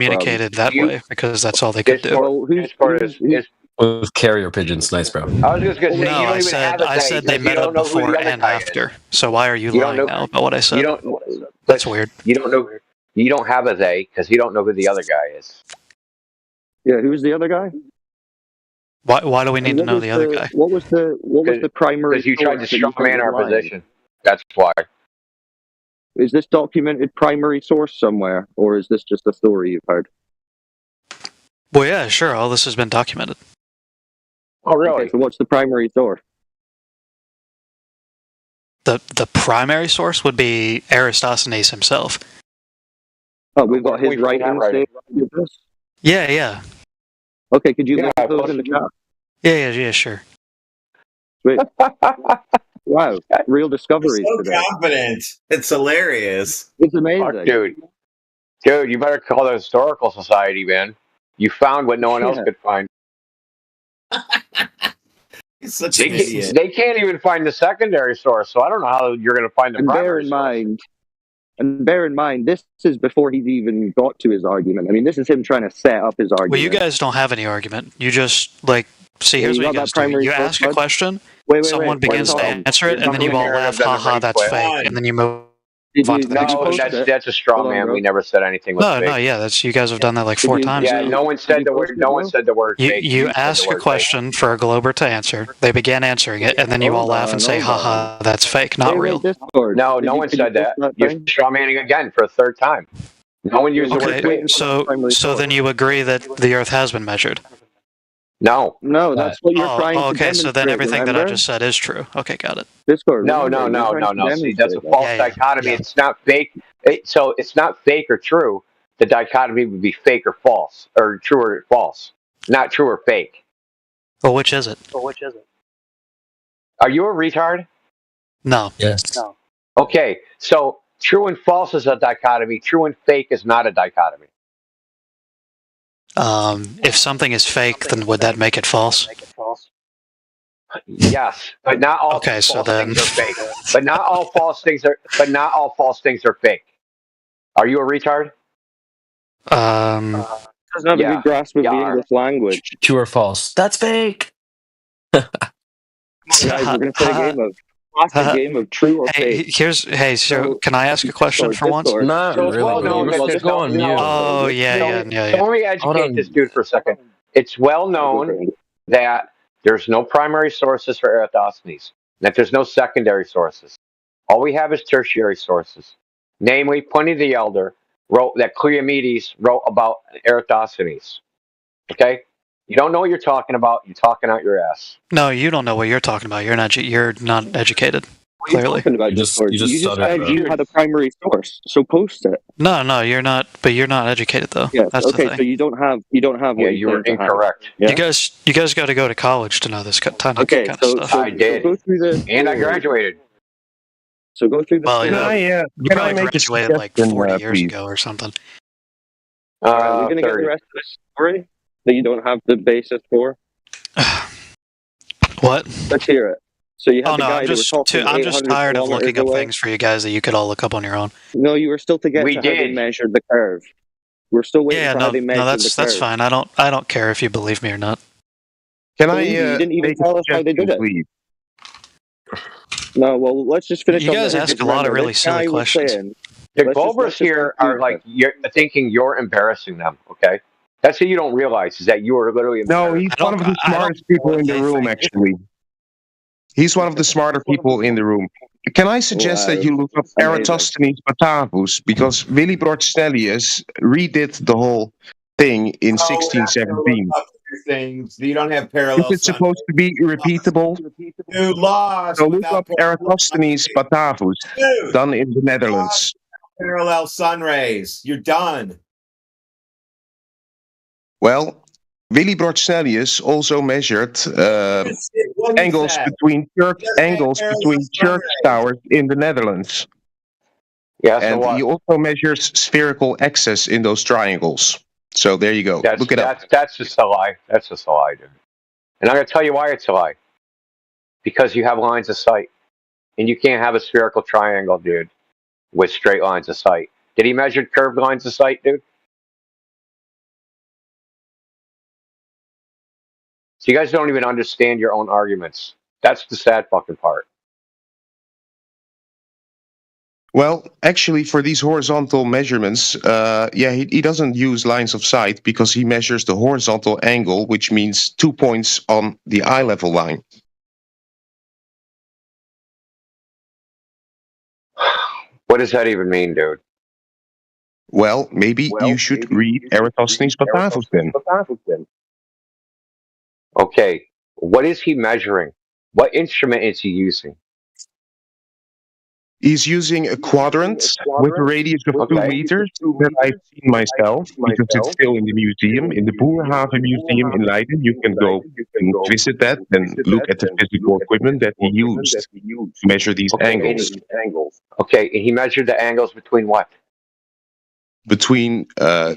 communicated that way because that's all they could do. With carrier pigeons, nice, bro. I was just gonna say, No, you don't I even have a said day they 'cause met you don't up know who before the other and guy is. after. So why are you You don't lying know- now about what I said? You don't. That's weird. You don't know. You don't have a they because you don't know who the other guy is. Yeah, who's the other guy? Why do we need to know the other guy? What was the primary? Because you tried to source that you strawman think our was lying? position. That's why. Is this documented primary source somewhere, or is this just a story you've heard? Well, yeah, sure. All this has been documented. Oh, really? Okay, so what's the primary source? The primary source would be Eratosthenes himself. Oh, we've got his We find that writings. right. With this? Yeah. Okay, could you Yeah, look those plus- in the chat? Yeah, sure. Sweet. Wow, real discoveries so today. confident. It's hilarious. It's Fuck, amazing. dude, you better call the historical society, man. You found what no one else Yeah. could find. He's such They an idiot. can't even find the secondary source, so I don't know how you're going to find the And primary source. bear in mind, this is before he's even got to his argument. I mean, this is him trying to set up his argument. Well, you guys don't have any argument. You just, see, here's you what you got guys that do. primary You source, ask a bud? question, Wait, someone begins to answer it, and then you all laugh, haha, that's fake, and then you move Did on you, to the did next you No, post question. it? that's a straw Hold on, man. bro. We never said anything was No, fake. yeah, you guys have done that like 4 Did you- times. Yeah, no one said the word. No one said the word fake. You said ask the a word question for a Glober to answer. They begin answering it, and then you all laugh and say, haha, that's fake, not Hey, real. Discord. Fake. No, Did no you- one could you said that. post You're thing? straw manning again for a third time. No one used the word Okay, fake. so then you agree that the Earth has been measured. No, No, that's what you're trying to okay, so then demonstrate, everything that I remember? just said is true. Okay, got it. Discord. no. remember, you're trying to See, that's a demonstrate false Yeah, dichotomy. yeah. It's not fake. So it's not fake or true. The dichotomy would be fake or false, or true or false, not true or fake. Well, which is it? Are you a retard? No. Yes. Okay, so true and false is a dichotomy. True and fake is not a dichotomy. If something is fake, then would that make it false? Yes, but not all Okay, false so then- things are fake. But not all false things are. But not all false things are fake. Are you a retard? Doesn't have a Yeah, good grasp of the you are. English language. True or false? That's fake. Guys, we're going to play a game of true or Hey, fake. so can I ask a question for once? Discord. Not So it's really. well known You're that supposed to there's go on no- mute. Oh, yeah. So let me Hold educate on. this dude for a second. It's well known that there's no primary sources for Eratosthenes, that there's no secondary sources. All we have is tertiary sources. Namely, Pliny the Elder wrote that Cleomedes wrote about Eratosthenes. Okay? You don't know what you're talking about. You're talking out your ass. No, you don't know what you're talking about. You're not educated. What are you Clearly. talking about, You just Discord? stuttered, said bro. you had a primary source, so post it. No, you're not. But you're not educated though. Yes. That's Okay, the so thing. you don't have Yeah, what you were claim to have. incorrect. Yeah? You guys got to go to college to know this kind of Okay, stuff. I did. So go through the And I graduated. So go through the Well, story. yeah. Can You I probably make a graduated like suggestion, 40 years please? ago or something. All right, we're gonna get 30. the rest of the story that you don't have the basis for. What? Let's hear it. So you had Oh the no, guy I'm that was just talking I'm just 800 tired of kilometers looking up away. things for you guys that you could all look up on your own. No, you were still to get We to how they did. measured the curve. We're still waiting Yeah, for how they measured that's the curve. fine. I don't care if you believe me or not. Can I You didn't even make a tell us how they did suggestion, it. please? No, well, let's just finish. You on guys the ask a lot of Remember, really this silly guy was questions. saying- The let's Globers just here go are through like you're thinking you're embarrassing them. Okay, that's what you don't realize is that you are literally. No, he's I one of don't- the I don't smartest people in the think- room, actually. He's one of the smarter people in the room. Can I suggest that you look up Amazing. Eratosthenes Batavus? Because Willibrord Snellius redid the whole thing in 1617. Things you don't have parallel. Is it supposed to be repeatable? You lost. So look without up Eratosthenes Batavus, Dude, done in the Netherlands. parallel sun rays. You're done. Well, Willibrord Snellius also measured angles between church towers in the Netherlands, Yeah, so and what? he also measures spherical axes in those triangles. So there you go. Look it up. That's just a lie. That's just a lie, dude. And I'm going to tell you why it's a lie. Because you have lines of sight, and you can't have a spherical triangle, dude, with straight lines of sight. Did he measure curved lines of sight, dude? So you guys don't even understand your own arguments. That's the sad fucking part. Well, actually, for these horizontal measurements, he doesn't use lines of sight because he measures the horizontal angle, which means 2 points on the eye level line. What does that even mean, dude? Well, maybe you should read Eratosthenes Batavus then. Okay, what is he measuring? What instrument is he using? He's using a quadrant with a radius of 2 Okay. meters that I've seen myself because it's still in the museum, in the Boerhaven Museum in Leiden. You can go and visit that and look at the physical equipment that he used to measure these angles. Okay, and he measured the angles between what? Between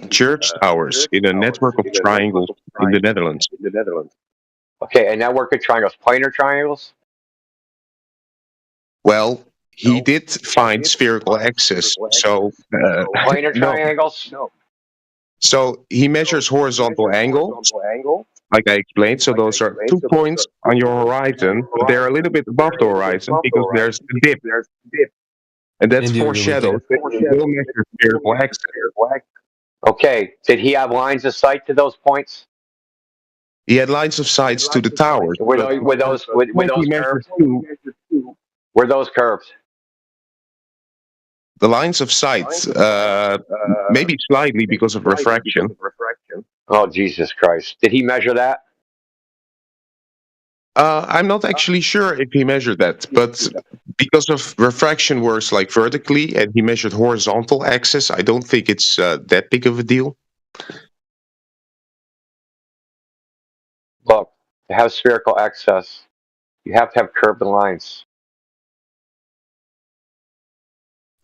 church towers in a network of triangles in the Netherlands. Okay, a network of triangles, planar triangles? Well, he did find spherical axis, so Planar no. triangles? So he measures horizontal angles, like I explained. So those are 2 points on your horizon, but they're a little bit above the horizon because there's a dip. And that's Indeed, foreshadowed. That he will measure spherical axis. Okay, did he have lines of sight to those points? He had lines of sight to the towers. Were but those when he measured curved? Were those curved? the lines of sight, maybe slightly because of refraction. Oh, Jesus Christ. Did he measure that? I'm not actually sure if he measured that, but because of refraction works like vertically and he measured horizontal axis, I don't think it's that big of a deal. Look, to have spherical excess, you have to have curved lines.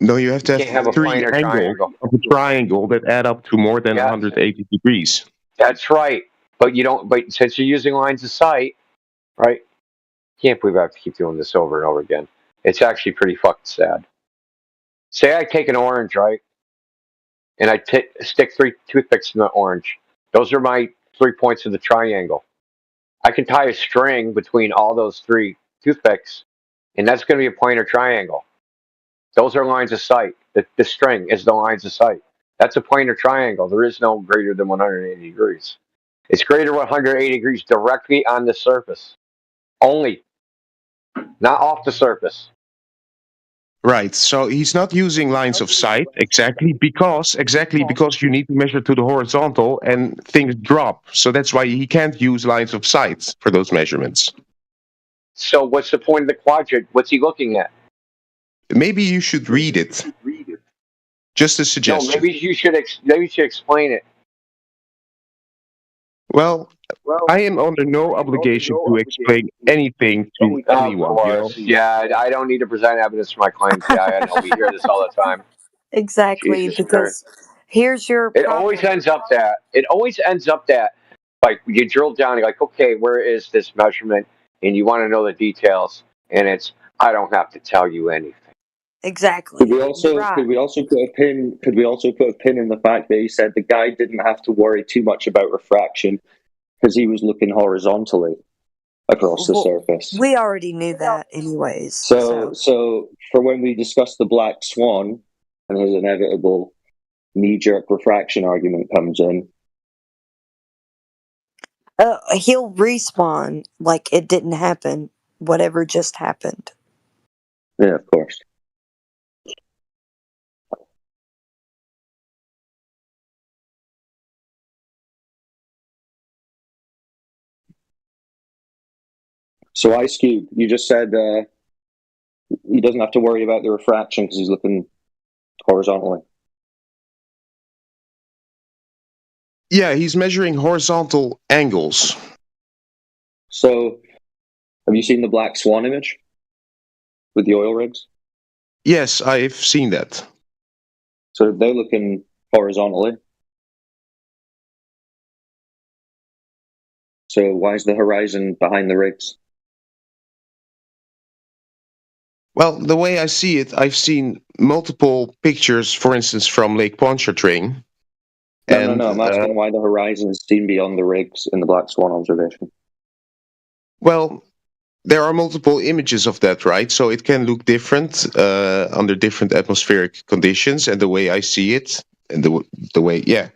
No, you have to You can't have a 3 planar angles triangle. of a triangle that add up to more than Yes. 180 degrees. That's right. But you don't, but since you're using lines of sight, right? Can't believe I have to keep doing this over and over again. It's actually pretty fucking sad. Say I take an orange, right? And I stick 3 toothpicks in the orange. Those are my 3 points of the triangle. I can tie a string between all those 3 toothpicks, and that's going to be a planar triangle. Those are lines of sight. The string is the lines of sight. That's a planar triangle. There is no greater than 180 degrees. It's greater than 180 degrees directly on the surface. Only. Not off the surface. Right, so he's not using lines of sight exactly because you need to measure to the horizontal and things drop. So that's why he can't use lines of sight for those measurements. So what's the point of the quadrant? What's he looking at? Maybe you should read it. Just a No, suggestion. maybe you should explain it. Well, I am under no obligation to explain anything to anyone. You know? Yeah, I don't need to present evidence for my claims. Yeah, I know. We hear this all the time. Exactly, Jesus because here's your It problem. always ends up that like you drill down, you're like, okay, where is this measurement? And you want to know the details, and it's I don't have to tell you anything. Exactly. Could we also Right. put a pin? Could we also put a pin in the fact that he said the guy didn't have to worry too much about refraction because he was looking horizontally across the Well, surface. We already knew that, anyways. So for when we discuss the black swan and his inevitable knee-jerk refraction argument comes in, He'll respawn like it didn't happen. Whatever just happened. yeah, of course. So Ice Cube, you just said he doesn't have to worry about the refraction because he's looking horizontally. Yeah, he's measuring horizontal angles. So, have you seen the black swan image with the oil rigs? Yes, I've seen that. So they're looking horizontally. So why is the horizon behind the rigs? Well, the way I see it, I've seen multiple pictures, for instance, from Lake Pontchartrain. No. I'm asking why the horizon is seen beyond the rigs in the black swan observation. Well, there are multiple images of that, right? So it can look different under different atmospheric conditions, and the way I see it, and the way, yeah.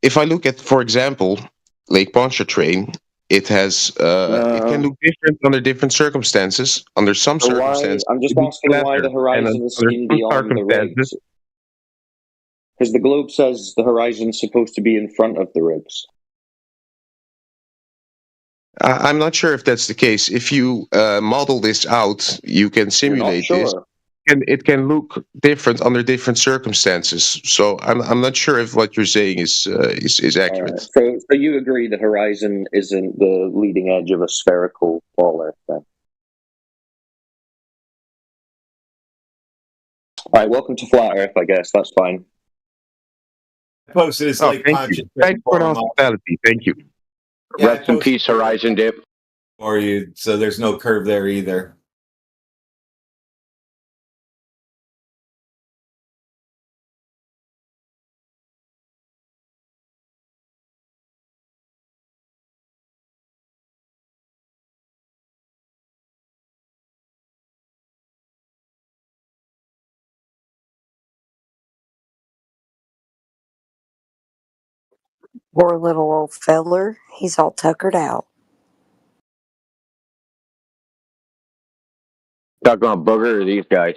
If I look at, for example, Lake Pontchartrain, it has it can look different under different circumstances. Under some So why? circumstances, I'm just it looks asking why flatter, the and horizon is under seen some beyond the circumstances, ribs. Because the globe says the horizon's supposed to be in front of the ribs. I'm not sure if that's the case. If you model this out, you can You're not simulate this, sure. and it can look different under different circumstances. So I'm not sure if what you're saying is accurate. So you agree the horizon isn't the leading edge of a spherical ball Earth then? All right, welcome to Flat Earth, I guess. That's fine. I posted this Oh, Lake thank you. Thanks for the hospitality. Thank you. Yeah, I Rest in posted peace, Horizon Dip. for you, so there's no curve there either. Poor little old feller. He's all tuckered out. Talking about Booger or these guys?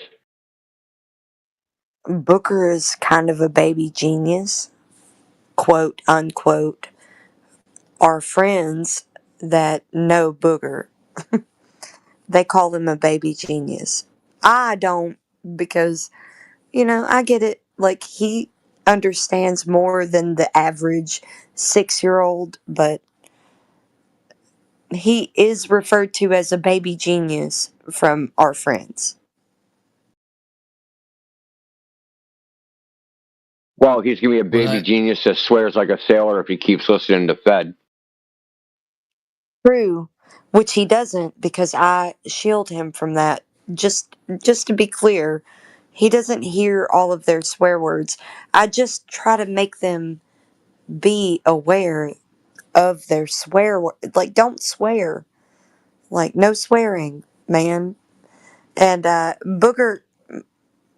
Booker is kind of a baby genius, quote unquote. Our friends that know Booger, they call him a baby genius. I don't, because, I get it. Like, he understands more than the average 6-year old, but he is referred to as a baby genius from our friends. Well, he's gonna be a baby Well, genius that swears like a sailor if he keeps listening to Fed. True, which he doesn't, because I shield him from that. Just to be clear, he doesn't hear all of their swear words. I just try to make them be aware of their like, don't swear. Like, no swearing, man. And Booger,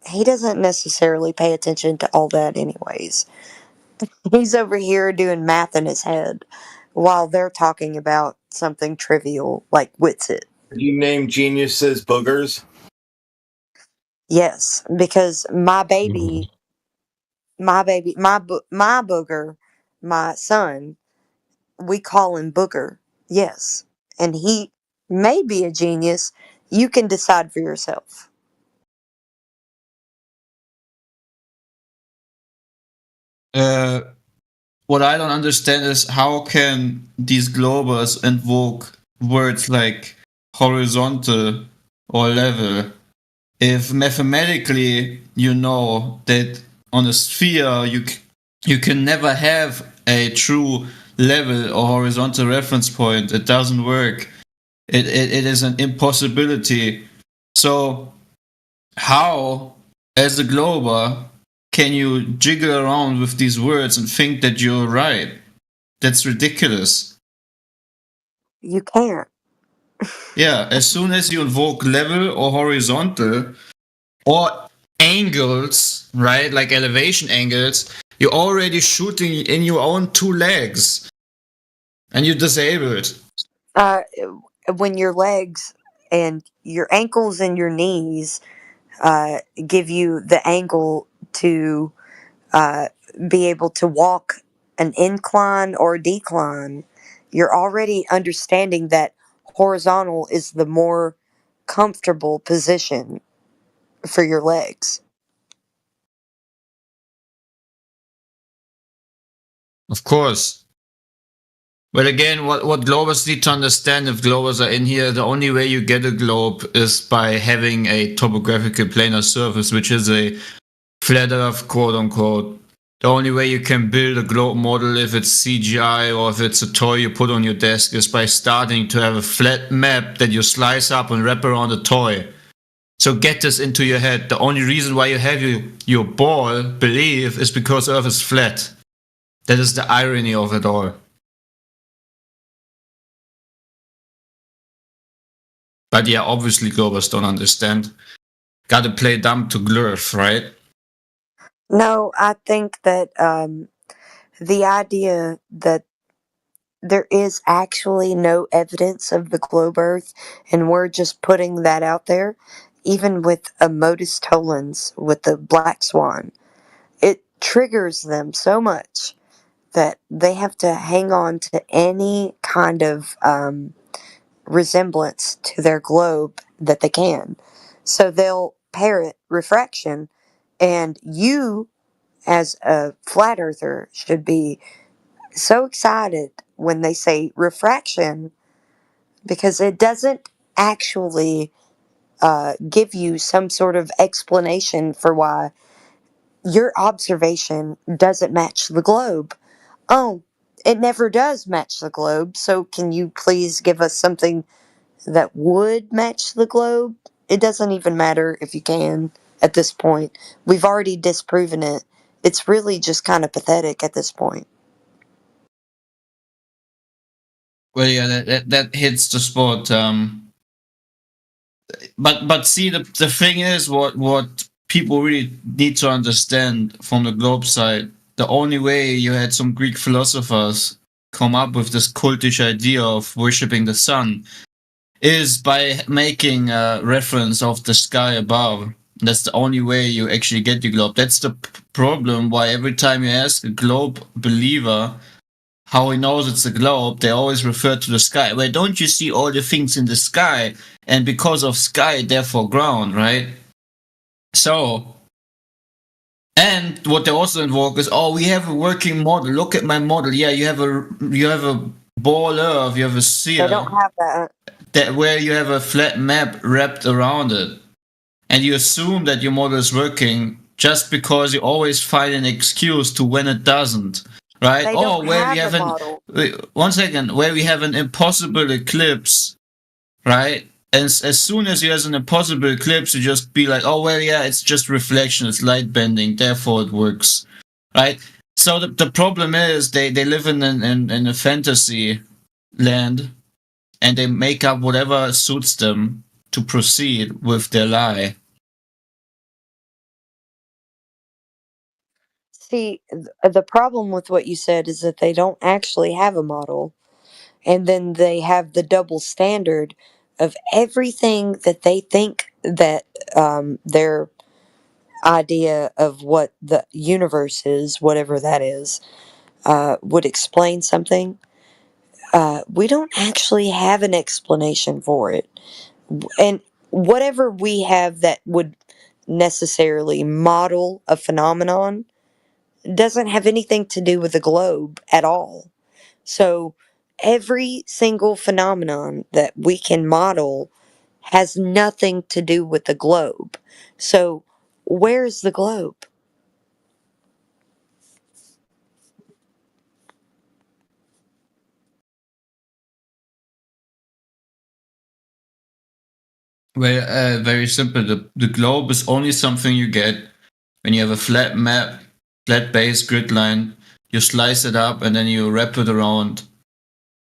he doesn't necessarily pay attention to all that anyways. He's over here doing math in his head while they're talking about something trivial like Witsit. You name geniuses boogers. Yes, because my baby, my booger, my son, we call him Booger. Yes, and he may be a genius. You can decide for yourself. uh, what I don't understand is how can these globers invoke words like horizontal or level if mathematically you know that on a sphere you can never have a true level or horizontal reference point. It doesn't work. It is an impossibility. So how, as a glober, can you jiggle around with these words and think that you're right? That's ridiculous. You can't. Yeah, as soon as you invoke level or horizontal or angles, right, like elevation angles, you're already shooting in your own two legs and you disable it. Uh, when your legs and your ankles and your knees give you the angle to uh, be able to walk an incline or decline, you're already understanding that horizontal is the more comfortable position for your legs. Of course. But again, what globers need to understand, if globers are in here, the only way you get a globe is by having a topographical planar surface, which is a flat earth, quote unquote. The only way you can build a globe model, if it's CGI or if it's a toy you put on your desk, is by starting to have a flat map that you slice up and wrap around a toy. So get this into your head. The only reason why you have your ball belief is because Earth is flat. That is the irony of it all. But yeah, obviously globers don't understand. Gotta play dumb to glurf, right? No, I think that the idea that there is actually no evidence of the globe Earth, and we're just putting that out there, even with a modus tollens, with the black swan, it triggers them so much that they have to hang on to any kind of resemblance to their globe that they can. So they'll parrot refraction, and you, as a flat earther, should be so excited when they say refraction because it doesn't actually give you some sort of explanation for why your observation doesn't match the globe. Oh, it never does match the globe, so can you please give us something that would match the globe? It doesn't even matter if you can at this point. We've already disproven it. It's really just kind of pathetic at this point. Well, yeah, that hits the spot. But see, the thing is, what people really need to understand from the globe side, the only way you had some Greek philosophers come up with this cultish idea of worshipping the sun is by making a reference of the sky above. That's the only way you actually get the globe. That's the problem why every time you ask a globe believer how he knows it's a globe, they always refer to the sky. Well, don't you see all the things in the sky? And because of sky, therefore ground, right? So, and what they also invoke is, oh, we have a working model. Look at my model. Yeah, you have a ball earth, you have a They sphere don't have that. that where you have a flat map wrapped around it, and you assume that your model is working just because you always find an excuse to when it doesn't. Right? They Oh, don't where we have have a an model. wait, 1 second, where we have an impossible eclipse, right? And as soon as you have an impossible eclipse, you just be like, oh well, yeah, it's just reflection, it's light bending, therefore it works, right? So the problem is they live in a fantasy land, and they make up whatever suits them to proceed with their lie. See, the problem with what you said is that they don't actually have a model. And then they have the double standard of everything that they think that their idea of what the universe is, whatever that is, would explain something. We don't actually have an explanation for it. And whatever we have that would necessarily model a phenomenon doesn't have anything to do with the globe at all. So every single phenomenon that we can model has nothing to do with the globe. So where's the globe? Well, very simple. The globe is only something you get when you have a flat map, flat base grid line. You slice it up and then you wrap it around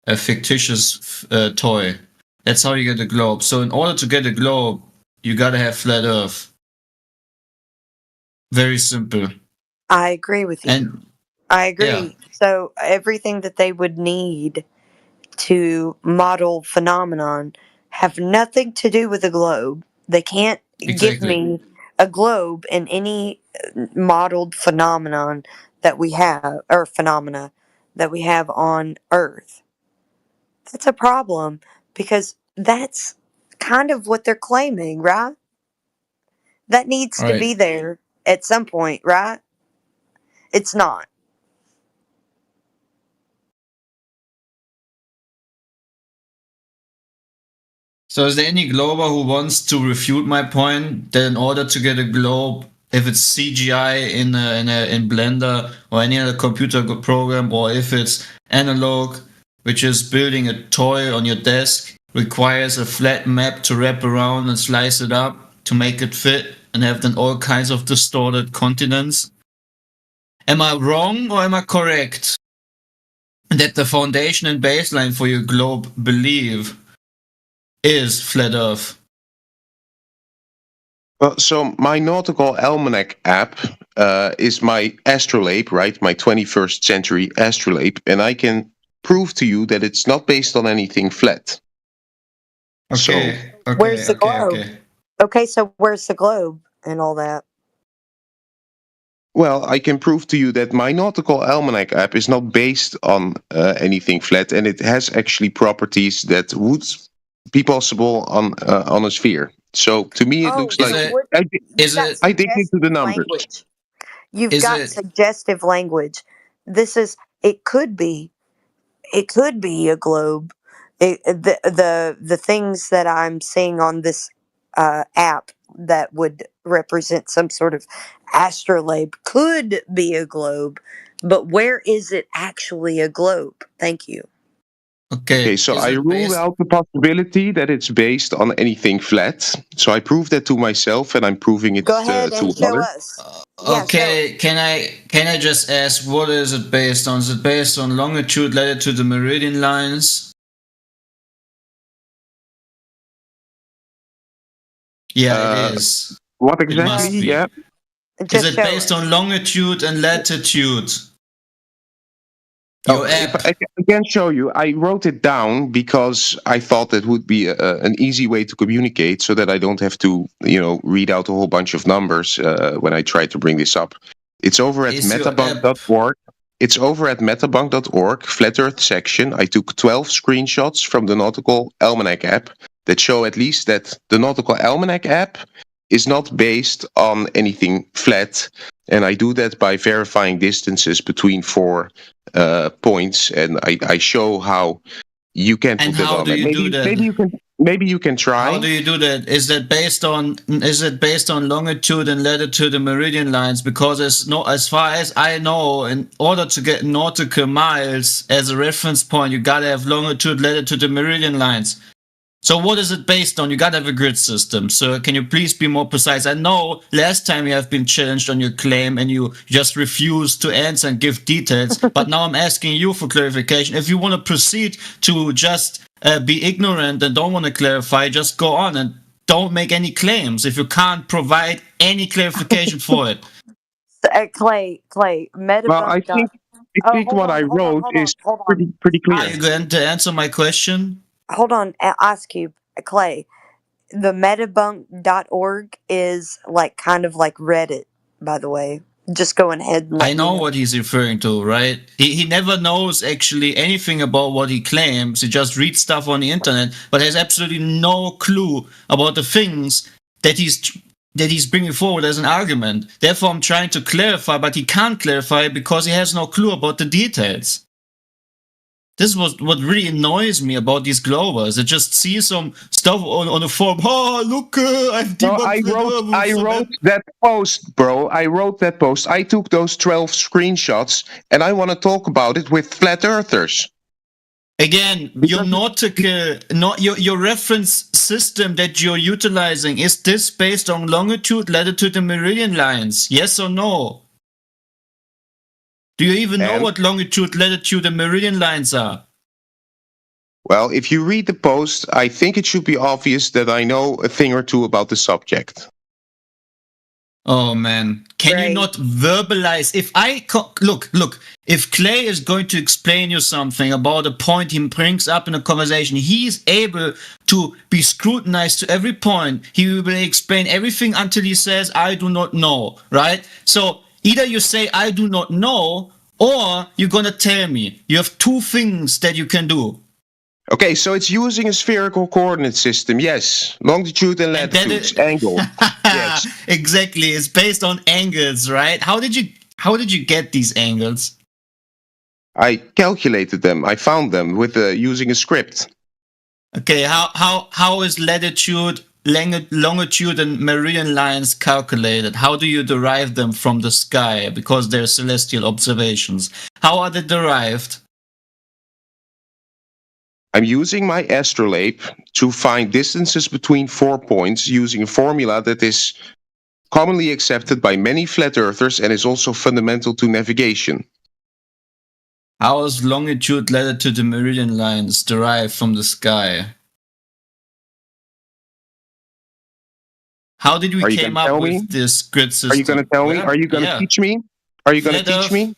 a fictitious toy. That's how you get a globe. So in order to get a globe, you gotta have flat Earth. Very simple. I agree with you. And I agree. yeah. So everything that they would need to model phenomenon have nothing to do with the globe. They can't give Exactly. me a globe in any modeled phenomenon that we have, or phenomena that we have on Earth. That's a problem because that's kind of what they're claiming, right? That needs to be Right. there at some point, right? It's not. So is there any glober who wants to refute my point that in order to get a globe, if it's CGI in Blender or any other computer program, or if it's analog, which is building a toy on your desk, requires a flat map to wrap around and slice it up to make it fit and have then all kinds of distorted continents? Am I wrong or am I correct that the foundation and baseline for your globe belief is flat Earth? Well, so my Nautical Almanac app is my astrolabe, right? My 21st century astrolabe, and I can prove to you that it's not based on anything flat. Okay. Okay. Where's the okay. globe? Okay. Okay, so where's the globe and all that? Well, I can prove to you that my Nautical Almanac app is not based on anything flat, and it has actually properties that would be possible on a sphere. So to me, it looks Is like it- I, I dig into the numbers. language. You've Is got it- suggestive language. This is it could be a globe. The things that I'm seeing on this app that would represent some sort of astrolabe could be a globe, but where is it actually a globe? Thank you. Okay, so is I it ruled based- out the possibility that it's based on anything flat. So I proved that to myself, and I'm proving it Go ahead to and show others. us. Yeah, Okay, can I just ask, what is it based on? Is it based on longitude, latitude, and meridian lines? Yeah, it is. What It must exactly? be. Yeah. Just Is it show based us. on longitude and latitude? Oh, Your if app. I can show you. I wrote it down because I thought that would be an easy way to communicate, so that I don't have to, read out a whole bunch of numbers when I try to bring this up. It's over at Is your app- metabunk.org. It's over at metabunk.org, Flat Earth section. I took 12 screenshots from the Nautical Almanac app that show at least that the Nautical Almanac app is not based on anything flat. And I do that by verifying distances between 4 points, and I show how you can And put that how on. do you do that? Maybe you can try. How do you do that? Is it based on longitude and latitude and meridian lines? Because as far as I know, in order to get nautical miles as a reference point, you gotta have longitude, latitude, and meridian lines. So what is it based on? You gotta have a grid system. So can you please be more precise? I know last time you have been challenged on your claim and you just refused to answer and give details. But now I'm asking you for clarification. If you want to proceed to just be ignorant and don't want to clarify, just go on and don't make any claims if you can't provide any clarification for it. Clay, Metabunk. Well, I think what I wrote is pretty Are clear. you going to answer my question? Hold on, Ice Cube, Clay. The metabunk.org is kind of like Reddit, by the way. Just going ahead and I know what he's referring to, right? He never knows actually anything about what he claims. He just reads stuff on the internet, but has absolutely no clue about the things that he's bringing forward as an argument. Therefore, I'm trying to clarify, but he can't clarify because he has no clue about the details. This was what really annoys me about these Glovers. They just see some stuff on the forum. Oh, look, I've debunked I wrote that post, bro. I wrote that post. I took those 12 screenshots, and I want to talk about it with flat earthers. Again, your nautical, not your reference system that you're utilizing, is this based on longitude, latitude, and meridian lines? Yes or no? Do you even know what longitude, latitude, and meridian lines are? Well, if you read the post, I think it should be obvious that I know a thing or two about the subject. Oh man, can you not verbalize? If I look, if Clay is going to explain you something about a point he brings up in a conversation, he is able to be scrutinized to every point. He will explain everything until he says, "I do not know." Right? So either you say, "I do not know," or you're gonna tell me. You have two things that you can do. Okay, so it's using a spherical coordinate system, yes. Longitude and latitude, angle. Yes. Exactly. It's based on angles, right? How did you get these angles? I calculated them. I found them with using a script. Okay, how is latitude, longitude, and meridian lines calculated? How do you derive them from the sky? Because they're celestial observations. How are they derived? I'm using my astrolabe to find distances between 4 points using a formula that is commonly accepted by many flat earthers and is also fundamental to navigation. How is longitude, latitude, and meridian lines derived from the sky? How did we Are you came gonna up tell with me? this grid system? Are you gonna tell me? Well, Are you gonna yeah. teach me? Are you gonna Flat teach Earth. me?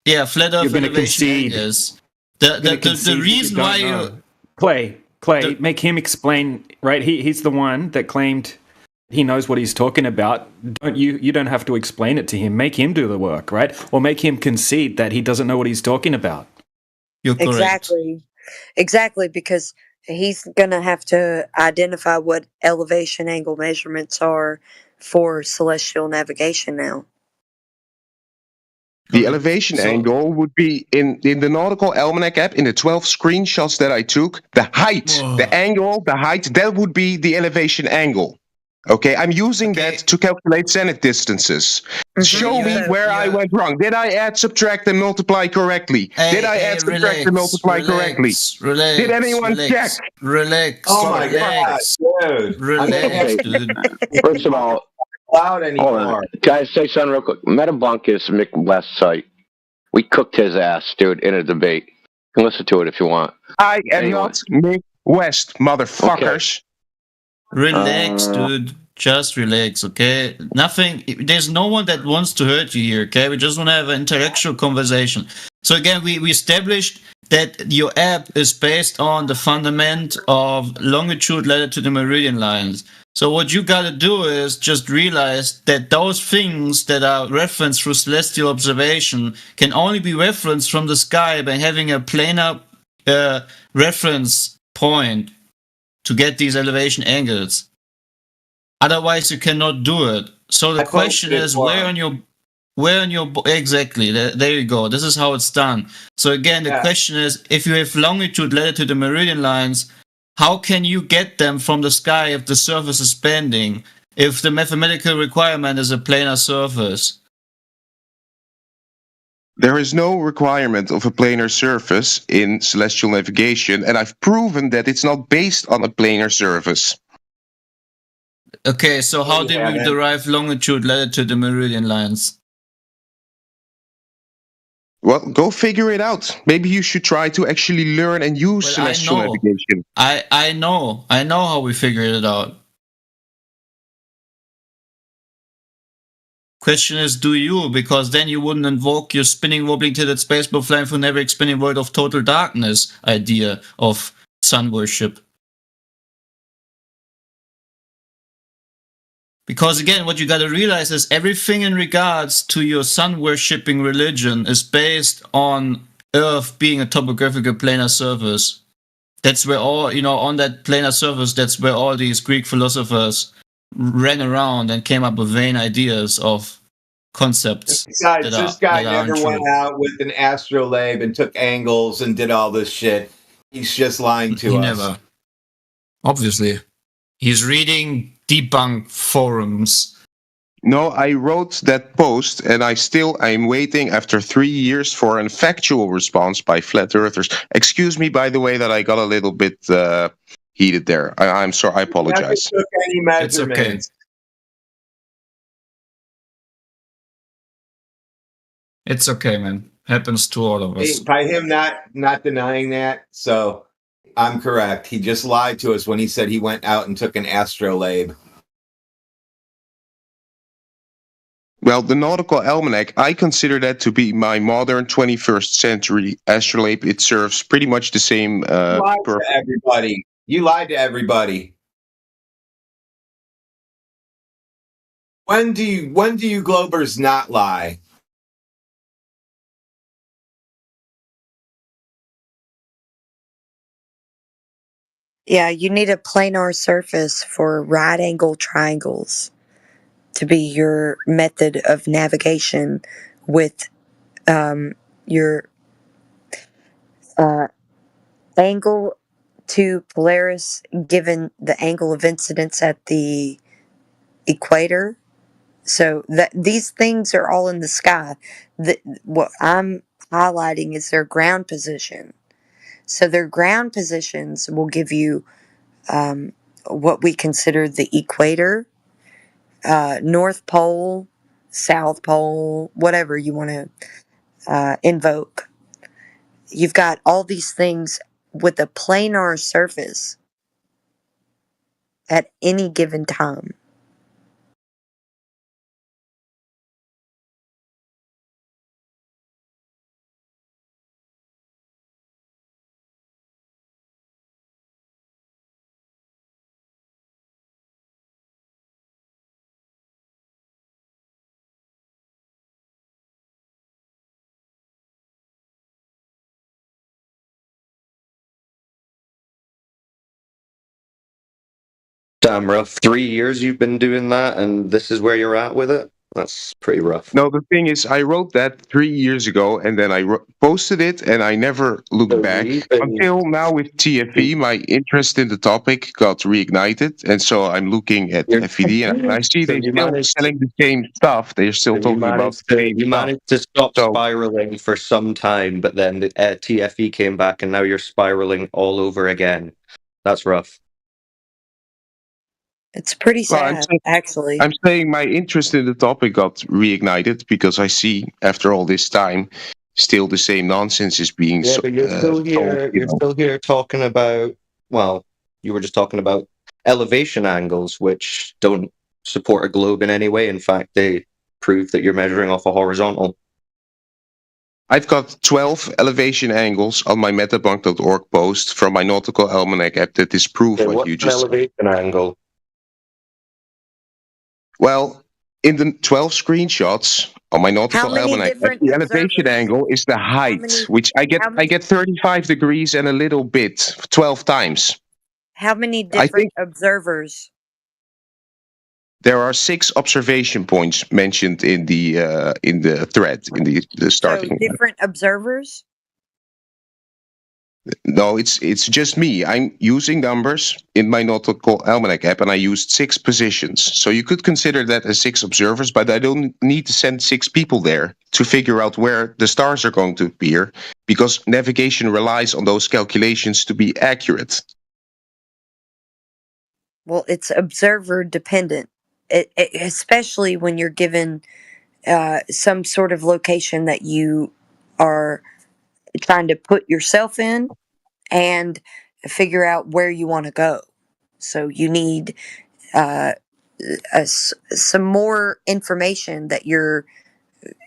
Yeah, flat Earth You're gonna elevation concede. angus. You're gonna The concede that you reason don't why know. you Clay, The- make him explain. Right, he's the one that claimed he knows what he's talking about. You don't have to explain it to him. Make him do the work, right? Or make him concede that he doesn't know what he's talking about. you're correct. Exactly, because he's gonna have to identify what elevation angle measurements are for celestial navigation now. The Correct. elevation So- angle would be in the Nautical Almanac app, in the 12 screenshots that I took, the height, Whoa. the angle, the height, that would be the elevation angle. Okay, I'm using Okay. that to calculate zenith distances. Show you me have- where you I have- went wrong. Did I add, subtract, and multiply correctly? Did I add, subtract, and multiply correctly? Relax. Did anyone check? Relax. Oh my relax. god, dude! Relax, dude. First of all, Cloud hold anymore? on. Guys, say something real quick. Metabunkus Mick West site. We cooked his ass, dude, in a debate. You can listen to it if you want. I am Anyway. not Mick West, motherfuckers. Relax, dude. Just relax, okay? Nothing. There's no one that wants to hurt you here, okay? We just want to have an intellectual conversation. So again, we established that your app is based on the fundament of longitude, latitude, and meridian lines. So what you gotta do is just realize that those things that are referenced through celestial observation can only be referenced from the sky by having a planar reference point to get these elevation angles. Otherwise, you cannot do it. So the I question posted is, one. where on your exactly? There you go. This is how it's done. So again, the Yeah. question is, if you have longitude, latitude, and meridian lines, how can you get them from the sky if the surface is bending? If the mathematical requirement is a planar surface? There is no requirement of a planar surface in celestial navigation, and I've proven that it's not based on a planar surface. Okay, so how did we Yeah. derive longitude, latitude, and meridian lines? Well, go figure it out. Maybe you should try to actually learn and use Well, I celestial know. navigation. I know how we figured it out. Question is, do you? Because then you wouldn't invoke your spinning, wobbling, tilted spaceboat flying through never expanding world of total darkness idea of sun worship. Because again, what you got to realize is everything in regards to your sun worshipping religion is based on Earth being a topographical planar surface. That's where all, on that planar surface, that's where all these Greek philosophers ran around and came up with vain ideas of concepts. Besides, that this guy that never aren't went true. out with an astrolabe and took angles and did all this shit. He's just lying to He us. never. Obviously. He's reading debunk forums. No, I wrote that post, and I'm waiting after 3 years for an factual response by flat earthers. Excuse me, by the way, that I got a little bit heated there. I'm sorry. I apologize. Never took any It's okay. measurements. It's okay, man. Happens to all of us. By him not denying that, so I'm correct. He just lied to us when he said he went out and took an astrolabe. Well, the Nautical Almanac, I consider that to be my modern 21st century astrolabe. It serves pretty much the same You lied purpose. to everybody. You lied to everybody. When do you Globers not lie? Yeah, you need a planar surface for right angle triangles to be your method of navigation with your angle to Polaris given the angle of incidence at the equator. So that these things are all in the sky. What I'm highlighting is their ground position. So their ground positions will give you what we consider the equator, North Pole, South Pole, whatever you want to invoke. You've got all these things with a planar surface at any given time. Damn rough. 3 years you've been doing that, and this is where you're at with it? That's pretty rough. No, the thing is, I wrote that 3 years ago, and then I posted it, and I never looked So back you've been- until now with TFE. My interest in the topic got reignited, and so I'm looking at You're- FED, and I see So they're you still managed- selling the same stuff. They're still You talking about the same stuff. managed to stop So- spiraling for some time, but then the TFE came back, and now you're spiraling all over again. That's rough. It's pretty Well, I'm sad, saying- actually. I'm saying my interest in the topic got reignited because I see, after all this time, still the same nonsense is being Yeah, but you're still told, here. you You're know. still here talking about. Well, you were just talking about elevation angles, which don't support a globe in any way. In fact, they prove that you're measuring off a horizontal. I've got 12 elevation angles on my metabunk.org post from my Nautical Almanac app that disprove Okay, what what's you an just said. elevation angle? Well, in the 12 screenshots on my Nautical many Almanac app, different the elevation observers- angle is the height, many- which I how many- get 35 degrees and a little bit 12 times. How many I different think- observers? There are 6 observation points mentioned in the thread in the starting. So different observers? No, it's just me. I'm using numbers in my Nautical Almanac app, and I used 6 positions. So you could consider that as 6 observers, but I don't need to send 6 people there to figure out where the stars are going to appear, because navigation relies on those calculations to be accurate. Well, it's observer dependent, especially when you're given some sort of location that you are trying to put yourself in and figure out where you want to go. So you need some more information that you're,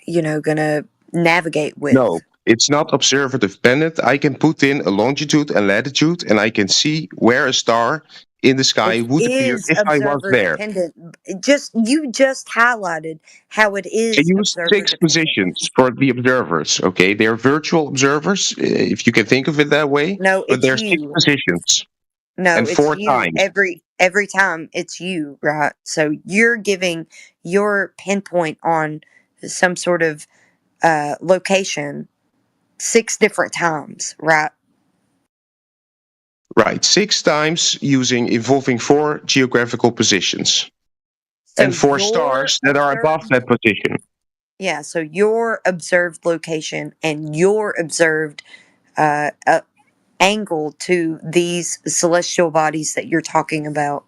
going to navigate with. No, it's not observer dependent. I can put in a longitude and latitude, and I can see where a star in the sky It would appear is if I was observer there. dependent. You just highlighted how it is. I use observer 6 dependent. positions for the observers. Okay, they're virtual observers, if you can think of it that way. No, But it's there's 6 you. positions. No, and it's 4 you. times. Every time it's you, right? So you're giving your pinpoint on some sort of location 6 different times, right? Right, 6 times involving 4 geographical positions. So And 4 your stars that are above observed- that position. Yeah, so your observed location and your observed angle to these celestial bodies that you're talking about.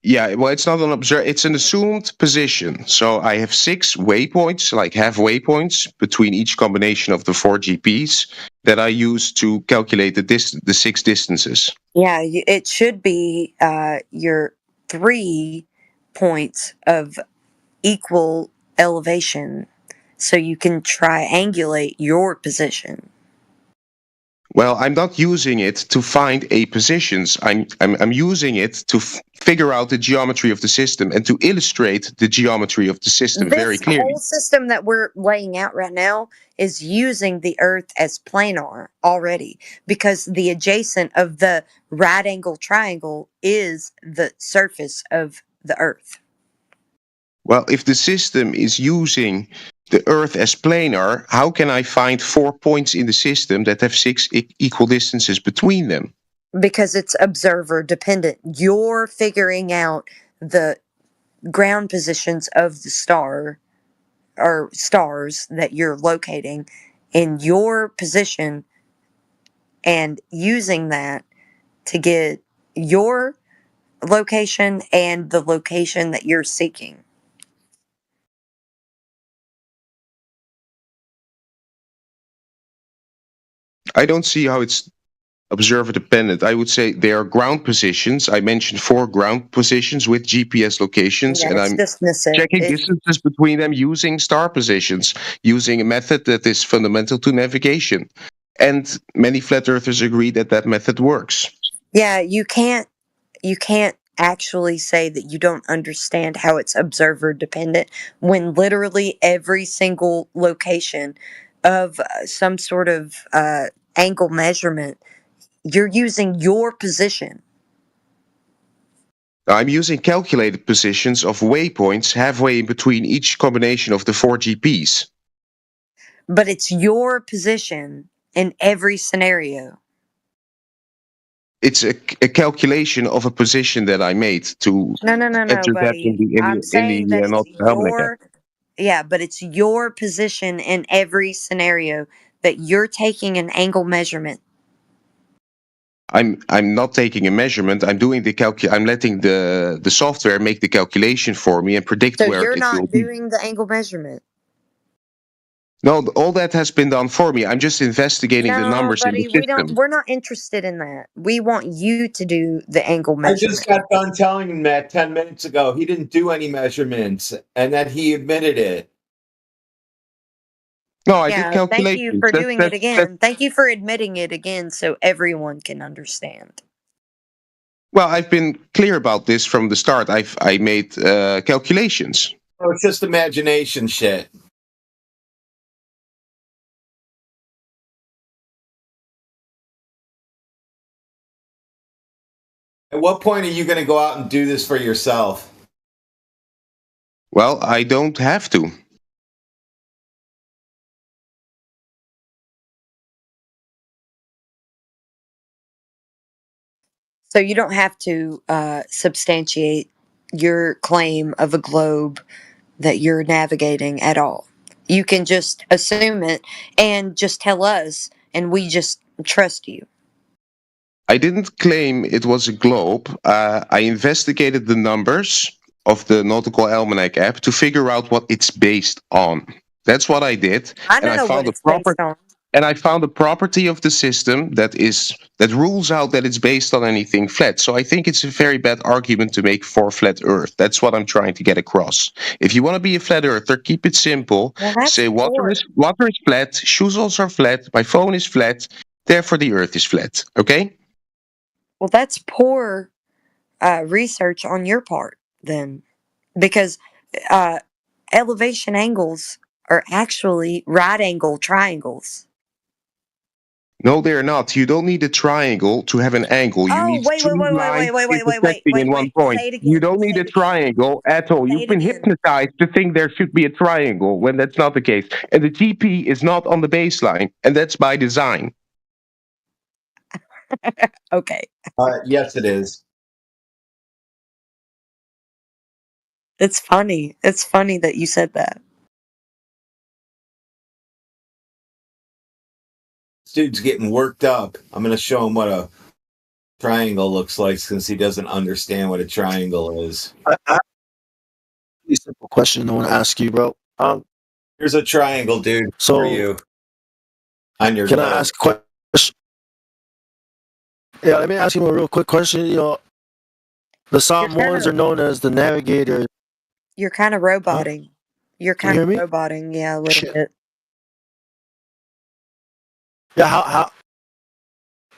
Yeah, well, it's not it's an assumed position. So I have 6 waypoints, like half waypoints, between each combination of the 4 GPs that I use to calculate the 6 distances. Yeah, it should be your 3 points of equal elevation so you can triangulate your position. Well, I'm not using it to find a positions. I'm using it to figure out the geometry of the system and to illustrate the geometry of the system very This clearly. whole system that we're laying out right now is using the Earth as planar already, because the adjacent of the right angle triangle is the surface of the Earth. Well, if the system is using the Earth as planar, how can I find 4 points in the system that have 6 equal distances between them? Because it's observer dependent. You're figuring out the ground positions of the star or stars that you're locating in your position and using that to get your location and the location that you're seeking. I don't see how it's observer dependent. I would say they are ground positions. I mentioned 4 ground positions with GPS locations, Yeah, and it's I'm just missing. checking distances between them using star positions, using a method that is fundamental to navigation. And many flat earthers agree that that method works. Yeah, you can't actually say that you don't understand how it's observer dependent when literally every single location of some sort of angle measurement, you're using your position. I'm using calculated positions of waypoints halfway in between each combination of the 4 GPs. But it's your position in every scenario. It's a calculation of a position that I made to No, enter that in buddy. I'm saying that the it's Nautical Almanac app. your, yeah, but it's your position in every scenario that you're taking an angle measurement. I'm not taking a measurement. I'm doing I'm letting the software make the calculation for me and predict So where you're it will not be. doing the angle measurement. No, all that has been done for me. I'm just investigating the No, numbers in the buddy, system. we're not interested in that. We want you to do the angle I just measurement. got done telling him that 10 minutes ago. He didn't do any measurements and that he admitted it. No, I did Yeah, calculations. thank you for doing it again. Thank you for admitting it again so everyone can understand. Well, I've been clear about this from the start. I made calculations. Oh, it's just imagination shit. At what point are you going to go out and do this for yourself? Well, I don't have to. So you don't have to substantiate your claim of a globe that you're navigating at all. You can just assume it and just tell us, and we just trust you. I didn't claim it was a globe. I investigated the numbers of the Nautical Almanac app to figure out what it's based on. That's what I did. I don't know what it's based on. And I found a property of the system that rules out that it's based on anything flat. So I think it's a very bad argument to make for flat Earth. That's what I'm trying to get across. If you want to be a flat earther, keep it simple. Well, Say water is flat, shoes are flat, my phone is flat, therefore the Earth is flat. Okay? Well, that's poor research on your part, then, because elevation angles are actually right angle triangles. No, they're not. You don't need a triangle to have an angle. You need two lines intersecting in one point. You don't need a triangle at all. You've been hypnotized to think there should be a triangle when that's not the case. And the GP is not on the baseline, and that's by design. Okay. Yes, it is. It's funny. It's funny that you said that. This dude's getting worked up. I'm going to show him what a triangle looks like since he doesn't understand what a triangle is. A simple question I want to ask you, bro. Here's a triangle, dude, for you. On your Can I ask a question? Yeah, let me ask you a real quick question. You know, the Samoans are known as the navigators. You're kind of roboting. You're kind you of hear me? roboting, yeah, a little bit. Yeah, how?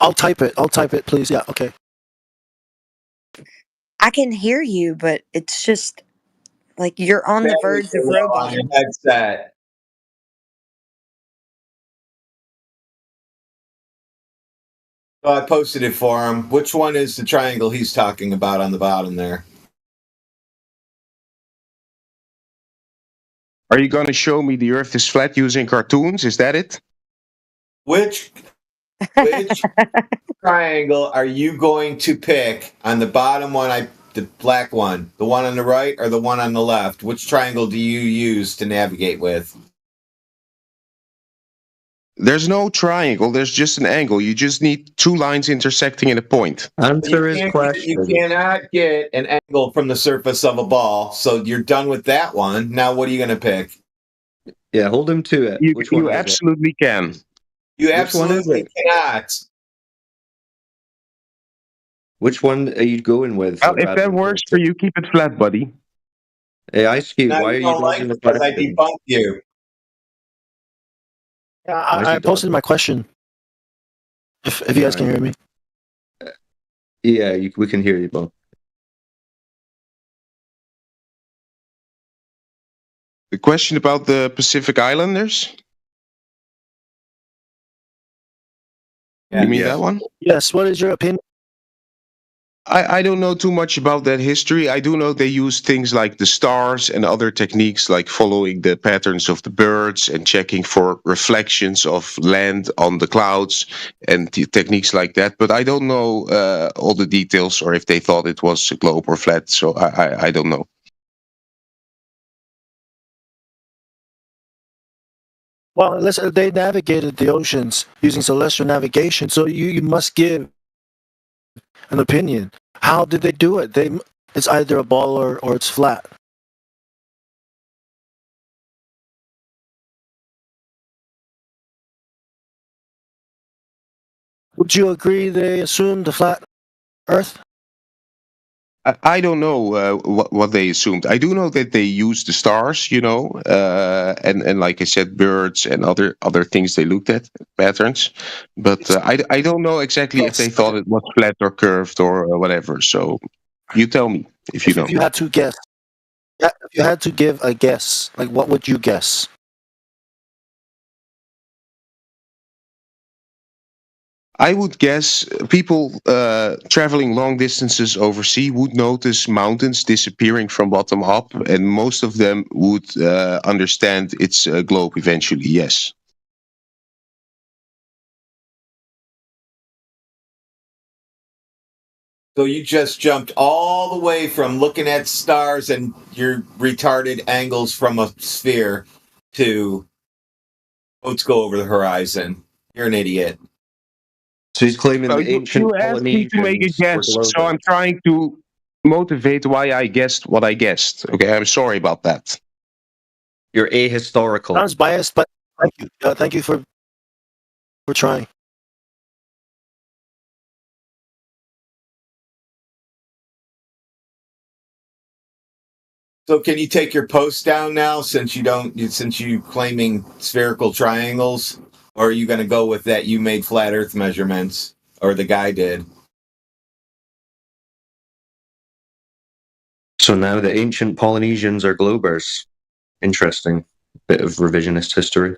I'll type it, please. Yeah, okay. I can hear you, but it's just like you're on the verge of roboting. On your headset. Oh, I posted it for him. Which one is the triangle he's talking about on the bottom there? Are you going to show me the Earth is flat using cartoons? Is that it? Which triangle are you going to pick on the bottom one, the black one, the one on the right or the one on the left? Which triangle do you use to navigate with? There's no triangle. There's just an angle. You just need two lines intersecting in a point. Answer his question. You cannot get an angle from the surface of a ball, so you're done with that one. Now, what are you going to pick? Yeah, hold him to it. You absolutely can. You absolutely cannot. Which one are you going with? Well, if that works for you, keep it flat, buddy. Hey, Ice Cube, Now why are you dodging the because I question? debunked you. I posted my question. If you guys can hear me. Yeah, we can hear you, Bo. The question about the Pacific Islanders? You mean that one? Yes. What is your opinion? I don't know too much about that history. I do know they use things like the stars and other techniques like following the patterns of the birds and checking for reflections of land on the clouds and techniques like that. But I don't know all the details or if they thought it was a globe or flat. So I don't know. Well, they navigated the oceans using celestial navigation, so you must give an opinion. How did they do it? It's either a ball or it's flat. Would you agree they assumed the flat Earth? I don't know what they assumed. I do know that they used the stars, and like I said, birds and other things they looked at patterns, but I don't know exactly if they thought it was flat or curved or whatever. So you tell me if you know. If you had to guess, if you had to give a guess, like what would you guess? I would guess people traveling long distances overseas would notice mountains disappearing from bottom up, and most of them would understand it's a globe eventually. Yes. So you just jumped all the way from looking at stars and your retarded angles from a sphere to boats go over the horizon. You're an idiot. So he's claiming Well, the ancient you asked me to make a Polynesians were guess, so I'm globers. trying to motivate why I guessed what I guessed. Okay, I'm sorry about that. You're ahistorical. Sounds biased, but thank you. Thank you for trying. So can you take your post down now since you claiming spherical triangles? Or are you going to go with that you made flat earth measurements or the guy did? So now the ancient Polynesians are globers. Interesting. Bit of revisionist history.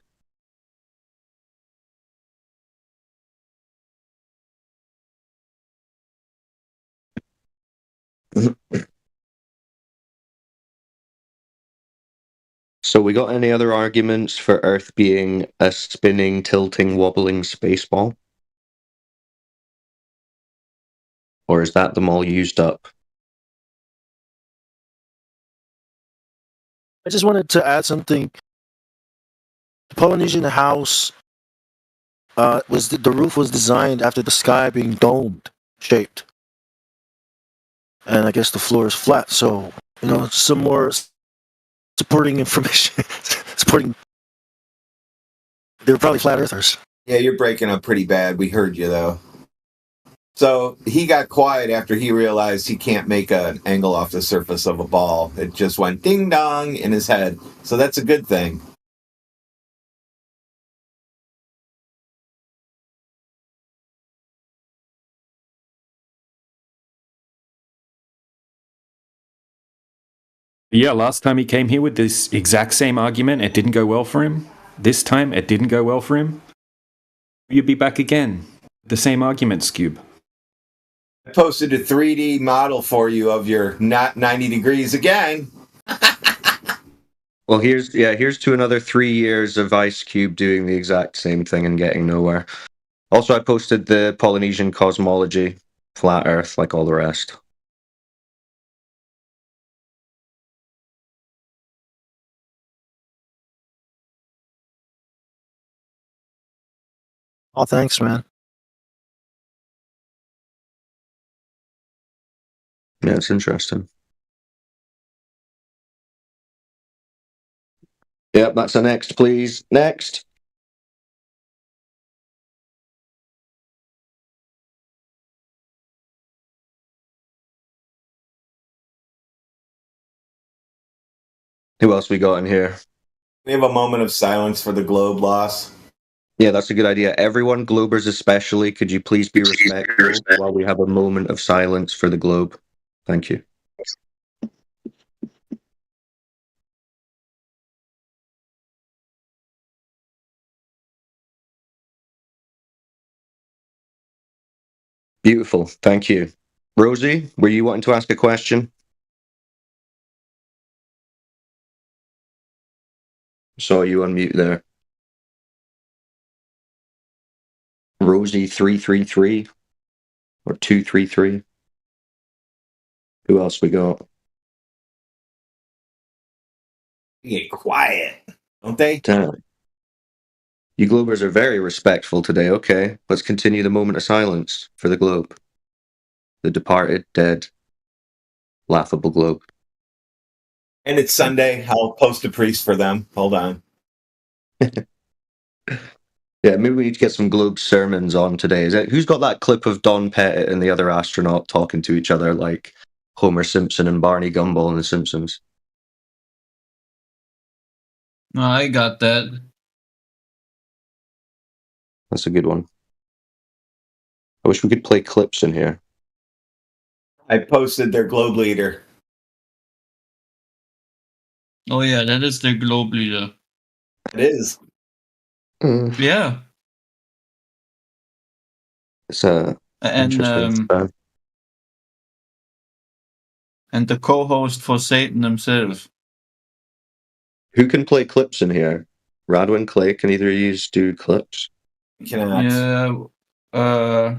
So we got any other arguments for Earth being a spinning, tilting, wobbling space ball? Or is that them all used up? I just wanted to add something. The Polynesian house the roof was designed after the sky being domed shaped, and I guess the floor is flat. So some more supporting information. supporting. They were probably flat earthers. Yeah, you're breaking up pretty bad. We heard you though. So he got quiet after he realized he can't make an angle off the surface of a ball. It just went ding dong in his head. So that's a good thing. Yeah, last time he came here with this exact same argument, it didn't go well for him. This time, it didn't go well for him. You'd be back again. The same arguments, Cube. I posted a 3D model for you of your not 90 degrees again. Well, here's to another 3 years of Ice Cube doing the exact same thing and getting nowhere. Also, I posted the Polynesian cosmology, flat Earth, like all the rest. Oh, thanks, man. Yeah, it's interesting. Yep, that's the next, please. Next. Who else we got in here? We have a moment of silence for the globe loss. Yeah, that's a good idea. Everyone, Globers especially, could you please be respectful while we have a moment of silence for the globe? Thank you. Beautiful. Thank you. Rosie, were you wanting to ask a question? Saw you on mute there. Rosie 333 or 233. Who else we got? Get quiet, don't they? Damn. You Globers are very respectful today. Okay, let's continue the moment of silence for the globe. The departed, dead, laughable globe. And it's Sunday. I'll post a priest for them. Hold on. Yeah, maybe we need to get some globe sermons on today. Who's got that clip of Don Pettit and the other astronaut talking to each other like Homer Simpson and Barney Gumble in The Simpsons? No, I got that. That's a good one. I wish we could play clips in here. I posted their globe leader. Oh yeah, that is the globe leader. It is. Yeah. It's a And interesting stuff. and the co-host for Satan himself. Who can play clips in here? Radwin, Clay, can either of you do clips? Cannot. Yeah.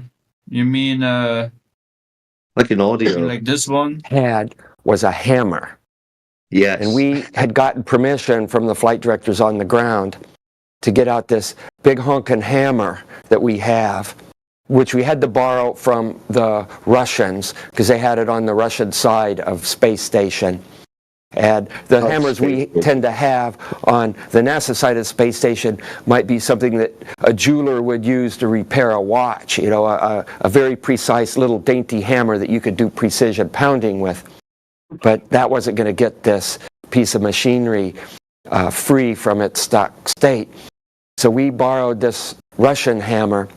You mean Like an audio. like this one? Was a hammer. Yes. And we had gotten permission from the flight directors on the ground to get out this big honkin' hammer that we have, which we had to borrow from the Russians because they had it on the Russian side of Space Station. And the hammers we tend to have on the NASA side of the space station might be something that a jeweler would use to repair a watch, you know, a very precise little dainty hammer that you could do precision pounding with. But that wasn't going to get this piece of machinery free from its stuck state. So we borrowed this Russian hammer,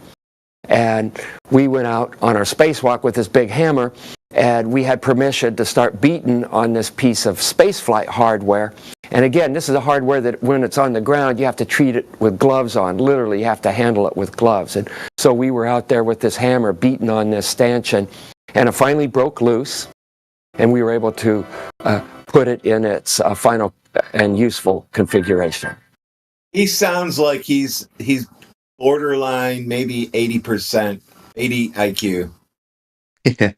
and we went out on our spacewalk with this big hammer, and we had permission to start beating on this piece of spaceflight hardware. And again, this is a hardware that when it's on the ground, you have to treat it with gloves on. Literally, you have to handle it with gloves. And so we were out there with this hammer beating on this stanchion, and it finally broke loose, and we were able to put it in its final and useful configuration. He sounds like he's borderline, maybe 80%, 80 IQ. Yeah.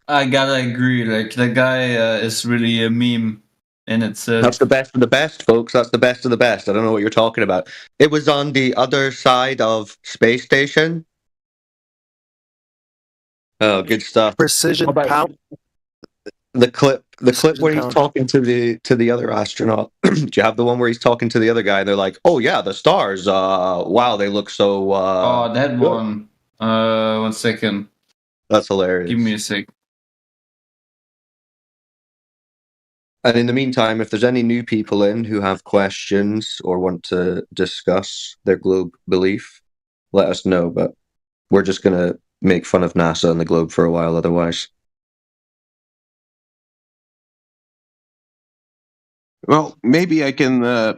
I gotta agree. Like the guy is really a meme in itself. That's the best of the best, folks. That's the best of the best. I don't know what you're talking about. It was on the other side of Space Station. Oh, good stuff. Precision power. The clip where he's pound. talking to the other astronaut. Do you have the one where he's talking to the other guy? And they're like, "Oh yeah, the stars. Wow, they look so." Oh, that good." one. 1 second. That's hilarious. Give me a sec. And in the meantime, if there's any new people in who have questions or want to discuss their globe belief, let us know. But we're just gonna make fun of NASA and the globe for a while otherwise. Well, maybe I can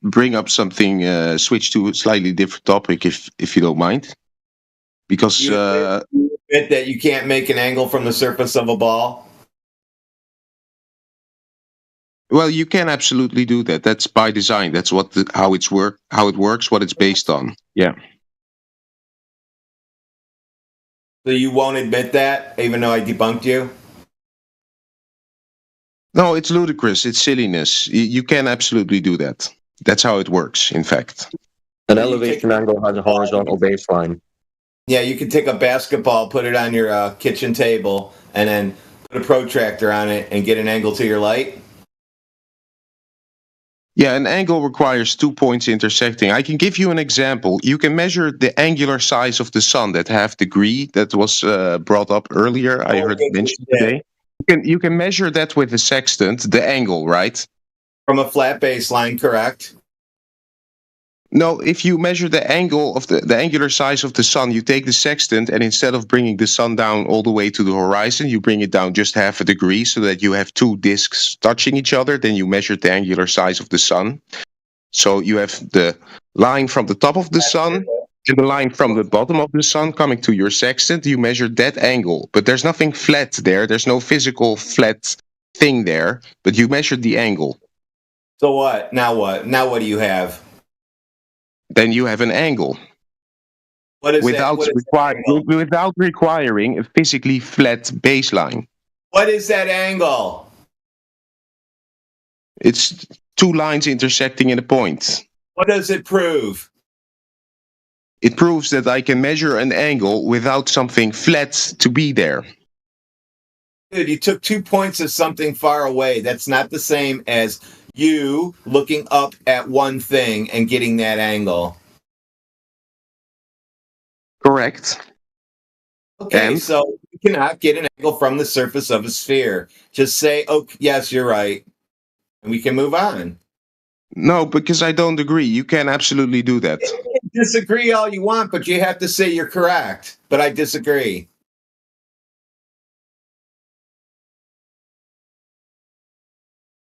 bring up something, switch to a slightly different topic, if you don't mind, because You admit that you can't make an angle from the surface of a ball? well, you can absolutely do that. That's by design. That's how it works, what it's based on. Yeah. So you won't admit that, even though I debunked you? No, it's ludicrous. It's silliness. You can absolutely do that. That's how it works, in fact. An elevation angle has a horizontal baseline. Yeah, you could take a basketball, put it on your kitchen table, and then put a protractor on it and get an angle to your light. Yeah, an angle requires 2 points intersecting. I can give you an example. You can measure the angular size of the sun, that half degree that was brought up earlier. I heard it mentioned today. You can measure that with a sextant, the angle, right? From a flat baseline, correct? No, if you measure the angle of the angular size of the sun, you take the sextant, and instead of bringing the sun down all the way to the horizon, you bring it down just half a degree so that you have two disks touching each other. Then you measure the angular size of the sun. So you have the line from the top of the sun and the line from the bottom of the sun coming to your sextant, you measure that angle. But there's nothing flat there. There's no physical flat thing there, but you measured the angle. So what? Now what? Now what do you have? Then you have an angle. What is Without, that? What is that angle? without requiring a physically flat baseline. What is that angle? It's two lines intersecting in a point. What does it prove? It proves that I can measure an angle without something flat to be there. Dude, you took 2 points of something far away. That's not the same as you looking up at one thing and getting that angle. Correct. Okay, And? so you cannot get an angle from the surface of a sphere. Just say, oh, yes, you're right. And we can move on. No, because I don't agree. You can absolutely do that. You can disagree all you want, but you have to say you're correct. But I disagree.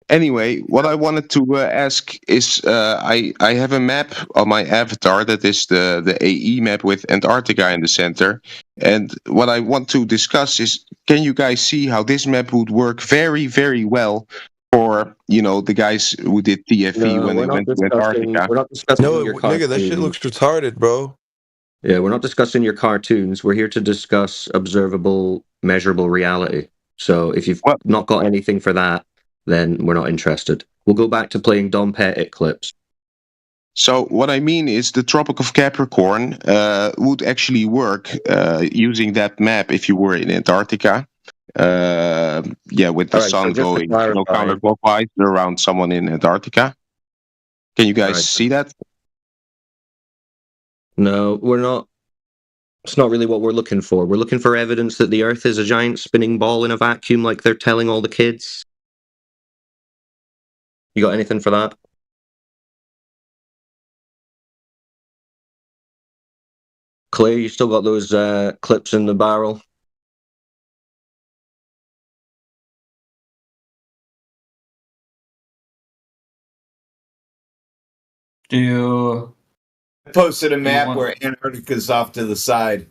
Anyway, what I wanted to ask is, I have a map on my avatar that is the AE map with Antarctica in the center. And what I want to discuss is, can you guys see how this map would work very, very well for, the guys who did TFE when they went to Antarctica? We're not discussing No, your nigga, that shit cartoons. looks retarded, bro. Yeah, we're not discussing your cartoons. We're here to discuss observable, measurable reality. So if you've not got anything for that, then we're not interested. We'll go back to playing Dom Pettit clips. So what I mean is the Tropic of Capricorn would actually work using that map if you were in Antarctica. With the sun going counterclockwise around someone in Antarctica. Can you guys see that? No, we're not. It's not really what we're looking for. We're looking for evidence that the Earth is a giant spinning ball in a vacuum like they're telling all the kids. You got anything for that? Claire, you still got those clips in the barrel? I posted a map where Antarctica's off to the side.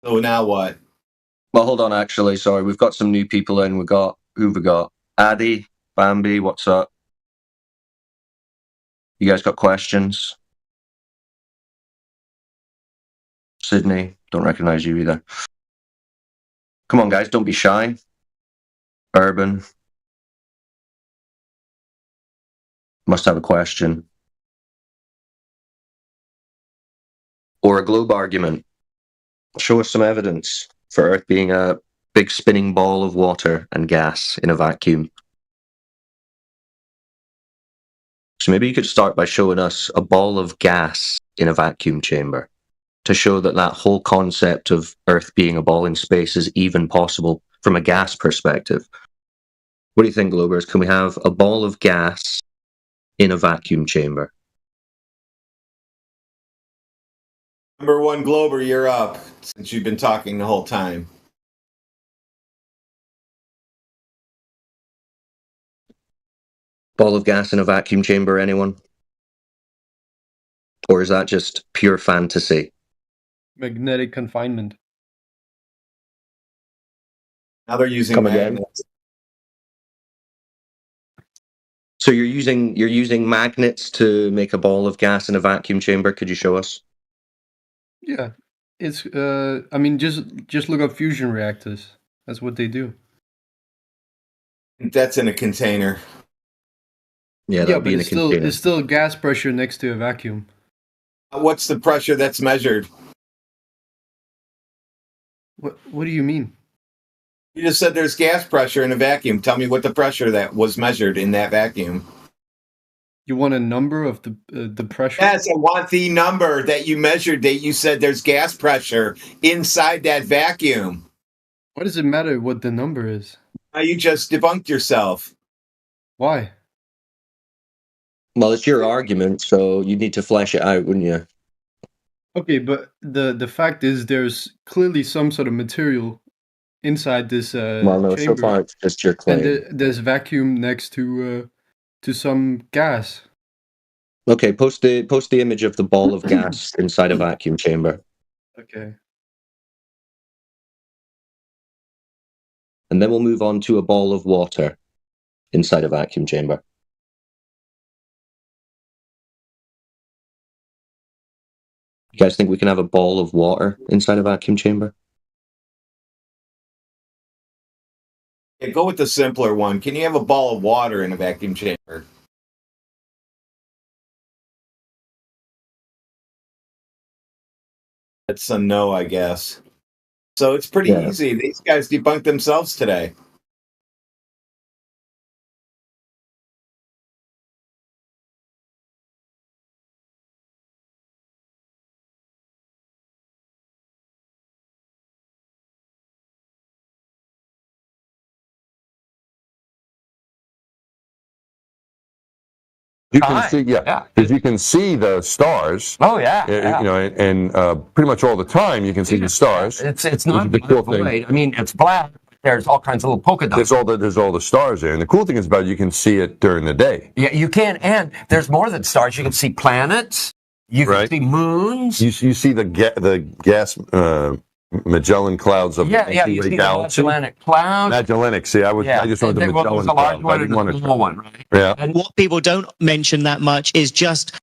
So now what? Well, hold on, actually. Sorry, we've got some new people in. Who we got? Addy, Bambi, what's up? You guys got questions? Sydney, don't recognize you either. Come on, guys, don't be shy. Urban. Must have a question. Or a globe argument. Show us some evidence for Earth being a big spinning ball of water and gas in a vacuum. So maybe you could start by showing us a ball of gas in a vacuum chamber to show that that whole concept of Earth being a ball in space is even possible from a gas perspective. What do you think, Globers? Can we have a ball of gas in a vacuum chamber? Number one Glober, you're up, since you've been talking the whole time. Ball of gas in a vacuum chamber, anyone? Or is that just pure fantasy? Magnetic confinement. Now they're using magnets. So you're using magnets to make a ball of gas in a vacuum chamber. Could you show us? Yeah, it's. I mean, just look up fusion reactors. That's what they do. That's in a container. Yeah, that would be in a container. It's still gas pressure next to a vacuum. What's the pressure that's measured? What do you mean? You just said there's gas pressure in a vacuum. Tell me what the pressure that was measured in that vacuum. You want a number of the pressure? Yes, I want the number that you measured that you said there's gas pressure inside that vacuum. Why does it matter what the number is? You just debunked yourself. Why? Well, it's your argument, so you need to flesh it out, wouldn't you? Okay, but the fact is there's clearly some sort of material inside this well, no, chamber. So far it's just your claim. And there's vacuum next to some gas. Okay, post the image of the ball of gas inside a vacuum chamber. Okay. And then we'll move on to a ball of water inside a vacuum chamber. You guys think we can have a ball of water inside a vacuum chamber? Yeah, go with the simpler one. Can you have a ball of water in a vacuum chamber? That's a no, I guess. So it's pretty Yeah. easy. These guys debunked themselves today. You can see, because you can see the stars. Oh yeah. You know, and pretty much all the time you can see the stars. It's not the cool void. thing. I mean, it's black. But there's all kinds of little polka dots. There's all the stars there, and the cool thing is about it, you can see it during the day. Yeah, you can, and there's more than stars. You can see planets. You can see moons. You see the gas Magellan clouds of You the see the galaxy. Magellanic Cloud. Magellanic. See, I just wanted the Magellan There's a large clouds. one I didn't and want a small one, right? Yeah. And what people don't mention that much is just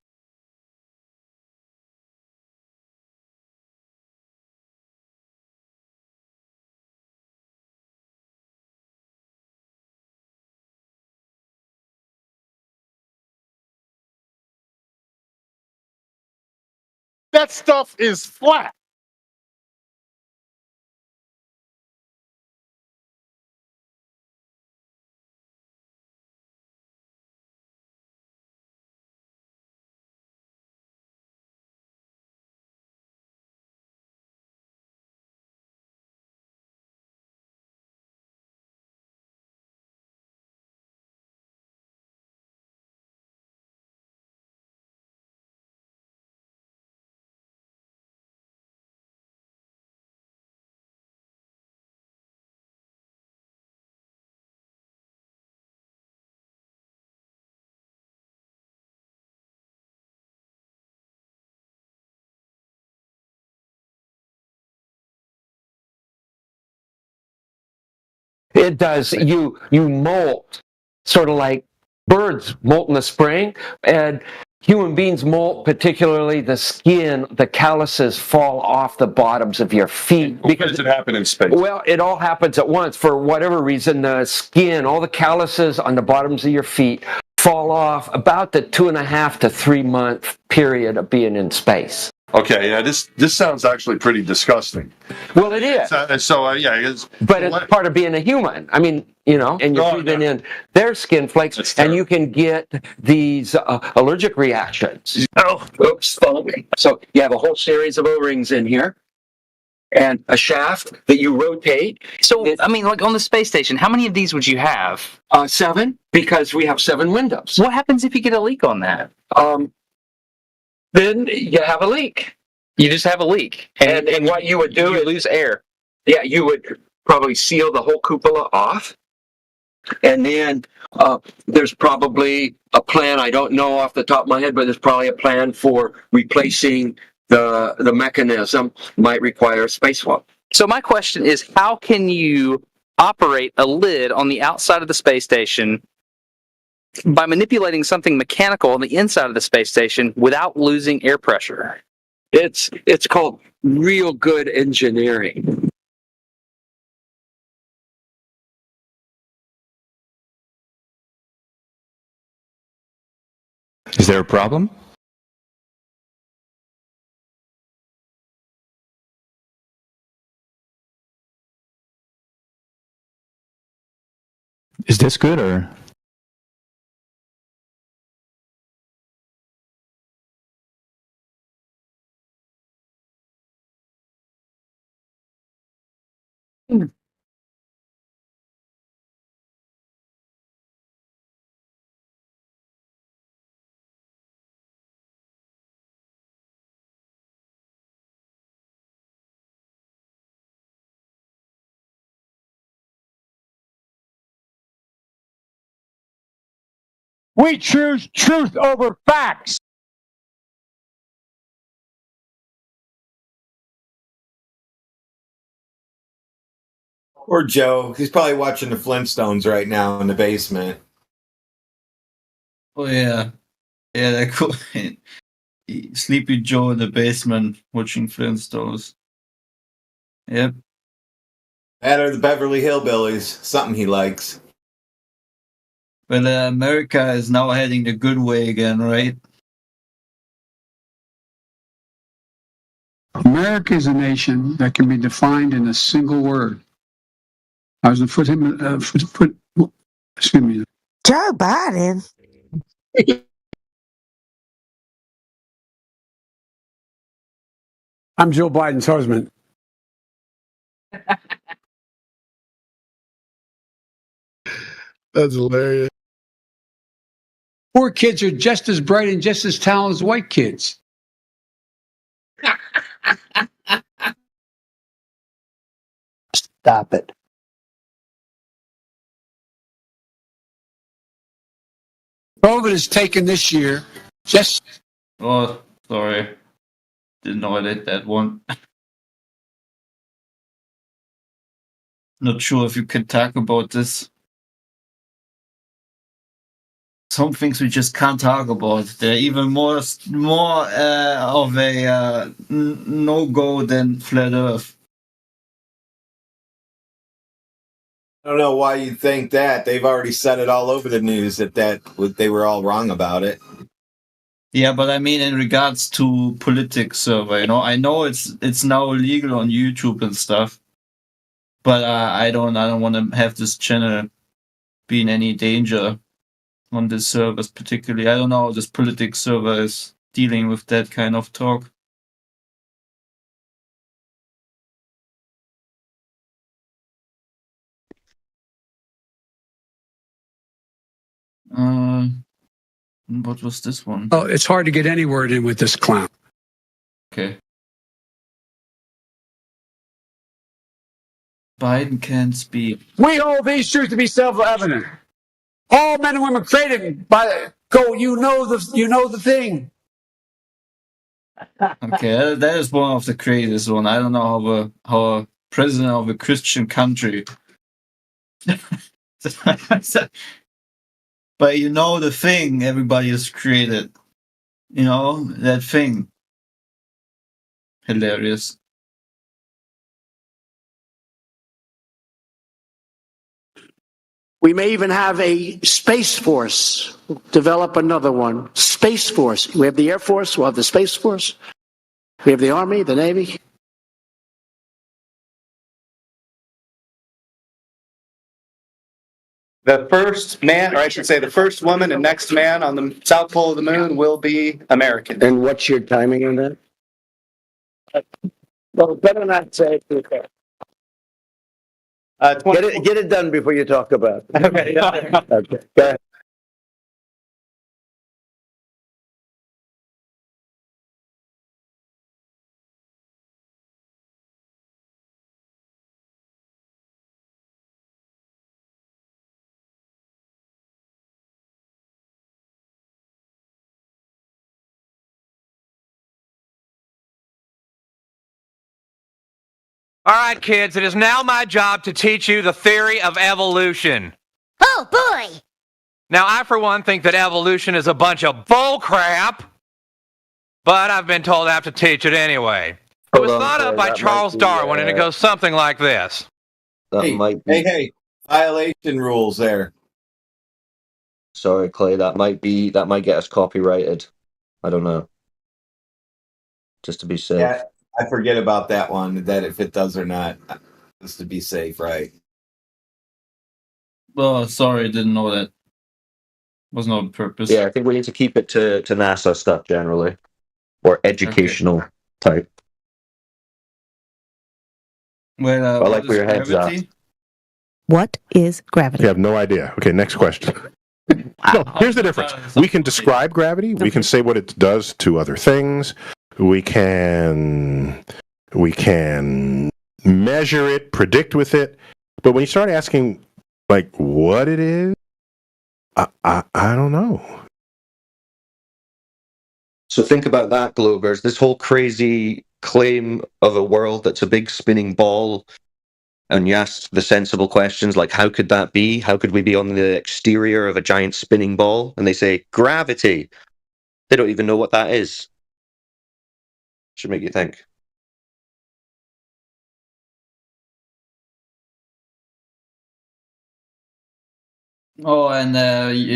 that stuff is flat. It does. You molt, sort of like birds molt in the spring, and human beings molt, particularly the skin, the calluses fall off the bottoms of your feet. Because it happened in space. Well, it all happens at once. For whatever reason, the skin, all the calluses on the bottoms of your feet fall off about the 2.5 to 3 month period of being in space. Okay, yeah, this sounds actually pretty disgusting. Well, it is. Yeah, but it's part of being a human. I mean, you know, and you're breathing in their skin flakes, and you can get these allergic reactions. Oh, oops, follow me. So you have a whole series of O-rings in here, and a shaft that you rotate. So, I mean, like on the space station, how many of these would you have? 7, because we have 7 windows. What happens if you get a leak on that? Then you have a leak. You just have a leak. And what you would do is lose air. Yeah, you would probably seal the whole cupola off. And then there's probably a plan, I don't know off the top of my head, but there's probably a plan for replacing the mechanism. Might require a spacewalk. So my question is, how can you operate a lid on the outside of the space station by manipulating something mechanical on the inside of the space station without losing air pressure? It's called real good engineering. Is there a problem? Is this good or? We choose truth over facts. Or Joe. He's probably watching the Flintstones right now in the basement. Oh yeah, yeah, they're cool. Sleepy Joe in the basement watching Flintstones. Yep. That or the Beverly Hillbillies. Something he likes. But America is now heading the good way again, right? America is a nation that can be defined in a single word. I was excuse me. Joe Biden. I'm Joe Biden's husband. That's hilarious. Poor kids are just as bright and just as talented as white kids. Stop it. COVID is taken this year. Just Oh, sorry. Didn't know I did that one. Not sure if you can talk about this. Some things we just can't talk about. They're even more of a no-go than Flat Earth. I don't know why you think that. They've already said it all over the news that they were all wrong about it. Yeah, but I mean, in regards to politics server, I know it's now illegal on YouTube and stuff, but I don't want to have this channel be in any danger on this server, particularly. I don't know how this politics server is dealing with that kind of talk. What was this one? oh, it's hard to get any word in with this clown. Okay. Biden can't speak. We hold these truths to be self-evident. All men and women created by go. You know the thing. Okay, that is one of the craziest one. I don't know how a president of a Christian country. But the thing everybody has created. That thing. Hilarious. We may even have a Space Force, develop another one. Space Force. We have the Air Force, we'll have the Space Force. We have the Army, the Navy. The first man, or I should say the first woman and next man on the south pole of the moon will be American. And what's your timing on that? Well, better not say it. Get it done before you talk about it. Okay. Yeah. Okay. Go ahead. All right, kids, it is now my job to teach you the theory of evolution. Oh, boy! Now, I, for one, think that evolution is a bunch of bullcrap, but I've been told I have to teach it anyway. It was thought up by Charles Darwin, and it goes something like this. Hey, violation rules there. Sorry, Clay. That might get us copyrighted. I don't know. Just to be safe. Yeah, I forget about that one. That if it does or not, just to be safe, right? Well, sorry, didn't know that. Was not on purpose. Yeah, I think we need to keep it to NASA stuff generally, or educational type. Well, I like where your head's at. What is gravity? You have no idea. Okay, next question. No, here's the difference. We can describe gravity. We can say what it does to other things. We can measure it, predict with it. But when you start asking, like, what it is, I don't know. So think about that, Globers. This whole crazy claim of a world that's a big spinning ball and you ask the sensible questions like, how could that be? How could we be on the exterior of a giant spinning ball? And they say, gravity. They don't even know what that is. Should make you think. Oh, and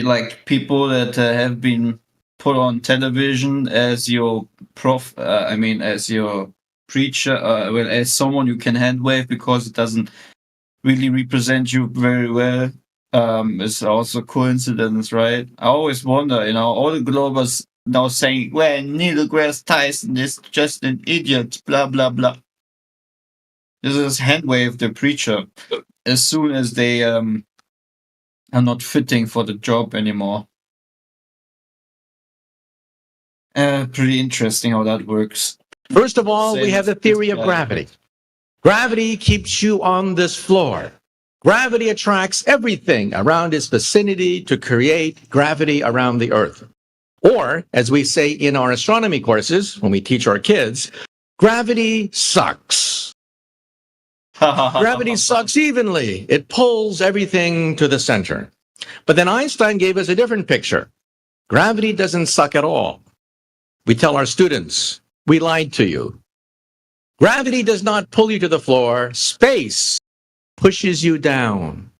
like people that have been put on television as your as your preacher, well, as someone you can hand wave because it doesn't really represent you very well. It's also coincidence, right? I always wonder, all the Globers now saying, well, Neil deGrasse Tyson is just an idiot, blah, blah, blah. This is hand wave the preacher as soon as they are not fitting for the job anymore. Pretty interesting how that works. First of all, we have the theory of gravity. Gravity keeps you on this floor. Gravity attracts everything around its vicinity to create gravity around the Earth. Or, as we say in our astronomy courses when we teach our kids, gravity sucks. Gravity sucks evenly. It pulls everything to the center. But then Einstein gave us a different picture. Gravity doesn't suck at all. We tell our students, we lied to you. Gravity does not pull you to the floor. Space pushes you down.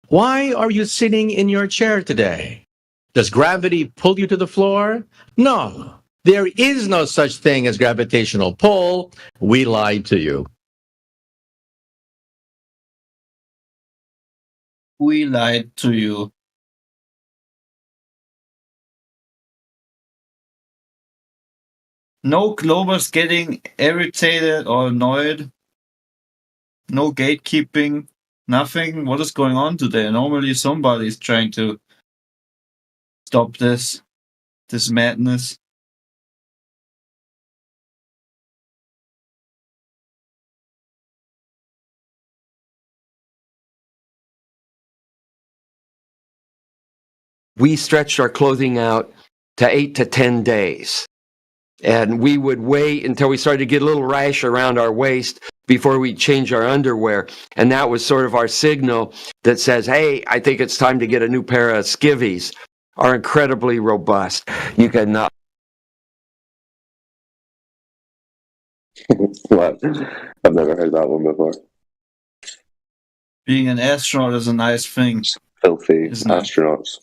Why are you sitting in your chair today? Does gravity pull you to the floor? No. There is no such thing as gravitational pull. We lied to you. We lied to you. No Globers getting irritated or annoyed. No gatekeeping. Nothing. What is going on today? Normally somebody's trying to stop this madness. We stretched our clothing out to 8 to 10 days. And we would wait until we started to get a little rash around our waist before we change our underwear. And that was sort of our signal that says, hey, I think it's time to get a new pair of skivvies. Are incredibly robust. You can What? I've never heard that one before. Being an astronaut is a nice thing. Filthy astronauts.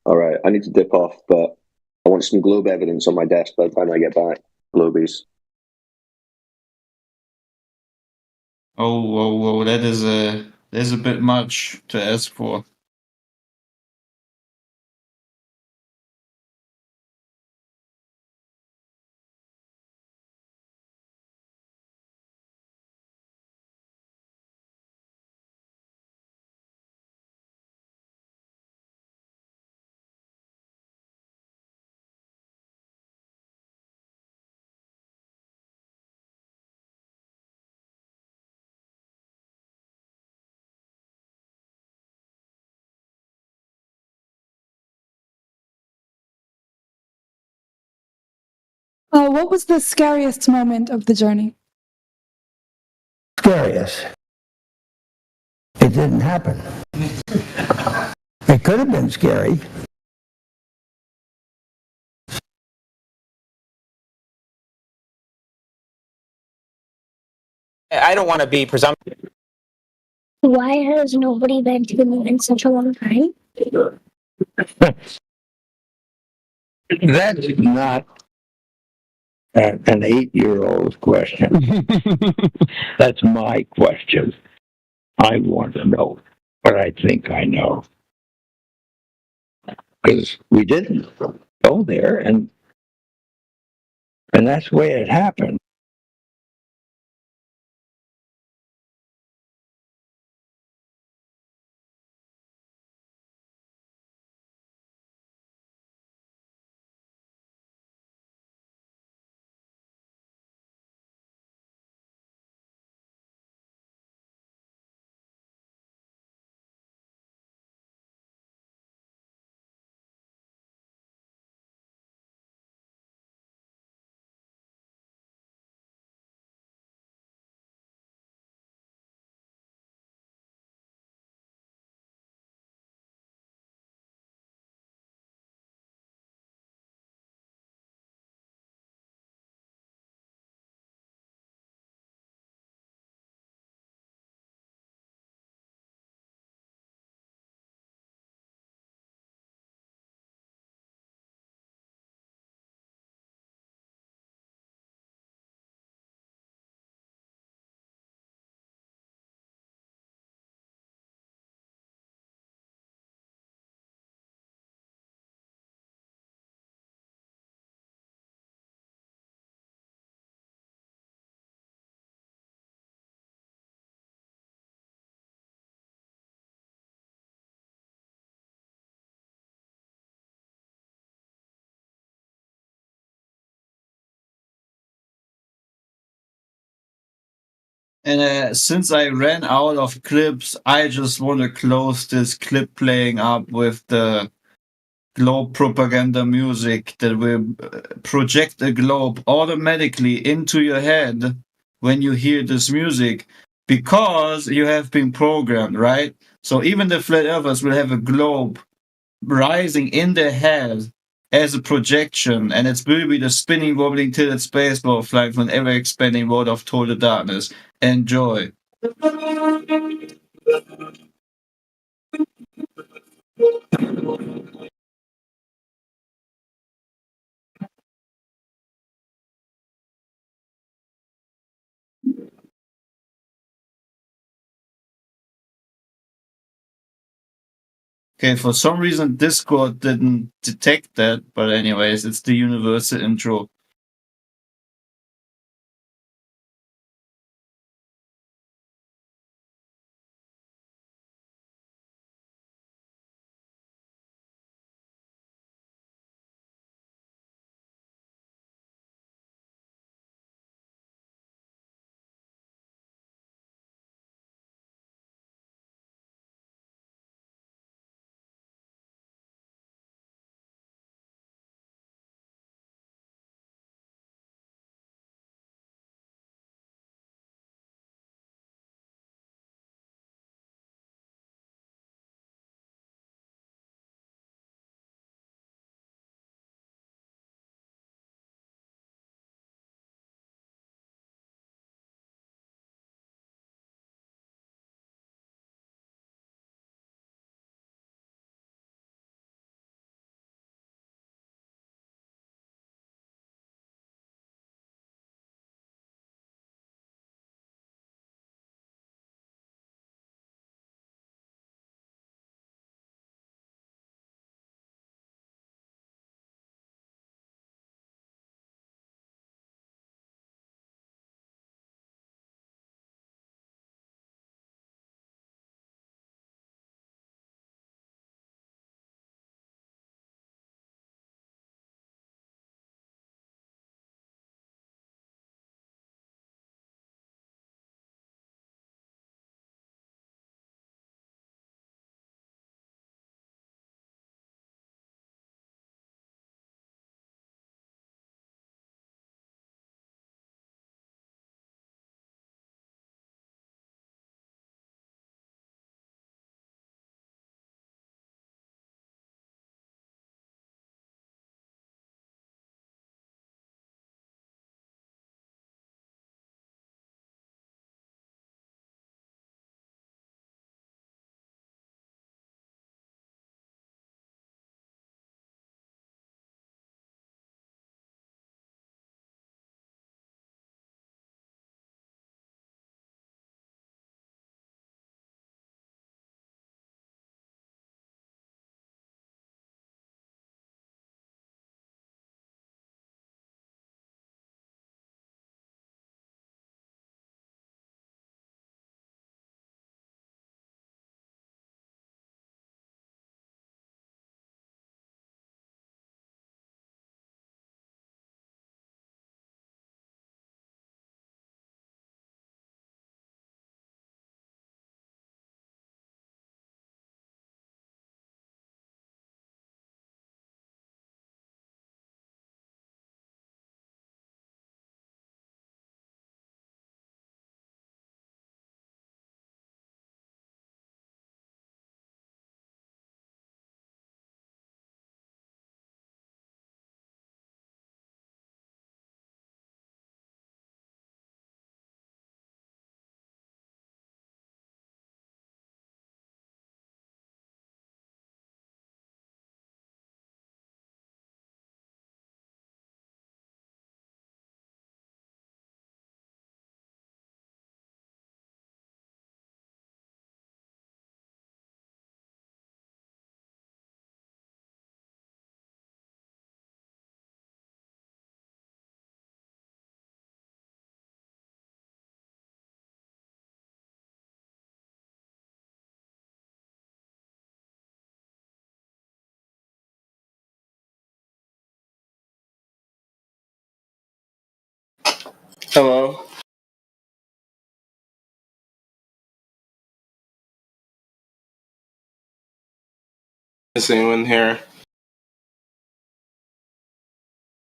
All right, I need to dip off, but I want some globe evidence on my desk by the time I get back. Globies. Oh, there's a bit much to ask for. What was the scariest moment of the journey? Scariest. It didn't happen. It could have been scary. I don't want to be presumptive. Why has nobody been to the moon in such a long time? That's not an 8-year-old's question. That's my question. I want to know what I think I know. Because we didn't go there, and that's the way it happened. And since I ran out of clips, I just want to close this clip playing up with the globe propaganda music that will project a globe automatically into your head when you hear this music, because you have been programmed, right? So even the flat earthers will have a globe rising in their head as a projection, and it will be the spinning, wobbling, tilted space ball flying from an ever expanding world of total darkness. Enjoy. Okay, for some reason Discord didn't detect that, but anyways, it's the universal intro. Hello. Is anyone here?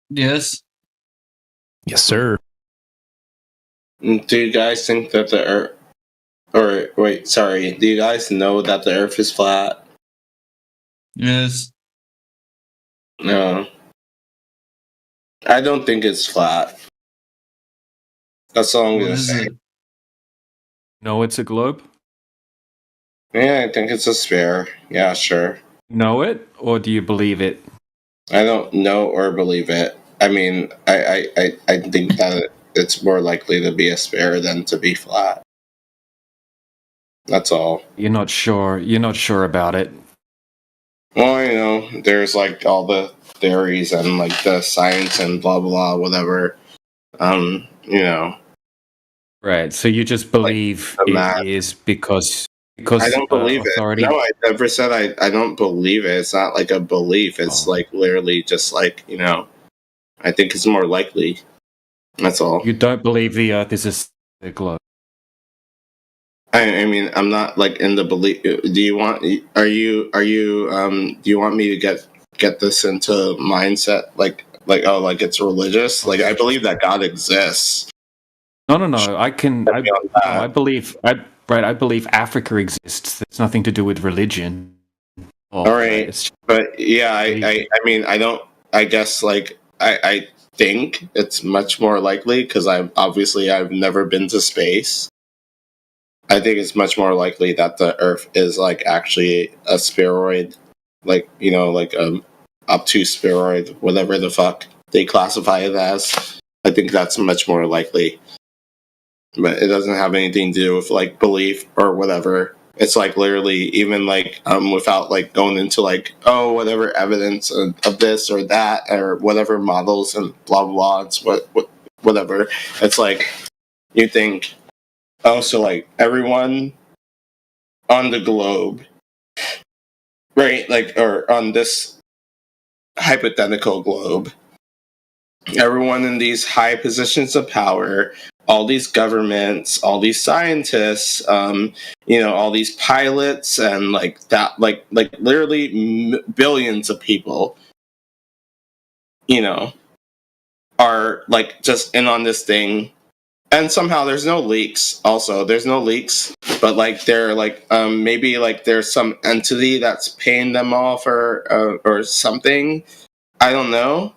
Yes. Yes, sir. Do you guys think that the Earth, or wait, sorry, do you guys know that the Earth is flat? Yes. No. I don't think it's flat. That's all I'm What gonna is say. it? No, it's a globe. Yeah, I think it's a sphere. Yeah, sure. Know it, or do you believe it? I don't know or believe it. I mean, I think that it's more likely to be a sphere than to be flat. That's all. You're not sure. You're not sure about it. Well, you know, there's like all the theories and like the science and blah blah whatever. You know. Right. So you just believe the math. it is because I don't believe authority. it. No, I never said I don't believe it. It's not like a belief. It's like literally just like, you know, I think it's more likely. That's all. You don't believe the Earth is a globe. I mean, I'm not like in the belief. Do you want? Are you? Do you want me to get this into mindset? Like oh, like it's religious. Like I believe that God exists. No. I believe. I believe Africa exists. There's nothing to do with religion. All right, but yeah, I mean, I don't. I guess like I think it's much more likely because I've never been to space. I think it's much more likely that the Earth is like actually a spheroid, like you know, like obtuse spheroid, whatever the fuck they classify it as. I think that's much more likely, but it doesn't have anything to do with like belief or whatever. It's like literally even like without like going into like whatever evidence of this or that or whatever models and blah blah. It's whatever. It's like you think. Oh, so like everyone on the globe, right? Like, or on this hypothetical globe, everyone in these high positions of power, all these governments, all these scientists, you know, all these pilots, and like that, like literally billions of people, you know, are like just in on this thing. And somehow there's no leaks. Also, there's no leaks, but like they're like maybe like there's some entity that's paying them off or something. I don't know.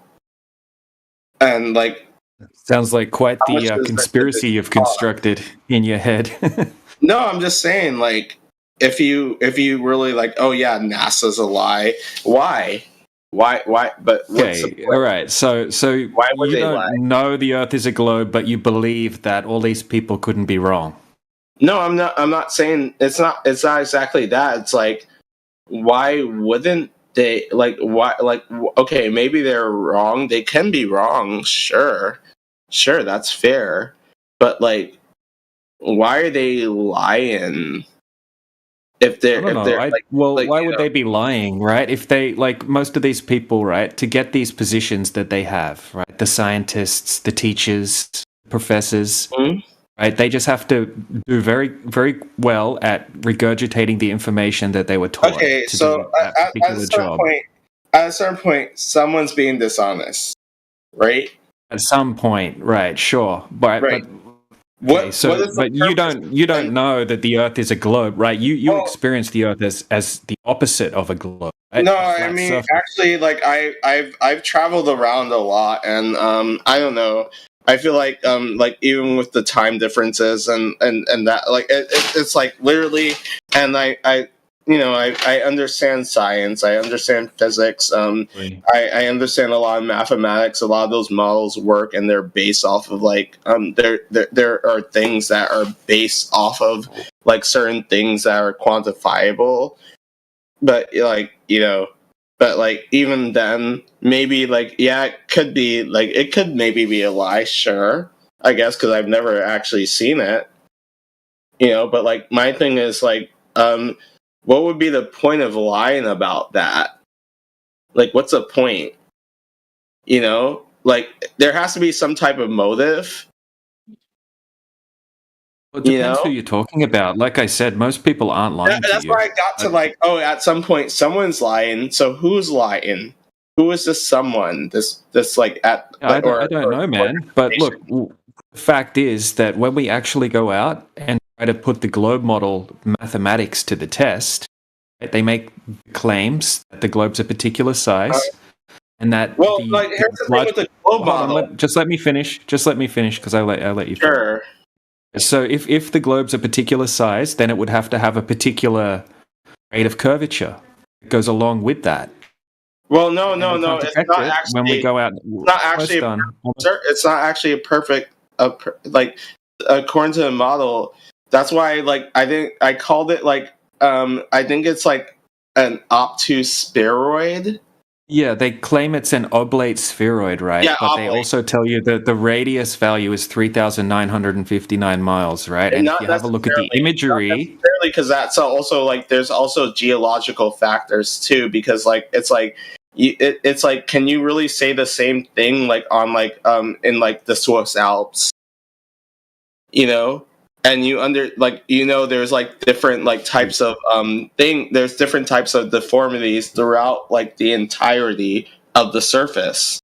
And like sounds like quite the conspiracy you've constructed in your head. No, I'm just saying like if you really like, oh yeah, NASA's a lie. Why? But what's Okay, all right. So why would you they don't lie? know the Earth is a globe, but you believe that all these people couldn't be wrong. No, I'm not saying it's not exactly that. It's like why wouldn't they like why like okay, maybe they're wrong. They can be wrong. Sure, that's fair. But like why are they lying? If they're why would they be lying, right? If they like most of these people, right, to get these positions that they have, right, the scientists, the teachers, professors, right, they just have to do very, very well at regurgitating the information that they were taught. Okay, to so do that particular job. At a certain point, someone's being dishonest, right? At some point, right? Sure, but What you don't know that the Earth is a globe, right? You experience the Earth as the opposite of a globe. Right? No, A I flat mean surface. actually, like I've traveled around a lot, and I don't know. I feel like even with the time differences and that like it's like literally, and I you know I understand science, I understand physics, I understand a lot of mathematics. A lot of those models work, and they're based off of like there are things that are based off of like certain things that are quantifiable. But like you know, but like even then, maybe like yeah, it could be like it could maybe be a lie. Sure, I guess because I've never actually seen it. You know, but like my thing is like what would be the point of lying about that? Like, what's the point? You know, like there has to be some type of motive. Well, it depends who you're talking about. Like I said, most people aren't lying to That's you. why I got to like, oh, at some point someone's lying. So who's lying? Who is this someone? This like at? I don't know, man. But look, the fact is that when we actually go out and try to put the globe model mathematics to the test, right, they make claims that the globe's a particular size, and that here's the thing with the globe model. Just let me finish. Just let me finish because I let you. Sure. Finish. So if the globe's a particular size, then it would have to have a particular rate of curvature that goes along with that. Well, no. It's not actually. When we go out, it's not actually a perfect. Like according to the model, that's why. Like I think I called it like. I think it's like an obtuse spheroid. Yeah, they claim it's an oblate spheroid, right? Yeah, but they also tell you that the radius value is 3,959 miles, right? And if you have a look at the imagery, because that's also like there's also geological factors too, because like it's like it's like, can you really say the same thing like on like in like the Swiss Alps, you know? And there's like different like types of there's different types of deformities throughout like the entirety of the surface.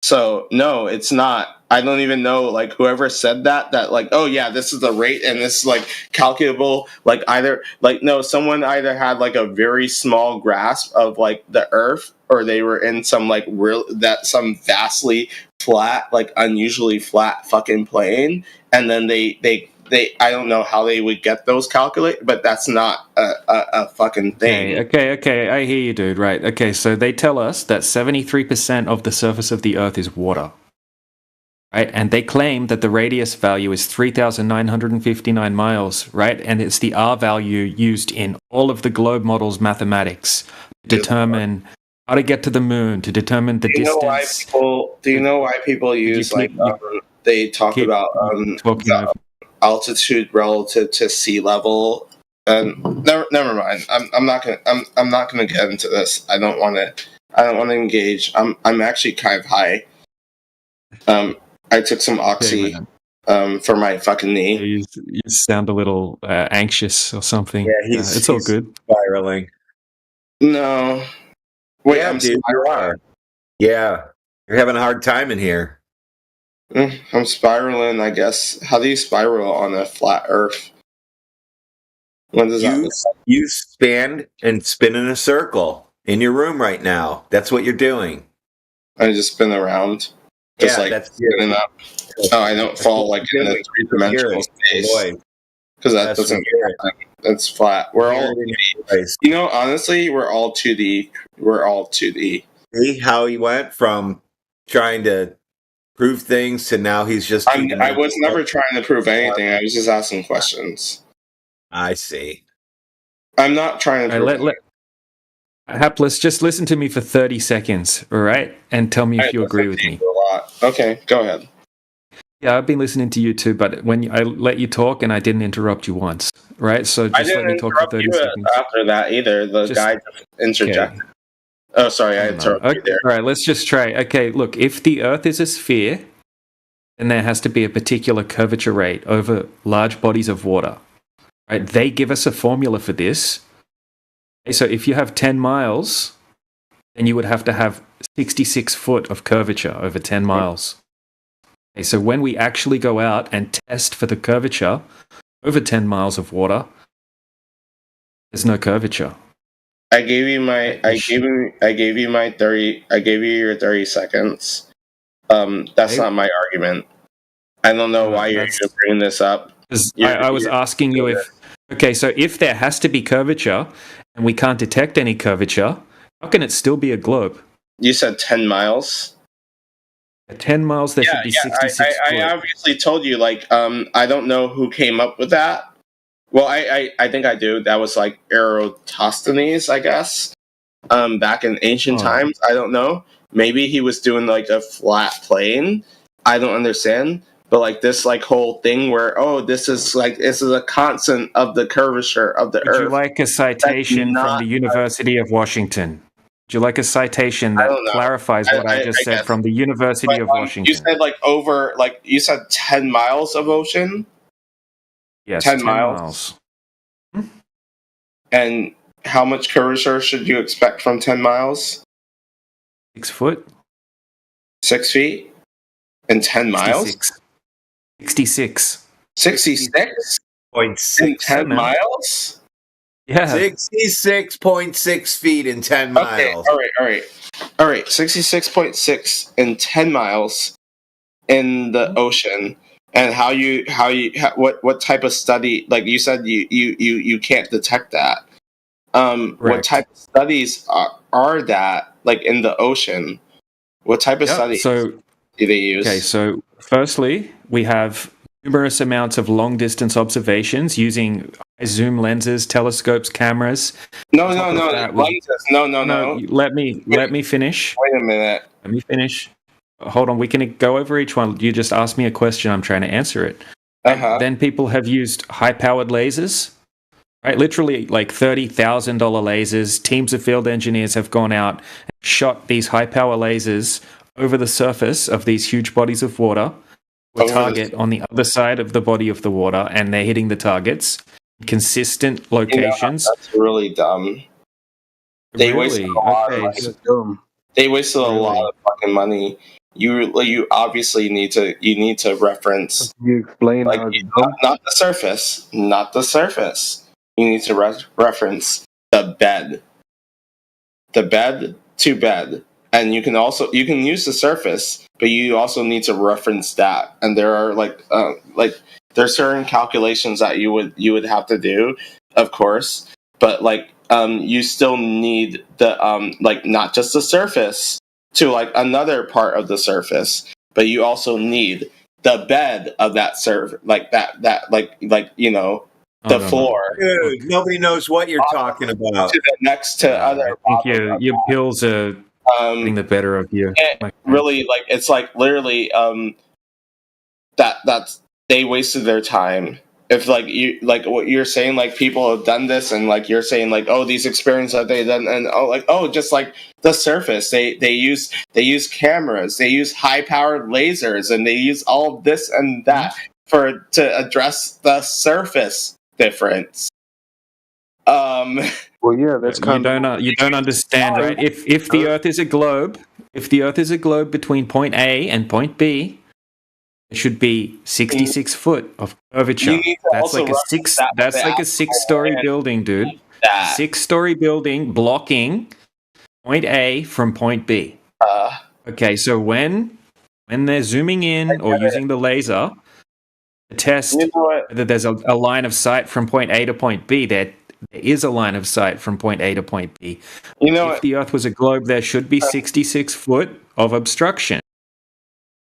So no, it's not. I don't even know like whoever said that like, oh yeah, this is the rate and this is like calculable, like either like no, someone either had like a very small grasp of like the earth, or they were in some like some vastly flat, like unusually flat fucking plane, and then they I don't know how they would get those calculated, but that's not a fucking thing. Okay, I hear you, dude. Right. Okay, so they tell us that 73% of the surface of the Earth is water. Right? And they claim that the radius value is 3,959 miles, right? And it's the R value used in all of the globe models mathematics to determine how to get to the moon, to determine the distance. Do you know why people use they talk about altitude relative to sea level? And never mind. I'm not gonna get into this. I don't want to engage. I'm actually kind of high. I took some oxy for my fucking knee. You sound a little anxious or something. Yeah, it's all good. Spiraling. No. Wait, yeah, dude, you are. Yeah, you're having a hard time in here. I'm spiraling, I guess. How do you spiral on a flat Earth? When does you stand and spin in a circle in your room right now? That's what you're doing. I just spin around, just like spinning up. Oh, I don't fall like in a three-dimensional space because that doesn't. That's flat. We're all. You know, honestly, we're all 2D. We're all 2D. See how he went from trying to prove things to now he's just. I was never trying to prove anything. I was just asking questions. I see. I'm not trying to prove Hapless, just listen to me for 30 seconds, all right? And tell me if you agree with me. A lot. Okay, go ahead. Yeah, I've been listening to you too, but when I let you talk and I didn't interrupt you once, right? So just let me talk for 30 seconds. After that either. The guy just interjected. Okay. Oh, sorry, I interrupted you there. All right, let's just try. Okay, look, if the Earth is a sphere, then there has to be a particular curvature rate over large bodies of water. Right? They give us a formula for this. Okay, so if you have 10 miles, then you would have to have 66 foot of curvature over 10 miles. Okay, so when we actually go out and test for the curvature over 10 miles of water, there's no curvature. I gave you your 30 seconds. That's not my argument. I don't know why you're bringing this up. I was asking you if, okay, so if there has to be curvature and we can't detect any curvature, how can it still be a globe? You said 10 miles? 10 miles, there should be 66 I obviously told you, like, I don't know who came up with that. Well, I think I do. That was like Eratosthenes, I guess. Back in ancient times. I don't know. Maybe he was doing like a flat plane. I don't understand. But like this like whole thing where, this is a constant of the curvature of the Earth. Would you like a citation from the University of Washington? Would you like a citation that clarifies what I just said from the University of Washington? You said you said 10 miles of ocean? Yes, 10 miles. And how much curvature should you expect from 10 miles? 6 foot. 6 feet? And 10 miles? 66. 66? 0.6 10 miles? Yeah. 66.6 feet in 10 miles. Okay, all right. 66.6 in 10 miles in the ocean. And what type of study, like you said, you can't detect that. What type of studies are that, like in the ocean? What type of studies do they use? Okay, so firstly, we have numerous amounts of long-distance observations using zoom lenses, telescopes, cameras. No. Lenses. No. Let me finish. Wait a minute. Let me finish. Hold on. We can go over each one. You just asked me a question. I'm trying to answer it. Then people have used high-powered lasers. Right, literally like $30,000 lasers. Teams of field engineers have gone out and shot these high-power lasers over the surface of these huge bodies of water, a target on the other side of the body of the water, and they're hitting the targets in consistent locations. That's really dumb. They wasted a lot of money. They wasted a lot of fucking money. You obviously need to reference. You explain not the surface, not the surface. You need to reference the bed to bed, and you can use the surface, but you also need to reference that. And there are there are certain calculations that you would have to do, of course, but you still need the not just the surface to another part of the surface, but you also need the bed of that the floor. Dude, nobody knows what you're talking about. To the next to other. I think your pills are getting the better of you. Really, it's literally that's they wasted their time. If what you're saying, people have done this, and you're saying these experiments that they've done, and just the surface, they use cameras, they use high powered lasers, and they use all of this and that to address the surface difference. Well, yeah, that's kind of you don't understand, right? If the Earth is a globe, between point A and point B, it should be 66 foot of curvature. That's like a 6-story building, dude. 6-story building blocking point A from point B. Okay, so when they're zooming in or using the laser to test whether there's a line of sight from point A to point B, there is a line of sight from point A to point B. If the Earth was a globe, there should be 66 foot of obstruction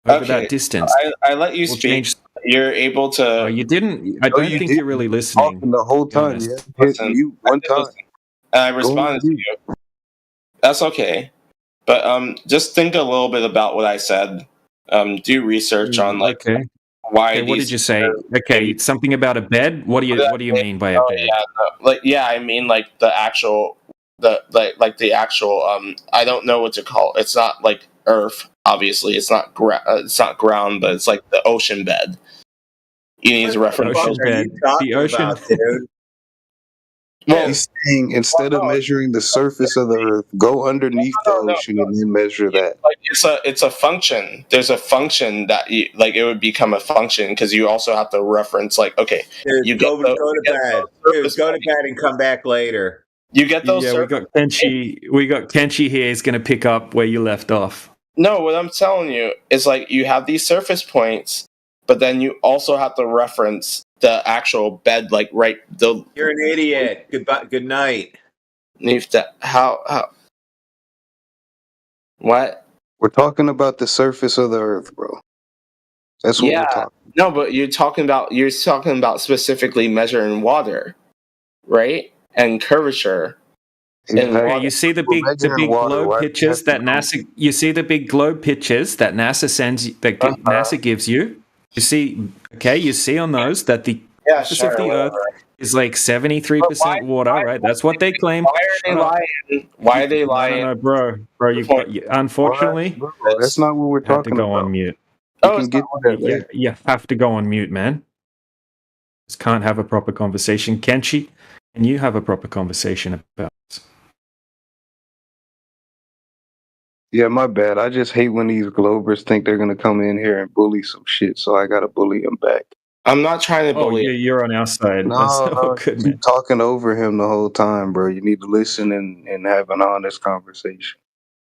over that distance. I let you speak. You're able to. Oh, you didn't. I don't think you're really listening. The whole time, yeah. Listen, you one time. And I responded to you. That's okay, but just think a little bit about what I said. Do research on why. Okay, what did you say? Okay, something about a bed. What do you mean by a bed? Yeah, I mean the actual the actual. I don't know what to call it. It's not like Earth. Obviously, it's not ground, but it's the ocean bed. You need to reference the ocean dude. Well, he's saying instead of measuring the surface of the Earth, go underneath the ocean and then measure that. It's a function. There's a function that it would become a function because you also have to reference Dude, you go to bed. Dude, go to bed and come back later. You get those. Yeah, we got Kenshi here. He's going to pick up where you left off. No, what I'm telling you is you have these surface points, but then you also have to reference the actual bed, You're an idiot. Goodbye. Good night. How? What? We're talking about the surface of the Earth, bro. That's what we're talking. No, but you're talking about specifically measuring water, right? And curvature. Yeah, you see the big globe pictures that NASA. You see the big globe pictures that NASA sends. That NASA gives you. You see, you see on those that the surface of the Earth is 73% water, right? That's what they claim. Why are they lying? Why are they lying? No, bro, unfortunately, that's not what we're talking about. You have to go on mute. Oh, You have to go on mute, man. Just can't have a proper conversation. Can she? Can you have a proper conversation about this? Yeah, my bad. I just hate when these Globers think they're gonna come in here and bully some shit, so I gotta bully them back. I'm not trying to Oh, bully. you're on our side. No, That's no, good, you man. keep talking over him the whole time, bro. You need to listen and have an honest conversation.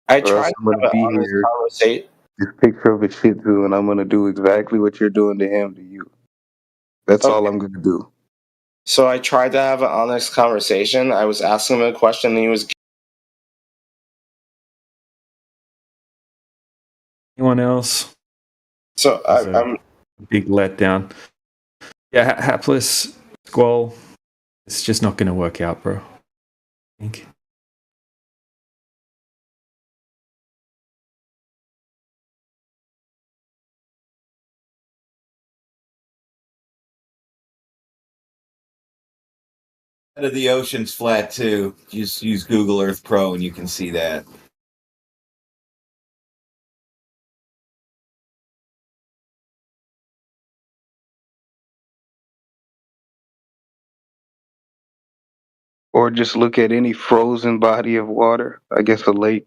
I Or else tried I'm to gonna have an be honest here, conversation. this picture of a Shih Tzu, and I'm gonna do exactly what you're doing to him to you. That's all I'm gonna do. So I tried to have an honest conversation. I was asking him a question, and he was. Anyone else? So I'm big letdown. Yeah, hapless Squall. It's just not going to work out, bro. I think. Of the ocean's flat too. Just use Google Earth Pro and you can see that. Or just look at any frozen body of water. I guess a lake.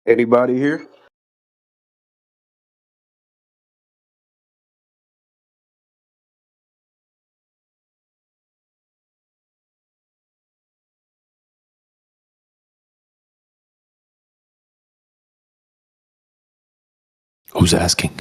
Anybody here? Who's asking?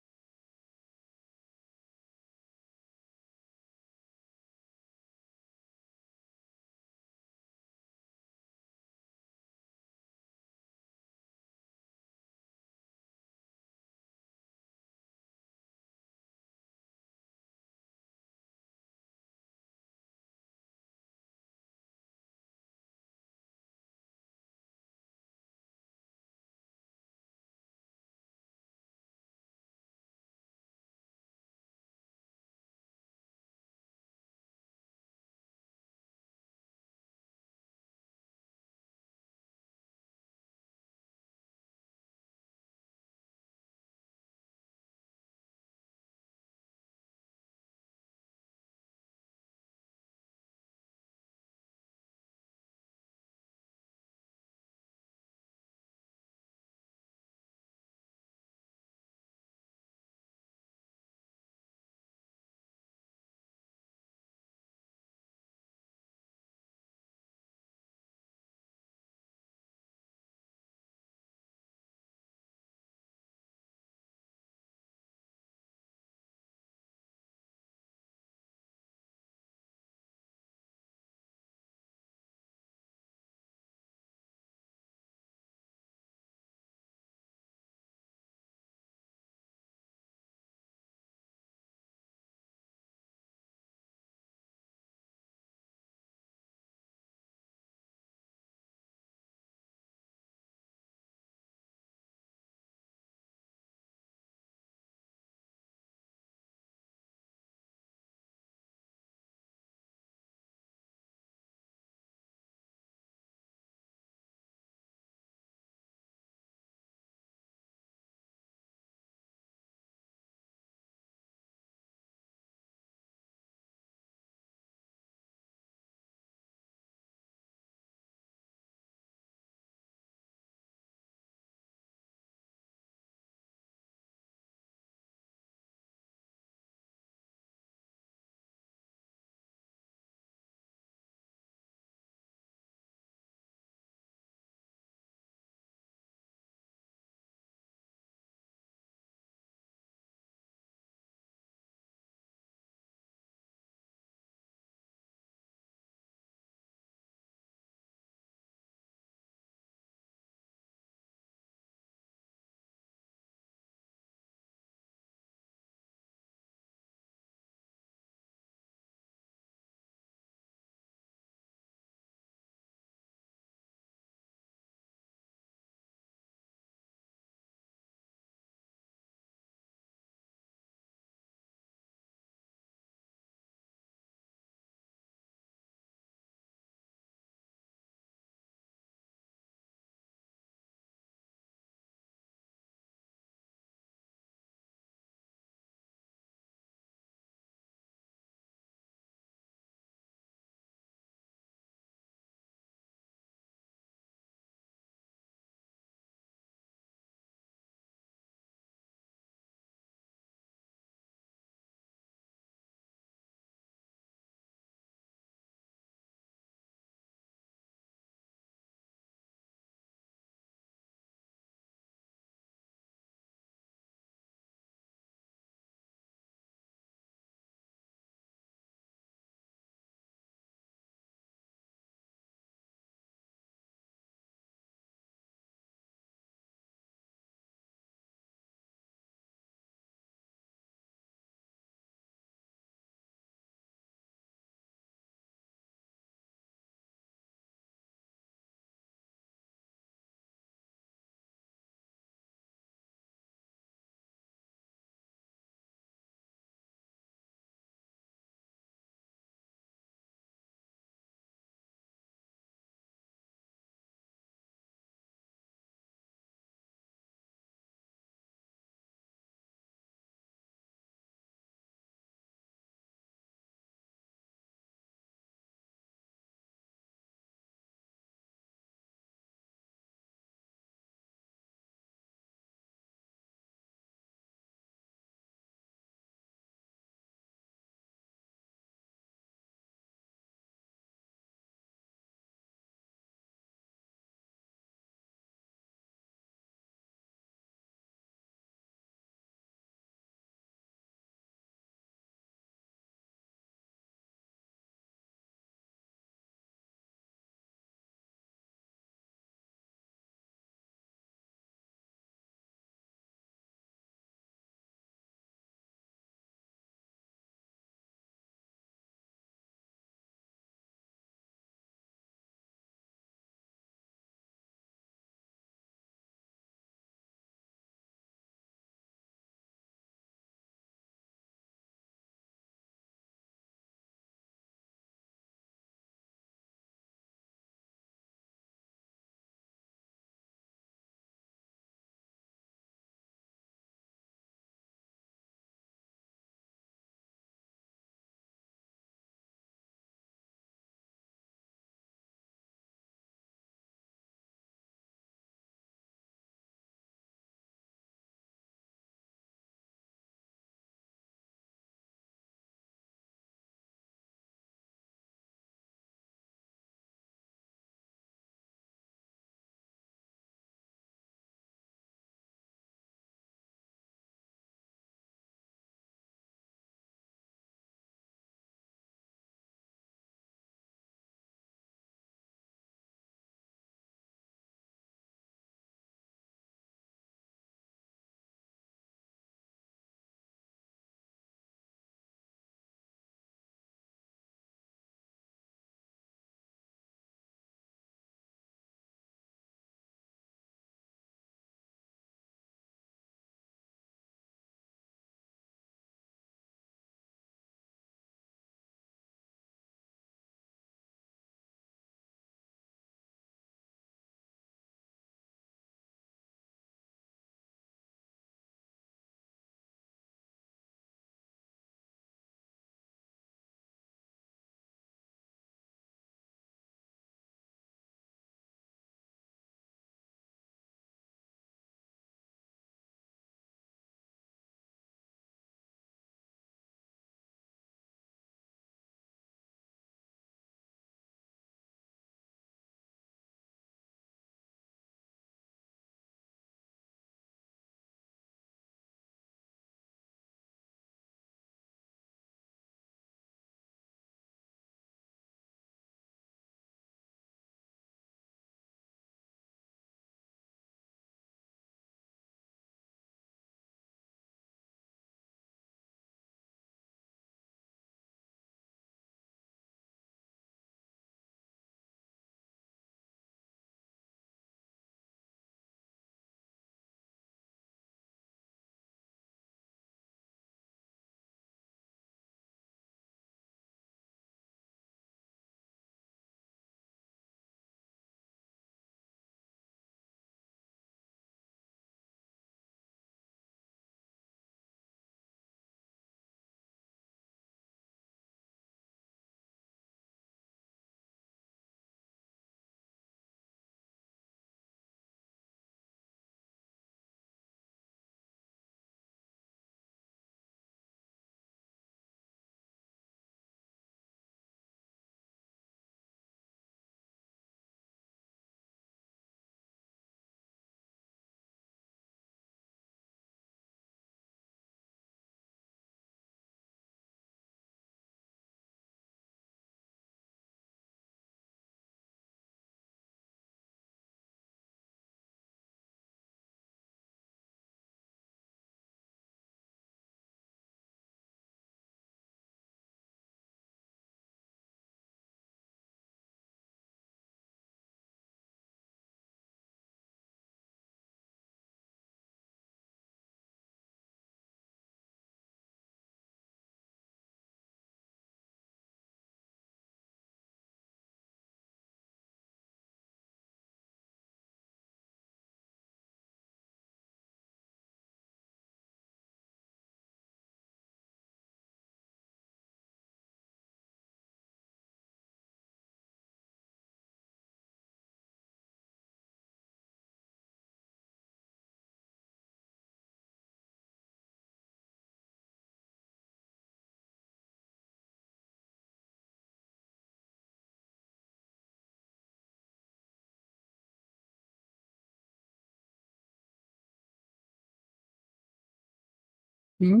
Hmm?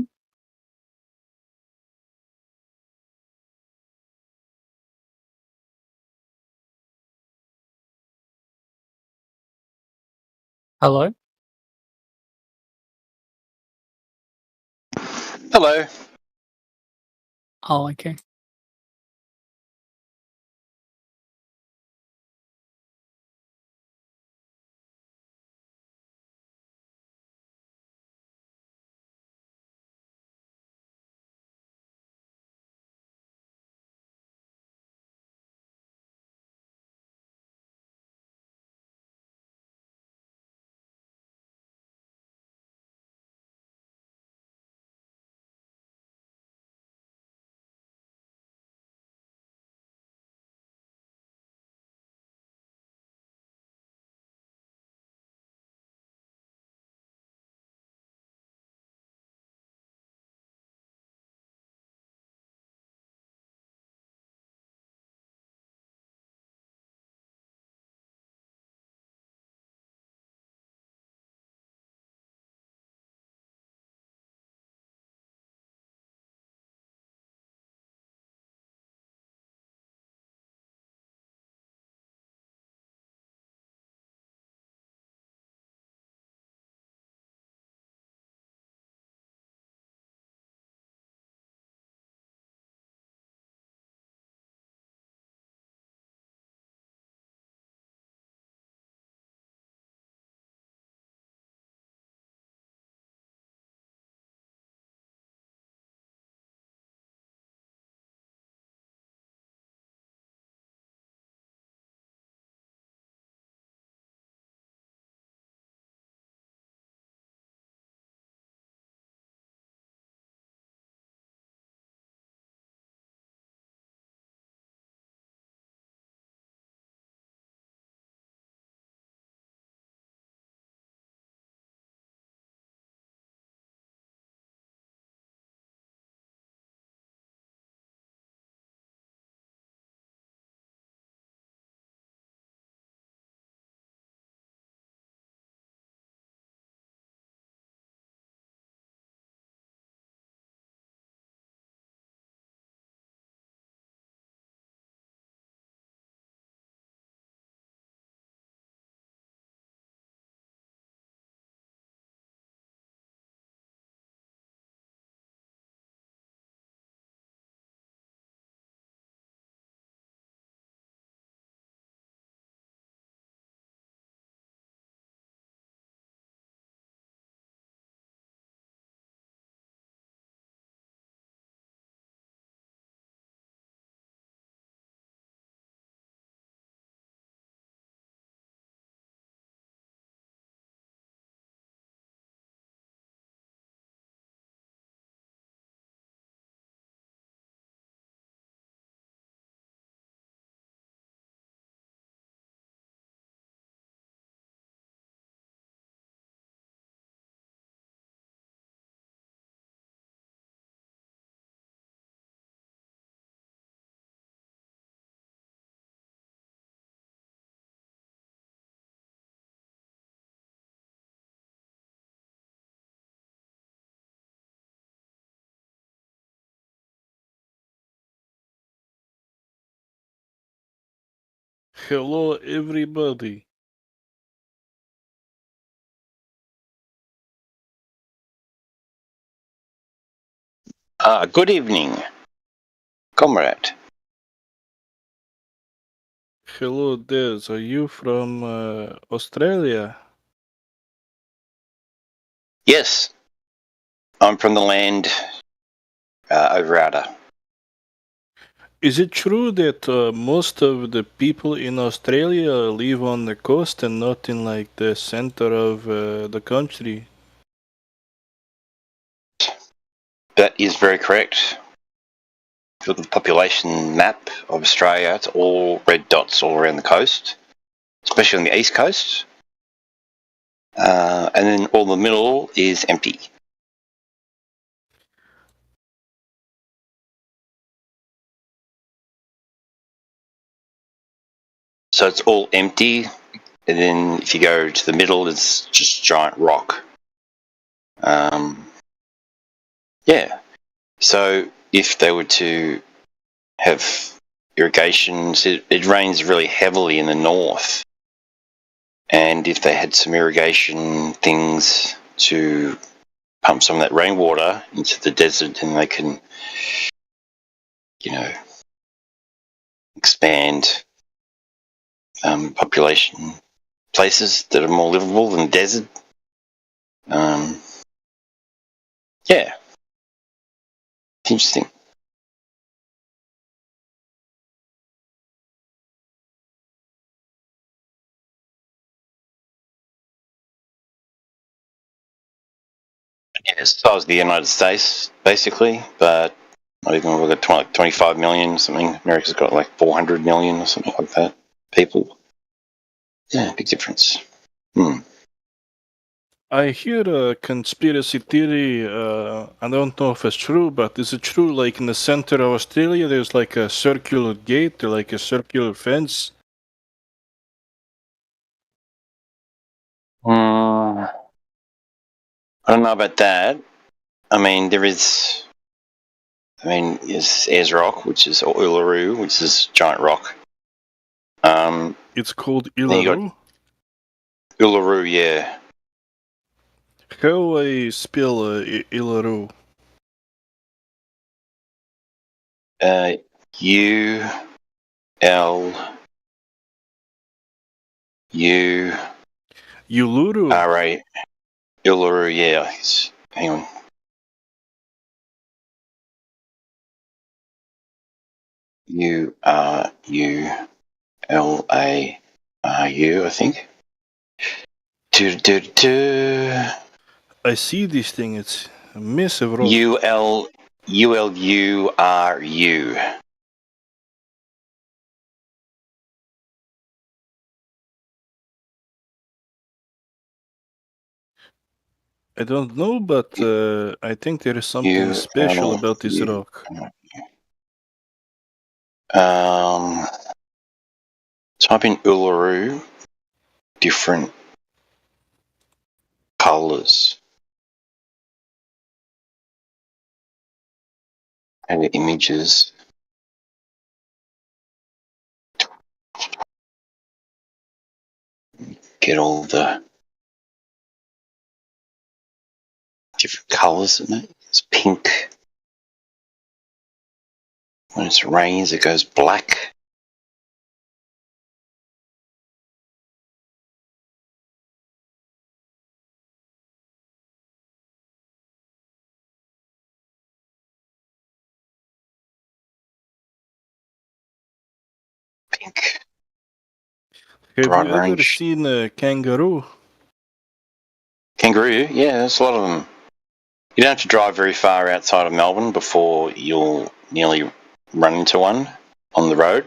Hello? Hello. Oh, okay. Hello, everybody. Good evening, comrade. Hello, Des. Are you from Australia? Yes, I'm from the land of Router. Is it true that most of the people in Australia live on the coast and not in like the center of the country? That is very correct. For the population map of Australia, it's all red dots all around the coast, especially on the east coast. And then all the middle is empty. So it's all empty, and then if you go to the middle, it's just giant rock. Yeah. So if they were to have irrigation, it rains really heavily in the north. And if they had some irrigation things to pump some of that rainwater into the desert, then they can, expand population places that are more livable than the desert. Yeah. It's interesting. Yeah, it's the size of the United States, basically, but not even, we've got like 25 million or something. America's got like 400 million or something like that, people. Yeah, big difference. I hear a conspiracy theory. I don't know if it's true, but is it true? Like in the center of Australia, there's like a circular gate or like a circular fence. I don't know about that. I mean, there's Ayers Rock, which is, or Uluru, which is giant rock. It's called Uluru? Uluru, yeah. How I spell Uluru? Uluru. R-A. Uluru, yeah. Hang on. Uluaru, I think. I see this thing. It's a massive rock. Uluru. I don't know, but I think there is something special about this rock. Type in Uluru, different colors. And the images. Get all the different colors in it. It's pink. When it rains, it goes black. Pink. Have Broad you ever range. seen a kangaroo? Kangaroo, yeah, there's a lot of them. You don't have to drive very far outside of Melbourne before you'll nearly run into one on the road.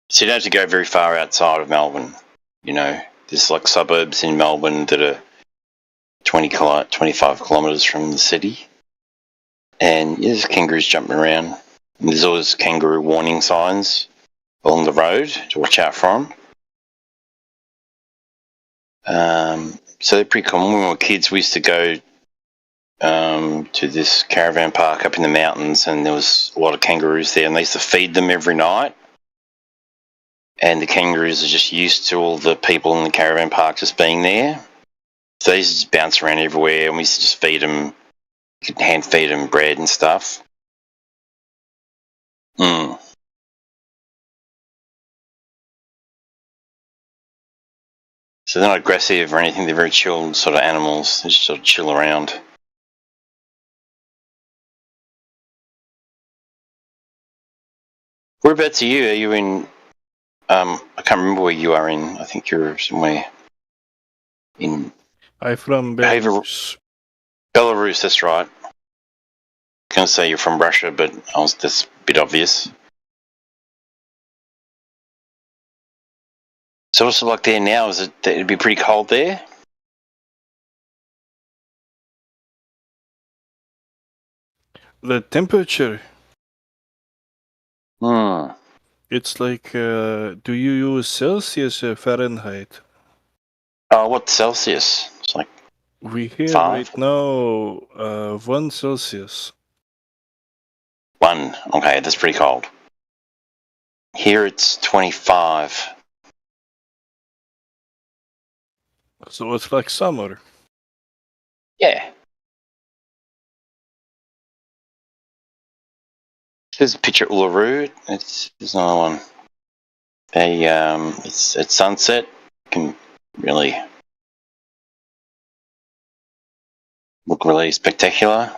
So you don't have to go very far outside of Melbourne. There's like suburbs in Melbourne that are 25 kilometres from the city. And there's kangaroos jumping around. And there's always kangaroo warning signs along the road to watch out for them. So they're pretty common. When we were kids, we used to go to this caravan park up in the mountains, and there was a lot of kangaroos there, and they used to feed them every night. And the kangaroos are just used to all the people in the caravan park just being there. So they used to just bounce around everywhere, and we used to just feed them, hand feed them bread and stuff. So they're not aggressive or anything. They're very chilled sort of animals. They just sort of chill around. Whereabouts are you? Are you in... I can't remember where you are in. I think you're somewhere in... I'm from Belarus. Belarus, that's right. I was going to say you're from Russia, but that's a bit obvious. So what's it like there now? Is it'd be pretty cold there? The temperature. Hmm. It's like, do you use Celsius or Fahrenheit? Oh, what's Celsius? It's like We have 5. right now 1 Celsius. 1. Okay, that's pretty cold. Here it's 25. So it's like summer. Yeah. There's a picture of Uluru. There's another one. It's at sunset. You can really look really spectacular.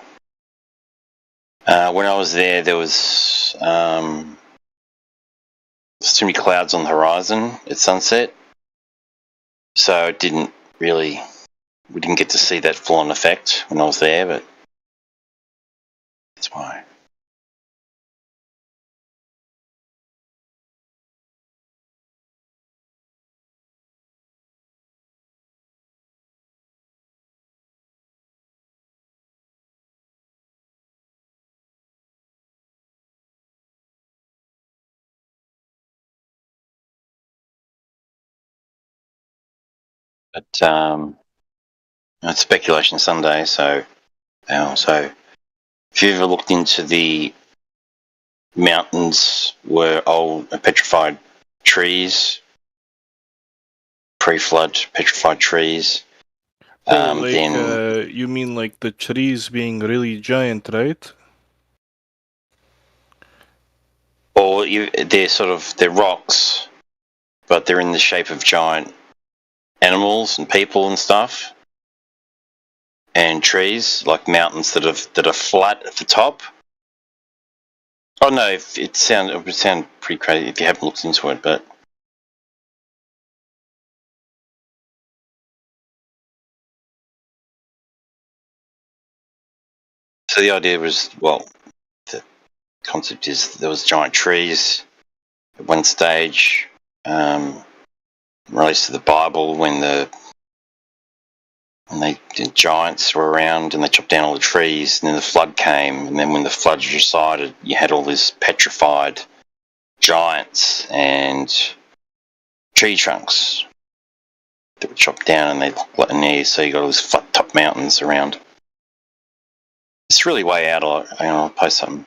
When I was there was too many clouds on the horizon at sunset, so we didn't get to see that full-on effect when I was there, but that's why. But it's Speculation Sunday, so if you ever looked into the mountains where old petrified trees, pre-flood petrified trees, then You mean like the trees being really giant, right? or they're rocks, but they're in the shape of giant animals and people and stuff, and trees like mountains that are flat at the top. Oh no, it would sound pretty crazy if you haven't looked into it, but so the idea was, the concept is there was giant trees at one stage, relates to the Bible when the giants were around and they chopped down all the trees, and then the flood came, and then when the flood subsided, you had all this petrified giants and tree trunks that were chopped down, and they looked in the air, so you got all these flat top mountains around. It's really way out. I'll post something.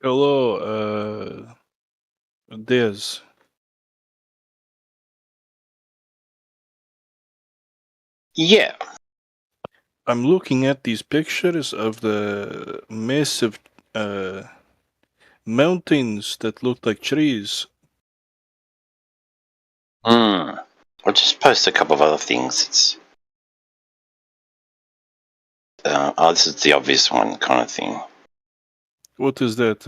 Hello, Des. Yeah. I'm looking at these pictures of the massive mountains that look like trees. I'll just post a couple of other things. It's this is the obvious one kind of thing. What is that?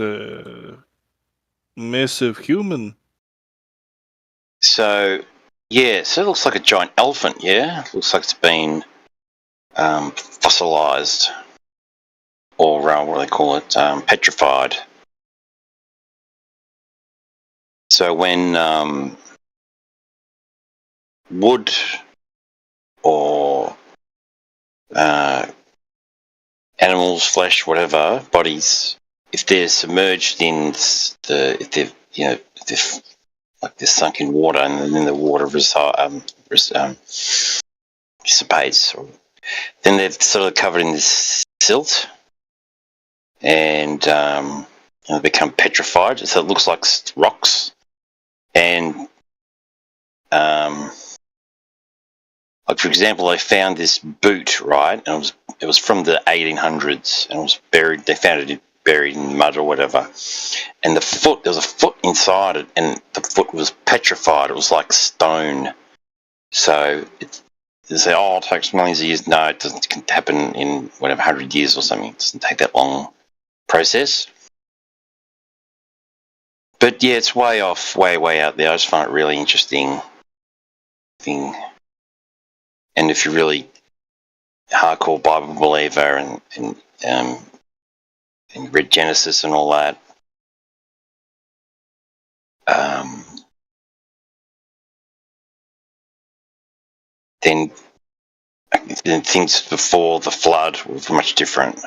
Massive human? So, yeah, so it looks like a giant elephant, yeah? It looks like it's been fossilized, or what do they call it? Petrified. So when wood or animals, flesh, whatever, bodies, if they're submerged in if they're like they're sunk in water and then the water dissipates, then they're sort of covered in this silt and they become petrified. So it looks like rocks. And like for example, they found this boot, right? And it was from the 1800s, and it was buried. They found it buried in mud or whatever. And there was a foot inside it, and the foot was petrified. It was like stone. So they say, oh, it takes millions of years. No, it doesn't happen in whatever 100 years or something. It doesn't take that long process. But yeah, it's way off, way out there. I just find it really interesting thing. And if you're really hardcore Bible believer and read Genesis and all that, then things before the flood were much different.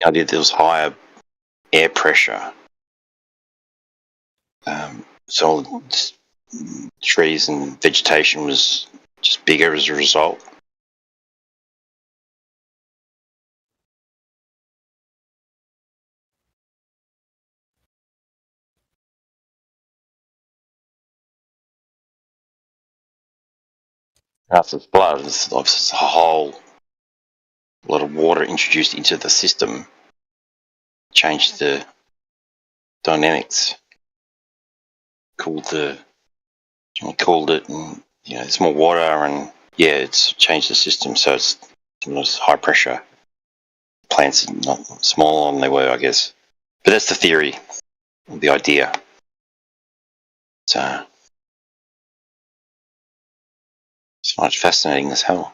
The idea there was higher air pressure. So trees and vegetation was just bigger as a result. After the flood, there's obviously a whole lot of water introduced into the system, changed the dynamics, cooled it, and there's more water, and yeah, it's changed the system, so it's high pressure. Plants are not smaller than they were, I guess, but that's the theory, the idea. So it's much fascinating as hell.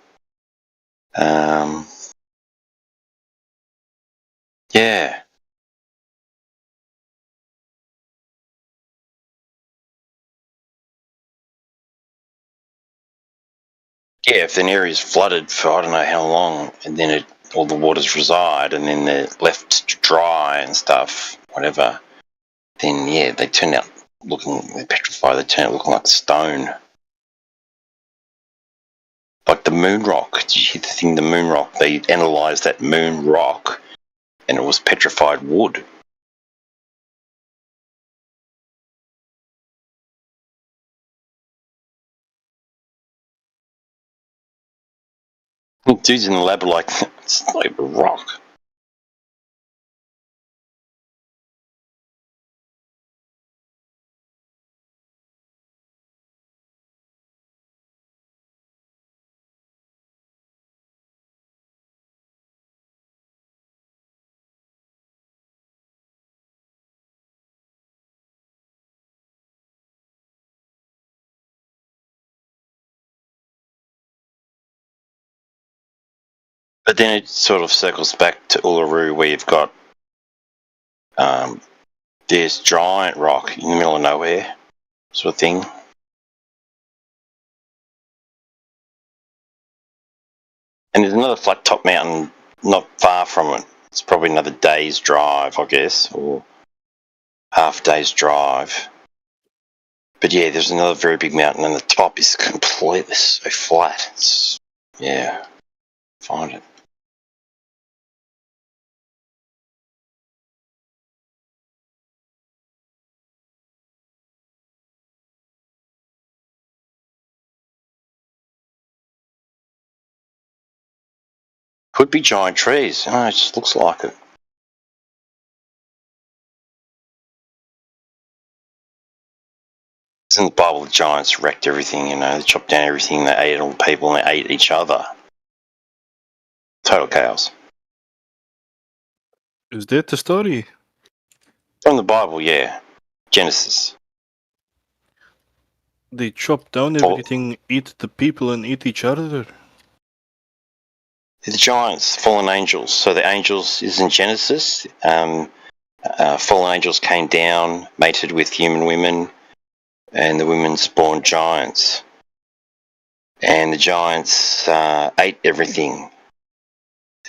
Yeah. Yeah, if an area is flooded for I don't know how long, and then all the waters reside, and then they're left dry and stuff, whatever, then yeah, they turn out they're petrified, they turn out looking like stone. Like the moon rock. Did you hear the thing, the moon rock? They analysed that moon rock, and it was petrified wood. Dudes in the lab are like, it's like a rock. But then it sort of circles back to Uluru, where you've got this giant rock in the middle of nowhere, sort of thing. And there's another flat top mountain not far from it. It's probably another day's drive, I guess, or half day's drive. But yeah, there's another very big mountain, and the top is completely so flat. It's Yeah, find it. Could be giant trees. No, it just looks like it. In the Bible, the giants wrecked everything, you know, they chopped down everything, they ate all the people, and they ate each other. Total chaos. Is that the story? From the Bible, yeah. Genesis. They chopped down everything, eat the people, and eat each other. The giants, fallen angels. So the angels is in Genesis. Fallen angels came down, mated with human women, and the women spawned giants. And the giants ate everything.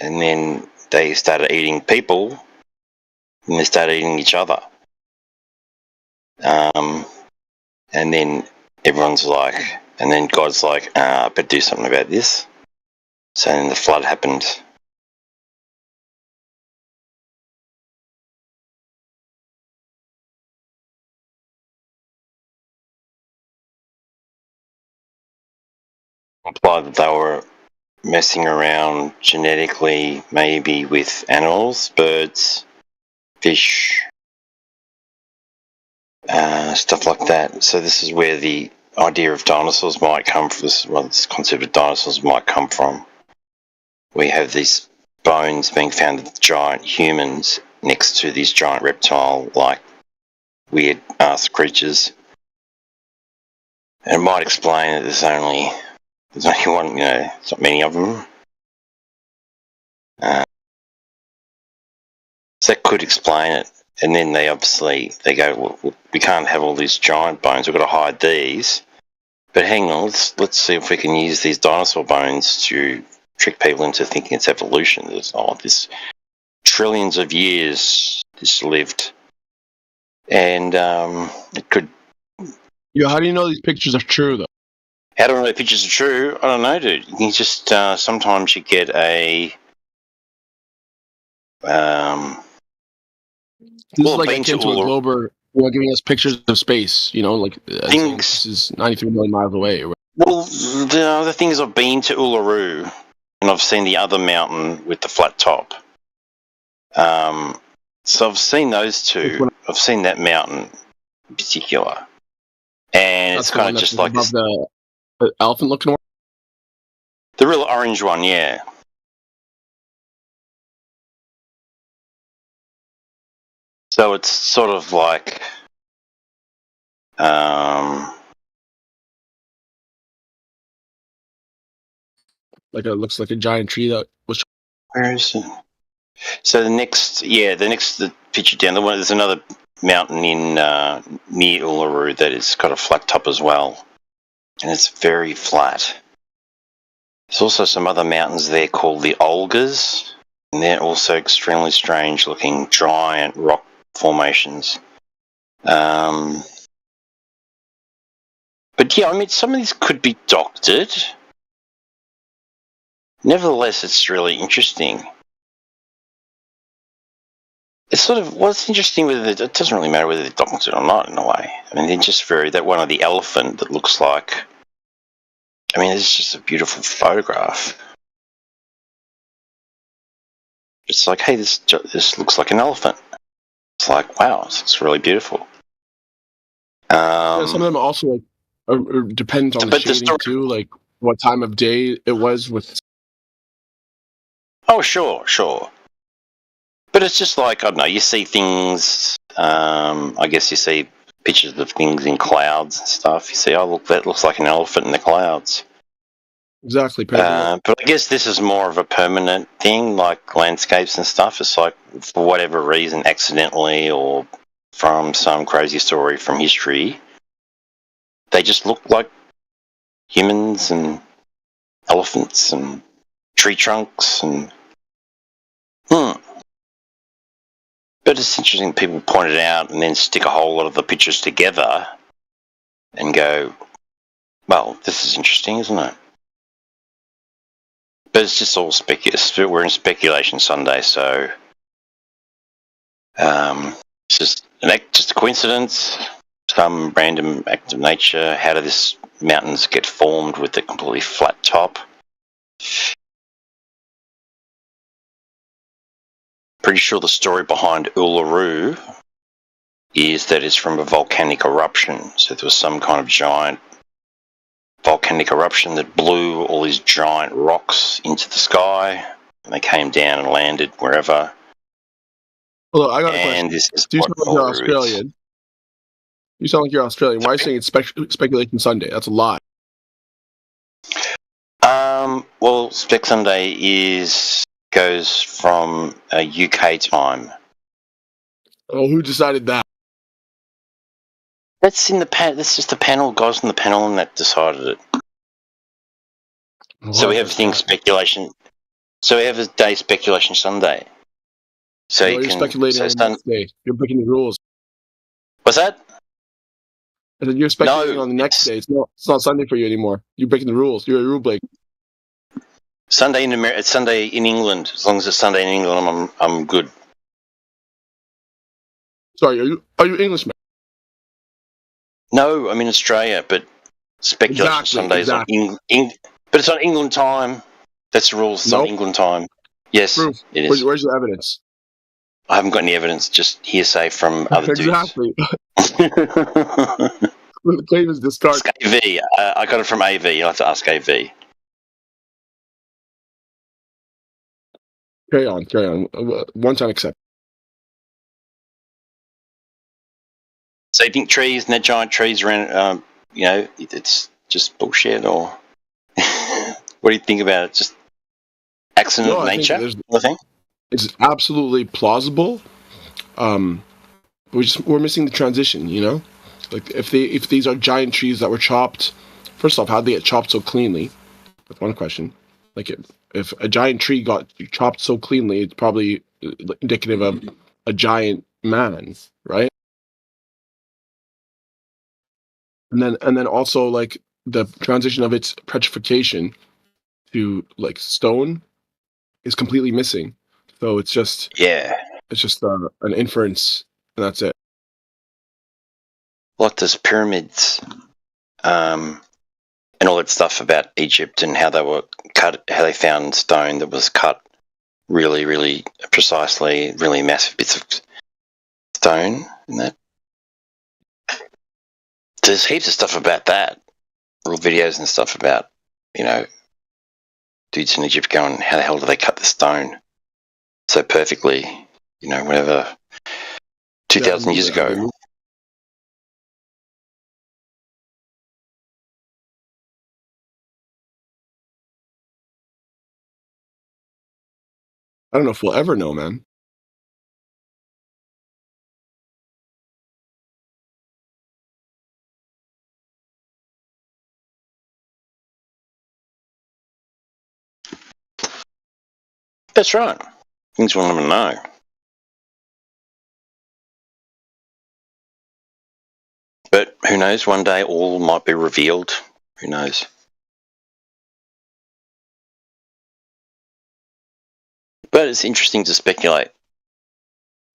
And then they started eating people, and they started eating each other. And then everyone's like, and then God's like, I better do something about this. So then the flood happened. Implied that they were messing around genetically, maybe with animals, birds, fish, stuff like that. So this is where the idea of dinosaurs might come from. This concept of dinosaurs might come from. We have these bones being found of giant humans next to these giant reptile-like weird ass creatures. And it might explain that there's only one, you know, there's not many of them. So that could explain it. And then they go, well, we can't have all these giant bones, we've got to hide these. But hang on, let's see if we can use these dinosaur bones to trick people into thinking it's evolution. There's this trillions of years this lived. And it could... Yeah, how do you know these pictures are true, though? How do I know the pictures are true? I don't know, dude. You just, sometimes you get a... This is like akin to a glober, giving us pictures of space, like this is 93 million miles away. Well, the other thing is I've been to Uluru, and I've seen the other mountain with the flat top. So I've seen those two. I've seen that mountain in particular. And it's kind of just like above the elephant-looking one? The real orange one, yeah. So it's sort of like, like it looks like a giant tree that was. Where is it? So the next picture down the one, there's another mountain in near Uluru that has got a flat top as well, and it's very flat. There's also some other mountains there called the Olgas, and they're also extremely strange looking giant rock formations. But yeah, I mean, some of these could be doctored. Nevertheless, it's really interesting. It's sort of, what's interesting with it, it doesn't really matter whether they're doctored or not in a way. I mean, they're just that one of the elephant that looks like, I mean, it's just a beautiful photograph. It's like, hey, this looks like an elephant. It's like, wow, this looks really beautiful. Yeah, some of them also depend on the shading too, like what time of day it was with. Oh, sure. But it's just like, I don't know, you see things, I guess you see pictures of things in clouds and stuff. You see, oh, look, that looks like an elephant in the clouds. Exactly. But I guess this is more of a permanent thing, like landscapes and stuff. It's like, for whatever reason, accidentally or from some crazy story from history, they just look like humans and elephants and tree trunks and... But it's interesting people point it out and then stick a whole lot of the pictures together and go, well, this is interesting, isn't it? But it's just all speculative. We're in speculation Sunday, so it's just a coincidence, some random act of nature. How do these mountains get formed with a completely flat top? Pretty sure the story behind Uluru is that it's from a volcanic eruption. So there was some kind of giant volcanic eruption that blew all these giant rocks into the sky, and they came down and landed wherever. Hello, I got a question. This is Do you what sound like you're Uluru is. Australian? You sound like you're Australian. Why are you saying it's Speculation Sunday? That's a lie. Well, Spec Sunday goes from UK time. Oh, who decided that? That's in the That's just the panel, guys in the panel, and that decided it. So we have things speculation. So we have a day Speculation Sunday. So you're speculating on the next day. You're breaking the rules. What's that? I said you're speculating on the next day. It's not Sunday for you anymore. You're breaking the rules. You're a rule breaker. Sunday in America. It's Sunday in England. As long as it's Sunday in England, I'm good. Sorry, are you Englishman? No, I'm in Australia, but Speculation Sunday is on but it's on England time. That's the rules. It's on England time. Yes, it is. Where's your evidence? I haven't got any evidence. Just hearsay from other dudes. Exactly. The claim is discarded. AV. I got it from AV. You'll have to ask AV. Carry on. One time accept. So you think trees and that giant trees around, it's just bullshit, or what do you think about it? Just accident of nature? I think it's absolutely plausible. We're missing the transition, Like if these are giant trees that were chopped, first off, how'd they get chopped so cleanly? That's one question. Like if a giant tree got chopped so cleanly, it's probably indicative of a giant man, right? And then also like the transition of its petrification to like stone is completely missing. So it's just an inference, and that's it. What does pyramids, and all that stuff about Egypt and how they were cut, how they found stone that was cut really, really precisely, really massive bits of stone and that. There's heaps of stuff about that, little videos and stuff about, dudes in Egypt going, how the hell do they cut the stone so perfectly, whatever, 2,000 years ago. I don't know if we'll ever know, man. That's right. Things we'll never know. But who knows? One day all might be revealed. Who knows? But it's interesting to speculate.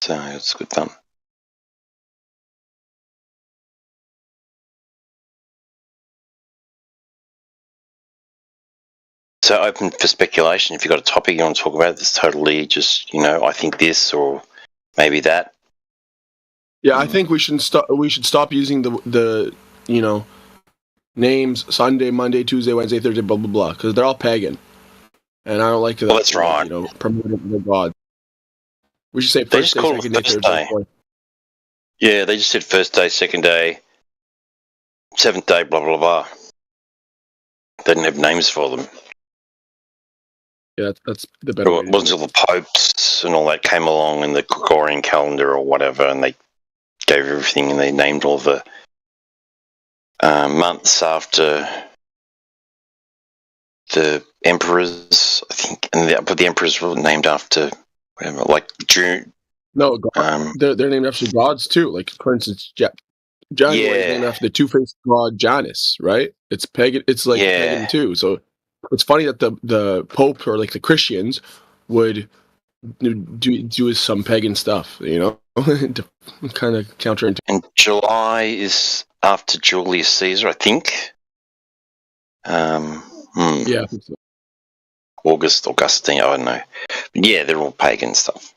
So it's good fun. So open for speculation. If you've got a topic you want to talk about that's totally just, I think this or maybe that. Yeah, I think we should stop using the names Sunday, Monday, Tuesday, Wednesday, Thursday, blah blah blah, because they're all pagan, and I don't like that. Well, that's right. Promoting the god. We should say first day, second day, third day. Yeah, they just said first day, second day, seventh day, blah blah blah. They didn't have names for them. Yeah, that's the better. It wasn't until the popes and all that came along in the Gregorian calendar or whatever, and they gave everything and they named all the months after the emperors, I think, but the emperors were named after whatever, like June. No, they're named after gods too. Like for instance, January is named after the two-faced god Janus, right? It's pagan. It's like pagan too. So it's funny that the Pope or like the Christians would do some pagan stuff, you know, to kind of counterintuitive. And July is after Julius Caesar, I think. Yeah, I think so. Augustine, I don't know. But yeah, they're all pagan stuff.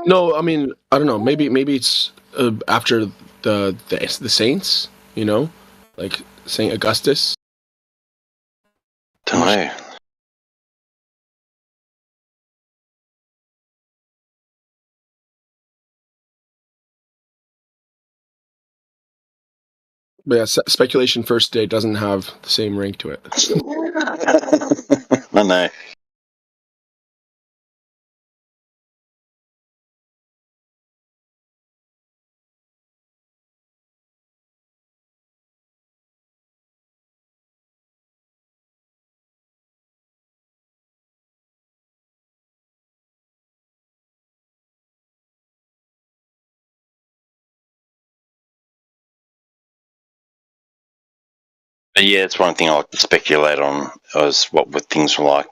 No, I mean, I don't know. Maybe it's after the saints, you know, like Saint Augustus. Don't know. But yeah, speculation first day doesn't have the same ring to it. I know. But yeah, it's one thing I like to speculate on is what things were like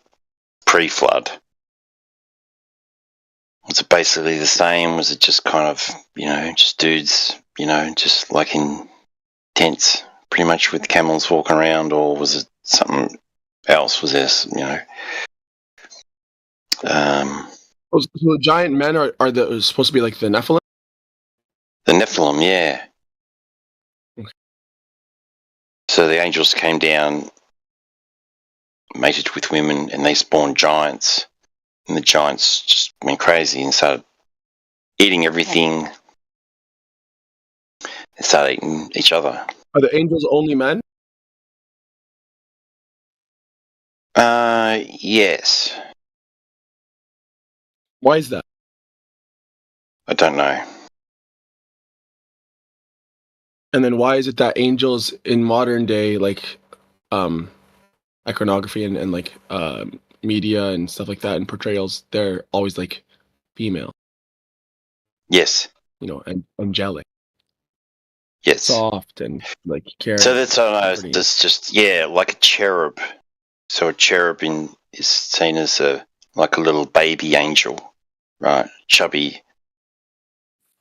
pre-flood. Was it basically the same? Was it just kind of, you know, just dudes, you know, just like in tents, pretty much with camels walking around, or was it something else? Was there, you know? So the giant men are supposed to be like the Nephilim? The Nephilim, yeah. Okay. So the angels came down, mated with women, and they spawned giants. And the giants just went crazy and started eating everything. They started eating each other. Are the angels only men? Yes. Why is that? I don't know. And then why is it that angels in modern day, like iconography and like media and stuff like that and portrayals, they're always like female? Yes. You know, and angelic. Yes. Soft and like caring. So that's that's just like a cherub. So a cherub is seen as like a little baby angel, right? Chubby.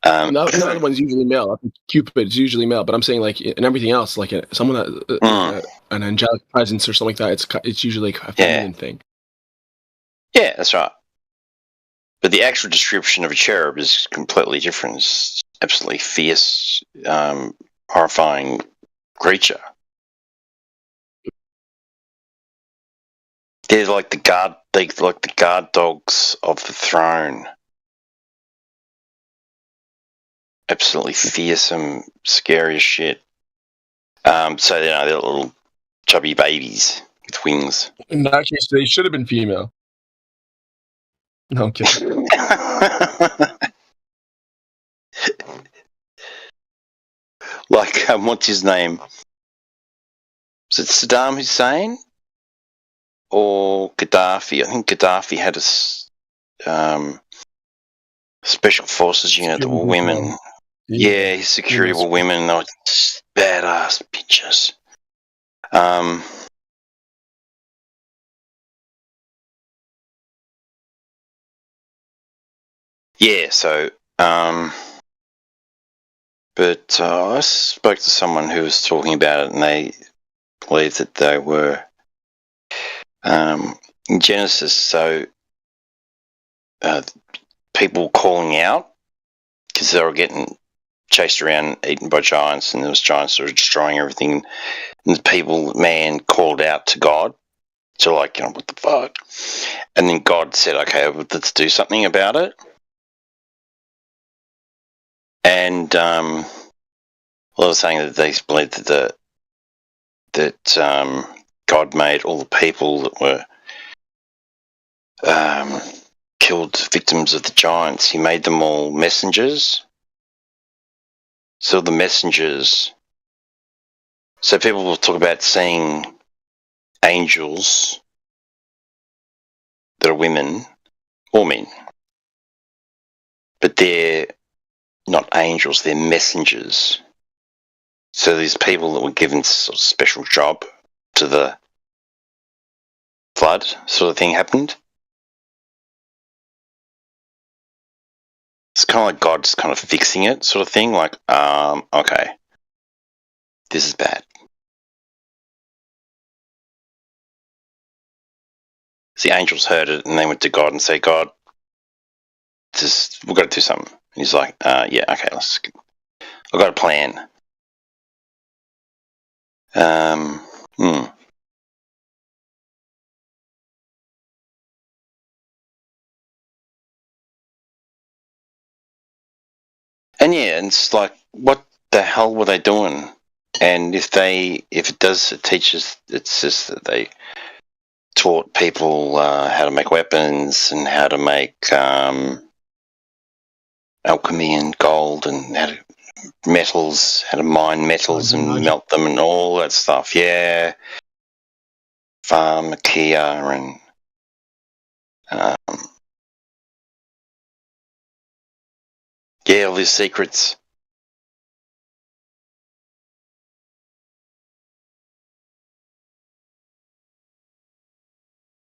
That one's usually male. I think Cupid's usually male, but I'm saying like in everything else, like someone that an angelic presence or something like that, it's usually like a feminine thing. Yeah, that's right. But the actual description of a cherub is completely different. It's absolutely fierce, horrifying creature. They're like the guard dogs of the throne. Absolutely fearsome, scary as shit. So they're little chubby babies with wings. In that case, they should have been female. No, I'm kidding. Like, what's his name? Was it Saddam Hussein or Gaddafi? I think Gaddafi had a special forces unit that were women. Yeah, his security were women. They were just badass bitches. Yeah, so, but I spoke to someone who was talking about it, and they believe that they were in Genesis. So, people calling out because they were getting chased around, eaten by giants, and there was giants that were destroying everything. And the man called out to God. So, like, you know, what the fuck? And then God said, okay, well, let's do something about it. And well, I was saying that they believed that God made all the people that were killed victims of the giants. He made them all messengers. So the messengers. So people will talk about seeing angels that are women or men, but they're not angels, they're messengers. So these people that were given sort of special job to the flood sort of thing happened. It's kind of like God just kind of fixing it sort of thing. Like, okay, this is bad. The angels heard it and they went to God and said, God, we've got to do something. And he's like, yeah, okay, I've got a plan. And yeah, and it's like, what the hell were they doing? And if it teaches, it's just that they taught people how to make weapons and how to make alchemy and gold and how to mine metals and melt them and all that stuff. Yeah. Pharmacia and yeah, all these secrets.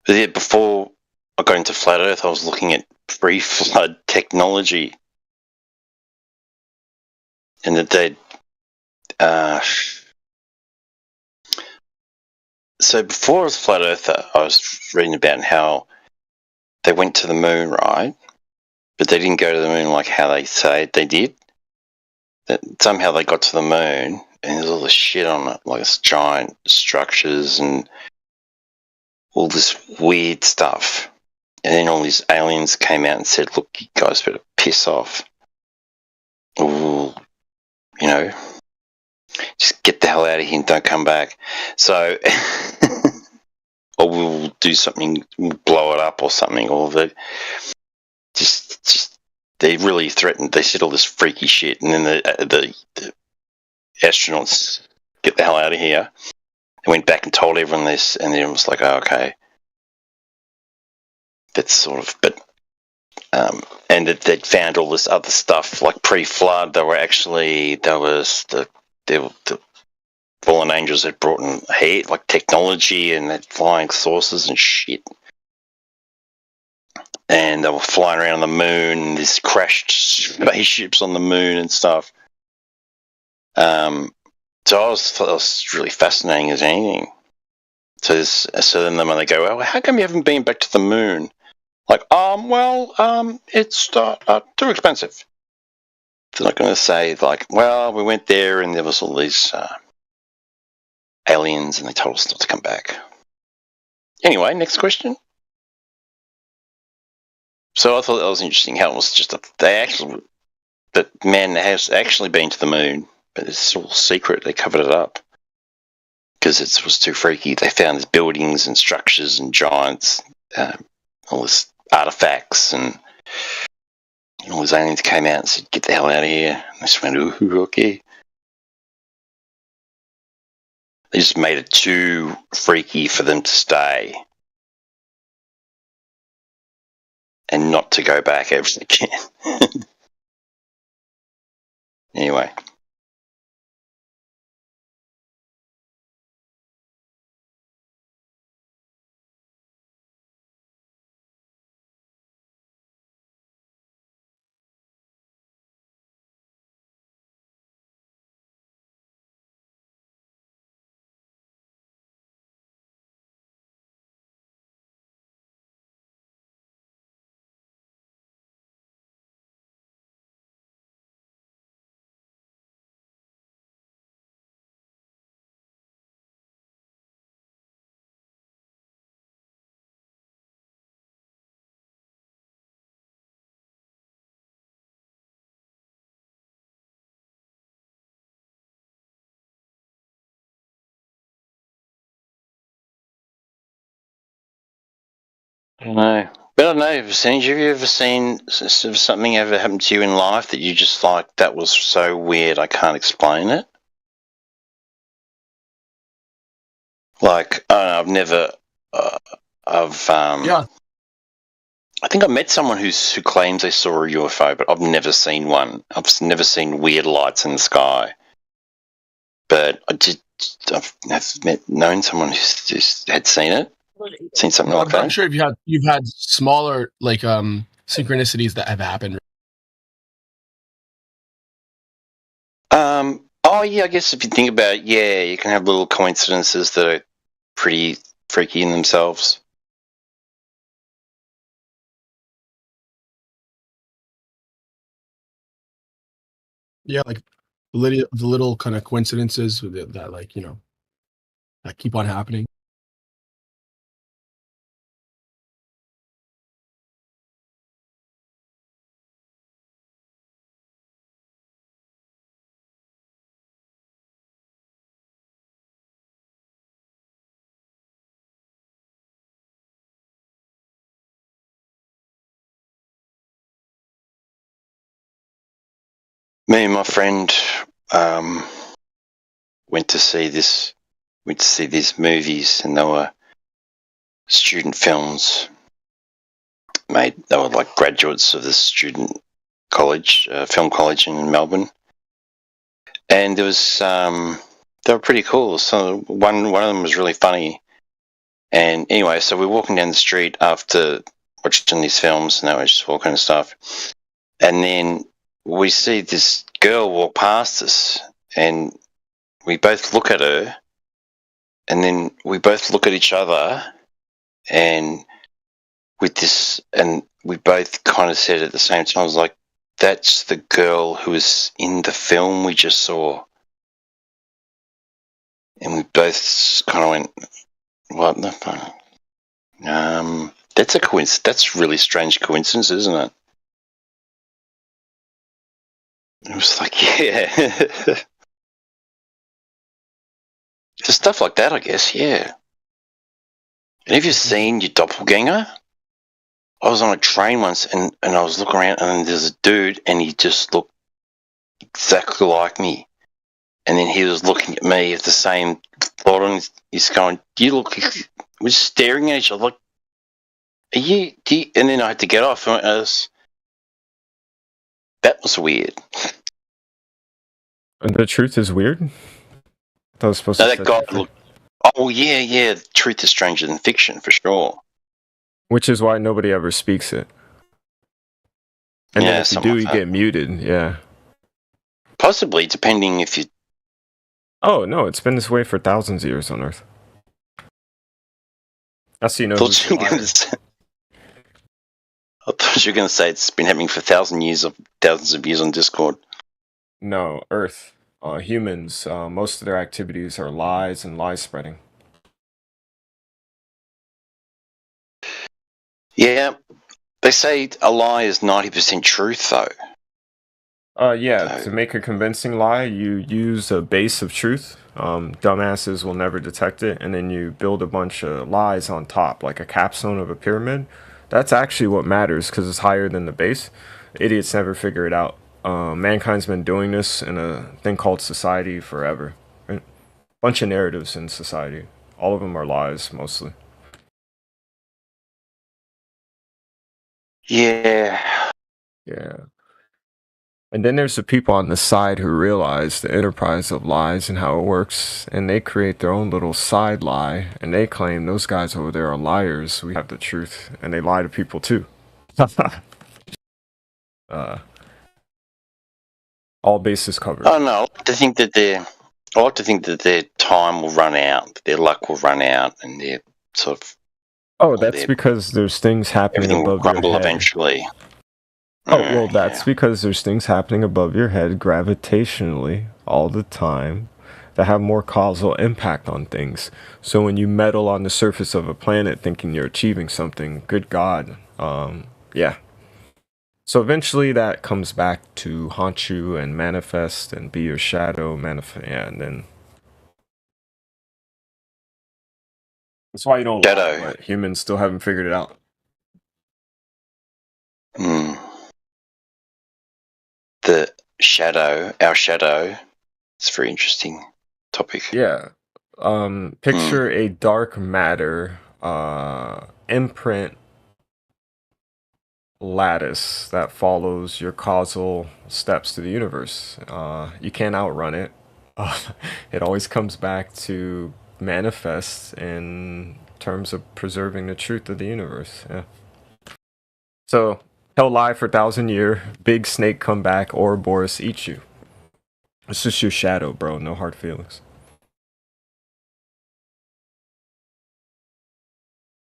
But yeah, before I got into Flat Earth, I was looking at pre-flood technology. And that they'd so before I was Flat Earther, I was reading about how they went to the moon, right? But they didn't go to the moon like how they say they did. That somehow they got to the moon and there's all this shit on it, like it's giant structures and all this weird stuff. And then all these aliens came out and said, look, you guys better piss off. Ooh, you know, just get the hell out of here and don't come back. So, or we'll do something, we'll blow it up or something, or they really threatened, they said all this freaky shit, and then the astronauts, get the hell out of here. They went back and told everyone this, and then it was like, oh, okay. That's sort of, but, and that they'd found all this other stuff, like pre-flood, the fallen angels had brought in heat, like technology and that flying saucers and shit. And they were flying around the moon, and these crashed spaceships on the moon and stuff. So I thought it was really fascinating as anything. So then when they go, well, how come you haven't been back to the moon? Like, it's too expensive. They're not going to say, like, well, we went there and there was all these aliens and they told us not to come back. Anyway, next question. So I thought that was interesting how it was just that man has actually been to the moon, but it's all secret. They covered it up because it was too freaky. They found these buildings and structures and giants, all this artifacts, and all these aliens came out and said, get the hell out of here. And they just went, ooh, okay. They just made it too freaky for them to stay and not to go back ever again. Anyway. I don't know. But I don't know, have you ever seen something ever happen to you in life that you just like, that was so weird, I can't explain it? Like, I don't know, I've never, yeah. I think I met someone who claims they saw a UFO, but I've never seen one. I've never seen weird lights in the sky. But I've known someone who had seen it. seen something like I'm that. sure if you've had smaller like synchronicities that have happened. Oh yeah, I guess if you think about it, yeah, you can have little coincidences that are pretty freaky in themselves. Yeah, like the little kind of coincidences that like that keep on happening. Me and my friend went to see these movies, and they were student films made. They were like graduates of the student college, film college in Melbourne, and there was they were pretty cool. So one of them was really funny. And anyway, so we're walking down the street after watching these films, and they were just walking and stuff, and then we see this girl walk past us, and we both look at her, and then we both look at each other, and we both kind of said at the same time, I was like, that's the girl who was in the film we just saw. And we both kind of went, what the fuck? That's a coincidence. That's a really strange coincidence, isn't it? It was like, yeah. Just stuff like that, I guess, yeah. And have you seen your doppelganger? I was on a train once, and I was looking around, and there's a dude, and he just looked exactly like me. And then he was looking at me with the same thought, and he's going, you look like... We're staring at each other, like, are you... And then I had to get off, and that was weird. And the truth is weird? That was supposed No, to that guy looked... Oh, yeah, the truth is stranger than fiction, for sure. Which is why nobody ever speaks it. And Yeah, then if you something do, like you that. get muted, yeah. Possibly, depending if you... Oh, no, it's been this way for thousands of years on Earth. That's so you know who's the liar. I thought you were going to say it's been happening for thousands of years on Discord. No, Earth. Humans, most of their activities are lies and lie spreading. Yeah, they say a lie is 90% truth, though. Yeah, to make a convincing lie, you use a base of truth. Dumbasses will never detect it, and then you build a bunch of lies on top, like a capstone of a pyramid. That's actually what matters, because it's higher than the base. Idiots never figure it out. Mankind's been doing this in a thing called society forever. Right? Bunch of narratives in society. All of them are lies, mostly. Yeah. Yeah. And then there's the people on the side who realize the enterprise of lies and how it works, and they create their own little side lie, and they claim those guys over there are liars. We have the truth, and they lie to people too. All bases covered. Oh no, I like to think that their time will run out, their luck will run out, and their sort of... Oh, that's because there's things happening everything will above your crumble head. eventually. Oh, well, that's because there's things happening above your head gravitationally all the time that have more causal impact on things. So when you meddle on the surface of a planet thinking you're achieving something, good God, yeah. So eventually that comes back to haunt you and manifest and be your shadow, yeah, and then... That's why you don't lie, but humans still haven't figured it out. The shadow, our shadow, it's a very interesting topic. Yeah. Picture a dark matter imprint lattice that follows your causal steps to the universe. You can't outrun it. It always comes back to manifest and terms of preserving the truth of the universe. Yeah. So, hell lie for 1,000 year, big snake come back, Ouroboros eat you. It's just your shadow, bro. No hard feelings.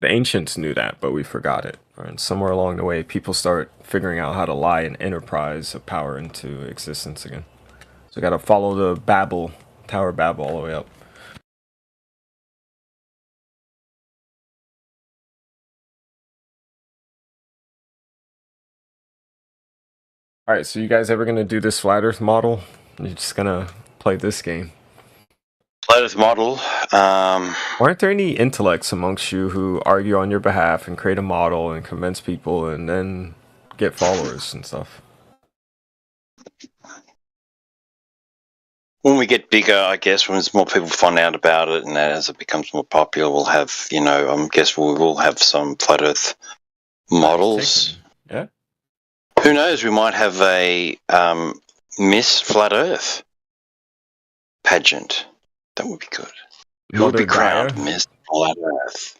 The ancients knew that, but we forgot it. And somewhere along the way, people start figuring out how to lie an enterprise of power into existence again. So, got to follow the Babel, Tower of Babel, all the way up. All right, so you guys ever gonna do this flat Earth model? You're just gonna play this game. Flat Earth model. Aren't there any intellects amongst you who argue on your behalf and create a model and convince people and then get followers and stuff? When we get bigger, I guess, when more people find out about it, and as it becomes more popular, we'll have, I guess we will have some flat Earth models. Yeah. Who knows? We might have a Miss Flat Earth pageant. That would be good. Who would be crowned Miss Flat Earth?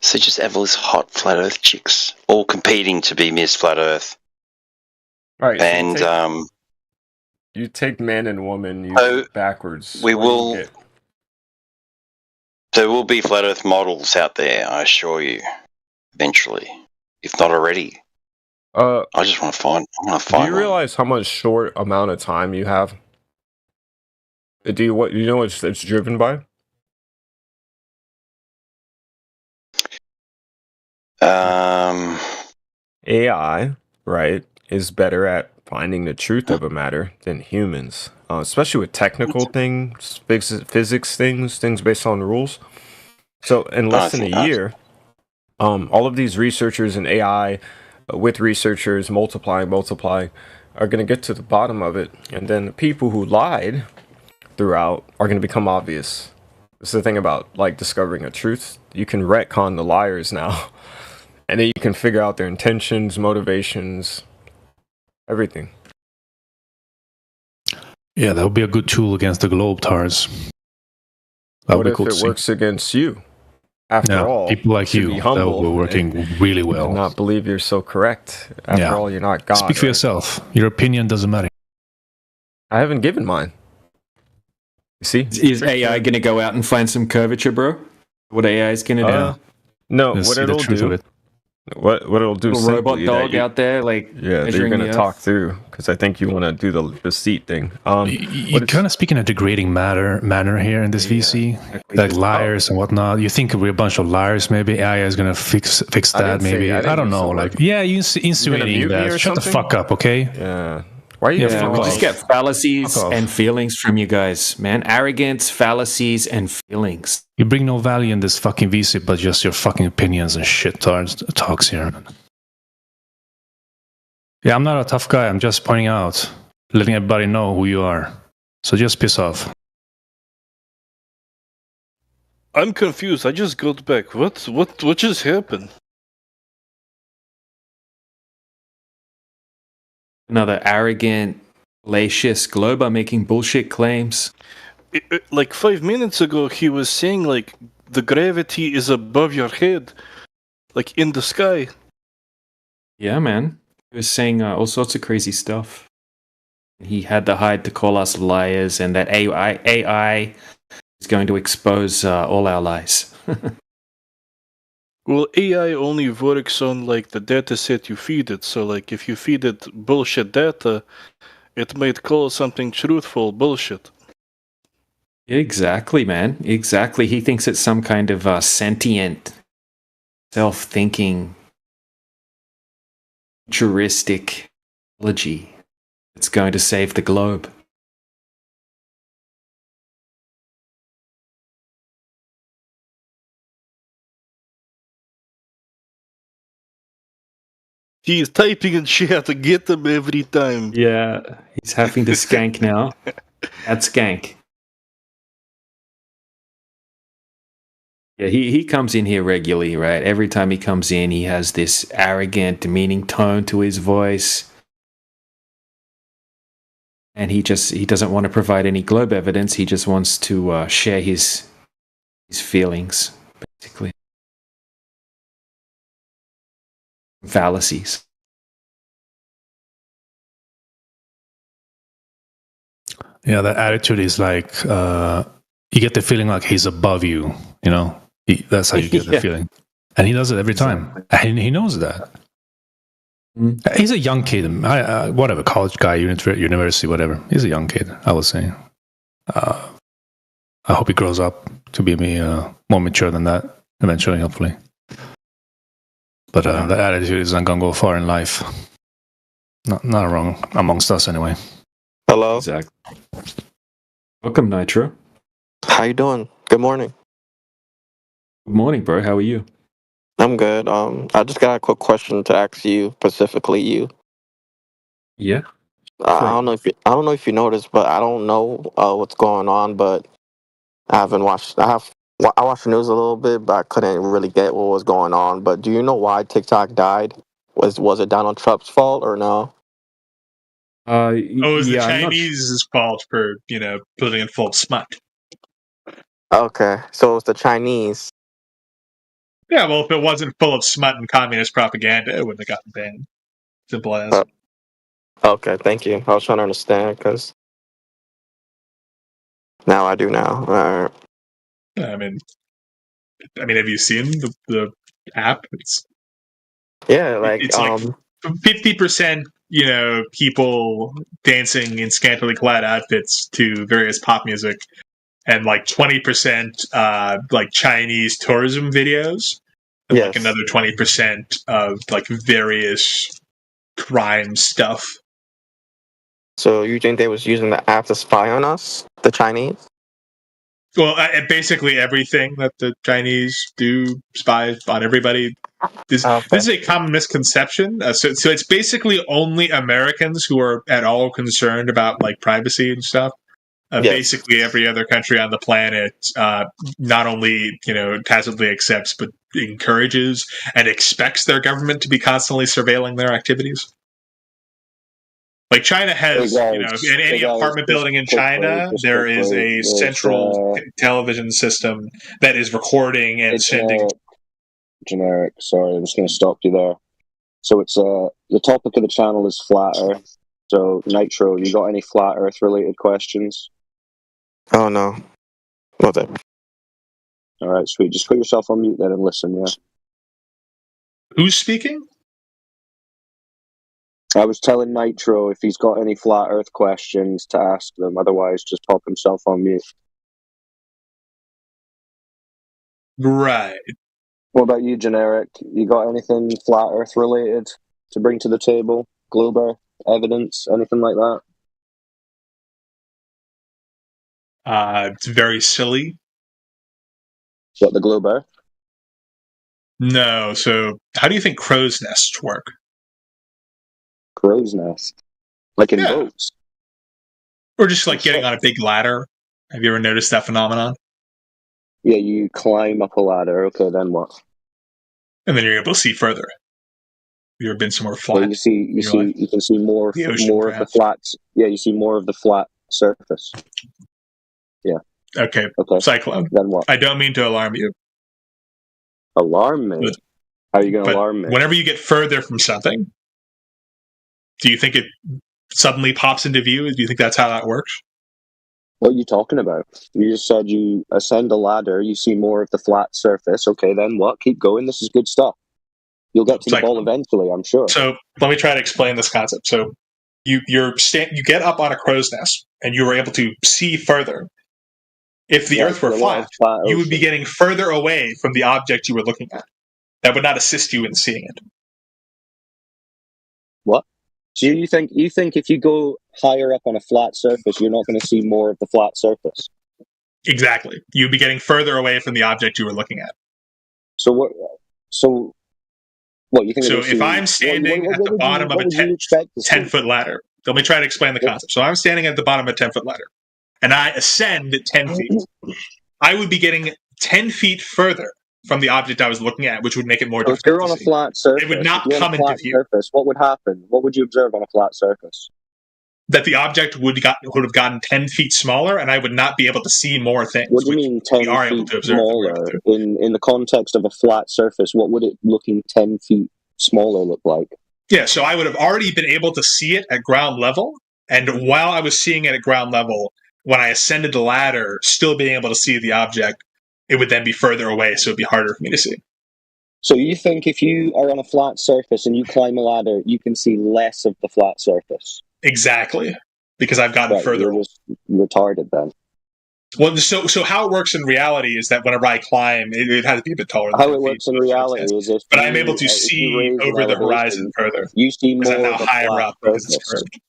So just have all these hot Flat Earth chicks all competing to be Miss Flat Earth. Right. And you take man and woman, you go backwards. There will be Flat Earth models out there, I assure you, eventually, if not already. I just want to find. Do you realize how much short amount of time you have? Do you know what it's driven by? AI, right, is better at finding the truth of a matter than humans, especially with technical things, physics things based on rules. So in less than a year, all of these researchers in AI, with researchers multiplying, are going to get to the bottom of it, and then the people who lied throughout are going to become obvious. This is the thing about discovering a truth. You can retcon the liars now, and then you can figure out their intentions, motivations, everything. Yeah, that would be a good tool against the Globetards. What if it works against you? After all, people like you that were working really well. Not believe you're so correct. After all, you're not God. Speak for yourself. Your opinion doesn't matter. I haven't given mine. You see? Is AI going to go out and find some curvature, bro? What AI is going to do? No, what it'll do. What it'll do? A robot dog out there, that you're going to talk through, because I think you want to do the deceit thing. You're kind of speaking in a degrading manner here in this VC, like liars and whatnot. You think we're a bunch of liars? Maybe AI is going to fix that. Maybe I don't know. You insinuating that. Shut the fuck up, okay? Yeah. Why are you? We just get fallacies and feelings from you guys, man. Arrogance, fallacies, and feelings. You bring no value in this fucking VC, but just your fucking opinions and shit talks here. Yeah, I'm not a tough guy. I'm just pointing out, letting everybody know who you are. So just piss off. I'm confused. I just got back. What just happened? Another arrogant, fallacious Glober making bullshit claims. 5 minutes ago, he was saying, the gravity is above your head, in the sky. Yeah, man. He was saying all sorts of crazy stuff. He had the hide to call us liars, and that AI is going to expose all our lies. Well, AI only works on the data set you feed it. So if you feed it bullshit data, it might call something truthful bullshit. Exactly, man. Exactly. He thinks it's some kind of sentient, self-thinking, futuristic technology that's going to save the globe. He's typing in chat to get them every time. Yeah, he's having to skank now. That's skank. Yeah, he comes in here regularly, right? Every time he comes in, he has this arrogant, demeaning tone to his voice. And he doesn't want to provide any globe evidence. He just wants to share his feelings, basically. fallacies. Yeah, that attitude is like you get the feeling like he's above you. You know, that's how you get the feeling, and he does it every time, and he knows that. He's a young kid. Whatever, college guy, university, whatever. He's a young kid, I would say. I hope he grows up to be more mature than that eventually, hopefully. But that attitude isn't going to go far in life. Not wrong amongst us, anyway. Hello. Exactly. Welcome, Nitro. How you doing? Good morning. Good morning, bro. How are you? I'm good. I just got a quick question to ask you, specifically you. Yeah. I don't know if you noticed, but I don't know what's going on. But I haven't watched. I watched the news a little bit, but I couldn't really get what was going on. But do you know why TikTok died? Was it Donald Trump's fault or no? It was the Chinese' fault for putting it full of smut. Okay, so it's the Chinese. Yeah, well, if it wasn't full of smut and communist propaganda, it wouldn't have gotten banned. Simple as. Okay, thank you. I was trying to understand because now I do now. All right. I mean, have you seen the app? It's like 50%, people dancing in scantily clad outfits to various pop music, and like 20% like Chinese tourism videos, and like another 20% of like various crime stuff. So you think they was using the app to spy on us, the Chinese? Well, basically everything that the Chinese do spies on everybody. This is a common misconception. So it's basically only Americans who are at all concerned about like privacy and stuff. Basically, every other country on the planet not only tacitly accepts but encourages and expects their government to be constantly surveilling their activities. Like China has, in any apartment building in China, there is a central television system that is recording and sending. Generic. Sorry, I'm just going to stop you there. So it's the topic of the channel is flat Earth. So Nitro, you got any flat Earth related questions? Oh no. Okay. All right, sweet. Just put yourself on mute then and listen. Yeah. Who's speaking? I was telling Nitro if he's got any flat Earth questions to ask them. Otherwise, just pop himself on mute. Right. What about you, Generic? You got anything flat Earth related to bring to the table? Globe Earth evidence, anything like that? It's very silly. What, the Globe Earth? No. So, how do you think crow's nests work? Crow's nest, like in boats, or just like getting on a big ladder. Have you ever noticed that phenomenon? Yeah, you climb up a ladder. Okay, then what? And then you're able to see further. Have you ever been somewhere flat? Well, you can see more of the flats. Yeah, you see more of the flat surface. Yeah. Okay. Cyclone. Then what? I don't mean to alarm you. Alarm me? How are you going to alarm me? Whenever you get further from something, do you think it suddenly pops into view? Do you think that's how that works? What are you talking about? You just said you ascend a ladder, you see more of the flat surface. Okay, then what? Keep going. This is good stuff. You'll get to the ball eventually, I'm sure. So let me try to explain this concept. So you get up on a crow's nest and you were able to see further. If the Earth were flat, you would be getting further away from the object you were looking at. That would not assist you in seeing it. What? So you think if you go higher up on a flat surface, you're not going to see more of the flat surface? Exactly. You'd be getting further away from the object you were looking at. So what? So what you think? So if I'm standing at the bottom of a 10-foot ladder, let me try to explain the concept. So I'm standing at the bottom of a 10-foot ladder, and I ascend 10 feet. I would be getting 10 feet further from the object I was looking at, which would make it more difficult. If you're on a flat surface, it would not come into view. What would happen? What would you observe on a flat surface? That the object would have gotten 10 feet smaller, and I would not be able to see more things. What do you mean 10 feet smaller? In the context of a flat surface, what would it looking 10 feet smaller look like? Yeah, so I would have already been able to see it at ground level, and while I was seeing it at ground level, when I ascended the ladder, still being able to see the object, it would then be further away, so it'd be harder for me to see. So you think if you are on a flat surface and you climb a ladder, you can see less of the flat surface? Exactly, because I've gotten further. You're just retarded then. Well, so how it works in reality is that whenever I climb, it has to be a bit taller. How it works in reality is if but I'm able to see over the horizon further. You see more I'm now of a higher flat up because it's surface. curved.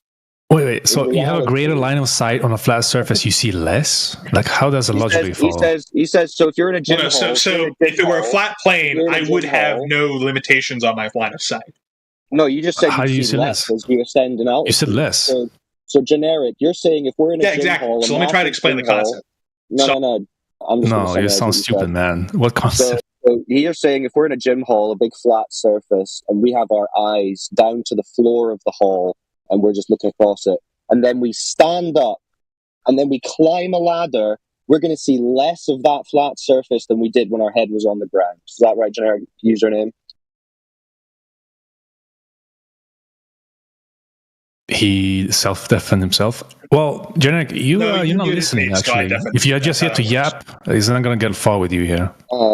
Wait. So you have a greater line of sight on a flat surface. You see less. Like, how does it logically follow? He says. So if you're in a gym Well, no, hall, so if it were a flat plane, I would have no limitations on my line of sight. No, you just said How do you you see see less less? as you ascend in altitude. You said less. So generic. You're saying if we're in a Yeah, gym exactly. hall, So let me try to explain the concept. No. I'm just No, you sound stupid, man. What concept? So you're saying if we're in a gym hall, a big flat surface, and we have our eyes down to the floor of the hall, and we're just looking across it, and then we stand up, and then we climb a ladder, we're going to see less of that flat surface than we did when our head was on the ground. Is that right, generic username? He self-deafened himself. Well, Generic, you're not listening, actually. If you are just here to yap, he's not going to get far with you here.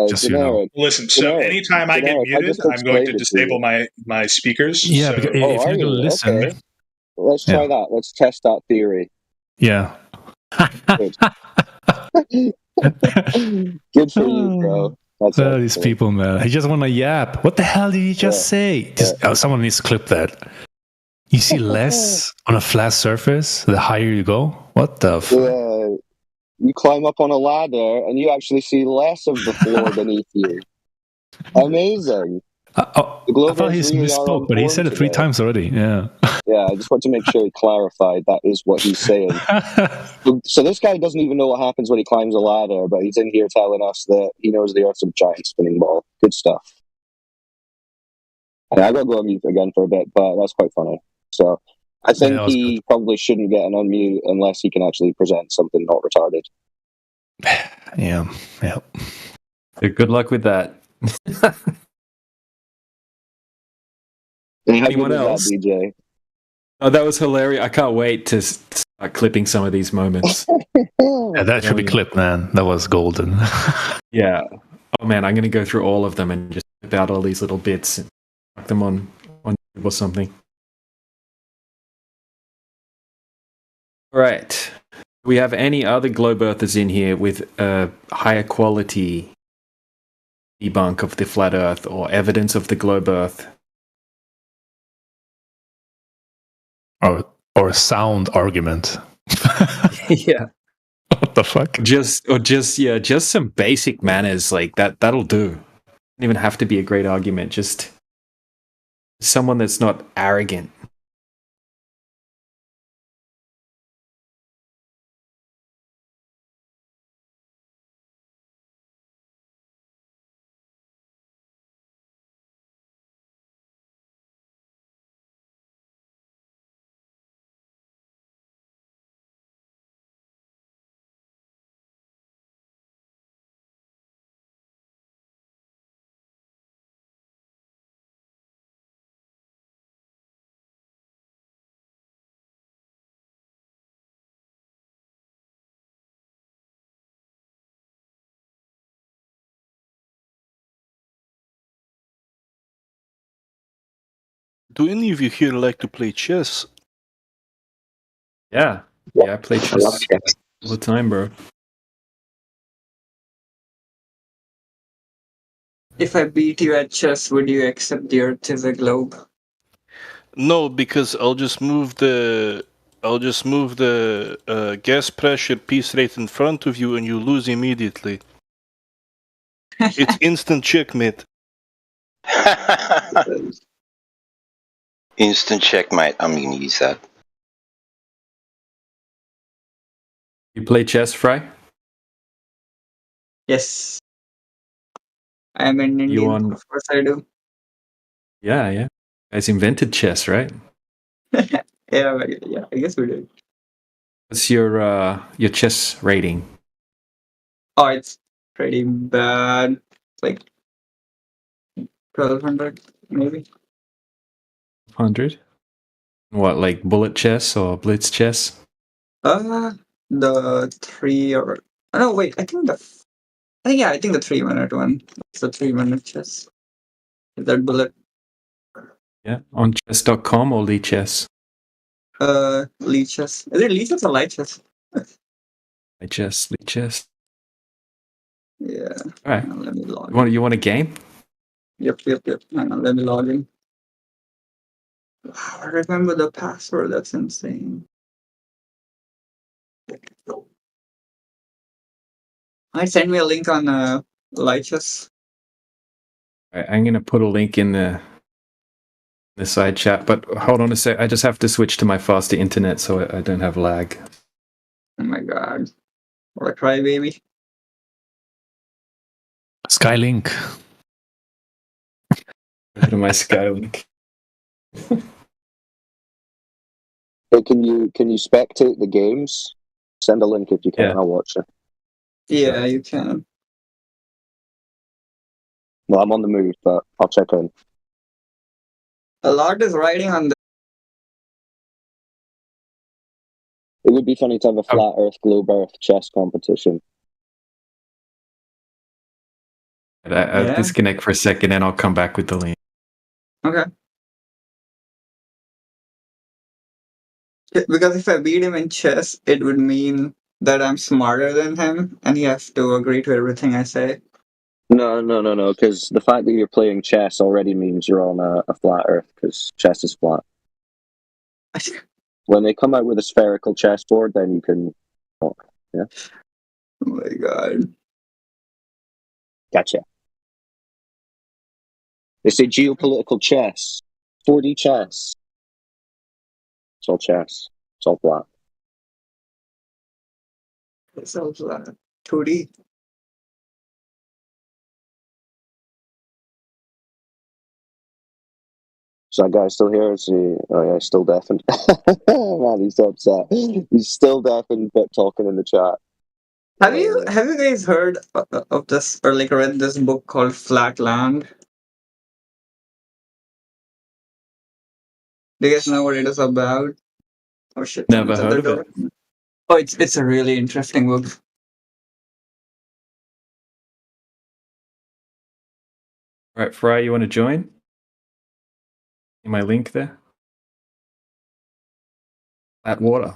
Just so you know. Listen, so anytime I get muted, I'm going to disable my speakers. Yeah, so. because if you're going to listen... Okay. Let's try that. Let's test that theory. Yeah. Good for you, bro. That's these people, man. He just want to yap. What the hell did he just say? Someone needs to clip that. You see less on a flat surface the higher you go? What the Yeah. You climb up on a ladder and you actually see less of the floor beneath you. Amazing. I thought he misspoke, but he said it 3 times already. Yeah. Yeah, I just want to make sure he clarified that is what he's saying. So this guy doesn't even know what happens when he climbs a ladder, but he's in here telling us that he knows the Earth's a giant spinning ball. Good stuff. And I gotta go on mute again for a bit, but that's quite funny. So I think he probably shouldn't get an unmute unless he can actually present something not retarded. Yeah. Good luck with that. Anyone else? That, DJ? Oh, that was hilarious. I can't wait to start clipping some of these moments. Yeah, that should be clipped, man. That was golden. Yeah. Oh, man, I'm going to go through all of them and just clip out all these little bits and mark them on YouTube or something. All right. Do we have any other globe earthers in here with a higher quality debunk of the flat Earth or evidence of the globe Earth? Or a sound argument. Yeah. What the fuck? Just some basic manners like that. That'll do. Doesn't even have to be a great argument. Just someone that's not arrogant. Do any of you here like to play chess? Yeah, I play chess all the time, bro. If I beat you at chess, would you accept the Earth as a globe? No, because I'll just move the gas pressure piece right in front of you, and you lose immediately. It's instant checkmate. Instant checkmate. I'm going to use that. You play chess, Fry? Yes. I am an Indian. Of course I do. Yeah. You guys invented chess, right? Yeah, I guess we did. What's your chess rating? Oh, it's pretty bad. Like 1200, maybe. 500. What, like bullet chess or blitz chess? The 3 or no, wait. I think the 3-minute one. It's the 3-minute chess. Is that bullet? Yeah, on chess.com or Lee Chess? Lee Chess. Is it Lee Chess or Light Chess? Lee Chess. Yeah. All right. Let me log in. You want a game? Yep. Hang on, let me log in. Wow, I remember the password. That's insane. I send me a link on Light Chess. All right, I'm gonna put a link in the side chat, but hold on a sec. I just have to switch to my faster internet so I don't have lag. Oh my god. What a crybaby. Skylink. Go to my Skylink. Hey, can you spectate the games? Send a link if you can. Yeah. I'll watch it. Yeah, you can. Well, I'm on the move, but I'll check in. A lot is riding on the. It would be funny to have a flat Earth, globe Earth chess competition. I'll Yeah. disconnect for a second and I'll come back with the link. Okay. Because if I beat him in chess, it would mean that I'm smarter than him, and he has to agree to everything I say. No, because the fact that you're playing chess already means you're on a flat Earth, because chess is flat. When they come out with a spherical chessboard, then you can talk. Yeah. Oh my god. Gotcha. They say geopolitical chess, 4D chess. It's all chess. It's all flat. It's also 2D. Is that guy still here? Is he? Oh yeah, he's still deafened. Man, he's so upset. He's still deafened, but talking in the chat. Have you guys heard of this or like read this book called Flatland? Do you guys know what it is about? Oh shit! Never someone's at heard the of it. door. Oh, it's a really interesting book. All right, Fry, you want to join? In my link there? At water.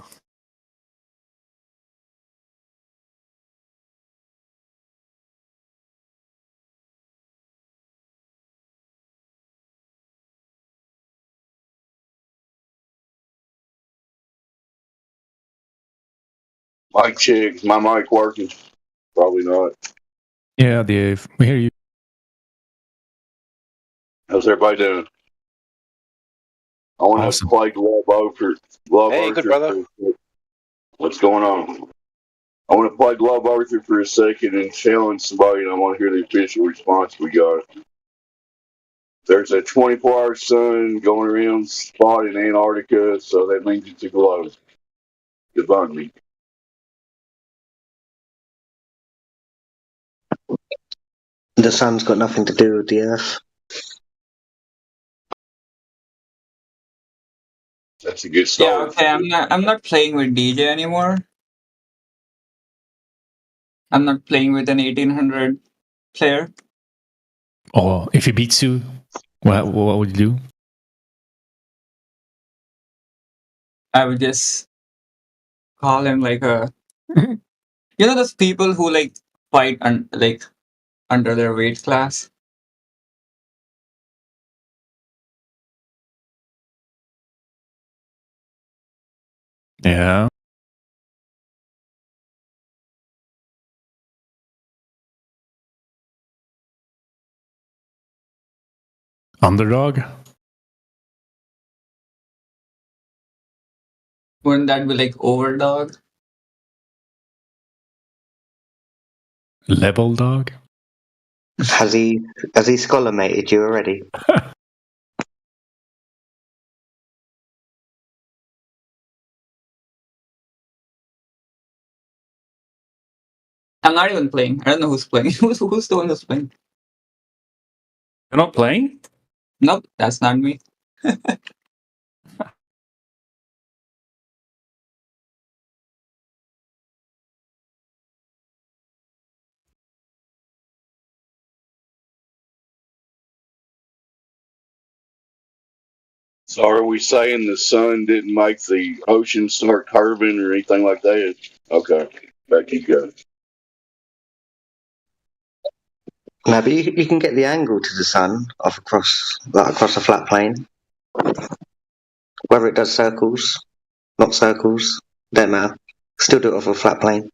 Mic check. My mic working? Probably not. Yeah, Dave. We hear you. How's everybody doing? I want Awesome. to play Glove Hey, good brother. What's going on? I want to play Glove Arthur for a second and challenge somebody, and I want to hear the official response we got. There's a 24-hour sun going around spot in Antarctica, so that means it's a glove. Debunk me. The sun's got nothing to do with the earth. That's a good Yeah. start. Okay. I'm not playing with DJ anymore. I'm not playing with an 1800 player. Or if he beats you, what would you do? I would just call him like a. You know those people who like fight like under their weight class. Yeah. Underdog? Wouldn't that be like overdog? Level dog? Has he scholar mated you already? I'm not even playing. I don't know who's playing. who's the one who's playing? You're not playing? Nope, that's not me. So are we saying the sun didn't make the ocean start curving or anything like that? Okay, back you go. No, but you can get the angle to the sun across a flat plane. Whether it does circles, not circles, don't matter. Still do it off a flat plane.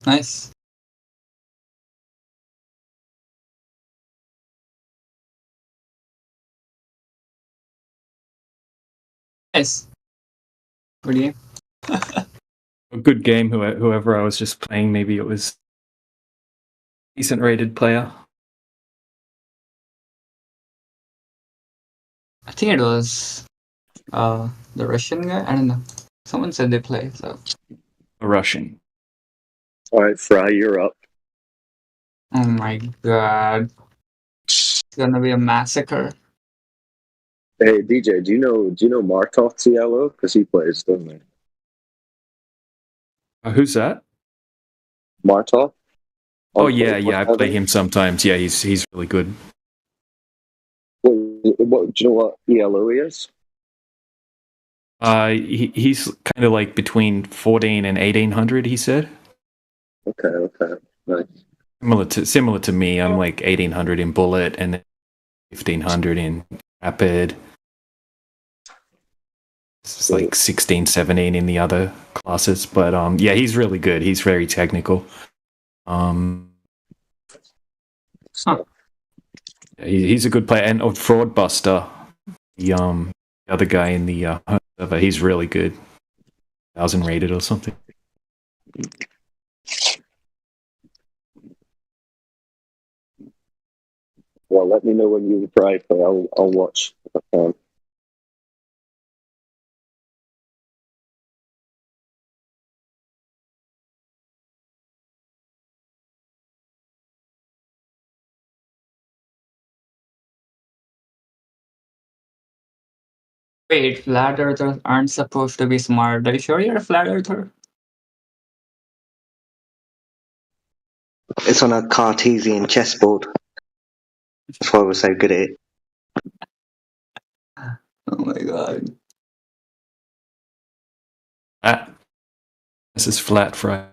Nice. Nice. Good game. A good game. Whoever I was just playing, maybe it was decent rated player. I think it was the Russian guy. I don't know. Someone said they play, so A Russian. All right, Fry, you're up. oh my god. It's gonna be a massacre. Hey DJ, do you know Martov CLO? Because he plays, doesn't he? Who's that? Martov. Oh yeah, I play him sometimes. Yeah, he's really good. What do you know what ELO is? He's kind of like between 14 and 1800. He said. Okay, nice. Similar to me. I'm like 1800 in bullet and 1500 in rapid. It's like 16, 17 in the other classes, but yeah, he's really good. He's very technical. He's a good player, and Fraud Buster, the other guy in the server, he's really good. 1,000 rated or something. Well, let me know when you try. I'll watch if I can. Wait, flat earthers aren't supposed to be smart. Are you sure you're a flat earther? It's on a Cartesian chessboard. That's why we're so good at it. Oh my god. This is flat Fry.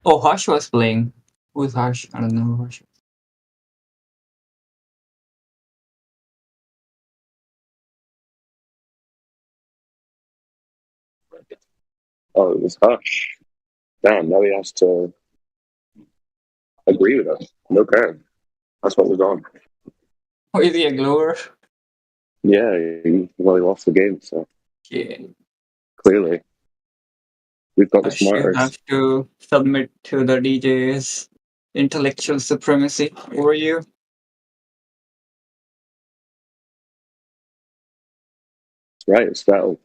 Oh, Hush was playing. Who's Hush? I don't know who Hush. Oh, it was Hush. Damn, now he has to agree with us. Okay, that's what was on. Oh, is he a glower? Yeah, he lost the game, so Yeah. clearly we've got the First, you smarters. have to submit to the DJ's intellectual supremacy over you. Right, it's settled.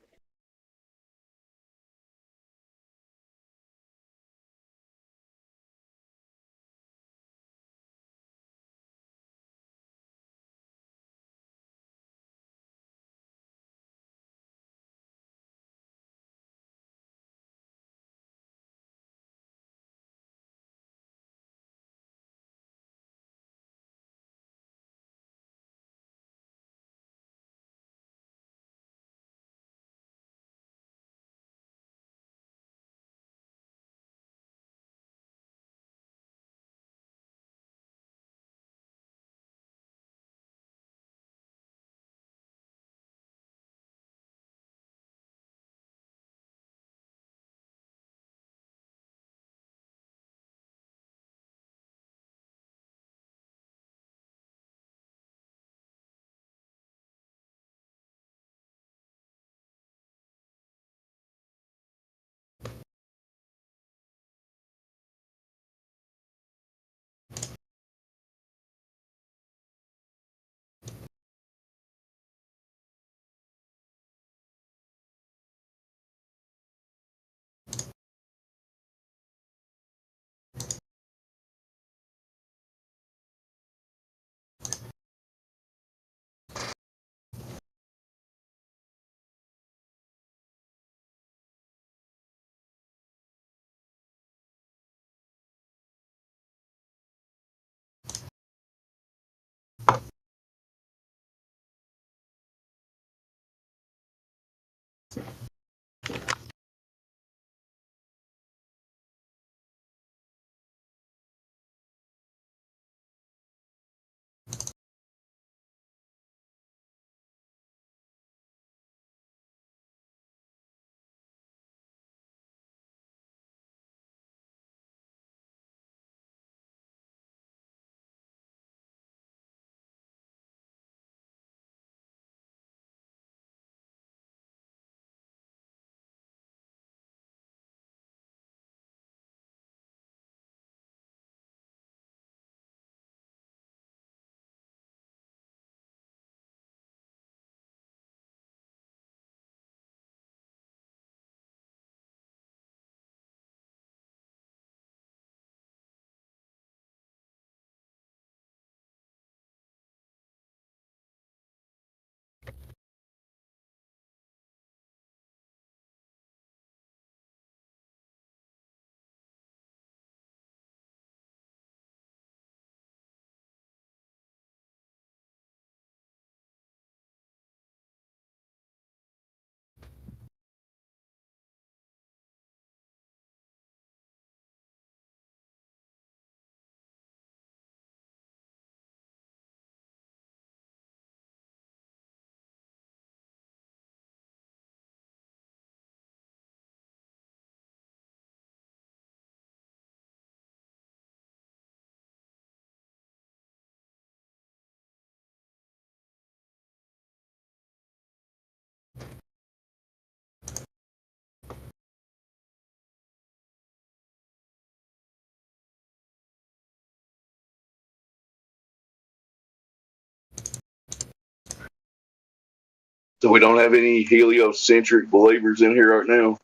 So we don't have any heliocentric believers in here right now. Is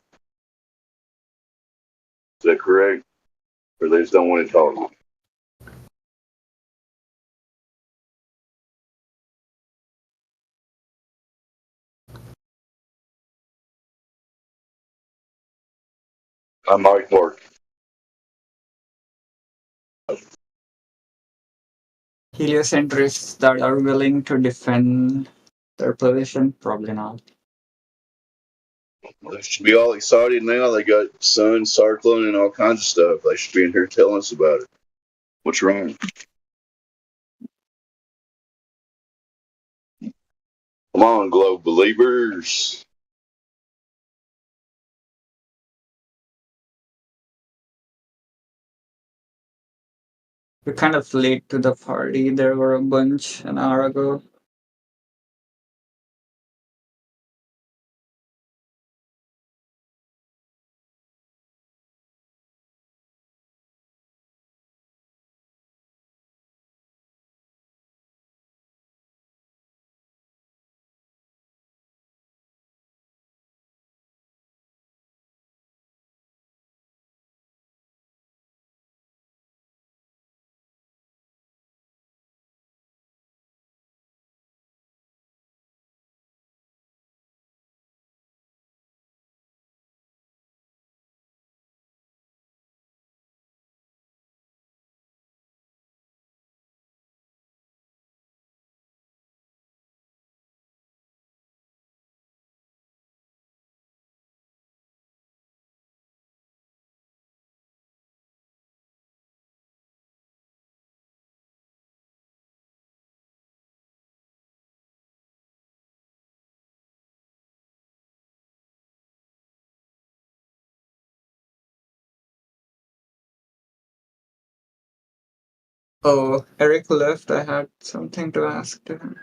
that correct? Or they just don't want to talk? I might work. Heliocentrists that are willing to defend their position, probably not. They should be all excited now. They got sun circling and all kinds of stuff. They should be in here telling us about it. What's wrong? Come on, globe believers. We're kind of late to the party. There were a bunch an hour ago. Oh, Eric left. I had something to ask to him.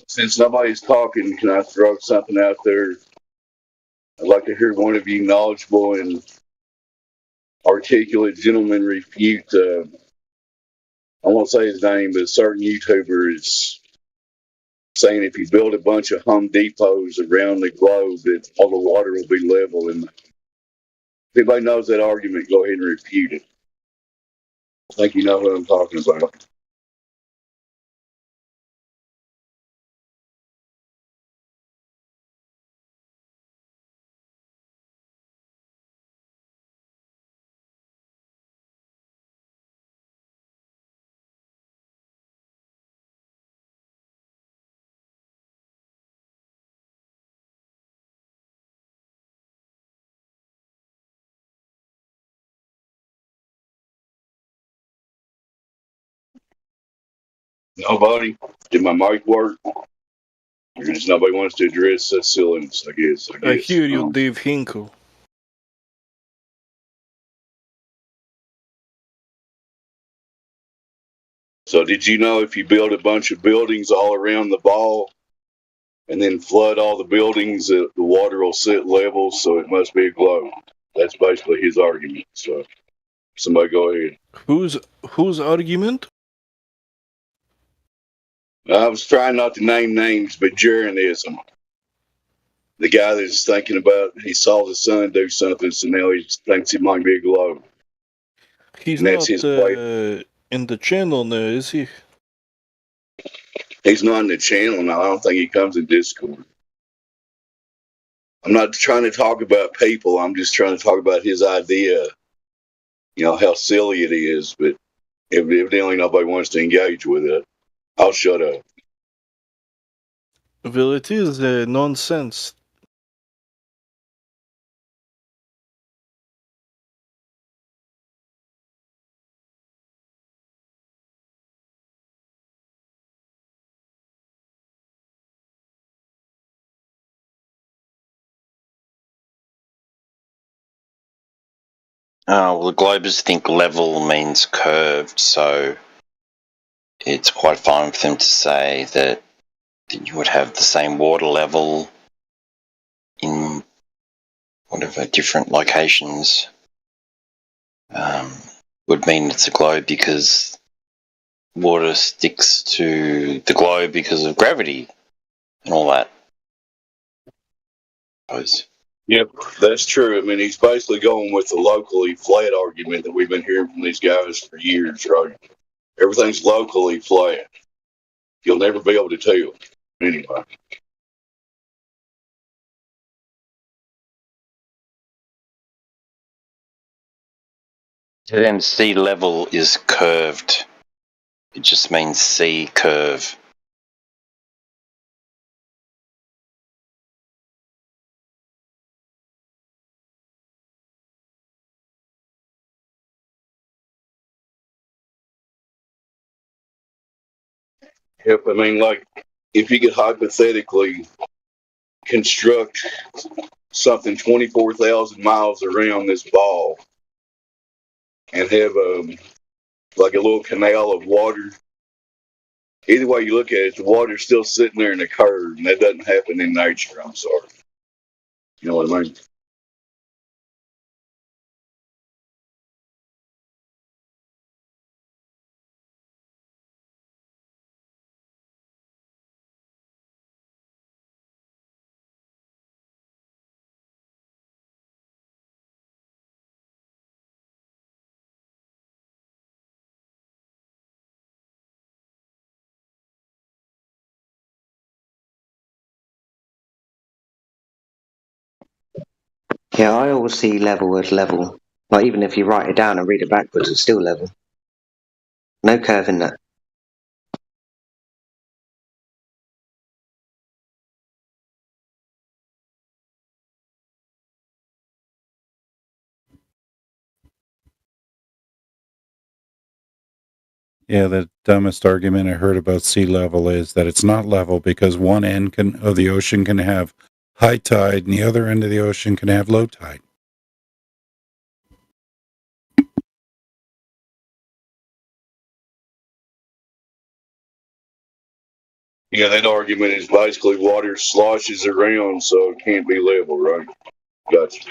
Since nobody's talking, can I throw something out there? I'd like to hear one of you knowledgeable and articulate gentlemen refute. I won't say his name, but a certain YouTuber is saying if you build a bunch of Home Depots around the globe, that all the water will be level. And if anybody knows that argument, go ahead and refute it. I think you know what I'm talking about. Nobody. Did my mic work? Because nobody wants to address such silliness, I guess. I hear you, Dave Hinkle. So did you know if you build a bunch of buildings all around the ball and then flood all the buildings, the water will sit level, so it must be a globe? That's basically his argument. So somebody go ahead. Whose argument? I was trying not to name names, but Jeranism. The guy that's thinking about, he saw the sun do something, so now he thinks it might be a globe. He's And that's not his way. in the channel now, is he? He's not in the channel now. I don't think he comes in Discord. I'm not trying to talk about people. I'm just trying to talk about his idea. You know, how silly it is, but evidently nobody wants to engage with it. I'll shut up. Well, it is nonsense. Well, the globers think level means curved, so it's quite fine for them to say that you would have the same water level in whatever different locations. Would mean it's a globe because water sticks to the globe because of gravity and all that. I suppose. Yep, that's true. I mean, he's basically going with the locally flat argument that we've been hearing from these guys for years, right? Everything's locally flat. You'll never be able to tell. Anyway. To them, sea level is curved. It just means sea curve. Yep, I mean, like, if you could hypothetically construct something 24,000 miles around this ball and have like a little canal of water. Either way you look at it, the water's still sitting there in a curve, and that doesn't happen in nature. I'm sorry. You know what I mean? Yeah, I always see level as level. Like, even if you write it down and read it backwards, it's still level. No curve in that. Yeah, the dumbest argument I heard about sea level is that it's not level because one end of the ocean can have high tide and the other end of the ocean can have low tide. Yeah, that argument is basically water sloshes around, so it can't be level, right? Gotcha.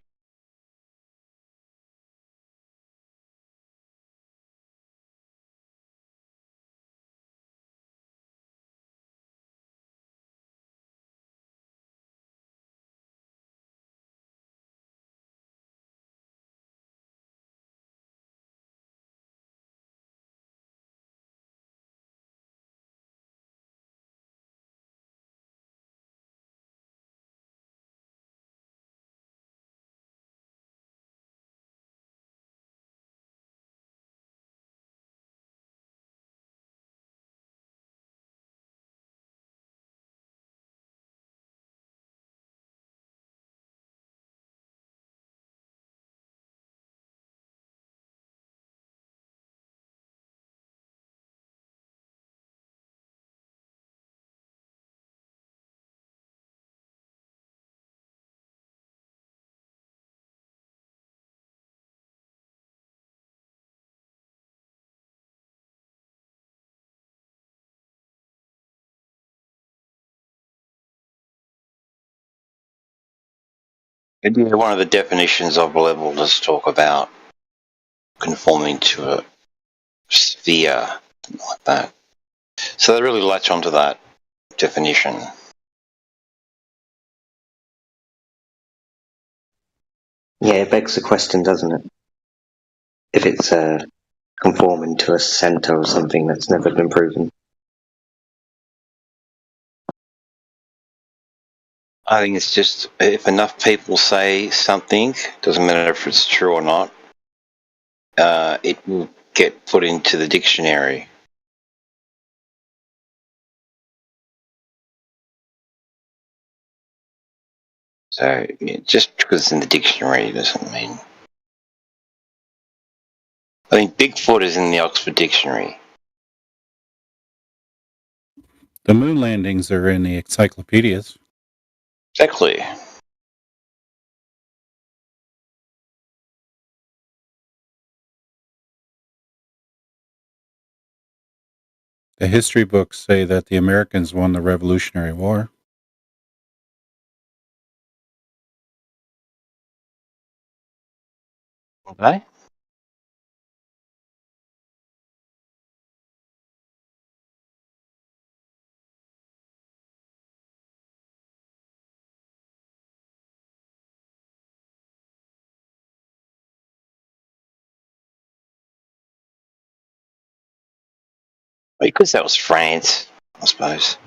Yeah, one of the definitions of level does talk about conforming to a sphere, something like that. So they really latch onto that definition. Yeah, it begs the question, doesn't it? If it's conforming to a centre or something that's never been proven. I think it's just if enough people say something, doesn't matter if it's true or not, it will get put into the dictionary. So just because it's in the dictionary doesn't mean. I think Bigfoot is in the Oxford Dictionary. The moon landings are in the encyclopedias. Exactly. The history books say that the Americans won the Revolutionary War. Okay. Because that was France, I suppose.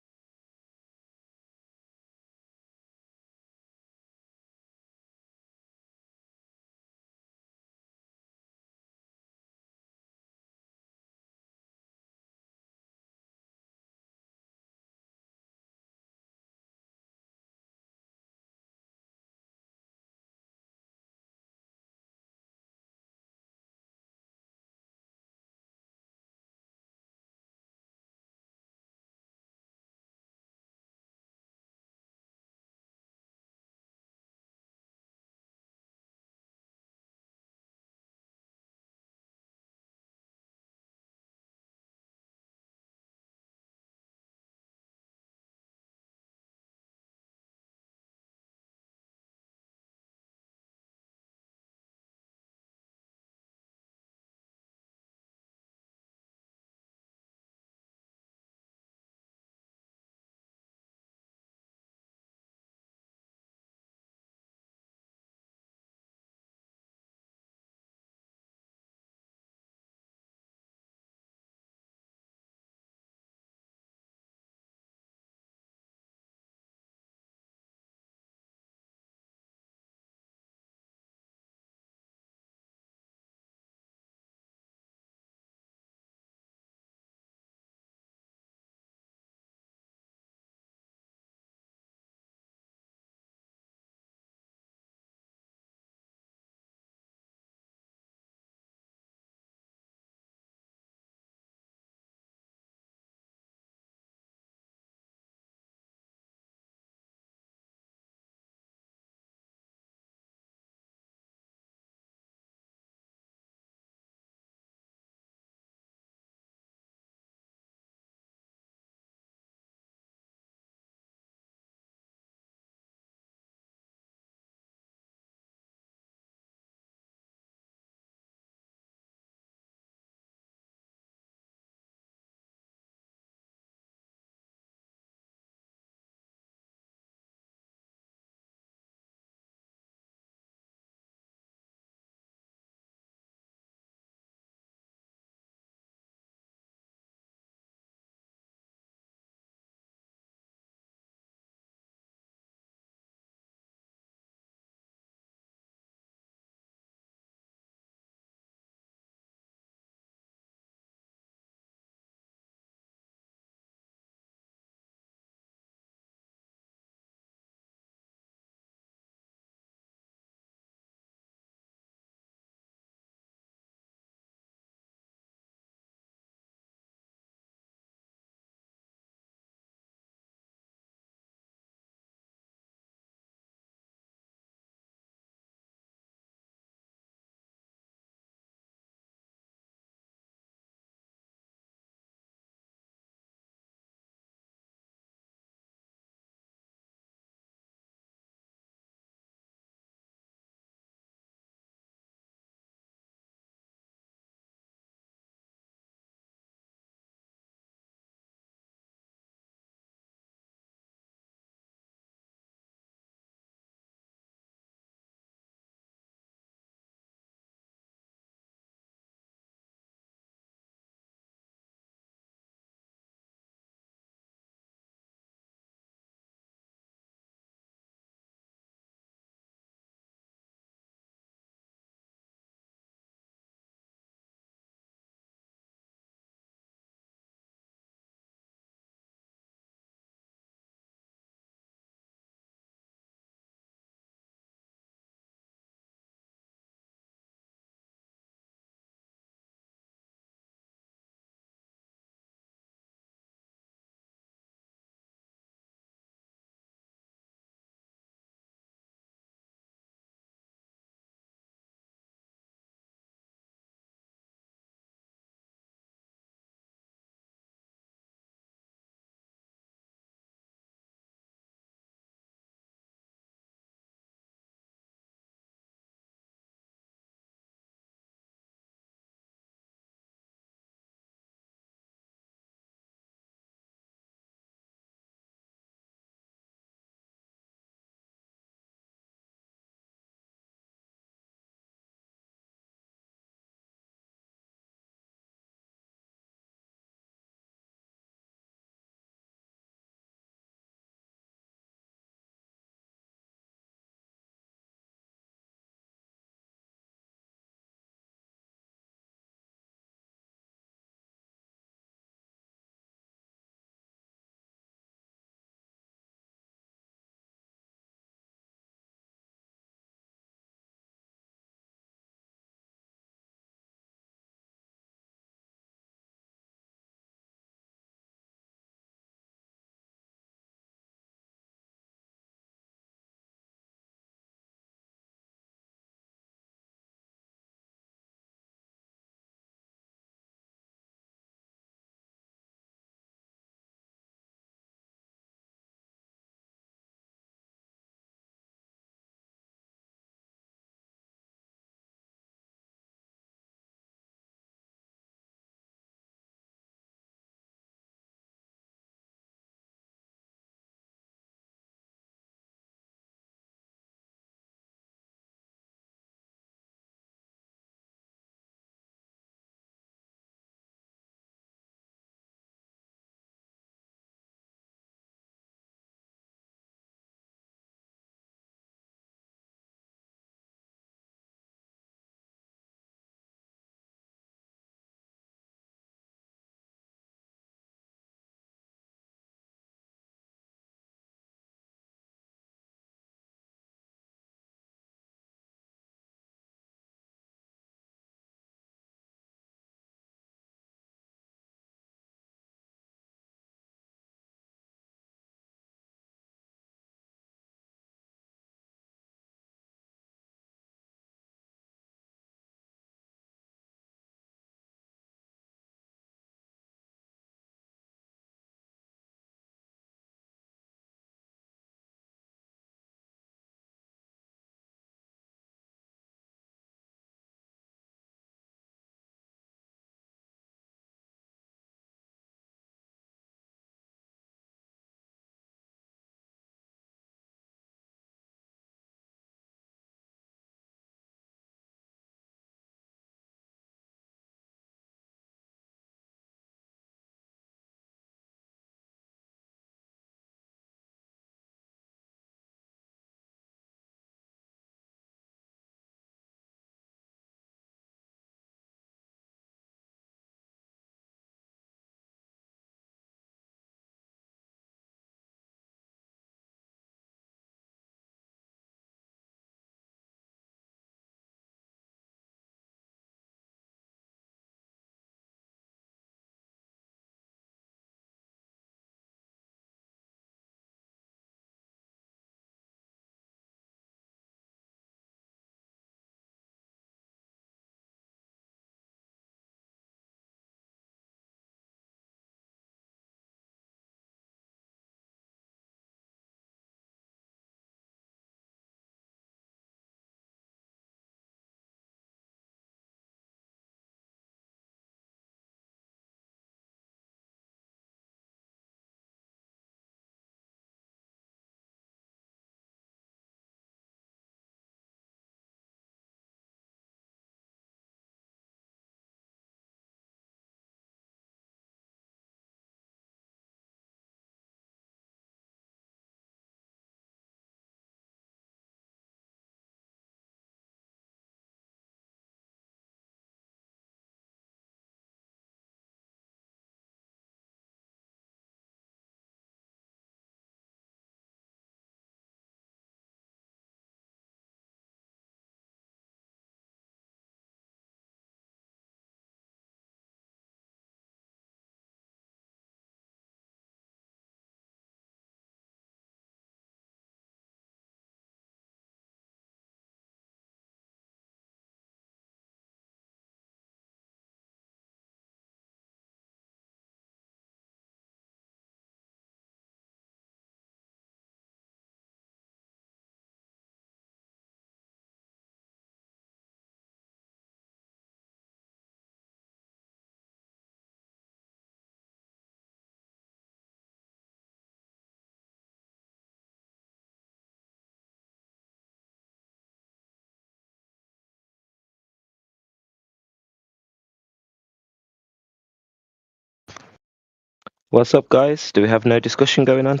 What's up, guys? Do we have no discussion going on?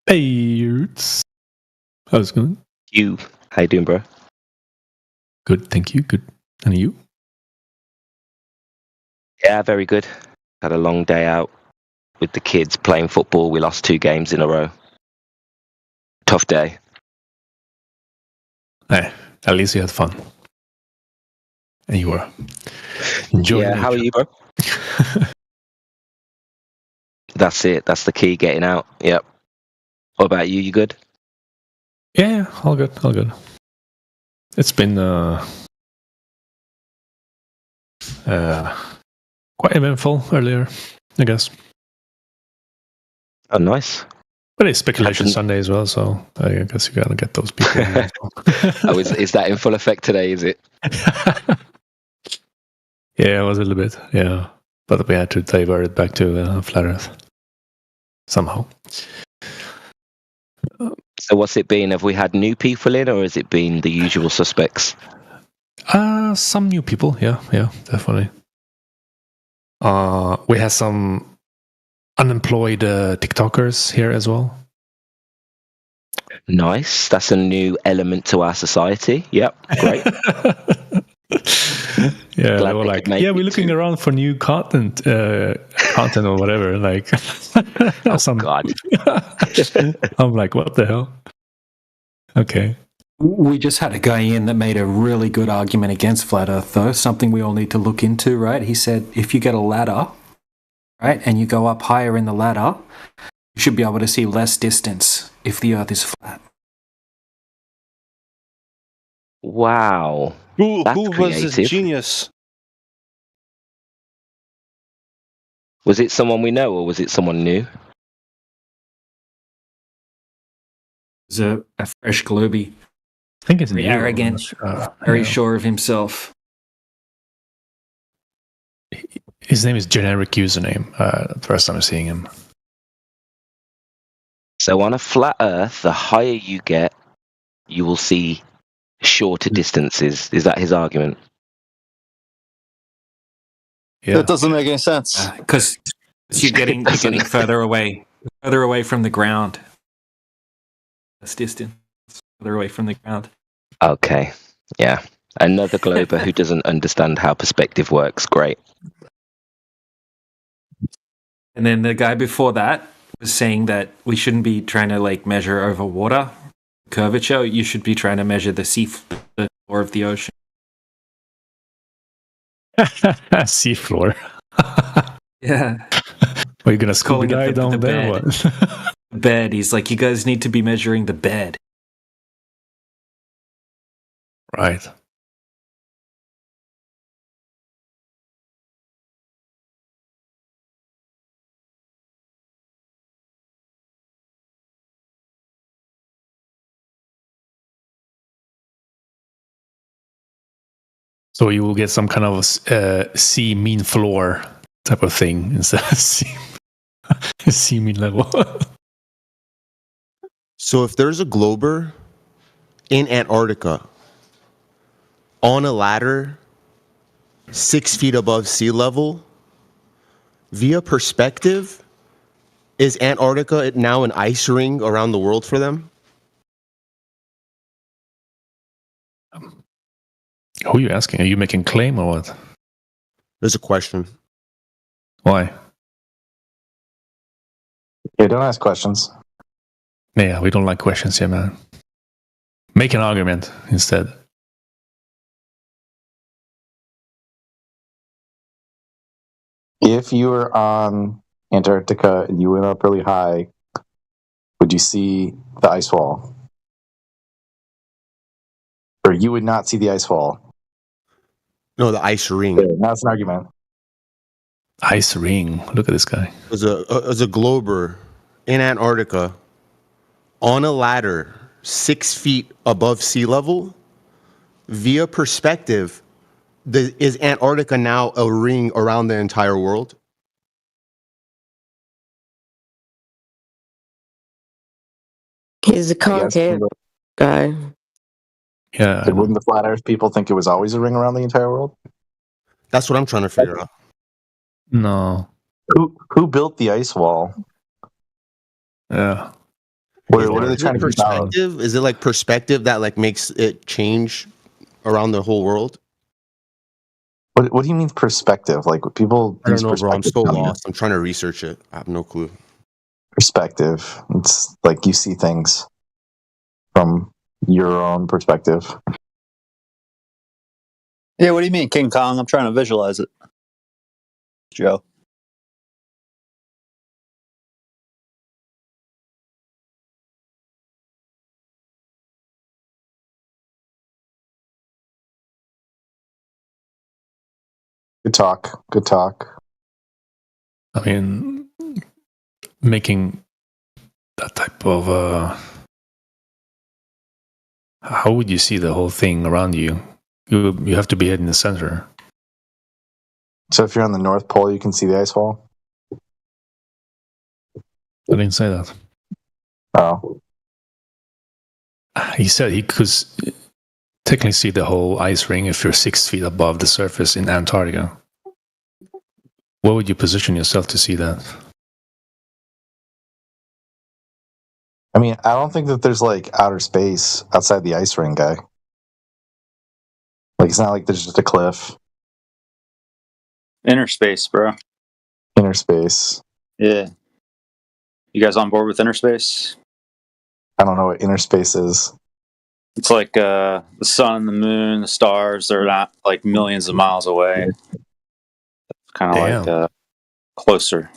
Hey, Roots. How's it going? You. How you doing, bro? Good, thank you. Good. And you? Yeah, very good. Had a long day out with the kids playing football. We lost 2 games in a row. Tough day. Hey, at least you had fun. And you were enjoying Yeah, how are nature. you, bro? That's it. That's the key, getting out. Yep. What about you? You good? Yeah, all good, all good. It's been quite eventful earlier, I guess. Oh, nice. But it's Speculation Sunday as well, so I guess you gotta get those people. in as well. Oh, is that in full effect today, is it? Yeah, it was a little bit, yeah. But we had to divert it back to Flat Earth. Somehow. So what's it been? Have we had new people in, or has it been the usual suspects? Some new people, yeah, definitely. We had some unemployed TikTokers here as well. Nice. That's a new element to our society. Yep, great. Yeah, Glad they were they like, could make yeah, we're it looking around for new content or whatever. Like, some God. I'm like, what the hell? Okay. We just had a guy in that made a really good argument against Flat Earth, though, something we all need to look into, right? He said if you get a ladder, right, and you go up higher in the ladder, you should be able to see less distance if the Earth is flat. Wow. Who That's was this creative. genius? Was it someone we know, or was it someone new? He's a fresh globy. I think it's very new. arrogant, very yeah. sure of himself. His name is generic username. The first time I'm seeing him. So on a flat Earth, the higher you get, you will see shorter distances. Is that his argument? Yeah. That doesn't make any sense. Because you're getting further away from the ground. Less distance, further away from the ground. Okay. Yeah. Another glober who doesn't understand how perspective works. Great. And then the guy before that was saying that we shouldn't be trying to like measure over water curvature. You should be trying to measure the floor of the ocean. Seafloor. Yeah. Are you gonna scuba Calling it dive down the there? bed. What? Bed. He's like, you guys need to be measuring the bed. Right. So you will get some kind of sea mean floor type of thing instead of sea mean level. So if there's a glober in Antarctica on a ladder 6 feet above sea level, via perspective, is Antarctica now an ice ring around the world for them? Who are you asking? Are you making claim or what? There's a question. Why? Yeah, don't ask questions. Yeah, we don't like questions here, man. Make an argument instead. If you were on Antarctica and you went up really high, would you see the ice wall? Or you would not see the ice wall? No, the ice ring. Yeah, that's an argument. Ice ring. Look at this guy. As a glober in Antarctica on a ladder 6 feet above sea level, via perspective, is Antarctica now a ring around the entire world? He's a concave guy. Yeah. So wouldn't the flat Earth people think it was always a ring around the entire world? That's what I'm trying to figure out. No. Who built the ice wall? Yeah. What are they Is trying it to keep out of? perspective? Is it like perspective that like makes it change around the whole world? What do you mean perspective? Like people I don't use know, bro. I'm perspective. so lost. I'm trying to research it. I have no clue. Perspective. It's like you see things from your own perspective. Yeah, what do you mean, King Kong? I'm trying to visualize it. Joe. Good talk. Good talk. I mean, making that type of how would you see the whole thing around you? You have to be in the center. So if you're on the North Pole, you can see the ice wall? I didn't say that. Oh. He said he could technically see the whole ice ring if you're 6 feet above the surface in Antarctica. Where would you position yourself to see that? I mean, I don't think that there's like outer space outside the ice ring, guy. Like it's not like there's just a cliff. Inner space, bro. Inner space. Yeah. You guys on board with inner space? I don't know what inner space is. It's like the sun, the moon, the stars. They're not like millions of miles away. It's kind of like closer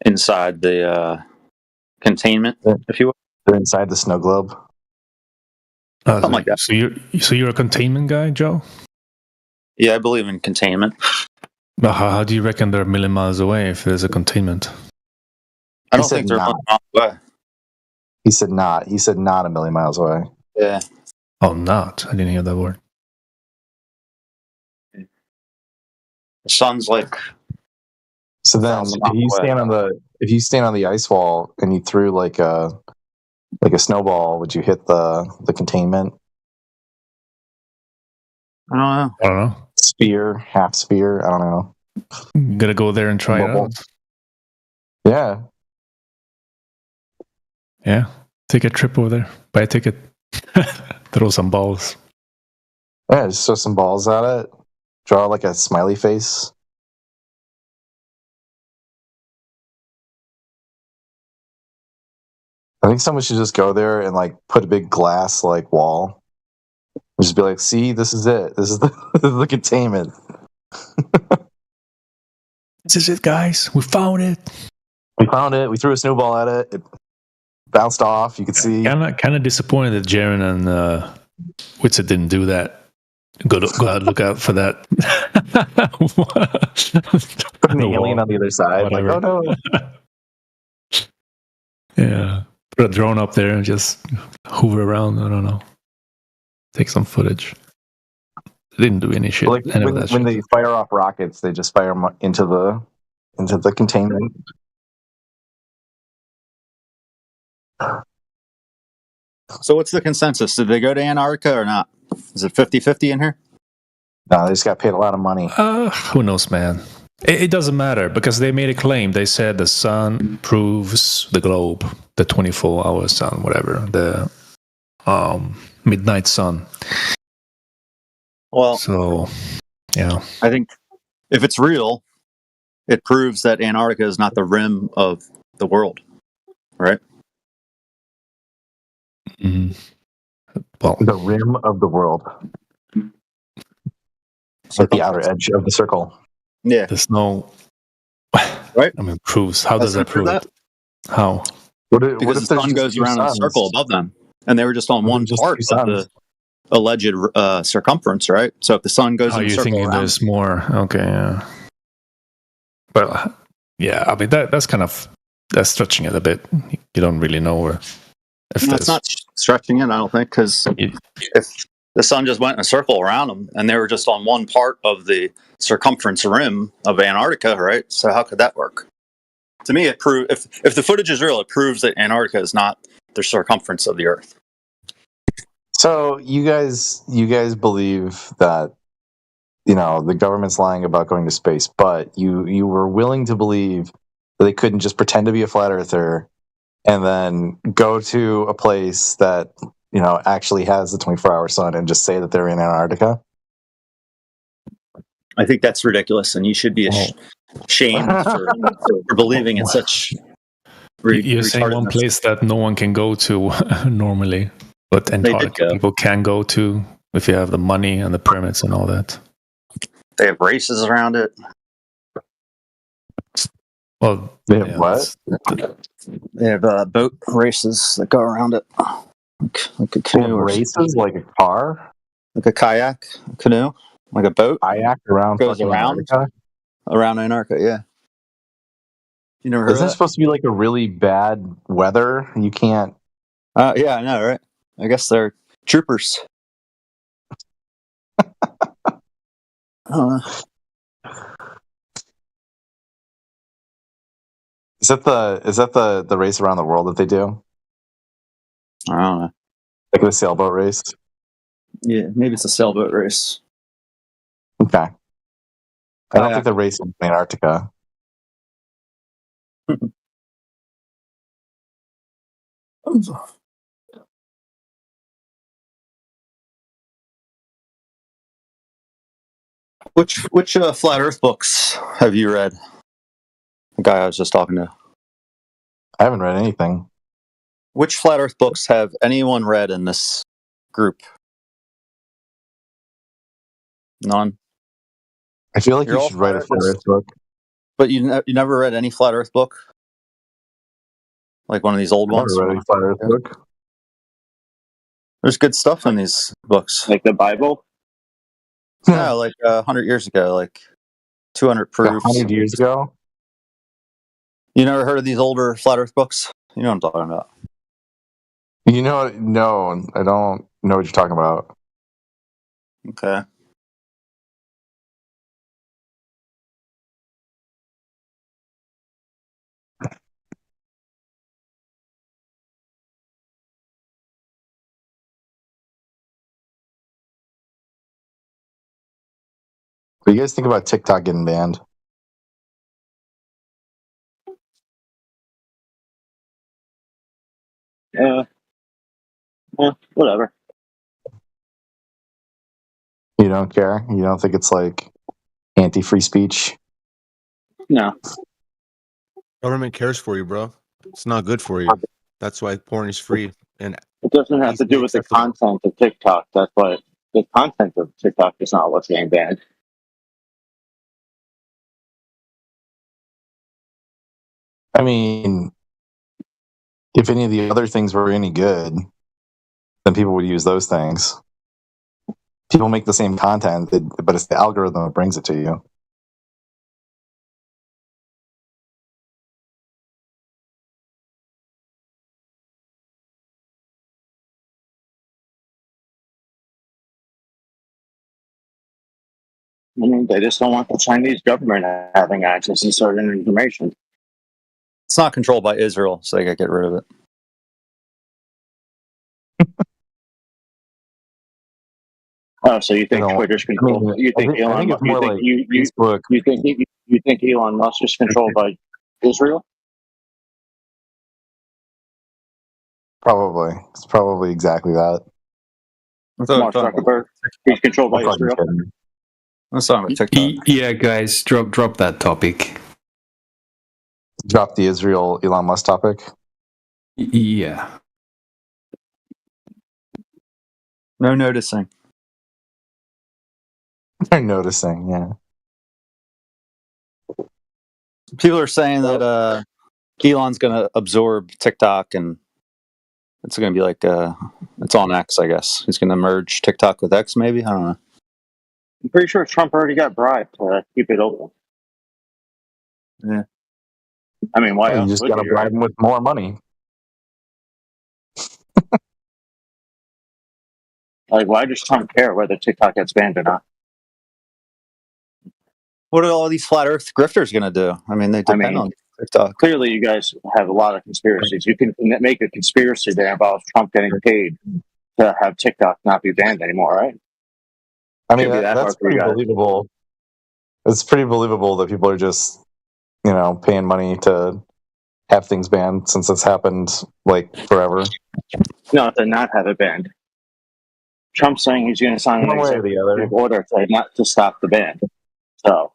inside the containment, if you will. They're inside the snow globe. Something like that. So you're a containment guy, Joe? Yeah, I believe in containment. But how do you reckon they're a million miles away if there's a containment? I don't think they're a million miles away. He said not. He said not a million miles away. Yeah. Oh, not. I didn't hear that word. The sun's like. So then, if you stand on the ice wall and you threw like a snowball, would you hit the containment? I don't know. I don't know. Sphere, half sphere. I don't know. You gotta go there and try it out. Yeah. Yeah. Take a trip over there. Buy a ticket. Throw some balls. Yeah, just throw some balls at it. Draw like a smiley face. I think someone should just go there and like put a big glass like wall. And just be like, see, this is it. This is the containment. This is it, guys. We found it. We found it. We threw a snowball at it. It bounced off. You could see. Kind of disappointed that Jaren and Witsit didn't do that. Go out, look out for that. Put an alien on the other side. Whatever. Like, oh no. Yeah. Put a drone up there and just hoover around. I don't know. Take some footage. They didn't do any shit. Like when they fire off rockets, they just fire them into the containment. So what's the consensus? Did they go to Antarctica or not? Is it 50-50 in here? No, they just got paid a lot of money. Who knows, man? It doesn't matter because they made a claim. They said the sun proves the globe, the 24-hour sun, whatever, the midnight sun. Well, so yeah, I think if it's real, it proves that Antarctica is not the rim of the world, right? Mm-hmm. Well, the rim of the world, like the outer edge of the circle. Yeah, there's no right. I mean, proves. How does that prove it? How? Because the sun goes around in a circle above them, and they were just on one part of the alleged circumference, right? So if the sun goes in a circle thinking around, there's more? Okay, yeah. But yeah, I mean that's stretching it a bit. You don't really know where. That's not stretching it, I don't think, because if the sun just went in a circle around them and they were just on one part of the circumference rim of Antarctica, right? So how could that work? To me, it proves if the footage is real, it proves that Antarctica is not the circumference of the Earth. So you guys believe that the government's lying about going to space, but you were willing to believe that they couldn't just pretend to be a flat earther and then go to a place that actually has the 24-hour sun and just say that they're in Antarctica. I think that's ridiculous, and you should be ashamed for believing in such. You're saying one place that no one can go to normally, but Antarctica people can go to if you have the money and the permits and all that. They have races around it. Well, they have what? They have boat races that go around it, like a canoe or races, like a car, like a kayak, a canoe, like a boat. Kayak goes around Antarctica. Yeah. You never heard Isn't it supposed to be like a really bad weather? You can't. Yeah, I know, right? I guess they're troopers. Is that the race around the world that they do? I don't know. Like the sailboat race? Yeah, maybe it's a sailboat race. Okay. I don't think they're racing in Antarctica. Which flat Earth books have you read? The guy I was just talking to. I haven't read anything. Which flat Earth books have anyone read in this group? None. I feel like you should write a flat Earth book. But you never read any flat Earth book? Like one of these old ones? Never read any flat Earth book. There's good stuff in these books. Like the Bible? No, like 100 years ago, like 200 proofs. 100 years ago? You never heard of these older flat Earth books? You know what I'm talking about. No, I don't know what you're talking about. Okay. What do you guys think about TikTok getting banned? Yeah. Well, whatever. You don't care? You don't think it's like anti-free speech? No. Government cares for you, bro. It's not good for you. That's why porn is free. And it doesn't have to do with the content of TikTok. That's why the content of TikTok is not what's getting banned. I mean, if any of the other things were any good, then people would use those things. People make the same content, but it's the algorithm that brings it to you. I mean, they just don't want the Chinese government having access to certain information. It's not controlled by Israel, so they gotta get rid of it. Oh, so you think Twitter's controlled? You think Elon Musk? You think Elon Musk is controlled by Israel? Probably. It's probably exactly that. Mark Zuckerberg, he's controlled by Israel. That's not with TikTok. Yeah, guys, drop that topic. Drop the Israel Elon Musk topic. Yeah. No noticing. They're noticing, yeah. People are saying that Elon's going to absorb TikTok, and it's going to be like it's on X, I guess. He's going to merge TikTok with X, maybe. I don't know. I'm pretty sure Trump already got bribed to keep it open. Yeah. I mean, why else? You just got to bribe him with more money. Like, why does Trump care whether TikTok gets banned or not? What are all these flat Earth grifters going to do? I mean, they depend on TikTok. Clearly, you guys have a lot of conspiracies. You can make a conspiracy that involves Trump getting paid to have TikTok not be banned anymore, right? I mean, Shouldn't be that that's hard for you pretty guys. believable. It's pretty believable that people are just, paying money to have things banned since it's happened like forever. No, to not have it banned. Trump's saying he's going to sign an One way or the other. executive order not to stop the ban. So,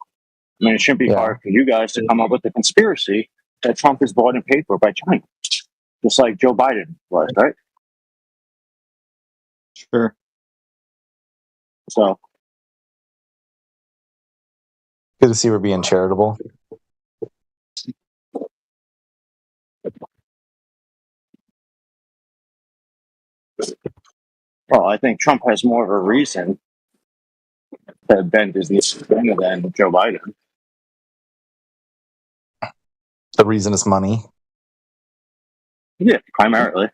I mean, it shouldn't be Yeah. hard for you guys to come up with the conspiracy that Trump is bought and paid for by China, just like Joe Biden was, right? Sure. So, Good to see we're being charitable. well, I think Trump has more of a reason to bend his knee than Joe Biden. The reason is money. Yeah, primarily.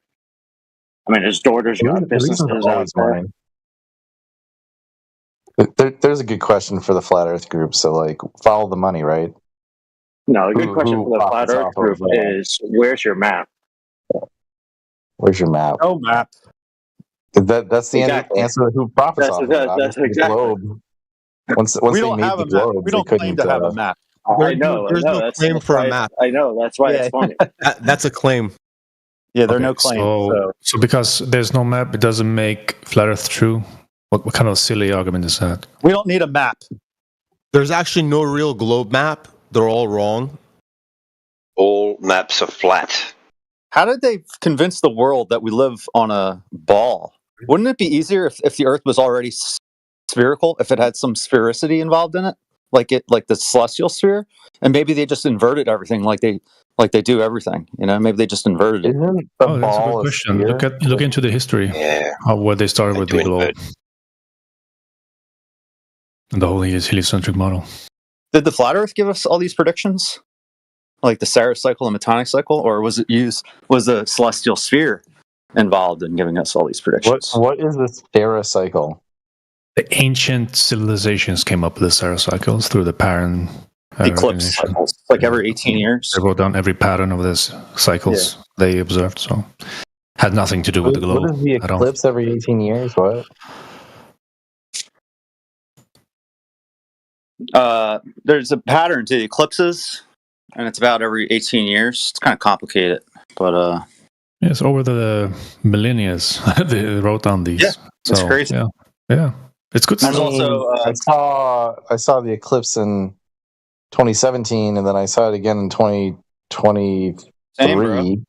I mean, his daughter's got The reason's businesses out always there. money. There's a good question for the flat Earth group. So, follow the money, right? No, a good question Who for the Flat profits Earth off group of, is, where's your map? Where's your map? No map. That's the Exactly. answer. Who profits That's off of it? that's Obviously, exactly. the globe. Once We they don't made have the a map. globe, We they don't claim couldn't. to have a map. I know. There's no That's claim for why a map. I know. That's why it's funny. That's a claim. Yeah, there are Okay, no claims. So because there's no map, it doesn't make flat Earth true. What kind of silly argument is that? We don't need a map. There's actually no real globe map. They're all wrong. All maps are flat. How did they convince the world that we live on a ball? Wouldn't it be easier if the Earth was already spherical, if it had some sphericity involved in it, like the celestial sphere? And maybe they just inverted everything, like they do everything. Maybe they just inverted it. Isn't the Oh, that's a good ball a question. sphere? Look into the history. Yeah. Where they started with the globe and the whole heliocentric model. Did the flat Earth give us all these predictions, like the Saros cycle and Metonic cycle, or was the celestial sphere involved in giving us all these predictions? What is the Sarah cycle? The ancient civilizations came up with the Sarah cycles through the Paran Eclipse cycles, like every 18 years. They wrote down every pattern of this cycles they observed. So had nothing to do with the globe. What is the at all. eclipse every 18 years? What? There's a pattern to the eclipses, and it's about every 18 years. It's kind of complicated, but yes, over the millennia, they wrote down these. Yeah, it's crazy. Yeah, it's good. There's also I saw the eclipse in 2017, and then I saw it again in 2023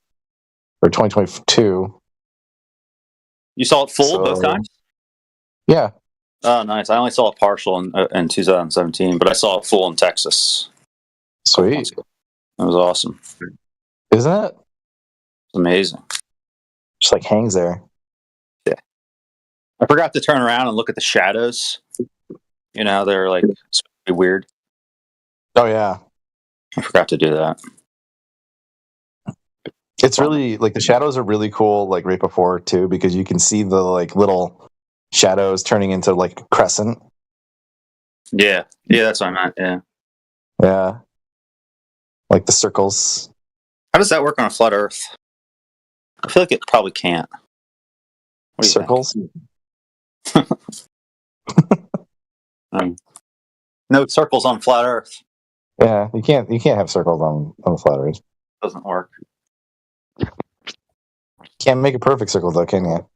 or 2022. You saw it full both times? Yeah. Oh, nice. I only saw it partial in 2017, but I saw it full in Texas. Sweet. That was awesome. Isn't it? It's amazing. Just hangs there. Yeah. I forgot to turn around and look at the shadows. They're it's really weird. Oh, yeah. I forgot to do that. It's really, the shadows are really cool, right before, too, because you can see the, little shadows turning into, a crescent. Yeah. Yeah, that's what I meant, yeah. Yeah. The circles. How does that work on a flat Earth? I feel like it probably can't. What do you Circles? No circles on flat Earth. Yeah, you can't have circles on the flat Earth. Doesn't work. Can't make a perfect circle, though, can you?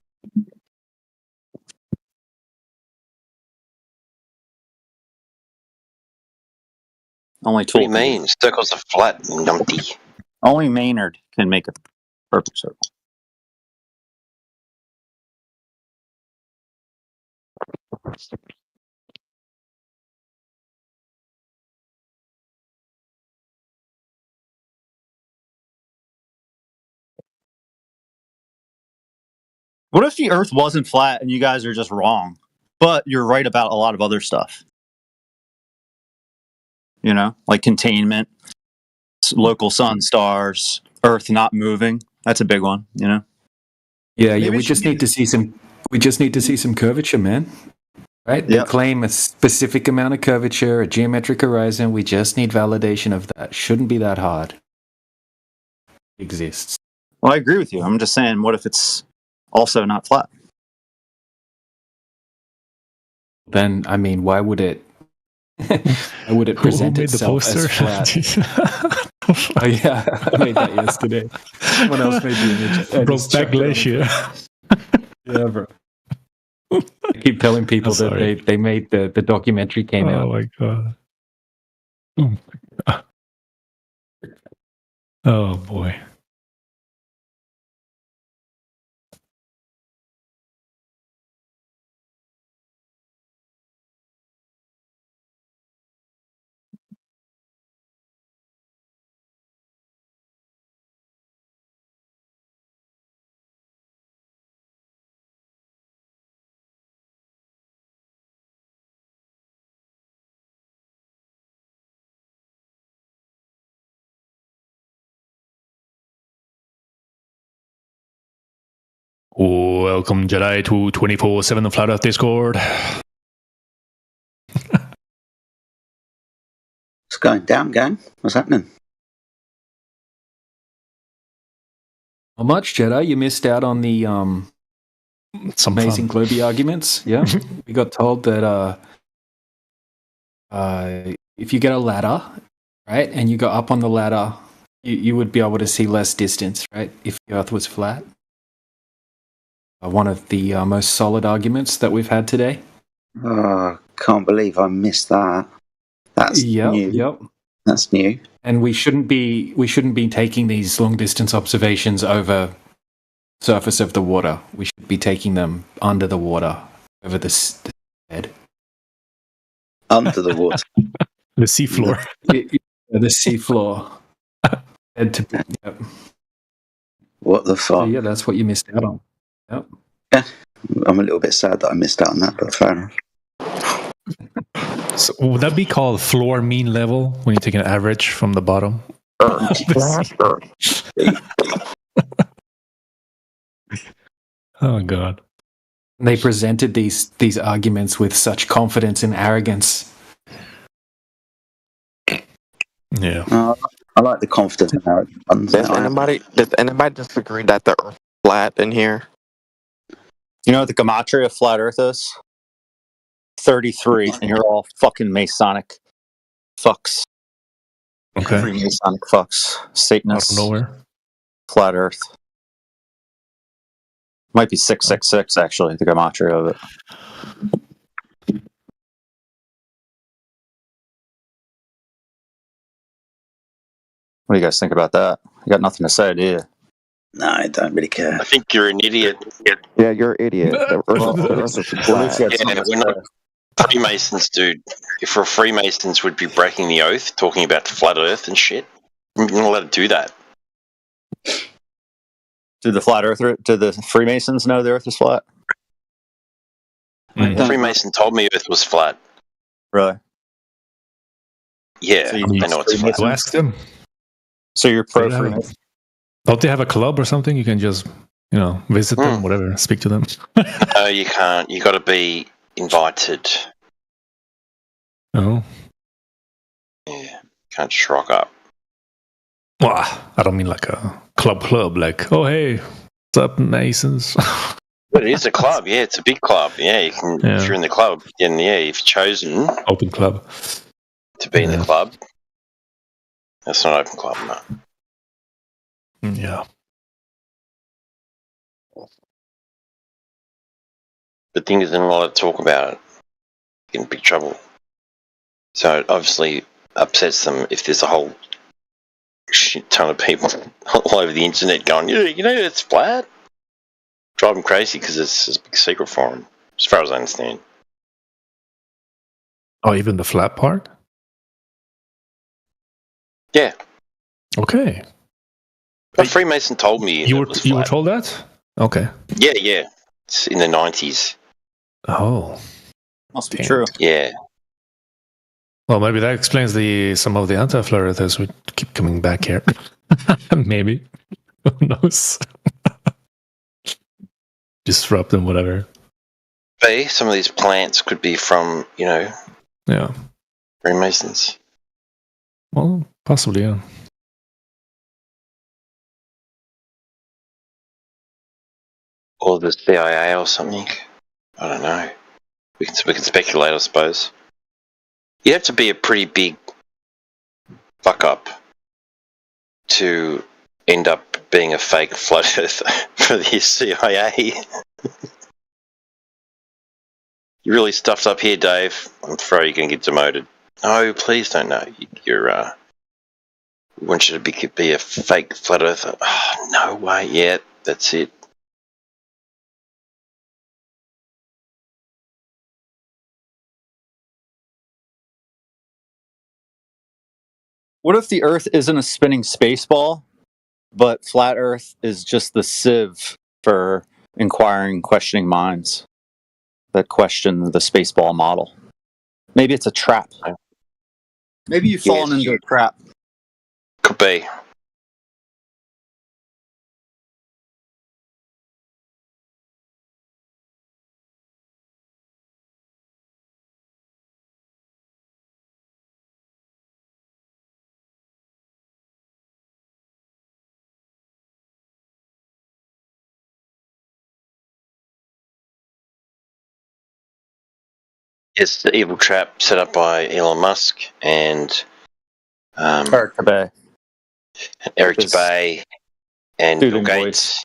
Only What do you mean? Circles are flat, numpty. Only Maynard can make a perfect circle. What if the Earth wasn't flat and you guys are just wrong, but you're right about a lot of other stuff? Like containment, local sun stars, Earth not moving. That's a big one. Yeah. We just need to see some. We just need to see some curvature, man. Right? They claim a specific amount of curvature, a geometric horizon. We just need validation of that. Shouldn't be that hard. It exists. Well, I agree with you. I'm just saying, what if it's also not flat? Then, I mean, why would it? Why would it present Who made the itself poster? as flat? Oh yeah, I made that yesterday. Someone else made the image. I just Brokeback chucked it on Glacier. Yeah, bro. I keep telling people that sorry. they made the documentary came out. Oh my god. Oh boy. Welcome, Jedi, to 24/7 Flat Earth Discord. What's going down, gang? What's happening? How much, Jedi? You missed out on the Some amazing fun. Globy arguments. Yeah, we got told that if you get a ladder, right, and you go up on the ladder, you would be able to see less distance, right, if the Earth was flat. One of the most solid arguments that we've had today. Oh, can't believe I missed that. That's new. Yep. That's new. And we shouldn't be taking these long distance observations over surface of the water. We should be taking them under the water, over the bed. Under the water. The seafloor. The seafloor. Yep. What the fuck? So yeah, that's what you missed out on. Yep. Yeah, I'm a little bit sad that I missed out on that, but fair enough. So would that be called floor mean level when you take an average from the bottom? Oh god. They presented these arguments with such confidence and arrogance. Yeah. I like the confidence and arrogance. Does anybody disagree that the Earth is flat in here? You know what the gematria of flat Earth is? 33, and you're all fucking Masonic fucks. Okay. Every Masonic fucks. Satanists. Out of nowhere. Flat Earth. Might be 666, actually, the gematria of it. What do you guys think about that? You got nothing to say, do you? No, I don't really care. I think you're an idiot. Yeah, you're an idiot. The Earth is flat. Yeah, we're not Freemasons, dude. If we're Freemasons, would be breaking the oath, talking about the flat Earth and shit. You're not allowed to do that. Do the Freemasons know the Earth is flat? The Freemason told me Earth was flat. Really? Yeah, So I you know it's flat. Go ask them. So you're pro They have- Freemason? Don't they have a club or something? You can just, visit them, whatever, speak to them. No, you can't. You got to be invited. Oh. Yeah, can't just rock up. Well, I don't mean like a club, like, oh, hey, what's up, Masons? But it is a club. Yeah, it's a big club. Yeah, you can. Yeah. If you're in the club, then yeah, if you're chosen Open club. to be in the club, that's not open club, no. Yeah. The thing is, they're not allowed to talk about it. Get in big trouble. So it obviously upsets them if there's a whole shit ton of people all over the internet going, yeah, it's flat. Drive them crazy because it's a big secret for them, as far as I understand. Oh, even the flat part? Yeah. Okay. A Freemason told me You it was were flat. told that? Okay. Yeah. It's in the 90s. Oh. Must be true. Yeah. Well, maybe that explains some of the anti-flat earthers would keep coming back here. Maybe. Who knows? Disrupt them, whatever. Some of these plants could be from, Yeah. Freemasons. Well, possibly, yeah. Or the CIA or something. I don't know. We can speculate, I suppose. You have to be a pretty big fuck up to end up being a fake flat earther for the CIA. You really stuffed up here, Dave. I'm afraid you're going to get demoted. No, please don't. No, you're. We want you to be a fake flat earther. Oh, no way. Yeah, that's it. What if the Earth isn't a spinning space ball, but flat Earth is just the sieve for inquiring, questioning minds that question the space ball model? Maybe it's a trap. Maybe you've fallen into a trap. Could be. It's the evil trap set up by Elon Musk and Eric Dubay. Eric Dubay and Bill Gates.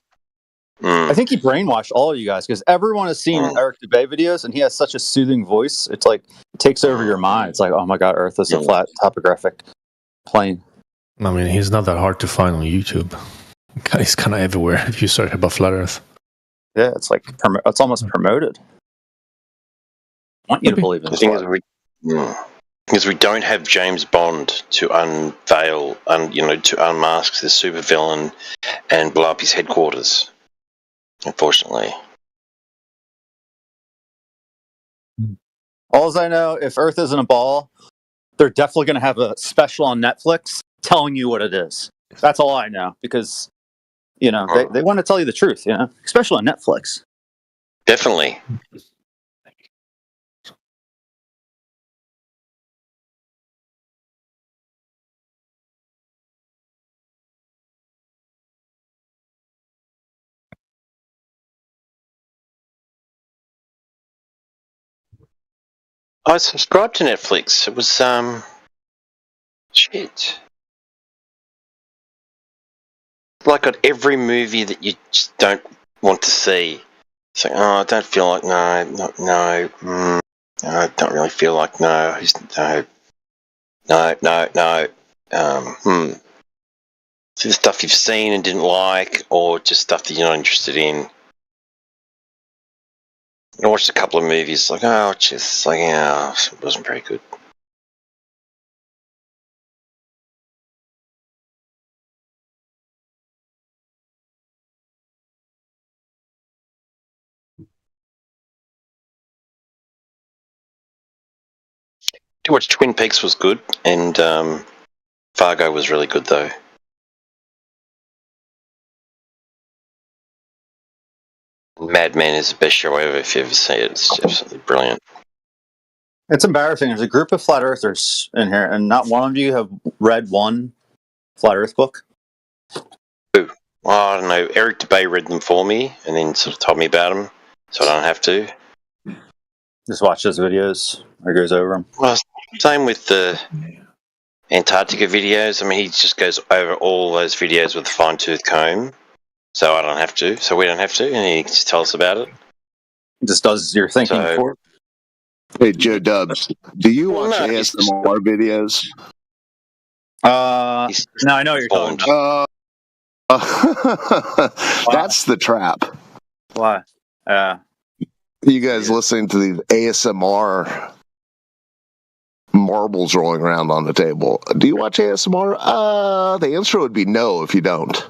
I think he brainwashed all of you guys because everyone has seen Eric Dubay videos and he has such a soothing voice. It's like it takes over your mind. It's like, oh my god, Earth is a flat topographic plane. I mean, he's not that hard to find on YouTube. He's kind of everywhere if you search about flat Earth. Yeah, it's like it's almost promoted. I want you to believe in the thing is we don't have James Bond to unveil, to unmask the supervillain and blow up his headquarters. Unfortunately. All I know, if Earth isn't a ball, they're definitely going to have a special on Netflix telling you what it is. That's all I know because, they want to tell you the truth, especially on Netflix. Definitely. I subscribed to Netflix. It was shit. Like on every movie that you just don't want to see. It's like, I don't feel like no. I don't really feel like no. So the stuff you've seen and didn't like, or just stuff that you're not interested in. I watched a couple of movies, like, it wasn't very good. To watch Twin Peaks was good, and Fargo was really good, though. Mad Men is the best show ever, if you ever see it. It's absolutely brilliant. It's embarrassing. There's a group of flat earthers in here, and not one of you have read one flat earth book. Well, I don't know. Eric Dubay read them for me, and then sort of told me about them, so I don't have to. Just watch those videos, or goes over them. Well, same with the Antarctica videos. I mean, he just goes over all those videos with a fine-tooth comb, so I don't have to. So we don't have to, and he just tells us about it. Just does your thinking for it. Hey, Joe Dubs, do you watch ASMR videos? No, I know what you're talking about. That's the trap. Why? You guys listening to these ASMR marbles rolling around on the table. Do you watch ASMR? The answer would be no if you don't.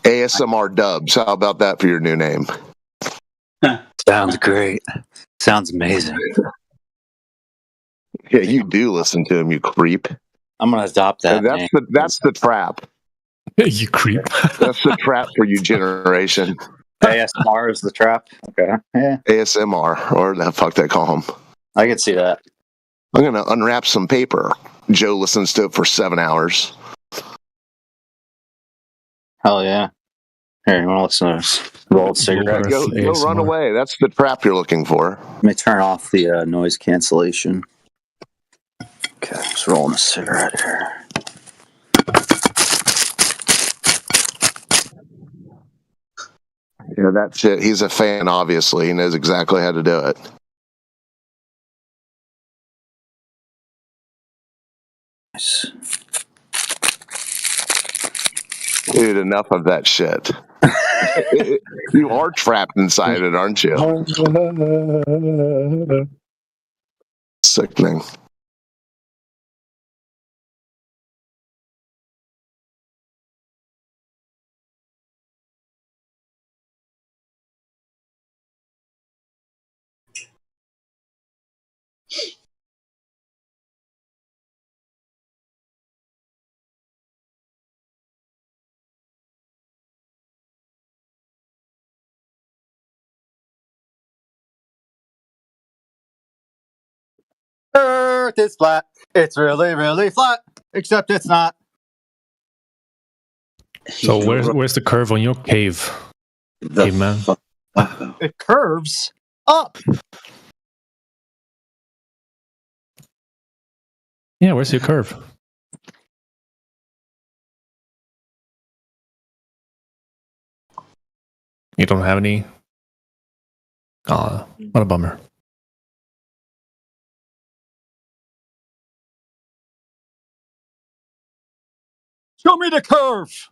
ASMR Dubs. How about that for your new name? Sounds great. Sounds amazing. Yeah, you do listen to him, you creep. I'm gonna adopt that. That's the trap. You creep. That's the trap for you generation. ASMR is the trap. Okay. Yeah. ASMR, or the fuck they call them. I can see that. I'm gonna unwrap some paper. Joe listens to it for 7 hours. Hell yeah. Here, you want to listen to this? Roll a cigarette. Go run away. That's the trap you're looking for. Let me turn off the noise cancellation. Okay, just rolling a cigarette here. Yeah, that's it. He's a fan, obviously. He knows exactly how to do it. Nice. Dude, enough of that shit. You are trapped inside it, aren't you? Sickening. Earth is flat. It's really, really flat. Except it's not. So where's the curve on your cave, caveman? It curves up. Yeah, where's your curve? You don't have any? What a bummer. Show me the curve.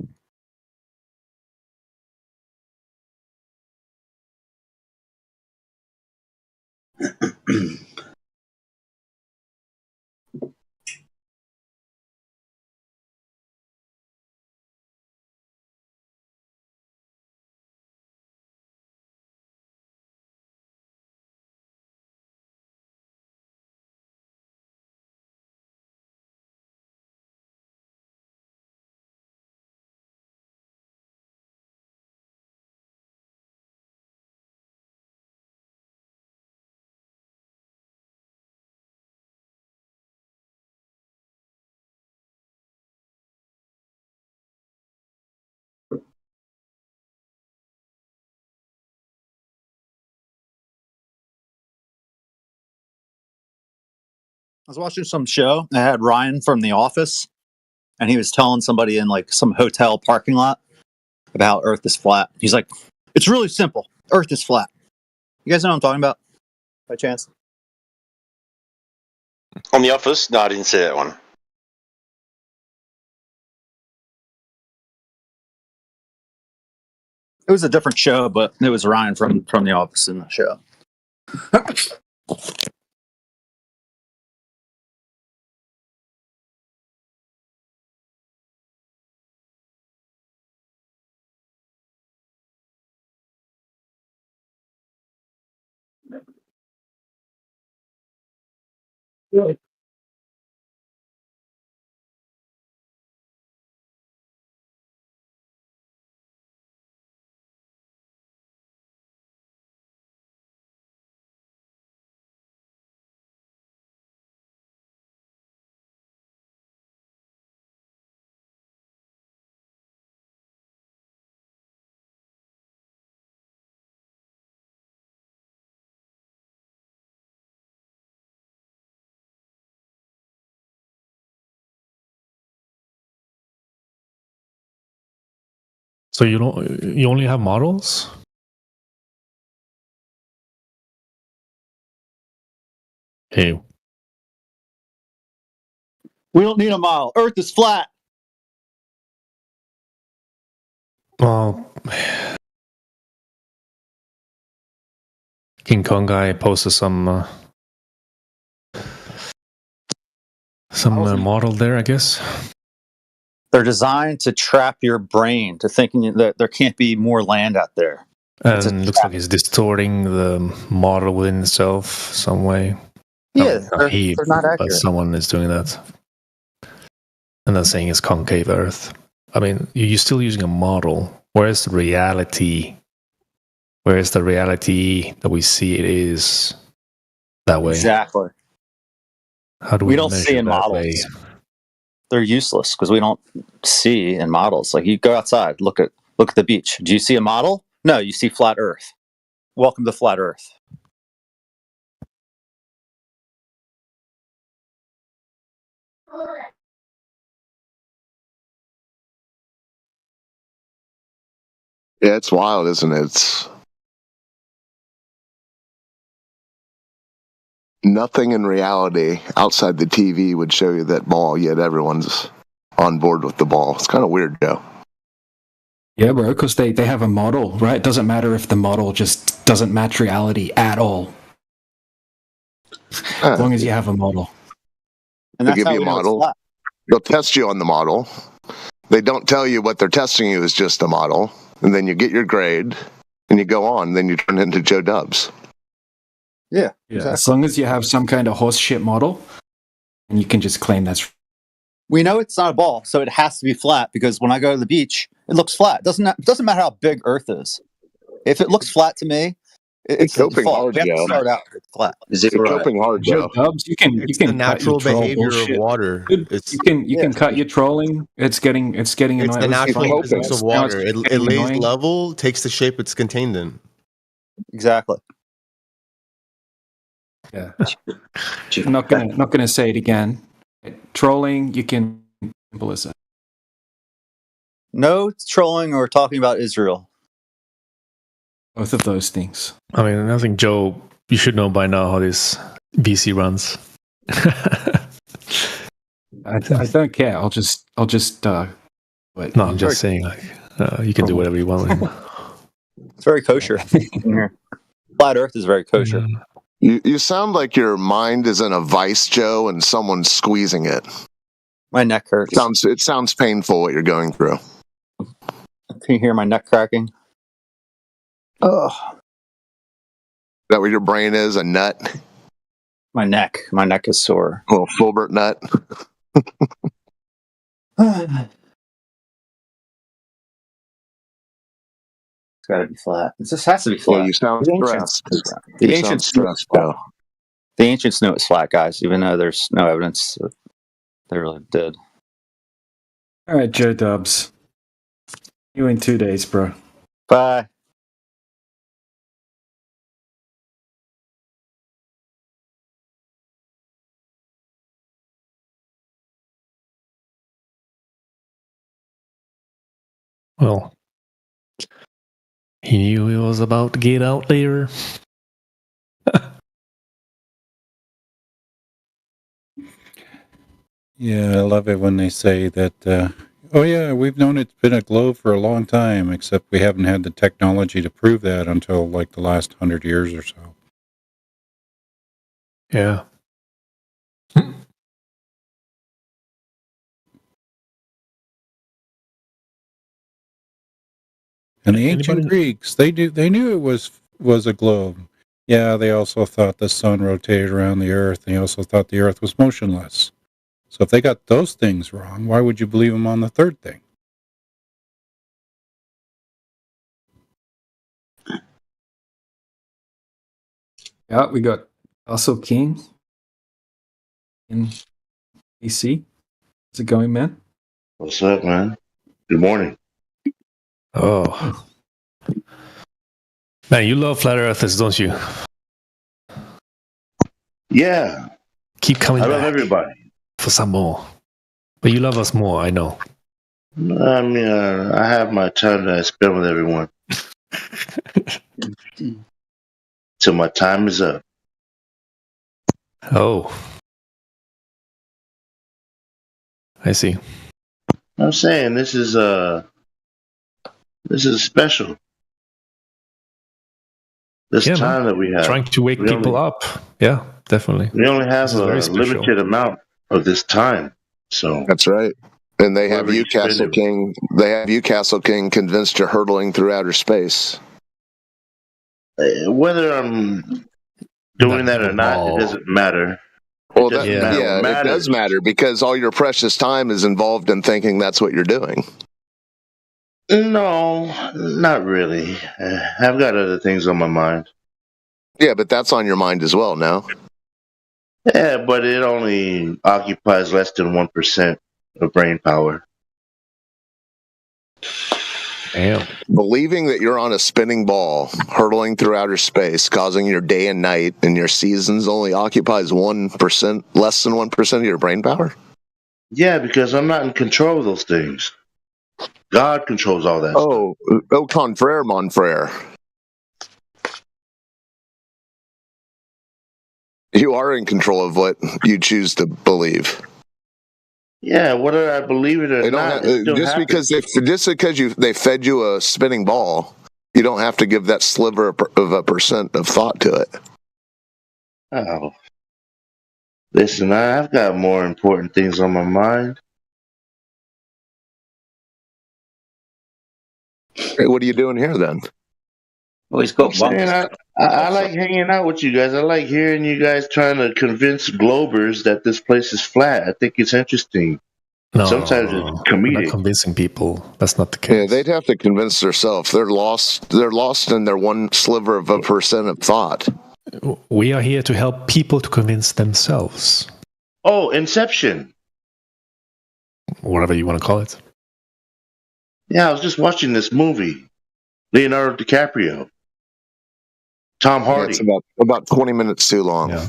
I was watching some show. I had Ryan from The Office, and he was telling somebody in like some hotel parking lot about how Earth is flat. He's like, "It's really simple. Earth is flat." You guys know what I'm talking about, by chance? On The Office? No, I didn't see that one. It was a different show, but it was Ryan from The Office in the show. So you only have models? Hey. We don't need a model. Earth is flat. Well, King Kong guy posted some model there, I guess. They're designed to trap your brain to thinking that there can't be more land out there. And it looks like it's distorting the model within itself some way. Yeah, Not they're not accurate. but someone is doing that. And then saying it's concave Earth. I mean, you're still using a model. Where's the reality? Where's the reality that we see it is that way? Exactly. How do we don't measure see in that models. way? They're useless because we don't see in models. Like you go outside, look at the beach. Do you see a model? No, you see flat Earth. Welcome to flat Earth. Yeah, it's wild, isn't it? It's nothing in reality outside the TV would show you that ball, yet everyone's on board with the ball. It's kind of weird, Joe. Yeah, bro, because they have a model, right? It doesn't matter if the model just doesn't match reality at all. As long as you have a model. And They that's give how you a we know it's model. flat. They'll test you on the model. They don't tell you what they're testing you is just a model. And then you get your grade and you go on. Then you turn into Joe Dubs. Yeah, exactly. As long as you have some kind of horse shit model, and you can just claim that's. We know it's not a ball, so it has to be flat because when I go to the beach, it looks flat. It doesn't matter how big Earth is. If it looks flat to me, it's the coping default. hard, We have to Joe. start out with flat. Is it You're right? coping hard, Joe Joe. Dubs, you can It's cut the natural your troll behavior bullshit. of water. You can cut your trolling. It's getting It's annoying. the natural physics of Now water. it's It getting lays annoying. level, takes the shape it's contained in. Exactly. Yeah. I'm not gonna say it again. Trolling, you can simple as that. No trolling or talking about Israel. Both of those things. I mean, I think Joe, you should know by now how this VC runs. I don't care. I'll just. Wait. No, I'm just saying, like, you can do whatever you want with him. It's very kosher in here. Flat Earth is very kosher. You sound like your mind is in a vice, Joe, and someone's squeezing it. My neck hurts. It sounds painful what you're going through. Can you hear my neck cracking? Oh, Is that where your brain is? A nut? my neck is sore. A little Filbert nut? It's got to be flat. It just has to be flat. Well, you sound The ancients- stressed. The You ancients sound knew it's stressed, flat. Joe. The ancients knew it's flat, guys, even though there's no evidence that they really did. All right, Joe Dubs. You in 2 days, bro. Bye. Well, he knew he was about to get out there. Yeah, I love it when they say that, oh yeah, we've known it's been a globe for a long time, except we haven't had the technology to prove that until like the last 100 years or so. Yeah. And the ancient Greeks, they knew it was a globe. Yeah, they also thought the sun rotated around the earth. They also thought the earth was motionless. So if they got those things wrong, why would you believe them on the third thing? Yeah, we got Russell King in DC. How's it going, man? What's up, man? Good morning. Oh. Man, you love flat earthers, don't you? Yeah. Keep coming I back love everybody. for some more. But you love us more, I know. I mean, I have my time that I spend with everyone. Till my time is up. Oh. I see. I'm saying this is special. This Yeah, time that we have. Trying to wake We people only- up. Yeah, definitely. We only have This is a very special. limited amount of this time. So That's right. And they have Wherever you you, Castle spend it. King. They have you, Castle King, convinced you're hurtling through outer space. Whether I'm doing that or not, it doesn't matter. Well, It doesn't that, matter. yeah, What it does matter because all your precious time is involved in thinking that's what you're doing. No, not really. I've got other things on my mind. Yeah, but that's on your mind as well now. Yeah, but it only occupies less than 1% of brain power. Damn. Believing that you're on a spinning ball, hurtling through outer space, causing your day and night, and your seasons only occupies 1%, less than 1% of your brain power? Yeah, because I'm not in control of those things. God controls all that stuff. Oh, contraire, mon frere. You are in control of what you choose to believe. Yeah, whether I believe it or not, it still just happens. because they fed you a spinning ball, you don't have to give that sliver of a percent of thought to it. Oh, listen, I've got more important things on my mind. Hey, what are you doing here then? Well, he's got I'm saying I like hanging out with you guys. I like hearing you guys trying to convince Globers that this place is flat. I think it's interesting. No, sometimes no. it's comedic. We're not convincing people. That's not the case. Yeah, they'd have to convince themselves. They're lost. They're lost in their one sliver of a percent of thought. We are here to help people to convince themselves. Oh, Inception. Whatever you want to call it. Yeah, I was just watching this movie. Leonardo DiCaprio. Tom Hardy. Yeah, it's about 20 minutes too long. Yeah.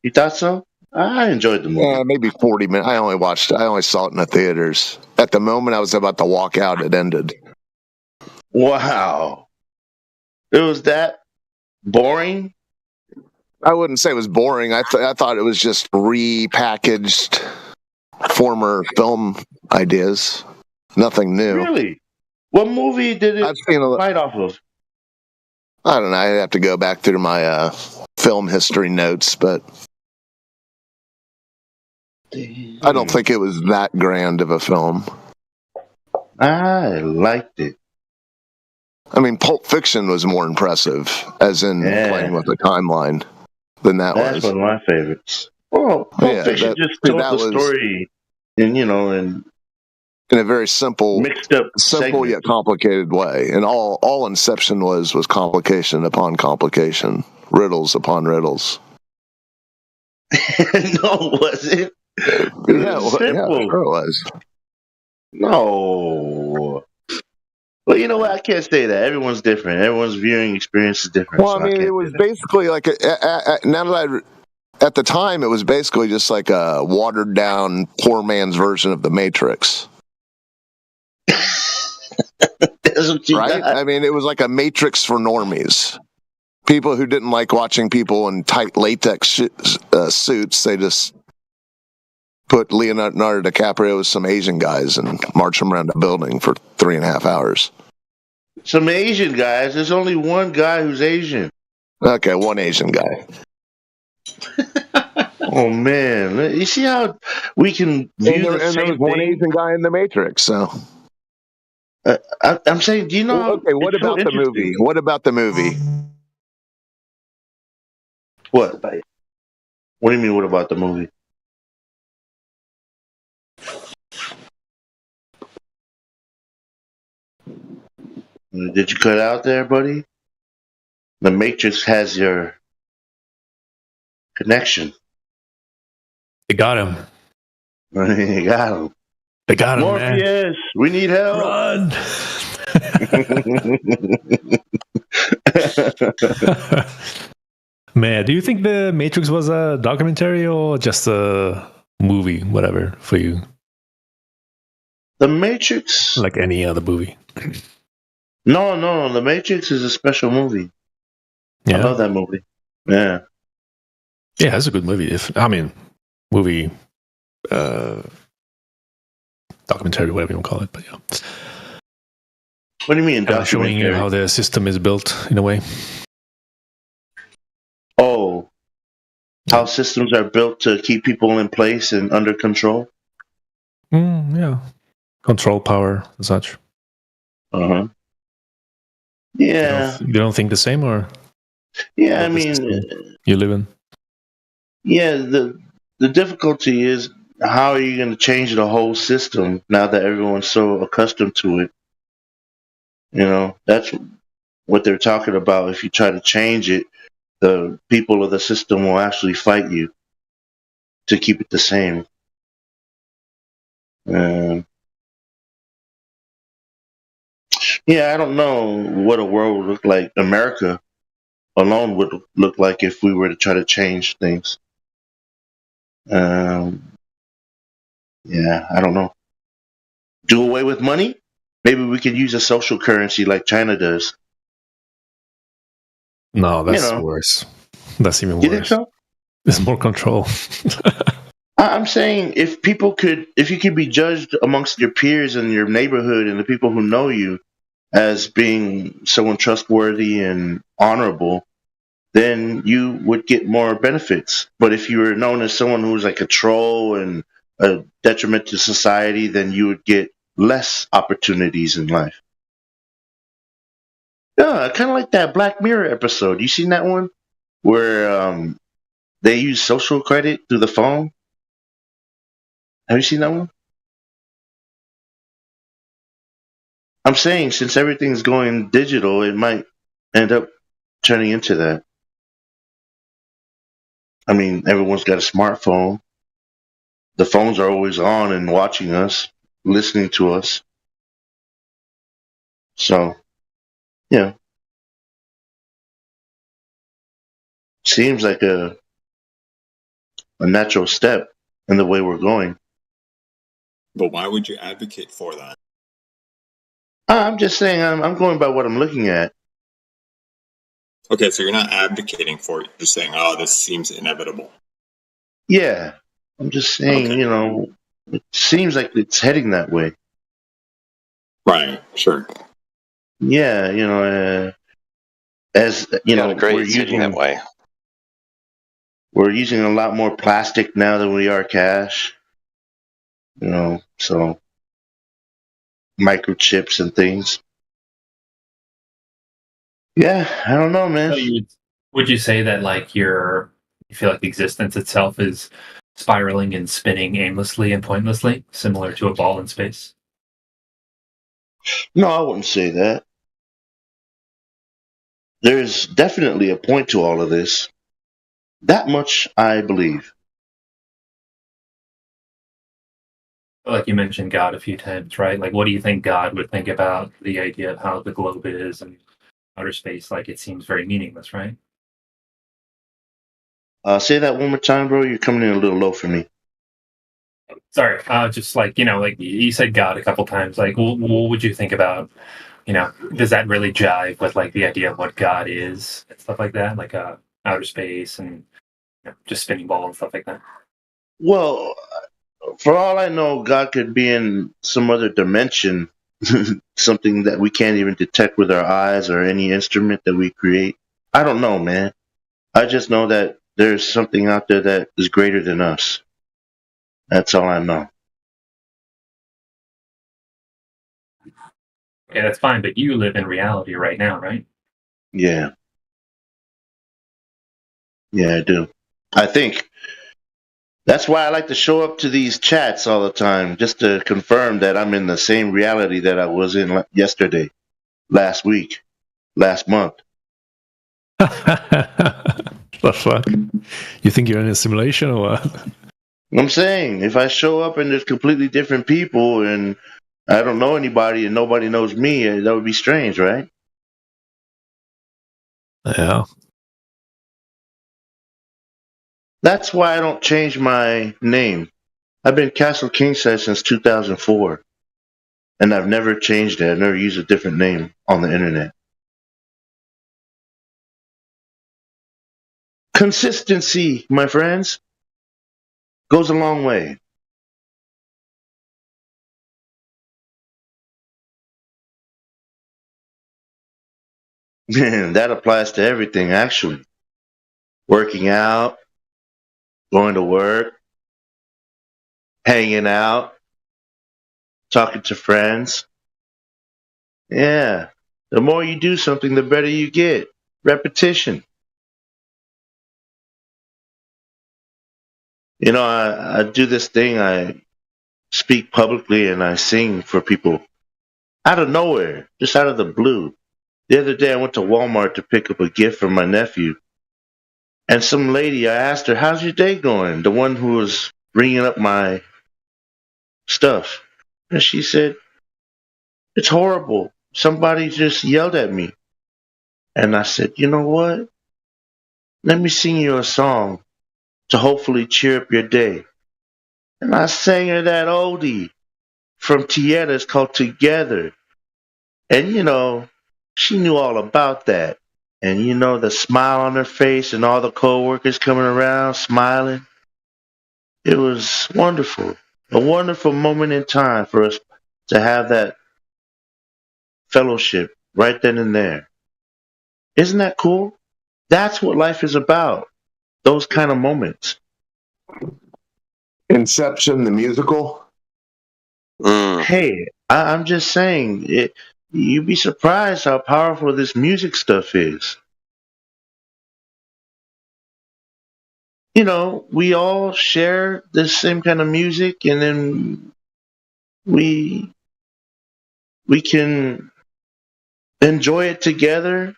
You thought so? I enjoyed the movie. Yeah, maybe 40 minutes. I only saw it in the theaters. At the moment I was about to walk out, it ended. Wow. It was that boring? I wouldn't say it was boring. I thought it was just repackaged former film ideas. Nothing new. Really? What movie did it fight off of? I don't know. I'd have to go back through my film history notes, but I don't think it was that grand of a film. I liked it. I mean, Pulp Fiction was more impressive, as in playing with the timeline, than that was. That's one of my favorites. Well, Pulp Fiction just told the story in a very simple, mixed up, yet complicated way. And all Inception was complication upon complication, riddles upon riddles. No, was it? Yeah, sure it was. No. Well, you know what? I can't say that. Everyone's different. Everyone's viewing experience is different. Well, I mean, it was basically like at the time, it was basically just like a watered down poor man's version of The Matrix. Right? I mean, it was like a Matrix for normies. People who didn't like watching people in tight latex suits, they just put Leonardo DiCaprio with some Asian guys and march them around a building for 3.5 hours. Some Asian guys? There's only one guy who's Asian. Okay, one Asian guy. Oh, man. You see how we can view the same there was one Asian guy in The Matrix, so... I'm saying, do you know... Okay, what about the movie? What about the movie? What? What do you mean, what about the movie? Did you cut out there, buddy? The Matrix has your connection. They got him. They got him. They got him, Morpheus, man. We need help. Run! Man, do you think The Matrix was a documentary or just a movie, whatever, for you? The Matrix? Like any other movie. No. The Matrix is a special movie. Yeah. I love that movie. Yeah. Yeah, it's a good movie. Movie, documentary, whatever you want to call it, but yeah. What do you mean, showing you how the system is built in a way. Oh, how systems are built to keep people in place and under control? Yeah. Control power and such. Uh-huh. Yeah. You don't think the same, or? Yeah, I mean... You live in? Yeah, the difficulty is, how are you going to change the whole system now that everyone's so accustomed to it? You know, that's what they're talking about. If you try to change it, the people of the system will actually fight you to keep it the same. Yeah, I don't know what a world would look like. America alone would look like if we were to try to change things. Yeah, I don't know. Do away with money? Maybe we could use a social currency like China does. No, that's know. worse. That's even You think worse. so? There's more control. I'm saying if you could be judged amongst your peers in your neighborhood and the people who know you as being someone trustworthy and honorable, then you would get more benefits. But if you were known as someone who was like a troll and a detriment to society, then you would get less opportunities in life. Yeah, kind of like that Black Mirror episode. You seen that one where they use social credit through the phone? Have you seen that one? I'm saying since everything's going digital, it might end up turning into that. I mean, everyone's got a smartphone. The phones are always on and watching us, listening to us. So, yeah. Seems like a natural step in the way we're going. But why would you advocate for that? I'm just saying I'm going by what I'm looking at. Okay, so you're not advocating for it. You're just saying, oh, this seems inevitable. Yeah. I'm just saying, it seems like it's heading that way. Right, sure. Yeah, as we're using that way. We're using a lot more plastic now than we are cash. So microchips and things. Yeah, I don't know, man. So would you say that you feel like existence itself is spiraling and spinning aimlessly and pointlessly, similar to a ball in space? No, I wouldn't say that. There's definitely a point to all of this. That much I believe. Like you mentioned God a few times, right? Like, what do you think God would think about the idea of how the globe is and outer space? Like, it seems very meaningless, right? Say that one more time, bro. You're coming in a little low for me. Sorry, just like you said God a couple times. Like, what would you think about? Does that really jive with like the idea of what God is and stuff like that? Like, outer space and just spinning ball and stuff like that. Well, for all I know, God could be in some other dimension, something that we can't even detect with our eyes or any instrument that we create. I don't know, man. I just know that there's something out there that is greater than us. That's all I know. Okay, that's fine, but you live in reality right now, right? Yeah. Yeah, I do. I think that's why I like to show up to these chats all the time, just to confirm that I'm in the same reality that I was in yesterday, last week, last month. The fuck? You think you're in a simulation or what? I'm saying, if I show up and there's completely different people and I don't know anybody and nobody knows me, that would be strange, right? Yeah. That's why I don't change my name. I've been Castle Kingsize since 2004, and I've never changed it. I've never used a different name on the internet. Consistency, my friends, goes a long way. Man, that applies to everything, actually. Working out, going to work, hanging out, talking to friends. Yeah, the more you do something, the better you get. Repetition. I do this thing. I speak publicly and I sing for people out of nowhere, just out of the blue. The other day, I went to Walmart to pick up a gift for my nephew. And some lady, I asked her, how's your day going? The one who was bringing up my stuff. And she said, it's horrible. somebody just yelled at me. And I said, you know what? Let me sing you a song to hopefully cheer up your day. And I sang her that oldie from Tieta. It's called Together. And, she knew all about that. And, the smile on her face and all the coworkers coming around smiling. It was wonderful. A wonderful moment in time for us to have that fellowship right then and there. Isn't that cool? That's what life is about. Those kind of moments. Inception, the musical. Hey, I'm just saying, you'd be surprised how powerful this music stuff is. We all share the same kind of music, and then we can enjoy it together.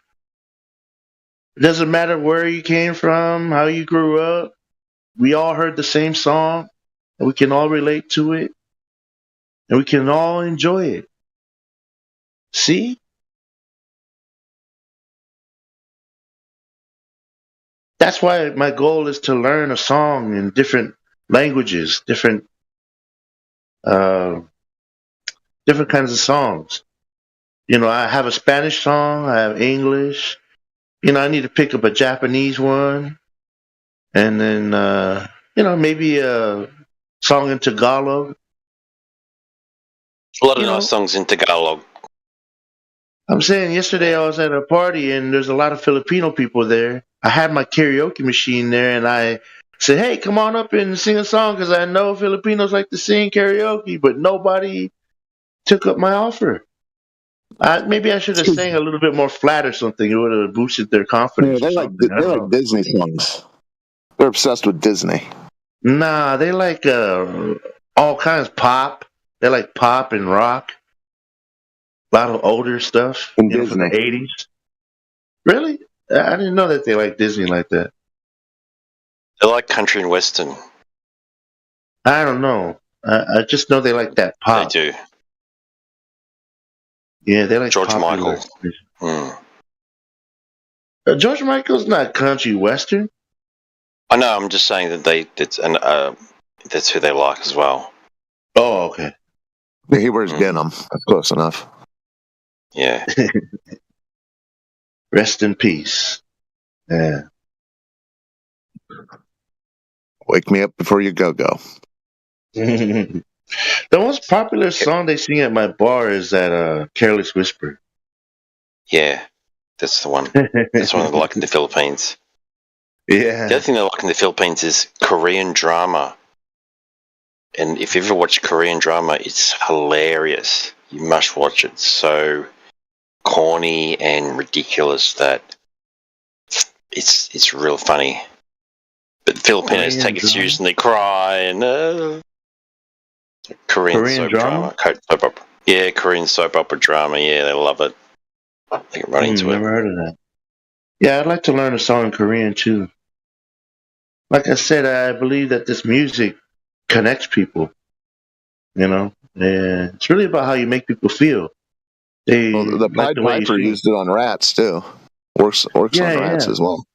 It doesn't matter where you came from, how you grew up. We all heard the same song, and we can all relate to it, and we can all enjoy it. See? That's why my goal is to learn a song in different languages, different kinds of songs. I have a Spanish song, I have English. I need to pick up a Japanese one, and then maybe a song in Tagalog. A lot of nice songs in Tagalog. I'm saying yesterday I was at a party and there's a lot of Filipino people there. I had my karaoke machine there and I said, hey, come on up and sing a song because I know Filipinos like to sing karaoke, but nobody took up my offer. Maybe I should have sang a little bit more flat or something. It would have boosted their confidence. Yeah, they like Disney songs. They're obsessed with Disney. Nah, they like all kinds of pop. They like pop and rock. A lot of older stuff from the 80s. Really? I didn't know that they like Disney like that. They like country and western. I don't know. I just know they like that pop. They do. Yeah, they like George popular. Michael. George Michael's not country western. I know. I'm just saying that that's who they like as well. Oh, okay. Yeah, he wears denim. That's close enough. Yeah. Rest in peace. Yeah. Wake me up before you go. The most popular song they sing at my bar is that Careless Whisper. Yeah, that's the one. That's one they like in the Philippines. Yeah. The other thing they like in the Philippines is Korean drama. And if you ever watch Korean drama, it's hilarious. You must watch it. It's so corny and ridiculous that it's real funny. But Filipinos Korean take it drama? seriously and they cry and Korean soap drama? Soap opera. Yeah, Korean soap opera drama. Yeah, they love it. They get right into it. Never heard of that. Yeah, I'd like to learn a song in Korean too. Like I said, I believe that this music connects people. And it's really about how you make people feel. The Pied Piper used it on rats too. Works on rats as well.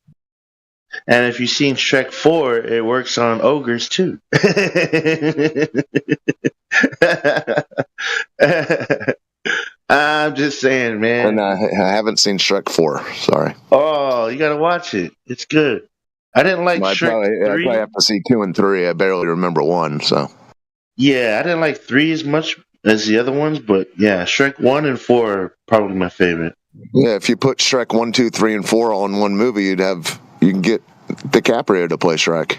And if you've seen Shrek 4, it works on ogres too. I'm just saying, man. And I haven't seen Shrek 4. Sorry. Oh, you gotta watch it. It's good. I didn't like Shrek 3. I probably have to see 2 and 3. I barely remember 1, so. Yeah, I didn't like 3 as much as the other ones, but yeah, Shrek 1 and 4 are probably my favorite. Yeah, if you put Shrek 1, 2, 3, and 4 all in one movie, you can get DiCaprio to play Shrek.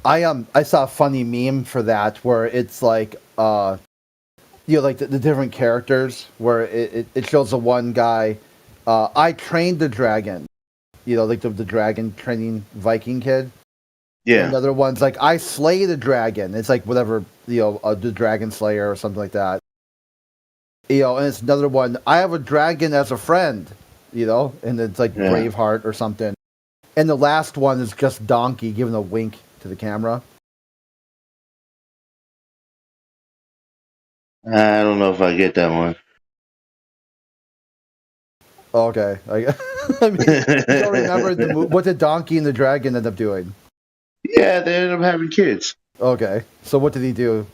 I saw a funny meme for that where it's like like the different characters where it shows the one guy I trained the dragon, like the dragon training Viking kid. Yeah. And another one's like I slay the dragon. It's like whatever, the dragon slayer or something like that. And it's another one, I have a dragon as a friend, and it's like Braveheart or something. And the last one is just Donkey giving a wink to the camera. I don't know if I get that one. Okay. I mean, you don't remember what did Donkey and the Dragon end up doing? Yeah, they ended up having kids. Okay. So what did he do?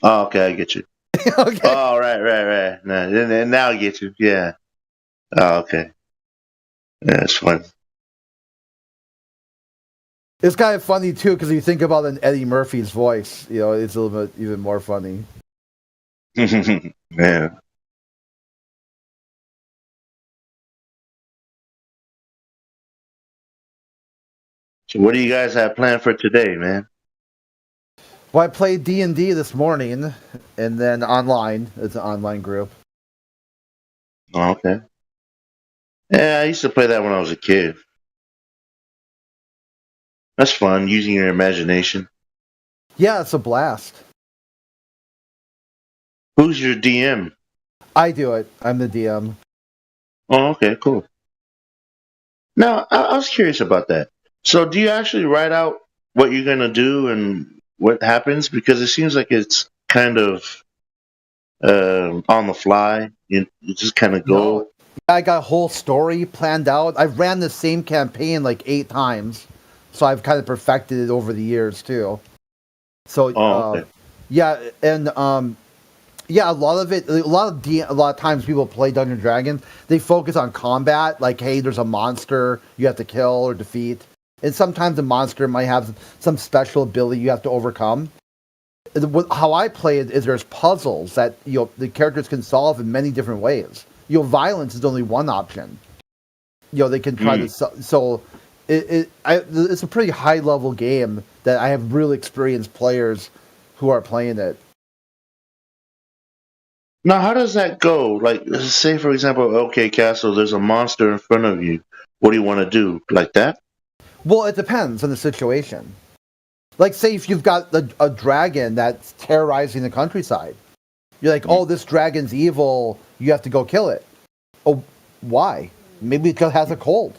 Oh, okay, I get you. Okay. Oh, right. Now I get you. Yeah. Oh, okay. Yeah, it's fun. It's kind of funny too because you think about an Eddie Murphy's voice. You know, it's a little bit even more funny. Yeah. So, what do you guys have planned for today, man? Well, I played D&D this morning, and then online. It's an online group. Oh, okay. Yeah, I used to play that when I was a kid. That's fun, using your imagination. Yeah, it's a blast. Who's your DM? I do it. I'm the DM. Oh, okay, cool. Now, I was curious about that. So, do you actually write out what you're going to do and what happens? Because it seems like it's kind of on the fly. You just kind of go. No. I got a whole story planned out. I've ran the same campaign like 8 times, so I've kind of perfected it over the years too. So, okay. yeah, and yeah, a lot of times people play Dungeons & Dragons. They focus on combat, like, hey, there's a monster you have to kill or defeat, and sometimes the monster might have some special ability you have to overcome. How I play it is there's puzzles that the characters can solve in many different ways. Violence is only one option. They can try to so it's a pretty high level game that I have really experienced players who are playing it. Now, how does that go? Like, say, for example, okay, Castle, there's a monster in front of you. What do you want to do? Like that? Well, it depends on the situation. Like, say if you've got a dragon that's terrorizing the countryside. You're like, oh, this dragon's evil. You have to go kill it. Oh, why? Maybe because it has a cold.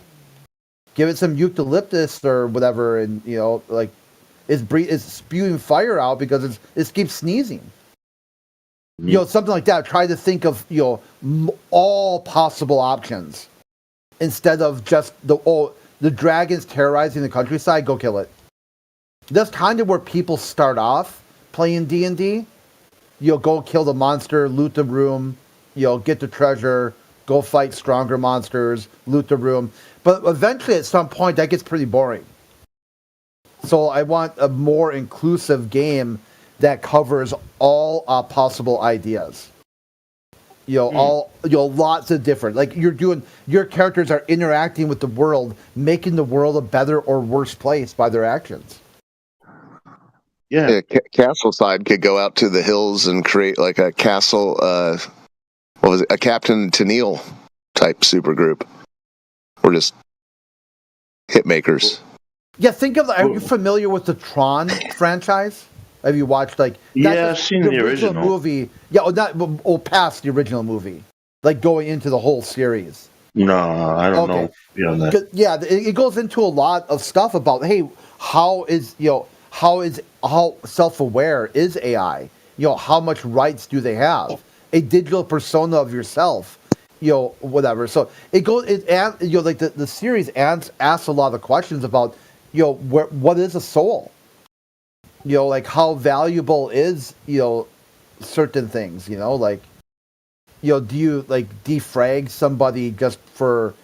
Give it some eucalyptus or whatever, and like it's spewing fire out because it keeps sneezing. Something like that. Try to think of all possible options instead of just the dragon's terrorizing the countryside. Go kill it. That's kind of where people start off playing D&D. Go kill the monster, loot the room, get the treasure, go fight stronger monsters, loot the room. But eventually, at some point, that gets pretty boring. So I want a more inclusive game that covers all possible ideas. Lots of different. Like your characters are interacting with the world, making the world a better or worse place by their actions. Yeah. Castle side could go out to the hills and create like a castle. What was it? A Captain Tennille type supergroup. Or just hitmakers. Yeah, think of. Are you familiar with the Tron franchise? Have you watched Yeah, I've seen the original movie? Yeah, past the original movie, like going into the whole series. No, I don't know beyond that. Yeah, it goes into a lot of stuff about how self-aware is AI? How much rights do they have? A digital persona of yourself, whatever. So it goes. The series asks a lot of questions about what is a soul. Like how valuable is certain things. Do you defrag somebody just for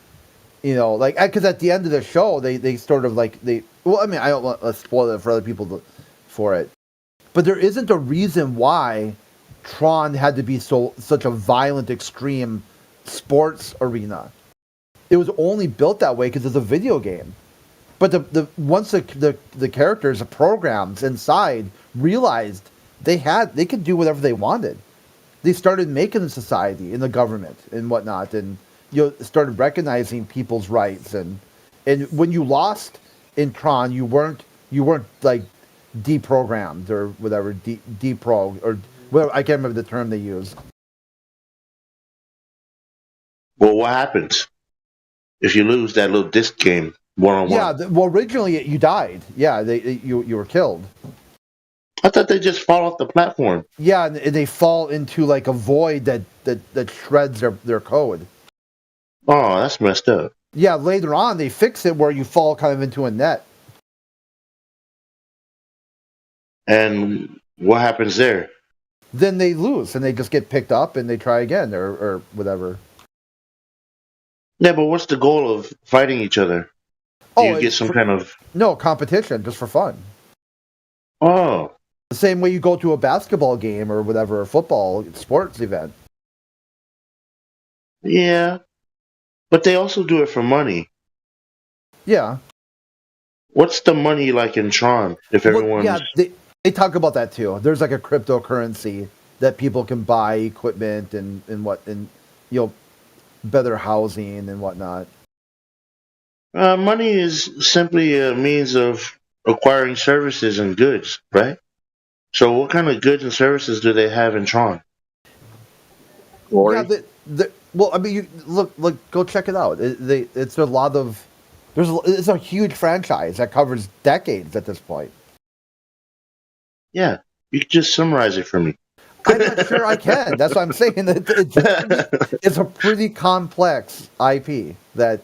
because at the end of the show they sort of I mean I don't want to spoil it for other people for it, but there isn't a reason why Tron had to be such a violent, extreme sports arena. It was only built that way because it's a video game. But once the characters, the programs inside realized they could do whatever they wanted, they started making the society and the government and whatnot, and started recognizing people's rights. And when you lost in Tron, you weren't like deprogrammed or whatever, deprog or whatever. I can't remember the term they used. Well, what happens if you lose that little disc game? One-on-one. Yeah, well, originally you died. Yeah, you were killed. I thought they just fall off the platform. Yeah, and they fall into like a void that shreds their code. Oh, that's messed up. Yeah, later on they fix it where you fall kind of into a net. And what happens there? Then they lose and they just get picked up and they try again or whatever. Yeah, but what's the goal of fighting each other? Do you get some kind of competition just for fun? Oh, the same way you go to a basketball game or whatever, a football sports event. Yeah, but they also do it for money. Yeah. What's the money like in Tron? If everyone's they talk about that too. There's like a cryptocurrency that people can buy equipment and better housing and whatnot. Money is simply a means of acquiring services and goods, right? So, what kind of goods and services do they have in Tron? Glory. Yeah, well, I mean, you look, go check it out. It's a lot of it's a huge franchise that covers decades at this point. Yeah, you can just summarize it for me. I'm not sure I can. That's what I'm saying. It's a pretty complex IP that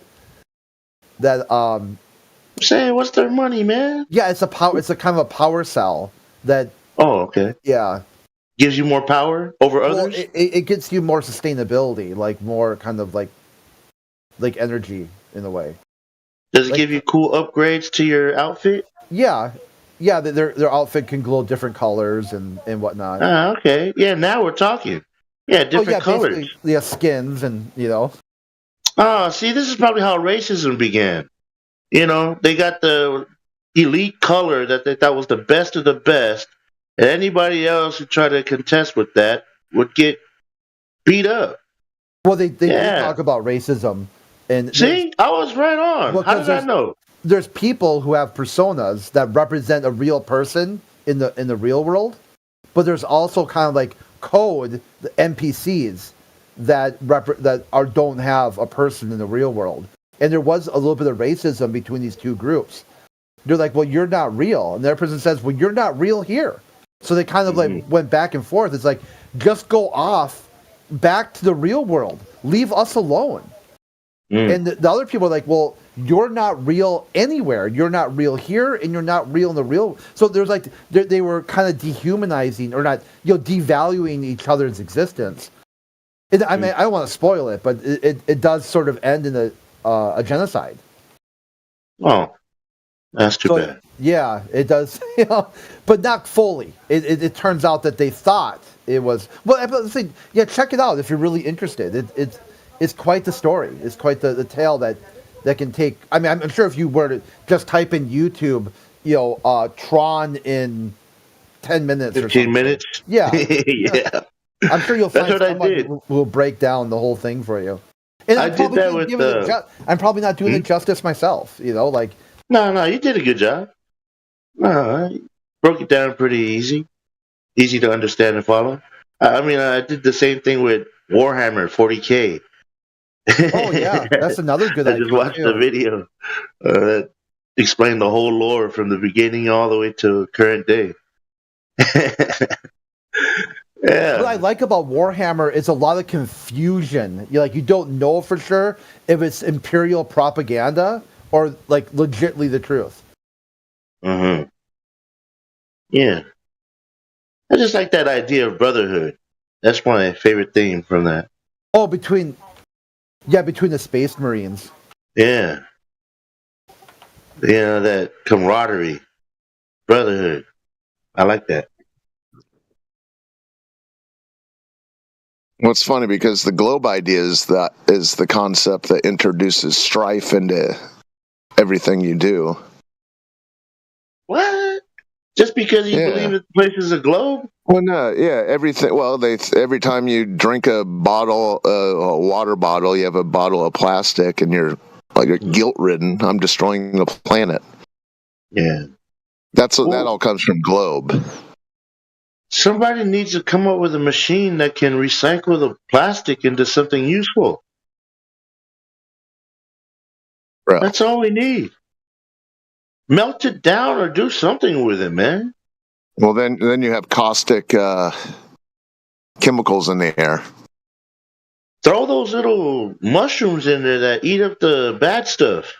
saying what's their money, man? Yeah, it's a kind of a power cell that. Oh, okay. Yeah. Gives you more power over others? It gets you more sustainability, like more kind of like energy in a way. Does it give you cool upgrades to your outfit? Yeah. Yeah, their outfit can glow different colors and whatnot. Ah, okay. Yeah, now we're talking. Yeah, different colors. Yeah, skins and, Oh, see, this is probably how racism began. They got the elite color that they thought was the best of the best, and anybody else who tried to contest with that would get beat up. Well, they talk about racism. And see, I was right on. Well, how did I know? There's people who have personas that represent a real person in the real world, but there's also kind of like code, the NPCs that don't have a person in the real world. And there was a little bit of racism between these two groups. They're like, well, you're not real. And the other person says, well, you're not real here. So they kind of went back and forth. It's like, just go off back to the real world. Leave us alone. And the other people are like, well, you're not real anywhere. You're not real here, and you're not real in the real. So there's like they were kind of dehumanizing or not, devaluing each other's existence. I mean, I don't want to spoil it, but it does sort of end in a genocide. Oh, that's too bad. Yeah, it does. But not fully. It turns out that they thought it was. Well, yeah, check it out if you're really interested. It's quite the story. It's quite the tale that can take. I mean, I'm sure if you were to just type in YouTube, Tron in 10 minutes 15 or something. minutes? Yeah. Yeah. I'm sure you'll find That's what someone I did. who will break down the whole thing for you. And I did that with I'm probably not doing it justice myself, like. No, you did a good job. No, you broke it down pretty easy to understand and follow. I mean, I did the same thing with Warhammer 40K. Oh yeah, that's another good idea. I just watched the video that explained the whole lore from the beginning all the way to current day. Yeah. What I like about Warhammer is a lot of confusion. You don't know for sure if it's Imperial propaganda or like legitimately the truth. Mm-hmm. Yeah. I just like that idea of brotherhood. That's my favorite theme from that. Oh, between the Space Marines. Yeah. That camaraderie, brotherhood. I like that. Well, it's funny because the globe idea is the concept that introduces strife into everything you do. What? Just because you believe the place is a globe? Well, no, yeah, everything. Well, every time you drink a water bottle, you have a bottle of plastic, and you're guilt-ridden. I'm destroying the planet. Yeah, that all comes from globe. Somebody needs to come up with a machine that can recycle the plastic into something useful. Bro. That's all we need. Melt it down or do something with it, man. Well, then you have caustic chemicals in the air. Throw those little mushrooms in there that eat up the bad stuff.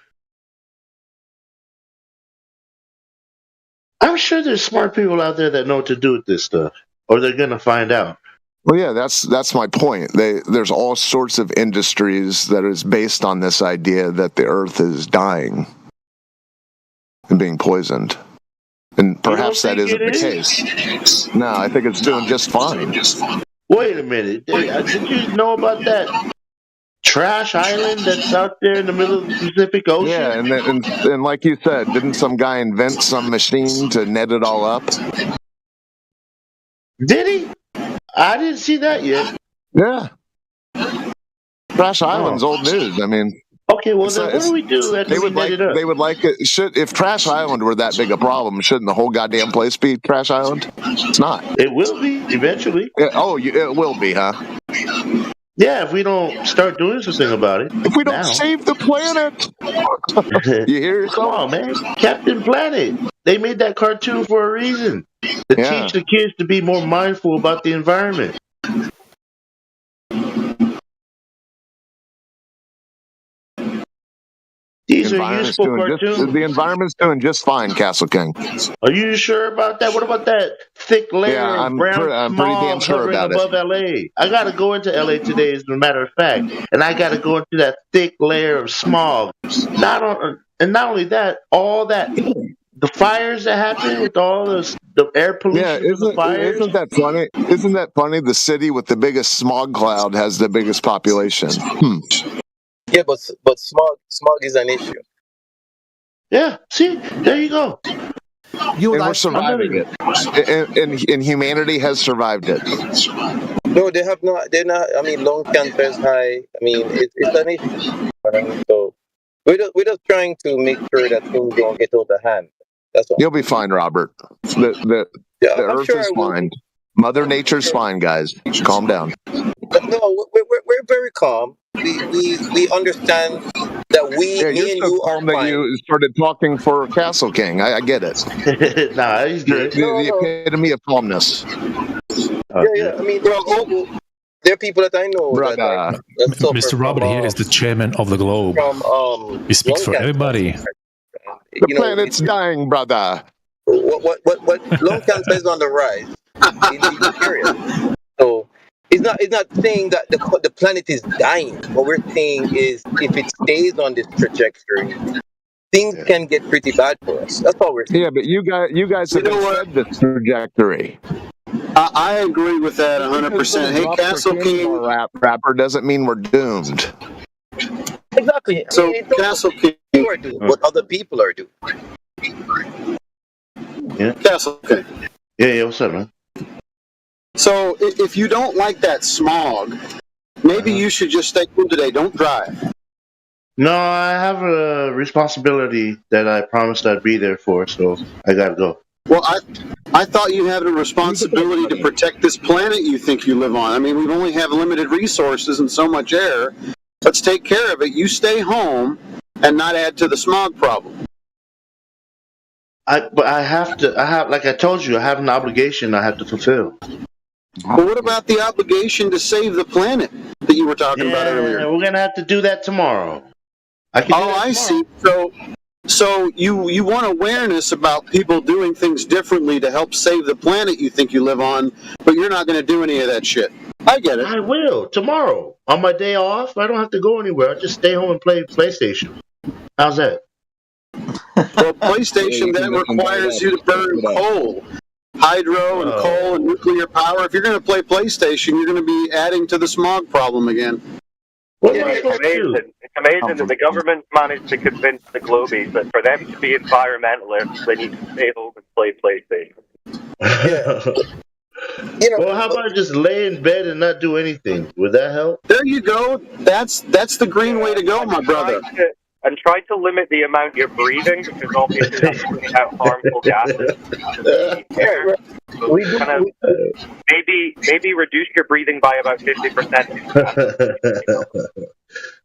I'm sure there's smart people out there that know what to do with this stuff, or they're gonna find out. Well, yeah, that's my point. There's all sorts of industries that is based on this idea that the Earth is dying and being poisoned, and perhaps that isn't the case. No, I think it's doing just fine. Wait a minute, did you know about that trash island that's out there in the middle of the Pacific Ocean? Yeah, and like you said, didn't some guy invent some machine to net it all up? Did he? I didn't see that yet. Yeah. Trash Island's old news. I mean, okay, well then what do we do after they we would net like it up? they would like it. If Trash Island were that big a problem, shouldn't the whole goddamn place be Trash Island? It's not. It will be eventually. It will be, huh? Yeah, if we don't start doing something about it. If we don't save the planet. You hear yourself? Come on, man. Captain Planet. They made that cartoon for a reason. To teach the kids to be more mindful about the environment. These are useful cartoons. The environment's doing just fine, Castle King. Are you sure about that? What about that thick layer of brown I'm pretty damn smog sure hovering about above LA? I got to go into LA today, as a matter of fact, and I got to go into that thick layer of smog. Not only that, all that the fires that happen with all the air pollution. Yeah, from the fires. isn't that funny? Isn't that funny? The city with the biggest smog cloud has the biggest population. Yeah, but smog is an issue. Yeah, see, there you go. And we're surviving it, and humanity has survived it. No, they have not. They're not. I mean, lung cancer is high. I mean, it's an issue. So we're just trying to make sure that things don't get out of hand. That's all. You'll be fine, Robert. The Earth is fine. Mother Nature's fine, guys. Calm down. No, we're very calm. We understand that me and you are fine. You started talking for Castle King. I get it. Nah, he's good. The epitome of calmness. Yeah. I mean, there are people that I know. Mr. Robert here is the chairman of the globe. He speaks for everybody. The planet's dying, brother. What lung cancer is on the rise in the area. So it's not saying that the planet is dying. What we're saying is if it stays on this trajectory, things can get pretty bad for us. That's all we're saying. Yeah, but you guys have said this trajectory. I agree with that 100%. Hey, Castle King. Rapper doesn't mean we're doomed. Exactly. So, Castle King. What other people are doing. Yeah. Castle King. Yeah, what's up, man? So, if you don't like that smog, maybe you should just stay home today. Don't drive. No, I have a responsibility that I promised I'd be there for, so I gotta go. Well, I thought you had a responsibility to protect this planet you think you live on. I mean, we only have limited resources and so much air. Let's take care of it. You stay home and not add to the smog problem. But I have, like I told you, I have an obligation I have to fulfill. But what about the obligation to save the planet that you were talking about earlier? We're gonna have to do that tomorrow. I see. So you want awareness about people doing things differently to help save the planet you think you live on, but you're not going to do any of that shit. I get it. I will tomorrow on my day off. I don't have to go anywhere. I just stay home and play PlayStation. How's that? Well, PlayStation that requires you to burn coal, hydro and coal and nuclear power. If you're going to play PlayStation, you're going to be adding to the smog problem again. It's amazing that the government managed to convince the Globies that for them to be environmentalists, they need to stay home and play PlayStation. Well, how about just lay in bed and not do anything? Would that help? There you go. That's the green way to go, my brother. And try to limit the amount you're breathing, because obviously that's putting out harmful gases. Maybe reduce your breathing by about 50%.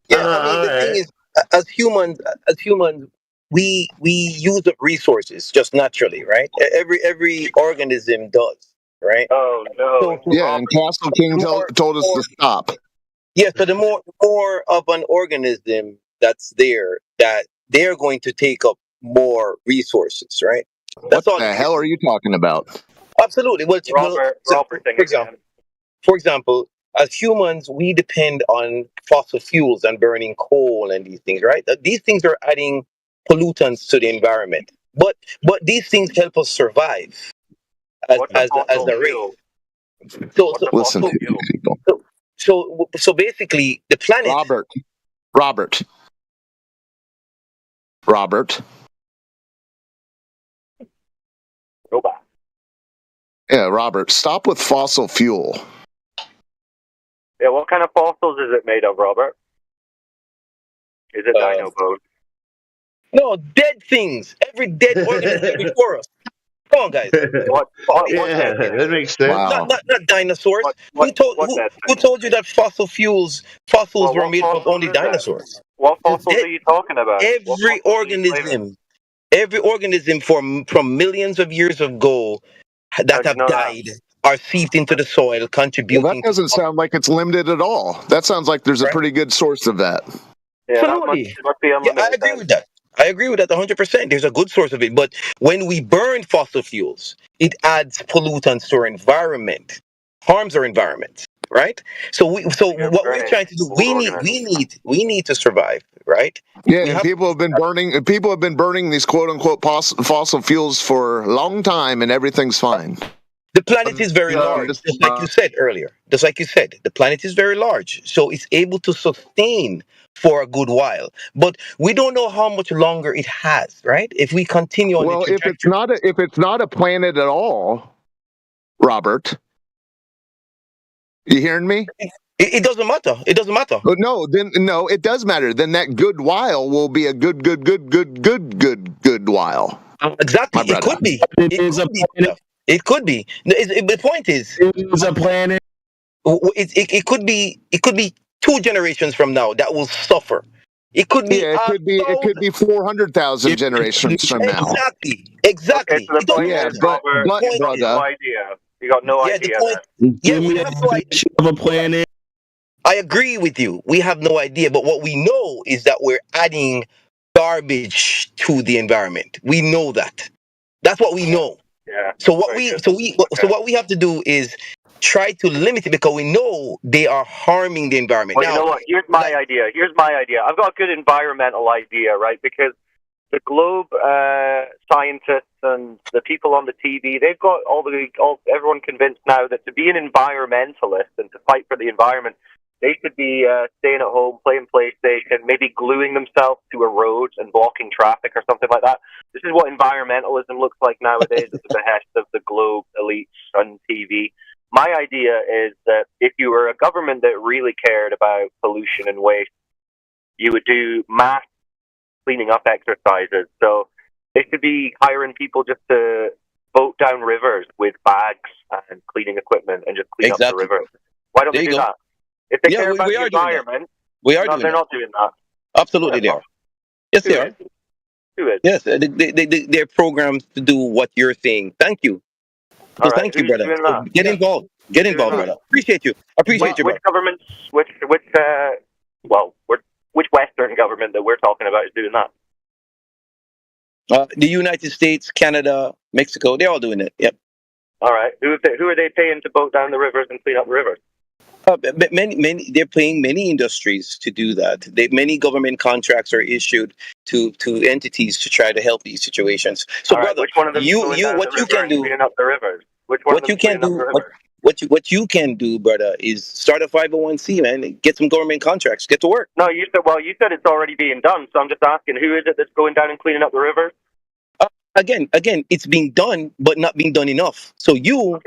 The thing is, as humans, we use up resources just naturally, right? Every organism does, right? Oh no! And Castle King told us to stop. Yeah, so the more of an organism that's there, that they're going to take up more resources, right? That's What all it the is. hell are you talking about? Absolutely. Well, for example, as humans, we depend on fossil fuels and burning coal and these things, right? These things are adding pollutants to the environment, but these things help us survive as the race. Listen to these people. So basically, the planet. Robert. Robot. Yeah, Robert. Stop with fossil fuel. Yeah, what kind of fossils is it made of, Robert? Is it dino bone? No, dead things. Every dead organism before us. Come on, guys. That makes sense. Wow. Not dinosaurs. Who told you that fossils were made up of only dinosaurs? What fossils are you talking about? Every organism from millions of years ago that have died are seeped into the soil, Well, contributing. that doesn't sound like it's limited at all. That sounds like there's a pretty good source of that. Absolutely. I agree with that. I agree with that 100%. There's a good source of it. But when we burn fossil fuels, it adds pollutants to our environment, harms our environment, right? So what we're trying to do, we need to survive, right? Yeah, and people have been burning these quote unquote fossil fuels for a long time, and everything's fine. The planet is very large, just like you said earlier. Just like you said, the planet is very large, so it's able to sustain for a good while. But we don't know how much longer it has, right? If we continue on the trajectory. If it's not a planet at all, Robert, you hearing me? It doesn't matter. It doesn't matter. No, it does matter. Then that good while will be a good while. Exactly. It could be. It could be. The point is, it's a planet. It could be. It could be 2 generations from now that will suffer. It could be. Yeah, it could be 400,000 generations from now. Exactly. Okay, so the point is, Robert, you got no idea. You got no idea. We have no idea of a planet. I agree with you. We have no idea, but what we know is that we're adding garbage to the environment. We know that. That's what we know. Yeah. So what we have to do is try to limit it because we know they are harming the environment. Well, you know what? Here's my idea. I've got a good environmental idea, right? Because the Globe scientists and the people on the TV, they've got everyone convinced now that to be an environmentalist and to fight for the environment, they should be staying at home, playing PlayStation, maybe gluing themselves to a road and blocking traffic or something like that. This is what environmentalism looks like nowadays at the behest of the Globe elites on TV. My idea is that if you were a government that really cared about pollution and waste, you would do mass cleaning up exercises. So they should be hiring people just to boat down rivers with bags and cleaning equipment and just clean up the rivers. Why don't they do that? If they care about the environment, they're not doing that. Absolutely, they are. Yes, they are. Yes, they're programmed to do what you're saying. Thank you. So thank you, brother. So get involved. Get involved, brother. Appreciate you. Appreciate you, brother. Which governments? Which Western government that we're talking about is doing that? The United States, Canada, Mexico, they're all doing it. Yep. All right. Who are they paying to boat down the rivers and clean up the rivers? They're paying many industries to do that. Many government contracts are issued to entities to try to help these situations. So, brother, which one of them what you can do? Cleaning up the rivers. What you can do, brother, is start a 501c, man. Get some government contracts. Get to work. No, you said it's already being done. So I'm just asking, who is it that's going down and cleaning up the rivers? Again, it's being done, but not being done enough. So your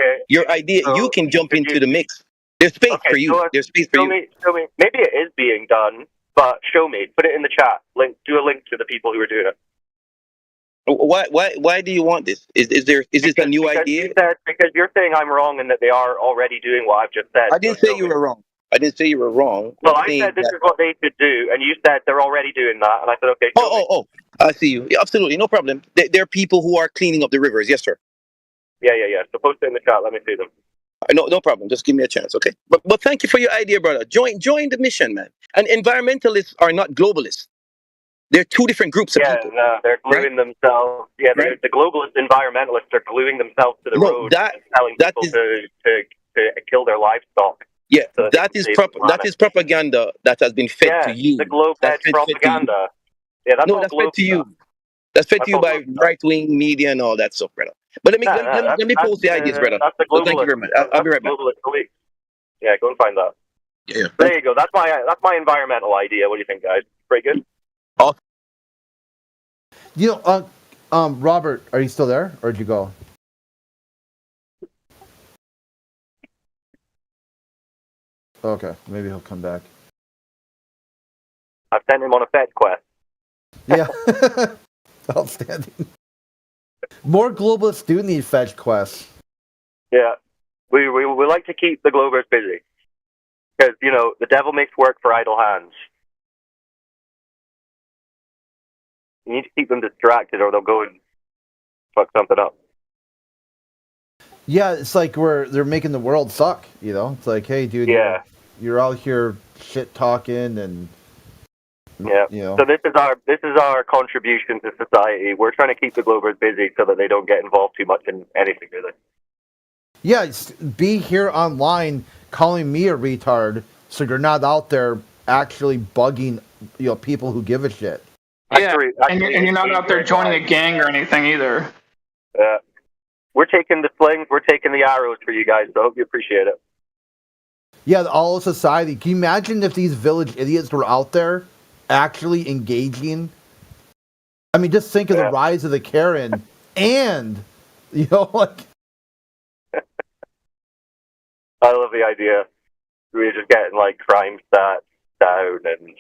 idea, you can jump into the mix. There's space for you. There's space for you. Show me. Maybe it is being done, but show me. Put it in the chat. Do a link to the people who are doing it. Why do you want this? Is this a new idea? Because you're saying I'm wrong and that they are already doing what I've just said. I didn't say you were wrong. I didn't say you were wrong. Well, I said this is what they should do, and you said they're already doing that, and I said, okay. Oh, I see you. Yeah, absolutely, no problem. There are people who are cleaning up the rivers. Yes, sir. Yeah. So post it in the chat. Let me see them. No problem. Just give me a chance, okay? But thank you for your idea, brother. Join the mission, man. And environmentalists are not globalists. They're two different groups of people. No, they're gluing themselves. Yeah, the globalist environmentalists are gluing themselves to the road and telling people to kill their livestock. Yeah, that is propaganda that has been fed to you. The globe edge propaganda. Yeah, that's that's fed to you. That's fed to you by right-wing media and all that stuff, brother. But let me post the ideas, brother. That's the globalist. Thank you very much. I'll be right back. Yeah, go and find that. Yeah. There you go. That's my environmental idea. What do you think, guys? Pretty good. You know, Robert, are you still there, or did you go? Okay, maybe he'll come back. I've sent him on a fetch quest. Yeah, outstanding. More globalists do need fetch quests. Yeah, we like to keep the globers busy because the devil makes work for idle hands. You need to keep them distracted, or they'll go and fuck something up. Yeah, it's like they're making the world suck. It's like, hey, dude, you're out here shit talking and So this is our contribution to society. We're trying to keep the globers busy so that they don't get involved too much in anything, really. Yeah, be here online calling me a retard, so you're not out there actually bugging people who give a shit. Yeah, and you're not out there joining a gang or anything either. Yeah. We're taking the slings, we're taking the arrows for you guys, so I hope you appreciate it. Yeah, all of society. Can you imagine if these village idiots were out there actually engaging? I mean, just think of the rise of the Karen and, like... I love the idea. We're just getting, crime stats down and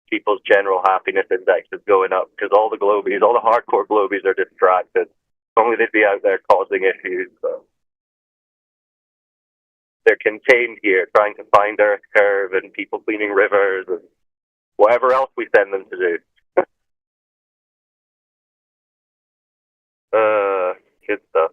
people's general happiness index is going up because all the hardcore globies are distracted. Only they'd be out there causing issues. So. They're contained here, trying to find Earth curve and people cleaning rivers and whatever else we send them to do. Good stuff.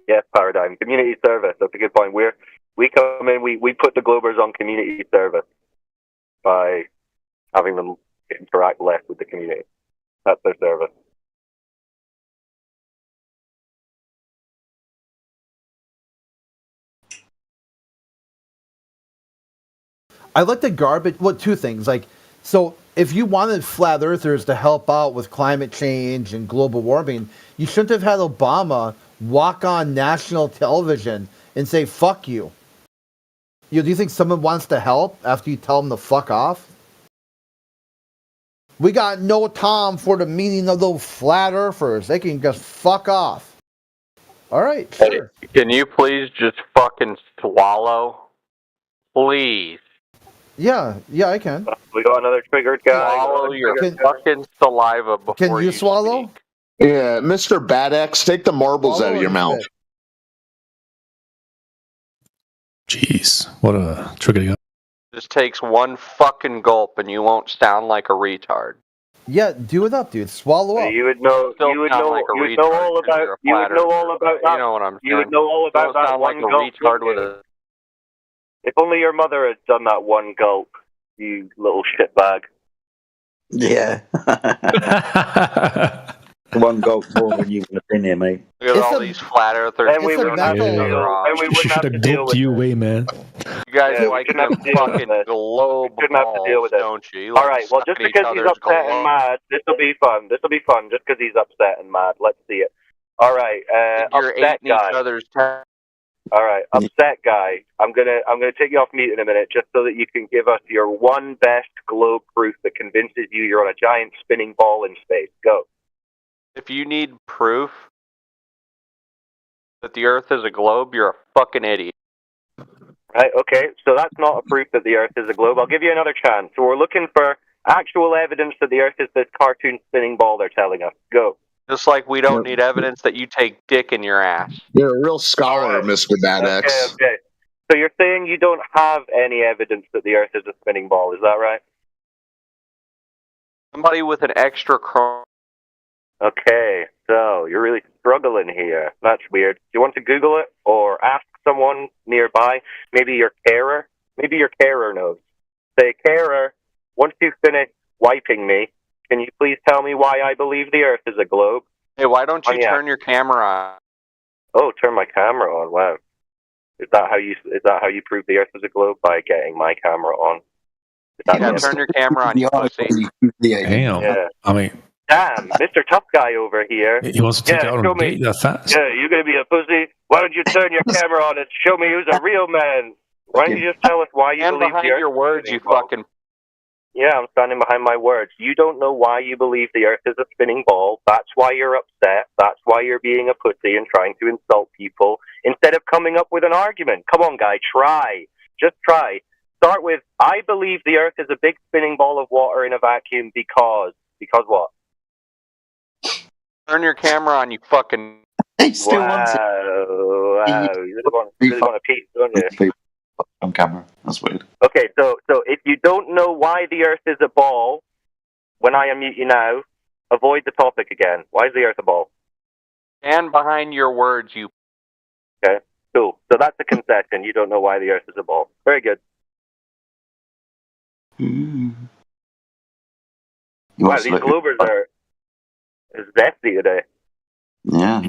Yes, Paradigm. Community service. That's a good point. We come in, we put the globers on community service by having them interact less with the community. That's their service. I like the garbage. Well, two things. So if you wanted flat earthers to help out with climate change and global warming, you shouldn't have had Obama walk on national television and say, fuck you. Do you think someone wants to help after you tell them to fuck off? We got no time for the meeting of those flat earthers. They can just fuck off. All right, sure. Can you please just fucking swallow? Please. Yeah, I can. We got another triggered guy. Swallow your fucking saliva before Can you swallow? Speak. Yeah, Mr. Bad X, take the marbles out of your mouth. Jeez, what a trigger. Just takes one fucking gulp and you won't sound like a retard. Yeah, do it up, dude. Swallow up. You would know all about that. You know what I'm saying? You would know all about that one gulp. Retard with a... If only your mother had done that one gulp, you little shitbag. Yeah. One gulp more when you would have been here, mate. Look at all these flat earthers. And we wouldn't have to deal with you away, man. You guys like them fucking globe balls, don't you? All right, well, just because he's upset and mad, this will be fun. This will be fun just because he's upset and mad. Let's see it. All right, upset guy. All right, upset guy. I'm gonna take you off mute in a minute just so that you can give us your one best globe proof that convinces you you're on a giant spinning ball in space. Go. If you need proof that the Earth is a globe, you're a fucking idiot. Right, okay, so that's not a proof that the Earth is a globe. I'll give you another chance. So we're looking for actual evidence that the Earth is this cartoon spinning ball they're telling us. Go. Just like we don't need evidence that you take dick in your ass. You're a real scholar, Mr. Dadex. Okay. So you're saying you don't have any evidence that the Earth is a spinning ball, is that right? Somebody with an extra chrome. Okay, so you're really struggling here. That's weird. Do you want to Google it or ask someone nearby? Maybe your carer? Maybe your carer knows. Say, carer, once you finish wiping me, can you please tell me why I believe the Earth is a globe? Hey, why don't you turn your camera on? Oh, turn my camera on. Wow. Is that how you prove the Earth is a globe? By getting my camera on? Turn your camera on, you pussy. Damn. Yeah. I mean, damn, Mr. Tough Guy over here. he wants to take it out on a date that fast. Yeah, you're gonna be a pussy. Why don't you turn your camera on and show me who's a real man? Why don't you just tell us why you Stand believe behind the Earth your words, you fucking. Yeah, I'm standing behind my words. You don't know why you believe the Earth is a spinning ball. That's why you're upset. That's why you're being a pussy and trying to insult people instead of coming up with an argument. Come on, guy, try. Just try. Start with, I believe the Earth is a big spinning ball of water in a vacuum because... Because what? Turn your camera on, you fucking... Wow. You really want to peek, don't you? On camera. That's weird. Okay, so if you don't know why the Earth is a ball, when I unmute you now, avoid the topic again. Why is the Earth a ball? Stand behind your words, you... Okay, cool. So that's a concession. You don't know why the Earth is a ball. Very good. Wow, these Globers are zesty today. Yeah.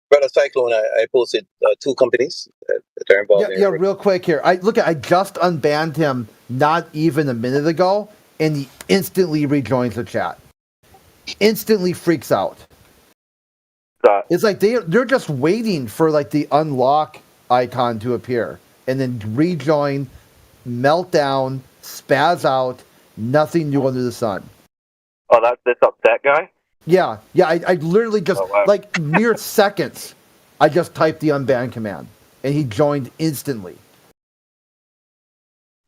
Brother Cyclone, I posted 2 companies that are involved. Yeah, real quick here. I just unbanned him not even a minute ago, and he instantly rejoins the chat. Instantly freaks out. It's like they're just waiting for like the unlock icon to appear, and then rejoin, meltdown, spaz out. Nothing new under the sun. Oh, that's this upset guy? Yeah. I literally just like mere seconds. I just typed the unban command, and he joined instantly.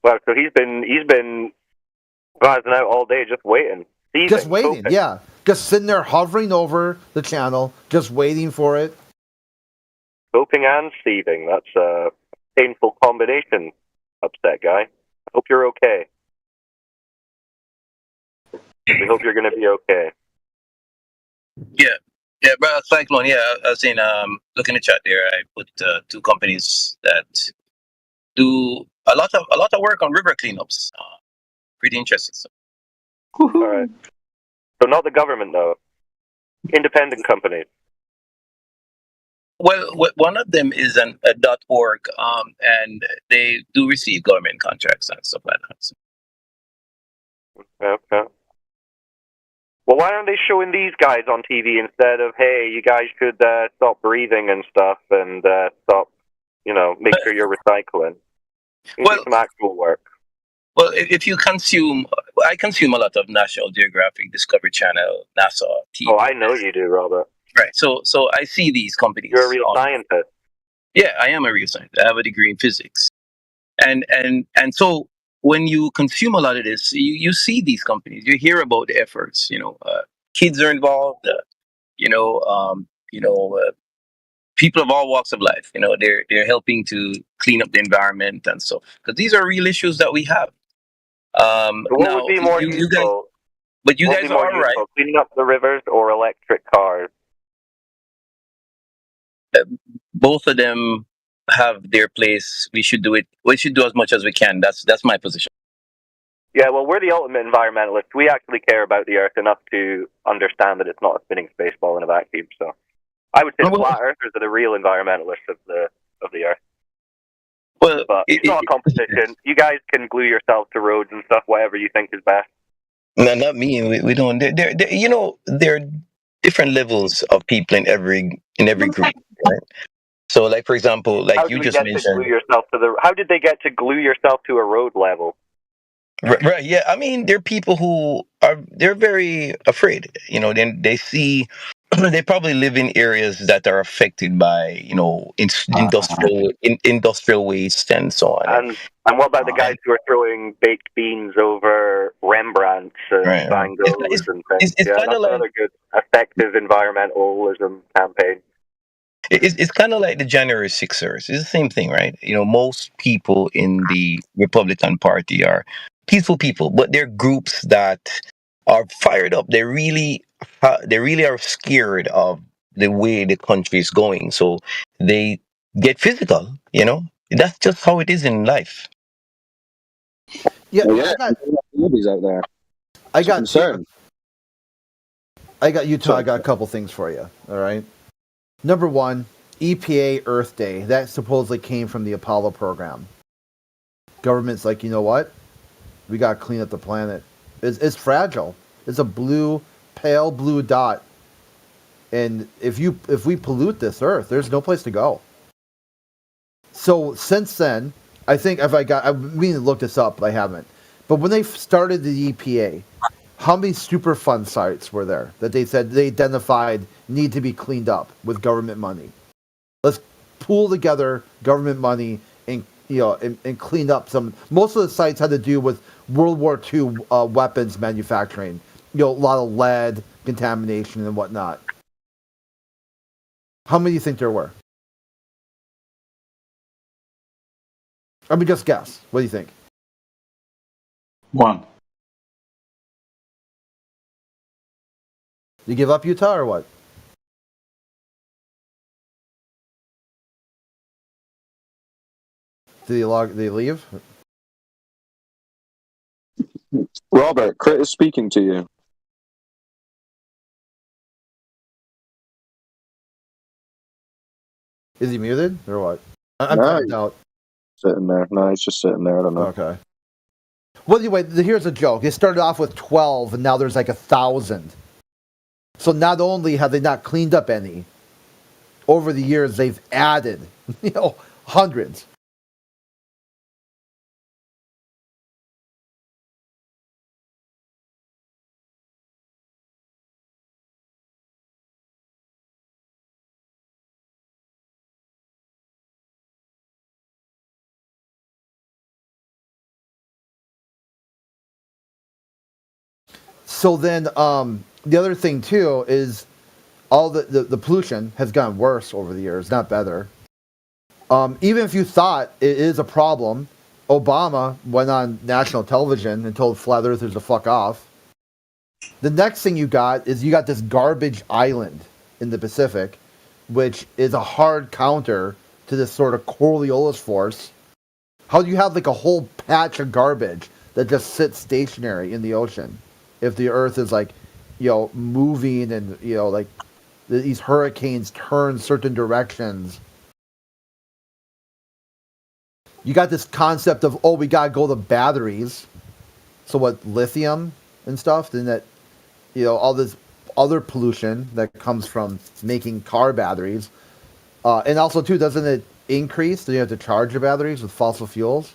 Wow, so he's been rising out all day, just waiting, seething, just waiting. hoping. Yeah, just sitting there hovering over the channel, just waiting for it. Hoping and seething. That's a painful combination. Upset guy. I hope you're okay. We hope you're going to be okay. Yeah, brother Cyclone. Yeah, I was saying, look in the chat there. I put 2 companies that do a lot of work on river cleanups. Pretty interesting stuff. All right. So not the government though. Independent companies. Well, one of them is a .org, and they do receive government contracts and stuff like that. So. Okay. Well, why aren't they showing these guys on TV instead of, hey, you guys should stop breathing and stuff and stop, make sure you're recycling? Do some actual work. Well, if you consume, I consume a lot of National Geographic, Discovery Channel, NASA, TV. Oh, I know you do, Robert. Right. So I see these companies. You're a real scientist. Yeah, I am a real scientist. I have a degree in physics, and so when you consume a lot of this, you see these companies. You hear about the efforts. Kids are involved. People of all walks of life. They're helping to clean up the environment and stuff, because these are real issues that we have. What would be more useful? You guys are all right. Cleaning up the rivers or electric cars? Both of them have their place. We should do it. We should do as much as we can. That's my position. Yeah, well, we're the ultimate environmentalists. We actually care about the Earth enough to understand that it's not a spinning space ball in a vacuum. So, I would say flat Earthers are the real environmentalists of the Earth. Well, but it's not a competition. You guys can glue yourselves to roads and stuff, whatever you think is best. No, not me. We don't. There are different levels of people in every group, right? So, like for example, like you just mentioned, how did they get to glue yourself to a road level? Right. Yeah. I mean, there are people who they're very afraid. Then they see they probably live in areas that are affected by, industrial waste and so on. And what about the guys who are throwing baked beans over Rembrandts and Right. Van Goghs and things? it's Yeah, kinda that's like- another good, effective environmentalism campaign. It's kind of like the January 6ers. It's the same thing, right? Most people in the Republican Party are peaceful people, but they're groups that are fired up. They really are scared of the way the country is going, so they get physical. That's just how it is in life. Yeah, out there. I got concerned. I got Utah. I got a couple things for you. All right. Number one, EPA Earth Day. That supposedly came from the Apollo program. Government's like, you know what? We got to clean up the planet. It's fragile. It's a pale blue dot. And if we pollute this Earth, there's no place to go. So since then, I think I mean to look this up, but I haven't. But when they started the EPA, how many Superfund sites were there that they said they identified need to be cleaned up with government money? Let's pool together government money and clean up some. Most of the sites had to do with World War II weapons manufacturing. A lot of lead contamination and whatnot. How many do you think there were? I mean, just guess. What do you think? One. You give up Utah or what? Did they leave? Robert, Crit is speaking to you. Is he muted or what? I'm No, tapped out. Sitting there. No, he's just sitting there. I don't know. Okay. Well, anyway, here's a joke. It started off with 12, and now there's like 1,000. So not only have they not cleaned up any, over the years they've added, hundreds. So then the other thing too is all the pollution has gotten worse over the years, not better. Even if you thought it is a problem, Obama went on national television and told flat earthers to fuck off. The next thing you got this garbage island in the Pacific, which is a hard counter to this sort of Coriolis force. How do you have like a whole patch of garbage that just sits stationary in the ocean if the Earth is like, moving and like these hurricanes turn certain directions? You got this concept of, we gotta go to batteries. So what, lithium and stuff? Then that, all this other pollution that comes from making car batteries. And also too, doesn't it increase? Do you have to charge your batteries with fossil fuels?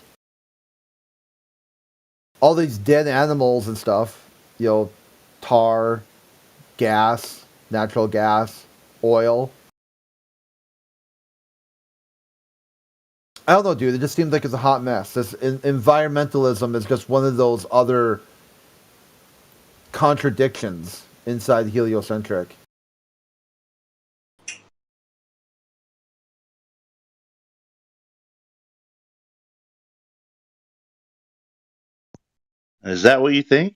All these dead animals and stuff, tar, gas, natural gas, oil. I don't know, dude. It just seems like it's a hot mess. This environmentalism is just one of those other contradictions inside heliocentric. Is that what you think?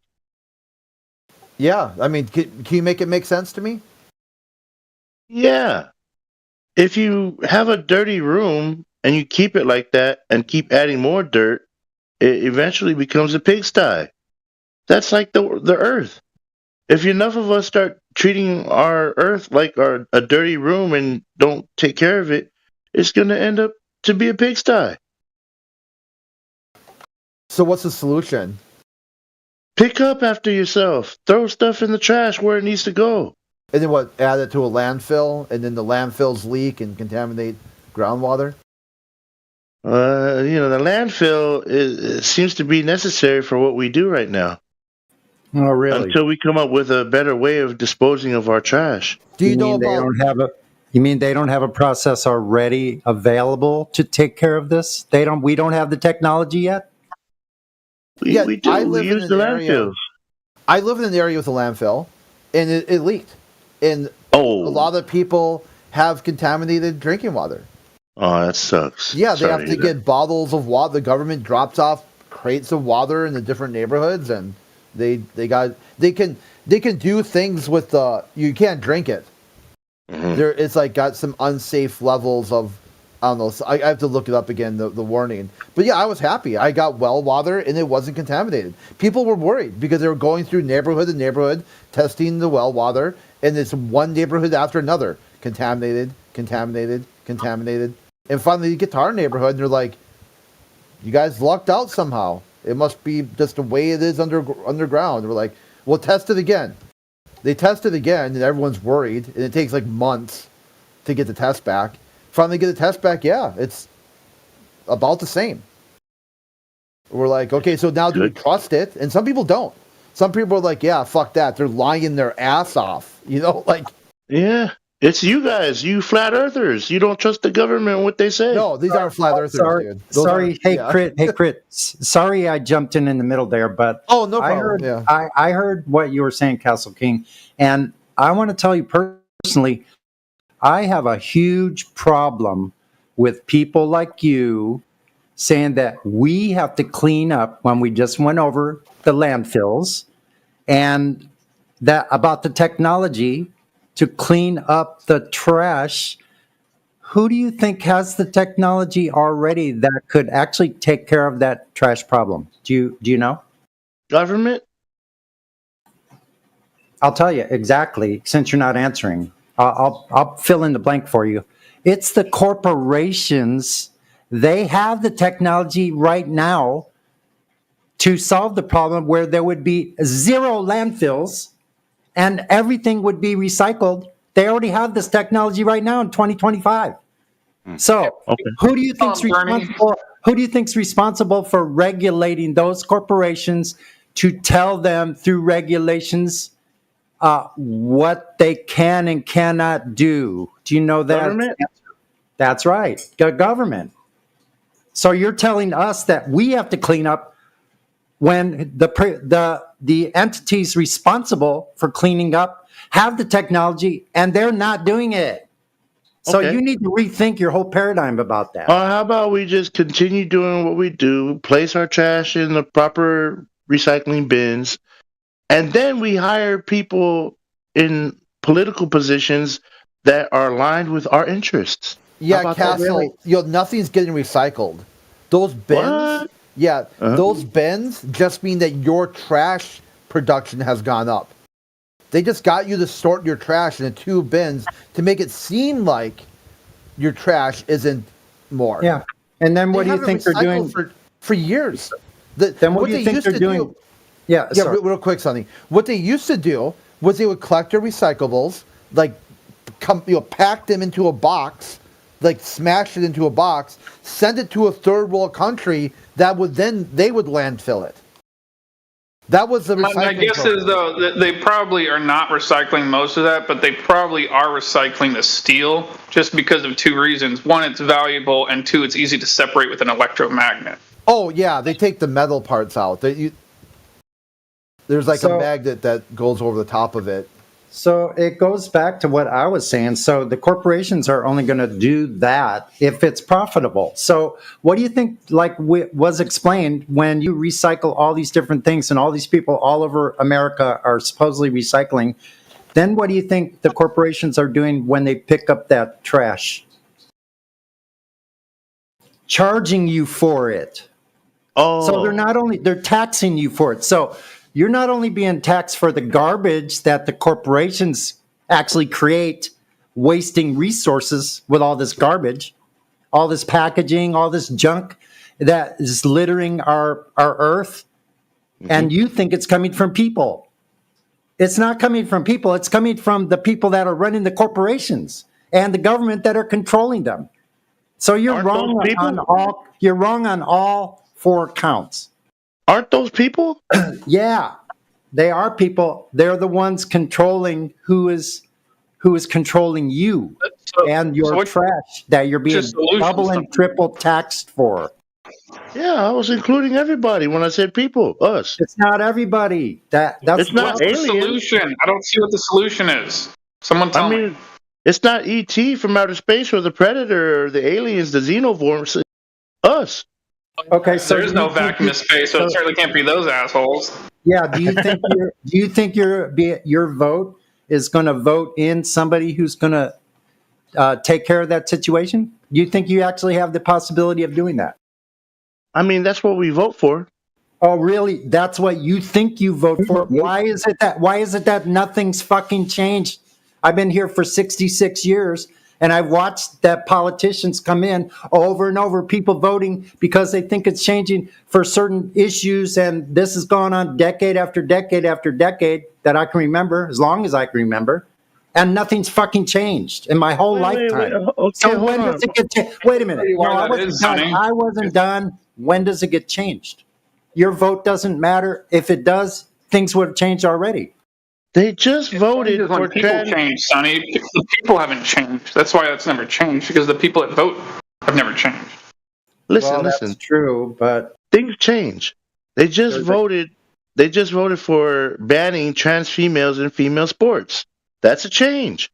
Yeah, I mean, can you make it make sense to me? Yeah. If you have a dirty room and you keep it like that and keep adding more dirt, it eventually becomes a pigsty. That's like the earth. If enough of us start treating our earth like a dirty room and don't take care of it, it's going to end up to be a pigsty. So what's the solution? Pick up after yourself. Throw stuff in the trash where it needs to go. And then what? Add it to a landfill, and then the landfills leak and contaminate groundwater? The landfill seems to be necessary for what we do right now. Oh, really? Until we come up with a better way of disposing of our trash. Do you know mean they don't have a? You mean they don't have a process already available to take care of this? They don't. We don't have the technology yet. We do. I live We in use an the area. landfills. I live in an area with a landfill, and it leaked. And a lot of people have contaminated drinking water. Oh, that sucks. Yeah, they Sorry have to hear that. get bottles of water. The government drops off crates of water in the different neighborhoods, and they can do things with the. You can't drink it. There, it's like got some unsafe levels of. I don't know. So I have to look it up again. The warning, but yeah, I was happy. I got well water, and it wasn't contaminated. People were worried because they were going through neighborhood to neighborhood testing the well water, and it's one neighborhood after another contaminated. And finally, you get to our neighborhood, and they're like, "You guys lucked out somehow. It must be just the way it is underground." We're like, "We'll test it again." They test it again, and everyone's worried, and it takes like months to get the test back. Finally, get the test back. Yeah, it's about the same. We're like, okay, so now do we trust it? And some people don't. Some people are like, yeah, fuck that. They're lying their ass off. You know, like. Yeah. It's you guys, you flat earthers. You don't trust the government and what they say. No, these aren't flat earthers, dude. Those Sorry, Crit. Sorry, I jumped in the middle there, but no problem. I heard, Yeah. I heard what you were saying, Castle King, and I want to tell you personally, I have a huge problem with people like you saying that we have to clean up when we just went over the landfills, and that about the technology to clean up the trash. Who do you think has the technology already that could actually take care of that trash problem? Do you know? Government? I'll tell you exactly, since you're not answering. I'll fill in the blank for you. It's the corporations. They have the technology right now to solve the problem where there would be zero landfills and everything would be recycled. They already have this technology right now in 2025. So, who do you think's responsible? Who do you think's responsible for regulating those corporations to tell them through regulations what they can and cannot do? Do you know that? Government? That's right, the government. So you're telling us that we have to clean up when the entities responsible for cleaning up have the technology and they're not doing it. So Okay. you need to rethink your whole paradigm about that. How about we just continue doing what we do, place our trash in the proper recycling bins, and then we hire people in political positions that are aligned with our interests. How Yeah, about that, Castle. really? Nothing's getting recycled. Those bins. What? Yeah, those bins just mean that your trash production has gone up. They just got you to sort your trash into 2 bins to make it seem like your trash isn't more. Yeah. And then what do you haven't think they're recycled doing? For years? Then what do you think they're doing? Yeah, Yeah, sorry. real quick, Sonny. What they used to do was they would collect their recyclables, like pack them into a box, like smash it into a box, send it to a third world country that would then they would landfill it. That was the recycling. My guess program. is though that they probably are not recycling most of that, but they probably are recycling the steel just because of 2 reasons. One, it's valuable, and 2, it's easy to separate with an electromagnet. Oh yeah, they take the metal parts out. There's like a magnet that goes over the top of it. So it goes back to what I was saying. So the corporations are only going to do that if it's profitable. So what do you think, like was explained, when you recycle all these different things and all these people all over America are supposedly recycling, then what do you think the corporations are doing when they pick up that trash? Charging you for it. Oh. So they're taxing you for it. So you're not only being taxed for the garbage that the corporations actually create, wasting resources with all this garbage, all this packaging, all this junk that is littering our earth, and you think it's coming from people. It's not coming from people. It's coming from the people that are running the corporations and the government that are controlling them. So you're wrong on all 4 counts. Aren't those people? Yeah. they are people. They're the ones controlling who is controlling you and your trash that you're being double and triple taxed for. Yeah, I was including everybody when I said people, us. It's not everybody. That's It's not What's the aliens. solution? I don't see what the solution is. Someone tell me. I mean, it's not ET from outer space or the Predator or the aliens, the xenomorphs. Us. Okay, so There's no vacuum of space, so it certainly can't be those assholes. Yeah. Do you think your vote is going to vote in somebody who's going to take care of that situation? Do you think you actually have the possibility of doing that? I mean, that's what we vote for. Oh, really? That's what you think you vote for? Why is it that nothing's fucking changed? I've been here for 66 years, and I've watched that politicians come in over and over, people voting because they think it's changing for certain issues, and this has gone on decade after decade after decade that I can remember, as long as I can remember, and nothing's fucking changed in my whole lifetime. Okay, so when does it get changed? Wait a minute. No, I wasn't done. When does it get changed? Your vote doesn't matter. If it does, things would have changed already. They just voted When for people change, Sonny. The people haven't changed. That's why that's never changed, because the people that vote have never changed. Listen. That's true, but things change. They just voted. They just voted for banning trans females in female sports. That's a change.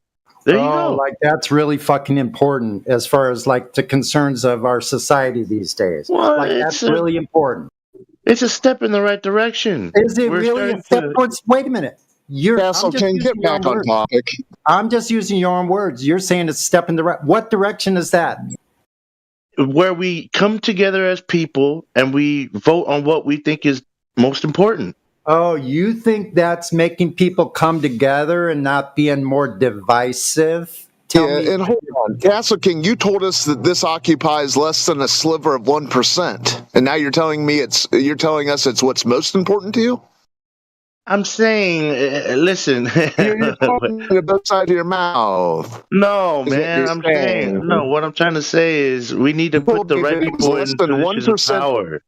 There you go. Like that's really fucking important as far as like the concerns of our society these days. Well, like that's really important. It's a step in the right direction. Is it really a step towards? Wait a minute. Castle King, get back on topic. I'm just using your own words. You're saying it's a step in the right. What direction is that? Where we come together as people and we vote on what we think is most important. Oh, you think that's making people come together and not being more divisive? And hold on, Castle King, you told us that this occupies less than a sliver of 1%, and now you're telling us it's what's most important to you. I'm saying, listen. You're talking to both sides of your mouth. No, man. I'm saying no. What I'm trying to say is we need to put the right people in positions of power.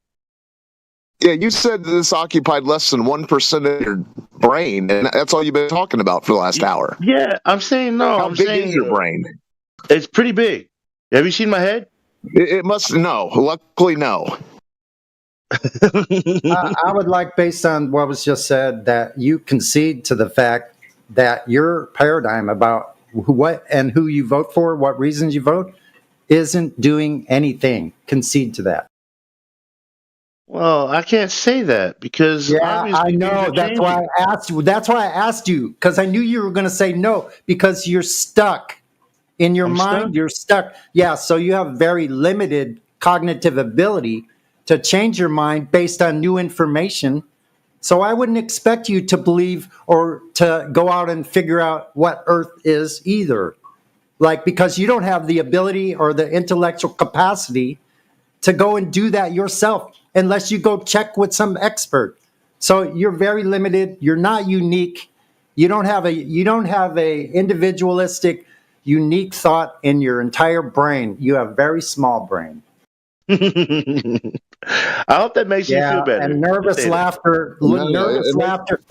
Yeah, you said this occupied less than 1% of your brain, and that's all you've been talking about for the last hour. Yeah, I'm saying no. How big is your brain? It's pretty big. Have you seen my head? It must. No, luckily no. I would like, based on what was just said, that you concede to the fact that your paradigm about what and who you vote for, what reasons you vote, isn't doing anything. Concede to that. Well, I can't say that because I know. That's why I asked you. That's why I asked you, because I knew you were going to say no, because you're stuck in your mind. Stuck? You're stuck. Yeah. So you have very limited cognitive ability to change your mind based on new information. So I wouldn't expect you to believe or to go out and figure out what Earth is either. Like, because you don't have the ability or the intellectual capacity to go and do that yourself unless you go check with some expert. So you're very limited. You're not unique. You don't have a individualistic, unique thought in your entire brain. You have very small brain. I hope that makes you feel better. And nervous laughter. Nervous laughter.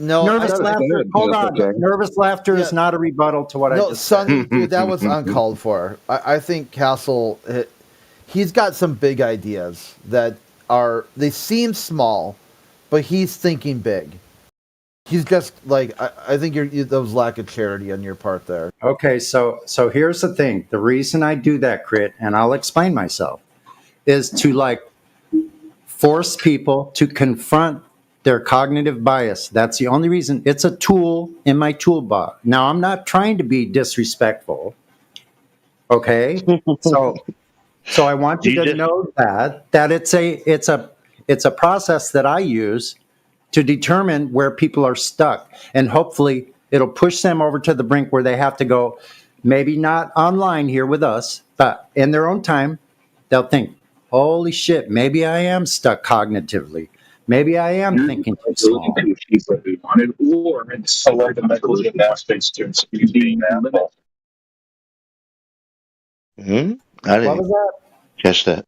Hold on. Nervous laughter is not a rebuttal to what I just said. Sonny, dude, that was uncalled for. I think Castle, he's got some big ideas that they seem small, but he's thinking big. He's just like, I think there was lack of charity on your part there. Okay, so here's the thing. The reason I do that, Crit, and I'll explain myself, is to force people to confront their cognitive bias. That's the only reason. It's a tool in my toolbox. Now, I'm not trying to be disrespectful. Okay? So I want you to know that it's a process that I use to determine where people are stuck. And hopefully it'll push them over to the brink where they have to go, maybe not online here with us, but in their own time, they'll think, holy shit, maybe I am stuck cognitively. Maybe I am thinking too small. Or select the medical gymnastics to being that. I didn't catch that.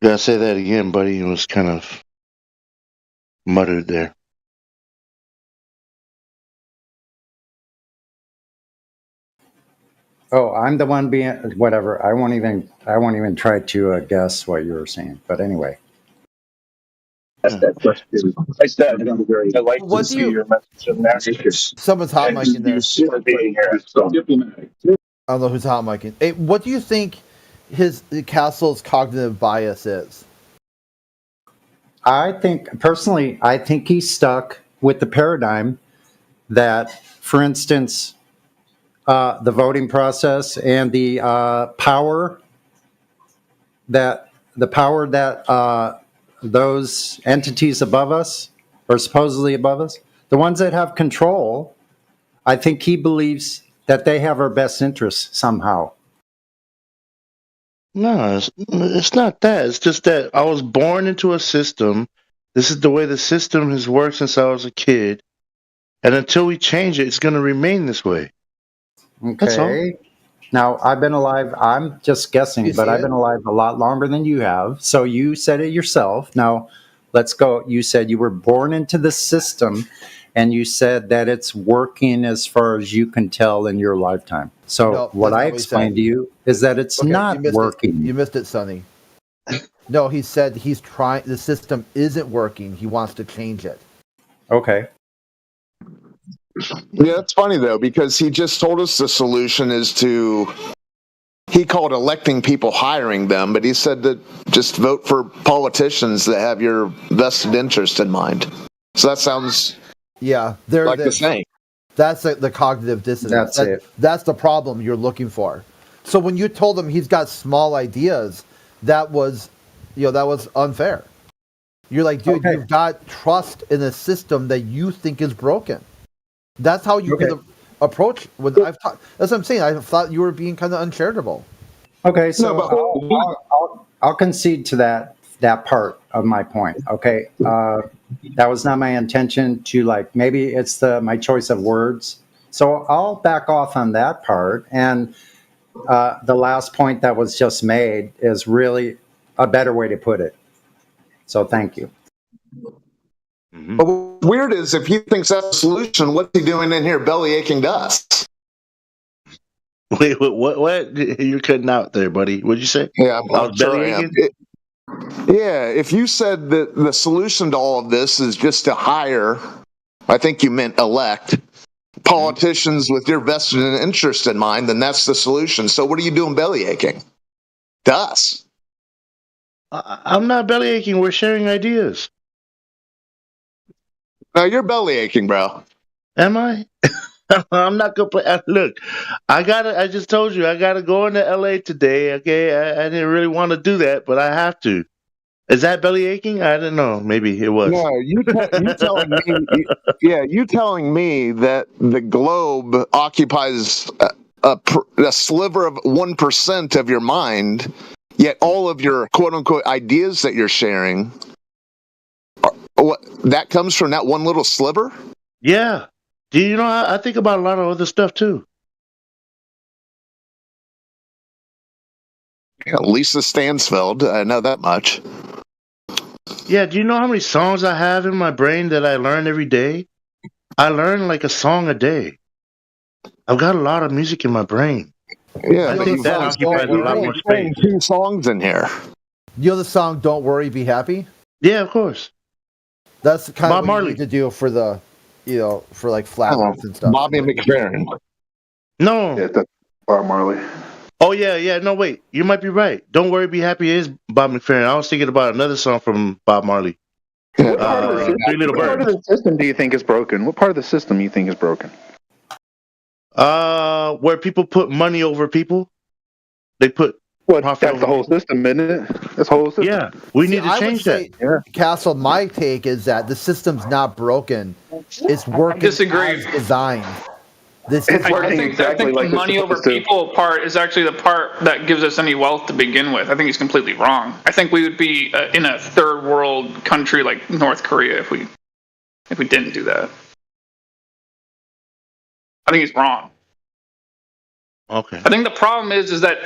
gotta say that again, buddy. It was kind of muttered there. Oh, I'm the one being whatever. I won't even try to guess what you were saying. But anyway. Ask that question. I said, I like What to do see you- your message of messages. Someone's hot mic in there. For being here. So diplomatic. I don't know who's hot micing. Hey, what do you think Castle's cognitive bias is? I think he's stuck with the paradigm that, for instance, the voting process and the power that those entities above us, or supposedly above us, the ones that have control, I think he believes that they have our best interests somehow. No, it's not that. It's just that I was born into a system. This is the way the system has worked since I was a kid. And until we change it, it's going to remain this way. That's all. Okay. Now, I've been alive, I'm just guessing, but I've been alive a lot longer than you have. So you said it yourself. Now, let's go. You said you were born into the system, and you said that it's working as far as you can tell in your lifetime. So No, what that's I not what he explained said. to you is that it's Okay, not you missed working. You missed it, Sonny. No, he said he's trying. The system isn't working. He wants to change it. Okay. Yeah, that's funny though, because he just told us the solution is to. He called electing people hiring them, but he said that just vote for politicians that have your vested interest in mind. So that sounds Yeah, they're like the same. That's the cognitive dissonance. That's it. That's the problem you're looking for. So when you told him he's got small ideas, that was unfair. You're like, dude, you've got trust in a system that you think is broken. That's how you could approach. That's what I'm saying. I thought you were being kind of uncharitable. Okay, so I'll concede to that part of my point. Okay, that was not my intention to maybe it's my choice of words. So I'll back off on that part. And the last point that was just made is really a better way to put it. So thank you. But what's weird is if he thinks that's the solution, what's he doing in here belly aching to us? Wait, what? You're cutting out there, buddy. What'd you say? Yeah, I was belly aching? Yeah, if you said that the solution to all of this is just to hire, I think you meant elect, politicians with your vested interest in mind, then that's the solution. So what are you doing belly aching? To us. I'm not belly aching. We're sharing ideas. No, you're belly aching, bro. Am I? I'm not gonna play. Look, I just told you I gotta go into LA today. Okay, I didn't really want to do that, but I have to. Is that belly aching? I don't know. Maybe it was. No, you telling me? Yeah, you telling me that the globe occupies a sliver of 1% of your mind, yet all of your quote unquote ideas that you're sharing, that comes from that one little sliver? Yeah. Do you know? I think about a lot of other stuff too. Yeah, Lisa Stansfeld, I know that much. Yeah. Do you know how many songs I have in my brain that I learn every day? I learn like a song a day. I've got a lot of music in my brain. Yeah, I think that occupies a lot more space. 2 songs in here. You know the song "Don't Worry, Be Happy"? Yeah, of course. That's kind Bob of what Marley. you need to do for the, for like flat earth and stuff. Bobby McFerrin. No. Yeah, that's Bob Marley. Oh yeah. No, wait. You might be right. "Don't Worry, Be Happy" is Bob McFerrin. I was thinking about another song from Bob Marley. What part of the Three Little what part of the system do you think is broken? What part of the system you think is broken? Where people put money over people. They put profit That's over the whole system, isn't it? That's the whole system. Yeah, we need to I would change say, that. Castle, my take is that the system's not broken. It's working disagree. as designed. This is I think the money over people part is actually the part that gives us any wealth to begin with. I think he's completely wrong. I think we would be in a third world country like North Korea if we didn't do that. I think he's wrong. Okay. I think the problem is that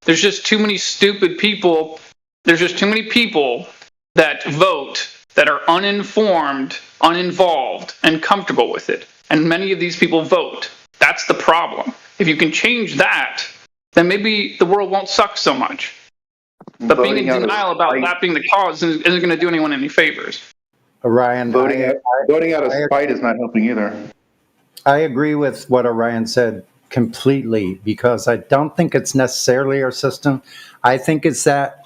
there's just too many stupid people There's just too many people that vote that are uninformed, uninvolved, and comfortable with it. And many of these people vote. That's the problem. If you can change that, then maybe the world won't suck so much. But being in denial about that being the cause isn't going to do anyone any favors. Orion, voting out of spite is not helping either. I agree with what Orion said completely, because I don't think it's necessarily our system. I think it's that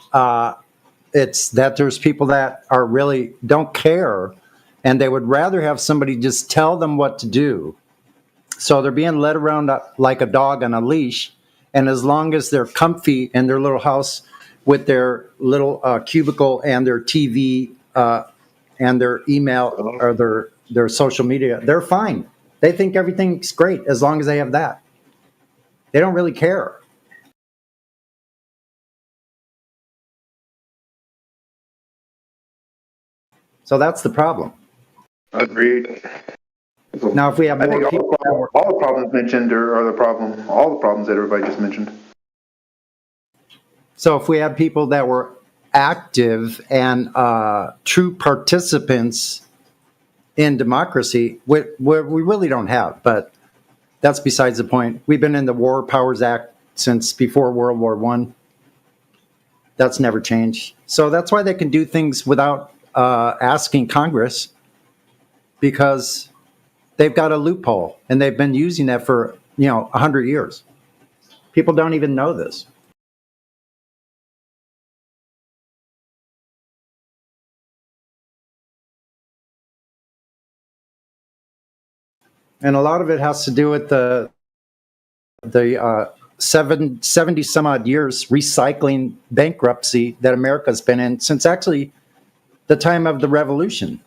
there's people that are really don't care, and they would rather have somebody just tell them what to do. So they're being led around like a dog on a leash, and as long as they're comfy in their little house with their little cubicle and their TV and their email or their social media, they're fine. They think everything's great as long as they have that. They don't really care. So that's the problem. Agreed. Now, if we have more people, all the problems mentioned are the problem. All the problems that everybody just mentioned. so if we have people that were active and true participants in democracy, we really don't have, but that's besides the point. We've been in the War Powers Act since before World War I. That's never changed. So that's why they can do things without asking Congress, because they've got a loophole, and they've been using that for 100 years. People don't even know this. And a lot of it has to do with the 70 some odd years recycling bankruptcy that America's been in since actually the time of the revolution.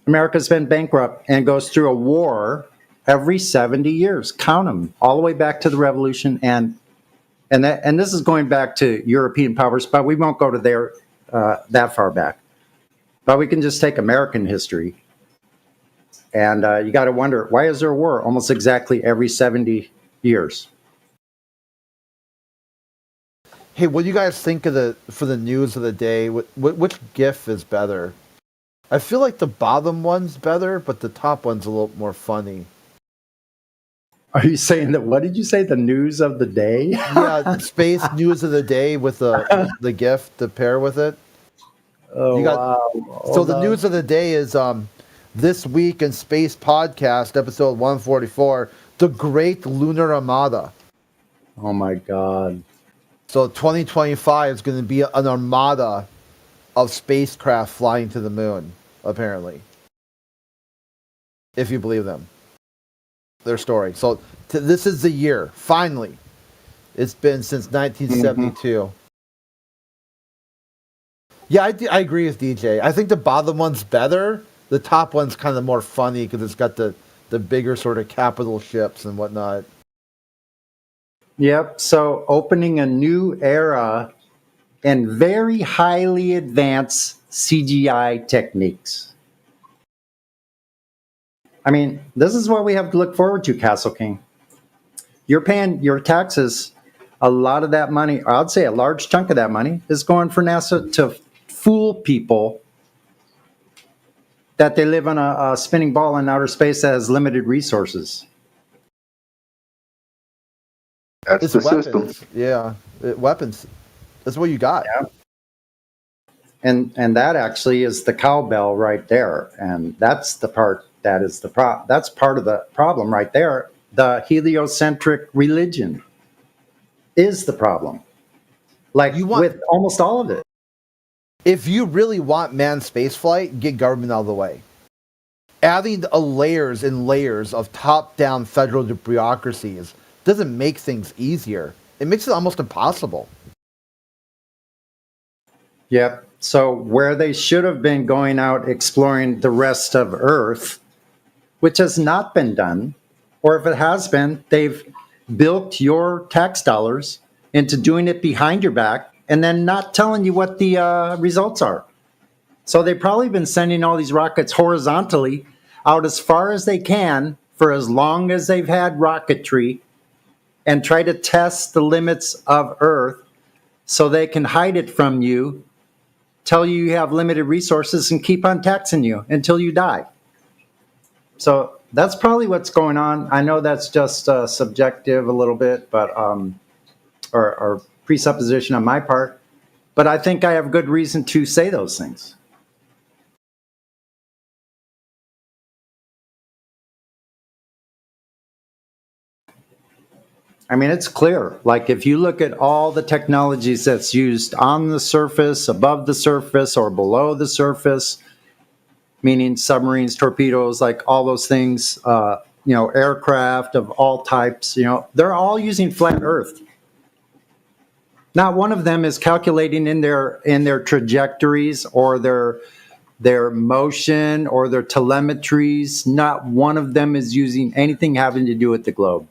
America's been bankrupt and goes through a war every 70 years. Count them all the way back to the revolution, and this is going back to European powers, but we won't go to there that far back. But we can just take American history. And you got to wonder, why is there a war almost exactly every 70 years? Hey, what do you guys think of for the news of the day? Which GIF is better? I feel like the bottom one's better, but the top one's a little more funny. Are you saying that? What did you say? The news of the day? Yeah, space news of the day with the GIF to pair with it. Oh, wow. So the news of the day is This Week in Space Podcast, episode 144, The Great Lunar Armada. Oh my God. So 2025 is going to be an armada of spacecraft flying to the moon, apparently. If you believe them. Their story. So this is the year, finally. It's been since 1972. Mm-hmm. Yeah, I agree with DJ. I think the bottom one's better. The top one's kind of more funny because it's got the bigger sort of capital ships and whatnot. Yep. So opening a new era and very highly advanced CGI techniques. I mean, this is what we have to look forward to, Castle King. You're paying your taxes. A lot of that money, I'd say a large chunk of that money, is going for NASA to fool people that they live on a spinning ball in outer space that has limited resources. That's the system. Yeah, weapons. That's what you got. Yeah. And that actually is the cowbell right there. And that's the part that is that's part of the problem right there. The heliocentric religion is the problem. Like with almost all of it. If you really want manned spaceflight, get government out of the way. Adding layers and layers of top-down federal bureaucracies doesn't make things easier. It makes it almost impossible. Yep. So where they should have been going out exploring the rest of Earth, which has not been done, or if it has been, they've bilked your tax dollars into doing it behind your back and then not telling you what the results are. So they've probably been sending all these rockets horizontally out as far as they can for as long as they've had rocketry and try to test the limits of Earth so they can hide it from you, tell you you have limited resources, and keep on taxing you until you die. So that's probably what's going on. I know that's just subjective a little bit, but or presupposition on my part. But I think I have good reason to say those things. I mean, it's clear. Like, if you look at all the technologies that's used on the surface, above the surface, or below the surface, meaning submarines, torpedoes, like all those things, aircraft of all types, they're all using flat Earth. Not one of them is calculating in their trajectories or their motion or their telemetries. Not one of them is using anything having to do with the globe.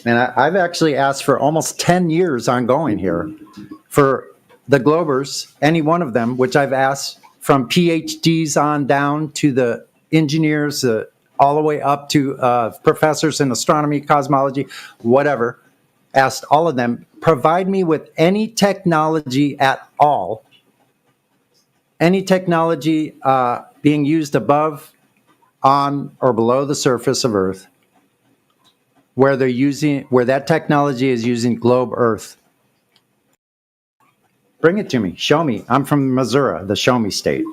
And I've actually asked for almost 10 years ongoing here for the Globers, any one of them, which I've asked from PhDs on down to the engineers, all the way up to professors in astronomy, cosmology, whatever, asked all of them, provide me with any technology at all, any technology being used above, on, or below the surface of Earth, where that technology is using globe Earth. Bring it to me. Show me. I'm from Missouri, the show me state.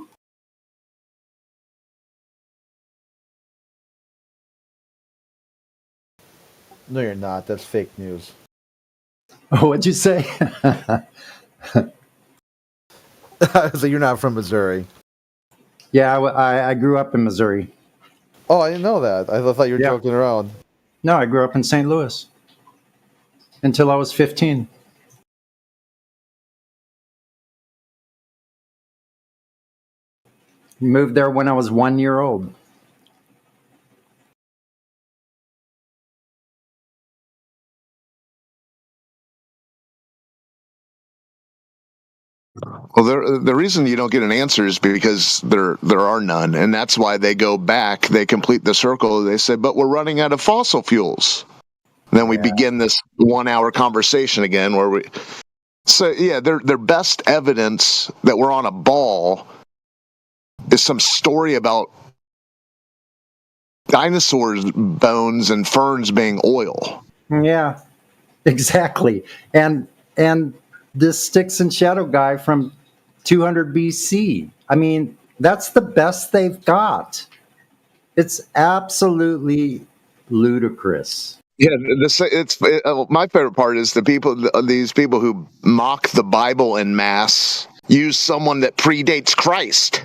No, you're not. That's fake news. What'd you say? So you're not from Missouri. Yeah, I grew up in Missouri. Oh, I didn't know that. I thought you were joking around. No, I grew up in St. Louis until I was 15. Moved there when I was 1 year old. Well, the reason you don't get an answer is because there are none, and that's why they go back. They complete the circle. They say, "But we're running out of fossil fuels." And then we begin this 1 hour conversation again, where we. So yeah, their best evidence that we're on a ball is some story about dinosaurs' bones and ferns being oil. Yeah, exactly. And this Sticks and Shadow guy from 200 BC. I mean, that's the best they've got. It's absolutely ludicrous. Yeah, my favorite part is these people who mock the Bible en masse use someone that predates Christ.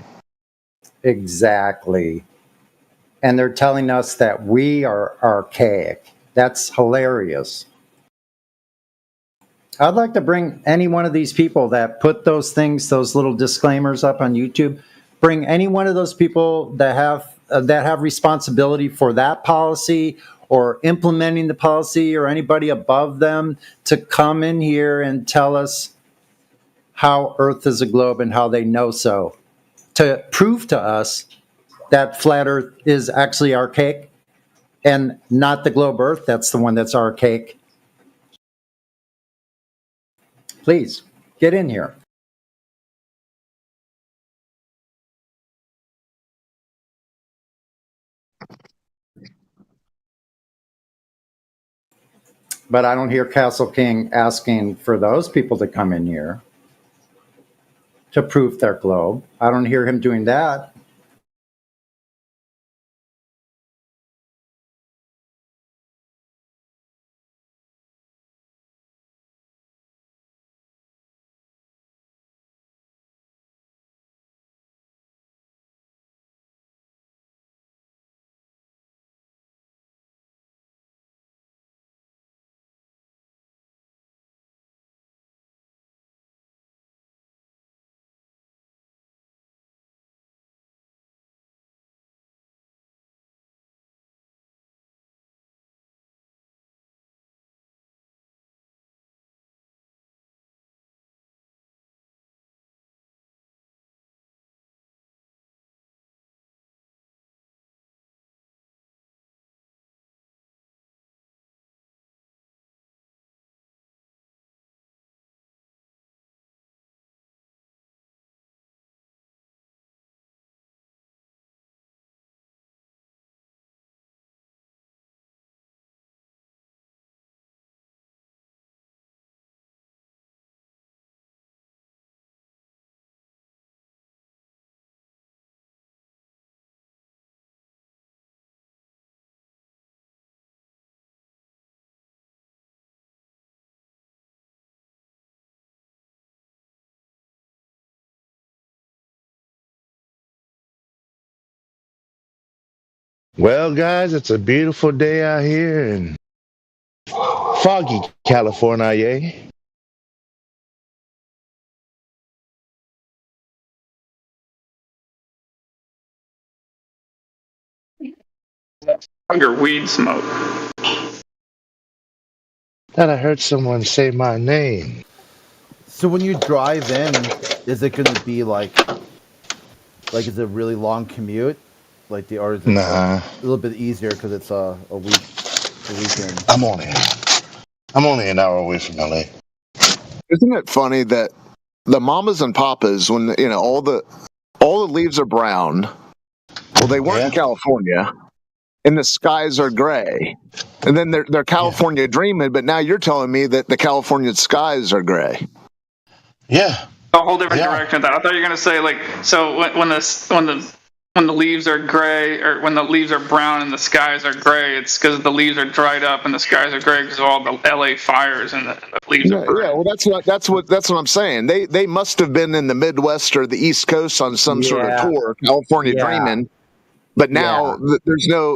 Exactly. And they're telling us that we are archaic. That's hilarious. I'd like to bring any one of these people that put those things, those little disclaimers up on YouTube, bring any one of those people that have responsibility for that policy or implementing the policy, or anybody above them, to come in here and tell us how Earth is a globe and how they know so, to prove to us that flat Earth is actually archaic and not the globe Earth that's the one that's archaic. Please, get in here. But I don't hear Castle King asking for those people to come in here to prove their globe. I don't hear him doing that. Well, guys, it's a beautiful day out here in foggy California. Under weed smoke. Thought I heard someone say my name. So when you drive in, is it going to be like is it a really long commute? Or is it Nah. a little bit easier because it's a weekend? I'm only an hour away from LA. Isn't it funny that the mamas and papas, when all the leaves are brown, well, they weren't in California, and the skies are gray, and then they're California dreaming, but now you're telling me that the California skies are gray. Yeah, a whole different direction with that. I thought you were gonna say so when the leaves are gray, or when the leaves are brown and the skies are gray, it's because the leaves are dried up and the skies are gray because of all the LA fires and the leaves are gray. Yeah, well, that's what I'm saying. They must have been in the Midwest or the East Coast on some sort of tour, California dreaming, but now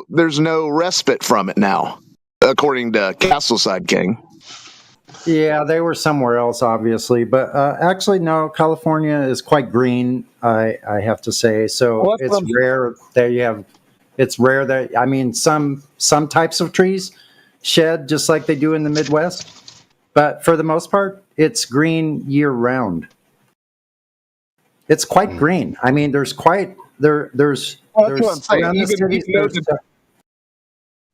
there's no respite from it now, according to Castleside King. Yeah, they were somewhere else, obviously, but actually, no. California is quite green, I have to say. So it's rare that you have. It's rare that some types of trees shed just like they do in the Midwest, but for the most part, it's green year round. It's quite green. I mean, there's around the cities,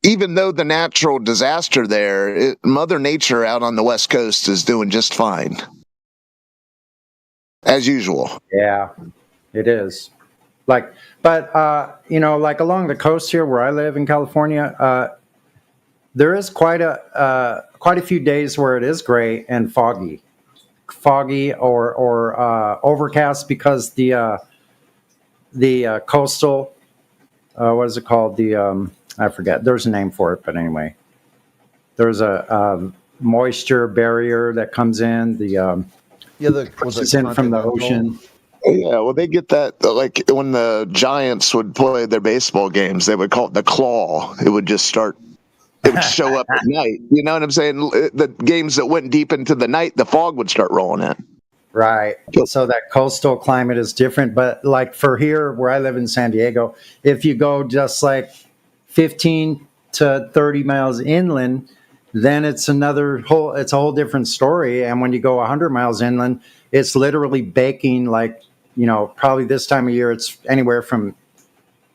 even though the natural disaster there, Mother Nature out on the West Coast is doing just fine, as usual. Yeah, it is. But along the coast here where I live in California, there is quite a few days where it is gray and foggy or overcast because the coastal, what is it called? I forget. There's a name for it, but anyway, there's a moisture barrier that comes in. It's in from the ocean. Yeah, well, they get that like when the Giants would play their baseball games, they would call it the claw. It would just start. It would show up at night. You know what I'm saying? The games that went deep into the night, the fog would start rolling in. Right. So that coastal climate is different. But like for here, where I live in San Diego, if you go just like 15 to 30 miles inland, then it's a whole different story. And when you go 100 miles inland, it's literally baking probably this time of year, it's anywhere from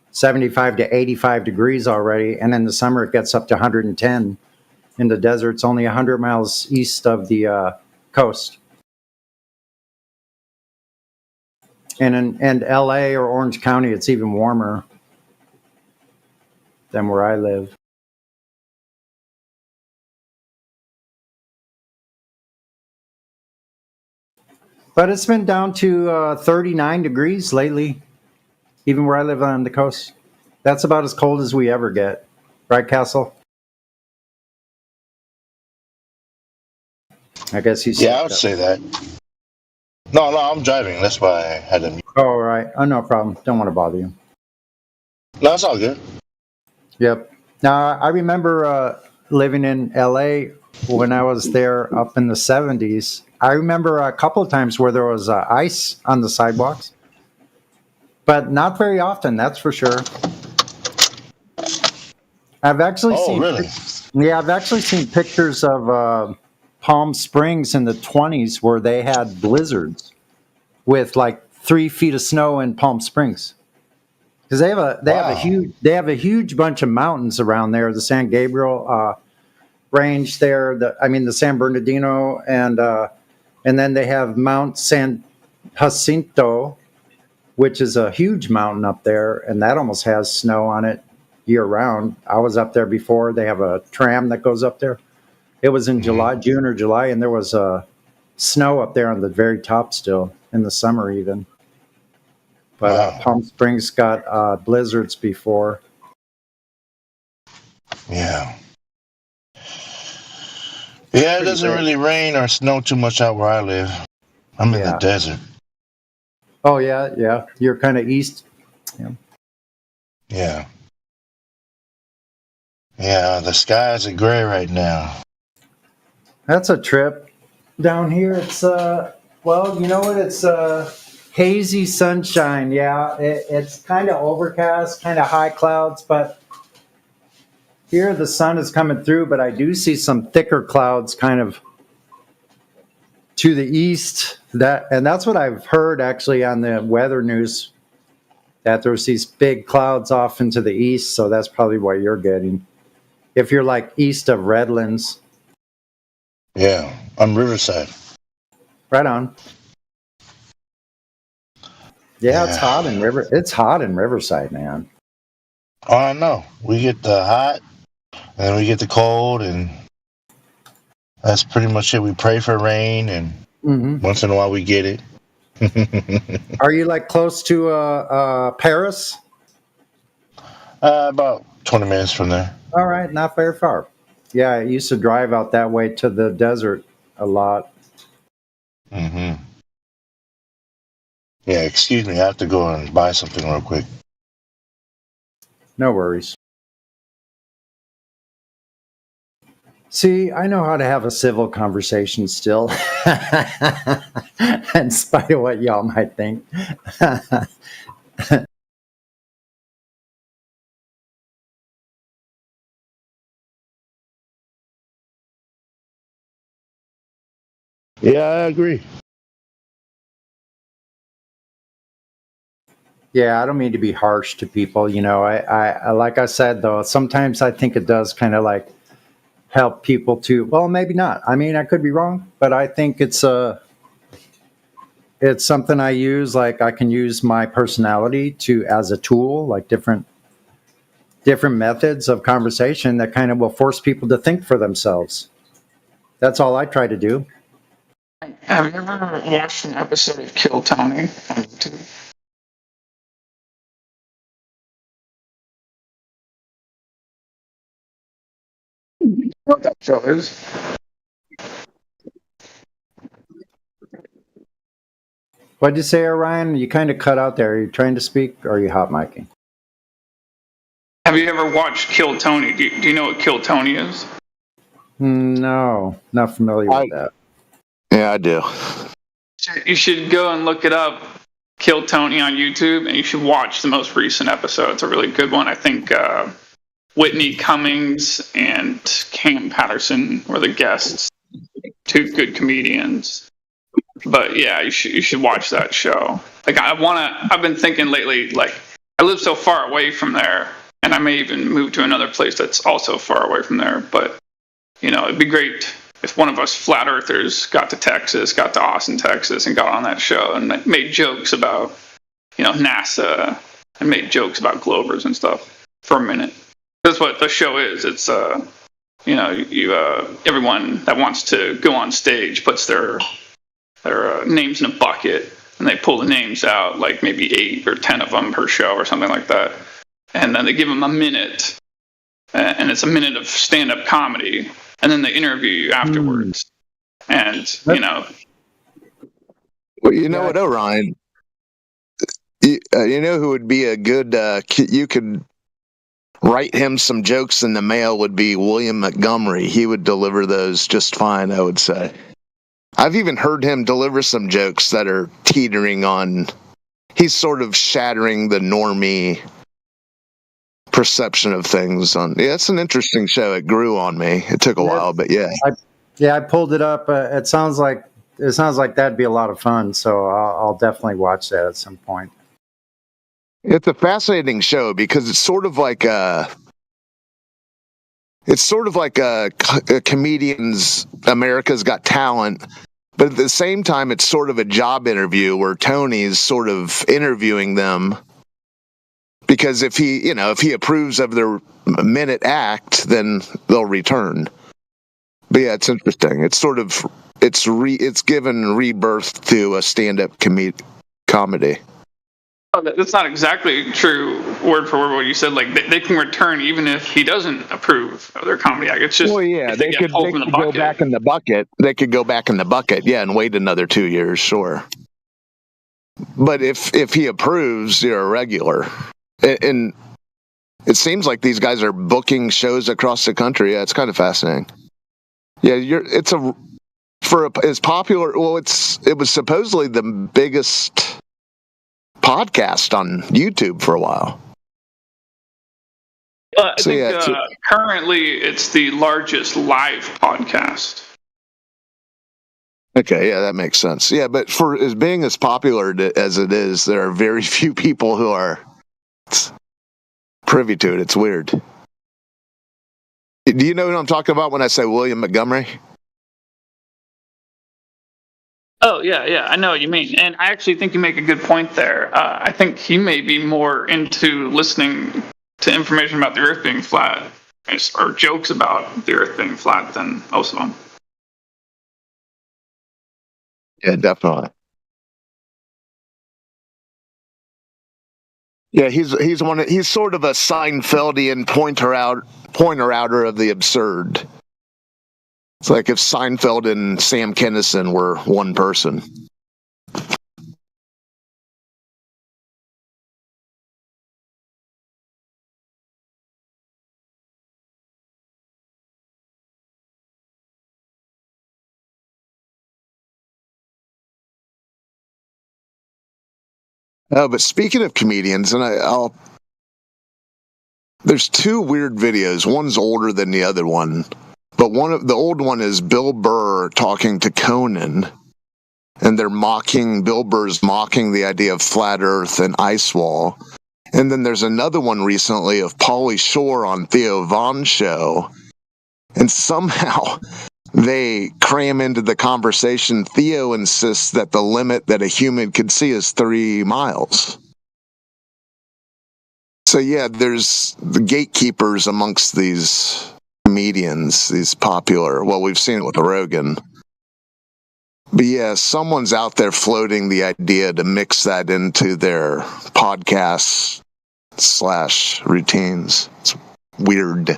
75 to 85 degrees already. And in the summer, it gets up to 110. In the desert, it's only 100 miles east of the coast. And in LA or Orange County, it's even warmer than where I live. But it's been down to 39 degrees lately, even where I live on the coast. That's about as cold as we ever get. Right, Castle? I guess he's... Yeah, I would say that. No, I'm driving. That's why I had to... Oh, all right. Oh, no problem. Don't want to bother you. No, it's all good. Yep. Now, I remember living in LA when I was there up in the 70s. I remember a couple of times where there was ice on the sidewalks, but not very often, that's for sure. I've actually I've actually seen pictures of Palm Springs in the 20s where they had blizzards with like 3 feet of snow in Palm Springs. Because they have a huge bunch of mountains around there, the San Gabriel range there, the San Bernardino, and then they have Mount San Jacinto, which is a huge mountain up there, and that almost has snow on it year round. I was up there before. They have a tram that goes up there. It was in June or July, and there was snow up there on the very top still in the summer even. But Palm Springs got blizzards before. Yeah. Yeah, it doesn't really rain or snow too much out where I live. I'm in the desert. Oh, yeah. You're kind of east. Yeah. Yeah, the skies are gray right now. That's a trip. Down here, it's well, you know what? It's hazy sunshine. Yeah, it's kind of overcast, kind of high clouds, but here the sun is coming through. But I do see some thicker clouds, kind of to the east. That's what I've heard actually on the weather news. That there's these big clouds off into the east, so that's probably what you're getting. If you're like east of Redlands. Yeah, I'm Riverside. Right on. Yeah, it's hot in Riverside, man. Oh, I know. We get the hot, and then we get the cold, and that's pretty much it. We pray for rain, and once in a while we get it. Are you like close to Paris? About 20 minutes from there. All right, not very far. Yeah, I used to drive out that way to the desert a lot. Mm-hmm. Yeah, excuse me. I have to go and buy something real quick. No worries. See, I know how to have a civil conversation still, in spite of what y'all might think. Yeah, I agree. Yeah, I don't mean to be harsh to people. You know, I like I said, though, sometimes I think it does kind of like help people to, well, maybe not. I mean, I could be wrong, but I think it's something I use. Like I can use my personality as a tool, like different methods of conversation that kind of will force people to think for themselves. That's all I try to do. Have you ever watched an episode of Kill Tony on YouTube? You know what that show is? What'd you say, Orion? You kind of cut out there. Are you trying to speak or are you hot micing? Have you ever watched Kill Tony? Do you know what Kill Tony is? No, not familiar with that. Yeah, I do. You should go and look it up, Kill Tony on YouTube, and you should watch the most recent episode. It's a really good one. I think Whitney Cummings and Cam Patterson were the guests. Two good comedians. But yeah, you should watch that show. Like I've been thinking lately, like I live so far away from there, and I may even move to another place that's also far away from there. But you know, it'd be great if one of us flat earthers got to Austin, Texas, and got on that show and made jokes about, you know, NASA and made jokes about Globers and stuff for a minute. That's what the show is. It's you know, everyone that wants to go on stage puts their names in a bucket, and they pull the names out, like maybe 8 or 10 of them per show or something like that, and then they give them a minute, and it's a minute of stand-up comedy, and then they interview you afterwards. And you know, well, you know what, Orion, you know who would be a good you could write him some jokes in the mail would be William Montgomery. He would deliver those just fine, I would say. I've even heard him deliver some jokes that are teetering on. He's sort of shattering the normie perception of things. Yeah, it's an interesting show. It grew on me. It took a while, but yeah. I pulled it up. It sounds like that'd be a lot of fun. So I'll definitely watch that at some point. It's a fascinating show because it's sort of like a comedian's America's Got Talent, but at the same time, it's sort of a job interview where Tony's sort of interviewing them because if he approves of their minute act, then they'll return. But yeah, it's interesting. It's sort of it's given rebirth to a stand-up comedy. Oh, that's not exactly true word for word what you said. Like they can return even if he doesn't approve of their comedy act. It's just they could go back in the bucket. They could go back in the bucket, and wait another 2 years, sure. But if he approves, you're a regular. And it seems like these guys are booking shows across the country. Yeah, it's kind of fascinating. Yeah, as popular. Well, it was supposedly the biggest podcast on YouTube for a while. I think currently it's the largest live podcast. Okay, yeah, that makes sense. Yeah, but for as being as popular as it is, there are very few people who are privy to it. It's weird. Do you know what I'm talking about when I say William Montgomery? Oh, yeah, I know what you mean. And I actually think you make a good point there. I think he may be more into listening to information about the Earth being flat or jokes about the Earth being flat than most of them. Yeah, definitely. Yeah, he's sort of a Seinfeldian pointer outer of the absurd. It's like if Seinfeld and Sam Kinison were one person. But speaking of comedians, and there's two weird videos. One's older than the other one, but the old one is Bill Burr talking to Conan, and Bill Burr's mocking the idea of flat Earth and ice wall. And then there's another one recently of Pauly Shore on Theo Von's show, and somehow they cram into the conversation. Theo insists that the limit that a human could see is 3 miles. So yeah, there's the gatekeepers amongst these comedians, these popular. Well, we've seen it with Rogan. But yeah, someone's out there floating the idea to mix that into their podcasts / routines. It's weird.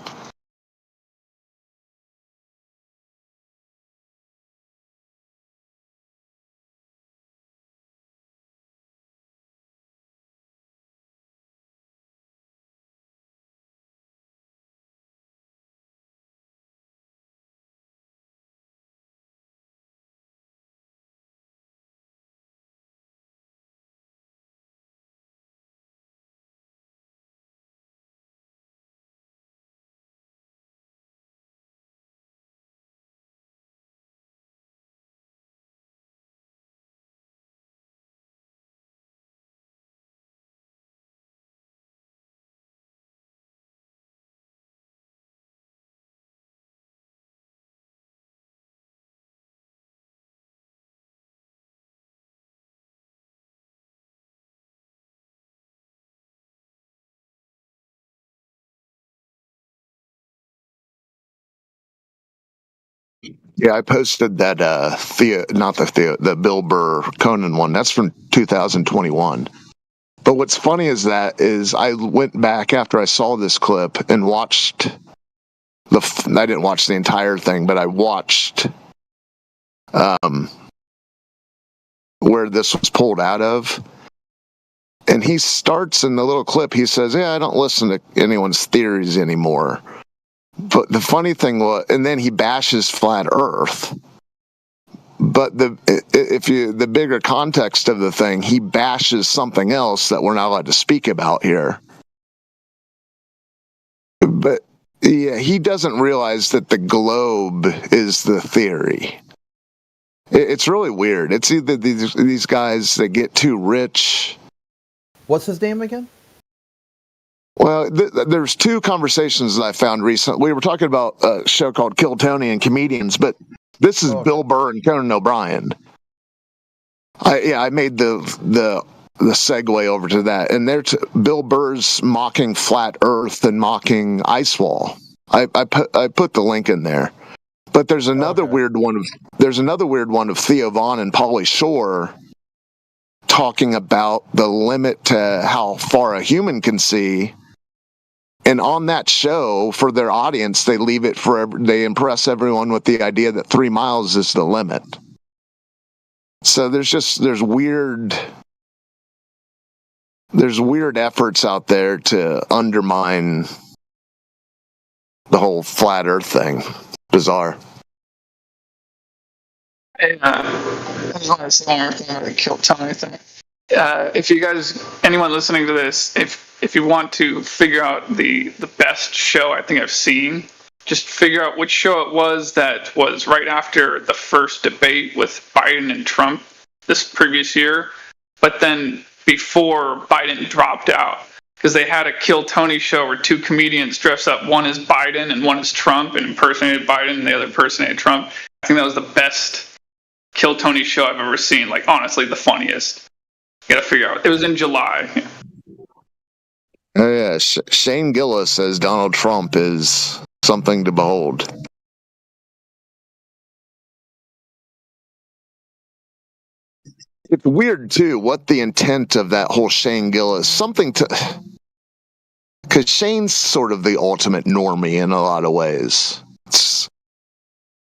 Yeah, I posted that the Bill Burr Conan one. That's from 2021. But what's funny is I went back after I saw this clip and watched I didn't watch the entire thing, but I watched where this was pulled out of. And he starts in the little clip, he says, "Yeah, I don't listen to anyone's theories anymore." But the funny thing was, and then he bashes flat Earth. But the bigger context of the thing, he bashes something else that we're not allowed to speak about here. But yeah, he doesn't realize that the globe is the theory. It's really weird. It's either these guys that get too rich. What's his name again? Well, there's two conversations that I found recently. We were talking about a show called Kill Tony and Comedians, but this is Bill Burr and Conan O'Brien. I made the segue over to that, and Bill Burr's mocking flat Earth and mocking ice wall. I put the link in there, but there's another weird one of Theo Von and Pauly Shore talking about the limit to how far a human can see. And on that show, for their audience, they they impress everyone with the idea that 3 miles is the limit. So there's weird there's weird efforts out there to undermine the whole flat Earth thing. Bizarre. I just want to say one more thing about the Kill Tony thing. If you guys, anyone listening to this, if you want to figure out the best show I think I've seen, just figure out which show it was that was right after the first debate with Biden and Trump this previous year, but then before Biden dropped out. Because they had a Kill Tony show where two comedians dressed up, one is Biden and one is Trump, and impersonated Biden and the other impersonated Trump. I think that was the best Kill Tony show I've ever seen. Like, honestly, the funniest. You gotta figure out. It was in July. Oh yeah, Shane Gillis says Donald Trump is something to behold. It's weird too what the intent of that whole Shane Gillis, something to, because Shane's sort of the ultimate normie in a lot of ways. There's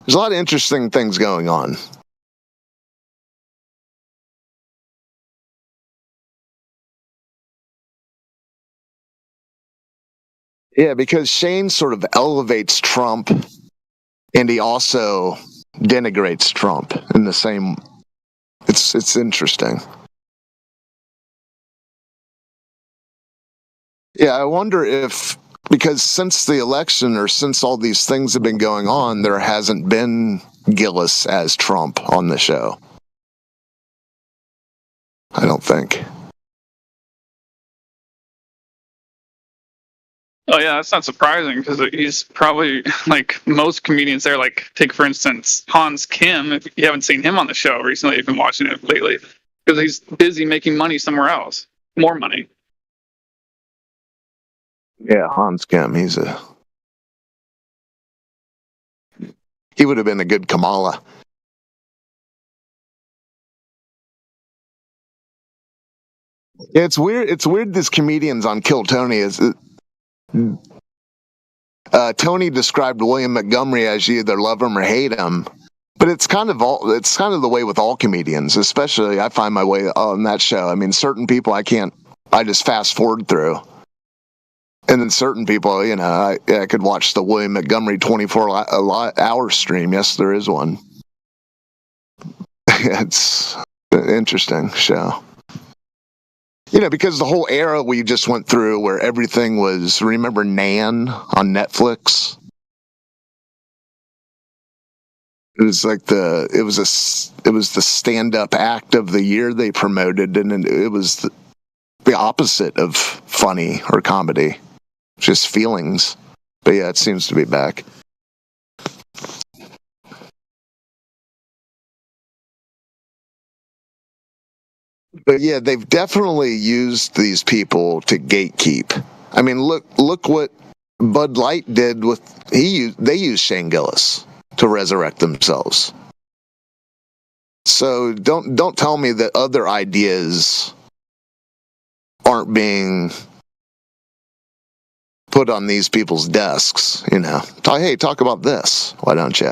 a lot of interesting things going on. Yeah, because Shane sort of elevates Trump, and he also denigrates Trump in the same. It's interesting. Yeah, I wonder if, because since the election or since all these things have been going on, there hasn't been Gillis as Trump on the show. I don't think. Oh yeah, that's not surprising because he's probably like most comedians there. Like, take for instance Hans Kim. If you haven't seen him on the show recently, you've been watching it lately because he's busy making money somewhere else, more money. Yeah, Hans Kim. He would have been a good Kamala. It's weird. It's weird. This comedians on Kill Tony is. Tony described William Montgomery as you either love him or hate him, but it's kind of the way with all comedians. Especially, I find my way on that show. I mean, certain people I just fast forward through, and then certain people, I could watch the William Montgomery 24-hour stream. Yes, there is one. It's an interesting show. Because the whole era we just went through where everything was, remember Nan on Netflix? It was like it was the stand-up act of the year they promoted, and it was the opposite of funny or comedy, just feelings. But yeah, it seems to be back. But yeah, they've definitely used these people to gatekeep. I mean, look what Bud Light did with they used Shane Gillis to resurrect themselves. So don't tell me that other ideas aren't being put on these people's desks. Hey, talk about this. Why don't you?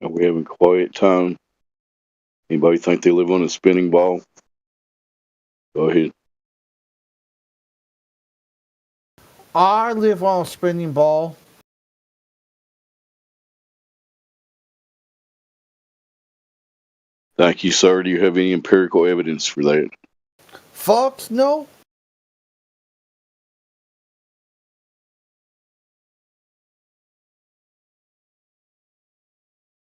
Are we having quiet time? Anybody think they live on a spinning ball? Go ahead. I live on a spinning ball. Thank you, sir. Do you have any empirical evidence for that? Fox, no.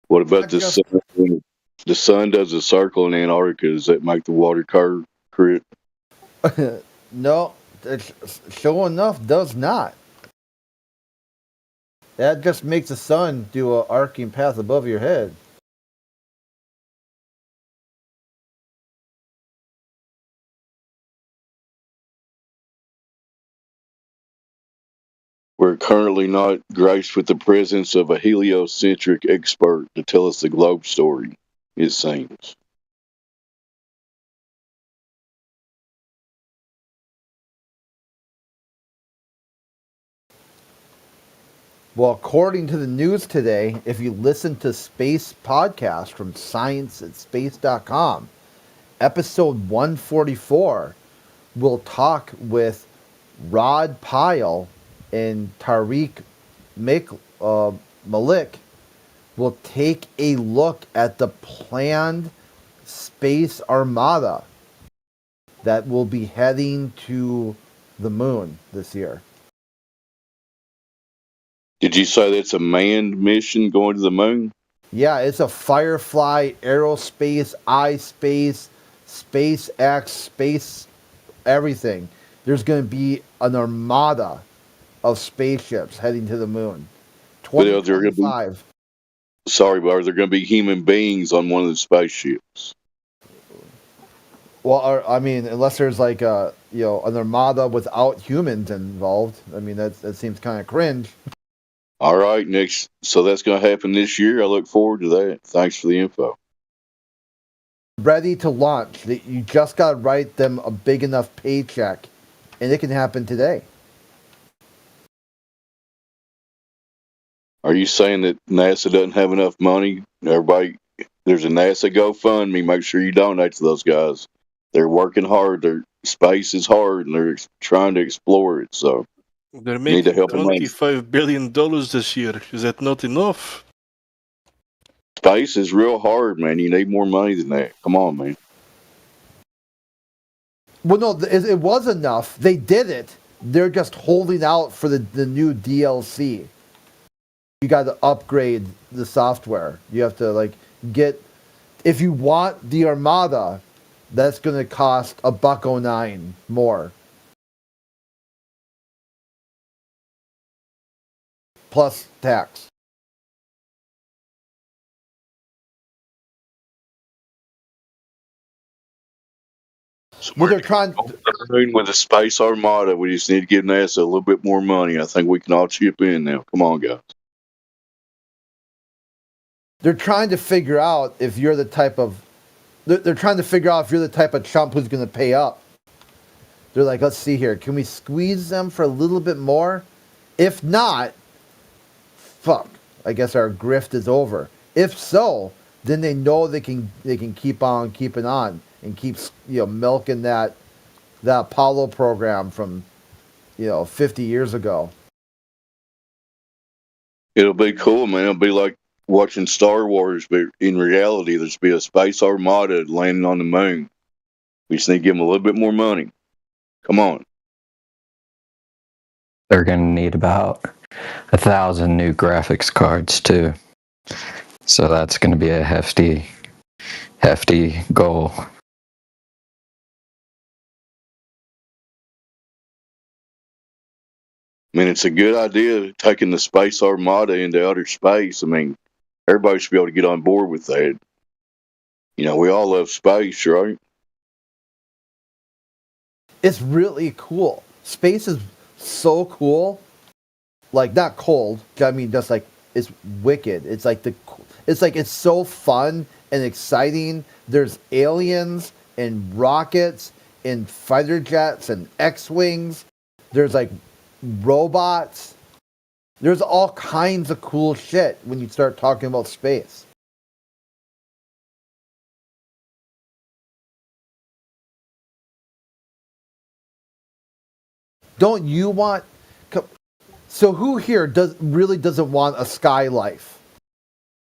What about the sun? When the sun does a circle in Antarctica, does that make the water curve correct? No, it's, sure enough, does not. That just makes the sun do an arcing path above your head. We're currently not graced with the presence of a heliocentric expert to tell us the globe story, it seems. Well, according to the news today, if you listen to Space Podcast from scienceatspace.com, episode 144, we'll talk with Rod Pyle and Tariq Malik. We'll take a look at the planned space armada that will be heading to the moon this year. Did you say that's a manned mission going to the moon? Yeah, it's a Firefly, Aerospace, iSpace, SpaceX, space, everything. There's going to be an armada of spaceships heading to the moon. 2025. Sorry, but are there going to be human beings on one of the spaceships? Well, I mean, unless there's like an armada without humans involved. I mean, that seems kind of cringe. All right, next. So that's going to happen this year. I look forward to that. Thanks for the info. Ready to launch. You just got to write them a big enough paycheck, and it can happen today. Are you saying that NASA doesn't have enough money? Everybody, there's a NASA GoFundMe. Make sure you donate to those guys. They're working hard. Their space is hard, and they're trying to explore it. So they're you need to making help them. $25 billion this year. Is that not enough? Space is real hard, man. You need more money than that. Come on, man. Well, no, it was enough. They did it. They're just holding out for the new DLC. You got to upgrade the software. You have to get. If you want the Armada, that's going to cost $1.09 more. Plus tax. Well, they're trying with the Space Armada. We just need to give NASA a little bit more money. I think we can all chip in now. Come on, guys. They're trying to figure out if you're the type of. They're trying to figure out if you're the type of chump who's going to pay up. They're like, let's see here. Can we squeeze them for a little bit more? If not, fuck. I guess our grift is over. If so, then they know they can keep on keeping on and keep milking that Apollo program from 50 years ago. It'll be cool, man. It'll be like watching Star Wars, but in reality, there's be a space armada landing on the moon. We just need to give them a little bit more money. Come on. They're going to need about 1,000 new graphics cards too. So that's going to be a hefty goal. I mean, it's a good idea taking the space armada into outer space. I mean, everybody should be able to get on board with that. We all love space, right? It's really cool. Space is so cool. Like, not cold. I mean, just like, it's wicked. It's so fun and exciting. There's aliens and rockets and fighter jets and X-Wings. There's like robots. There's all kinds of cool shit when you start talking about space. Don't you want? So who here doesn't want a sky life?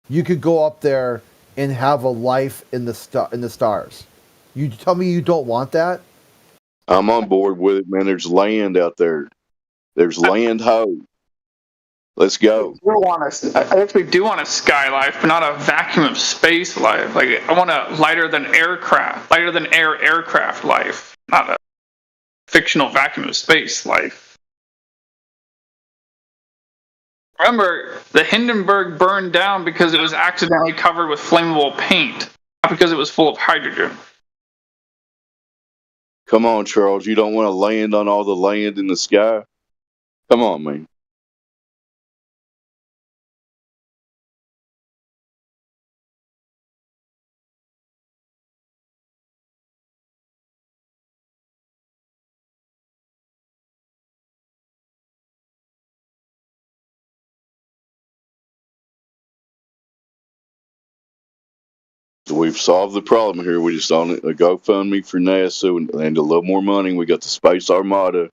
You could go up there and have a life in the stars. You tell me you don't want that? I'm on board with it, man. There's land out there. There's land ho. Let's go. I actually do want a sky life, but not a vacuum of space life. Like I want a lighter than air aircraft life, not a fictional vacuum of space life. Remember, the Hindenburg burned down because it was accidentally covered with flammable paint, not because it was full of hydrogen. Come on, Charles. You don't want to land on all the land in the sky? Come on, man. We've solved the problem here. We just on a GoFundMe for NASA and a little more money. We got the Space Armada.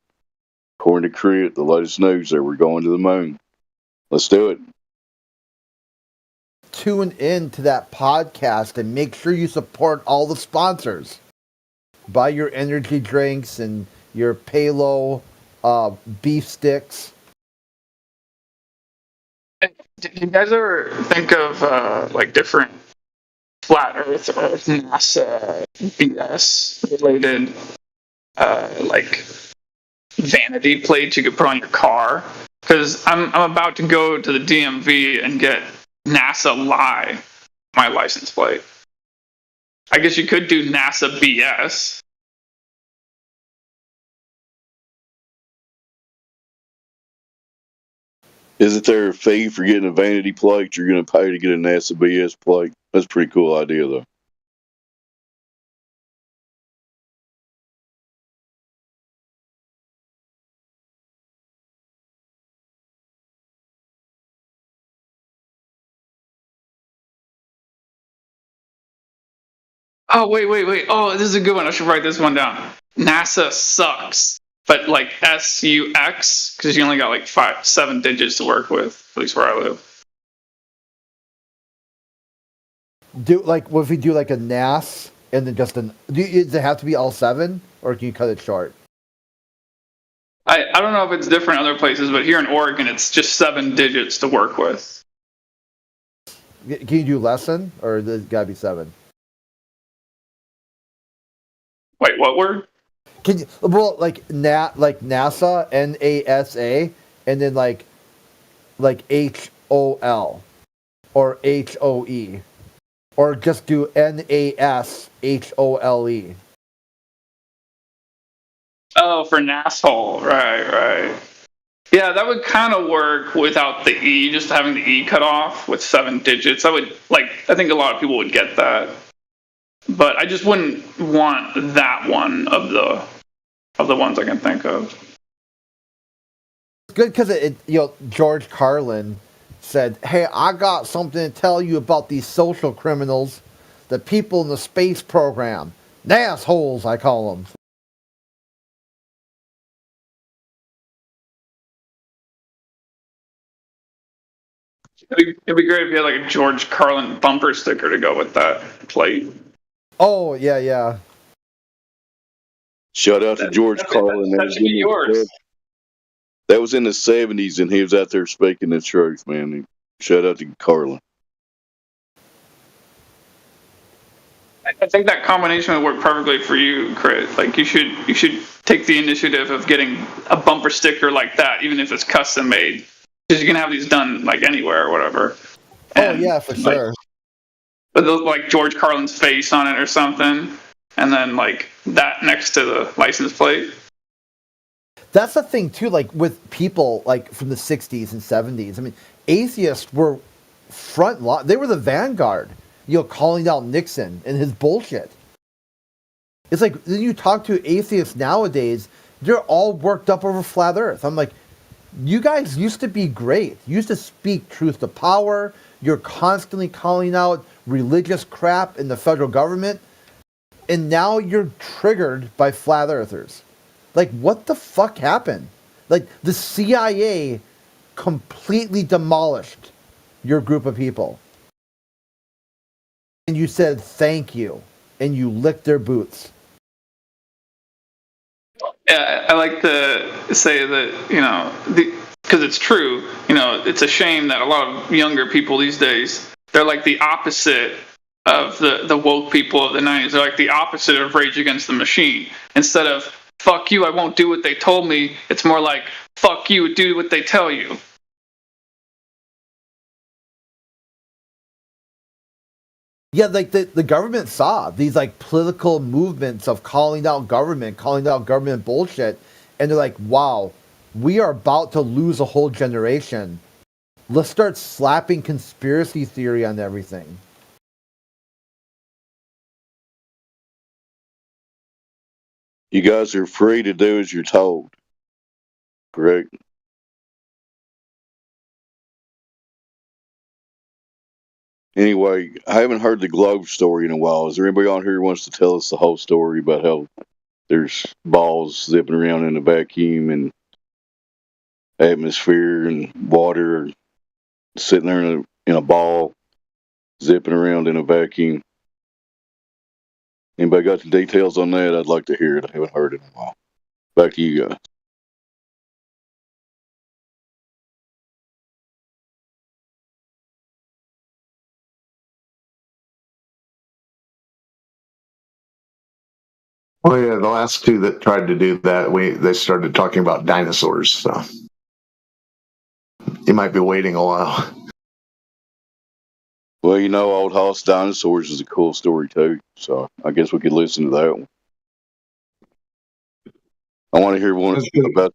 According to Crit, the latest news there, we're going to the moon. Let's do it. Tune in to that podcast and make sure you support all the sponsors. Buy your energy drinks and your Palo beef sticks. Did you guys ever think of like different flat Earth or NASA BS related like vanity plates you could put on your car? Because I'm about to go to the DMV and get NASA Lie my license plate. I guess you could do NASA BS. Isn't there a fee for getting a vanity plate? You're going to pay to get a NASA BS plate. That's a pretty cool idea, though. Oh, wait. Oh, this is a good one. I should write this one down. NASA sucks. But like SUX, because you only got like 7 digits to work with, at least where I live. What if we do like a NAS and then just does it have to be all 7, or can you cut it short? I don't know if it's different in other places, but here in Oregon, it's just 7 digits to work with. Can you do lesson, or does it gotta be 7? Wait, what word? Can you, well, like NASA, NASA, and then like HOL or HOE, or just do NASHOLE. Oh, for NASHOL, right. Yeah, that would kind of work without the E, just having the E cut off with 7 digits. I think a lot of people would get that. But I just wouldn't want that one of the ones I can think of. It's good because George Carlin said, "Hey, I got something to tell you about these social criminals, the people in the space program, NASSholes, I call them." It'd be great if you had like a George Carlin bumper sticker to go with that plate. Oh, yeah. Shout out to George Carlin. That was in the 70s, and he was out there speaking the truth, man. Shout out to Carlin. I think that combination would work perfectly for you, Crit. Like you should take the initiative of getting a bumper sticker like that, even if it's custom made, because you can have these done like anywhere or whatever. And, yeah, for sure. With like George Carlin's face on it or something, and then like that next to the license plate. That's the thing too, like with people like from the 60s and 70s. I mean, atheists were they were the vanguard, calling out Nixon and his bullshit. It's like, then you talk to atheists nowadays, they're all worked up over flat earth. I'm like, you guys used to be great. You used to speak truth to power. You're constantly calling out religious crap in the federal government. And now you're triggered by flat earthers. Like, what the fuck happened? Like, the CIA completely demolished your group of people. And you said thank you. And you licked their boots. Yeah, I like to say that, you know, because it's true, you know, it's a shame that a lot of younger people these days, they're like the opposite of the woke people of the 90s. They're like the opposite of Rage Against the Machine. Instead of, fuck you, I won't do what they told me, it's more like, fuck you, do what they tell you. Yeah, like the government saw these like political movements of calling out government bullshit, and they're like, wow, we are about to lose a whole generation. Let's start slapping conspiracy theory on everything. You guys are free to do as you're told. Correct? Anyway, I haven't heard the globe story in a while. Is there anybody on here who wants to tell us the whole story about how there's balls zipping around in a vacuum and atmosphere and water sitting there in a ball zipping around in a vacuum? Anybody got the details on that? I'd like to hear it. I haven't heard it in a while. Back to you guys. Well, yeah, the last two that tried to do that, they started talking about dinosaurs. So you might be waiting a while. Well, you know, Old Hoss Dinosaurs is a cool story too, so I guess we could listen to that one. I want to hear one about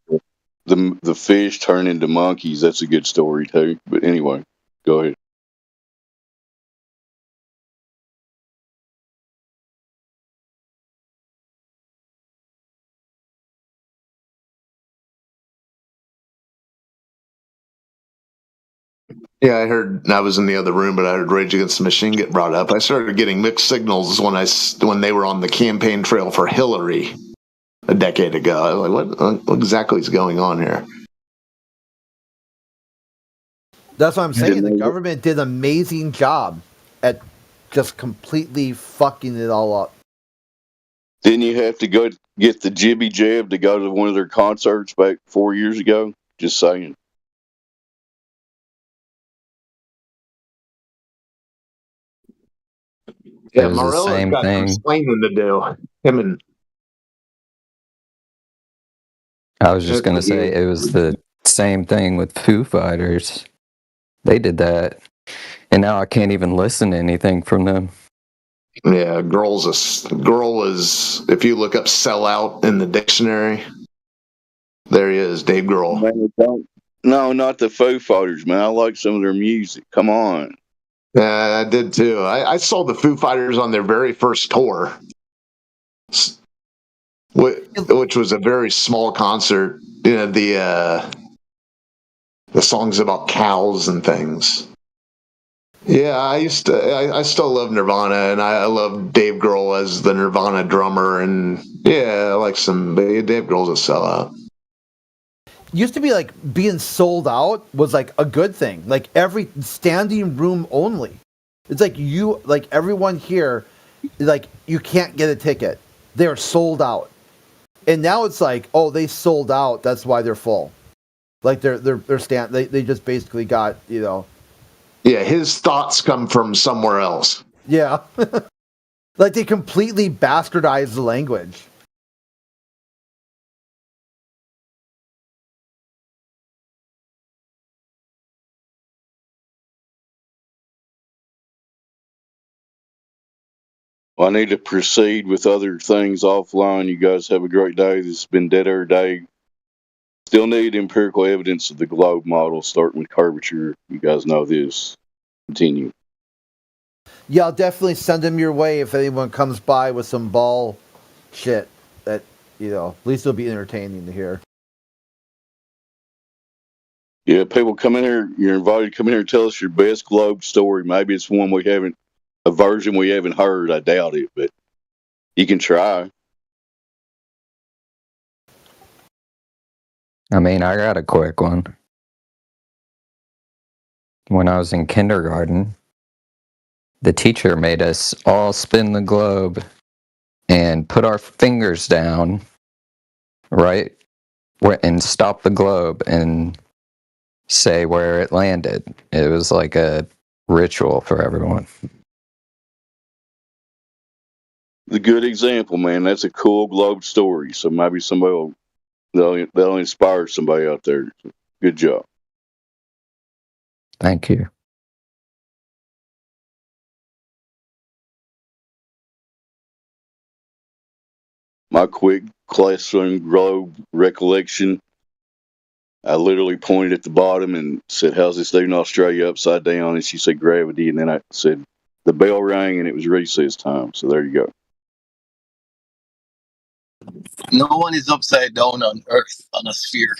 the fish turning into monkeys. That's a good story too. But anyway, go ahead. Yeah, I was in the other room, but I heard Rage Against the Machine get brought up. I started getting mixed signals when they were on the campaign trail for Hillary a decade ago. I was like, what exactly is going on here? That's what I'm saying. The government did an amazing job at just completely fucking it all up. Didn't you have to go get the jibby jab to go to one of their concerts back 4 years ago? Just saying. Yeah, Morello's got some explaining to do. Him and I was just going to say it was the same thing with Foo Fighters. They did that. And now I can't even listen to anything from them. Yeah, girl is, if you look up sellout in the dictionary, there he is, Dave Grohl. No, not the Foo Fighters, man. I like some of their music. Come on. I did too. I saw the Foo Fighters on their very first tour, which was a very small concert. You know, the songs about cows and things. Yeah, I still love Nirvana, and I love Dave Grohl as the Nirvana drummer, and yeah, I like Dave Grohl's a sellout. Used to be like being sold out was like a good thing. Like every standing room only. It's like everyone here, like you can't get a ticket. They're sold out. And now it's like, oh, they sold out. That's why they're full. Like they just basically got, you know. Yeah, his thoughts come from somewhere else. Yeah. Like they completely bastardized the language. Well, I need to proceed with other things offline. You guys have a great day. This has been Dead Air Day. Still need empirical evidence of the globe model, starting with curvature. You guys know this. Continue. Yeah, I'll definitely send them your way if anyone comes by with some ball shit that, you know, at least it'll be entertaining to hear. Yeah, people come in here. You're invited to come in here and tell us your best globe story. Maybe it's one a version we haven't heard. I doubt it, but you can try. I mean, I got a quick one. When I was in kindergarten, the teacher made us all spin the globe and put our fingers down, right, and stop the globe and say where it landed. It was like a ritual for everyone. The good example, man. That's a cool globe story. So maybe somebody will they'll inspire somebody out there. Good job. Thank you. My quick classroom globe recollection. I literally pointed at the bottom and said, "How's this doing Australia upside down?" And she said, "Gravity." And then I said, the bell rang and it was recess time. So there you go. No one is upside down on Earth on a sphere.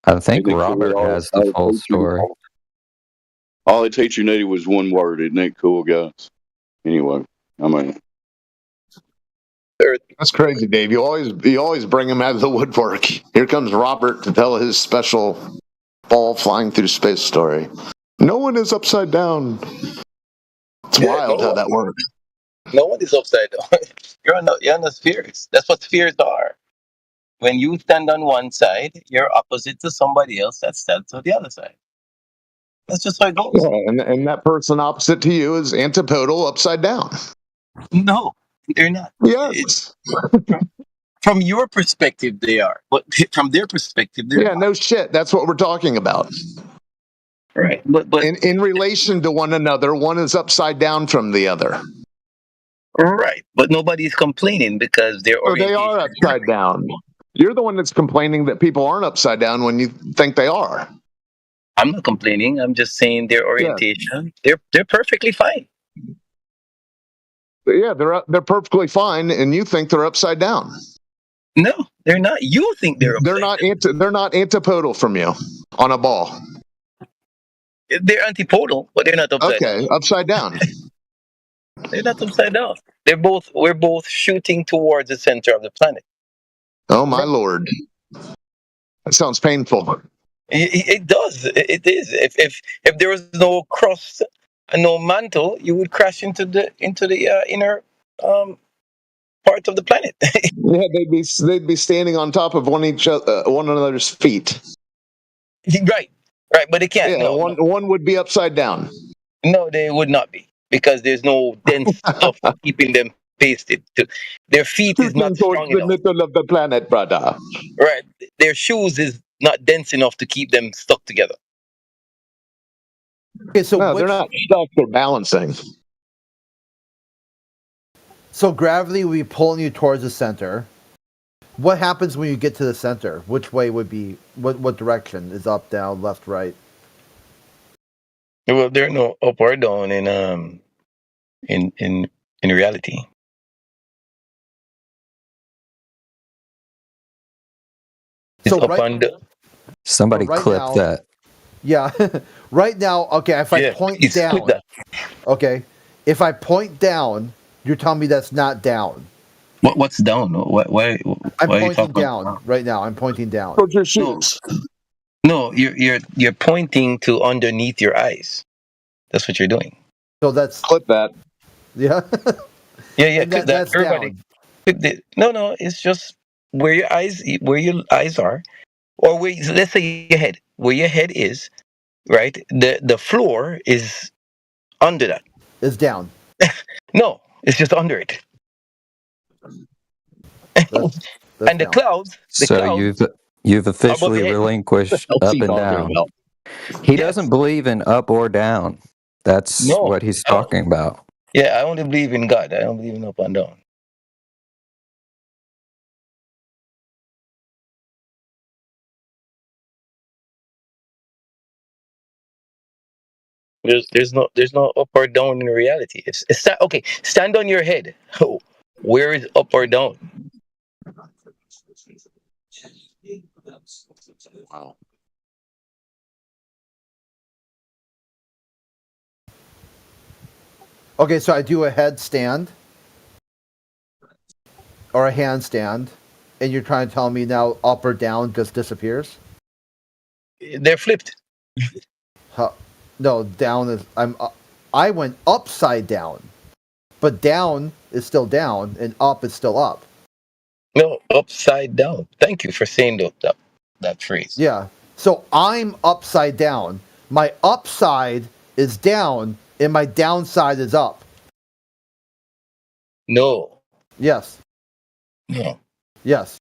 I think Robert has the full story. All the teacher needed was one word. Isn't that cool, guys? Anyway, I mean, That's crazy, Dave. You always bring him out of the woodwork. Here comes Robert to tell his special ball flying through space story. No one is upside down. It's wild how that works. No one is upside down. You're on the spheres. That's what spheres are. When you stand on one side, you're opposite to somebody else that stands on the other side. That's just how it goes. Yeah, and that person opposite to you is antipodal upside down. No, they're not. Yes. From your perspective, they are. But from their perspective, they're Yeah, not. no shit. That's what we're talking about. Right. But in relation to one another, one is upside down from the other. Right. But nobody's complaining because they're So they are upside down. You're the one that's complaining that people aren't upside down when you think they are. I'm not complaining. I'm just saying their orientation. They're perfectly fine. Yeah, they're perfectly fine, and you think they're upside down. No, they're not. You think they're upside down. They're not antipodal from you on a ball. They're antipodal, but they're not upside down. Okay, upside down. They're not upside down. We're both shooting towards the center of the planet. Oh my lord. That sounds painful. It does. It is. If there was no crust and no mantle, you would crash into the inner part of the planet. Yeah, they'd be standing on top of one another's feet. Right, but they can't. Yeah, one would be upside down. No, they would not be because there's no dense stuff keeping them pasted. Their feet is not strong enough. The middle of the planet, brother. Right, their shoes is not dense enough to keep them stuck together. Okay, so no, they're not stuck. They're balancing. So gravity will be pulling you towards the center. What happens when you get to the center? Which way would be what direction is up, down, left, right? Well, there are no up or down in reality. It's So up and down. Somebody clip that. Yeah, right now. Okay, if I point down. Okay, if I point down, you're telling me that's not down. What's down? Why I'm pointing down right now. I'm pointing down. Towards your shoes. No, you're pointing to underneath your eyes. That's what you're doing. So that's clip that. Yeah. Yeah. Clip that. That's Everybody. down. No. It's just where your eyes are, or let's say your head. Where your head is, right? The floor is under that. It's down. No, it's just under it. That's and the down. clouds. So you've officially relinquished up and down. He doesn't believe in up or down. That's what he's talking about. Yeah, I only believe in God. I don't believe in up and down. There's no up or down in reality. It's okay. Stand on your head. Where is up or down? Wow. Okay, so I do a headstand or a handstand, and you're trying to tell me now up or down just disappears? They're flipped. No, down is I went upside down, but down is still down, and up is still up. No, upside down. Thank you for saying that phrase. Yeah. So I'm upside down. My upside is down, and my downside is up. No. Yes. No. Yes.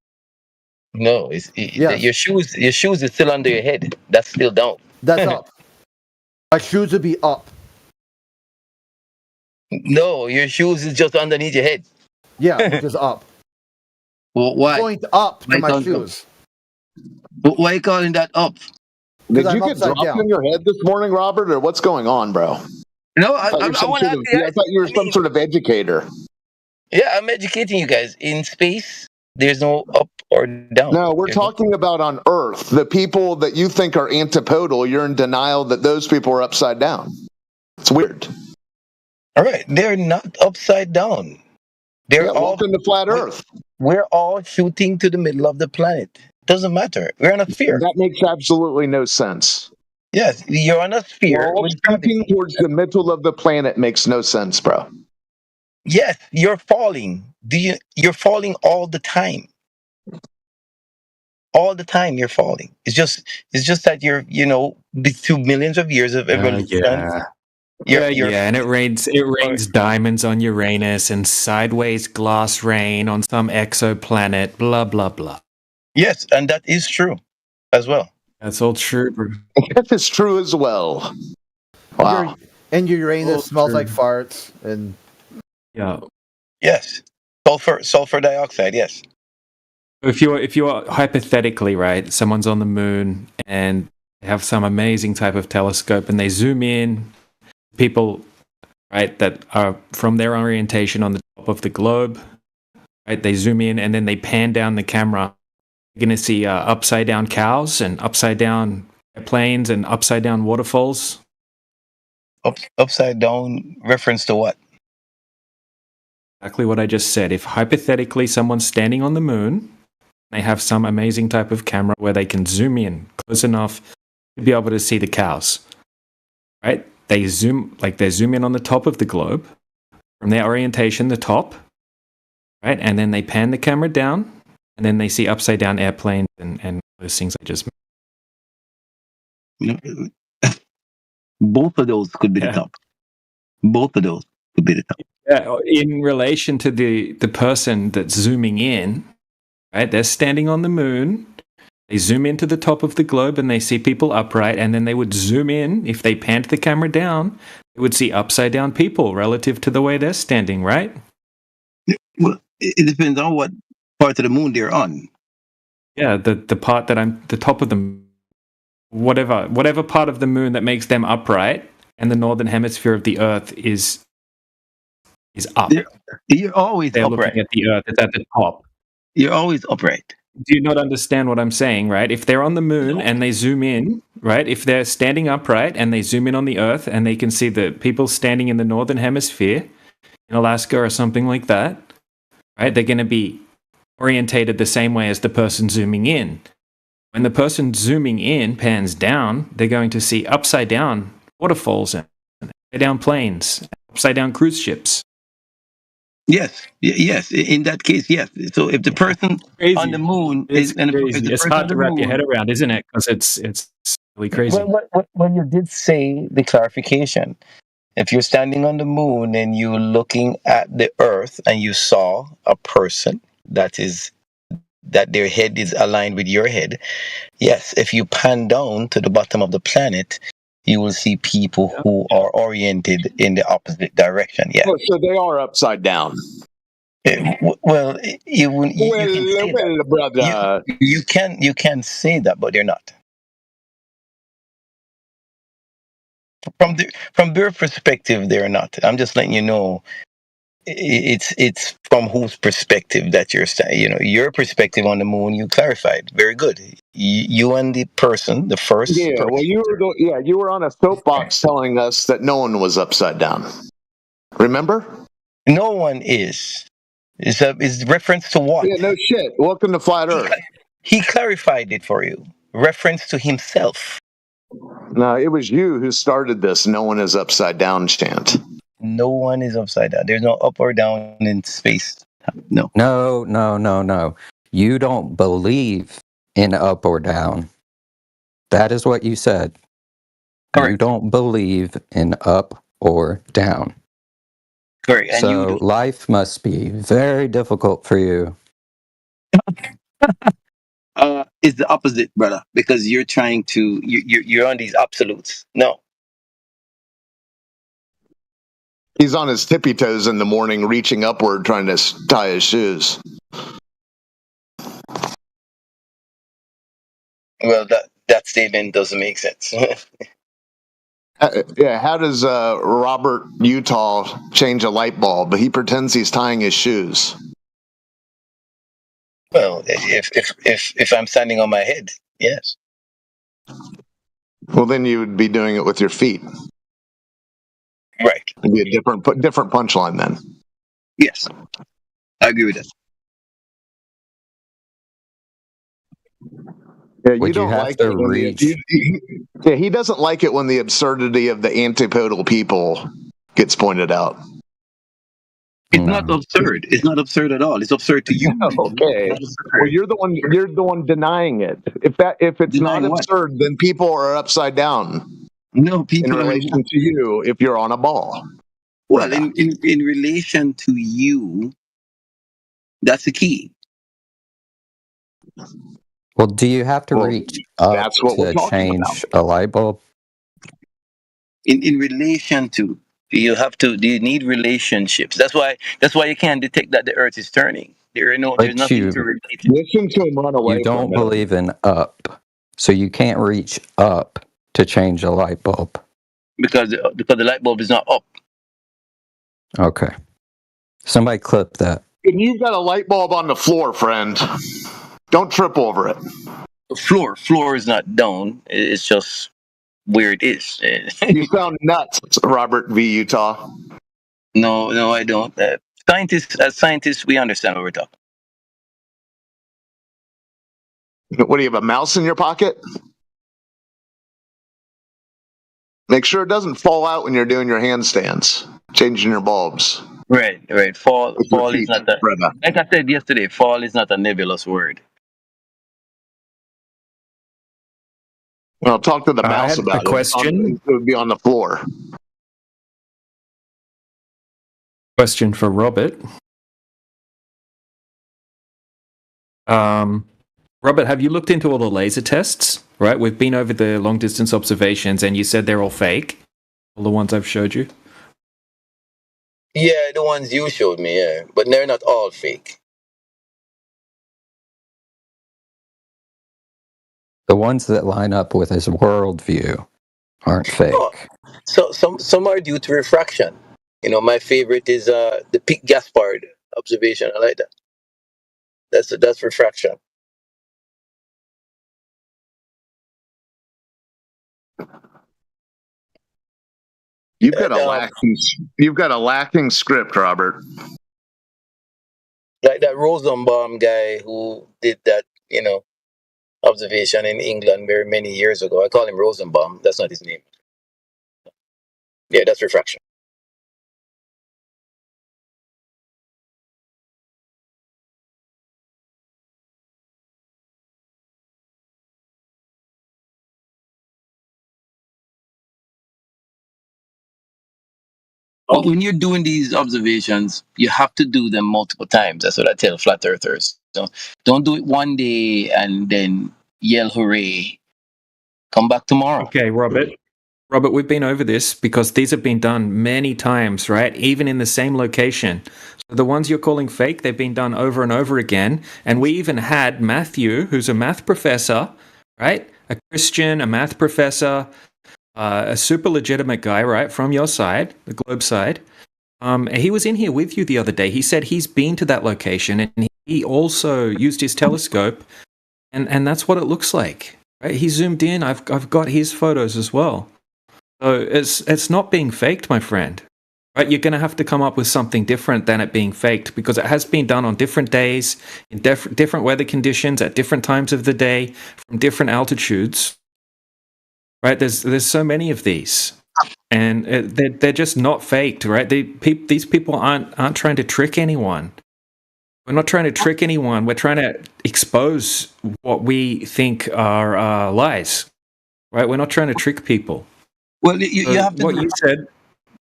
No. Your shoes is still under your head. That's still down. That's up. My shoes would be up. No, your shoes is just underneath your head. Yeah, which is up. Well, why? Point up to my shoes. But why are you calling that up? Did I'm you get upside dropped down. on your head this morning, Robert, or what's going on, bro? No, I thought you were some sort of educator. Yeah, I'm educating you guys. In space, there's no up or down. No, we're talking about on Earth. The people that you think are antipodal, you're in denial that those people are upside down. It's weird. All right, they're not upside down. They're all welcome to flat Earth. We're all shooting to the middle of the planet. Doesn't matter. We're on a sphere. That makes absolutely no sense. Yes, you're on a sphere. All shooting towards the middle of the planet makes no sense, bro. Yes, you're falling. You're falling all the time. All the time you're falling. It's just that you're, through millions of years of evolution. And it rains diamonds on Uranus and sideways glass rain on some exoplanet, blah blah blah. Yes, and that is true as well. That's all true. That is true as well. Wow. And your Uranus smells like farts, and yes, sulfur dioxide. Yes. If you're hypothetically right, someone's on the moon and they have some amazing type of telescope, and they zoom in. People, right, that are from their orientation on the top of the globe, right? They zoom in and then they pan down the camera. You're going to see upside down cows and upside down airplanes and upside down waterfalls. Upside down reference to what? Exactly what I just said. If hypothetically someone's standing on the moon, they have some amazing type of camera where they can zoom in close enough to be able to see the cows, right? They zoom in on the top of the globe from their orientation, the top, right? And then they pan the camera down, and then they see upside down airplanes and those things I just mentioned. Both of those could be the top. Both of those could be the top. Yeah, in relation to the person that's zooming in, right? They're standing on the moon. They zoom into the top of the globe and they see people upright, and then they would zoom in. If they panned the camera down, they would see upside down people relative to the way they're standing, right? Well, it depends on what part of the moon they're on. Yeah, the part that the top of the whatever part of the moon that makes them upright, and the northern hemisphere of the Earth is up. You're always they're upright. Looking at the Earth, it's at the top. You're always upright. Do you not understand what I'm saying, right? If they're on the moon and they zoom in, right? If they're standing upright and they zoom in on the Earth and they can see the people standing in the northern hemisphere, in Alaska or something like that, right? They're going to be orientated the same way as the person zooming in. When the person zooming in pans down, they're going to see upside down waterfalls and upside down planes, upside down cruise ships. Yes. In that case, yes. So if the person on the moon it's hard to wrap your head around, isn't it? Because it's really crazy. Well, you did say the clarification. If you're standing on the moon and you're looking at the Earth and you saw a person that their head is aligned with your head, yes. If you pan down to the bottom of the planet, you will see people who are oriented in the opposite direction. Yeah. Oh, so they are upside down. Well, brother, you can say that, but they're not. From their perspective, they're not. I'm just letting you know. It's from whose perspective that you're saying. Your perspective on the moon. You clarified very good. You and the person, the first. Yeah, person. well, you were on a soapbox telling us that no one was upside down. Remember? No one is. Is reference to what? Yeah, no shit. Welcome to Flat Earth. He clarified it for you. Reference to himself. No, it was you who started this no one is upside down chant. No one is upside down. There's no up or down in space. No. No. You don't believe in up or down. That is what you said. Correct. You don't believe in up or down. Correct. And so life must be very difficult for you. It's the opposite, brother, because you're trying to you're on these absolutes. No. He's on his tippy toes in the morning, reaching upward, trying to tie his shoes. Well, that statement doesn't make sense. Yeah, how does Robert Utah change a light bulb? He pretends he's tying his shoes. Well, if I'm standing on my head, yes. Well, then you would be doing it with your feet. Right. It'd be a different punchline then. Yes, I agree with that. Yeah, you don't like it when he doesn't like it when the absurdity of the antipodal people gets pointed out. It's not absurd. It's not absurd at all. It's absurd to you. Okay. Well, you're the one denying it. If it's not absurd, then people are upside down. No, people in relation to you if you're on a ball. Well, in relation to you, that's the key. Well, do you have to reach up to change a light bulb? In relation to, do you need relationships? That's why you can't detect that the earth is turning. There's nothing to relate to. Listen to him run away. You don't believe in up, so you can't reach up to change a light bulb. Because the light bulb is not up. Okay. Somebody clip that. And you've got a light bulb on the floor, friend. Don't trip over it. The floor is not down. It's just where it is. You sound nuts, Robert V. Utah. No, I don't. As scientists, we understand what we're talking. What do you have, a mouse in your pocket? Make sure it doesn't fall out when you're doing your handstands, changing your bulbs. Right. Fall is not like I said yesterday, fall is not a nebulous word. Well, talk to the mouse about a question. It would be on the floor. Question for Robert. Robert, have you looked into all the laser tests? Right, we've been over the long distance observations, and you said they're all fake. All the ones I've showed you. Yeah, the ones you showed me, yeah, but they're not all fake. The ones that line up with his worldview aren't fake. Oh, so some are due to refraction. My favorite is the Pic Gaspard observation. I like that. That's refraction. You've got a lacking script, Robert. Like that Rosenbaum guy who did that, observation in England very many years ago. I call him Rosenbaum. That's not his name. Yeah, that's refraction. When you're doing these observations, you have to do them multiple times. That's what I tell flat earthers. Don't do it one day and then yell hooray. Come back tomorrow. Okay, Robert, we've been over this because these have been done many times, right? Even in the same location. So the ones you're calling fake, they've been done over and over again. And we even had Matthew, who's a math professor, right? A Christian, a math professor, a super legitimate guy, right, from your side, the Globe side. He was in here with you the other day. He said he's been to that location and he also used his telescope, and that's what it looks like. Right? He zoomed in. I've got his photos as well. So it's not being faked, my friend. right? You're going to have to come up with something different than it being faked, because it has been done on different days, in different weather conditions, at different times of the day, from different altitudes, right? There's so many of these, and they're just not faked, right? These people aren't trying to trick anyone. We're not trying to trick anyone. We're trying to expose what we think are lies, right? We're not trying to trick people. Well, you have to. What you said.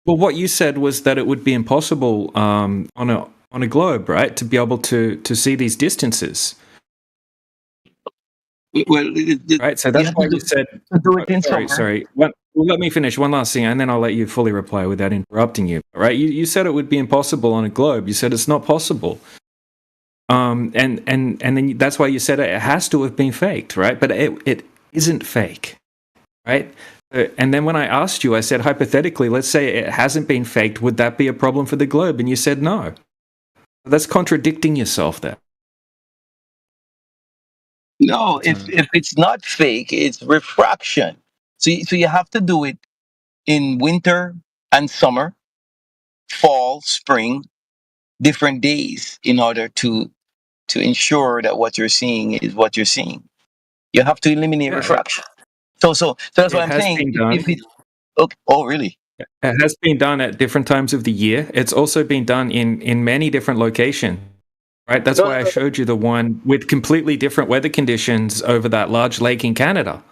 Well, what you said was that it would be impossible on a globe, right, to be able to see these distances. Well, right. So that's why you said. Do it in Sorry. Well, let me finish one last thing, and then I'll let you fully reply without interrupting you. Right? You said it would be impossible on a globe. You said it's not possible. And then that's why you said it has to have been faked, right? But it isn't fake, right? And then when I asked you, I said, hypothetically, let's say it hasn't been faked. Would that be a problem for the globe? And you said no. That's contradicting yourself there. No, if it's not fake, it's refraction. So you have to do it in winter and summer, fall, spring, different days in order to ensure that what you're seeing is what you're seeing. You have to eliminate refraction. So that's what I'm saying. Oh, really? It has been done at different times of the year. It's also been done in many different locations. Right? That's why I showed you the one with completely different weather conditions over that large lake in Canada.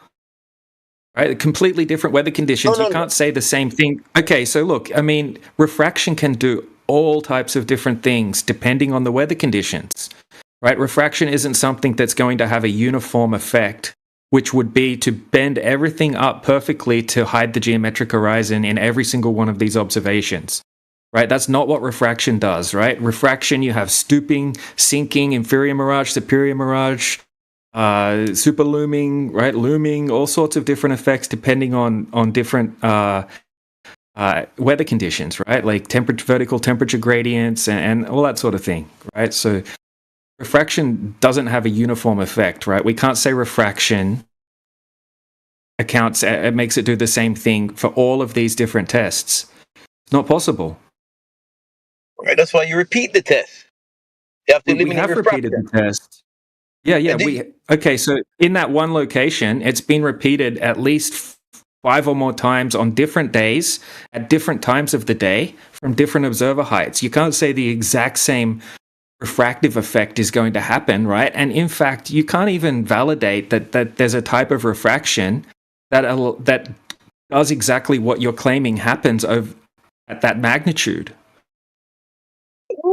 Right? Completely different weather conditions. You can't say the same thing. Okay, so look, I mean, refraction can do all types of different things depending on the weather conditions. Right? Refraction isn't something that's going to have a uniform effect, which would be to bend everything up perfectly to hide the geometric horizon in every single one of these observations. Right, that's not what refraction does, right? Refraction, you have stooping, sinking, inferior mirage, superior mirage, super looming, right? Looming, all sorts of different effects depending on different weather conditions, right? Like vertical temperature gradients and all that sort of thing, right? So refraction doesn't have a uniform effect, right? We can't say refraction it makes it do the same thing for all of these different tests. It's not possible. Right, that's why you repeat the test. You have to eliminate we have repeated the test. Yeah. Okay, so in that one location, it's been repeated at least 5 or more times on different days, at different times of the day, from different observer heights. You can't say the exact same refractive effect is going to happen, right? And in fact, you can't even validate that there's a type of refraction that does exactly what you're claiming happens at that magnitude.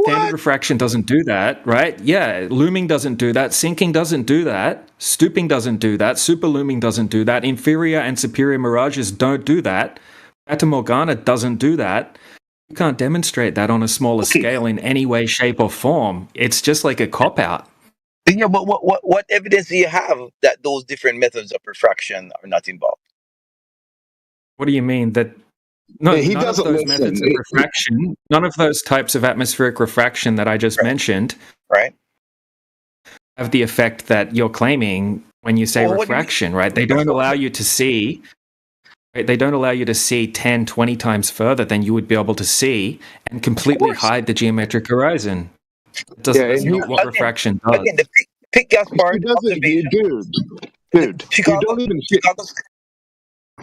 Standard refraction doesn't do that, right? Yeah, looming doesn't do that. Sinking doesn't do that. Stooping doesn't do that. Superlooming doesn't do that. Inferior and superior mirages don't do that. Fata Morgana doesn't do that. You can't demonstrate that on a smaller scale in any way, shape, or form. It's just like a cop-out. Yeah, but what evidence do you have that those different methods of refraction are not involved? What do you mean that? No, none of those methods of refraction, none of those types of atmospheric refraction that I just mentioned, right, have the effect that you're claiming when you say refraction, right? They don't allow you to see. Right? They don't allow you to see 10, 20 times further than you would be able to see and completely hide the geometric horizon. That's not what refraction does. Again, the pick gas part. Dude, you don't even.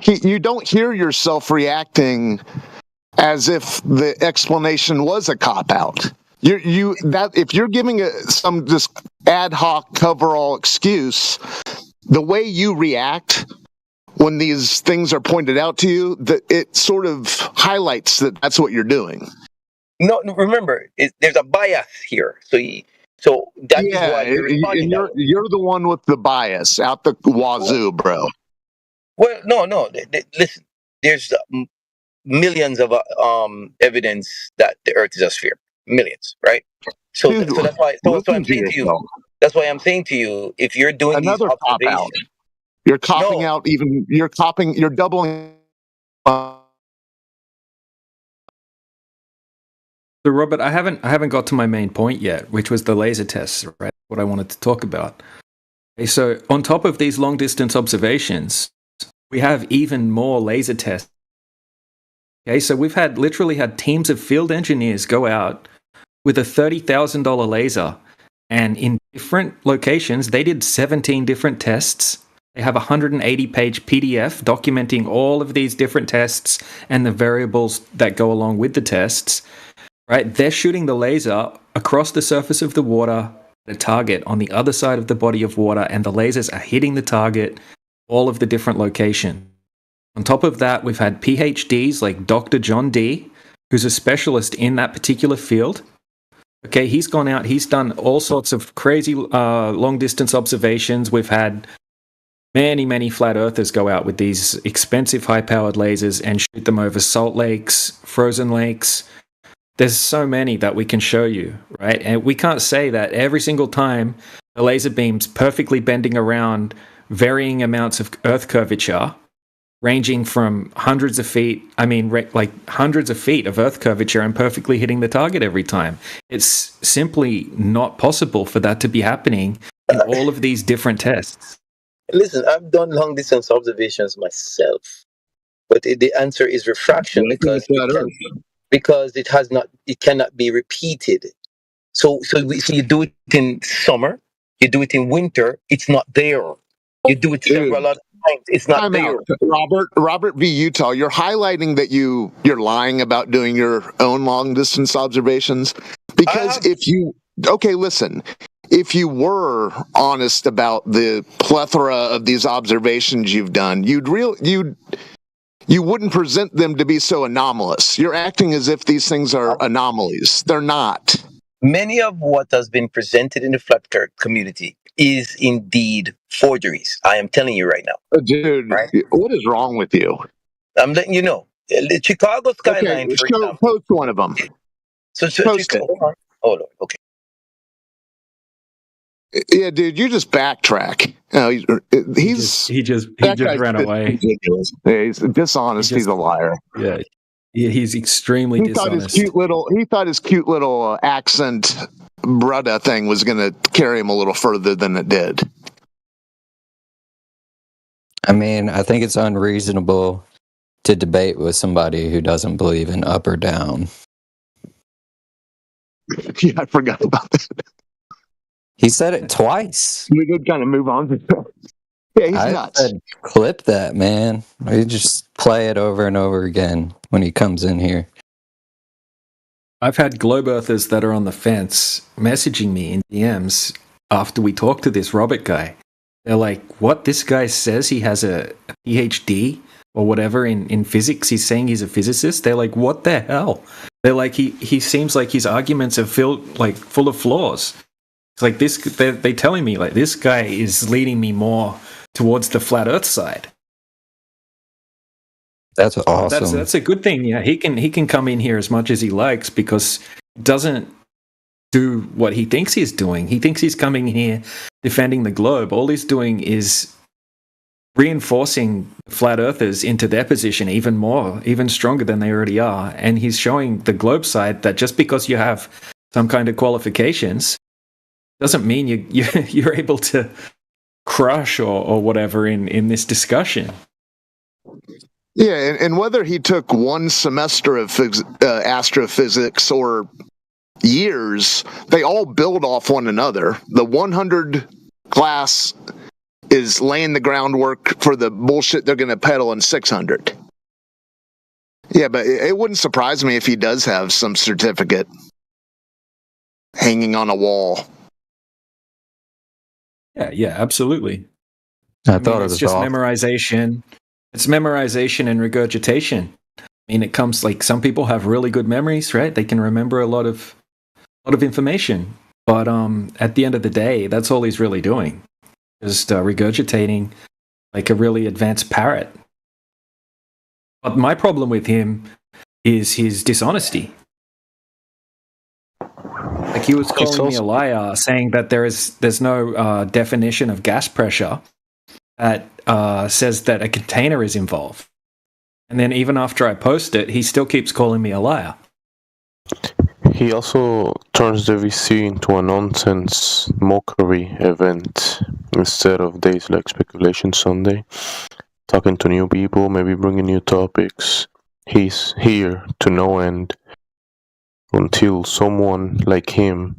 You don't hear yourself reacting as if the explanation was a cop-out. If you're giving some just ad hoc coverall excuse, the way you react when these things are pointed out to you, that it sort of highlights that that's what you're doing. No, remember, there's a bias here. So that is why you're responding. You're the one with the bias out the wazoo, bro. Well, no. Listen, there's millions of evidence that the Earth is a sphere. Millions, right? So that's why. So I'm saying to you. That's why I'm saying to you, if you're doing another these observations, you're copping out. Even you're doubling. So Robert, I haven't got to my main point yet, which was the laser tests, right? What I wanted to talk about. Okay, so on top of these long distance observations, we have even more laser tests Okay, so we've literally had teams of field engineers go out with a $30,000 laser, and in different locations, they did 17 different tests. They have a 180-page PDF documenting all of these different tests and the variables that go along with the tests. Right? They're shooting the laser across the surface of the water, the target on the other side of the body of water, and the lasers are hitting the target, all of the different locations. On top of that, we've had PhDs like Dr. John D., who's a specialist in that particular field. Okay, he's gone out, he's done all sorts of crazy long-distance observations. We've had many flat earthers go out with these expensive high-powered lasers and shoot them over salt lakes, frozen lakes. There's so many that we can show you, right? And we can't say that every single time the laser beam's perfectly bending around varying amounts of Earth curvature, ranging from hundreds of feet, like hundreds of feet of Earth curvature and perfectly hitting the target every time. It's simply not possible for that to be happening in all of these different tests. Listen, I've done long distance observations myself, but the answer is refraction because it cannot be repeated. So you do it in summer, you do it in winter, it's not there. You do it several other times, it's not there. Robert V. Utah, you're highlighting that you're lying about doing your own long distance observations because if you were honest about the plethora of these observations you've done, you wouldn't present them to be so anomalous. You're acting as if these things are anomalies. They're not. Many of what has been presented in the flat earth community is indeed forgeries. I am telling you right now. Dude, right? What is wrong with you? I'm letting you know. The Chicago skyline, for example. Post one of them. So Chicago. Oh, Lord. Okay. Yeah, dude, you just backtrack. He just ran away. Ridiculous. Yeah, he's dishonest. He's a liar. Yeah, he's extremely dishonest. He thought his cute little accent brudda thing was going to carry him a little further than it did. I mean, I think it's unreasonable to debate with somebody who doesn't believe in up or down. Yeah, I forgot about that. He said it twice. We could kind of move on to that. Yeah, he's nuts. Said, clip that, man. We just play it over and over again when he comes in here. I've had globe earthers that are on the fence messaging me in DMs after we talk to this Robert guy. They're like, what? This guy says he has a PhD or whatever in physics. He's saying he's a physicist. They're like, what the hell? They're like, he seems like his arguments are full of flaws. It's like this. They're telling me like this guy is leading me more towards the flat Earth side. That's awesome. That's a good thing. Yeah, he can come in here as much as he likes because he doesn't do what he thinks he's doing. He thinks he's coming in here defending the globe. All he's doing is reinforcing flat earthers into their position even more, even stronger than they already are. And he's showing the globe side that just because you have some kind of qualifications doesn't mean you're able to crush or whatever in this discussion. Yeah, and whether he took one semester of astrophysics or years, they all build off one another. The 100 class is laying the groundwork for the bullshit they're going to peddle in 600. Yeah, but it wouldn't surprise me if he does have some certificate hanging on a wall. Yeah, absolutely. I thought it was just memorization. It's memorization and regurgitation. I mean, it comes like some people have really good memories, right? They can remember a lot of information. But at the end of the day, that's all he's really doing. Just regurgitating like a really advanced parrot. But my problem with him is his dishonesty. Like he was calling me a liar, saying that there's no definition of gas pressure that says that a container is involved. And then even after I post it, he still keeps calling me a liar. He also turns the VC into a nonsense mockery event instead of days like Speculation Sunday. Talking to new people, maybe bringing new topics. he's here to no end until someone like him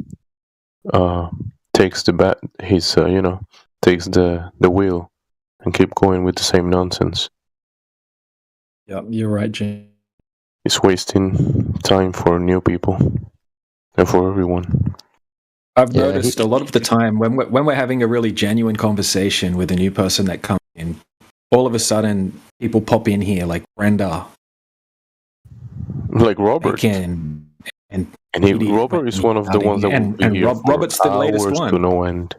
takes the takes the wheel and keep going with the same nonsense. Yeah, you're right, Jim. It's wasting time for new people and for everyone. I've noticed a lot of the time when we're having a really genuine conversation with a new person that comes in, all of a sudden people pop in here like Brenda, like Robert, and Robert is one of the ones that will be here Robert's the latest hours one. to no end.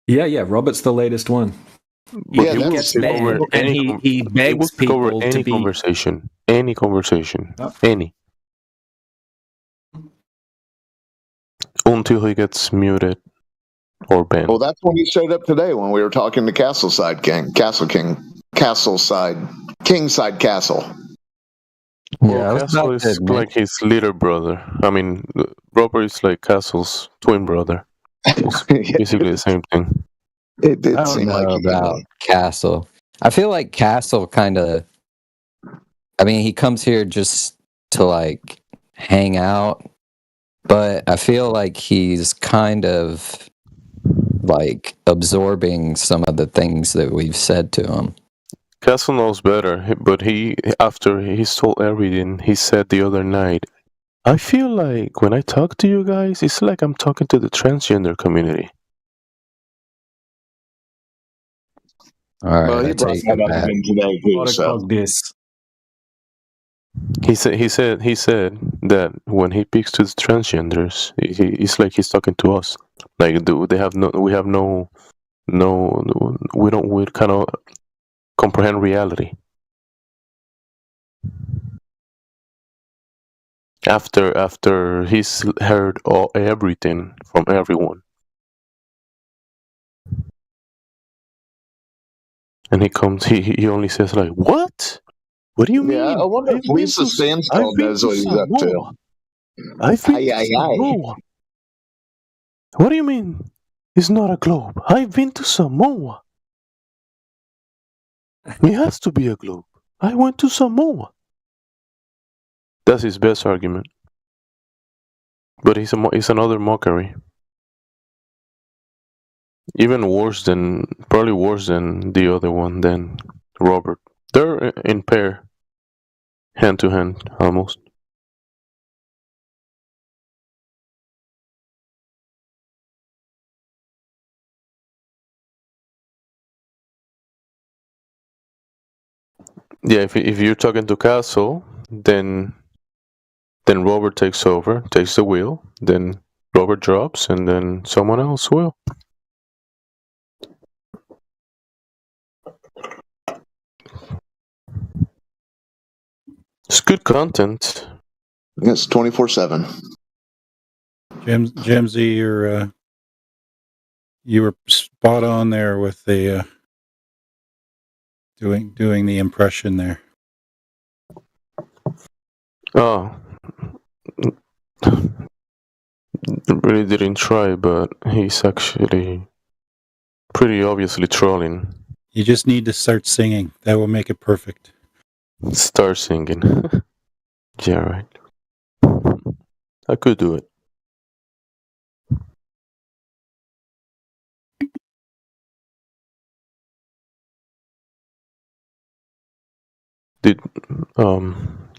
Yeah, Robert's the latest one. But He gets mad and he begs people to be conversation, any conversation, any, until he gets muted or banned. Well, that's when he showed up today when we were talking to Castleside Kingside Castle. Well, Castle is like his little brother. I mean, Robert is like Castle's twin brother. It's basically the same thing. It did I don't know about Castle. I feel like Castle kind of. I mean, he comes here just to like hang out, but I feel like he's kind of like absorbing some of the things that we've said to him. Castle knows better, but after he told everything, he said the other night, I feel like when I talk to you guys, it's like I'm talking to the transgender community. All right, Well, he I brought take that it up back. again today, too, so. This. He said that when he speaks to the transgenders, it's like he's talking to us. Like we cannot comprehend reality. After he's heard everything from everyone, and he only says like, "What? What do you mean? I wonder if Lisa Stansfeld knows what he's up to. I've been to Samoa. What do you mean? It's not a globe. I've been to Samoa. It has to be a globe. I went to Samoa. That's his best argument. But it's another mockery. Probably worse than the other one, than Robert. They're in pair, hand to hand, almost. Yeah, if you're talking to Castle, then Robert takes over, takes the wheel, then Robert drops, and then someone else will. It's good content. It's 24/7. Jimsy, you were spot on there with the doing the impression there. Oh, really didn't try, but he's actually pretty obviously trolling. You just need to start singing. That will make it perfect. Start singing. Yeah, right. I could do it. Did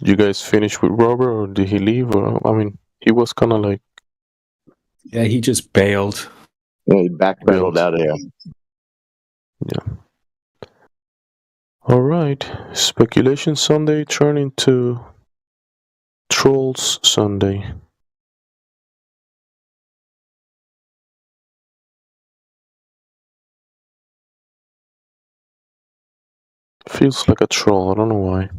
you guys finish with Robert, or did he leave? Or I mean, he was kind of like, yeah, he just bailed. Yeah, he backpedaled out of here. Yeah. All right. Speculation Sunday turned into Trolls Sunday. Feels like a troll. I don't know why.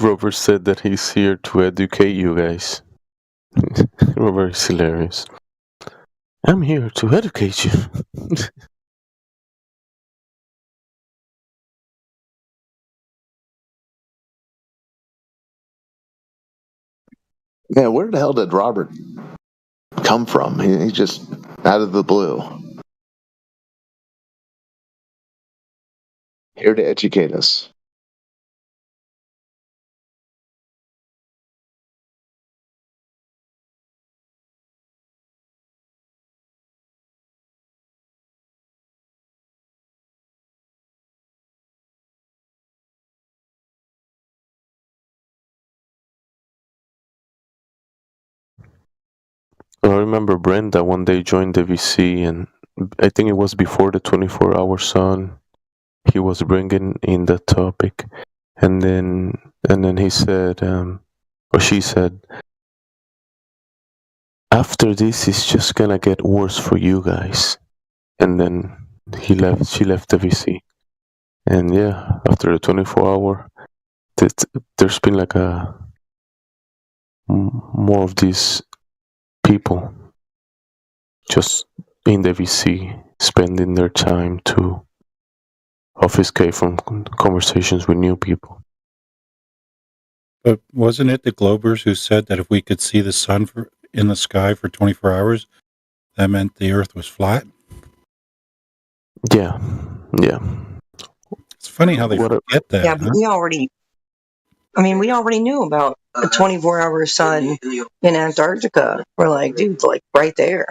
Robert said that he's here to educate you guys. Robert is hilarious. I'm here to educate you. Yeah, where the hell did Robert come from? He just out of the blue. Here to educate us. I remember Brenda one day joined the VC, and I think it was before the 24-hour sun. He was bringing in that topic, and then he said, or she said, after this, it's just gonna get worse for you guys. And then she left the VC. And yeah, after the 24-hour, there's been like more of these people just in the VC spending their time to obfuscate from conversations with new people. But wasn't it the Globers who said that if we could see the sun in the sky for 24 hours, that meant the Earth was flat? Yeah. It's funny how they forget that. Yeah, but we already knew about a 24-hour sun in Antarctica. We're like, dude, like right there.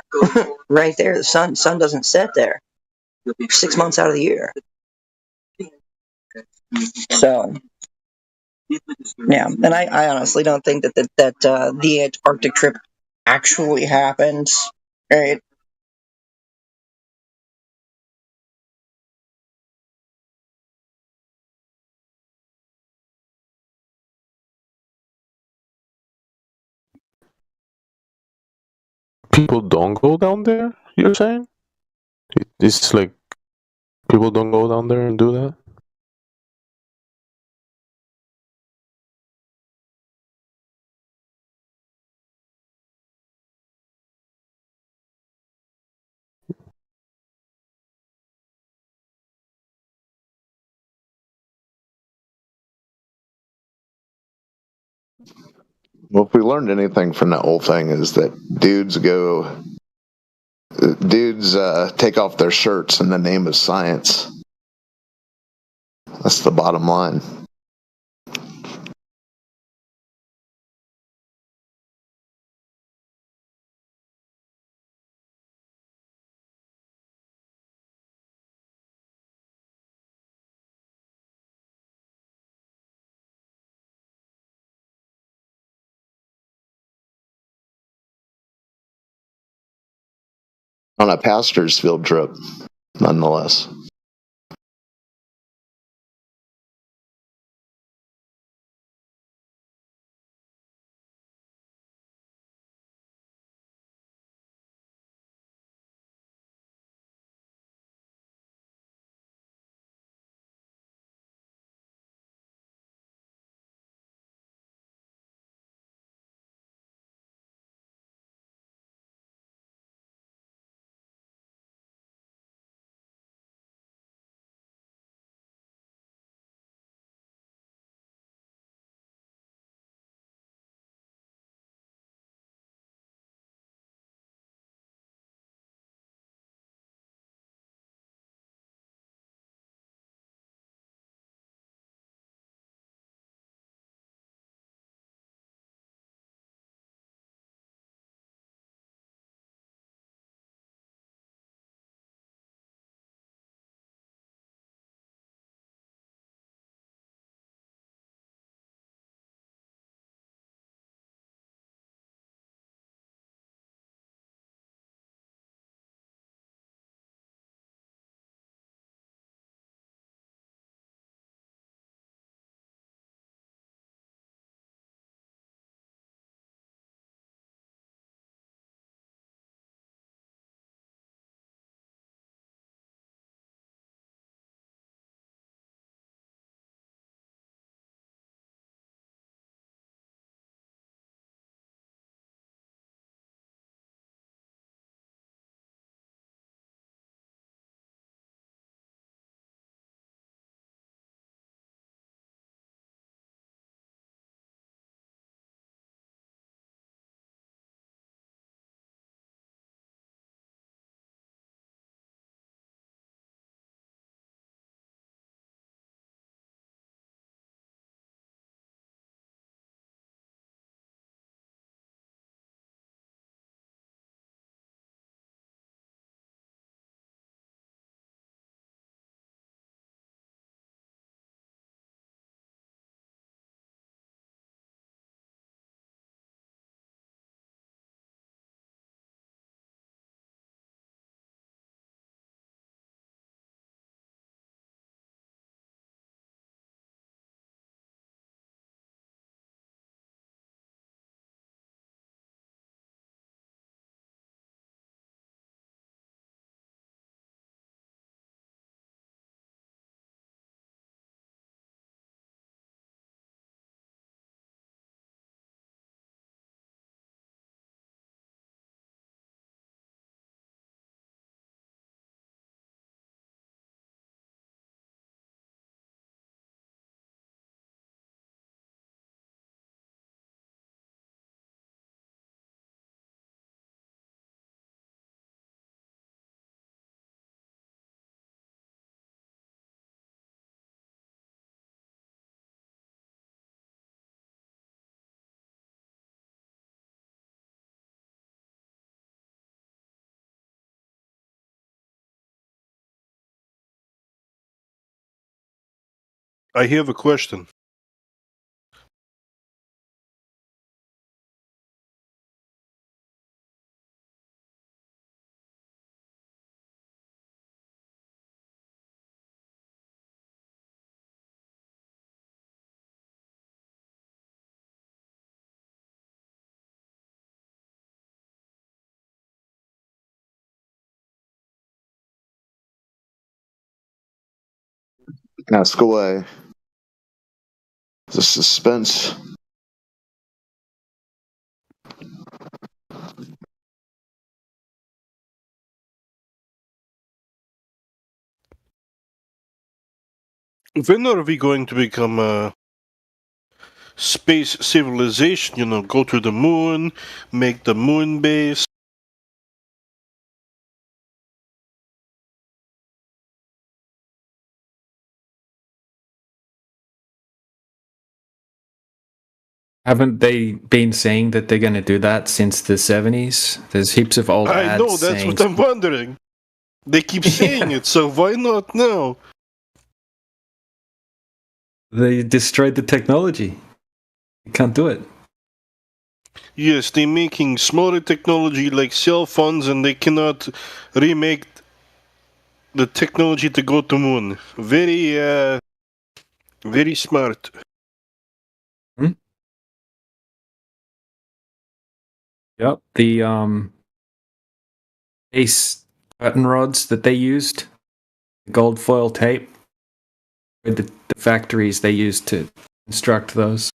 Right there. The sun doesn't set there 6 months out of the year. So, yeah, and I honestly don't think that the Antarctic trip actually happened, right? People don't go down there, you're saying? It's like people don't go down there and do that? Well, if we learned anything from that whole thing is that dudes take off their shirts in the name of science. That's the bottom line. On a pastor's field trip, nonetheless. I have a question. Ask away. The suspense. When are we going to become a space civilization? You know, go to the moon, make the moon base. Haven't they been saying that they're going to do that since the 70s? There's heaps of old I ads know, that's saying... what I'm wondering. They keep saying it, so why not now? They destroyed the technology. You can't do it. Yes, they're making smaller technology like cell phones, and they cannot remake the technology to go to moon. Very smart. Yep, the ace curtain rods that they used, gold foil tape, with the factories they used to construct those.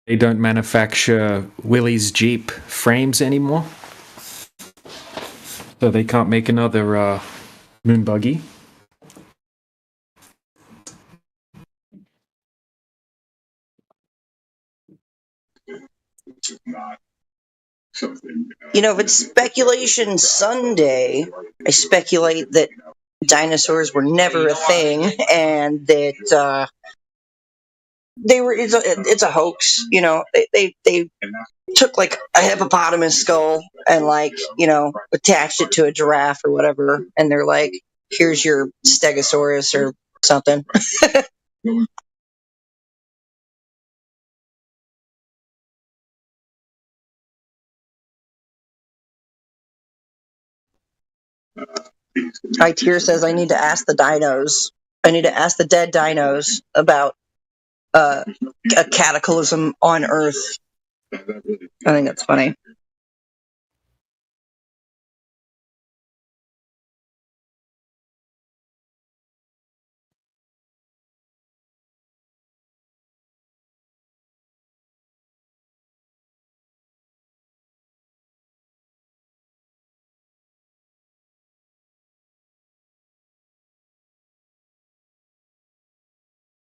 They don't manufacture Willys Jeep frames anymore, so they can't make another moon buggy. You know, if it's speculation Sunday, I speculate that dinosaurs were never a thing and that they were. It's a hoax. You know, they took like a hippopotamus skull and like attached it to a giraffe or whatever, and they're like, "Here's your Stegosaurus or something." ITIR says I need to ask the dinos. I need to ask the dead dinos about a cataclysm on Earth. I think that's funny.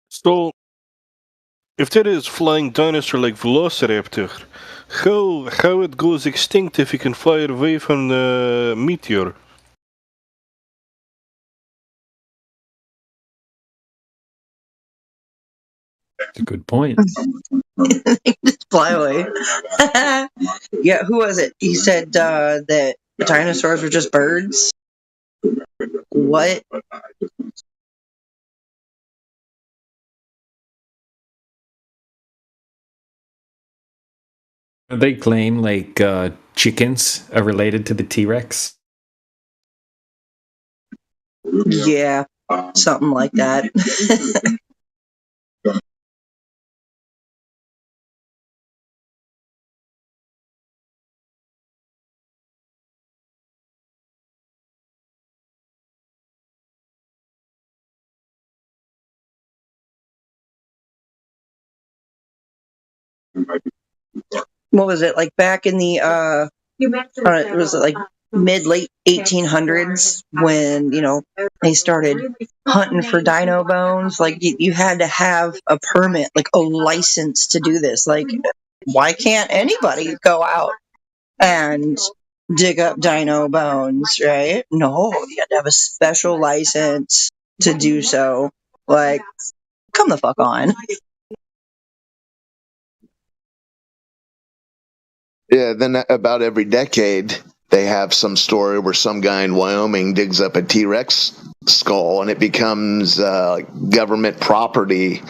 So, if there is flying dinosaur like Velociraptor, how it goes extinct if you can fly it away from the meteor? That's a good point. Just fly away. Yeah, who was it? He said that dinosaurs were just birds. What? They claim like chickens are related to the T-Rex. Yeah, something like that. What was it like back in the was it like mid-late 1800s when they started hunting for dino bones? Like you had to have a permit, like a license to do this. Like, why can't anybody go out and dig up dino bones, right? No, you had to have a special license to do so. Like, come the fuck on. Yeah, then about every decade, they have some story where some guy in Wyoming digs up a T Rex skull and it becomes government property,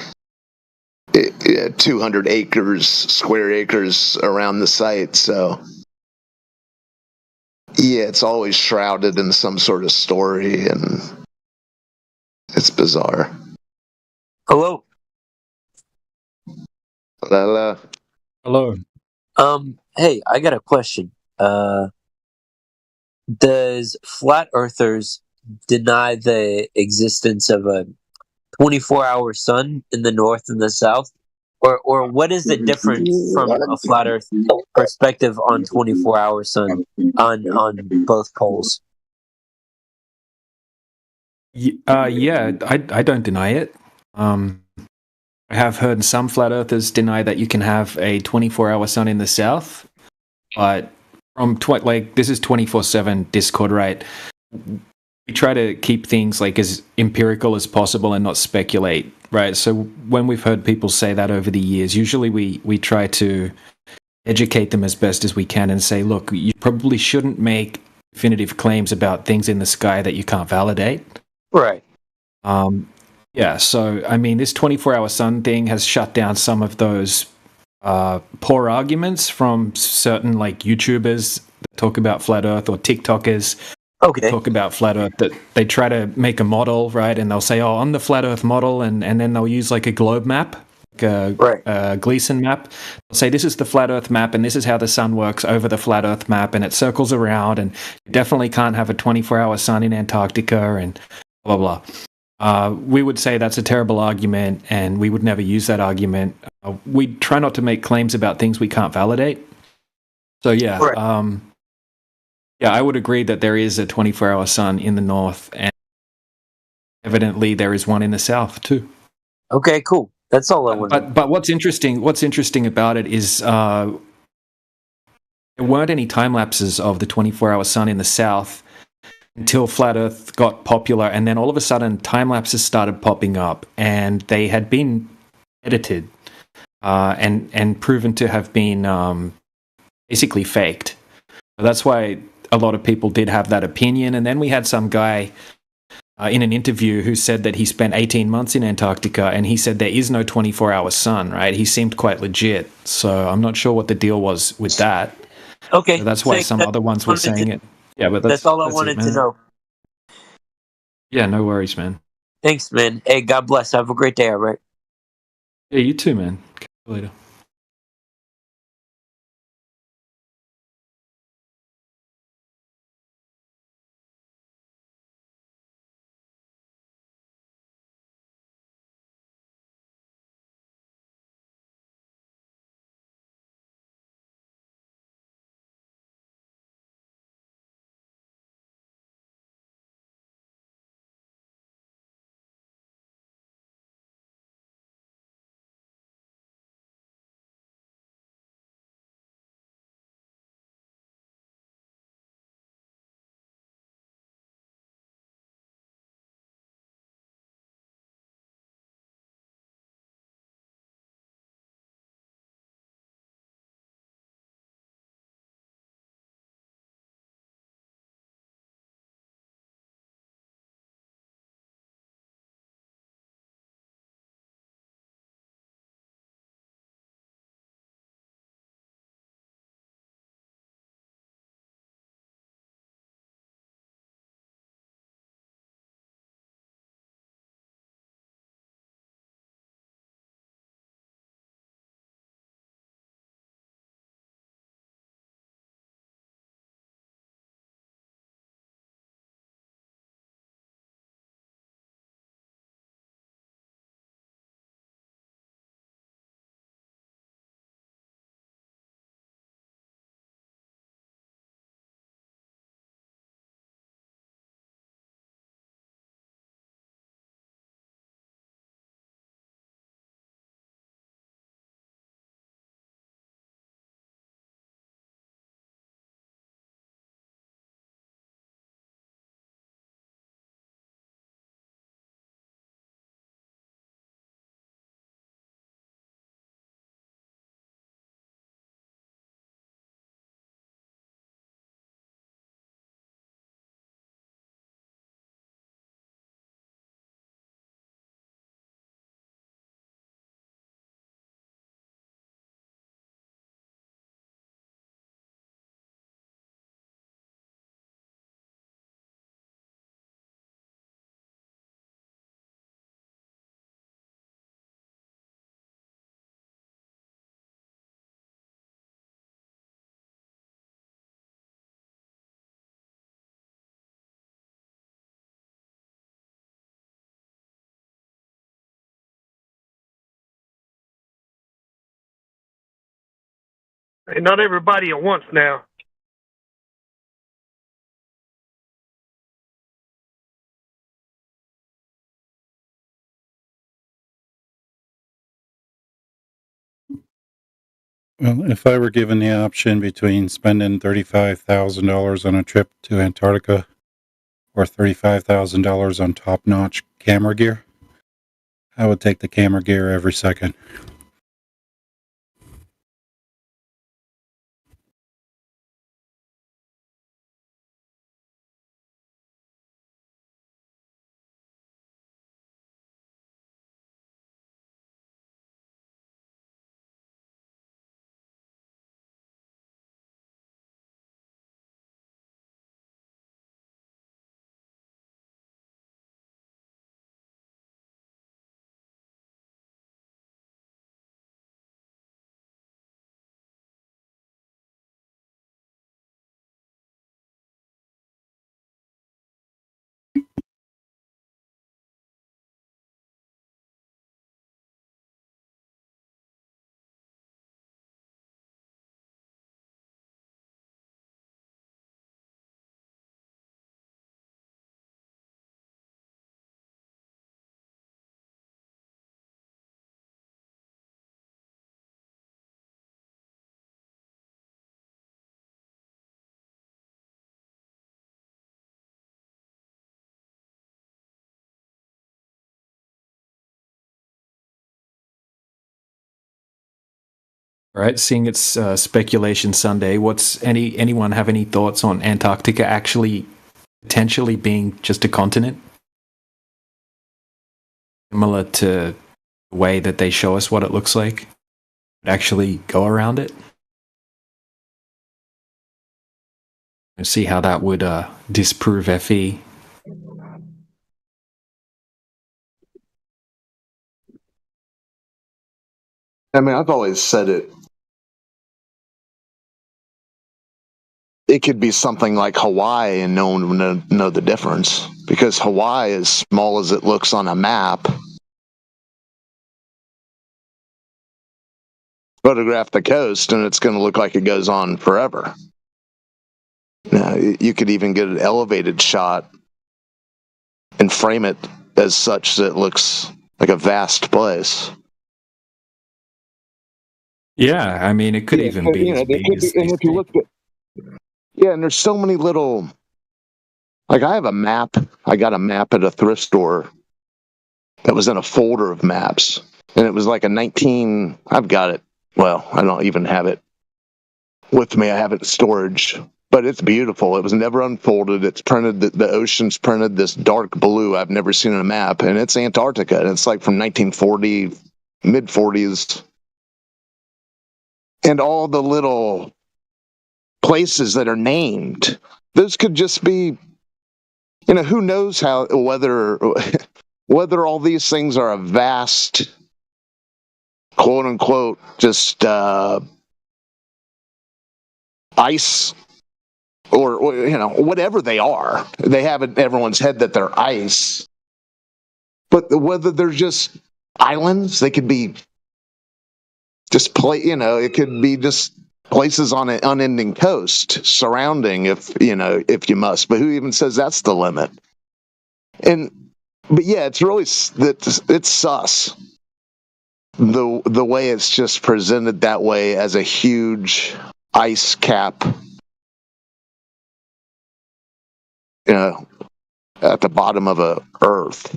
200 square acres around the site. So, yeah, it's always shrouded in some sort of story, and it's bizarre. Hello. Hello. Hello. Hey, I got a question. Does flat earthers deny the existence of a 24-hour sun in the north and the south? Or what is the difference from a flat earth perspective on 24-hour sun on both poles? Yeah, I don't deny it. I have heard some flat earthers deny that you can have a 24-hour sun in the south, but from this is 24/7 Discord, right? We try to keep things like as empirical as possible and not speculate, right? So when we've heard people say that over the years, usually we try to educate them as best as we can and say, look, you probably shouldn't make definitive claims about things in the sky that you can't validate. Right. Yeah, so I mean, this 24-hour sun thing has shut down some of those poor arguments from certain like YouTubers that talk about flat Earth, or TikTokers talk about flat Earth, that they try to make a model, right? And they'll say, oh, on the flat Earth model, and then they'll use like a globe map, like a Gleason map. They'll say, this is the flat Earth map, and this is how the sun works over the flat Earth map, and it circles around, and you definitely can't have a 24-hour sun in Antarctica, and blah, blah, blah. We would say that's a terrible argument, and we would never use that argument. We try not to make claims about things we can't validate. So yeah, yeah, I would agree that there is a 24-hour sun in the north, and evidently there is one in the south too. Okay, cool. That's all I wanted. But what's interesting about it is there weren't any time lapses of the 24-hour sun in the south until Flat Earth got popular, and then all of a sudden time lapses started popping up, and they had been edited and proven to have been basically faked. That's why a lot of people did have that opinion. And then we had some guy in an interview who said that he spent 18 months in Antarctica, and he said there is no 24-hour sun, right? He seemed quite legit. So I'm not sure what the deal was with that. Okay. So that's why some other ones were saying it. Yeah, but that's all I wanted to know. Yeah, no worries, man. Thanks, man. Hey, God bless. Have a great day, all right? Yeah, you too, man. Catch you later. Hey, not everybody at once now. Well, if I were given the option between spending $35,000 on a trip to Antarctica or $35,000 on top-notch camera gear, I would take the camera gear every second. Right, seeing it's speculation Sunday, anyone have any thoughts on Antarctica actually potentially being just a continent, similar to the way that they show us what it looks like, actually go around it, and see how that would disprove FE. I mean, I've always said it. It could be something like Hawaii and no one would know the difference, because Hawaii, as small as it looks on a map, photograph the coast and it's going to look like it goes on forever. Now, you could even get an elevated shot and frame it as such that it looks like a vast place. Yeah, I mean, it could even be as big as and if you look at, yeah, and there's so many little, like I have a map. I got a map at a thrift store that was in a folder of maps, and it was like I've got it. Well, I don't even have it with me. I have it in storage, but it's beautiful. It was never unfolded. It's printed, the ocean's printed this dark blue I've never seen on a map, and it's Antarctica, and it's like from 1940, mid 40s. And all the little places that are named, those could just be, who knows whether all these things are a vast, quote unquote, just ice or whatever they are. They have it in everyone's head that they're ice, but whether they're just islands, they could be just it could be just places on an unending coast surrounding, if you must. But who even says that's the limit? But yeah, it's really it's sus. The way it's just presented that way as a huge ice cap, at the bottom of a Earth.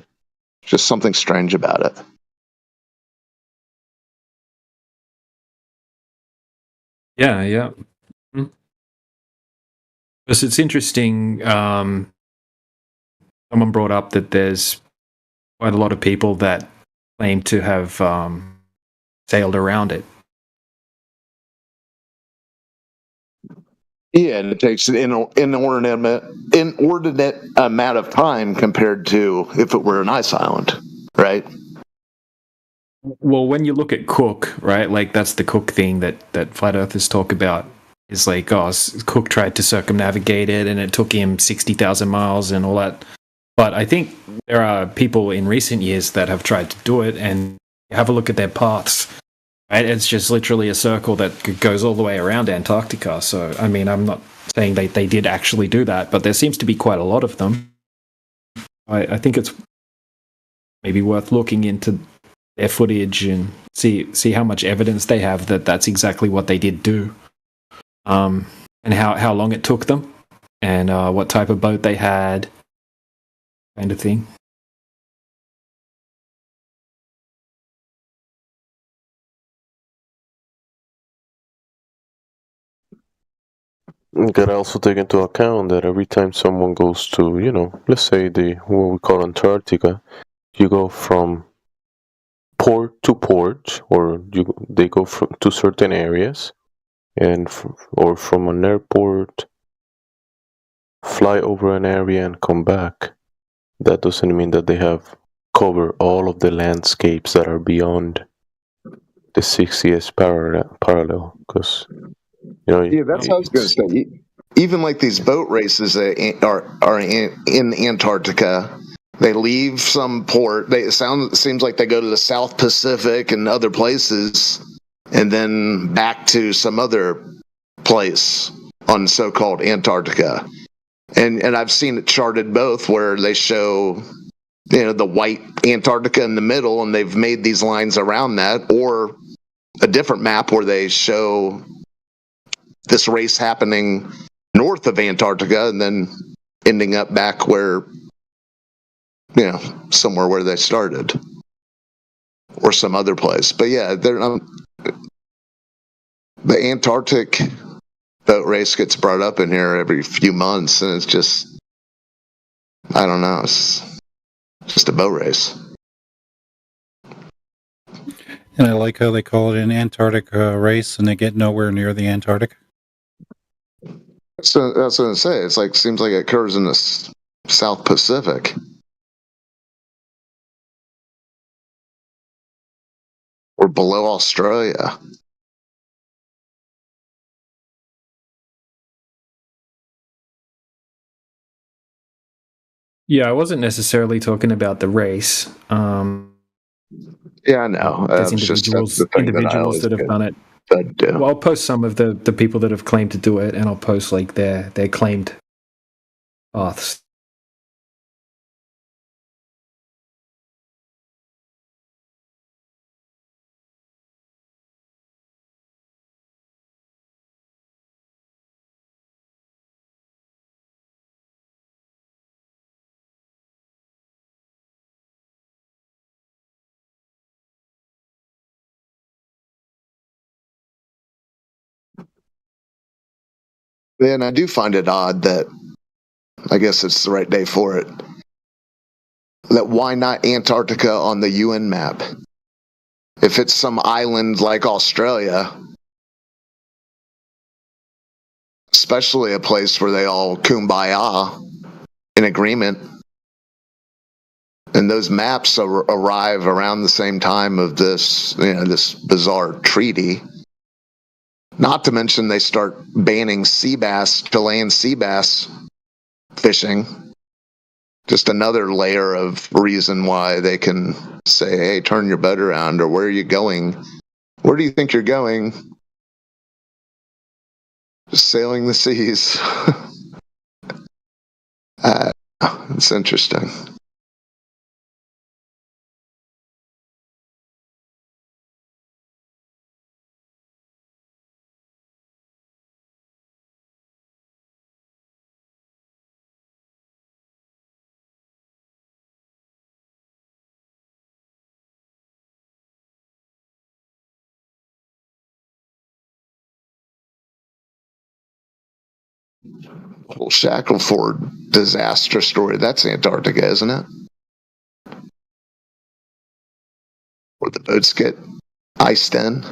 Just something strange about it. Yeah. Because it's interesting. Someone brought up that there's quite a lot of people that claim to have sailed around it. Yeah, and it takes an inordinate amount of time compared to if it were an ice island, right? Well, when you look at Cook, right, like that's the Cook thing that flat earthers talk about, is like, Cook tried to circumnavigate it and it took him 60,000 miles and all that. But I think there are people in recent years that have tried to do it, and have a look at their paths. Right? It's just literally a circle that goes all the way around Antarctica. So, I mean, I'm not saying they did actually do that, but there seems to be quite a lot of them. I think it's maybe worth looking into their footage and see how much evidence they have that that's exactly what they did do, and how long it took them, and what type of boat they had, kind of thing. You gotta also take into account that every time someone goes to, let's say what we call Antarctica, you go from port to port, or they go to certain areas, and or from an airport, fly over an area and come back. That doesn't mean that they have covered all of the landscapes that are beyond the 60th parallel, because Yeah, that's what I was going to say. Even like these boat races that are in Antarctica, they leave some port. It seems like they go to the South Pacific and other places, and then back to some other place on so-called Antarctica. And I've seen it charted both, where they show the white Antarctica in the middle, and they've made these lines around that, or a different map where they show this race happening north of Antarctica and then ending up back where, somewhere where they started, or some other place. But yeah, the Antarctic boat race gets brought up in here every few months, and it's just, I don't know, it's just a boat race. And I like how they call it an Antarctic race, and they get nowhere near the Antarctic. So that's what I say. It's like, seems like it occurs in the South Pacific. Or below Australia. Yeah, I wasn't necessarily talking about the race. Yeah, I know. There's individuals that have done it. Well, I'll post some of the people that have claimed to do it, and I'll post like their claimed paths. Yeah, and I do find it odd that, I guess it's the right day for it, that why not Antarctica on the UN map? If it's some island like Australia, especially a place where they all kumbaya in agreement, and those maps arrive around the same time of this, this bizarre treaty. Not to mention they start banning Chilean sea bass fishing. Just another layer of reason why they can say, hey, turn your boat around, or where are you going? Where do you think you're going? Just sailing the seas. It's interesting. Well, Shackleford disaster story, that's Antarctica, isn't it? Where the boats get iced in.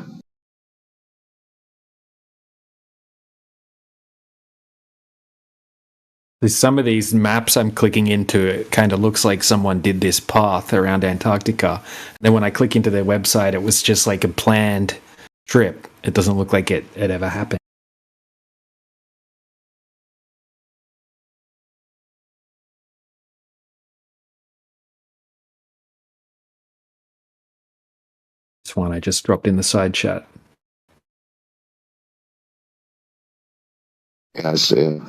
Some of these maps I'm clicking into, it kind of looks like someone did this path around Antarctica. And then when I click into their website, it was just like a planned trip. It doesn't look like it ever happened. first one I just dropped in the side chat. Yeah, I see it.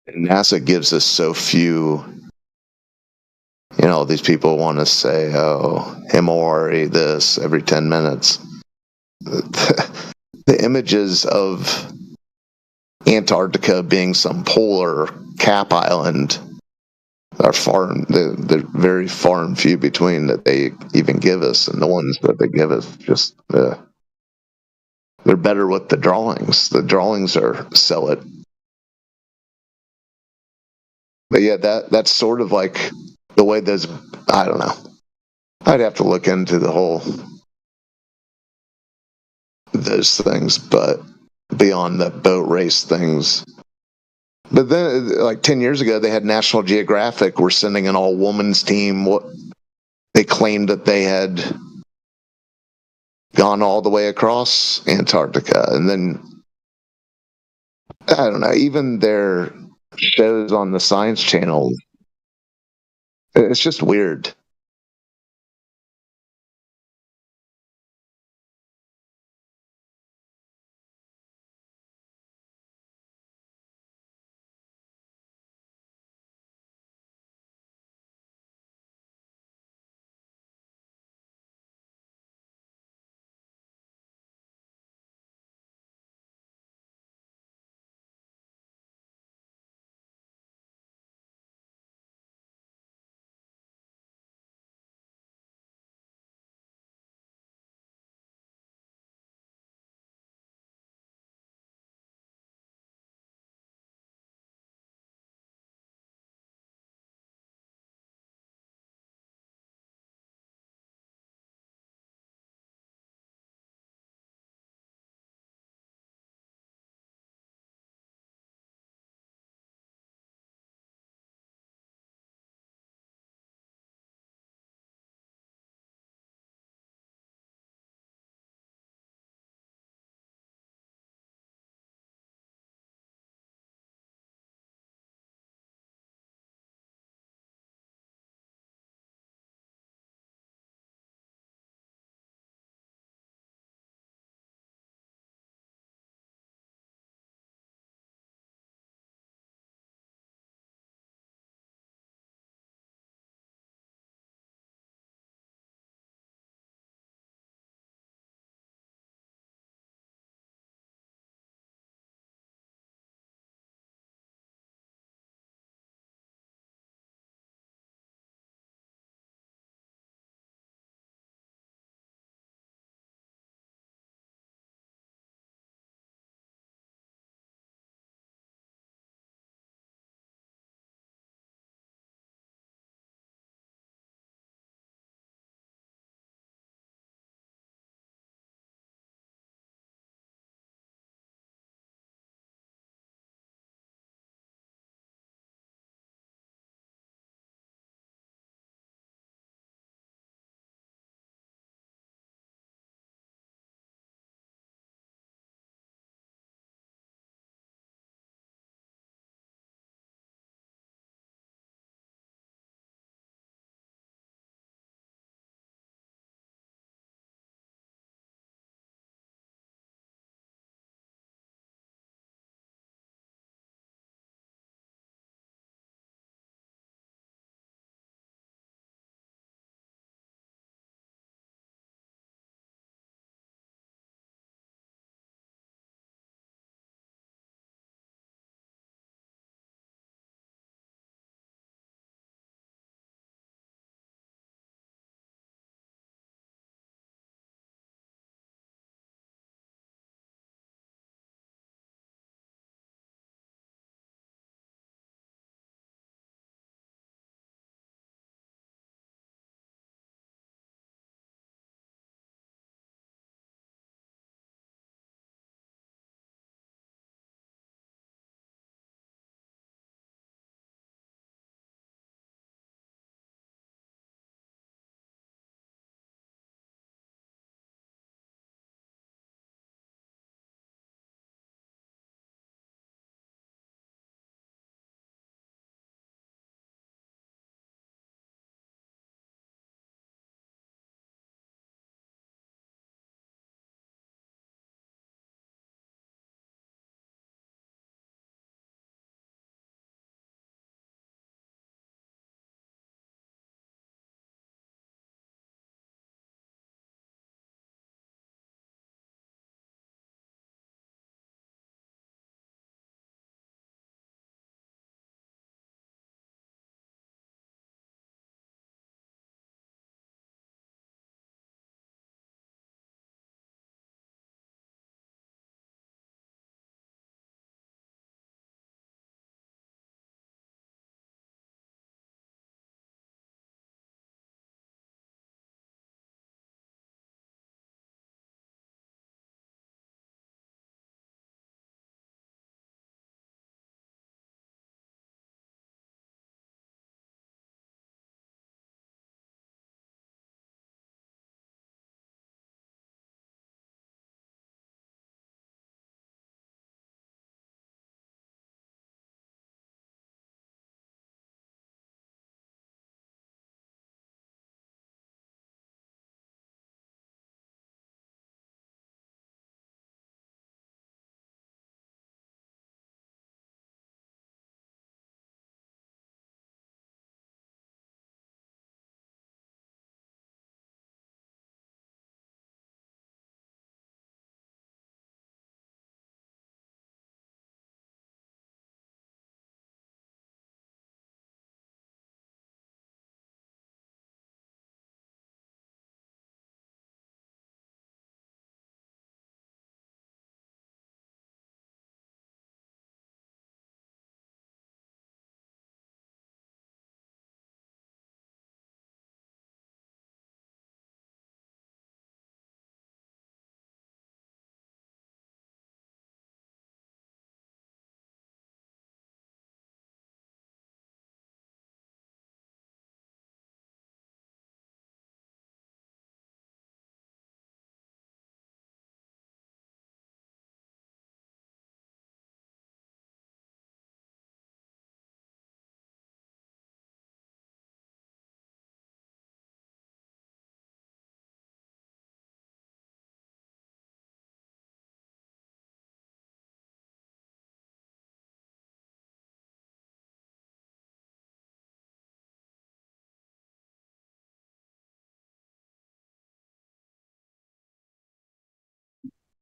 And NASA gives us so few. You know, these people want to say, "Oh, Himawari this every 10 minutes." The images of Antarctica being some polar cap island are they're very far and few between that they even give us, and the ones that they give us just they're better with the drawings. The drawings are sell it. But yeah, that's sort of like the way those. I don't know. I'd have to look into the whole those things, but beyond the boat race things. But then, like 10 years ago, they had National Geographic were sending an all women's team. What they claimed that they had gone all the way across Antarctica, and then I don't know. Even their shows on the Science Channel, it's just weird.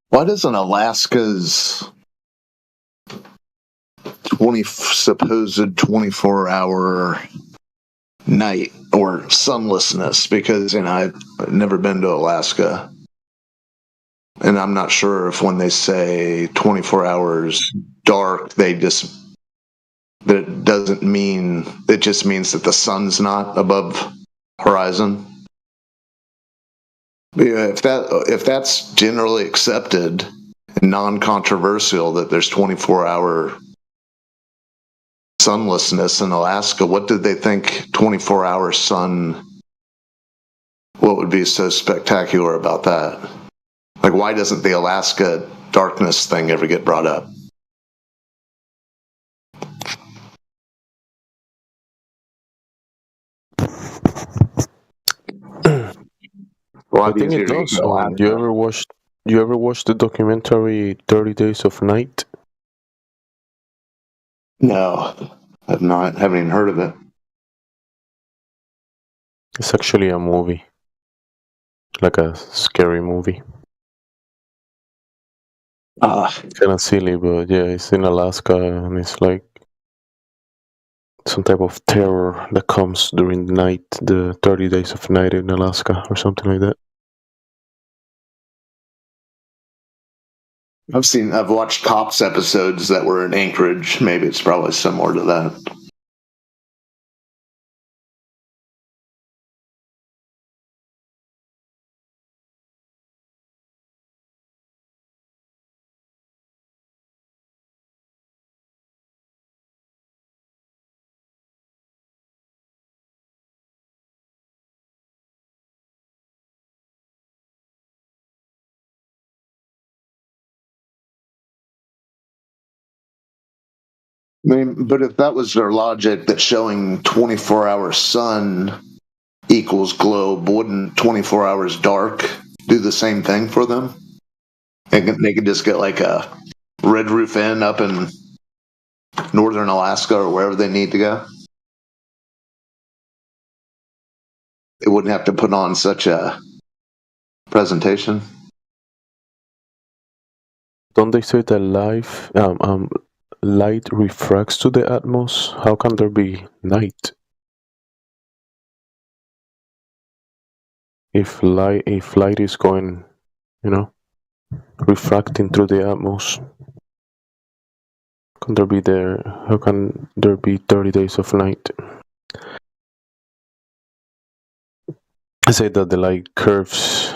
Why doesn't Alaska's supposed 24-hour night or sunlessness? Because I've never been to Alaska, and I'm not sure if when they say 24 hours dark, that it doesn't mean, it just means that the sun's not above horizon. Yeah, if that's generally accepted and non-controversial that there's 24-hour sunlessness in Alaska, what did they think 24-hour sun? What would be so spectacular about that? Like, why doesn't the Alaska darkness thing ever get brought up? I think it does. You ever watched the documentary 30 Days of Night? No, I've not. Haven't even heard of it. It's actually a movie, like a scary movie. Kind of silly, but yeah, it's in Alaska, and it's like some type of terror that comes during the night, the 30 Days of Night in Alaska, or something like that. I've watched Cops episodes that were in Anchorage. Maybe it's probably similar to that. I mean, but if that was their logic that showing 24-hour sun equals globe, wouldn't 24 hours dark do the same thing for them? They could just get like a Red Roof Inn up in northern Alaska or wherever they need to go. They wouldn't have to put on such a presentation. Don't they say that light refracts to the atmos? How can there be night if light is going, refracting through the atmos? How can there be 30 days of night? I say that the light curves.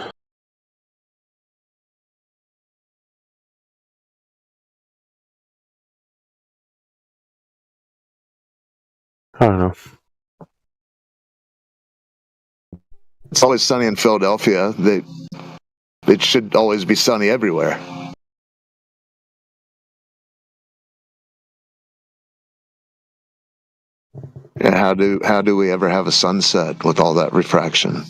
I don't know. It's always sunny in Philadelphia. It should always be sunny everywhere. And how do we ever have a sunset with all that refraction?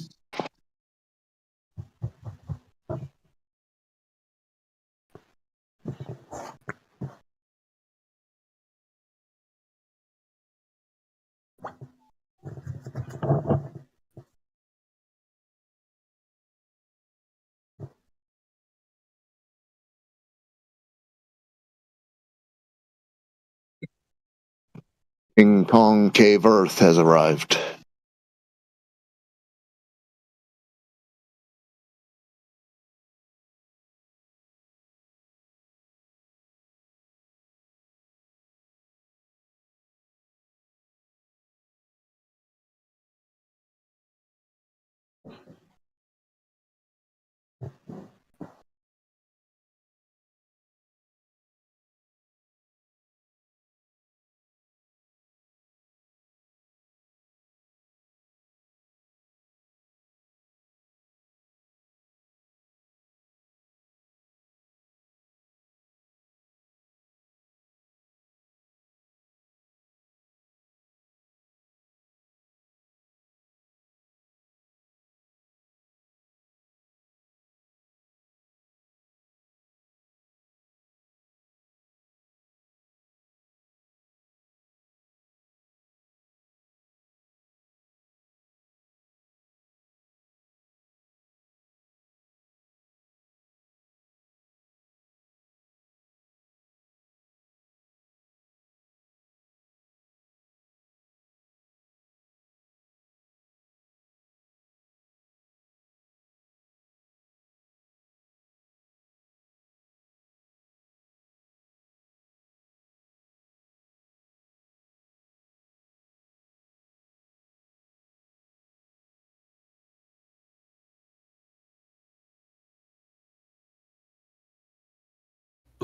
Ping Pong Cave Earth has arrived.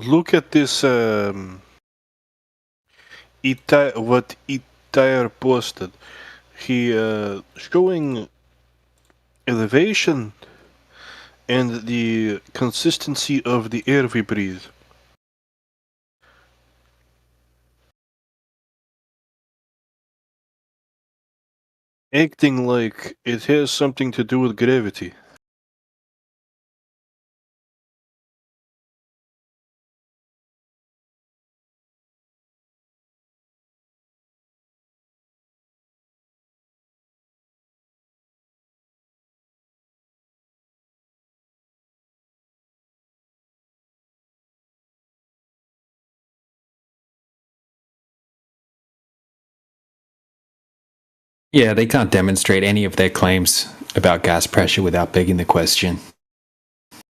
look at this. What Itair posted. He showing elevation and the consistency of the air we breathe. Acting like it has something to do with gravity. Yeah, they can't demonstrate any of their claims about gas pressure without begging the question.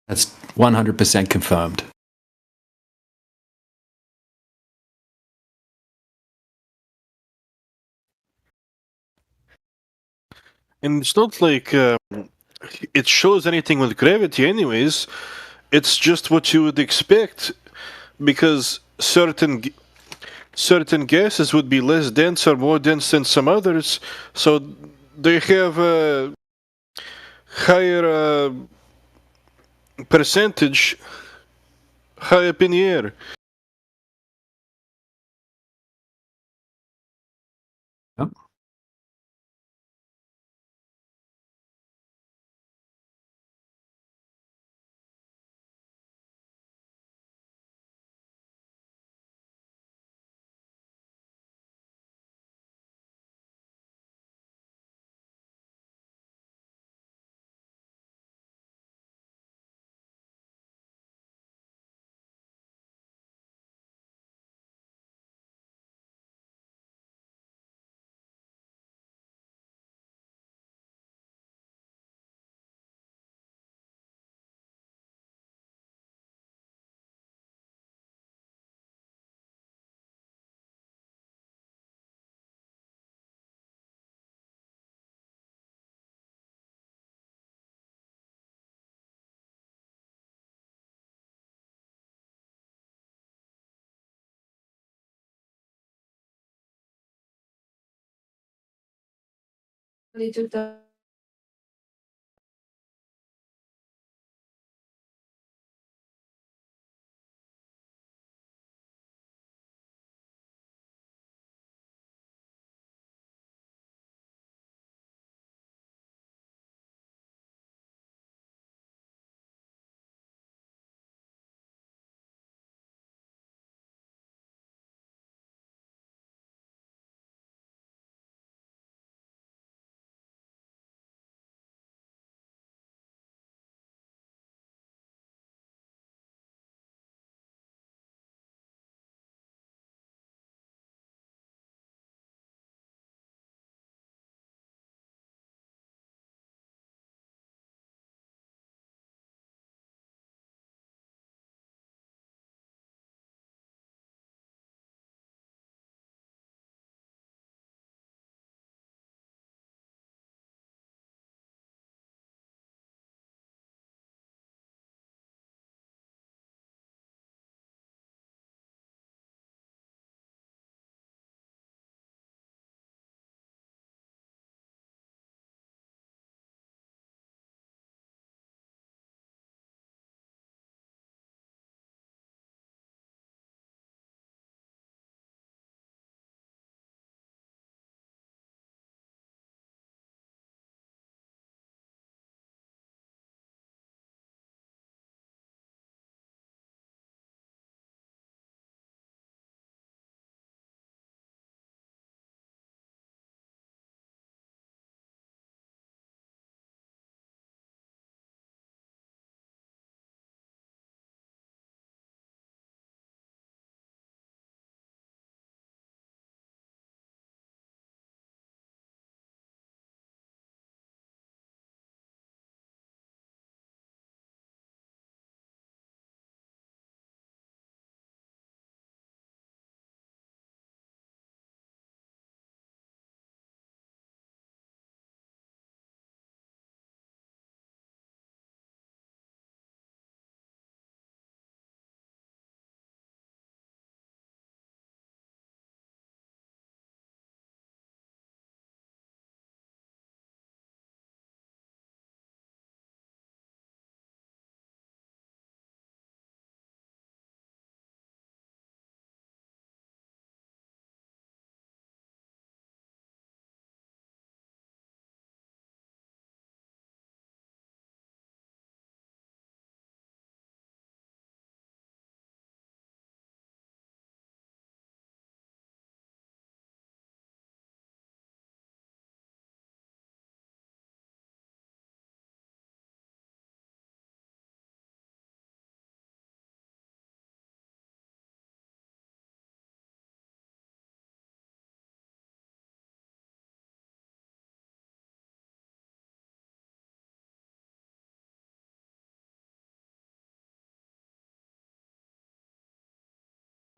That's 100% confirmed. And it's not like it shows anything with gravity, anyways. It's just what you would expect, because certain gases would be less dense or more dense than some others, so they have a higher percentage high up in the air.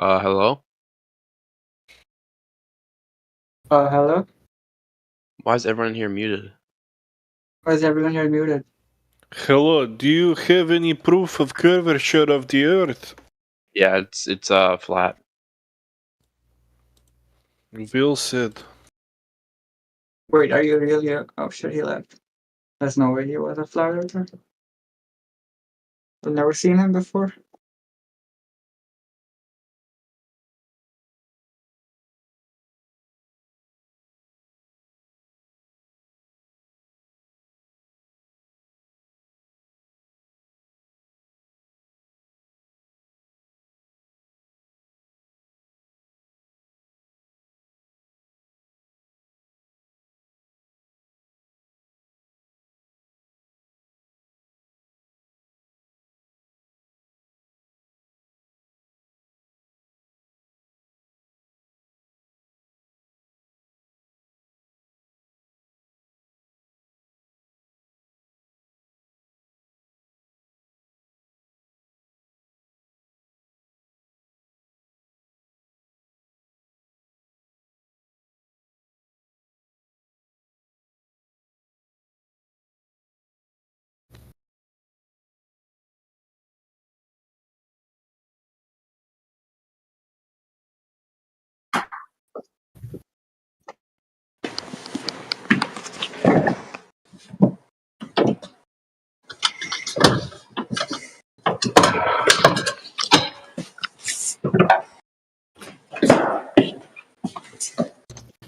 Hello? Hello? Why is everyone here muted? Why is everyone here muted? Hello, do you have any proof of curvature of the Earth? Yeah, it's flat. Will said. Wait, are you really oh shit, he left. There's no way he was a flat earther. I've never seen him before.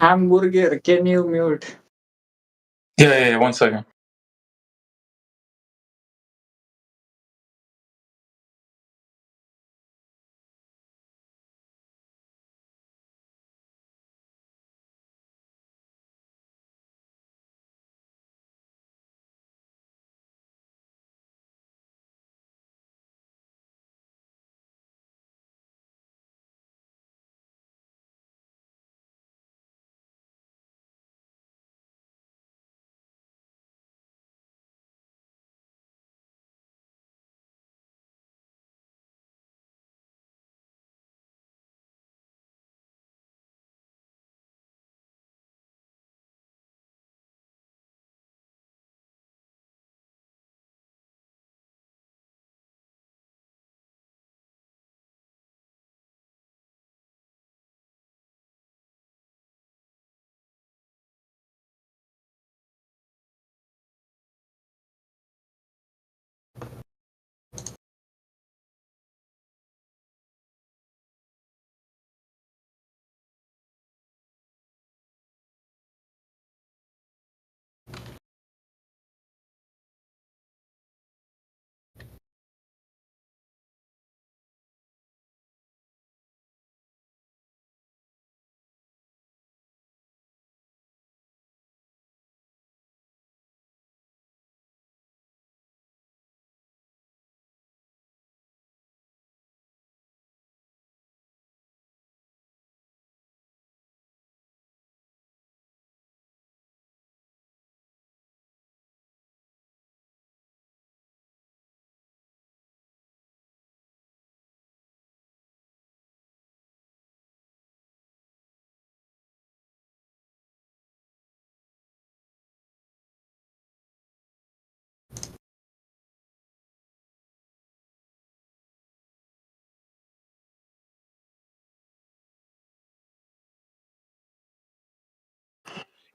Hamburger, can you mute? Yeah, 1 second.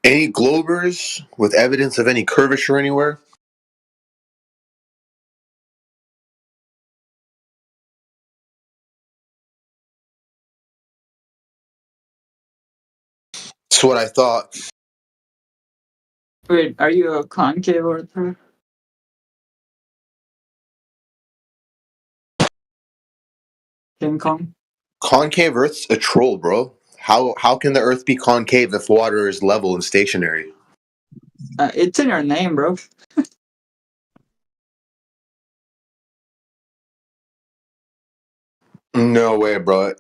Any globers with evidence of any curvature anywhere? That's what I thought. Wait, are you a concave earther? King Kong? Concave Earth's a troll, bro. How can the Earth be concave if water is level and stationary? It's in your name, bro. No way, bro.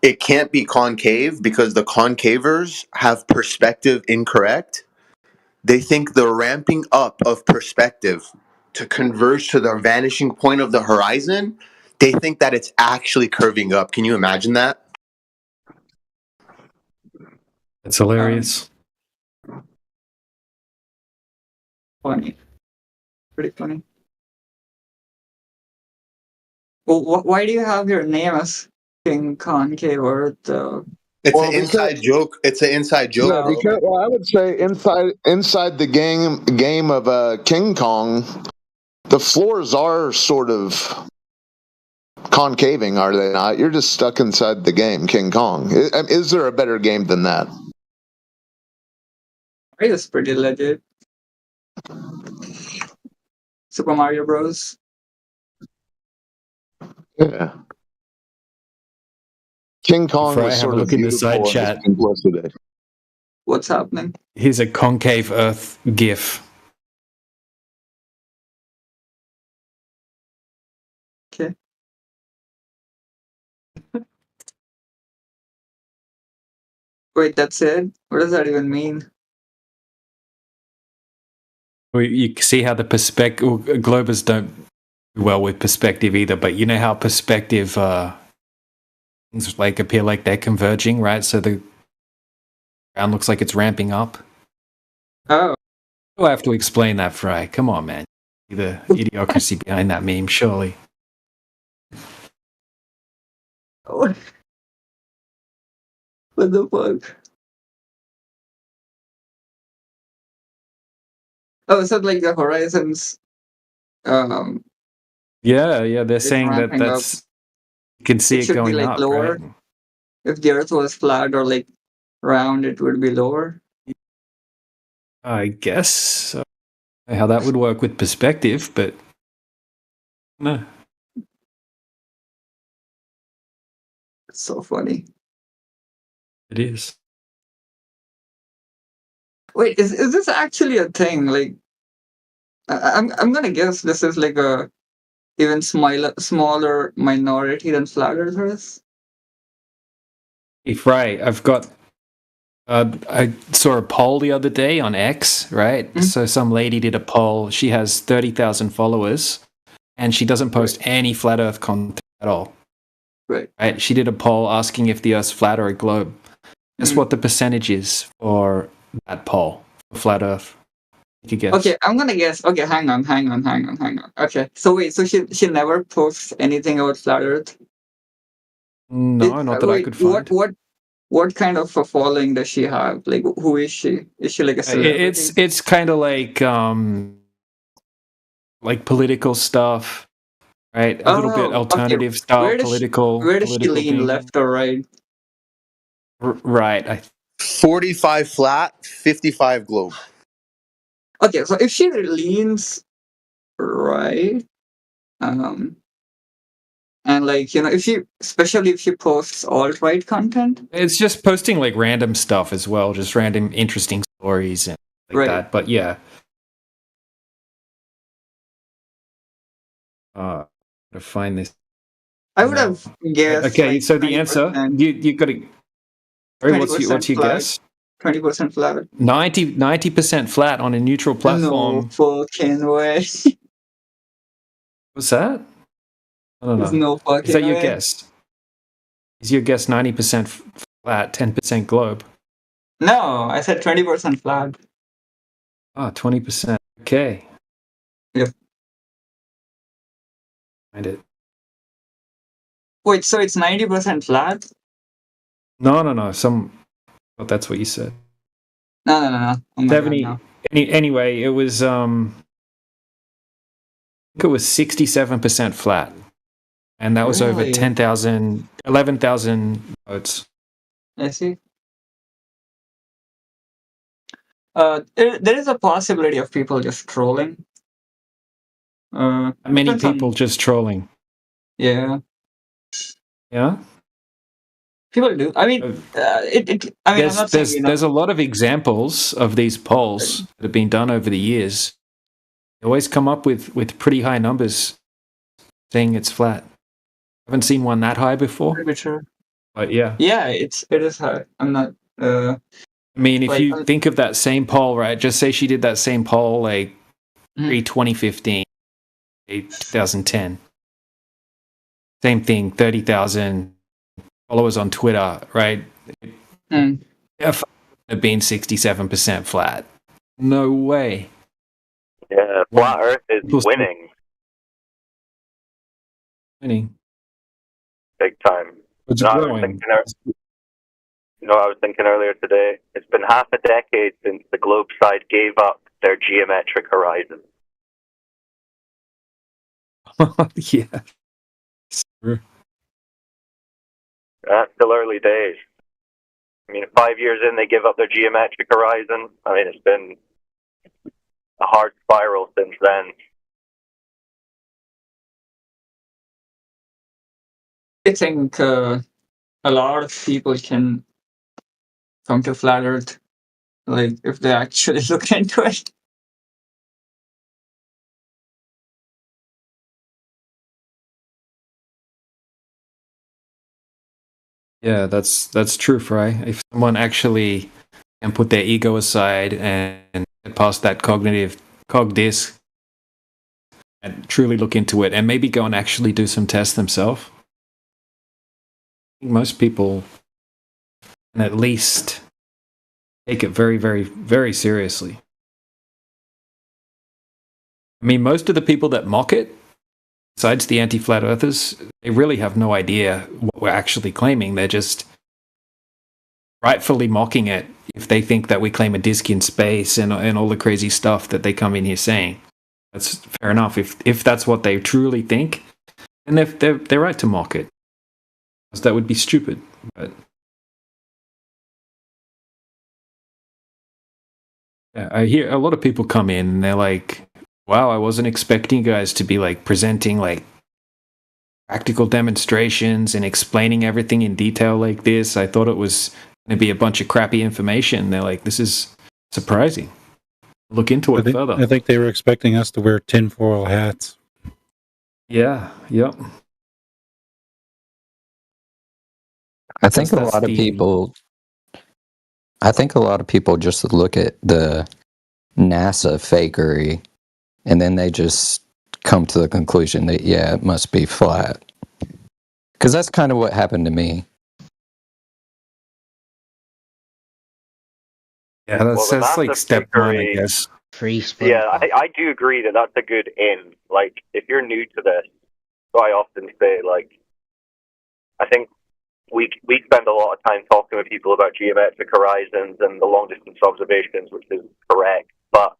It can't be concave because the concavers have perspective incorrect. They think the ramping up of perspective to converge to the vanishing point of the horizon, they think that it's actually curving up. Can you imagine that? It's hilarious. Funny. Pretty funny. Well, why do you have your name as King Concave Earth? It's an inside joke. It's an inside joke. Yeah, because well, I would say inside the game of King Kong, the floors are sort of concaving, are they not? You're just stuck inside the game, King Kong. Is there a better game than that? It is pretty legit. Super Mario Bros. Yeah. King Kong Before I was have sort a of look in the side beautiful in chat. its simplicity. What's happening? Here's a concave Earth GIF. Okay. Wait, that's it? What does that even mean? Well, you can see how the perspective Globers don't do well with perspective either, but you know how perspective things like appear like they're converging, right? So the ground looks like it's ramping up. Oh. Do I have to explain that, Fry? Come on, man. The idiocracy behind that meme, surely. What the fuck? Oh, is that like the horizons? Yeah, they're saying that ramping up. you can see It it should be going like up, lower. right? If the Earth was flat or like round, it would be lower. I guess so. How that would work with perspective, but no. It's so funny. It is. Wait, is this actually a thing? Like, I'm gonna guess this is like a even smaller minority than flat earthers. If right, I've got. I saw a poll the other day on X, right? Mm-hmm. So some lady did a poll. She has 30,000 followers, and she doesn't post any flat Earth content at all. Right. She did a poll asking if the Earth's flat or a globe. Guess what the percentage is for that poll for flat Earth? You could guess. Okay, I'm gonna guess. Okay, hang on. Okay, so wait, so she never posts anything about flat Earth? No, not that I could find. What kind of a following does she have? Like, who is she? Is she like a celebrity? It's kind of like political stuff, right? A little bit alternative style political. Where does she lean, thing. left or right? Right. 45 flat, 55 globe. Okay, so if she leans right, and like, you know, especially if she posts alt-right content. It's just posting like random stuff as well, just random interesting stories and like that. But yeah. To find this. I would have guessed. Okay, like so the answer, you got to. What's your guess? 20% flat. 90% flat on a neutral platform. No fucking way. What's that? I don't know. There's no fucking Is that your way. guess? Is your guess 90% flat, 10% globe? No, I said 20% flat. 20%. Okay. Yep. Find it. Wait, so it's 90% flat? No. That's what you said. No. Oh my 70. God, no. Anyway, it was I think it was 67% flat, and that was over Really? 11,000 votes. I see. There is a possibility of people just trolling. Many depends on- people just trolling. Yeah, Yeah. people do. I mean, I'm not saying, you know, There's a lot of examples of these polls that have been done over the years. They always come up with pretty high numbers saying it's flat. Haven't seen one that high before. pretty sure. But yeah. Yeah, it is high. I'm not. I mean, if you think of that same poll, right? Just say she did that same poll like pre-2015, 2010. Same thing, 30,000 followers on Twitter, right? Mm. Have been 67% flat. No way. Yeah, flat Earth is winning big time. It's I was growing. thinking earlier today, it's been half a decade since the globe side gave up their geometric horizon. Yeah. Sure. That's still early days. I mean, 5 years in, they give up their geometric horizon. I mean, it's been a hard spiral since then. I think a lot of people can come to flat Earth, like if they actually look into it. Yeah, that's true, Fry. If someone actually can put their ego aside and get past that cog disc and truly look into it and maybe go and actually do some tests themselves, I think most people can at least take it very, very, very seriously. I mean, most of the people that mock it, besides the anti-flat earthers, they really have no idea what we're actually claiming. They're just rightfully mocking it if they think that we claim a disc in space and all the crazy stuff that they come in here saying. That's fair enough. If that's what they truly think, and they're right to mock it. Because that would be stupid. But yeah, I hear a lot of people come in and they're like, wow, I wasn't expecting you guys to be like presenting like practical demonstrations and explaining everything in detail like this. I thought it was going to be a bunch of crappy information. They're like, this is surprising. Look into it further. I think they were expecting us to wear tinfoil hats. Yeah, yep. I think a lot of people just look at the NASA fakery and then they just come to the conclusion that, yeah, it must be flat. Because that's kind of what happened to me. Yeah, that's like step one, I guess. Free Yeah, I do agree that that's a good in. Like, if you're new to this, so I often say, like, I think we spend a lot of time talking with people about geometric horizons and the long distance observations, which is correct. But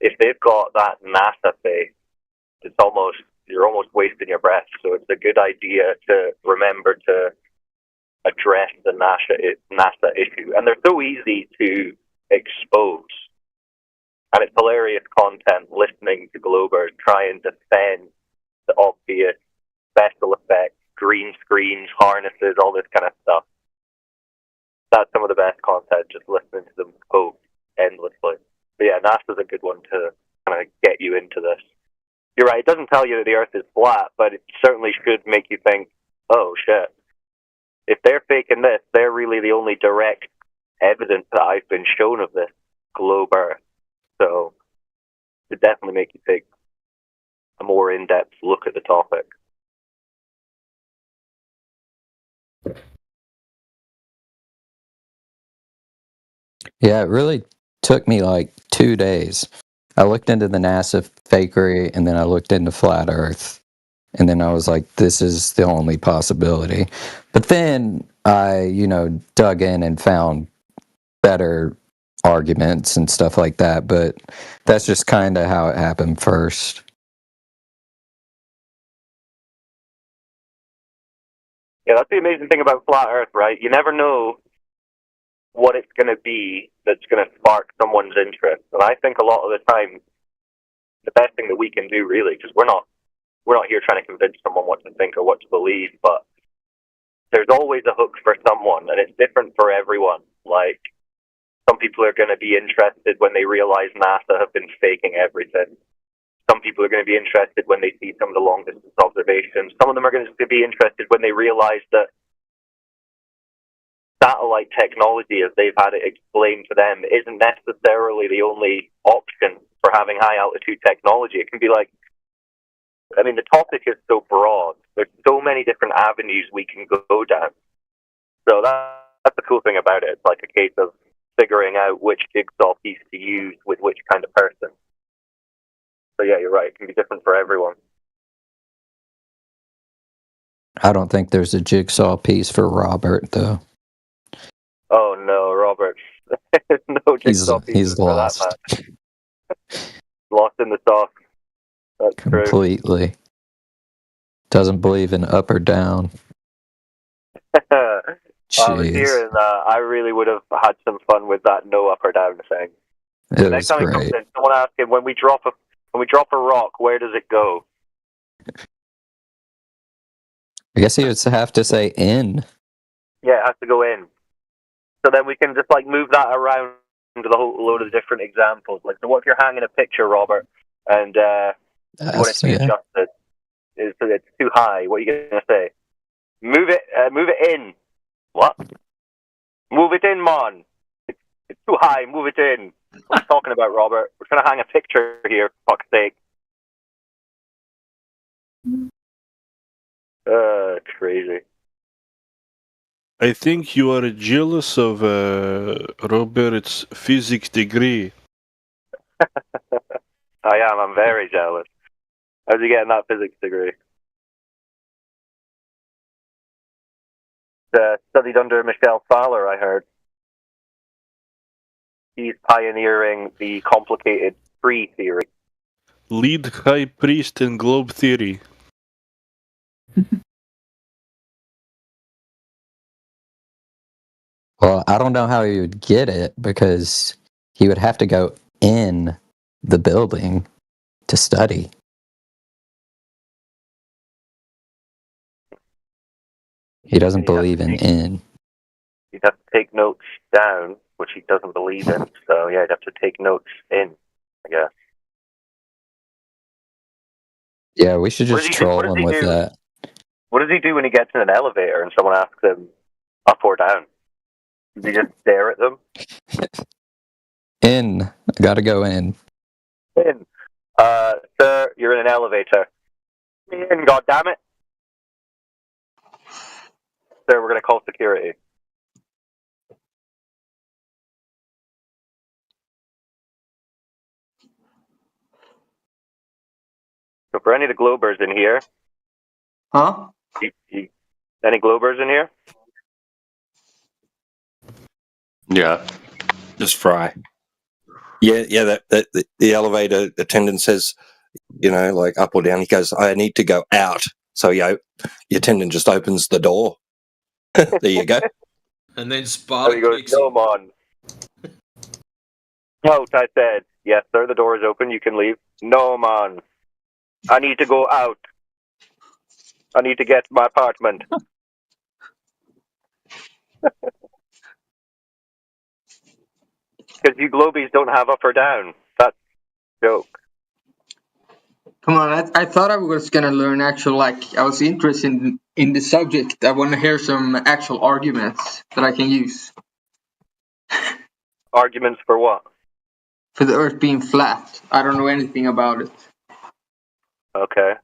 if they've got that NASA faith, you're almost wasting your breath. So it's a good idea to remember to address the NASA issue, and they're so easy to expose. And it's hilarious content listening to Globers try and defend the obvious special effects, green screens, harnesses, all this kind of stuff. That's some of the best content, just listening to them quote endlessly. But yeah, NASA's a good one to kind of get you into this. You're right, it doesn't tell you that the Earth is flat, but it certainly should make you think, oh shit, if they're faking this, they're really the only direct evidence that I've been shown of this globe Earth. So it definitely make you take a more in-depth look at the topic. Yeah, it really took me like 2 days. I looked into the NASA fakery and then I looked into flat Earth. And then I was like, this is the only possibility. But then I, dug in and found better arguments and stuff like that. But that's just kind of how it happened first. Yeah, that's the amazing thing about flat Earth, right? You never know what it's going to be that's going to spark someone's interest. And I think a lot of the time, the best thing that we can do, really, because we're not here trying to convince someone what to think or what to believe, but there's always a hook for someone, and it's different for everyone. Like, some people are going to be interested when they realize NASA have been faking everything. Some people are going to be interested when they see some of the long-distance observations. Some of them are going to be interested when they realize that satellite technology, as they've had it explained to them, isn't necessarily the only option for having high-altitude technology. It can be like, I mean, the topic is so broad There's so many different avenues we can go down. So that's the cool thing about it. It's like a case of figuring out which jigsaw piece to use with which kind of person. So yeah, you're right. It can be different for everyone. I don't think there's a jigsaw piece for Robert, though. Oh no, Robert. No jigsaw pieces He's for lost. that man. Lost in the sauce. That's true. Completely. Doesn't believe in up or down. I was Jeez. here, and I really would have had some fun with that no up or down thing. It Next was time he comes great. in, someone ask him, when we drop a rock, where does it go? I guess he would have to say in. Yeah, it has to go in. So then we can just like move that around to the whole load of different examples. Like, so what if you're hanging a picture, Robert, and you want it to be yeah. adjusted? It's too high. What are you going to say? Move it in. What? Move it in, man. It's too high. Move it in. What are you talking about, Robert? We're trying to hang a picture here, for fuck's sake. Crazy. I think you are jealous of Robert's physics degree. I am. I'm very jealous. How's he getting that physics degree? Studied under Michelle Fowler, I heard. He's pioneering the complicated tree theory. Lead high priest in globe theory. Well, I don't know how he would get it because he would have to go in the building to study. He doesn't believe in. He'd have to take notes down, which he doesn't believe in. So yeah, he'd have to take notes in, I guess. Yeah, we should just What troll does him he with do? that. What does he do when he gets in an elevator and someone asks him up or down? Does he just stare at them? In. I gotta go in. In. Sir, you're in an elevator. In, goddammit. Sir, we're going to call security. So for any of the Globers in here... Huh? Any Globers in here? Yeah, just Fry. Yeah. The elevator attendant says, like up or down. He goes, "I need to go out." So the attendant just opens the door. There you go. And then Sparta he goes, kicks "No, him. man." Out, I said. Yes, sir. The door is open. You can leave. No, man. I need to go out. I need to get to my apartment. Because you Globies don't have up or down. That's a joke. Come on, I thought I was gonna learn actual, I was interested in the subject. I want to hear some actual arguments that I can use. Arguments for what? For the Earth being flat. I don't know anything about it. Okay.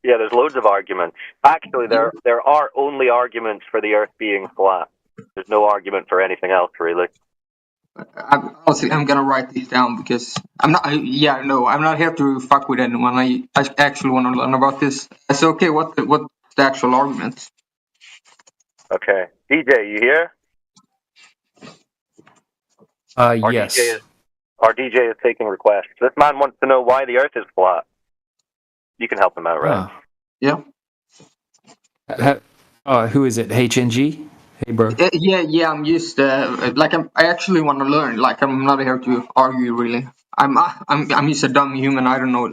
Yeah, there's loads of arguments. Actually, there are only arguments for the Earth being flat. There's no argument for anything else, really. I'm gonna write these down because I'm not. I'm not here to fuck with anyone. I actually want to learn about this. So okay, what's the actual argument? Okay, DJ, you here? Yes. Our DJ is taking requests. This man wants to know why the Earth is flat. You can help him out, right? Yeah. Who is it? HNG? Hey, bro. Yeah. I'm used. I actually want to learn. I'm not here to argue, really. I'm just a dumb human. I don't know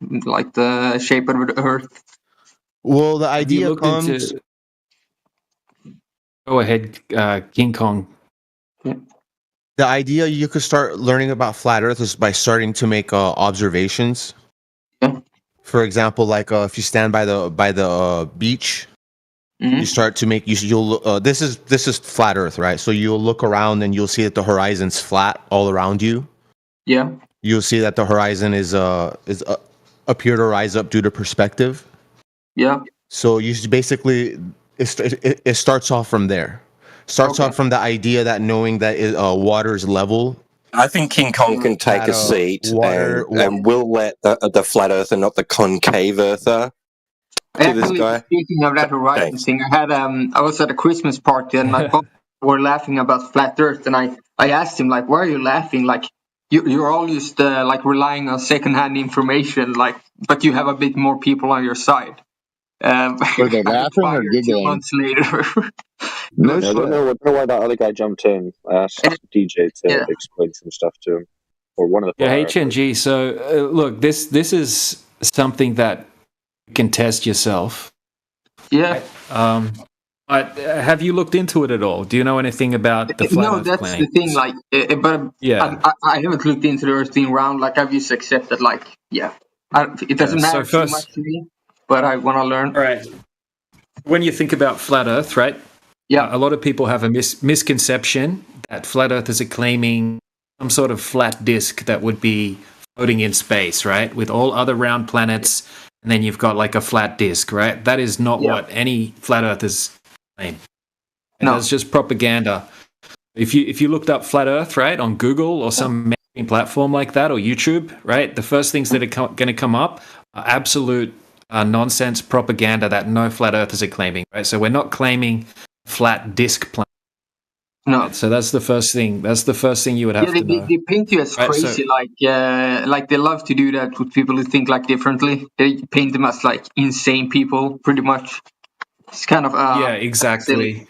the shape of the Earth. Well, the idea comes. Go ahead, King Kong. The idea you could start learning about flat Earth is by starting to make observations. For example, if you stand by the beach, you start to make you'll this is flat Earth, right? So you'll look around and you'll see that the horizon's flat all around you. Yeah. You'll see that the horizon is appear to rise up due to perspective. Yeah. So you basically it starts off from there. Starts off from the idea that knowing that water is level. I think King Kong can take a seat and we'll let the flat earther, not the concave earther, to this Actually, guy. speaking of that horizon thing, I was at a Christmas party and my folks were laughing about flat Earth, and I asked him like, "Why are you laughing? Like, you're all just like relying on secondhand information, like, but you have a bit more people on your side." Were they laughing or 2 giggling? months later. No I don't know why that other guy jumped in. I asked DJ to explain some stuff to him, or one of the. Yeah, HNG. So look, this is something that you can test yourself. Yeah. But have you looked into it at all? Do you know anything about the flat No, Earth that's claim? the thing. Like, but Yeah. I haven't looked into the Earth thing round. Like, I've just accepted. Like, yeah, it doesn't Yeah, so matter first- too much to me, but I want to learn. Right. When you think about flat Earth, right? Yeah. A lot of people have a misconception that flat earthers are claiming some sort of flat disk that would be floating in space, right? With all other round planets, and then you've got like a flat disk, right? That is not what any flat earthers claim. No. That's just propaganda. If you looked up flat Earth, right, on Google or some mainstream platform like that, or YouTube, right, the first things that are going to come up are absolute nonsense propaganda that no flat earthers are claiming, right? So we're not claiming flat disk planet. No. So that's the first thing. That's the first thing you would have to know. They paint you as Right, so- crazy, like they love to do that with people who think like differently. They paint them as like insane people, pretty much. It's kind of yeah, exactly. silly.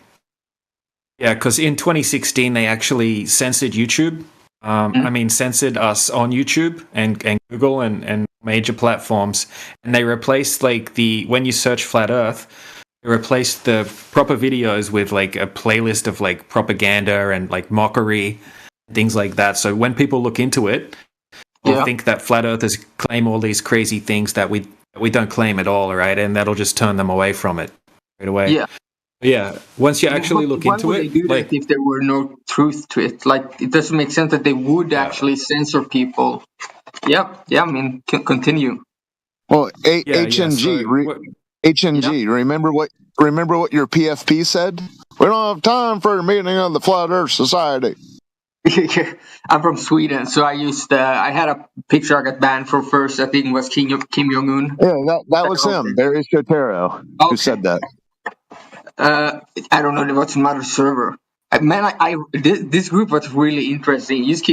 Yeah, because in 2016 they actually censored YouTube. I mean, censored us on YouTube and Google and major platforms, and they replaced like when you search flat Earth, they replaced the proper videos with like a playlist of like propaganda and like mockery, things like that. So when people look into it, they'll think that flat earthers claim all these crazy things that we don't claim at all, right? And that'll just turn them away from it right away. Yeah. Yeah. Once you actually look Why into would it, they do like that if there were no truth to it? Like, it doesn't make sense that they would actually censor people. Yeah. I mean, continue. Well, Yeah, HNG, so HNG. Remember what your PFP said? We don't have time for a meeting of the Flat Earth Society. I'm from Sweden, so I used I had a picture I got banned for first. I think it was Kim Jong Un. Yeah, that was him, Barry Shotero, who said that. I don't know what's another server. Man, this group was really interesting. You just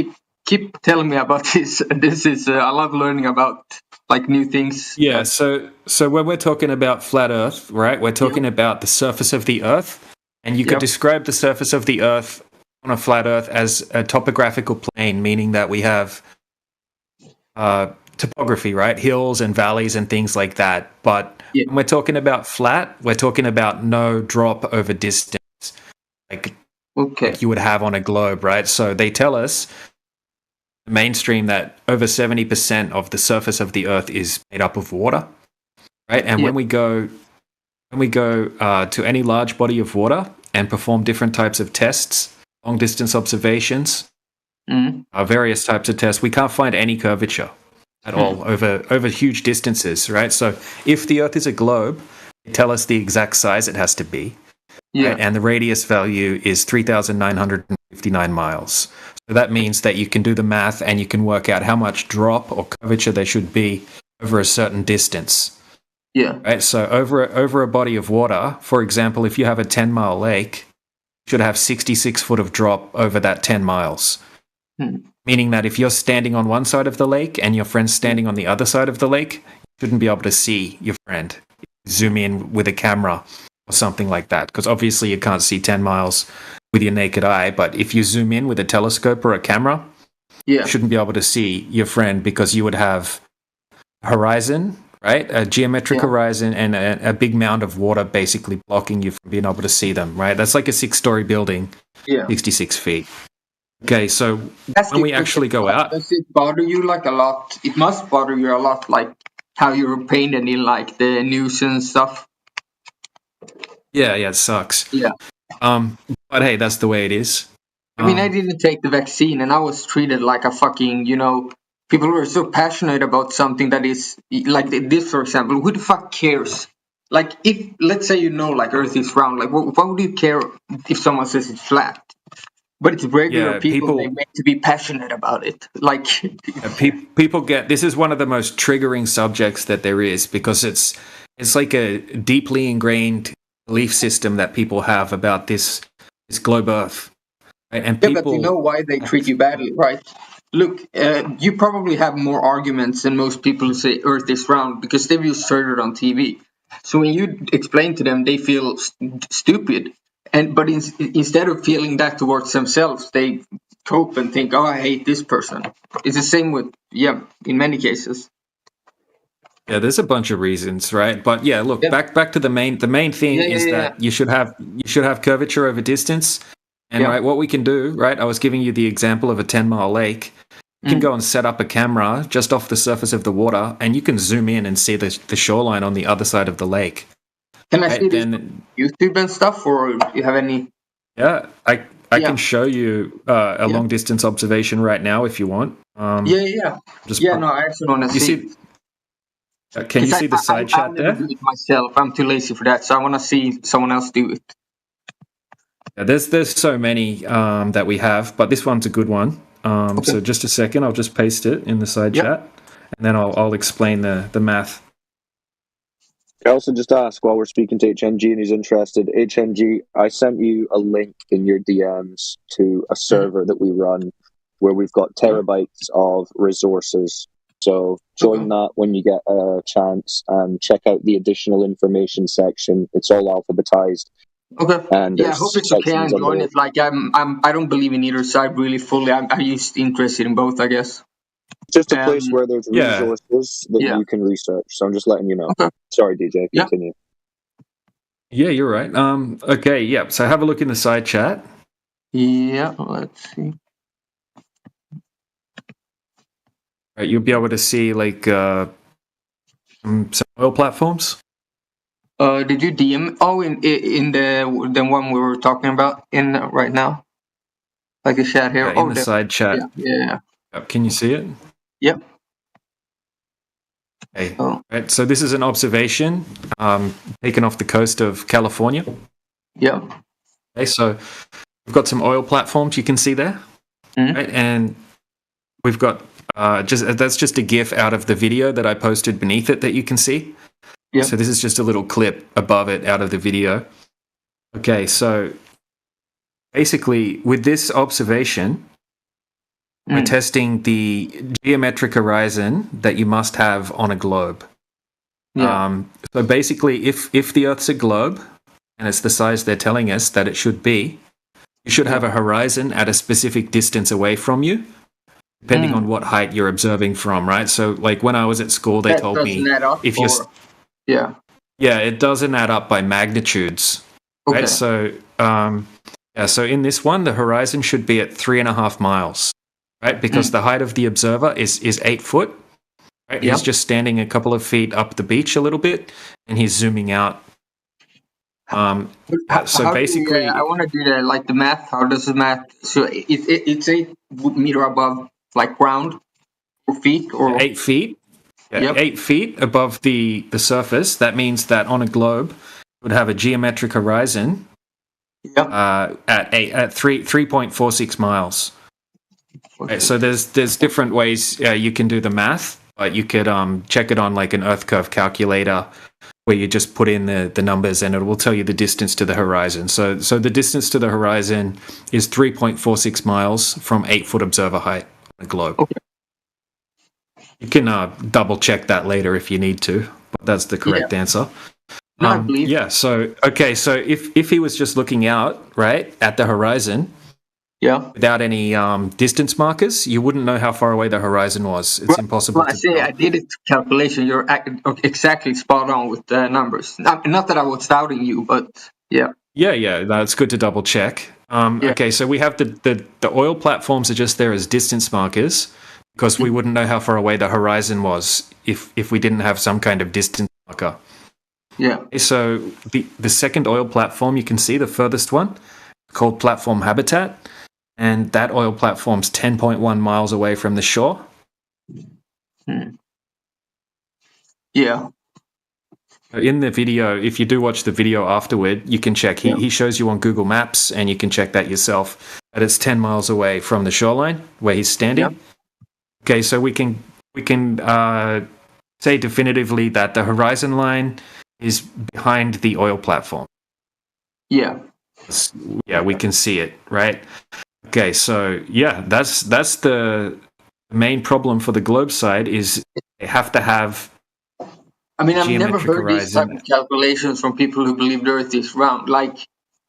keep telling me about this. This is I love learning about like new things. Yeah, so when we're talking about flat Earth, right? We're talking about the surface of the Earth, and you could describe the surface of the Earth on a flat Earth as a topographical plane, meaning that we have topography, right? Hills and valleys and things like that. But when we're talking about flat, we're talking about no drop over distance, like you would have on a globe, right? So they tell us, mainstream, that over 70% of the surface of the Earth is made up of water, right? And when we go to any large body of water and perform different types of tests, long distance observations, various types of tests, we can't find any curvature at all over huge distances, right? So if the Earth is a globe, they tell us the exact size it has to be. Yeah. Right? And the radius value is 3,959 miles. So that means that you can do the math and you can work out how much drop or curvature there should be over a certain distance. Yeah. Right. So over a body of water, for example, if you have a 10-mile lake, you should have 66 foot of drop over that 10 miles. Meaning that if you're standing on one side of the lake and your friend's standing on the other side of the lake, you shouldn't be able to see your friend. Zoom in with a camera or something like that, because obviously you can't see 10 miles with your naked eye. But if you zoom in with a telescope or a camera, you shouldn't be able to see your friend, because you would have a horizon, right? A geometric horizon and a big mound of water basically blocking you from being able to see them, right? That's like a 6-story building, 66 feet. Okay, so when we actually go out... Does it bother you like a lot? It must bother you a lot, like how you're painted in like the news and stuff. Yeah, it sucks. Yeah. But hey, that's the way it is. I mean, I didn't take the vaccine and I was treated like a fucking, people were so passionate about something that is like this, for example. Who the fuck cares like if let's say like Earth is round, like why would you care if someone says it's flat? But it's regular Yeah, people they make to be passionate about it. Like people get this is one of the most triggering subjects that there is because it's like a deeply ingrained belief system that people have about this globe Earth, right? And yeah, but you know why they treat you badly, right? Look, you probably have more arguments than most people who say Earth is round because they've just heard it on TV. So when you explain to them, they feel stupid. But instead of feeling that towards themselves, they cope and think, "Oh, I hate this person." It's the same with in many cases. Yeah, there's a bunch of reasons, right? But yeah, look, back to the main thing is that you should have curvature over distance. And right, what we can do, right? I was giving you the example of a 10-mile lake. You can go and set up a camera just off the surface of the water, and you can zoom in and see the shoreline on the other side of the lake. Can I see this YouTube and stuff, or do you have any? Yeah, I can show you a long distance observation right now if you want. No, I actually want to see. Can you see the side chat there? I do it myself. I'm too lazy for that, so I want to see someone else do it. Yeah, there's so many that we have, but this one's a good one. So just a second, I'll just paste it in the side chat, and then I'll explain the math. I also just ask while we're speaking to HNG and he's interested. HNG, I sent you a link in your DMs to a server that we run where we've got terabytes of resources. So join that when you get a chance and check out the additional information section. It's all alphabetized. Okay. And I hope it's okay. I join it. Like I don't believe in either side really fully. I'm just interested in both, I guess. Just a place where there's resources that you can research. So I'm just letting you know. Okay. Sorry, DJ. Continue. Yeah, you're right. Okay. Yeah. So have a look in the side chat. Yeah. Let's see. Right, you'll be able to see like some oil platforms. Did you DM? Oh, in the one we were talking about in right now, like a chat here. In the side chat. Yeah. Can you see it? Yep. Okay. Right. So this is an observation taken off the coast of California. Yep. Okay. So we've got some oil platforms you can see there, right? And we've got that's just a GIF out of the video that I posted beneath it that you can see. Yeah. So this is just a little clip above it out of the video. Okay, so basically with this observation, we're testing the geometric horizon that you must have on a globe. Yeah. So basically, if the Earth's a globe and it's the size they're telling us that it should be, you should have a horizon at a specific distance away from you, depending on what height you're observing from, right? So like when I was at school, they told me if you're... Yeah, it doesn't add up by magnitudes, right? So, so in this one, the horizon should be at 3.5 miles, right? Because the height of the observer is 8 foot, right? He's just standing a couple of feet up the beach a little bit, and he's zooming out. So basically, I want to do the the math. How does the math? So it's 8 meter above ground, or feet, or 8 feet. Yeah, 8 feet above the surface. That means that on a globe, it would have a geometric horizon at 3.46 miles. Right, so there's different ways you can do the math, but you could check it on like an Earth curve calculator, where you just put in the numbers and it will tell you the distance to the horizon. So the distance to the horizon is 3.46 miles from 8 foot observer height on a globe. Okay. You can double check that later if you need to, but that's the correct answer. I believe. Yeah. So if he was just looking out right at the horizon, without any distance markers, you wouldn't know how far away the horizon was. It's impossible. Well, I did it calculation. You're exactly spot on with the numbers. Not that I was doubting you, but yeah. Yeah. That's good to double check. Okay, so we have the oil platforms are just there as distance markers, because we wouldn't know how far away the horizon was if we didn't have some kind of distance marker. Yeah. So the second oil platform, you can see the furthest one, called Platform Habitat, and that oil platform's 10.1 miles away from the shore. Yeah. In the video, if you do watch the video afterward, you can check. He shows you on Google Maps, and you can check that yourself. That it's 10 miles away from the shoreline where he's standing. Okay, so we can say definitively that the horizon line is behind the oil platform. Yeah. Yeah, we can see it, right? Okay, so yeah, that's the main problem for the globe side is they have to have. I mean, I've never heard these type of calculations from people who believe the Earth is round. Like,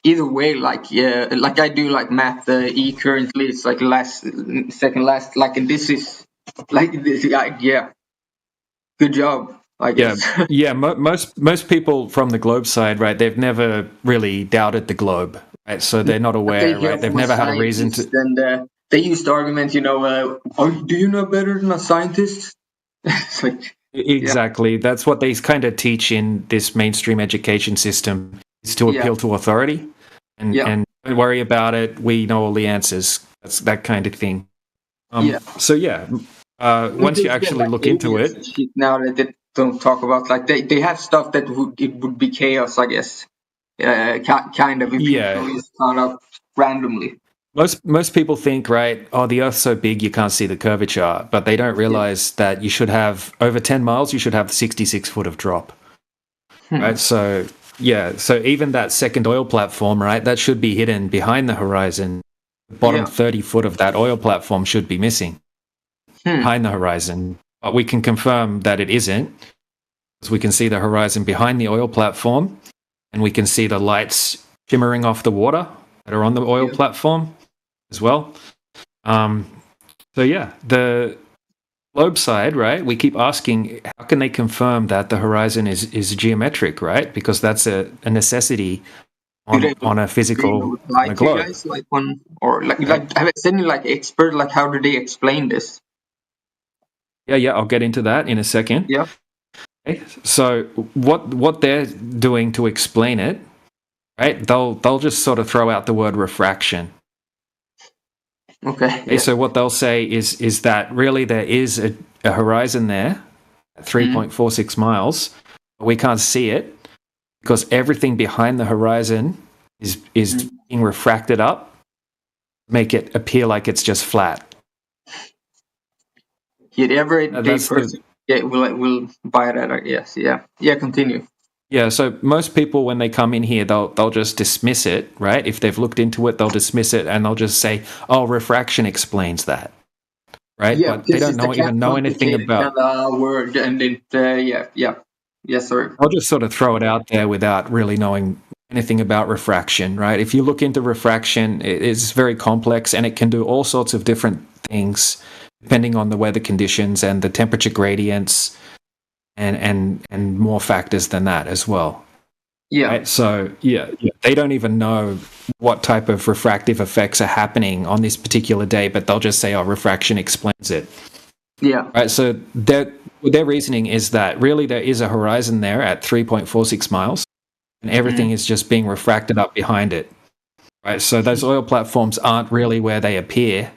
either way, like I do like math. E currently it's like second last. Like, and this is like this. Yeah, good job. I guess. Yeah. Most people from the globe side, right? They've never really doubted the globe, right? So they're not aware, right? They've never had a reason to. And they used the argument, do you know better than a scientist? It's like. Exactly. That's what they kind of teach in this mainstream education system is to appeal to authority and don't worry about it. We know all the answers. That's that kind of thing. So once you actually look into it. Now that they don't talk about, like, they have stuff that would be chaos, I guess. Kind of if you just found out randomly. Most people think, right, the Earth's so big you can't see the curvature, but they don't realize that you should have, over 10 miles, you should have 66 foot of drop. Right? So even that second oil platform, right, that should be hidden behind the horizon. The bottom 30 foot of that oil platform should be missing behind the horizon. But we can confirm that it isn't, because we can see the horizon behind the oil platform, and we can see the lights shimmering off the water that are on the oil platform as well. The globe side, right? We keep asking, how can they confirm that the horizon is geometric, right? Because that's a necessity on a physical on a globe. Guys, like one or like have I seen like expert, like how do they explain this? Yeah, I'll get into that in a second. Yeah. Okay. So what they're doing to explain it, right? They'll just sort of throw out the word refraction. Okay. So what they'll say is that really there is a horizon there at 3.46 miles. But we can't see it because everything behind the horizon is being refracted up, make it appear like it's just flat. Yeah, the everyday person will buy that, I guess. Yeah, continue. Yeah, so most people, when they come in here, they'll just dismiss it, right? If they've looked into it, they'll dismiss it and they'll just say, "Oh, refraction explains that," right? Yeah, but they don't even know anything about word, and it, yes, sir. I'll just sort of throw it out there without really knowing anything about refraction, right? If you look into refraction, it is very complex and it can do all sorts of different things depending on the weather conditions and the temperature gradients. And more factors than that as well. Yeah. Right? So they don't even know what type of refractive effects are happening on this particular day, but they'll just say, "Oh, refraction explains it." Yeah. Right. So their reasoning is that really there is a horizon there at 3.46 miles, and everything is just being refracted up behind it. Right. So those oil platforms aren't really where they appear.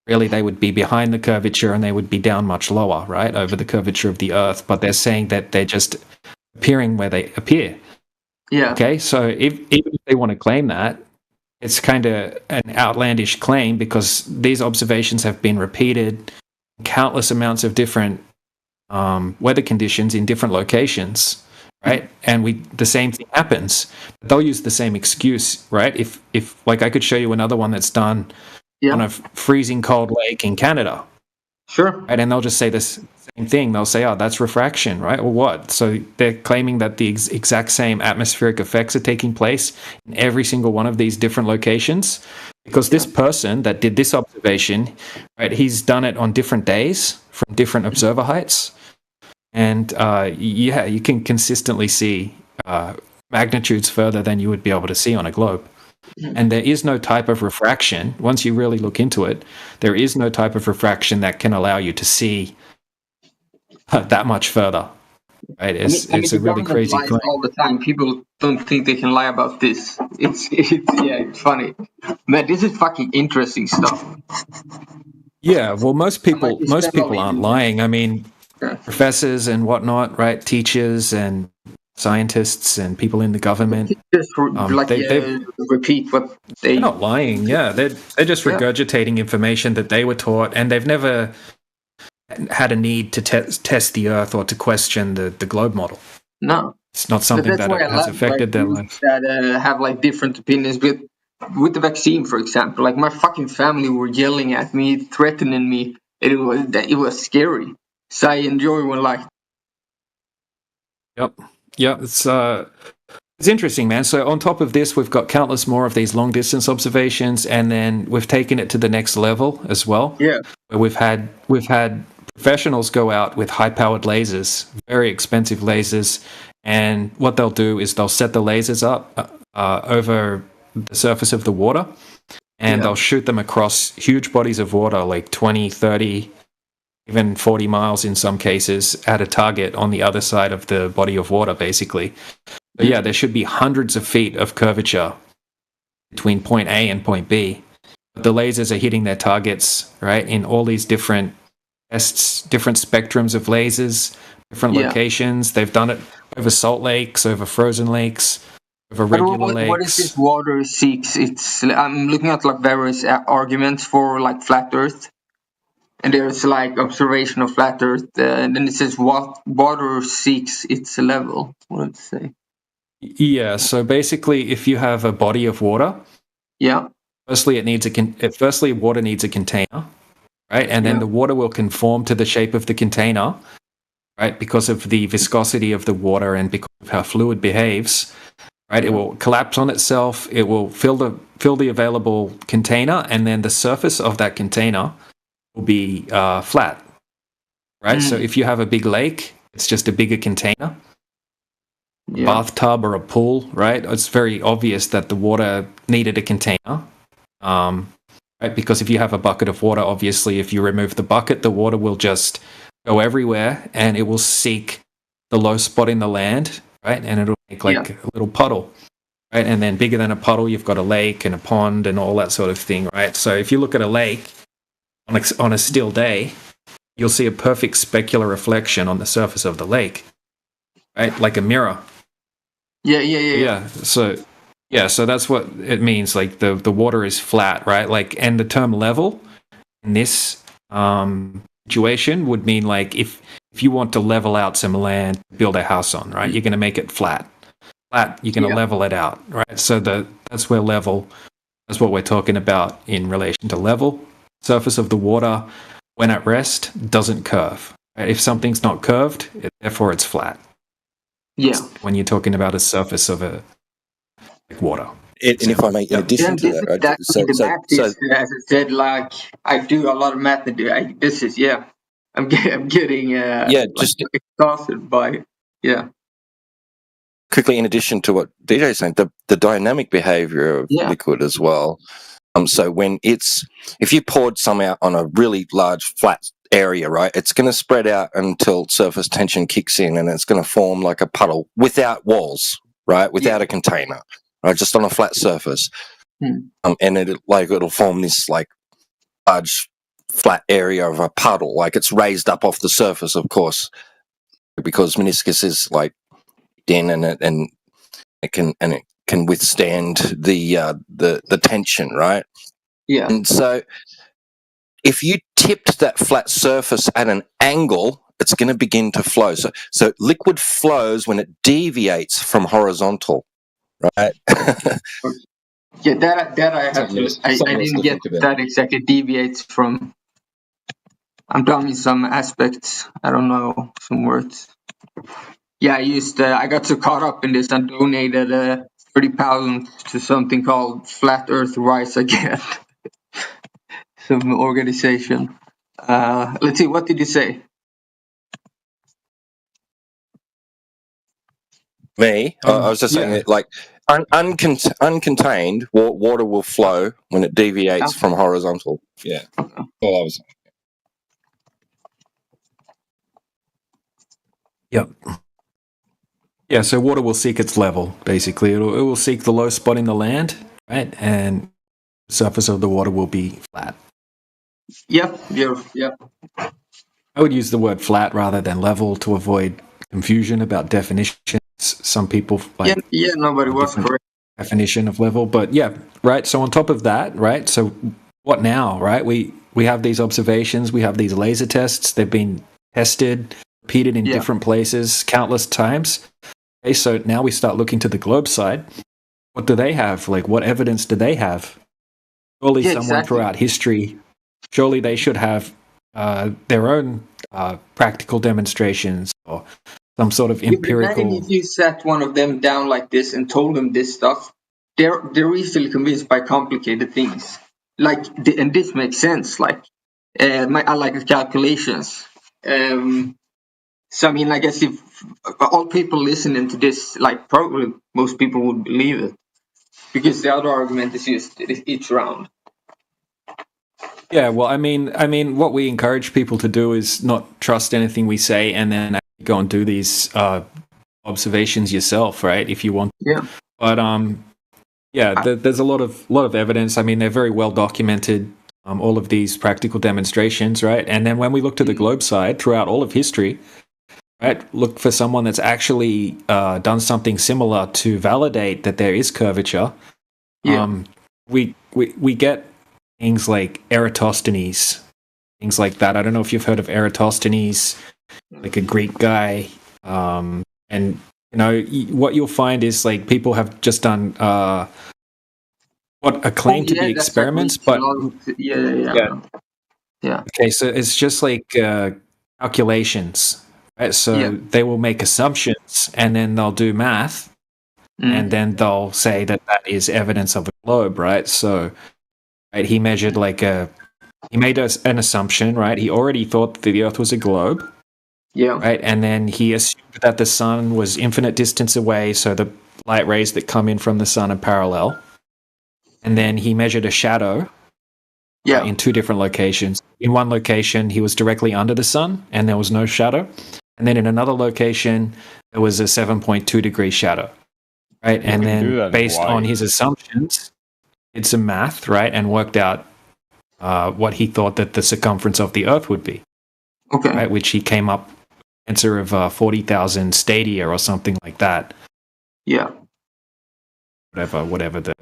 Really, they would be behind the curvature and they would be down much lower, right, over the curvature of the Earth. But they're saying that they're just appearing where they appear. Yeah. Okay, so even if they want to claim that, it's kind of an outlandish claim because these observations have been repeated in countless amounts of different weather conditions in different locations, right? And the same thing happens. They'll use the same excuse, right? If like I could show you another one that's done on a freezing cold lake in Canada. Sure. Right, and they'll just say this same thing. They'll say, "Oh, that's refraction," right? Or what? So they're claiming that the exact same atmospheric effects are taking place in every single one of these different locations. Because this person that did this observation, right, he's done it on different days from different observer heights. And you can consistently see magnitudes further than you would be able to see on a globe. And there is no type of refraction, once you really look into it, there is no type of refraction that can allow you to see that much further. Right? It's a really crazy claim. All the time. People don't think they can lie about this. It's funny. Man, this is fucking interesting stuff. Yeah, well, most people aren't lying. I mean, professors and whatnot, right? Teachers and scientists and people in the government. Just repeat what they're not lying. Yeah, they're just regurgitating information that they were taught, and they've never had a need to test the Earth or to question the globe model. No, it's not something that has affected their life. That have like different opinions with the vaccine, for example. Like my fucking family were yelling at me, threatening me. It was scary. So I enjoy when like. Yep. Yeah, it's interesting, man. So on top of this, we've got countless more of these long distance observations, and then we've taken it to the next level as well. Yeah. Where we've had professionals go out with high powered lasers, very expensive lasers, and what they'll do is they'll set the lasers up over the surface of the water, and they'll shoot them across huge bodies of water, like 20, 30, even 40 miles in some cases, at a target on the other side of the body of water, basically. But yeah, there should be hundreds of feet of curvature between point A and point B. But the lasers are hitting their targets, right, in all these different tests, different spectrums of lasers, different locations. They've done it over salt lakes, over frozen lakes, over regular lakes. What is this water seeks? I'm looking at like various arguments for like flat Earth. And there's like observation of flat Earth, and then it says what water seeks its level. What does it say? Yeah, so basically, if you have a body of water, firstly water needs a container, right? And then the water will conform to the shape of the container, right? Because of the viscosity of the water and because of how fluid behaves, right? It will collapse on itself. It will fill the available container, and then the surface of that container will be flat, right? So if you have a big lake, it's just a bigger container, a bathtub or a pool, right? It's very obvious that the water needed a container, right? Because if you have a bucket of water, obviously, if you remove the bucket, the water will just go everywhere, and it will seek the low spot in the land, right? And it'll make like a little puddle, right? And then bigger than a puddle, you've got a lake and a pond and all that sort of thing, right? So if you look at a lake, on a still day, you'll see a perfect specular reflection on the surface of the lake, right? Like a mirror. Yeah. So that's what it means. Like the water is flat, right? Like, and the term level in this situation would mean like if you want to level out some land, build a house on, right? You're going to make it flat. You're going to level it out, right? So that's where level. That's what we're talking about in relation to level. Surface of the water, when at rest, doesn't curve. Right? If something's not curved, therefore it's flat. Yeah. When you're talking about a surface of a water. And if I may, in addition to that, right? As I said, like I do a lot of math. I'm getting just exhausted by it. Quickly, in addition to what DJ is saying, the dynamic behavior of liquid as well. So if you poured some out on a really large flat area, right, it's going to spread out until surface tension kicks in, and it's going to form like a puddle without walls, right, without a container, right, just on a flat surface, and it'll form this like large flat area of a puddle, like it's raised up off the surface, of course, because meniscus is like thin and it can withstand the tension, right? Yeah. And so if you tipped that flat surface at an angle, it's going to begin to flow. So liquid flows when it deviates from horizontal, right? Yeah, that I have to. I didn't get that exactly. Deviates from. I'm dumb in some aspects. I don't know some words. Yeah, I got so caught up in this and donated 30 pounds to something called Flat Earth Rise Again. Some organization. Let's see, what did you say? Me? I was just saying that, like, uncontained, water will flow when it deviates from horizontal. Yeah. All I was saying. Yep. Yeah, so water will seek its level, basically. It will seek the low spot in the land, right? And the surface of the water will be flat. Yep. I would use the word flat rather than level to avoid confusion about definition. some people like nobody was different correct. definition of level, but yeah, right. So on top of that, right. So what now, right? We have these observations, we have these laser tests. They've been tested, repeated in different places countless times. Okay, so now we start looking to the globe side. What do they have? Like, what evidence do they have? Surely someone throughout history, surely they should have their own practical demonstrations or some sort of empirical. Imagine if you sat one of them down like this and told them this stuff. They're easily convinced by complicated things. Like, and this makes sense. Like, I like the calculations. So I mean, I guess if all people listening to this, like, probably most people would believe it, because the other argument is just each round. Yeah, well, I mean, what we encourage people to do is not trust anything we say, and then go and do these observations yourself, right? If you want. Yeah. But there's a lot of evidence. I mean, they're very well documented. All of these practical demonstrations, right? And then when we look to the globe side throughout all of history, right, look for someone that's actually done something similar to validate that there is curvature. Yeah. We get things like Eratosthenes, things like that. I don't know if you've heard of Eratosthenes, like a Greek guy. And, what you'll find is, like, people have just done what are claimed to be experiments, but... Yeah. Okay, so it's just like calculations, right? So they will make assumptions, and then they'll do math, and then they'll say that is evidence of a globe, right? So... Right, he measured he made an assumption, right? He already thought that the Earth was a globe. Yeah. Right, and then he assumed that the sun was infinite distance away, so the light rays that come in from the sun are parallel. And then he measured a shadow. In 2 different locations. In one location, he was directly under the sun, and there was no shadow. And then in another location, there was a 7.2 degree shadow. Right, and then based on his assumptions, did some math, right, and worked out what he thought that the circumference of the Earth would be. Okay. Right, which he came up answer of 40,000 stadia or something like that. Yeah. Whatever the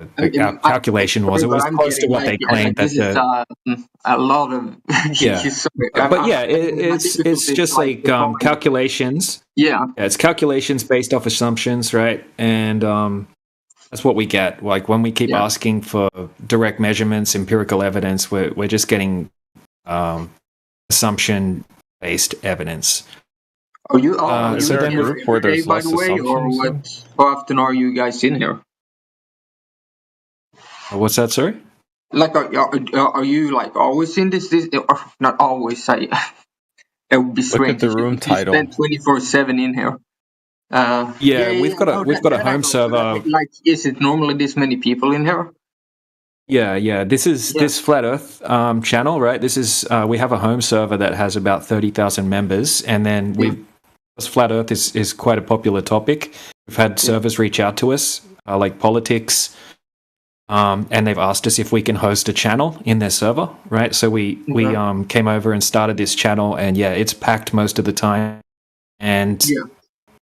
calculation was, it was close to what they claimed. This is a lot of. It's just like calculations. Yeah, it's calculations based off assumptions, right? And that's what we get. Like when we keep asking for direct measurements, empirical evidence, we're just getting assumption-based evidence. Are you? Is there a group where there's by the way, or what? How often are you guys in here? What's that, sorry? Like, are you like always in this? Or not always. It would be strange. Look at the room title. Spend 24/7 in here. We've got a home server. Like, is it normally this many people in here? Yeah. This is this Flat Earth channel, right? This is we have a home server that has about 30,000 members, and then Flat Earth is quite a popular topic. We've had servers reach out to us, like politics, and they've asked us if we can host a channel in their server, right? So we came over and started this channel, and it's packed most of the time, and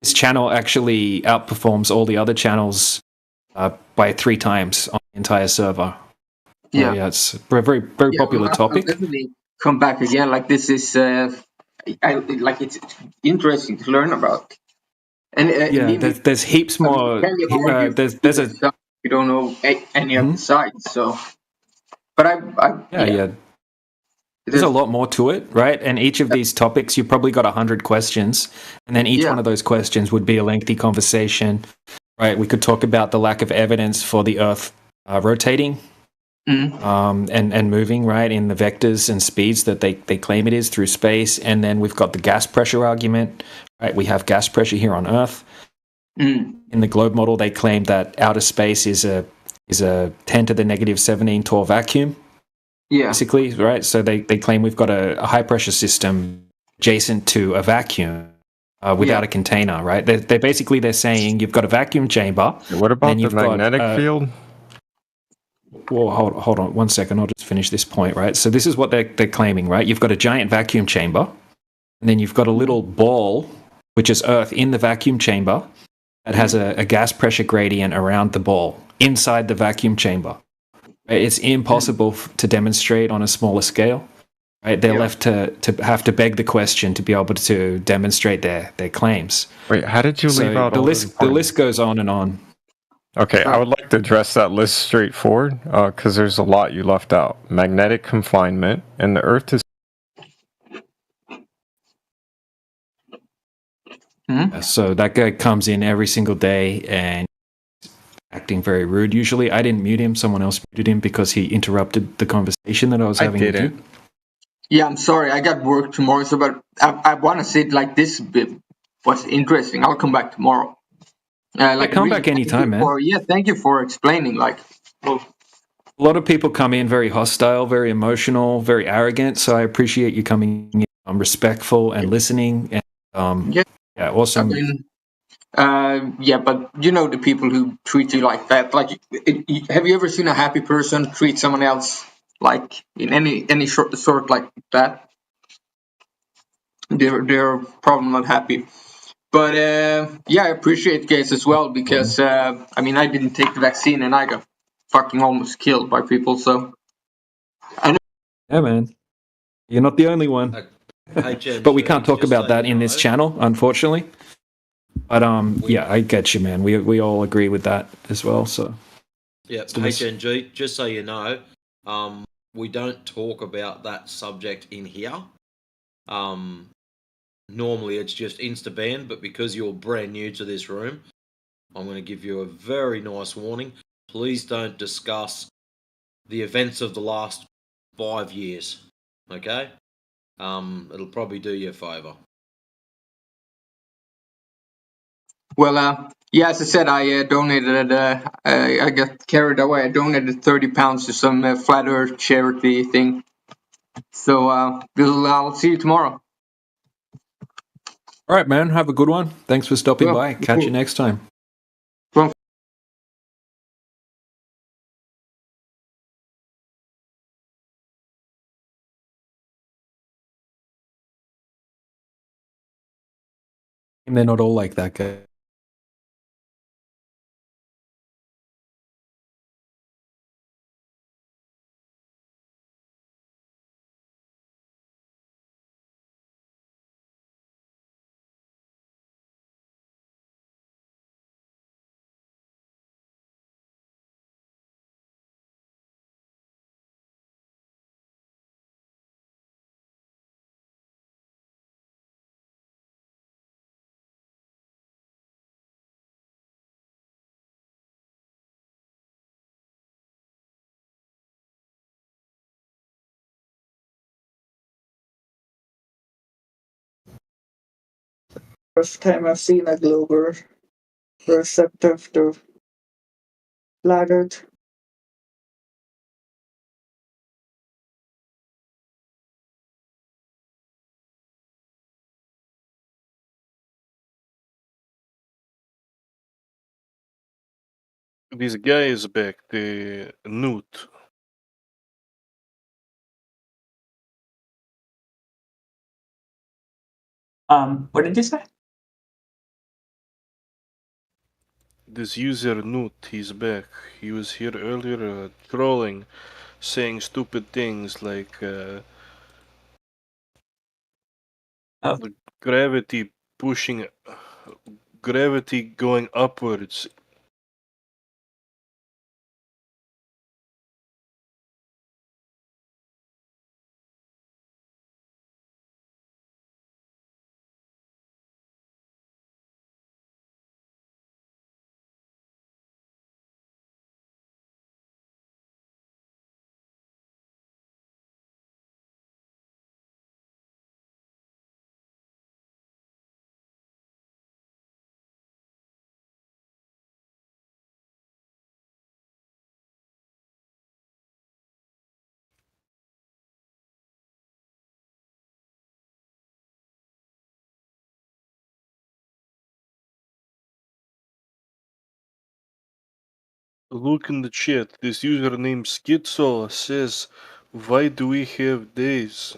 this channel actually outperforms all the other channels by 3 times on the entire server. It's a very popular topic. I'll definitely come back again. Like, this is it's interesting to learn about. And there's heaps more. There's a. We don't know any of the sides, so. But There's a lot more to it, right? And each of these topics, you've probably got 100 questions, and then each one of those questions would be a lengthy conversation, right? We could talk about the lack of evidence for the Earth rotating and moving, right, in the vectors and speeds that they claim it is through space. And then we've got the gas pressure argument, right? We have gas pressure here on Earth. In the globe model, they claim that outer space is a 10 to the negative 17 Torr vacuum. Basically, right? So they claim we've got a high pressure system adjacent to a vacuum without a container, right? They're saying you've got a vacuum chamber. What about the magnetic field? Well, hold on 1 second. I'll just finish this point, right? So this is what they're claiming, right? You've got a giant vacuum chamber, and then you've got a little ball, which is Earth, in the vacuum chamber, that has a gas pressure gradient around the ball inside the vacuum chamber. It's impossible to demonstrate on a smaller scale. Right? They're left to have to beg the question to be able to demonstrate their claims. Wait, how did you leave out the all list? The list goes on and on. Okay, I would like to address that list straightforward because there's a lot you left out. Magnetic confinement, and the Earth is. So that guy comes in every single day and acting very rude. Usually, I didn't mute him; someone else muted him because he interrupted the conversation that I was having with you. Yeah, I'm sorry. I got work tomorrow, so but I want to say it like this bit was interesting. I'll come back tomorrow. Come back anytime, man. Thank you for explaining. A lot of people come in very hostile, very emotional, very arrogant. So I appreciate you coming in respectful and listening. And awesome. I mean, but you know the people who treat you like that. Like, have you ever seen a happy person treat someone else like in any sort like that? They're probably not happy. But I appreciate guys as well because I mean I didn't take the vaccine and I got fucking almost killed by people. So I know. Yeah, man, you're not the only one. But we can't talk about that in this channel, unfortunately. But I get you, man. We all agree with that as well. So yeah, HNG. Just so you know, we don't talk about that subject in here. Normally it's just insta-ban, but because you're brand new to this room, I'm going to give you a very nice warning. Please don't discuss the events of the last 5 years, okay? It'll probably do you a favour. Well, as I said, I donated. I got carried away. I donated £30 to some flat Earth charity thing. So I'll see you tomorrow. All right, man. Have a good one. Thanks for stopping by. Catch you next time. And they're not all like that guy. First time I've seen a glober receptive to flat Earth. This guy is back, the Newt. What did you say? This user Newt, he's back. He was here earlier trolling, saying stupid things like the gravity pushing, gravity going upwards. Look in the chat. This user named Schizo says, "Why do we have days?"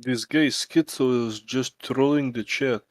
This guy Schizo is just trolling the chat.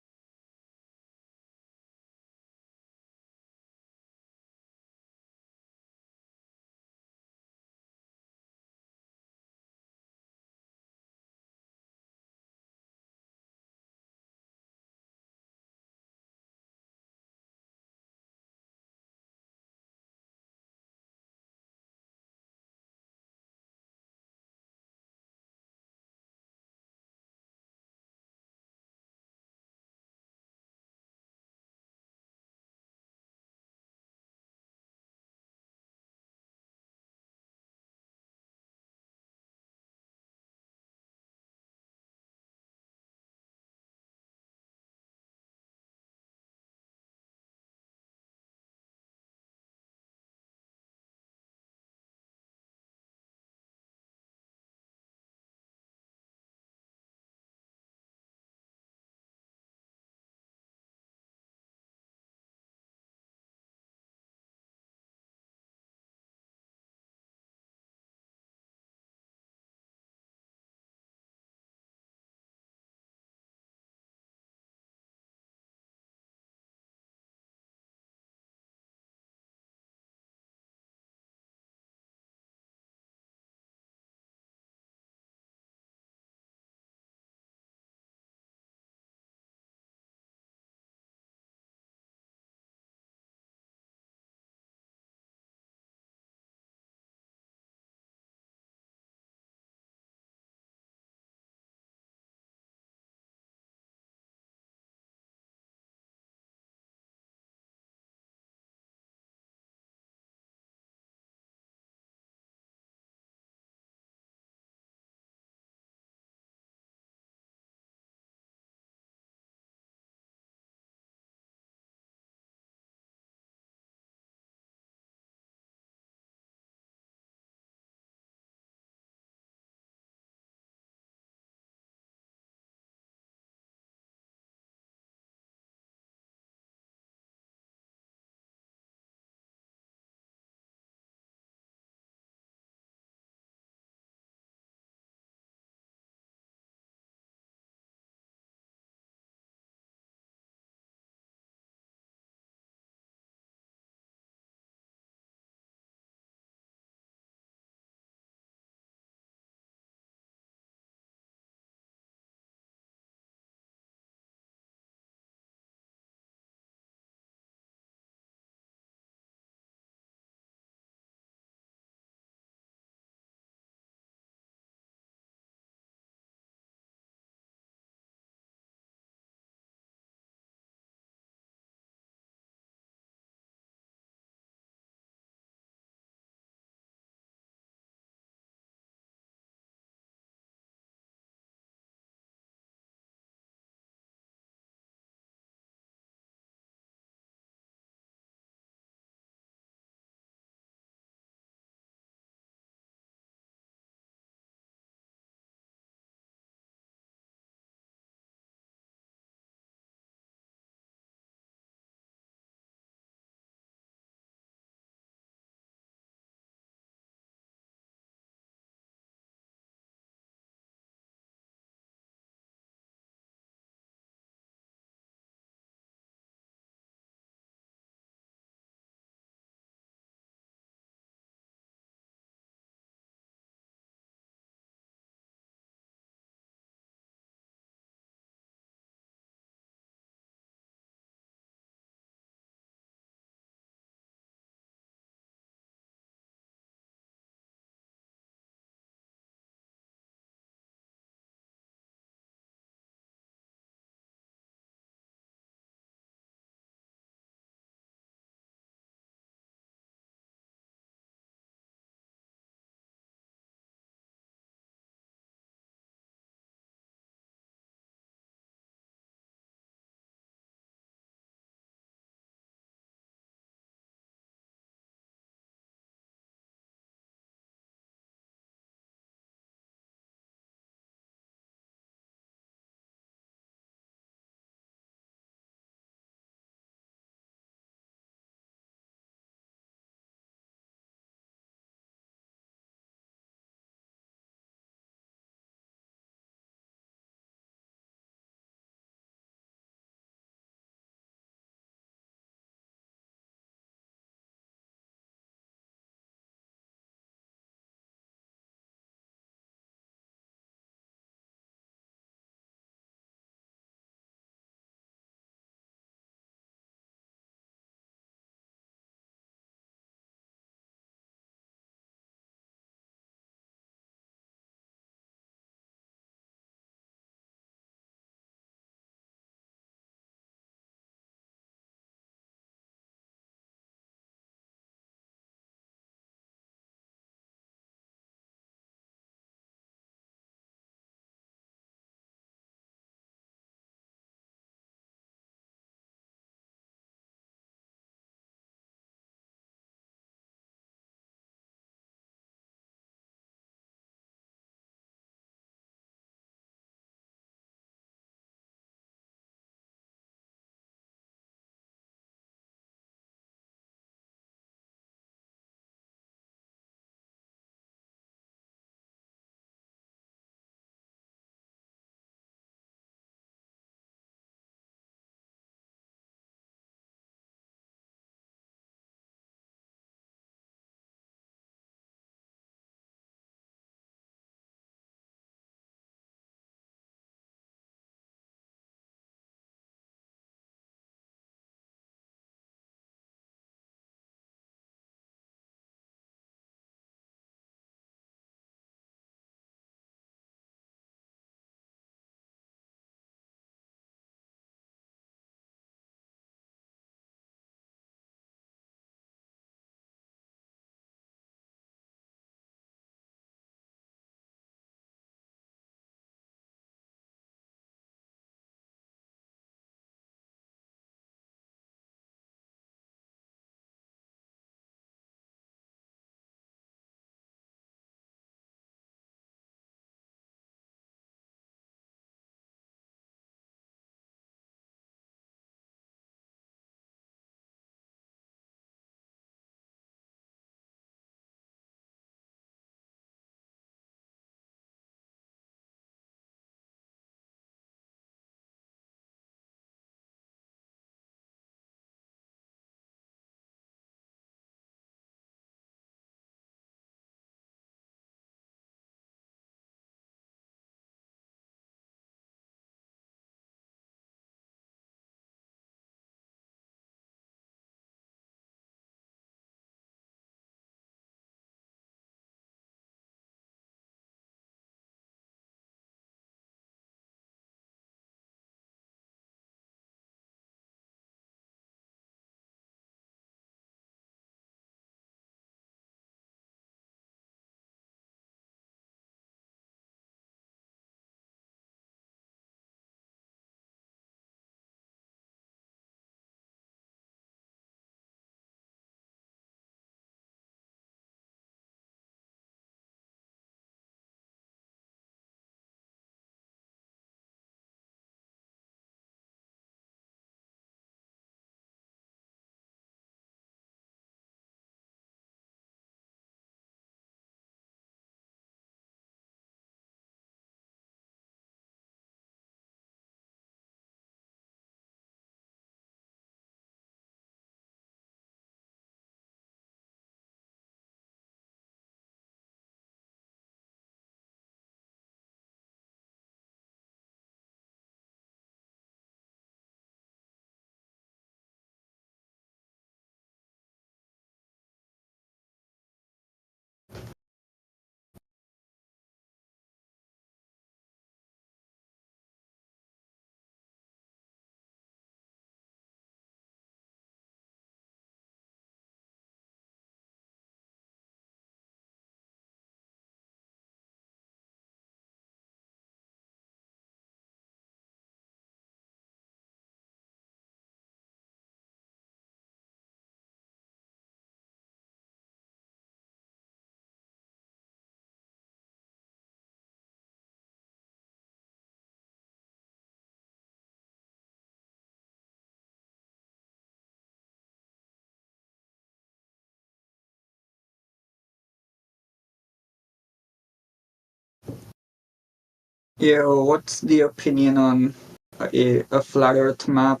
Yeah, what's the opinion on a flat Earth map?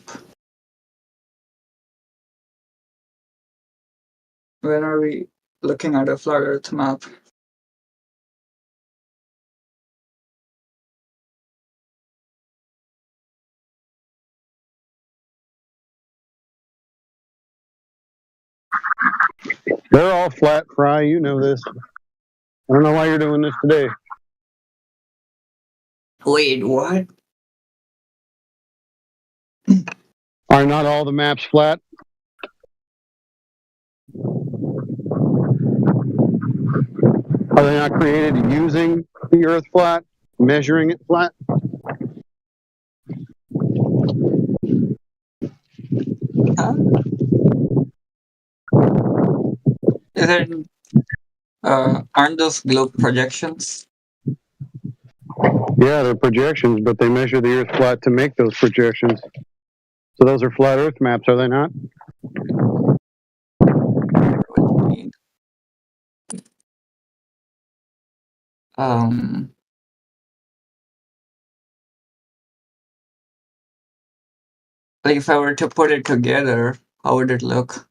When are we looking at a flat Earth map? They're all flat, Fry. You know this. I don't know why you're doing this today. Wait, what? Are not all the maps flat? Are they not created using the Earth flat, measuring it flat? Huh? Isn't aren't those globe projections? Yeah, they're projections, but they measure the Earth flat to make those projections. So those are flat Earth maps, are they not? Um, like if I were to put it together, how would it look?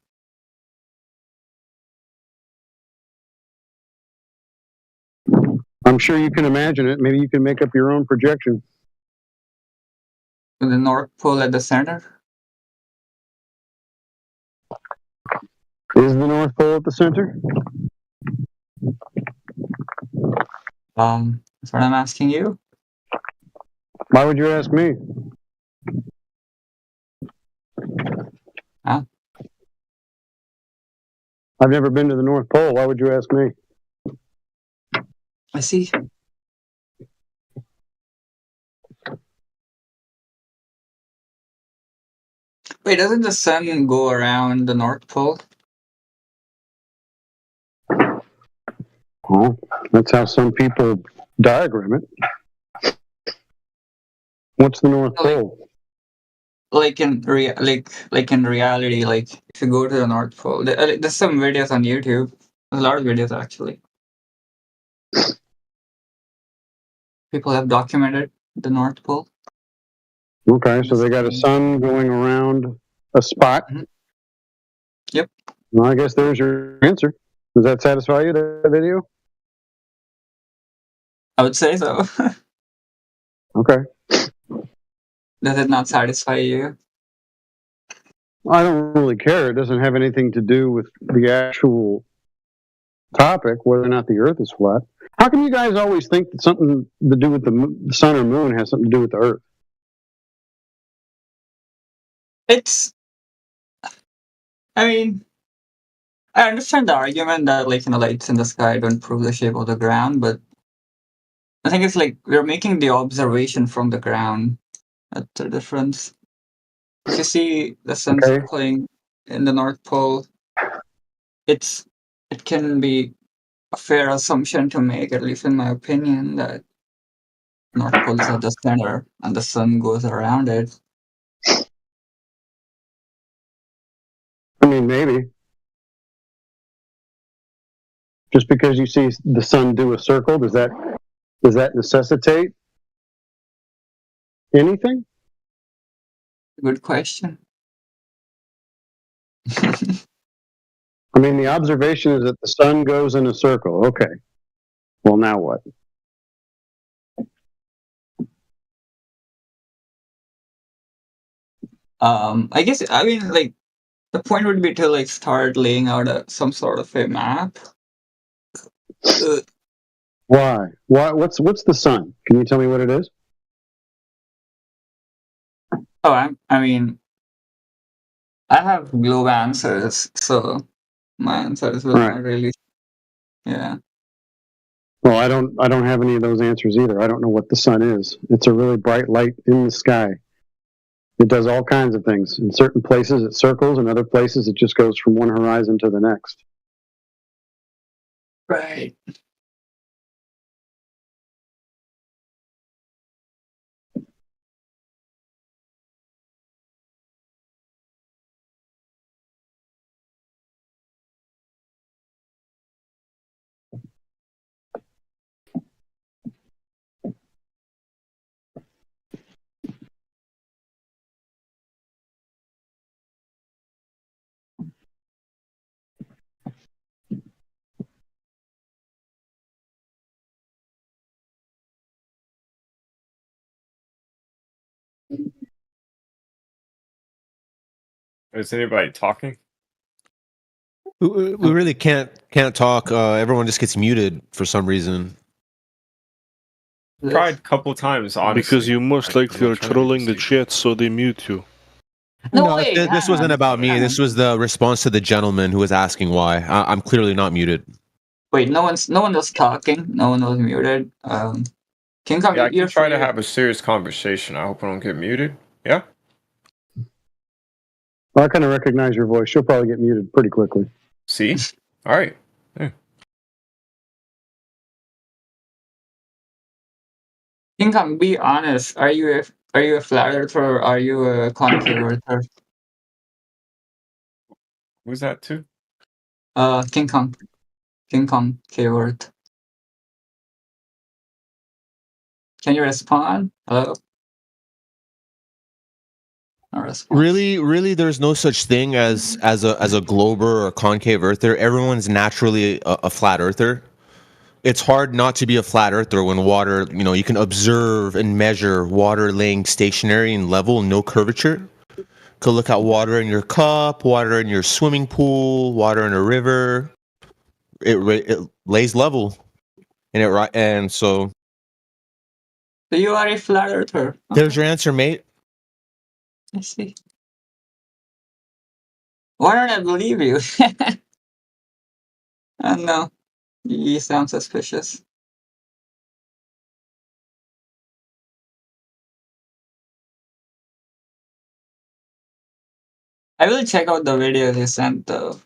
I'm sure you can imagine it. Maybe you can make up your own projection. With the North Pole at the center? Is the North Pole at the center? That's what I'm asking you. Why would you ask me? Huh? I've never been to the North Pole. Why would you ask me? I see. Wait, doesn't the sun go around the North Pole? Well, that's how some people diagram it. What's the North Pole? Like in like in reality, like if you go to the North Pole, there's some videos on YouTube. There's a lot of videos actually. People have documented the North Pole. Okay, so they got a sun going around a spot. Yep. Well, I guess there's your answer. Does that satisfy you, that video? I would say so. Okay. Does it not satisfy you? I don't really care. It doesn't have anything to do with the actual topic, whether or not the Earth is flat. How come you guys always think that something to do with the sun or moon has something to do with the Earth? I mean, I understand the argument that like lights in the sky don't prove the shape of the ground, but I think it's like we're making the observation from the ground. That's the difference. If you see the sun circling in the North Pole, it can be a fair assumption to make, at least in my opinion, that North Pole is at the center and the sun goes around it. I mean, maybe. Just because you see the sun do a circle, does that necessitate anything? Good question. I mean, the observation is that the sun goes in a circle. Okay. Well, now what? I guess I mean like the point would be to like start laying out some sort of a map. Why? What's the sun? Can you tell me what it is? Oh, I mean, I have globe answers, so my answers will not really. Yeah. Well, I don't have any of those answers either. I don't know what the sun is. It's a really bright light in the sky. It does all kinds of things. In certain places it circles, in other places it just goes from one horizon to the next. Right. Is anybody talking? We really can't talk. Everyone just gets muted for some reason. Tried a couple times, honestly. Because you most likely are trolling the chat, so they mute you. No, wait, this hang wasn't on, about me. hang This on. was the response to the gentleman who was asking why. I'm clearly not muted. Wait, no one was talking. No one was muted. King Kong, Yeah, I you're can try to free. have a serious conversation. I hope I don't get muted. Yeah? Well, I kind of recognize your voice. She'll probably get muted pretty quickly. See? All right. Yeah. King Kong, be honest. Are you a flat earther or are you a concave earther? Who's that to? King Kong. King Kong cave earth. Can you respond? Hello? No response. Really, there's no such thing as a glober or a concave earther. Everyone's naturally a flat earther. It's hard not to be a flat earther when water, you can observe and measure water laying stationary and level, no curvature. Could look at water in your cup, water in your swimming pool, water in a river. It lays level, and so. So you are a flat earther. There's your answer, mate. I see. Why don't I believe you? No, you sound suspicious. I will check out the videos you sent though.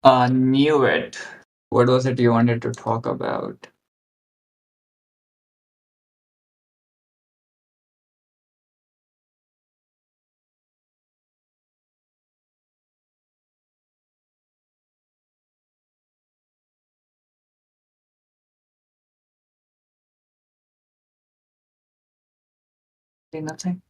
Knew it. What was it you wanted to talk about? Nothing.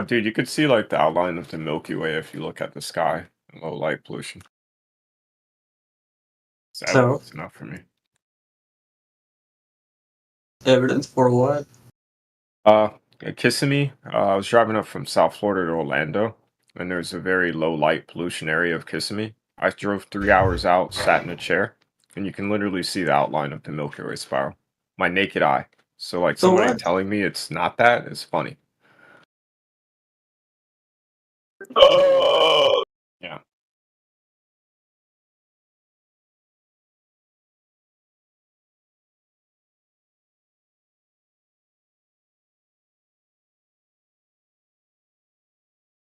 Dude, you could see like the outline of the Milky Way if you look at the sky and low light pollution. It's So? evidence enough for me. Evidence for what? At Kissimmee, I was driving up from South Florida to Orlando, and there's a very low light pollution area of Kissimmee. I drove 3 hours out, sat in a chair, and you can literally see the outline of the Milky Way spiral. my naked eye. So like So somebody what? telling me it's not that is funny. Yeah.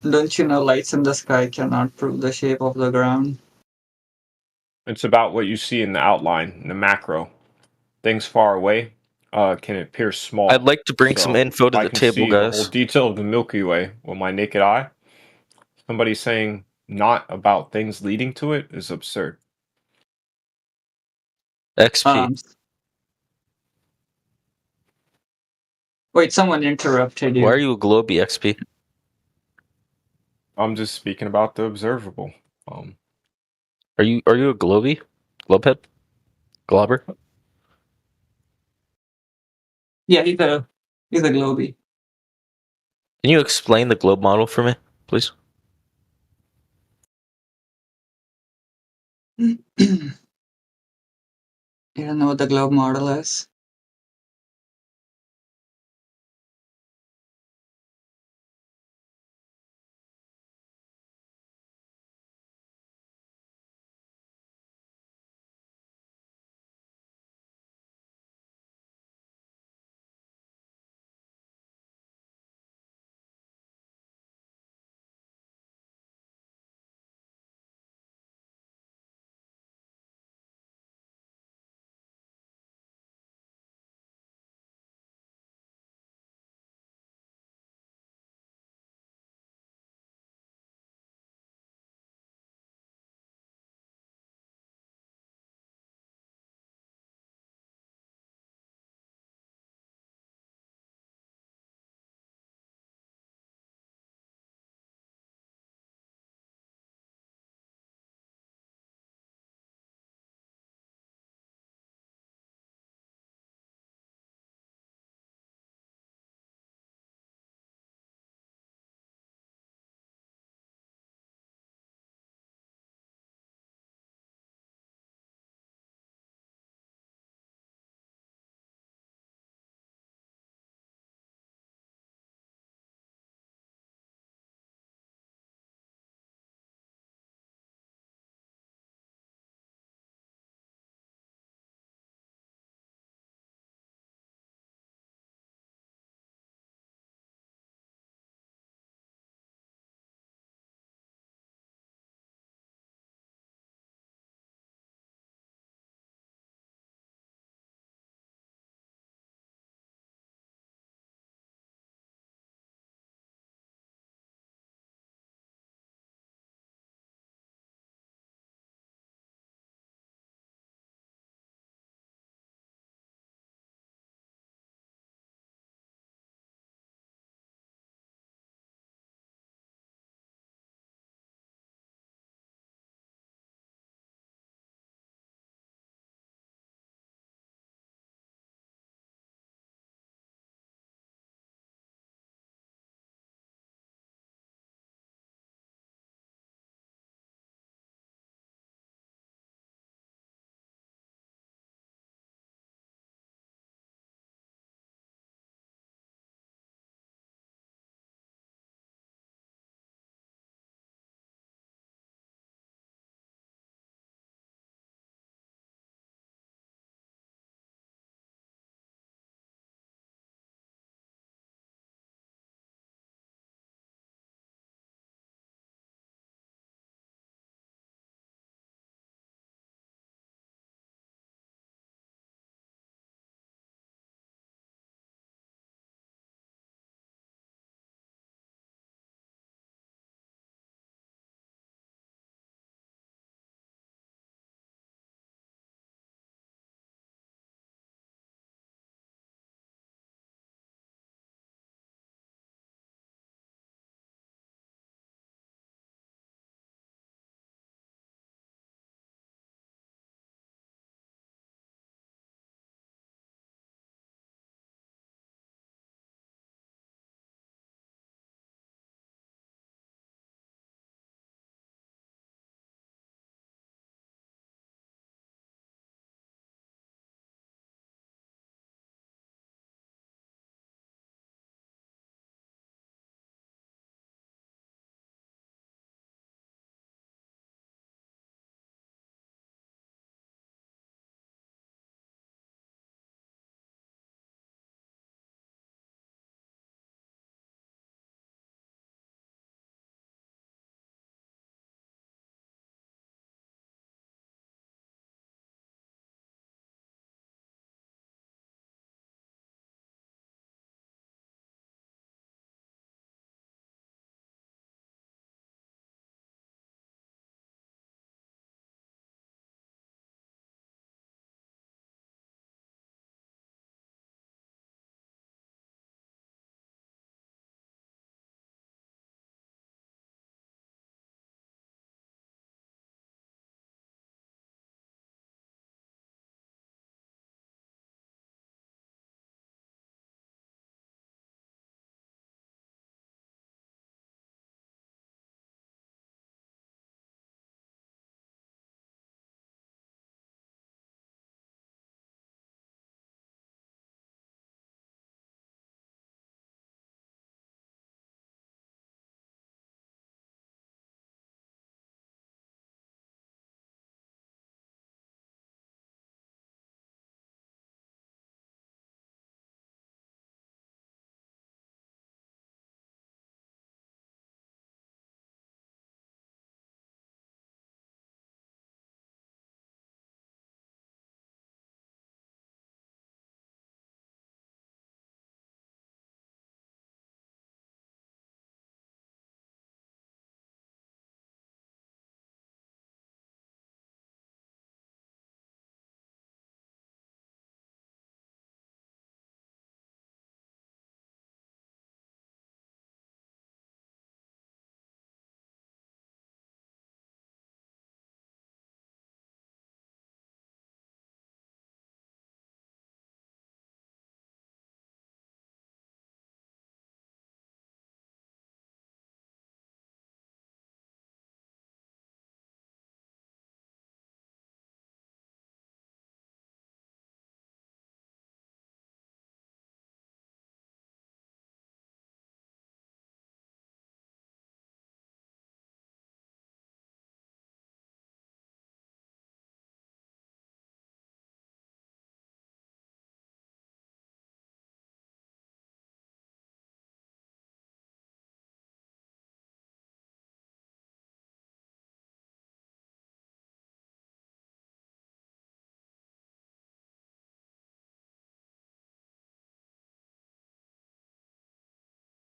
Don't you know lights in the sky cannot prove the shape of the ground? It's about what you see in the outline, in the macro. Things far away can appear small. I'd like to bring some info to I the can table, see the whole guys. detail of the Milky Way with my naked eye. Somebody saying not about things leading to it is absurd. XP. Wait, someone interrupted you. Why are you a Globey, XP? I'm just speaking about the observable. Are you a Globey? Globehead? Globber? Yeah, he's a Globey. Can you explain the globe model for me, please? You don't know what the globe model is?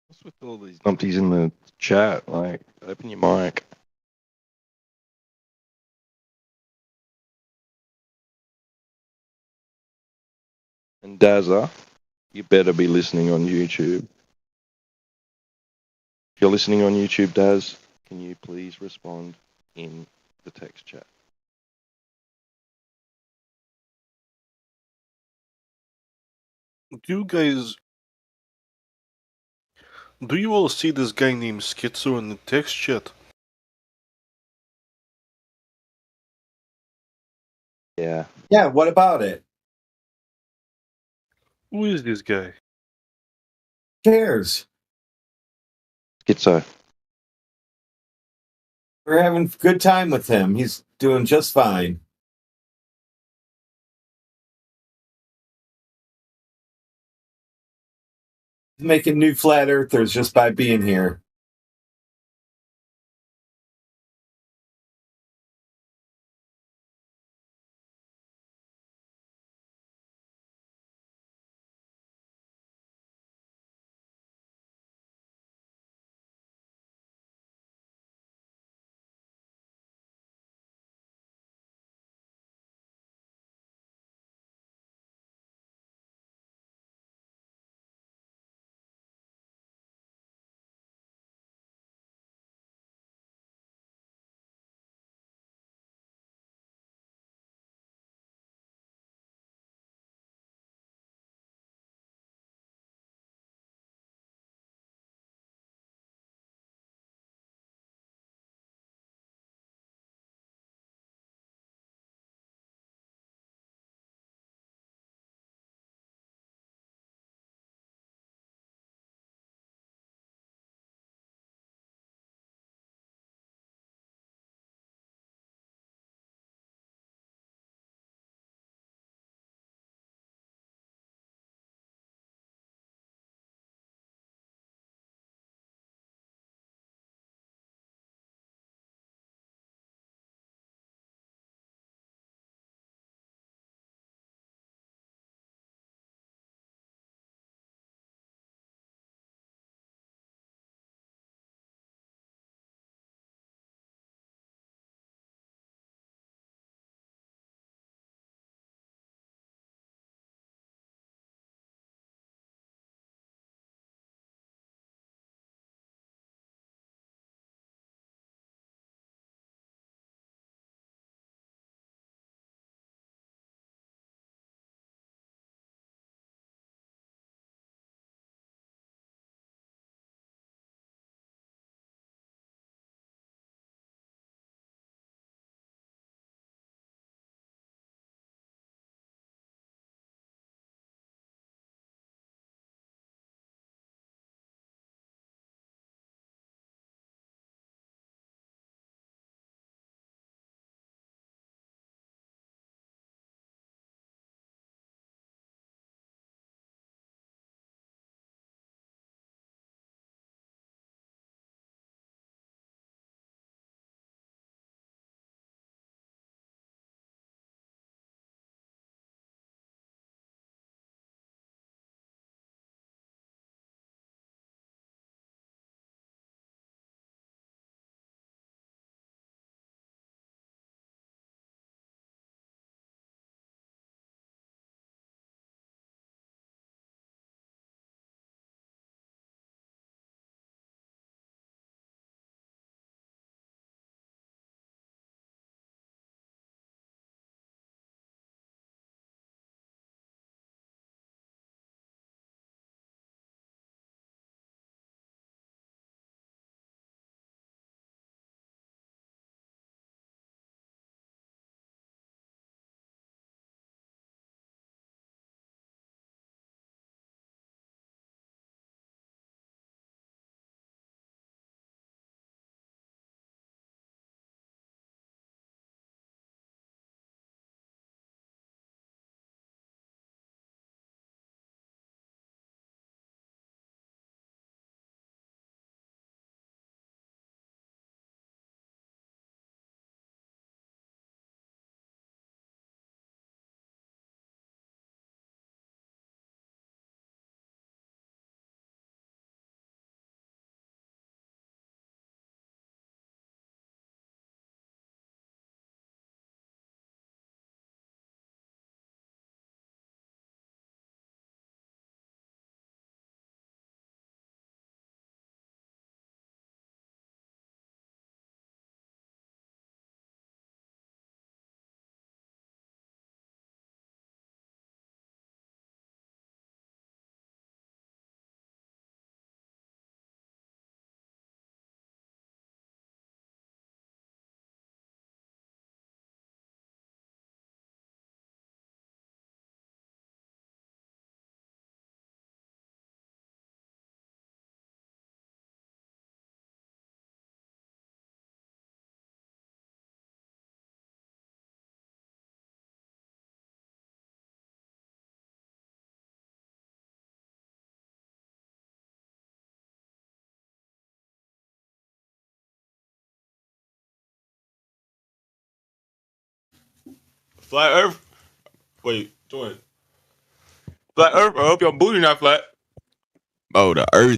What's with all these numpties in the chat? Like, open your mic. And Dazza, you better be listening on YouTube. If you're listening on YouTube, Daz, can you please respond in the text chat? Do you all see this guy named Schizo in the text chat? Yeah. Yeah, what about it? Who is this guy? Cares? Schizo. We're having a good time with him. He's doing just fine. He's making new flat earthers just by being here. Flat Earth. Wait, Jordan. Flat Earth. I hope your booty not flat. Oh, the Earth.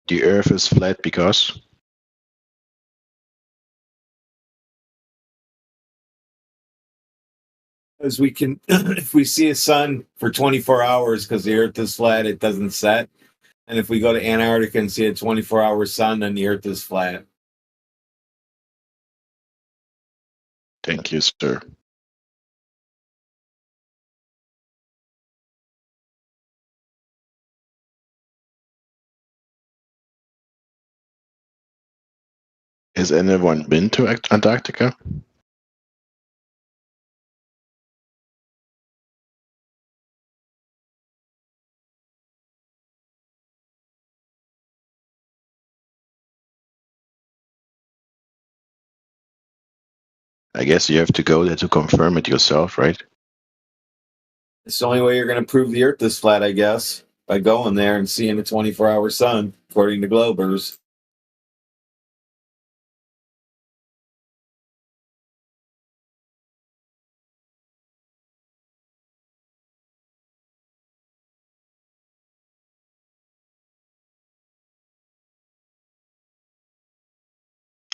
The Earth is flat because. As we can, if we see a sun for 24 hours because the Earth is flat, it doesn't set. And if we go to Antarctica and see a 24-hour sun, then the Earth is flat. Thank you, sir. Has anyone been to Antarctica? I guess you have to go there to confirm it yourself, right? It's the only way you're going to prove the Earth is flat, I guess, by going there and seeing the 24-hour sun, according to Globers.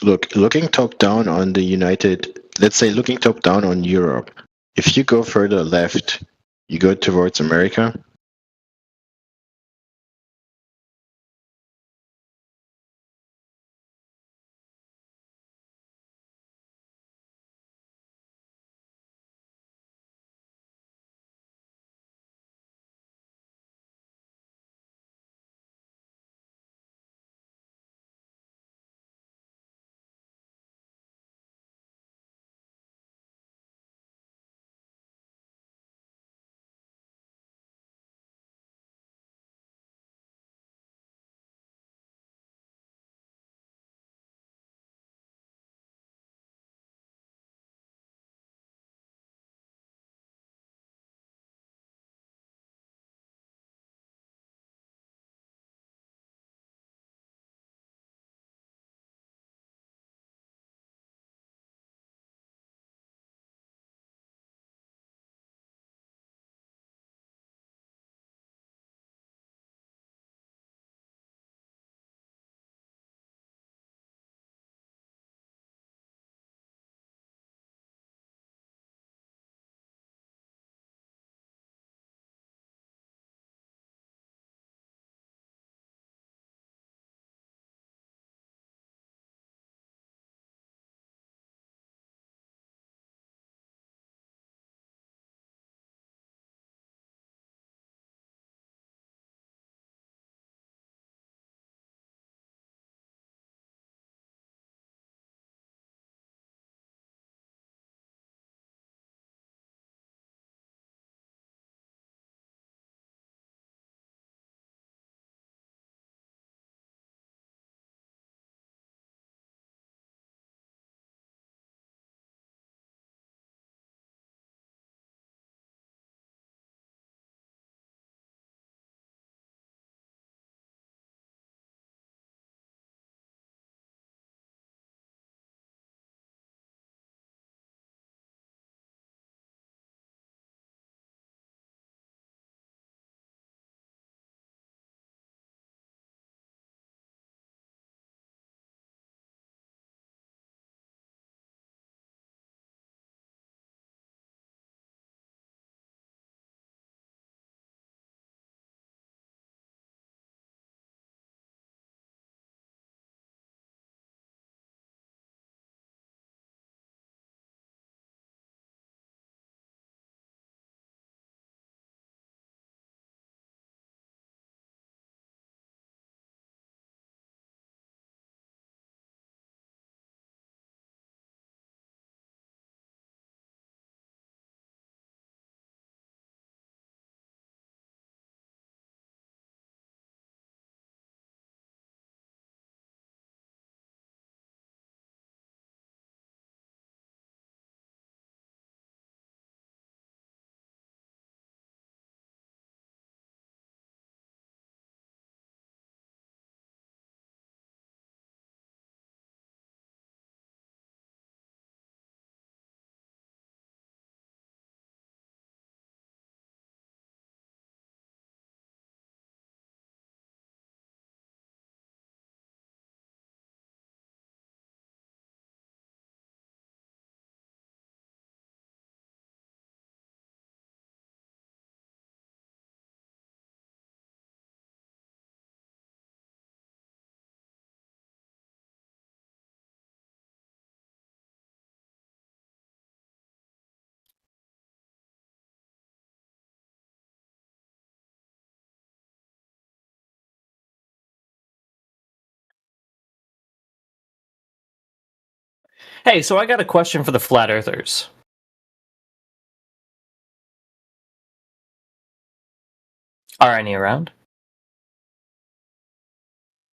Looking top down on the let's say looking top down on Europe. If you go further left, you go towards America. Hey, so I got a question for the flat earthers. Are any around?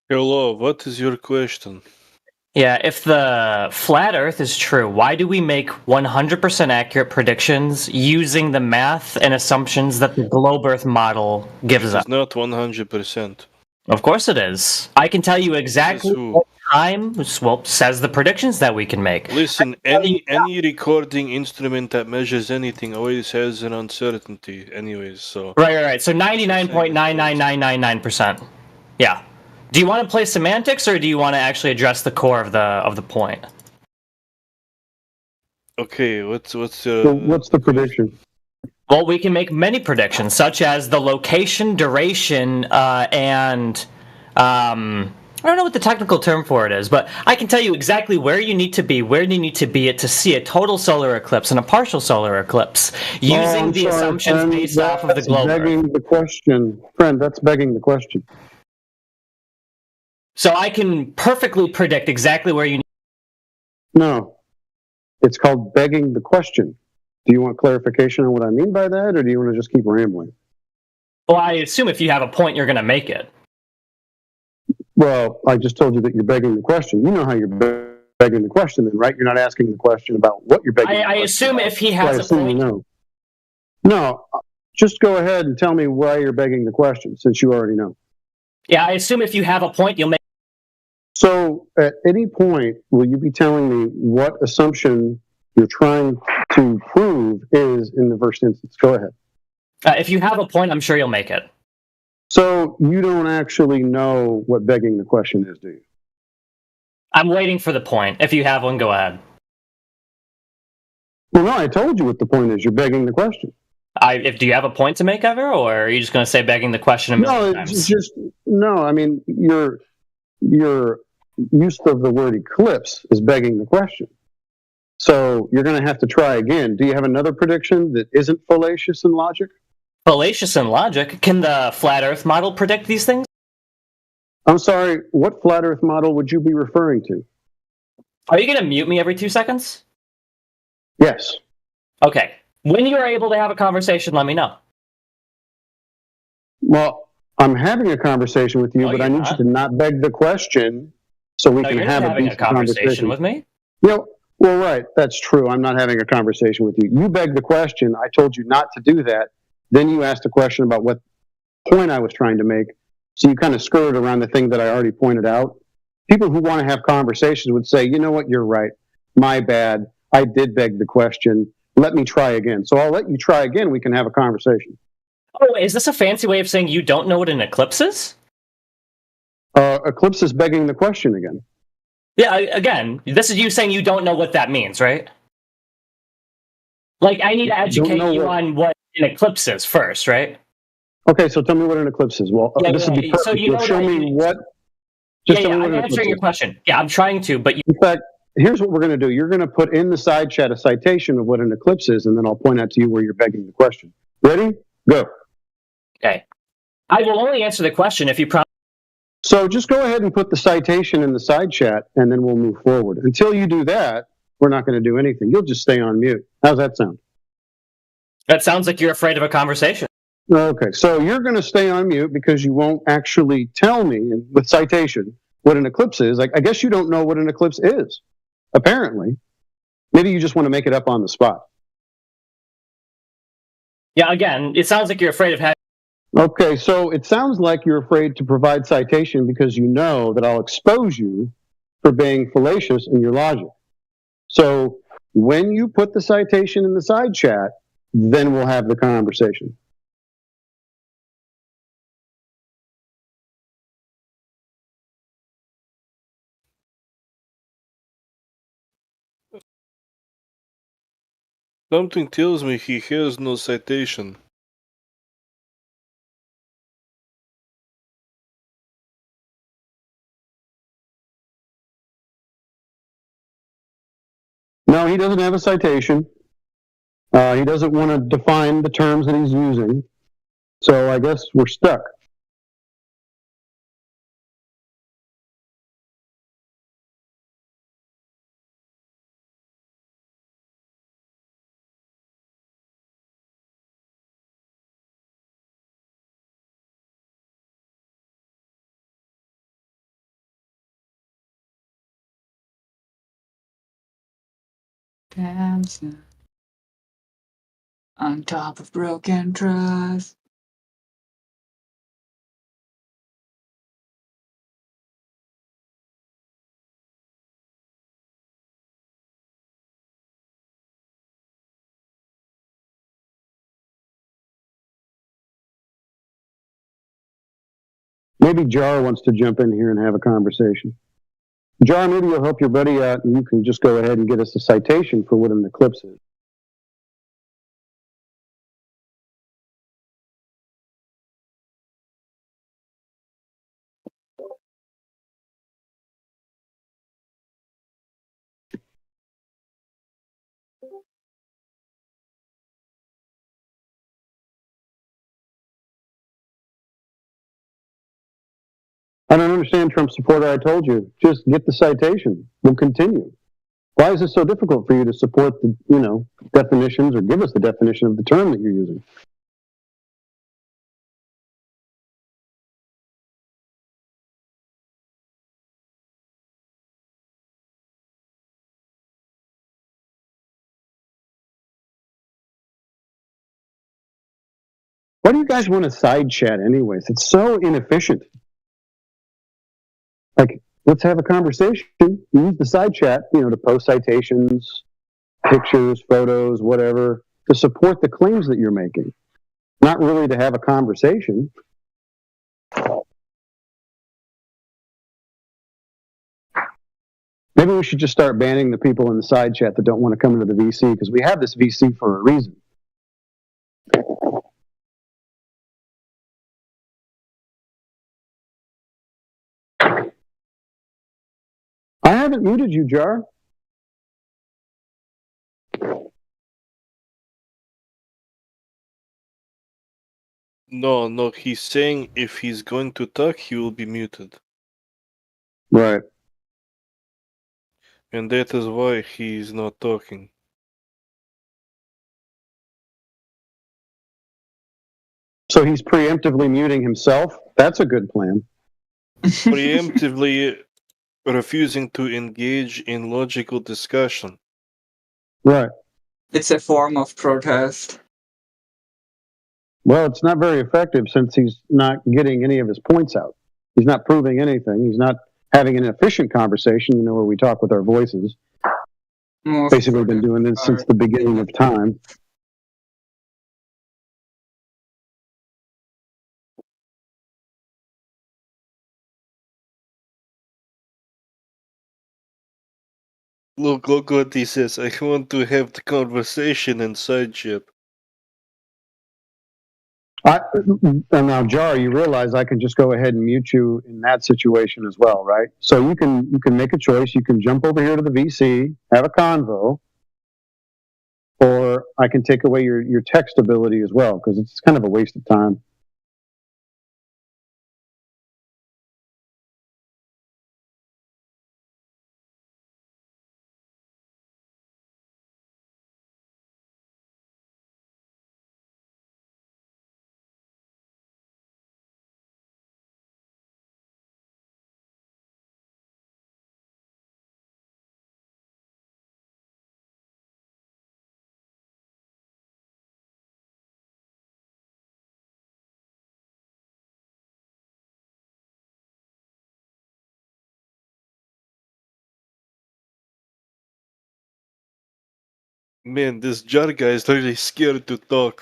Hello, what is your question? Yeah, if the flat earth is true, why do we make 100% accurate predictions using the math and assumptions that the globe earth model gives us? It's not 100%. Of course it is. I can tell you exactly what time says the predictions that we can make. Listen, any recording instrument that measures anything always has an uncertainty anyways, so... Right. So 99.99999%. Yeah. Do you want to play semantics, or do you want to actually address the core of the point? Okay, what's the prediction? Well, we can make many predictions, such as the location, duration, and I don't know what the technical term for it is, but I can tell you exactly where you need to be, to see a total solar eclipse and a partial solar eclipse, using the assumptions based off of the globe. That's begging the question. Friend, that's begging the question. So I can perfectly predict exactly where you need. No. It's called begging the question. Do you want clarification on what I mean by that, or do you want to just keep rambling? Well, I assume if you have a point, you're going to make it. Well, I just told you that you're begging the question. You know how you're begging the question then, right? You're not asking the question about what you're begging. I assume if he has a point. No, just go ahead and tell me why you're begging the question, since you already know. Yeah, I assume if you have a point, you'll make. So, at any point, will you be telling me what assumption you're trying to prove is in the first instance? Go ahead. If you have a point, I'm sure you'll make it. So, you don't actually know what begging the question is, do you? I'm waiting for the point. If you have one, go ahead. Well, no, I told you what the point is. You're begging the question. Do you have a point to make, ever, or are you just going to say begging the question a million times? No. I mean, your use of the word eclipse is begging the question. So you're going to have to try again. Do you have another prediction that isn't fallacious in logic? Fallacious in logic? Can the flat Earth model predict these things? I'm sorry. What flat Earth model would you be referring to? Are you going to mute me every 2 seconds? Yes. Okay. When you're able to have a conversation, let me know. Well, I'm having a conversation with you, but I need you to not beg the question so we can you're have not having a conversation with me. Well, right. That's true. I'm not having a conversation with you. You begged the question. I told you not to do that. Then you asked a question about what point I was trying to make. So you kind of skirted around the thing that I already pointed out. People who want to have conversations would say, you know what, you're right. My bad. I did beg the question. Let me try again. So I'll let you try again. We can have a conversation. Oh, is this a fancy way of saying you don't know what an eclipse is? Eclipse is begging the question again. Yeah, again, this is you saying you don't know what that means, right? Like, I need to educate you on what an eclipse is first, right? Okay, so tell me what an eclipse is. Well, this would be perfect. So you know show me what... I'm answering your question. Yeah, I'm trying to, but... In fact, here's what we're going to do. You're going to put in the side chat a citation of what an eclipse is, and then I'll point out to you where you're begging the question. Ready? Go. Okay. I will only answer the question if you promise. So just go ahead and put the citation in the side chat, and then we'll move forward. Until you do that, we're not going to do anything. You'll just stay on mute. How's that sound? That sounds like you're afraid of a conversation. Okay, so you're going to stay on mute because you won't actually tell me with citation what an eclipse is. I guess you don't know what an eclipse is, apparently. Maybe you just want to make it up on the spot. Yeah, again, it sounds like you're afraid of having... Okay, so it sounds like you're afraid to provide citation because you know that I'll expose you for being fallacious in your logic. So when you put the citation in the side chat, then we'll have the conversation. Something tells me he has no citation. No, he doesn't have a citation. He doesn't want to define the terms that he's using. So I guess we're stuck. Dancing on top of broken trust. Maybe Jar wants to jump in here and have a conversation. Jar, maybe you'll help your buddy out and you can just go ahead and get us a citation for what an eclipse is. I don't understand, Trump supporter. I told you, just get the citation. We'll continue. Why is it so difficult for you to support the, definitions or give us the definition of the term that you're using? Why do you guys want to side chat anyways? It's so inefficient. Like, let's have a conversation. Use the side chat, to post citations, pictures, photos, whatever, to support the claims that you're making. Not really to have a conversation. Maybe we should just start banning the people in the side chat that don't want to come into the VC, because we have this VC for a reason. I haven't muted you, Jar. No, he's saying if he's going to talk, he will be muted. Right. And that is why he's not talking. So he's preemptively muting himself? That's a good plan. Preemptively refusing to engage in logical discussion. Right. It's a form of protest. Well, it's not very effective since he's not getting any of his points out. He's not proving anything. He's not having an efficient conversation, where we talk with our voices. Basically been doing this since the beginning of time. Look what he says. I want to have the conversation inside chat. And now, Jar, you realize I can just go ahead and mute you in that situation as well, right? So you can make a choice. You can jump over here to the VC, have a convo, or I can take away your text ability as well, because it's kind of a waste of time. Man, this Jar guy is really scared to talk.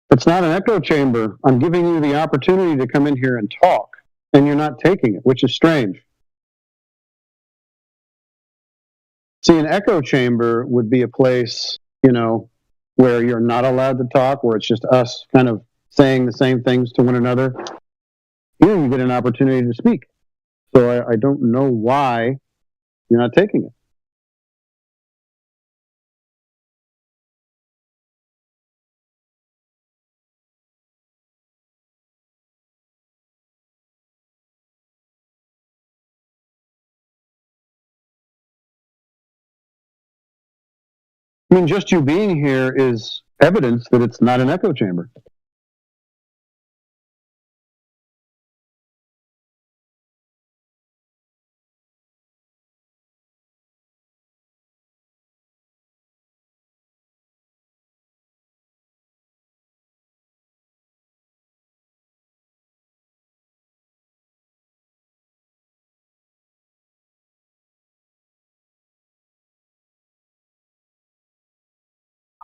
It's not an echo chamber. I'm giving you the opportunity to come in here and talk, and you're not taking it, which is strange. See, an echo chamber would be a place, where you're not allowed to talk, where it's just us kind of saying the same things to one another. Here you get an opportunity to speak. So I don't know why you're not taking it. I mean, just you being here is evidence that it's not an echo chamber.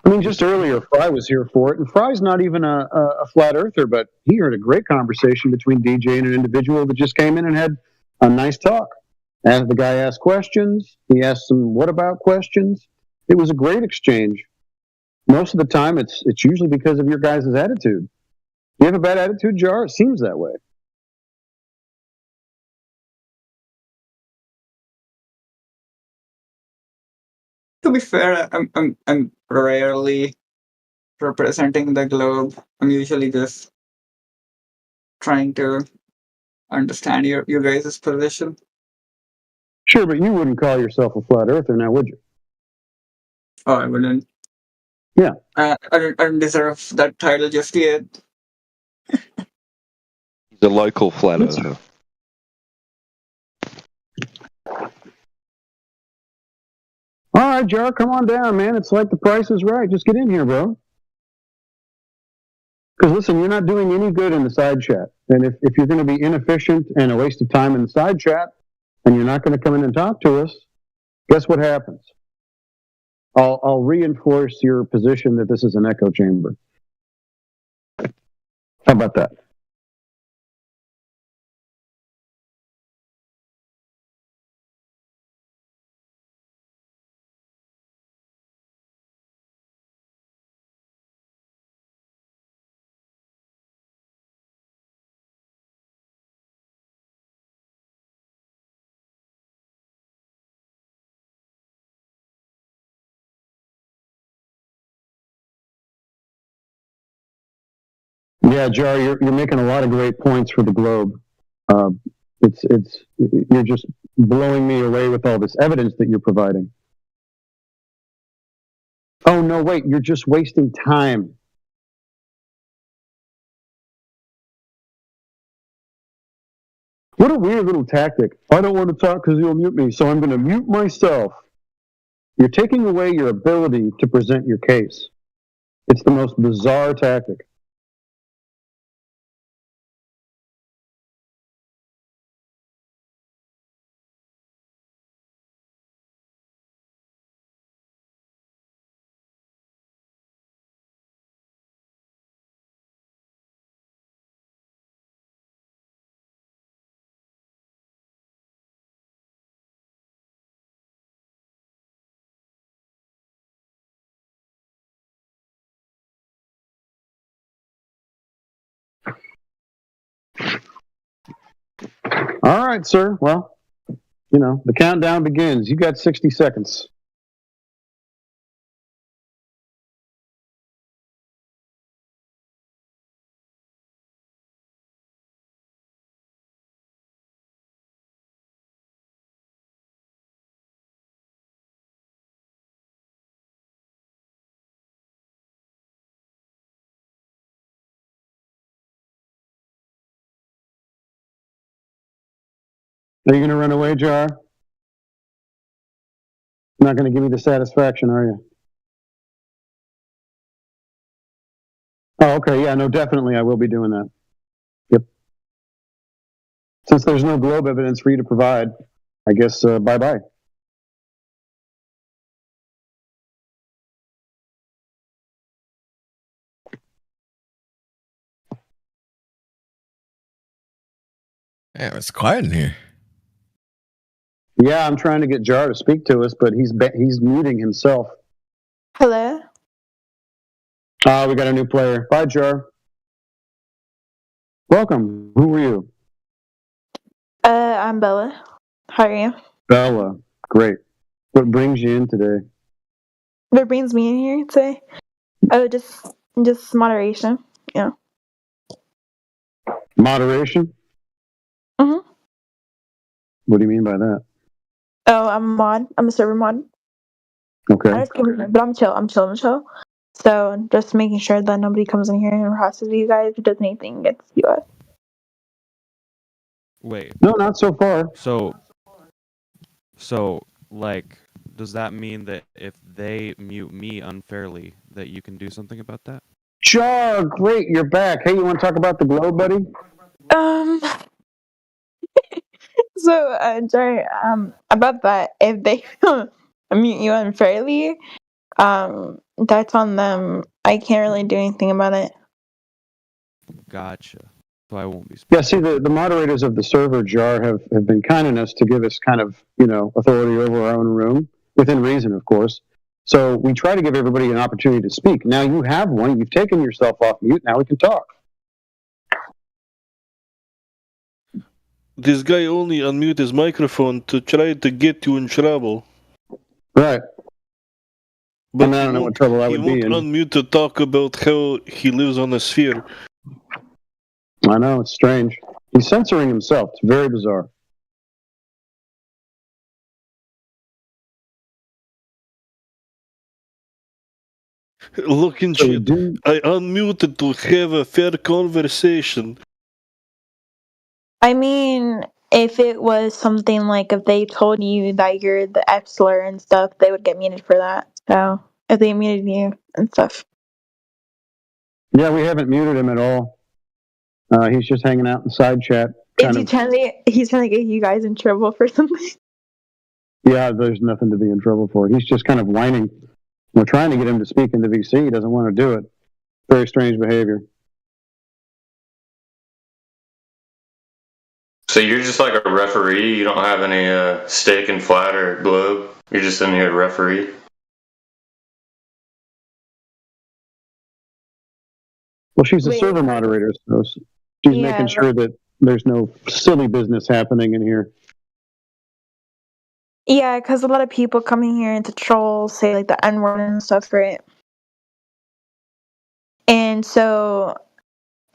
I mean, just earlier, Fry was here for it, and Fry's not even a flat earther, but he heard a great conversation between DJ and an individual that just came in and had a nice talk. And the guy asked questions. He asked some what about questions. It was a great exchange. Most of the time, it's usually because of your guys' attitude. You have a bad attitude, Jar? It seems that way. To be fair, I'm rarely representing the globe. I'm usually just trying to understand your guys' position. Sure, but you wouldn't call yourself a flat earther now, would you? Oh, I wouldn't. Yeah. I don't deserve that title just yet. He's a local flat earther. All right, Jar, come on down, man. It's like the price is right. Just get in here, bro. Because listen, you're not doing any good in the side chat. And if you're going to be inefficient and a waste of time in the side chat, and you're not going to come in and talk to us, guess what happens? I'll reinforce your position that this is an echo chamber. How about that? Yeah, Jar, you're making a lot of great points for the globe. You're just blowing me away with all this evidence that you're providing. Oh no, wait, you're just wasting time. What a weird little tactic. I don't want to talk because you'll mute me, so I'm going to mute myself. You're taking away your ability to present your case. It's the most bizarre tactic. All right, sir. Well, you know, the countdown begins. You got 60 seconds. Are you going to run away, Jar? Not going to give me the satisfaction, are you? Oh, okay. Yeah, no, definitely I will be doing that. Yep. Since there's no globe evidence for you to provide, I guess bye-bye. Yeah, it's quiet in here. Yeah, I'm trying to get Jar to speak to us, but he's muting himself. Hello. We got a new player. Bye, Jar. Welcome. Who are you? I'm Bella. How are you? Bella. Great. What brings you in today? What brings me in here today? Oh, just moderation. Yeah. Moderation? Mhm. What do you mean by that? Oh, I'm a mod. I'm a server mod. Okay. But I'm chill. I'm chill. So just making sure that nobody comes in here and harasses you guys or does anything against you guys. Wait. No, not so far. So, like, does that mean that if they mute me unfairly, that you can do something about that? Jar, great, you're back. Hey, you want to talk about the globe, buddy? So, Jerry, about that, if they mute you unfairly, that's on them. I can't really do anything about it. Gotcha. So I won't be. Yeah, see, the moderators of the server, Jar, have been kind enough to give us kind of, authority over our own room, within reason, of course. So we try to give everybody an opportunity to speak. Now you have one. You've taken yourself off mute. Now we can talk. This guy only unmute his microphone to try to get you in trouble. Right. But I don't know what trouble I would be He in. won't unmute to talk about how he lives on a sphere. I know, it's strange. He's censoring himself. It's very bizarre. Look in shit. I unmuted to have a fair conversation. I mean, if it was something like if they told you that you're the F slur and stuff, they would get muted for that. So if they muted you and stuff. Yeah, we haven't muted him at all. He's just hanging out in the side chat. Is he he's trying to get you guys in trouble for something? Yeah, there's nothing to be in trouble for. He's just kind of whining. We're trying to get him to speak in the VC. He doesn't want to do it. Very strange behavior. So you're just like a referee? You don't have any stake in Flat or Globe? You're just in here to referee? Well, she's a server moderator, so she's making sure that there's no silly business happening in here. Yeah, because a lot of people coming here to troll, say like the N-word and stuff, right? And so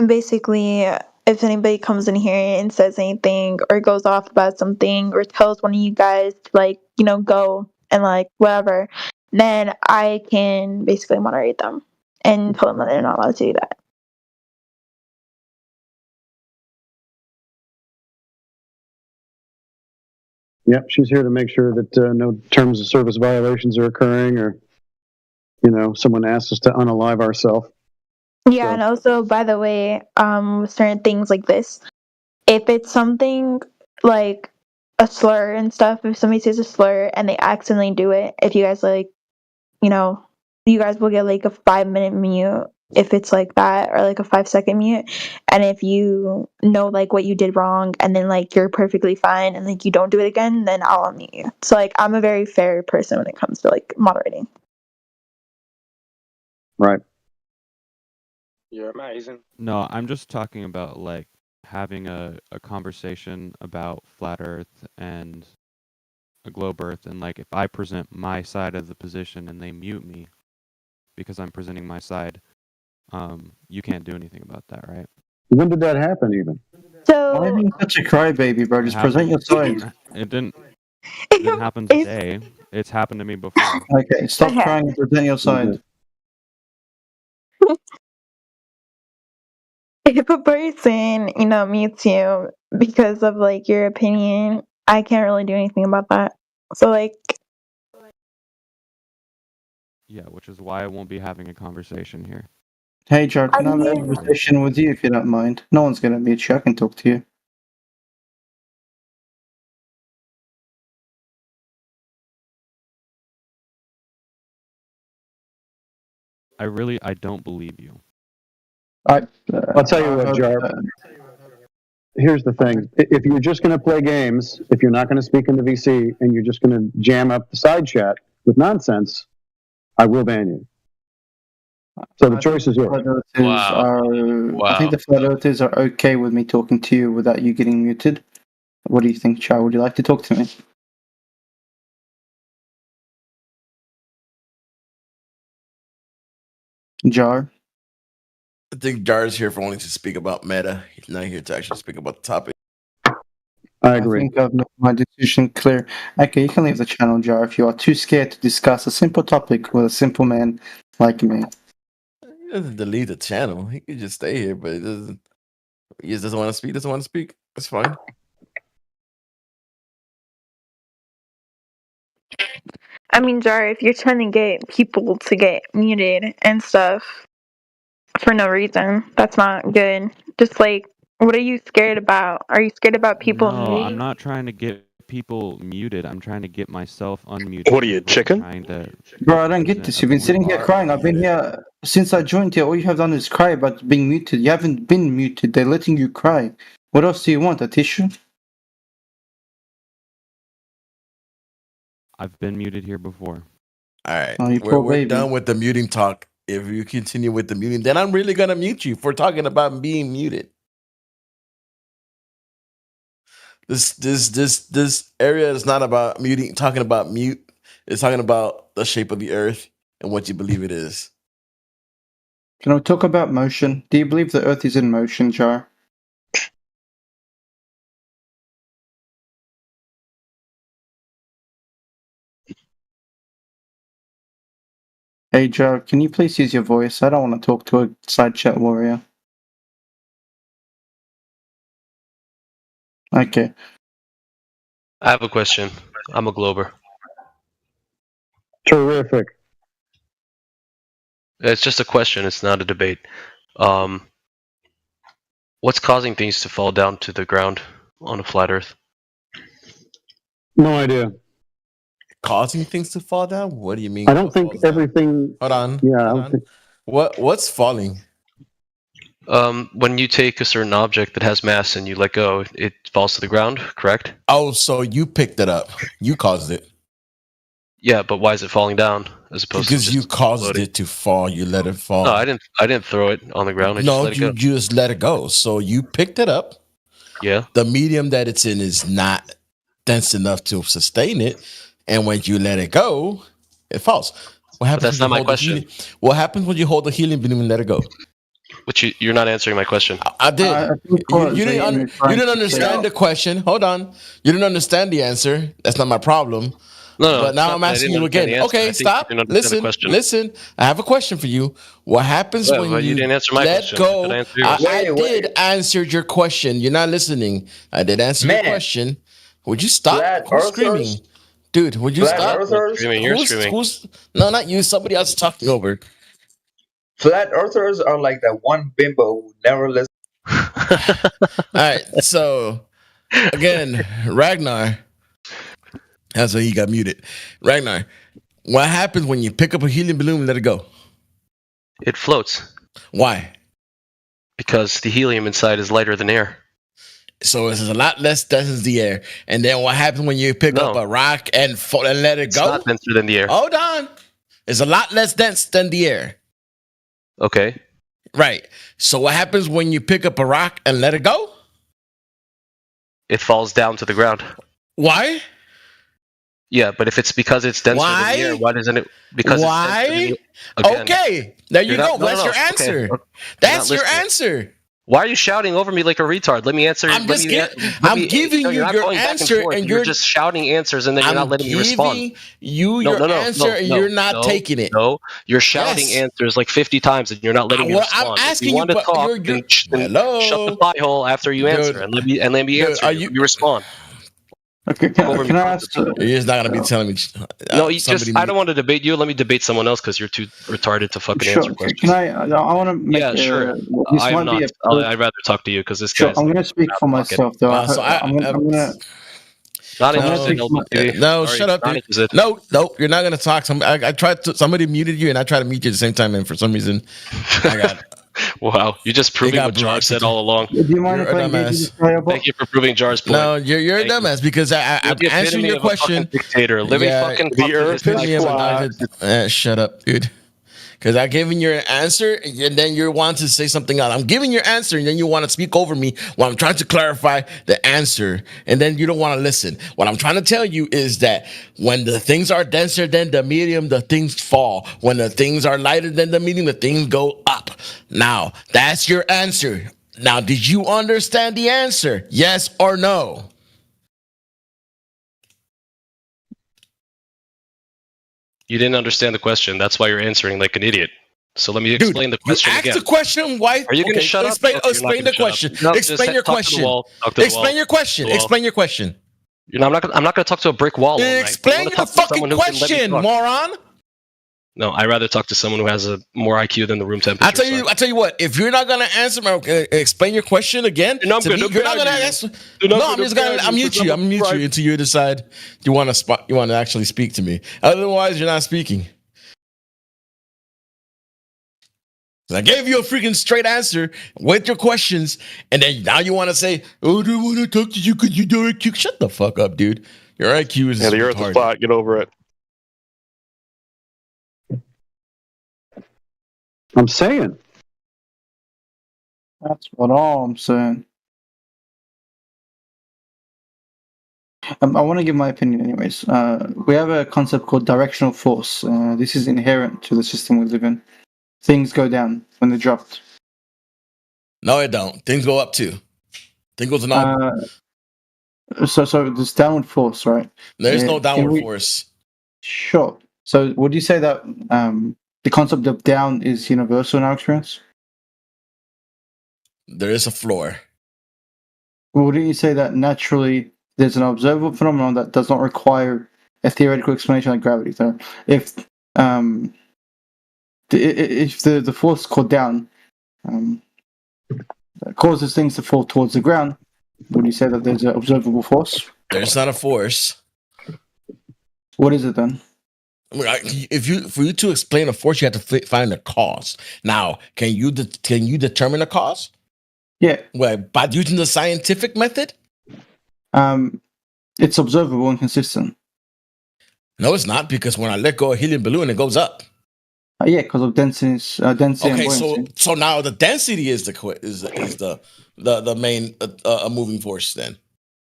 basically, if anybody comes in here and says anything or goes off about something or tells one of you guys to like, go and like whatever, then I can basically moderate them and tell them that they're not allowed to do that. Yep, she's here to make sure that no terms of service violations are occurring or, someone asks us to unalive ourselves. Yeah, and also, by the way, with certain things like this, if it's something like a slur and stuff, if somebody says a slur and they accidentally do it, if you guys you guys will get like a 5-minute mute if it's like that, or like a 5-second mute. And if you know like what you did wrong and then like you're perfectly fine and like you don't do it again, then I'll unmute you. So like I'm a very fair person when it comes to like moderating. Right. You're amazing. No, I'm just talking about like having a conversation about flat Earth and a globe Earth, and like if I present my side of the position and they mute me because I'm presenting my side, you can't do anything about that, right? When did that happen, even? So why are you such a crybaby, bro? Just present your side. It didn't happen today. It's happened to me before. Okay, stop crying and present your side. If a person, mutes you because of like your opinion, I can't really do anything about that. So like, yeah, which is why I won't be having a conversation here. Hey, Jar, can I have a conversation with you if you don't mind? No one's gonna mute you. I can talk to you. I don't believe you. I'll tell you what, Jar. Here's the thing. If you're just going to play games, if you're not going to speak in the VC, and you're just going to jam up the side chat with nonsense, I will ban you. So the choice is yours. I think the flat earthers are okay with me talking to you without you getting muted. What do you think, Jar? Would you like to talk to me? Jar? I think Jar is here for only to speak about meta. He's not here to actually speak about the topic. I agree. think I've made my decision clear. Okay, you can leave the channel, Jar, if you are too scared to discuss a simple topic with a simple man like me. He doesn't delete the channel. He could just stay here, but he doesn't. He just doesn't want to speak. Doesn't want to speak. That's fine. I mean, Jar, if you're trying to get people to get muted and stuff for no reason, that's not good. Just like, what are you scared about? Are you scared about people No, muting? I'm not trying to get people muted. I'm trying to get myself unmuted. What are you, chicken? Trying to Bro, I don't get this. You've been sitting here crying. I've been here since I joined here. All you have done is cry about being muted. You haven't been muted. They're letting you cry. What else do you want? A tissue? I've been muted here before. All right, Oh, you we're, poor we're baby. done with the muting talk. If you continue with the muting, then I'm really gonna mute you for talking about being muted. This area is not about muting. Talking about mute. It's talking about the shape of the earth and what you believe it is. Can we talk about motion? Do you believe the Earth is in motion, Jar? Hey, Jar, can you please use your voice? I don't want to talk to a side chat warrior. Okay. I have a question. I'm a Glober. Terrific. It's just a question. It's not a debate. What's causing things to fall down to the ground on a flat Earth? No idea. Causing things to fall down? What do you mean? I don't think everything. Hold on. Yeah. I hold don't on. think- What's falling? When you take a certain object that has mass and you let go, it falls to the ground, correct? Oh, so you picked it up. You caused it. Yeah, but why is it falling down as opposed Because to you just caused floating? it to fall. You let it fall. No, I didn't throw it on the ground. I just No, let it you go. just let it go. So you picked it up. Yeah. The medium that it's in is not dense enough to sustain it, and when you let it go, it falls. What happens? that's when you not my hold the question. helium- What happens when you hold the helium balloon and let it go? Which you're not answering my question. I did. I think You, what you didn't. Zayden is trying You didn't to understand say- the question. Hold on. You didn't understand the answer. That's not my problem. No, but it's now not I'm that I asking didn't you understand again. the answer. I Okay, think stop. you didn't understand the Listen. question. Listen. I have a question for you. What happens Yeah, when but you didn't answer my let question. go? Did I answer yours? I did answer your question. You're not listening. I did answer your question. Would you stop? Flat Who's earthers? screaming? Dude, would you Flat stop? earthers? You're screaming. Who's? No, not you. Somebody else talking over. Flat earthers are like that one bimbo who never listens. All right. So again, Ragnar. That's why he got muted. Ragnar, what happens when you pick up a helium balloon and let it go? It floats Why? because the helium inside is lighter than air. So it's a lot less dense than the air. And then what happens when you pick up a rock and let it It's go? not denser than the air. Hold on. It's a lot less dense than the air. Okay. Right. So what happens when you pick up a rock and let it go? It falls down to the ground. Why? Yeah, but if it's because it's denser than the air, why doesn't it? Because Why? It's denser than the, Okay. There you You're go. not- no, That's no, your okay. answer. You're That's not your listening. answer. Why are you shouting over me like a retard? Let me answer. I'm just giving no, you you're not your going back answer, forth. and you're you're just shouting answers, and then you're not letting me respond. giving you your answer, and you're not taking it. No, you're shouting Yes. answers like 50 times, and you're not letting me Well, respond. I'm If asking you you, want to but talk, you're- then Hello? shut the pie hole after you answer, Dude. and let me Dude, answer. are You you respond. Okay, Over me can I ask? You're just not gonna be telling me. No, you somebody just. I don't want to debate you. Let me debate someone else because you're too retarded to fucking answer Sure. questions. Can I want to make. Yeah, sure. This I might am not. be a. I'd rather talk to you because this Sure, guy's. I'm going to speak for myself, though. Wow, so I'm going to. Not So I'm gonna interested. speak No, for my- TV. No, Sorry, shut up, not dude. interested. No, you're not gonna talk. I tried to. Somebody muted you, and I tried to mute you at the same time, and for some reason, I got. Wow, you just proving got what Jar blocked. said all along. Do you mind You're if a I engage dumbass. this player? Thank you for proving Jar's point. No, you're a Thank you. dumbass because I'm You're the answering epitome your of a fucking question. dictator. Living fucking The earth is flat. Shut up, dude. Because I given your answer, and then you want to say something else. I'm giving your answer, and then you want to speak over me while I'm trying to clarify the answer, and then you don't want to listen. What I'm trying to tell you is that when the things are denser than the medium, the things fall. When the things are lighter than the medium, the things go up. Now, that's your answer. Now, did you understand the answer? Yes or no? You didn't understand the question. That's why you're answering like an idiot. So let me explain the question Ask again. the question. Why? Are you going to shut up? Explain, Okay, you're not explain gonna the shut up. question. No, just explain your talk to the question. wall. Talk to the Explain wall. your question. The wall. Explain your question. You know, I'm not going to talk to a brick wall. all night. Explain I wanna the talk to fucking someone who can let me question, talk. moron. No, I'd rather talk to someone who has a more IQ than the room temperature. I tell you what. If you're not gonna answer my explain your question again, And I'm to gonna me, you're not gonna ban you. answer. And No, I'm I'm gonna just gonna. ban I'm you mute 'cause you. I'm a I'm mute you private- until you decide you want to You want to actually speak to me. Otherwise, you're not speaking. I gave you a freaking straight answer with your questions, and then now you want to say, "Oh, I don't want to talk to you because you don't IQ." Shut the fuck up, dude. Your IQ is Yeah, the Earth is retarded. flat. Get over it. I'm saying. That's what all I'm saying. I want to give my opinion, anyways. We have a concept called directional force. This is inherent to the system we live in. Things go down when they're dropped. No, it don't. Things go up too. Things goes down. So this downward force, right? There's no Can downward we- force. Sure. So would you say that the concept of down is universal in our experience? There is a floor. Well, wouldn't you say that naturally there's an observable phenomenon that does not require a theoretical explanation like gravity? So if the force called down causes things to fall towards the ground, would you say that there's an observable force? There's not a force. What is it then? I mean, for you to explain a force, you have to find the cause. Now, can you determine the cause? Yeah. Well, by using the scientific method? It's observable and consistent. No, it's not, because when I let go of helium balloon, it goes up. Yeah, because of density and Okay, buoyancy. so now the density is the main moving force then.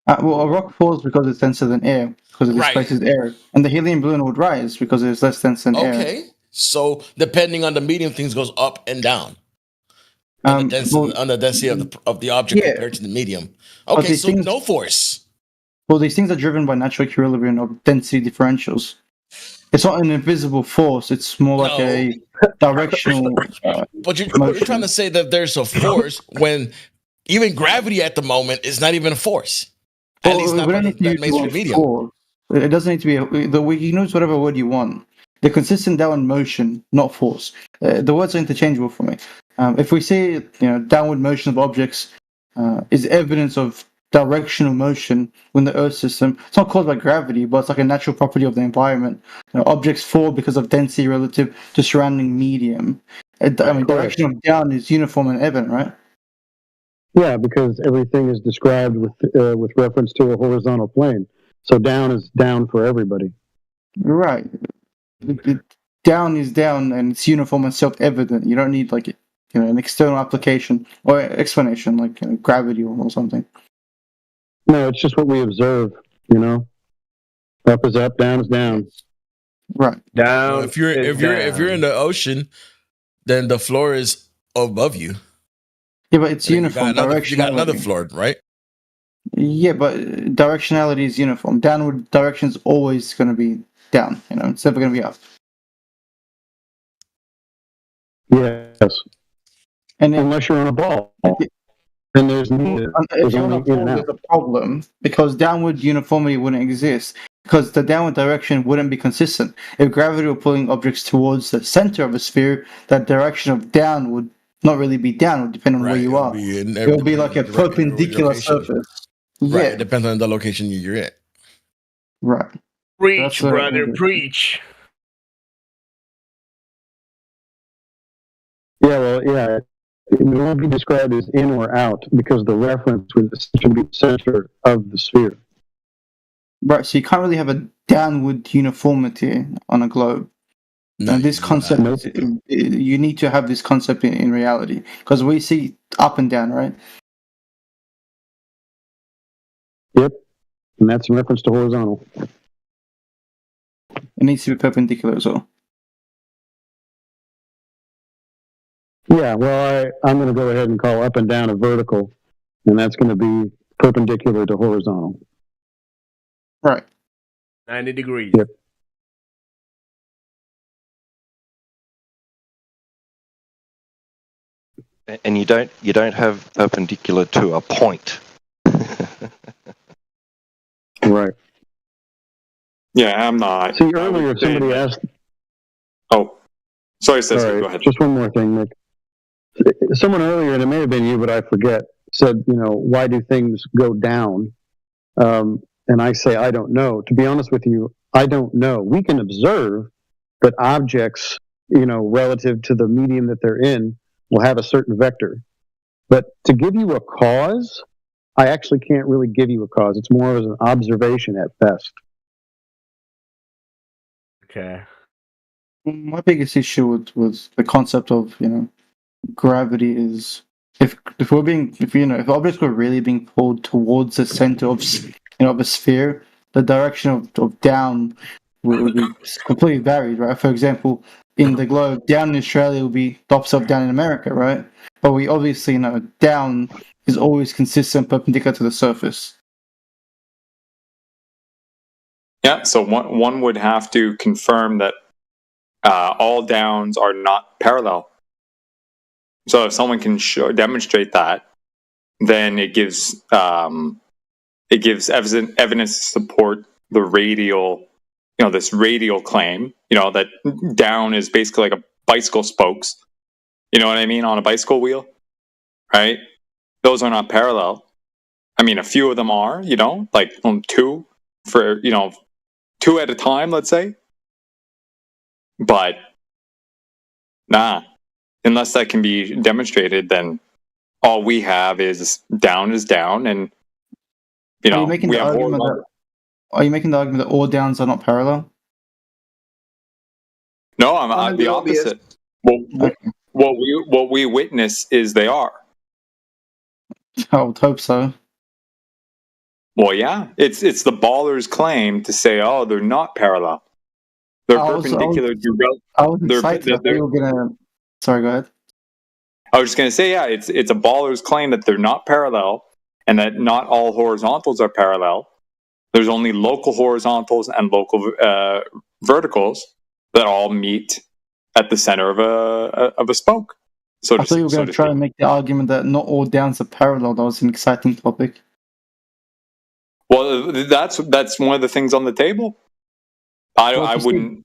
Well, a rock falls because it's denser than air, because it Right. displaces air, and the helium balloon would rise because it's less dense than air. Okay, so depending on the medium, things goes up and down. On the density of the object compared to the medium. But Okay, these so things- no force. Well, these things are driven by natural equilibrium of density differentials. It's not an invisible force; it's more like a directional. But you're trying to say that there's a force when even gravity at the moment is not even a force. At least not we don't by need to that use the mainstream word medium. force. It doesn't need to be you can use whatever word you want. The consistent downward motion, not force. The words are interchangeable for me. If we say downward motion of objects is evidence of directional motion within the Earth system, it's not caused by gravity, but it's like a natural property of the environment. Objects fall because of density relative to surrounding medium. Direction of down is uniform and evident, right? Yeah, because everything is described with reference to a horizontal plane. So down is down for everybody. Right. Down is down, and it's uniform and self-evident. You don't need an external application or explanation like gravity or something. No, it's just what we observe. Up is up, down is down. Right. Well, if you're in the ocean, then the floor is above you. Yeah, but it's uniform. You got another floor, right? Yeah, but directionality is uniform. Downward direction is always going to be down. It's never going to be up. Yes. And unless you're on a ball, then there's neither. If you're on a ball, there's a problem because downward uniformity wouldn't exist. Because the downward direction wouldn't be consistent. If gravity were pulling objects towards the center of a sphere, that direction of down would not really be down, depending on where you are. It would be like a perpendicular surface. Right. Yeah. It depends on the location you're at. Right. Preach, brother, preach. Yeah, well, yeah. It won't be described as in or out because the reference would essentially be the center of the sphere. Right, so you can't really have a downward uniformity on a globe. And this concept, you need to have this concept in reality because we see up and down, right? Yep, and that's in reference to horizontal. It needs to be perpendicular as well. Yeah, well, I'm going to go ahead and call up and down a vertical, and that's going to be perpendicular to horizontal. Right. 90 degrees. Yep. And you don't have perpendicular to a point. Right. Yeah, I'm not. See, earlier somebody asked. Oh, sorry, Cesar. Sorry, Go ahead. just one more thing, Nick. Someone earlier, and it may have been you, but I forget, said, why do things go down? And I say, I don't know. To be honest with you, I don't know. We can observe that objects, relative to the medium that they're in, will have a certain vector. But to give you a cause, I actually can't really give you a cause. It's more of an observation at best. Okay. My biggest issue with the concept of gravity is if objects were really being pulled towards the center of of a sphere, the direction of down would be completely varied, right? For example, in the globe, down in Australia will be the opposite of down in America, right? But we obviously know down is always consistent perpendicular to the surface. Yeah, so one would have to confirm that all downs are not parallel. So if someone can demonstrate that, then it gives evidence to support the radial, this radial claim, that down is basically like a bicycle spokes. You know what I mean? On a bicycle wheel, right? Those are not parallel. I mean, a few of them are, like two for, two at a time, let's say. But nah, unless that can be demonstrated, then all we have is down, and Are you making the argument that all downs are not parallel? No, I'm the opposite. What we witness is they are. I would hope so. Well, yeah, it's the baller's claim to say, oh, they're not parallel. They're perpendicular. I was excited. I thought you were gonna. Sorry, go ahead. I was just gonna say, yeah, it's a baller's claim that they're not parallel, and that not all horizontals are parallel. There's only local horizontals and local verticals that all meet at the center of a spoke. So I thought you were going to try and make the argument that not all downs are parallel. That was an exciting topic. Well, that's one of the things on the table. I wouldn't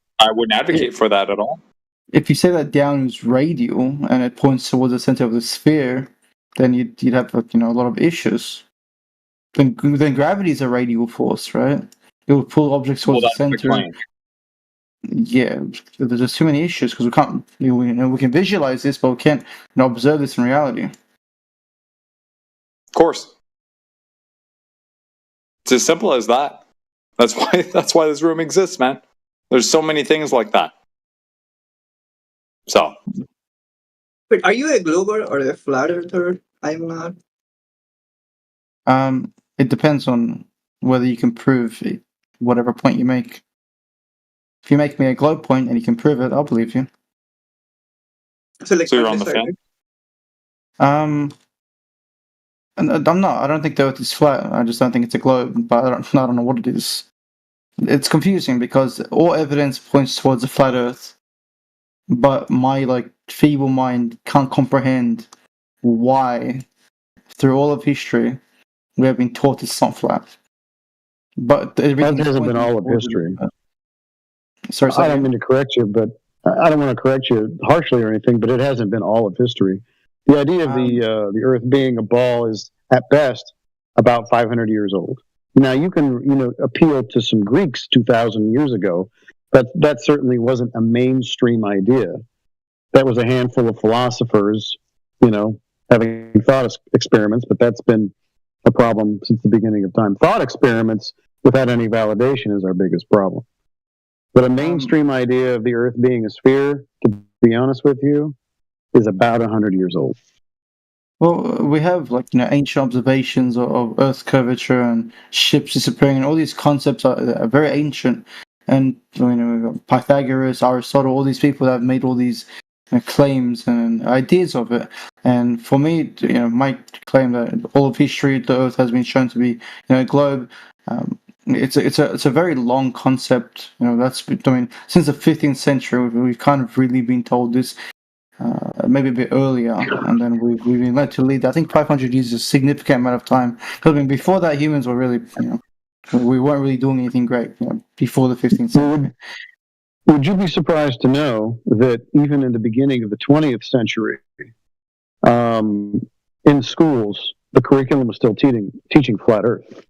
advocate for that at all. If you say that down is radial and it points towards the center of the sphere, then you'd have a lot of issues. Then gravity is a radial force, right? It will pull objects towards the center. Yeah, there's just too many issues because we can't. We can visualize this, but we can't observe this in reality. Of course, it's as simple as that. That's why this room exists, man. There's so many things like that. So, but are you a glober or a flat earther? I'm not. It depends on whether you can prove whatever point you make. If you make me a globe point and you can prove it, I'll believe you. So you're on the fence? And I'm not. I don't think the Earth is flat. I just don't think it's a globe. But I don't know what it is. It's confusing because all evidence points towards a flat Earth, but my feeble mind can't comprehend why, through all of history, we have been taught it's not flat. But everything hasn't been all of history. Sorry, I don't mean to correct you, but I don't want to correct you harshly or anything. But it hasn't been all of history. The idea of the Earth being a ball is, at best, about 500 years old. Now you can appeal to some Greeks 2,000 years ago, but that certainly wasn't a mainstream idea. That was a handful of philosophers, having thought experiments. But that's been a problem since the beginning of time. Thought experiments without any validation is our biggest problem. But a mainstream idea of the Earth being a sphere, to be honest with you, is about 100 years old. Well, we have ancient observations of Earth's curvature and ships disappearing, and all these concepts are very ancient. And we've got Pythagoras, Aristotle, all these people that have made all these claims and ideas of it. And for me, my claim that all of history, the Earth has been shown to be a globe. It's a very long concept. Since the 15th century, we've kind of really been told this. maybe a bit earlier, and then we've been led to lead. I think 500 years is a significant amount of time. Because I mean, before that, humans were really, we weren't really doing anything great. Before the 15th century. Would you be surprised to know that even in the beginning of the 20th century, in schools, the curriculum was still teaching flat Earth?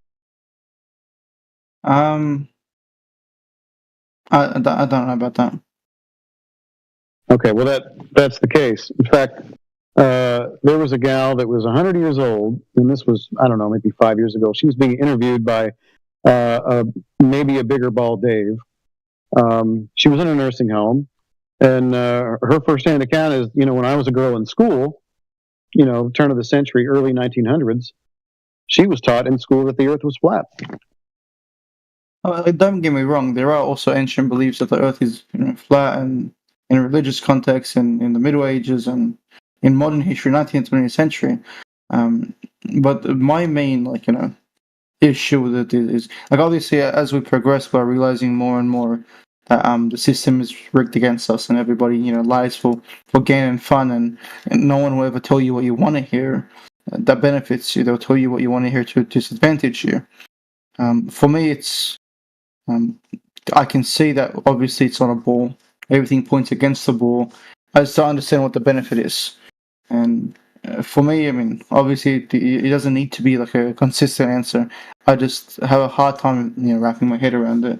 I don't know about that. Okay, well that's the case. In fact, there was a gal that was 100 years old, and this was, I don't know, maybe 5 years ago. She was being interviewed by maybe a bigger bald Dave. She was in a nursing home, and her first-hand account is, when I was a girl in school, turn of the century, early 1900s, she was taught in school that the Earth was flat. Don't get me wrong. There are also ancient beliefs that the Earth is flat, and in a religious context, and in the Middle Ages, and in modern history, 19th, 20th century. But my main, issue with it is obviously as we progress, we're realizing more and more that the system is rigged against us, and everybody lies for gain and fun, and no one will ever tell you what you want to hear that benefits you. They'll tell you what you want to hear to disadvantage you. For me, it's I can see that obviously it's on a ball. Everything points against the ball. I just don't understand what the benefit is. And for me, I mean, obviously it doesn't need to be like a consistent answer. I just have a hard time, wrapping my head around it.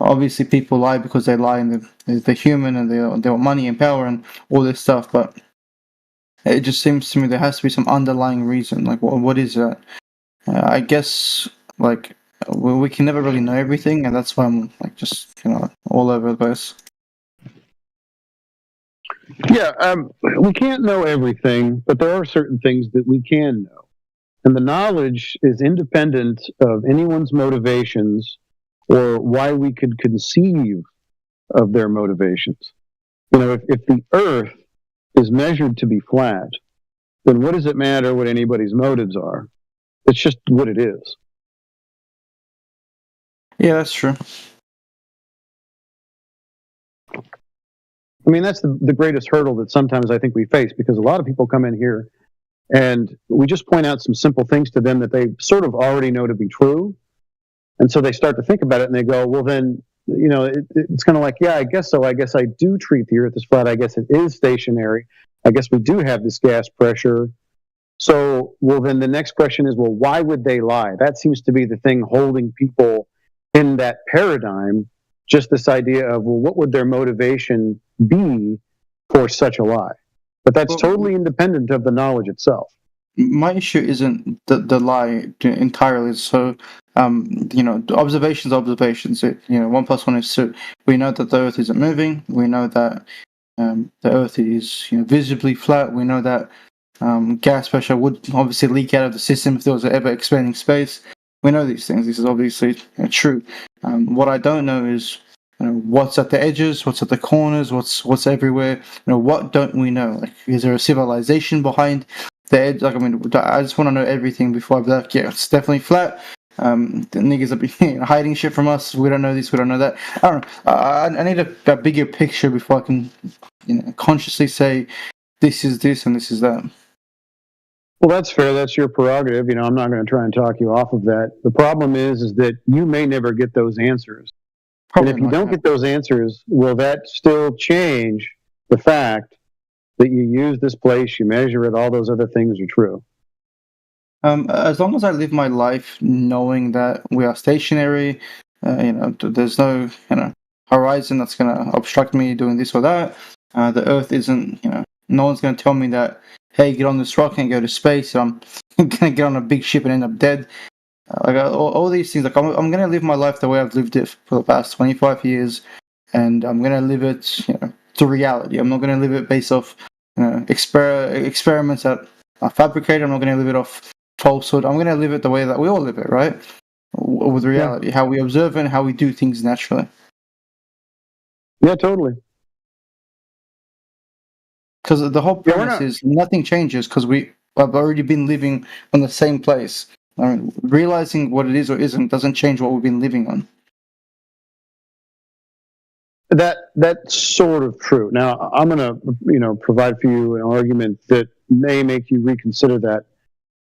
Obviously, people lie because they lie, and they're human, and they want money and power and all this stuff. But it just seems to me there has to be some underlying reason. Like, what is that? I guess we can never really know everything, and that's why I'm just all over the place. Yeah, we can't know everything, but there are certain things that we can know. And the knowledge is independent of anyone's motivations or why we could conceive of their motivations. If the Earth is measured to be flat, then what does it matter what anybody's motives are? It's just what it is. Yeah, that's true. I mean, that's the greatest hurdle that sometimes I think we face, because a lot of people come in here and we just point out some simple things to them that they sort of already know to be true. And so they start to think about it and they go, well, then, it's kind of like, yeah, I guess so. I guess I do treat the Earth as flat. I guess it is stationary. I guess we do have this gas pressure. So, well, then the next question is, well, why would they lie? That seems to be the thing holding people in that paradigm. Just this idea of, well, what would their motivation be for such a lie? But that's totally independent of the knowledge itself. My issue isn't the lie entirely. So, observations. 1 + 1 is 2. We know that the Earth isn't moving. We know that the Earth is visibly flat. We know that gas pressure would obviously leak out of the system if there was an ever expanding space. We know these things. This is obviously true. What I don't know is what's at the edges, what's at the corners, what's everywhere. What don't we know? Is there a civilization behind the edge? I just want to know everything before I be like, yeah, it's definitely flat. The niggas are hiding shit from us. We don't know this. We don't know that. I don't know. I need a bigger picture before I can, consciously say this is this and this is that. Well, that's fair. That's your prerogative. I'm not going to try and talk you off of that. The problem is that you may never get those answers. Probably. And if you don't get those answers, will that still change the fact that you use this place, you measure it, all those other things are true? As long as I live my life knowing that we are stationary, there's no horizon that's going to obstruct me doing this or that. The Earth isn't, no one's going to tell me that, hey, get on this rock and go to space. I'm going to get on a big ship and end up dead. All these things. I'm going to live my life the way I've lived it for the past 25 years, and I'm going to live it, to reality. I'm not going to live it based off experiments that are fabricated. I'm not going to live it off falsehood. I'm going to live it the way that we all live it, right? With reality, how we observe it and how we do things naturally. Yeah, totally. Because the whole premise is nothing changes because we have already been living on the same place. I mean, realizing what it is or isn't doesn't change what we've been living on. That's sort of true. Now, I'm going to, provide for you an argument that may make you reconsider that.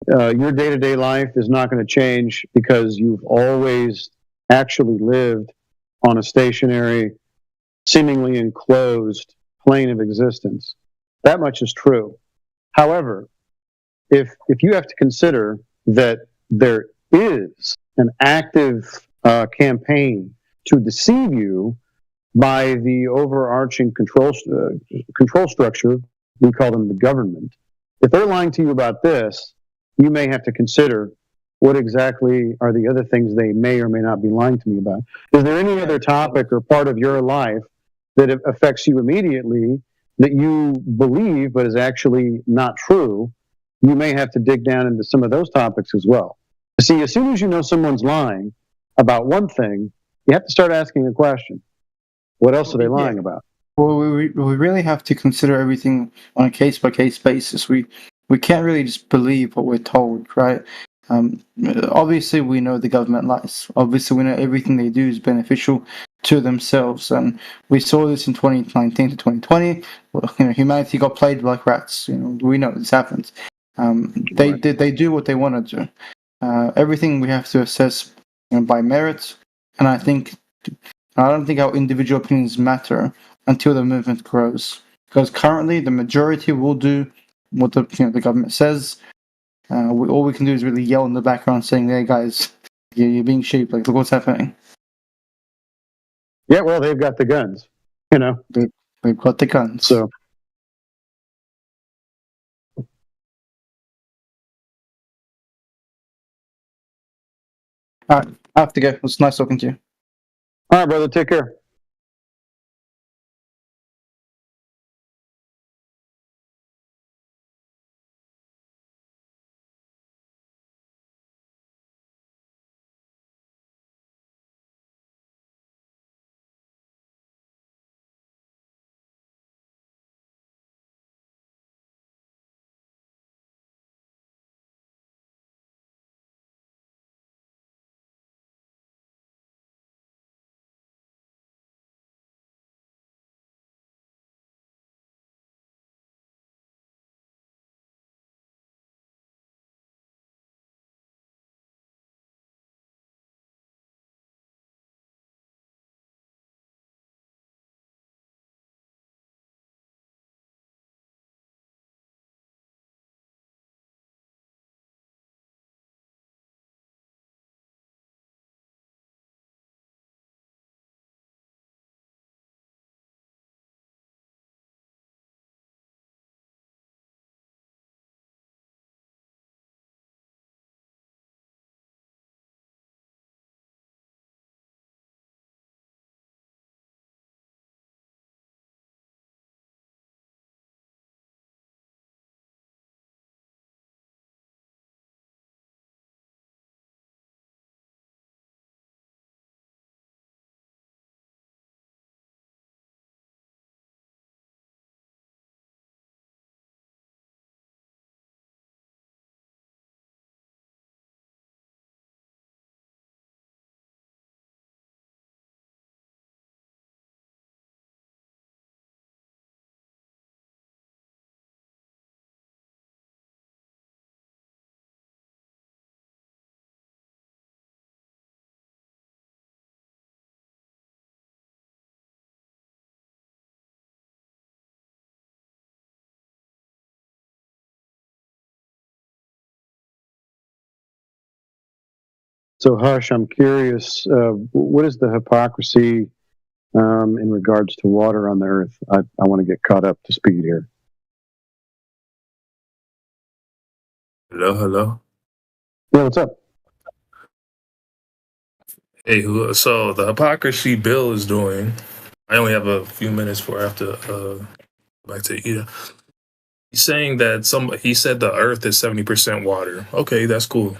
Your day-to-day life is not going to change because you've always actually lived on a stationary, seemingly enclosed plane of existence. That much is true. However, if you have to consider that there is an active campaign to deceive you by the overarching control structure, we call them the government. If they're lying to you about this, you may have to consider what exactly are the other things they may or may not be lying to me about. Is there any other topic or part of your life that affects you immediately that you believe but is actually not true? You may have to dig down into some of those topics as well. See, as soon as you know someone's lying about one thing, you have to start asking a question. What else are they lying about? Well, we really have to consider everything on a case-by-case basis. We can't really just believe what we're told, right? Obviously, we know the government lies. Obviously, we know everything they do is beneficial to themselves, and we saw this in 2019 to 2020. Humanity got played like rats. We know this happens. They do what they want to do. Everything we have to assess by merit, and I don't think our individual opinions matter until the movement grows. Because currently, the majority will do what the government says. All we can do is really yell in the background, saying, "Hey guys, you're being sheep. Like, look what's happening." Yeah, well, they've got the guns. They've got the guns. So. All right, I have to go. It was nice talking to you. All right, brother. Take care. So, Hush, I'm curious, what is the hypocrisy in regards to water on the earth? I want to get caught up to speed here. Hello. Yeah, what's up? Hey, so the hypocrisy Bill is doing. I only have a few minutes before I have to go back to Ida. He's saying that he said the Earth is 70% water. Okay, that's cool.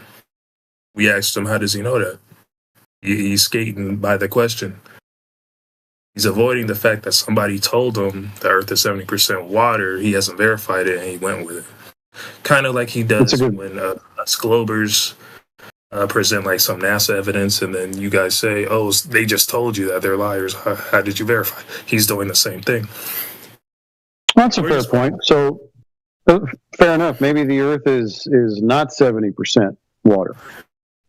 We asked him, how does he know that? He's skating by the question. He's avoiding the fact that somebody told him the Earth is 70% water. He hasn't verified it, and he went with it. Kind of like he does when us Globers present like some NASA evidence, and then you guys say, "Oh, they just told you that they're liars." How did you verify? He's doing the same thing. That's a fair point. So, fair enough. Maybe the Earth is not 70% water.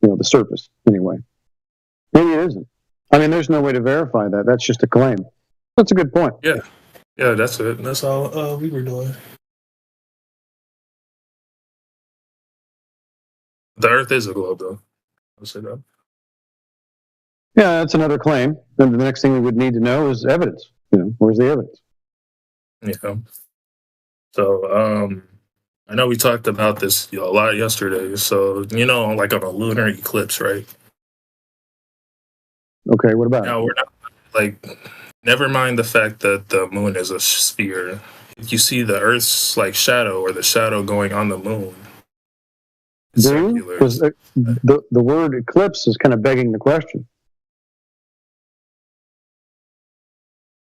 The surface anyway. Maybe it isn't. I mean, there's no way to verify that. That's just a claim. That's a good point. Yeah, that's it. That's all we were doing. The Earth is a globe, though. I'll say that. Yeah, that's another claim. Then the next thing we would need to know is evidence. Where's the evidence? Yeah. So, I know we talked about this a lot yesterday. So, like on a lunar eclipse, right? Okay, what about now, we're not never mind the fact that the moon is a sphere. If you see the Earth's shadow or the shadow going on the moon, it's circular. Because the word eclipse is kind of begging the question.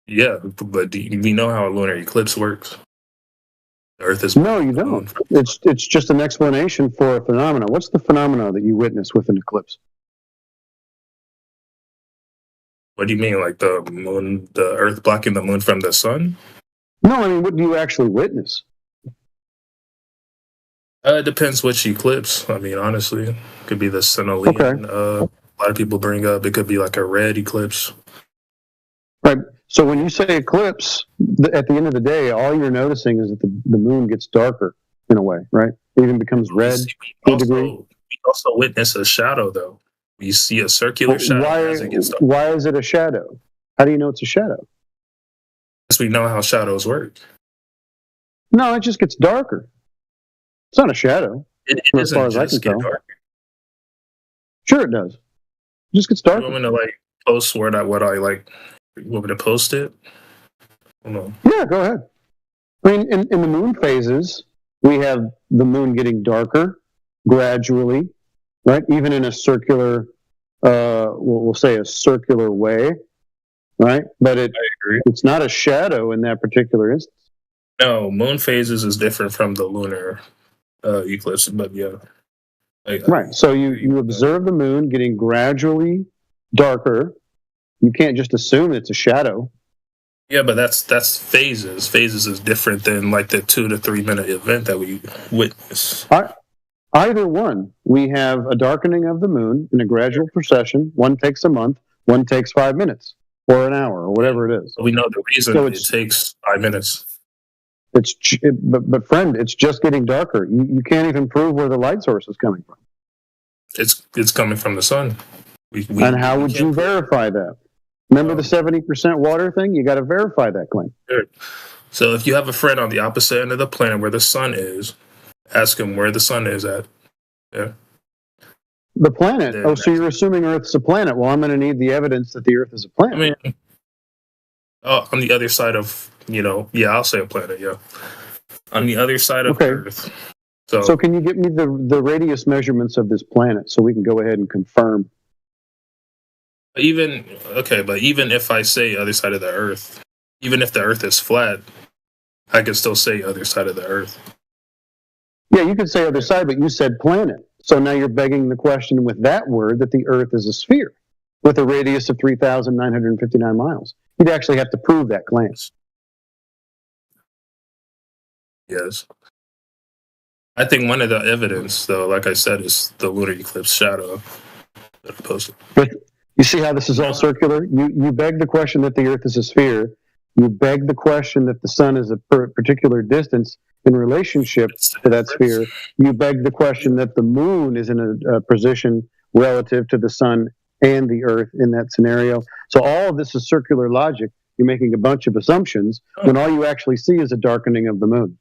Yeah, but we know how a lunar eclipse works. The Earth is no, you don't. It's just an explanation for a phenomena. What's the phenomena that you witness with an eclipse? What do you mean, like the moon, the Earth blocking the moon from the sun? No, I mean, what do you actually witness? It depends which eclipse. I mean, honestly, it could be the Sinalian. Okay. A lot of people bring up. It could be like a red eclipse. Right. So when you say eclipse, at the end of the day, all you're noticing is that the moon gets darker in a way, right? It even becomes red to a degree. We also witness a shadow, though. We see a circular shadow as it gets dark. Why is it a shadow? How do you know it's a shadow? Because we know how shadows work. No, it just gets darker. It's not a shadow. It as far as I can tell. darker. Sure, it does. It just gets darker. You want me to post what I like? You want me to post it? Hold on. Yeah, go ahead. I mean, in the moon phases, we have the moon getting darker gradually, right? Even in a circular, we'll say a circular way, right? But it's not a shadow in that particular instance. No, moon phases is different from the lunar eclipse, but yeah. Right. So you observe the moon getting gradually darker. You can't just assume it's a shadow. Yeah, but that's phases. Phases is different than the 2 to 3 minute event that we witness. Either one. We have a darkening of the moon in a gradual procession. One takes a month. One takes 5 minutes or an hour or whatever it is. We know the reason it takes 5 minutes. But friend, it's just getting darker. You can't even prove where the light source is coming from. It's coming from the sun. And how would you verify that? Remember the 70% water thing? You got to verify that claim. Sure. So if you have a friend on the opposite end of the planet where the sun is, ask him where the sun is at. Yeah. The planet? So you're assuming Earth's a planet. Well, I'm going to need the evidence that the Earth is a planet. I mean, on the other side of, I'll say a planet, yeah. On the other side of Earth. So can you get me the radius measurements of this planet so we can go ahead and confirm? But even if I say other side of the Earth, even if the Earth is flat, I can still say other side of the Earth. Yeah, you could say other side, but you said planet. So now you're begging the question with that word that the Earth is a sphere with a radius of 3,959 miles. You'd actually have to prove that claim. Yes. I think one of the evidence, though, like I said, is the lunar eclipse shadow that I posted. But you see how this is all circular? You beg the question that the Earth is a sphere. You beg the question that the sun is a particular distance in relationship to that sphere. You beg the question that the moon is in a position relative to the sun and the Earth in that scenario. So all of this is circular logic. You're making a bunch of assumptions when all you actually see is a darkening of the moon.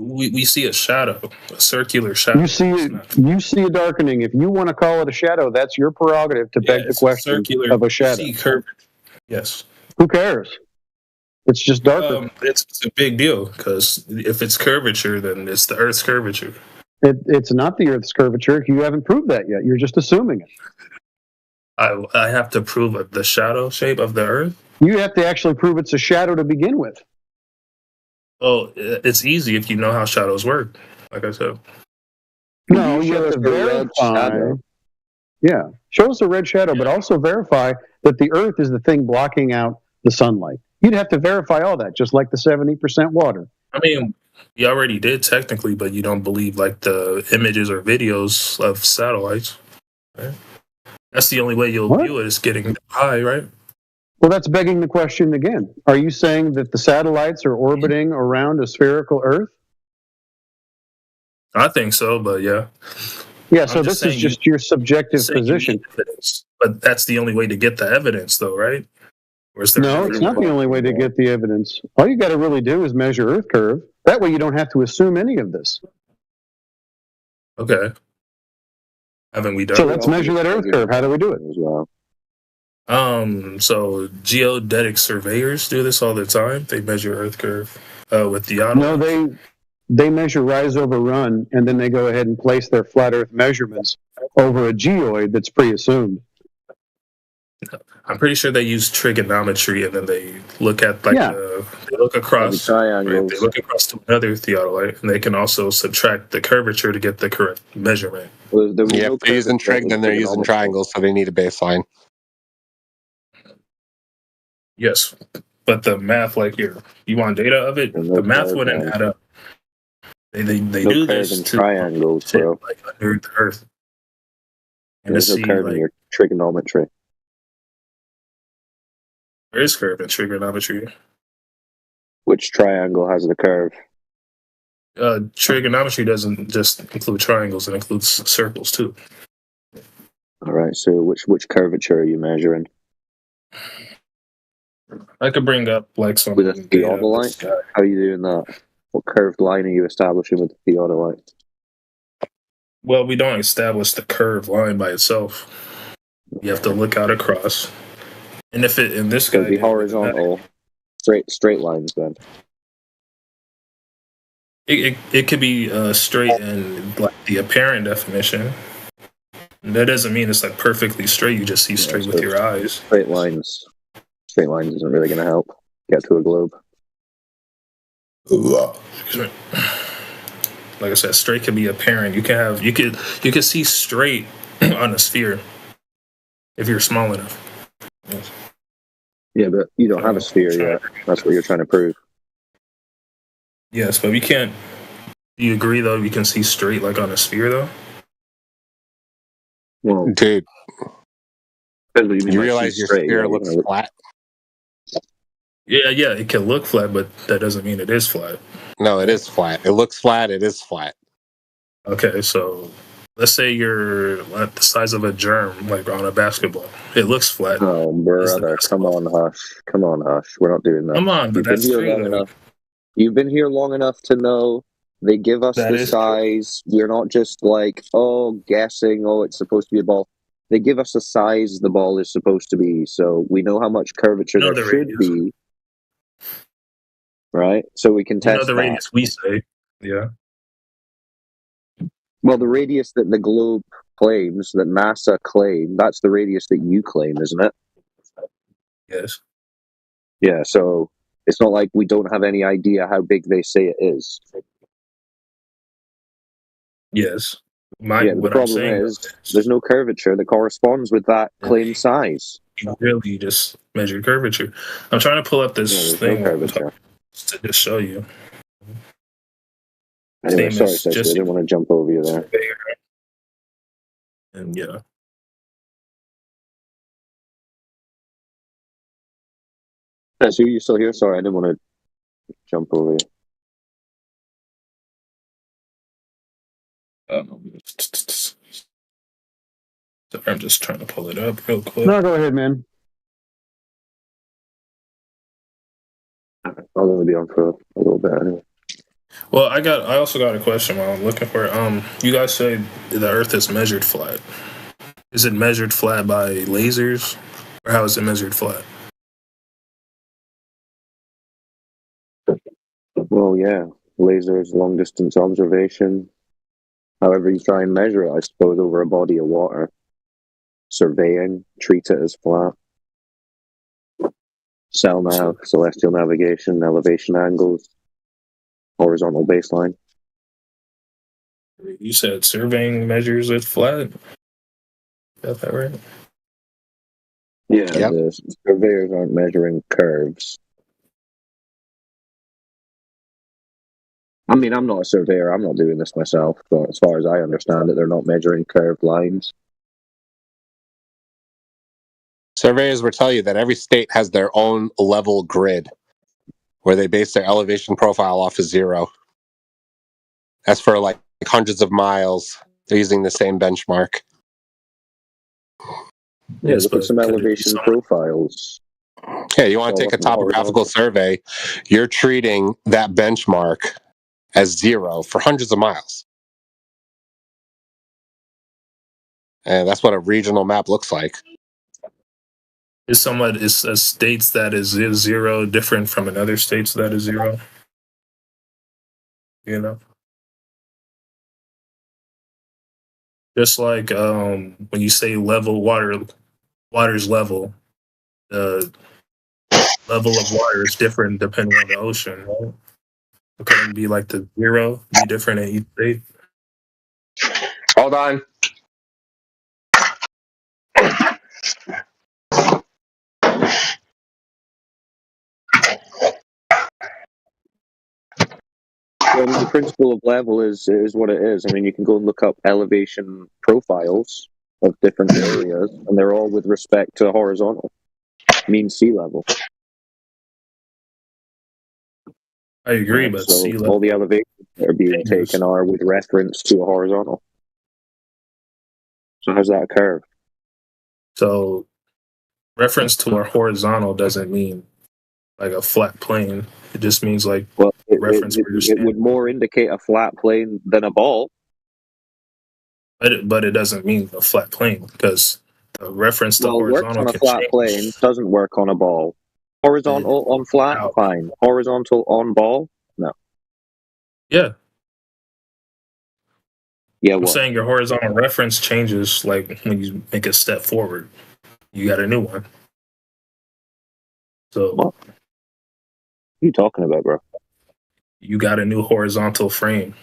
We see a shadow, a circular shadow. You see a darkening. If you want to call it a shadow, that's your prerogative to beg the question of a shadow. Yes. Who cares? It's just darker. It's a big deal because if it's curvature, then it's the Earth's curvature. It's not the Earth's curvature. You haven't proved that yet. You're just assuming it. I have to prove the shadow shape of the Earth. You have to actually prove it's a shadow to begin with. Oh, it's easy if you know how shadows work, like I said. No, you have to verify. Yeah, show us a red shadow, but also verify that the Earth is the thing blocking out the sunlight. You'd have to verify all that, just like the 70% water. I mean, you already did technically, but you don't believe like the images or videos of satellites. Right? That's the only way you'll view it is getting high, right? Well, that's begging the question again. Are you saying that the satellites are orbiting around a spherical Earth? I think so, but yeah. Yeah, so this is just your subjective position. Evidence, but that's the only way to get the evidence, though, right? Or is there No, it's not the only way to get the evidence. All you got to really do is measure Earth curve. That way you don't have to assume any of this. Okay. Haven't we done So let's measure that Earth curve. How do we do it? So geodetic surveyors do this all the time. They measure Earth curve with theodolite. No, they measure rise over run, and then they go ahead and place their flat Earth measurements over a geoid that's pre-assumed. I'm pretty sure they use trigonometry, and then they look at they look across triangles. They look across to another theodolite, and they can also subtract the curvature to get the correct measurement. If they're using trig, then they're using triangles, so they need a baseline. Yes, but the math, you want data of it, the math wouldn't add up. They do this to triangles, bro. Like under the Earth. And there's no curve in your trigonometry. There is curve in trigonometry. Which triangle has the curve? Trigonometry doesn't just include triangles; it includes circles too. All right. So which curvature are you measuring? I could bring up some with a theodolite. How are you doing that? What curved line are you establishing with the theodolite? Well, we don't establish the curved line by itself. You have to look out across, and if it in this guy be horizontal, straight lines then. It could be straight in the apparent definition. And that doesn't mean it's perfectly straight. You just see straight with your eyes. Straight lines isn't really going to help get to a globe. Like I said, straight can be apparent. You can see straight on a sphere if you're small enough. Yes. Yeah, but you don't have a sphere yet. That's what you're trying to prove. Yes, but we can't. Do you agree though? We can see straight on a sphere though. Well, dude, you realize your sphere looks flat? Yeah, it can look flat, but that doesn't mean it is flat. No, it is flat. It looks flat. It is flat. Okay, so let's say you're at the size of a germ, on a basketball. It looks flat. Oh, brother, come on, hush. We're not doing that. Come on, but that's true. You've been here long enough to know they give us the size. True. We're not just guessing. Oh, it's supposed to be a ball. They give us the size the ball is supposed to be, so we know how much curvature there should be. Right? So we can test the radius we say. Yeah. Well, the radius that the globe claims, that NASA claim, that's the radius that you claim, isn't it? Yes. Yeah, so it's not like we don't have any idea how big they say it is. Yes. The problem is there's no curvature that corresponds with that claimed size. You really just measure curvature. I'm trying to pull up this thing to just show you. Anyway, sorry, I didn't want to jump over you there. And yeah. So you're still here? Sorry, I didn't want to jump over you. I'm just trying to pull it up real quick. No, go ahead, man. I'll only be on for a little bit anyway. Well, I also got a question while I'm looking for it. You guys say the Earth is measured flat. Is it measured flat by lasers, or how is it measured flat? Well, yeah, lasers, long distance observation. However you try and measure it, I suppose, over a body of water. Surveying, treat it as flat. Celestial navigation, elevation angles, horizontal baseline. You said surveying measures it flat. Got that right? Yeah, the surveyors aren't measuring curves. I mean, I'm not a surveyor. I'm not doing this myself. But as far as I understand it, they're not measuring curved lines. Surveyors will tell you that every state has their own level grid where they base their elevation profile off of 0. That's for like hundreds of miles. They're using the same benchmark. Yeah, look at some elevation profiles. Yeah, you want to take a topographical survey, you're treating that benchmark as 0 for hundreds of miles. And that's what a regional map looks like. Is a states that is 0 different from another states that is 0? You know? Just like when you say level water's level, the level of water is different depending on the ocean, right? It couldn't be like the 0 be different in each state. Hold on. Well, the principle of level is what it is. I mean, you can go and look up elevation profiles of different areas, and they're all with respect to horizontal, mean sea level. I agree, but so sea level, all the elevations that are being taken are with reference to a horizontal. So how's that a curve? So reference to a horizontal doesn't mean like a flat plane. It just means like reference where you're It standing. would more indicate a flat plane than a ball. But it doesn't mean a flat plane because the reference to Well, works horizontal on a can flat change. plane, doesn't work on a ball. Horizontal on flat, fine. Horizontal on ball, no. Yeah. Yeah, I'm what? saying your horizontal reference changes like when you make a step forward. You got a new one. So what are you talking about, bro? You got a new horizontal frame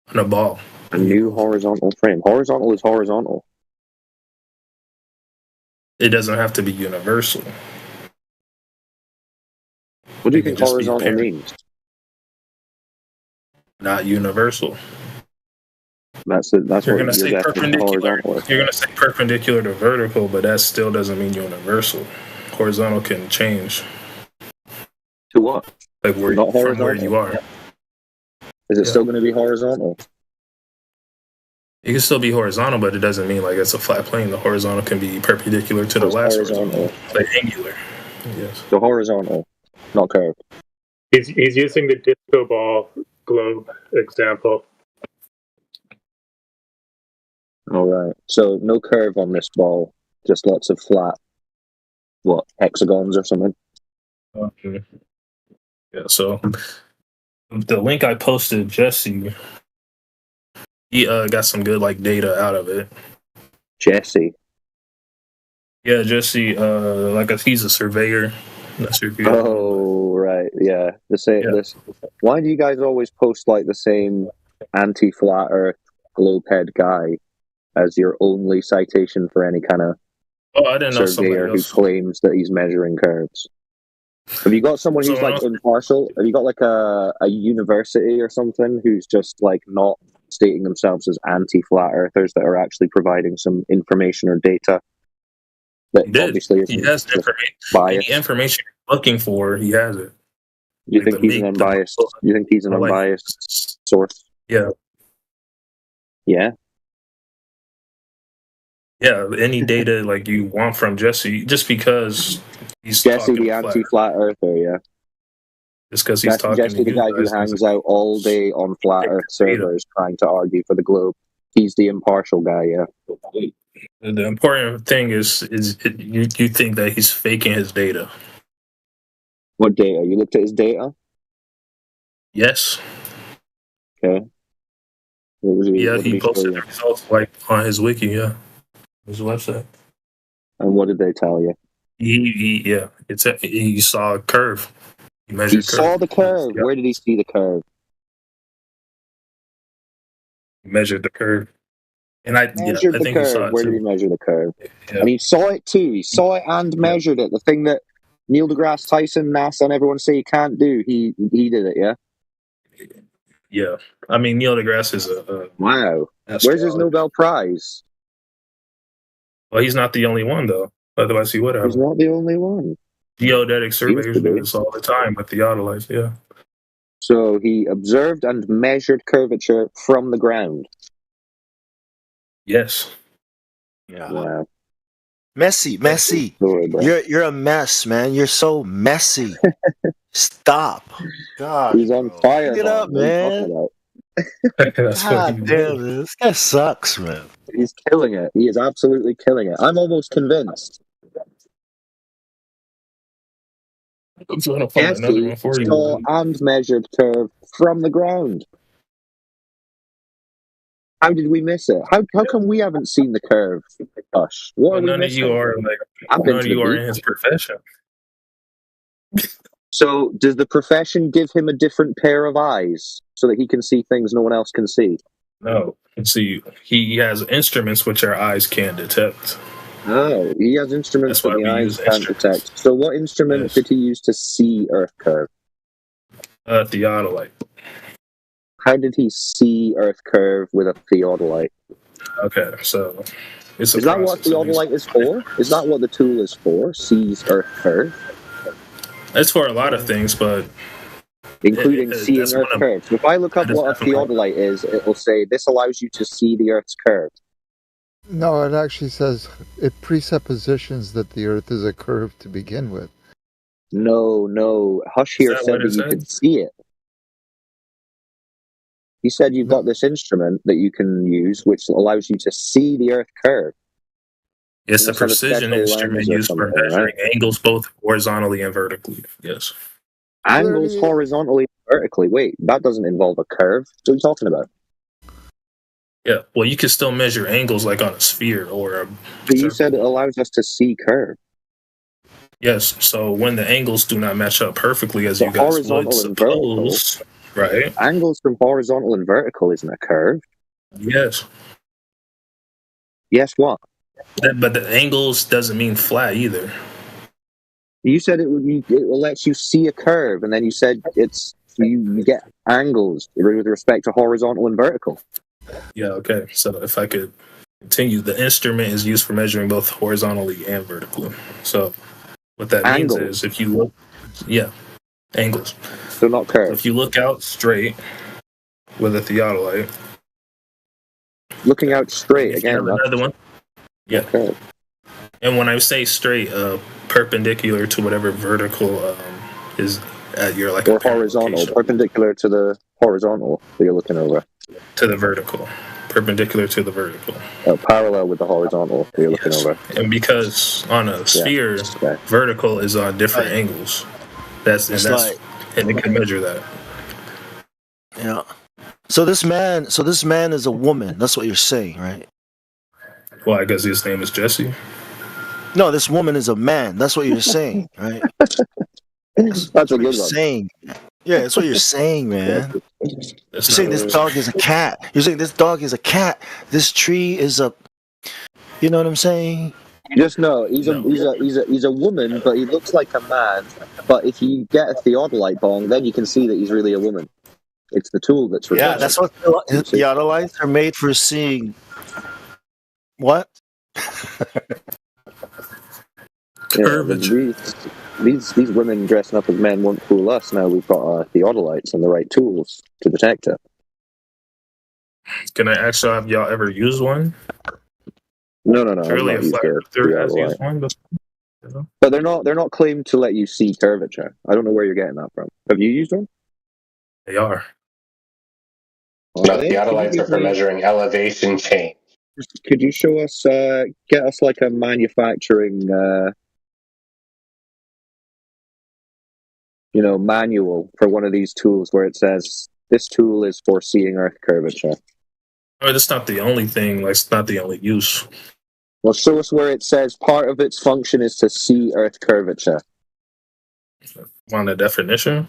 on a ball. A new horizontal frame. Horizontal is horizontal. It doesn't have to be universal. What do you It can think just be horizontal paired. means? Not universal. That's You're what gonna your say definition of perpendicular. horizontal is. You're gonna say perpendicular to vertical, but that still doesn't mean universal. Horizontal can change. To what? Like where Not from where horizontal. you are. Is it still going to be horizontal? It can still be horizontal, but it doesn't mean like it's a flat plane. The horizontal can be perpendicular to the It's last horizontal. like angular. Yes. So horizontal, not curved. He's using the disco ball globe example. All right. So no curve on this ball, just lots of flat, hexagons or something? Okay. Yeah. So the link I posted, Jesse, he got some good like data out of it. Jesse. Yeah, Jesse. He's a surveyor. Not sure if you. Oh, right. Yeah. This. Why do you guys always post like the same anti-flat Earth globe head guy as your only citation for any kind of Oh, I didn't know somebody surveyor who else. claims that he's measuring curves? Have you got someone who's Someone like else? impartial? Have you got like a university or something who's just like not stating themselves as anti-flat earthers that are actually providing some information or data that He did. obviously He isn't has just information. biased? Any information you're looking for, he has it. You think he's an unbiased? You think he's an unbiased source? Yeah. Yeah. Yeah. Any data like you want from Jesse, just because he's Jesse, talking the flat. anti-flat earther. Yeah. Just because he's talking Jesse, to the you guy who guys hangs out all day on flat Earth servers trying to argue for the globe. He's the impartial guy. Yeah. The important thing is you think that he's faking his data. What data? You looked at his data? Yes. Okay. What was Yeah, what did he posted show the you? results like on his wiki. Yeah, his website. And what did they tell you? He saw a curve. He He measured saw curve. the curve. Yeah. Where did he see the curve? Measured the curve. And I Measured the think he saw curve. it Where did he too. measure the curve? Yeah. And he saw it too. He saw it and measured it. The thing that Neil deGrasse Tyson, NASA, and everyone say he can't do. He did it. Yeah. Yeah. I mean, Neil deGrasse is a Wow. Where's his astrologist. Nobel Prize? Well, he's not the only one though. Otherwise, he would have. He's not the only one. Geodetic Seems surveyors to do be. this all the time with theodolites. Yeah. So he observed and measured curvature from the ground. Yes. Yeah. Wow. Messy. Story, bro. You're a mess, man. You're so messy. Stop. God. He's on fire. Pick it up, What are you talking man. about? That's what he God did. damn, man. This guy sucks, man. He's killing it. He is absolutely killing it. I'm almost convinced. I'm trying to find another Essie one for you. saw and measured curve from the ground. How did we miss it? How come we haven't seen the curve? Gosh, what Well, are we none of missing? you are like I've been none of to the you are beach. in his profession. So, does the profession give him a different pair of eyes so that he can see things no one else can see? No. See, he has instruments which our eyes can't detect. Oh, he has instruments That's why that the we eyes use can't instruments. detect. So, what instrument Yes. did he use to see Earth curve? Theodolite. How did he see Earth curve with a theodolite? Okay, so it's a Is that what process. It means- theodolite is for? Is that what the tool is for? Sees Earth curve? It's for a lot of things, but Including seeing that's Earth one of- curve. So if I look up that is what a definitely- theodolite is, it will say this allows you to see the Earth's curve. No, it actually says it presuppositions that the Earth is a curve to begin with. No. Hush here that said what it that you said? could see it. He said you've got this instrument that you can use which allows you to see the Earth curve. It's a Must have a precision special instrument lens or used for something, measuring right? angles both horizontally and vertically. Yes. Angles Clearly- horizontally and vertically. Wait, that doesn't involve a curve. What are you talking about? Yeah. Well, you can still measure angles like on a sphere or a. But you said it allows us to see curve. Yes. So when the angles do not match up perfectly as So you guys would horizontal and vertical. suppose, right? Angles from horizontal and vertical isn't a curve. Yes. Yes, what? But the angles doesn't mean flat either. You said it lets you see a curve, and then you said you get angles with respect to horizontal and vertical. Yeah. Okay. So if I could continue, the instrument is used for measuring both horizontally and vertically. So what that Angles. means is if you look, yeah, angles. So not curves. If you look out straight with a theodolite, Looking out straight if you again. have another one, yeah. Curve. And when I say straight, perpendicular to whatever vertical is at your like Or a parent horizontal, location, perpendicular to the horizontal that you're looking over. to the vertical, perpendicular to the vertical. Parallel with the horizontal that you're looking over. And because on a sphere, vertical is on different angles. That's It's and it can measure that. Yeah. So this man is a woman. That's what you're saying, right? Well, I guess his name is Jesse. No, this woman is a man. That's what you're saying, right? That's a what good you're one. saying. Yeah, that's what you're saying, man. You're That's saying not this what- dog is a cat. You're saying this dog is a cat. This tree is a. You know what I'm saying? Just know he's a woman, but he looks like a man. But if you get a theodolite bong, then you can see that he's really a woman. It's the tool that's required. Yeah, that's what theodolites are made for seeing. What? Yeah, these women dressing up as men won't fool us. Now we've got our theodolites and the right tools to detect it. Can I actually have y'all ever used one? No. Surely I've a not flat used earther has theodolite. used one before. But they're not claimed to let you see curvature. I don't know where you're getting that from. Have you used one? They are. No, theodolites are for measuring elevation change. Could you show us, get us like a manufacturing, manual for one of these tools where it says this tool is for seeing Earth curvature? I mean, that's not the only thing. Like, it's not the only use. Well, show us where it says part of its function is to see Earth curvature. On the definition?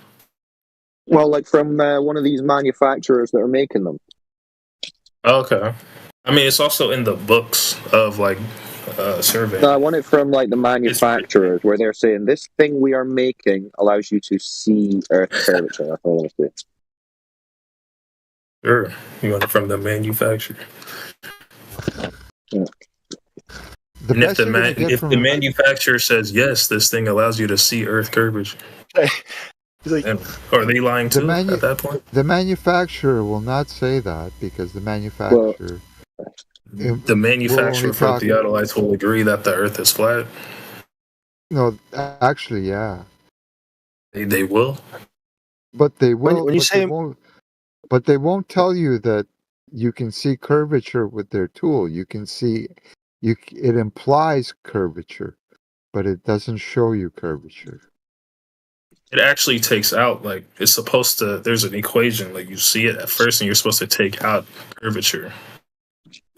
Well, like from one of these manufacturers that are making them. Okay. I mean, it's also in the books of like survey. No, I want it from like the manufacturers, where they're saying this thing we are making allows you to see Earth curvature. That's all I want to see. Sure, you want it from the manufacturer. Yeah. And if the manufacturer says yes, this thing allows you to see Earth curvature. And are they lying too at that point? The manufacturer will not say that because the manufacturer. The manufacturer for theodolites will agree that the Earth is flat. No, actually, yeah. They will. But they will. When you but say, they won't, but they won't tell you that you can see curvature with their tool. You can see, it implies curvature, but it doesn't show you curvature. It actually takes out, like, it's supposed to, there's an equation, like, you see it at first and you're supposed to take out curvature.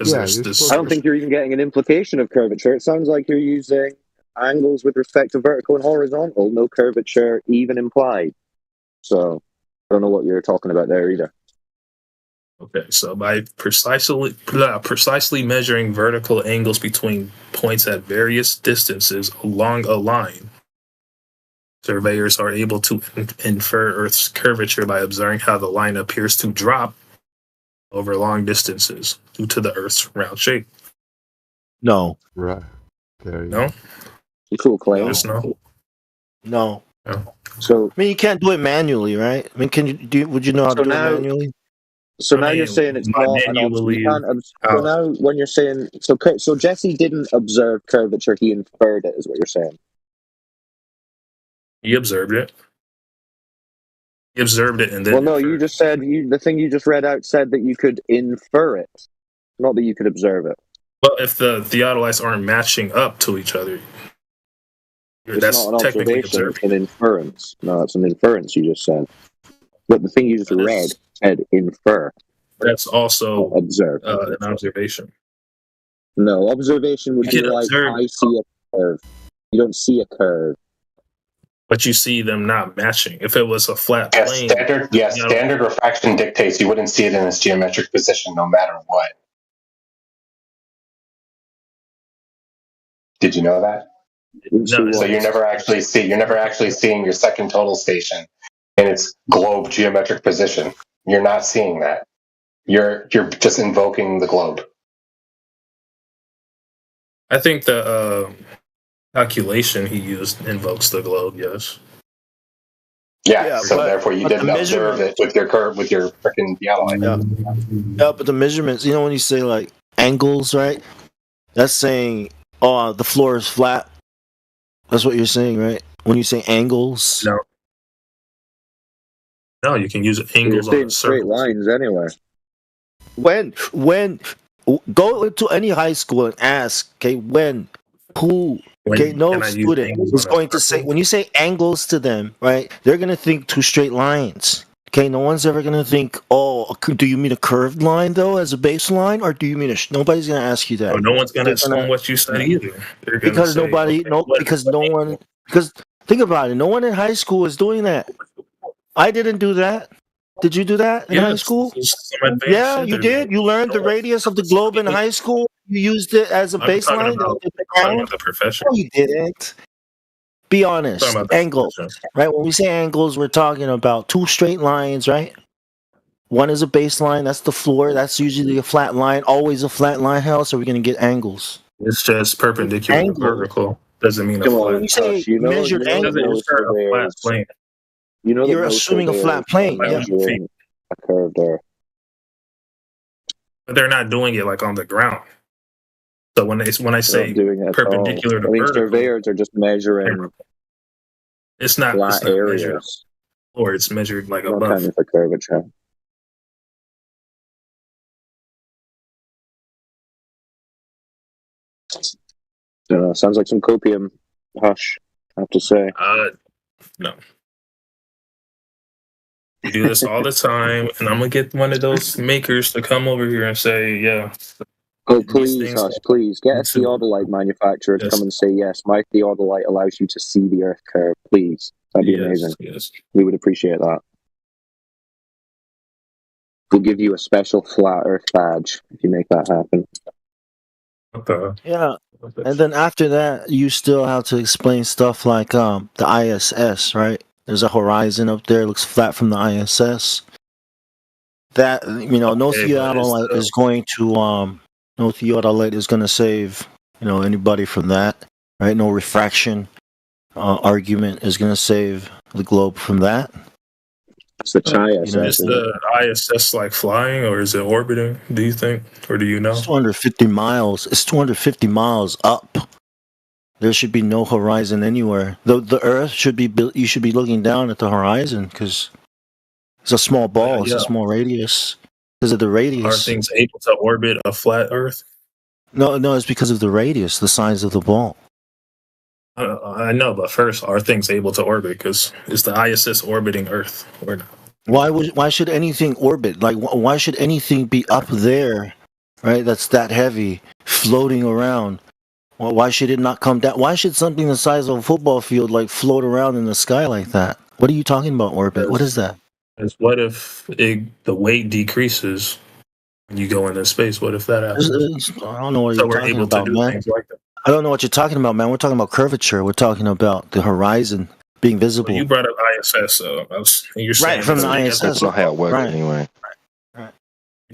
Yeah, I don't think you're even getting an implication of curvature. It sounds like you're using angles with respect to vertical and horizontal, no curvature even implied. So, I don't know what you're talking about there either. Okay, so by precisely measuring vertical angles between points at various distances along a line, surveyors are able to infer Earth's curvature by observing how the line appears to drop over long distances due to the Earth's round shape. No. Right. There you No? Cool claim. Just no? No. No. So, I mean, you can't do it manually, right? I mean, can you would you know how to do it manually? So now you're saying it's not an option. You can't so now when you're saying so Jesse didn't observe curvature, he inferred it, is what you're saying. He observed it. He observed it and then. Well, no, you just said the thing you just read out said that you could infer it, not that you could observe it. Well, if the theodolites aren't matching up to each other, It's that's not an technically observation; observing. it's an inference. No, it's an inference. You just said, but the thing you just read said infer. That's also observe. An observation. No, observation would You be can like observe- I see a curve. You don't see a curve. But you see them not matching. If it was a flat Yes, plane, standard refraction dictates you wouldn't see it in its geometric position no matter what. Did you know that? No, so you're never actually seeing your second total station in its globe geometric position. You're not seeing that. You're just invoking the globe. I think the calculation he used invokes the globe. Yes. Yeah, so but- therefore you but the didn't observe it with your curve, with your freaking theodolite. Yeah, but the measurements, you know, when you say like angles, right? That's saying, oh, the floor is flat. That's what you're saying, right? When you say angles. No, you can use You're angles on saying a straight circle. lines anyway. When go to any high school and ask, okay, who, okay, no can I use student angles is on a going to say, when you say angles to them, right, they're going to think two straight lines. Okay, no one's ever going to think, oh, do you mean a curved line, though, as a baseline, or do you mean nobody's going to ask you that. Oh, no one's going to They're gonna- assume what you said either. They're gonna Because say, nobody, okay, because think about it, no one in high school is doing that. I didn't do that. Did you do that in high Yes, school? this is some advanced Yeah, shit you they're did. You learned the radius of the globe in high school. You used it as a I'm talking baseline. about, the talking ground? about the profession. No, you didn't. Be honest. Talking about the Angles, right? When we say angles, we're talking about two straight lines, right? One is a baseline. That's the floor. That's usually a flat line. Always a flat line. How else are we going to get angles? It's just perpendicular to Angle. vertical. Doesn't mean a Come on, flat. When you say Josh, you know, measured you know Doesn't angles, insert a flat plane. You know that you're most assuming a flat surveyors plane. are Yeah. measuring a curved Earth. But they're not doing it like on the ground. So when I They're say not doing it at perpendicular all. to I mean, vertical, surveyors are just measuring it's not flat measured, areas, or it's measured like not above. counting for curvature. Sounds like some copium. Hush, I have to say. No. We do this all the time, and I'm gonna get one of those makers to come over here and say, "Yeah." Oh, please, Hush, please. Get a theodolite manufacturer to come and say, yes, my theodolite allows you to see the Earth curve. Please. That'd be amazing. Yes. We would appreciate that. They'll give you a special flat Earth badge if you make that happen. Yeah. And then after that, you still have to explain stuff like the ISS, right? There's a horizon up there, looks flat from the ISS. That no theodolite is going to no theodolite is going to save anybody from that, right? No refraction argument is going to save the globe from that. It's the ISS. Is the ISS like flying or is it orbiting? Do you think, or do you know? It's 250 miles. It's 250 miles up. There should be no horizon anywhere. The Earth should be you should be looking down at the horizon because it's a small ball. It's a small radius. Because of the radius. Are things able to orbit a flat Earth? No, it's because of the radius, the size of the ball. I know, but first, are things able to orbit? Because is the ISS orbiting Earth or not? Why should anything orbit? Like, why should anything be up there, right? That's that heavy, floating around. Well, why should it not come down? Why should something the size of a football field like float around in the sky like that? What are you talking about, orbit? What is that? What if the weight decreases when you go into space? What if that happens? I don't know what you're talking about, man. Like that. I don't know what you're talking about, man. We're talking about curvature. We're talking about the horizon being visible. Well, you brought up ISS, so you're saying right from the ISS. That's not how it works anyway. Yeah,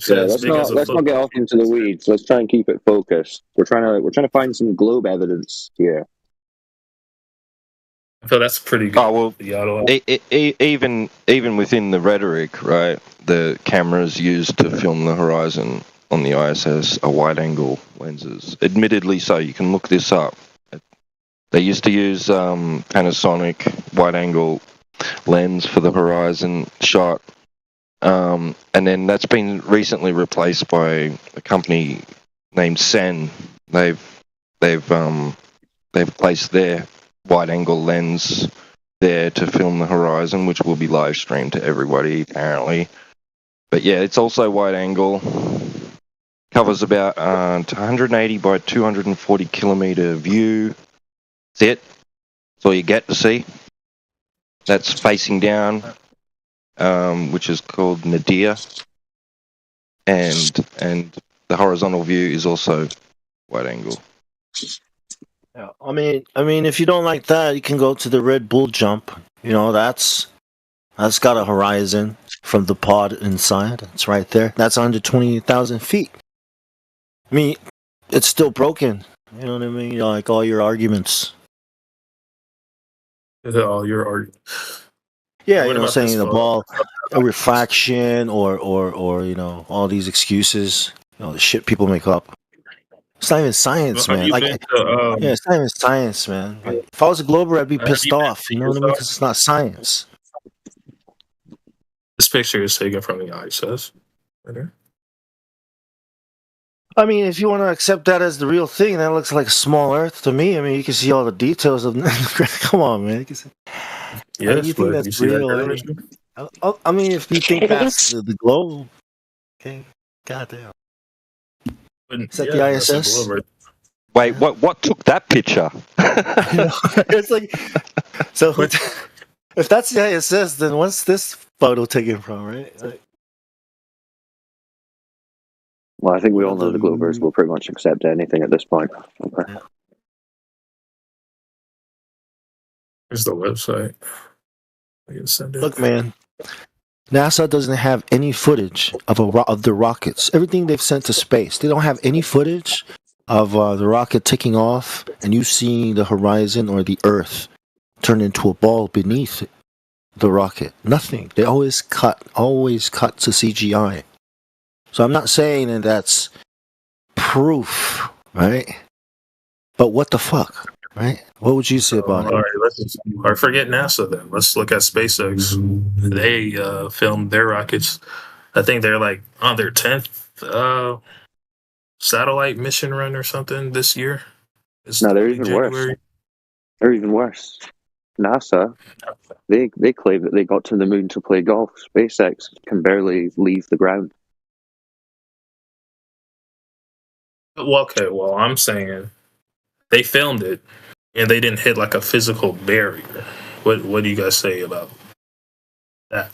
let's not get off into the weeds. Let's try and keep it focused. We're trying to find some globe evidence here. I feel that's pretty good. Oh well, even within the rhetoric, right? The cameras used to film the horizon on the ISS are wide-angle lenses. Admittedly, so you can look this up. They used to use Panasonic wide-angle lens for the horizon shot, and then that's been recently replaced by a company named Sen. They've placed their wide-angle lens there to film the horizon, which will be live streamed to everybody apparently. But yeah, it's also wide-angle. Covers about 180 by 240 kilometer view. That's it. That's all you get to see. That's facing down, which is called nadir, and the horizontal view is also wide angle. Yeah, I mean, if you don't like that, you can go to the Red Bull jump. That's got a horizon from the pod inside. It's right there. That's 120,000 feet. I mean, it's still broken. You know what I mean? Like all your arguments. All your arguments. Yeah, saying the ball, a refraction, or all these excuses, the shit people make up. It's not even science, man. It's not even science, man. Like, if I was a Glober, I'd be pissed off. You know what I mean? Because it's not science. This picture is taken from the ISS. Right there. I mean, if you want to accept that as the real thing, that looks like a small Earth to me. I mean, you can see all the details of. Come on, man. You can see. Yes, you think that's real? I mean, if you think that's the globe, okay, goddamn. Is that the ISS? Wait, what took that picture? It's like, so if that's the ISS, then what's this photo taken from, right? Like, well, I think we all know the Globers will pretty much accept anything at this point. Okay. Yeah. Here's the website. I can send it. Look, man, NASA doesn't have any footage of the rockets. Everything they've sent to space, they don't have any footage of the rocket taking off and you seeing the horizon or the Earth turn into a ball beneath the rocket. Nothing. They always cut to CGI. So I'm not saying that that's proof, right? But what the fuck, right? What would you say about it? All right, or forget NASA then. Let's look at SpaceX. They filmed their rockets. I think they're like on their 10th satellite mission run or something this year. No, they're even worse. They're even worse. NASA, they claim that they got to the moon to play golf. SpaceX can barely leave the ground. Well, okay, I'm saying they filmed it and they didn't hit like a physical barrier. What do you guys say about that?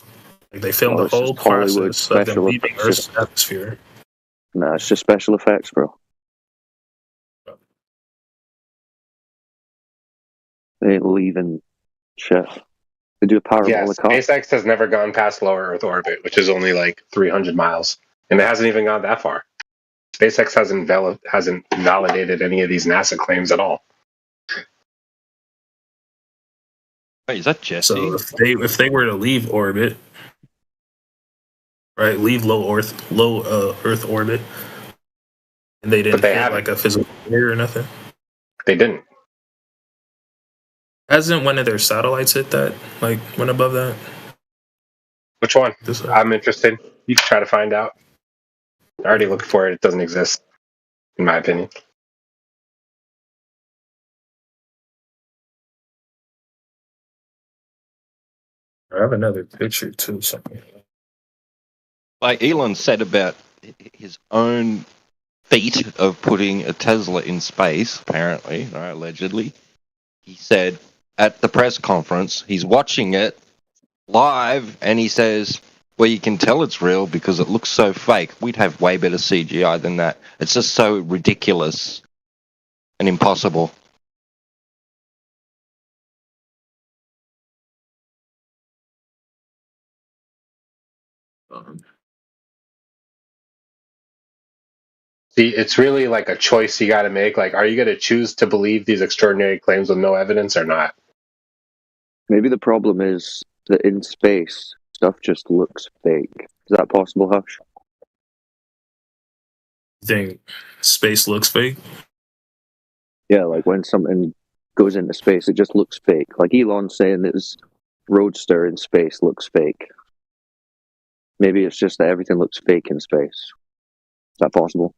Like they filmed Oh, the it's just whole Hollywood process of them special leaving effects. Earth's atmosphere. Nah, it's just special effects, bro. They ain't leaving shit. They do a Yeah, parabolic cut. SpaceX has never gone past lower Earth orbit, which is only like 300 miles, and it hasn't even gone that far. SpaceX hasn't validated any of these NASA claims at all. Wait, is that Jesse? So if they were to leave orbit, right, leave low Earth orbit, and they didn't hit like a physical barrier or nothing. They didn't. Hasn't one of their satellites hit that? Like went above that? Which one? I'm interested. You can try to find out. I already looked for it. It doesn't exist, in my opinion. I have another picture too. Something. Like Elon said about his own feat of putting a Tesla in space, apparently, right, allegedly. He said at the press conference, he's watching it live, and he says, well, you can tell it's real because it looks so fake. We'd have way better CGI than that. It's just so ridiculous and impossible. See, it's really like a choice you got to make. Like, are you going to choose to believe these extraordinary claims with no evidence or not? Maybe the problem is that in space, stuff just looks fake. Is that possible, Hush? You think space looks fake? Yeah, like when something goes into space, it just looks fake. Like Elon saying that his Roadster in space looks fake. Maybe it's just that everything looks fake in space. Is that possible?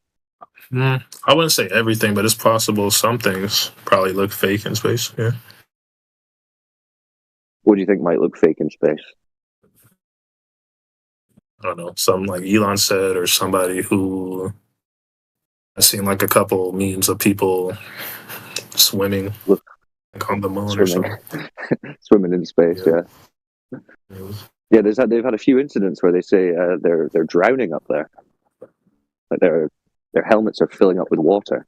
I wouldn't say everything, but it's possible some things probably look fake in space. Yeah. What do you think might look fake in space? I don't know. Something like Elon said, or somebody who I've seen like a couple memes of people swimming like on the moon or something. Swimming in space, yeah. Yeah, they've had a few incidents where they say they're drowning up there. Like their helmets are filling up with water.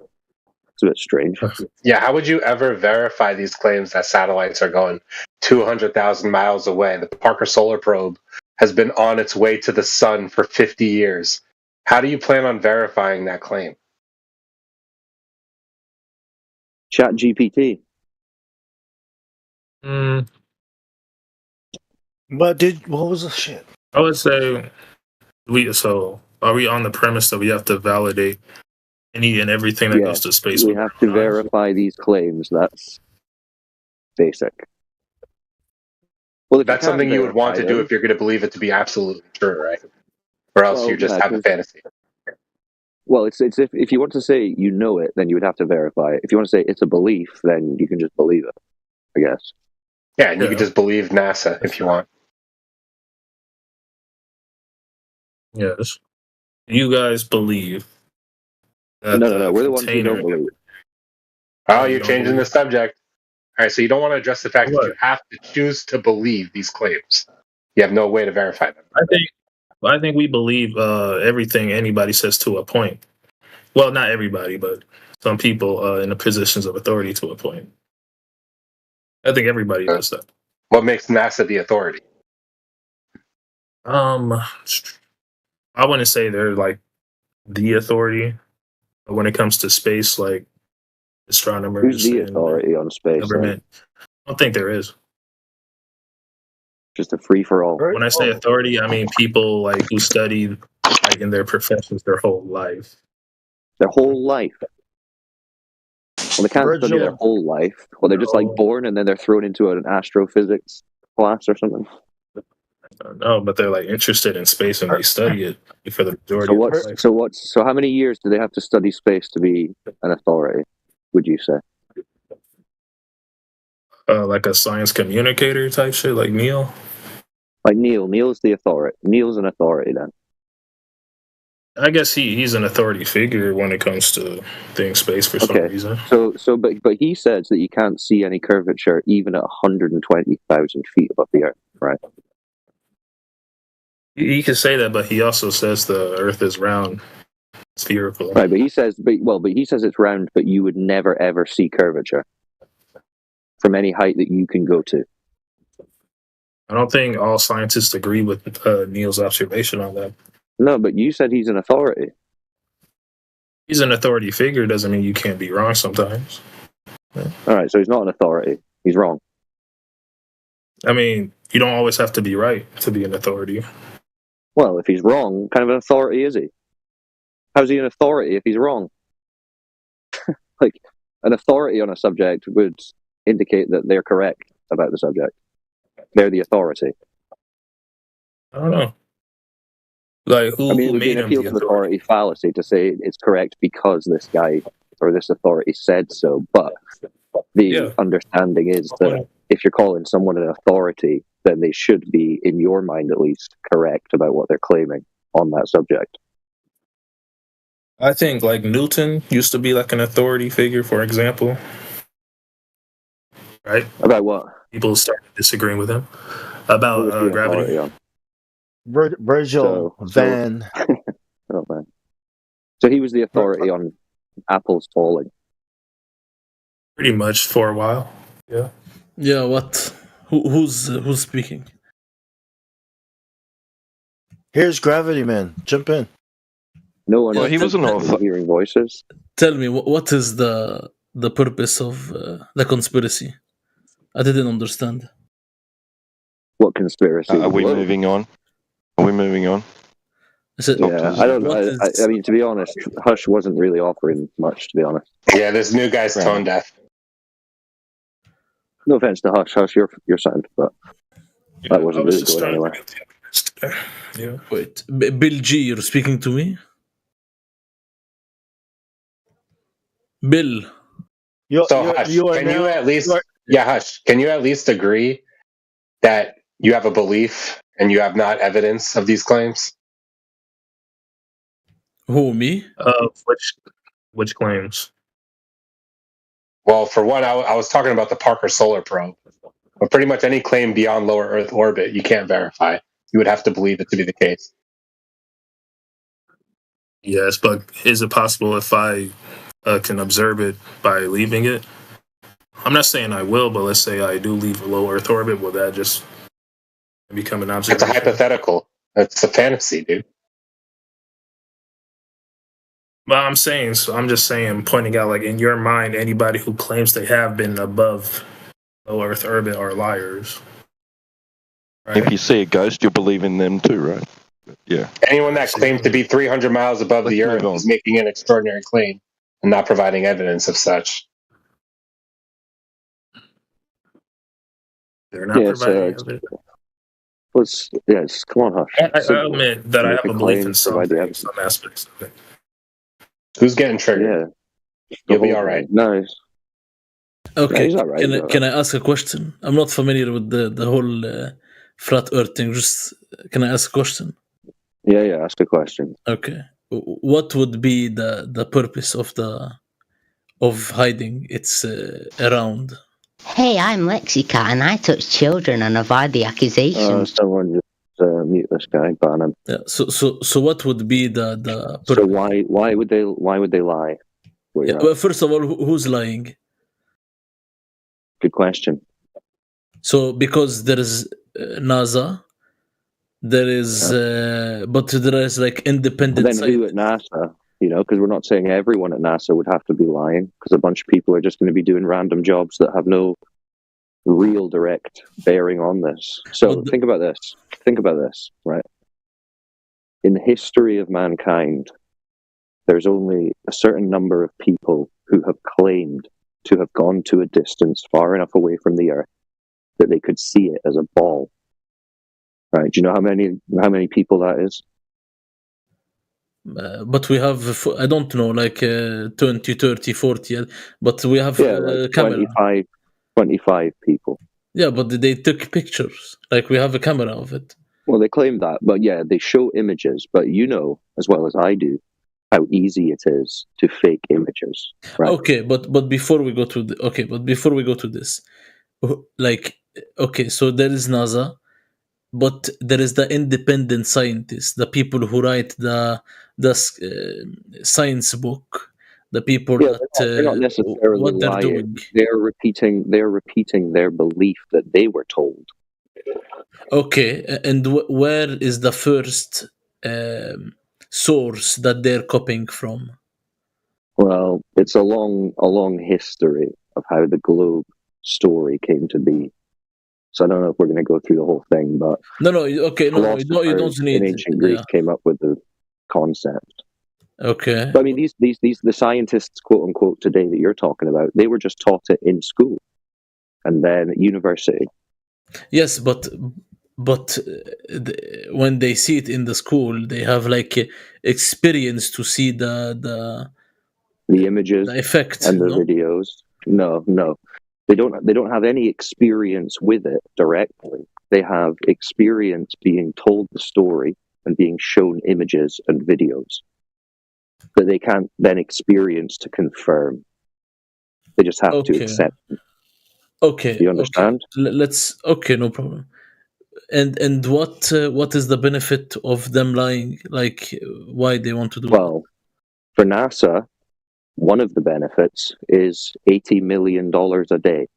It's a bit strange. Yeah, how would you ever verify these claims that satellites are going 200,000 miles away? The Parker Solar Probe has been on its way to the sun for 50 years. How do you plan on verifying that claim? Chat GPT. But what was the shit? I would say are we on the premise that we have to validate any and everything that goes to space? We have to verify these claims. That's basic. Well, That's something you would want to do if you're going to believe it to be absolutely true, right? Or else you just have a fantasy. Well, it's if you want to say you know it, then you would have to verify it. If you want to say it's a belief, then you can just believe it, I guess. Yeah, and you can just believe NASA if you want. Yes. You guys believe that No. We're the ones who don't believe. Oh, you're changing the subject. All right, so you don't want to address the fact that you have to choose to believe these claims. You have no way to verify them. I think we believe everything anybody says to a point. Well, not everybody, but some people in the positions of authority to a point. I think everybody does that. What makes NASA the authority? I wouldn't say they're like the authority, but when it comes to space, like astronomers, who's the authority on space? Government, I don't think there is. Just a free for all. When I say authority, I mean people like who studied like in their professions their whole life. Their whole life. Well, they can't study their whole life. Well, they're just like born and then they're thrown into an astrophysics class or something. No, but they're like interested in space and they study it for the majority of their life. So how many years do they have to study space to be an authority, would you say? Like a science communicator type shit, like Neil? Like Neil's the authority. Neil's an authority then. I guess he's an authority figure when it comes to things space for some reason. But he says that you can't see any curvature even at 120,000 feet above the Earth, right? He can say that, but he also says the Earth is round, spherical. Right, but he says, but he says it's round, but you would never ever see curvature from any height that you can go to. I don't think all scientists agree with Neil's observation on that. No, but you said he's an authority. He's an authority figure, doesn't mean you can't be wrong sometimes. All right, so he's not an authority. He's wrong. I mean, you don't always have to be right to be an authority. Well, if he's wrong, what kind of an authority is he? How's he an authority if he's wrong? Like, an authority on a subject would indicate that they're correct about the subject. They're the authority. I don't know. Like, who, I mean, it who would be made an him the appeal to authority? authority fallacy to say it's correct because this guy or this authority said so. But the understanding is that if you're calling someone an authority, then they should be, in your mind at least, correct about what they're claiming on that subject. I think, like, Newton used to be like an authority figure, for example. Right? About what? People started disagreeing with him about gravity. Virgil Van. Oh man! So he was the authority on apples falling. Pretty much for a while. Yeah. Yeah. What? Who's speaking? Here's Gravity Man. Jump in. No one. Well, he was an author. Hearing voices. Tell me, what is the purpose of the conspiracy? I didn't understand. What conspiracy? Are we moving on? Are we moving on? Yeah, I don't. I mean, to be honest, Hush wasn't really offering much. To be honest. Yeah, this new guy's tone deaf. No offense to Hush. Hush, your sound, but that wasn't really going anywhere. Yeah. Wait, Bill G, you're speaking to me? Bill. Hush, can you at least Hush, can you at least agree that you have a belief and you have not evidence of these claims? Who, me? Which claims? Well, for one, I was talking about the Parker Solar Probe. But pretty much any claim beyond lower Earth orbit, you can't verify. You would have to believe it to be the case. Yes, but is it possible if I can observe it by leaving it? I'm not saying I will, but let's say I do leave a low Earth orbit, will that just become an observation? It's a hypothetical. It's a fantasy, dude. Well, I'm just saying, pointing out, like, in your mind, anybody who claims they have been above low Earth orbit are liars. Right? If you see a ghost, you'll believe in them too, right? Yeah. Anyone that claims to be 300 miles above the Earth is making an extraordinary claim and not providing evidence of such. They're not providing evidence. Yes, come on, Hush. I admit that I have a belief in some aspects of it. Who's getting triggered? Yeah. You'll be all right. Nice. Okay. He's all right, Can I ask a question? I'm not familiar with the whole flat Earth thing. Just can I ask a question? Yeah. Ask a question. Okay. What would be the purpose of hiding? It's around. Hey, I'm Lexica, and I touch children and avoid the accusations. Someone just mute this guy, ban him. Yeah. So what would be the purpose? So why would they lie? Yeah, well, first of all, who's lying? Good question. So because there is NASA, there is, but there is like independent. Then who at NASA? Because we're not saying everyone at NASA would have to be lying, because a bunch of people are just going to be doing random jobs that have no real direct bearing on this. So think about this, right? In the history of mankind, there's only a certain number of people who have claimed to have gone to a distance far enough away from the Earth that they could see it as a ball. Right? Do you know how many people that is? But we have, I don't know, like 20, 30, 40, but we have like camera. 25 people. Yeah, but they took pictures. Like we have a camera of it. Well, they claim that, but yeah, they show images. But you know as well as I do how easy it is to fake images. Right? Okay, but before we go to this, like, okay, so there is NASA, but there is the independent scientists, the people who write the science book, the people Yeah, that they're not necessarily what they're lying. doing. They're repeating their belief that they were told. Okay, and where is the first source that they're copying from? Well, it's a long history of how the globe story came to be. So I don't know if we're going to go through the whole thing, but No, okay, no, you don't philosophers need. in ancient Greece came up with the concept. Okay. But I mean, the scientists, quote unquote, today that you're talking about, they were just taught it in school and then at university. Yes, but when they see it in the school, they have like experience to see the images, the effect, and the no? videos. No, they don't have any experience with it directly. They have experience being told the story and being shown images and videos that they can't then experience to confirm. They just have to accept them. Okay. You understand? Okay. Let's. Okay, no problem. And what is the benefit of them lying? Like, why they want to do Well, for NASA, one of the benefits is $80 million a day.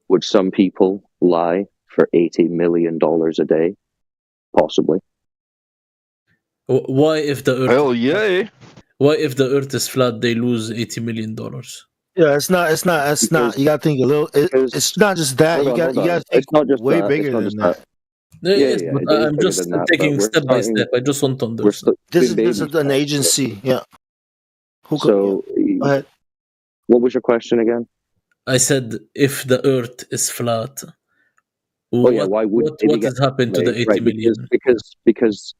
Would some people lie for $80 million a day? Possibly. Why, if the Earth? Hell yeah! Why, if the Earth is flat, they lose $80 million? Yeah, it's not. You got to think a little. It's not just that. You got to think it's not just way that. bigger It's than not that. Yes, yeah, but it is I'm bigger just than that, taking but we're step by starting- step. I just want to understand. This is an agency. Yeah. So, Go ahead. What was your question again? I said, if the Earth is flat, Why would what has happened to the 80 million? Because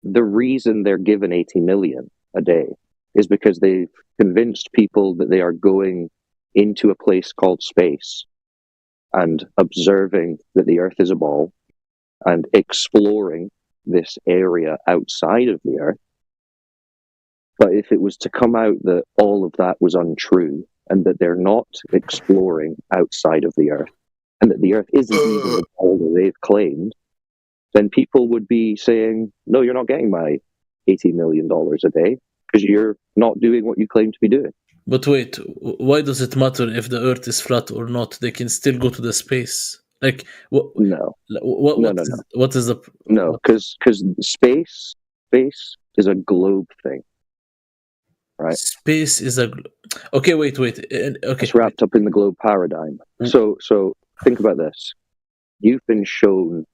the reason they're given 80 million a day is because they've convinced people that they are going into a place called space and observing that the Earth is a ball and exploring this area outside of the Earth. But if it was to come out that all of that was untrue and that they're not exploring outside of the Earth and that the Earth isn't even the ball that they've claimed, then people would be saying, no, you're not getting my $80 million a day because you're not doing what you claim to be doing. But wait, why does it matter if the Earth is flat or not? They can still go to the space. Like what? No. What is the? No, because space is a globe thing, right? Space is a. Okay, wait. Okay, it's wrapped up in the globe paradigm. So think about this: you've been shown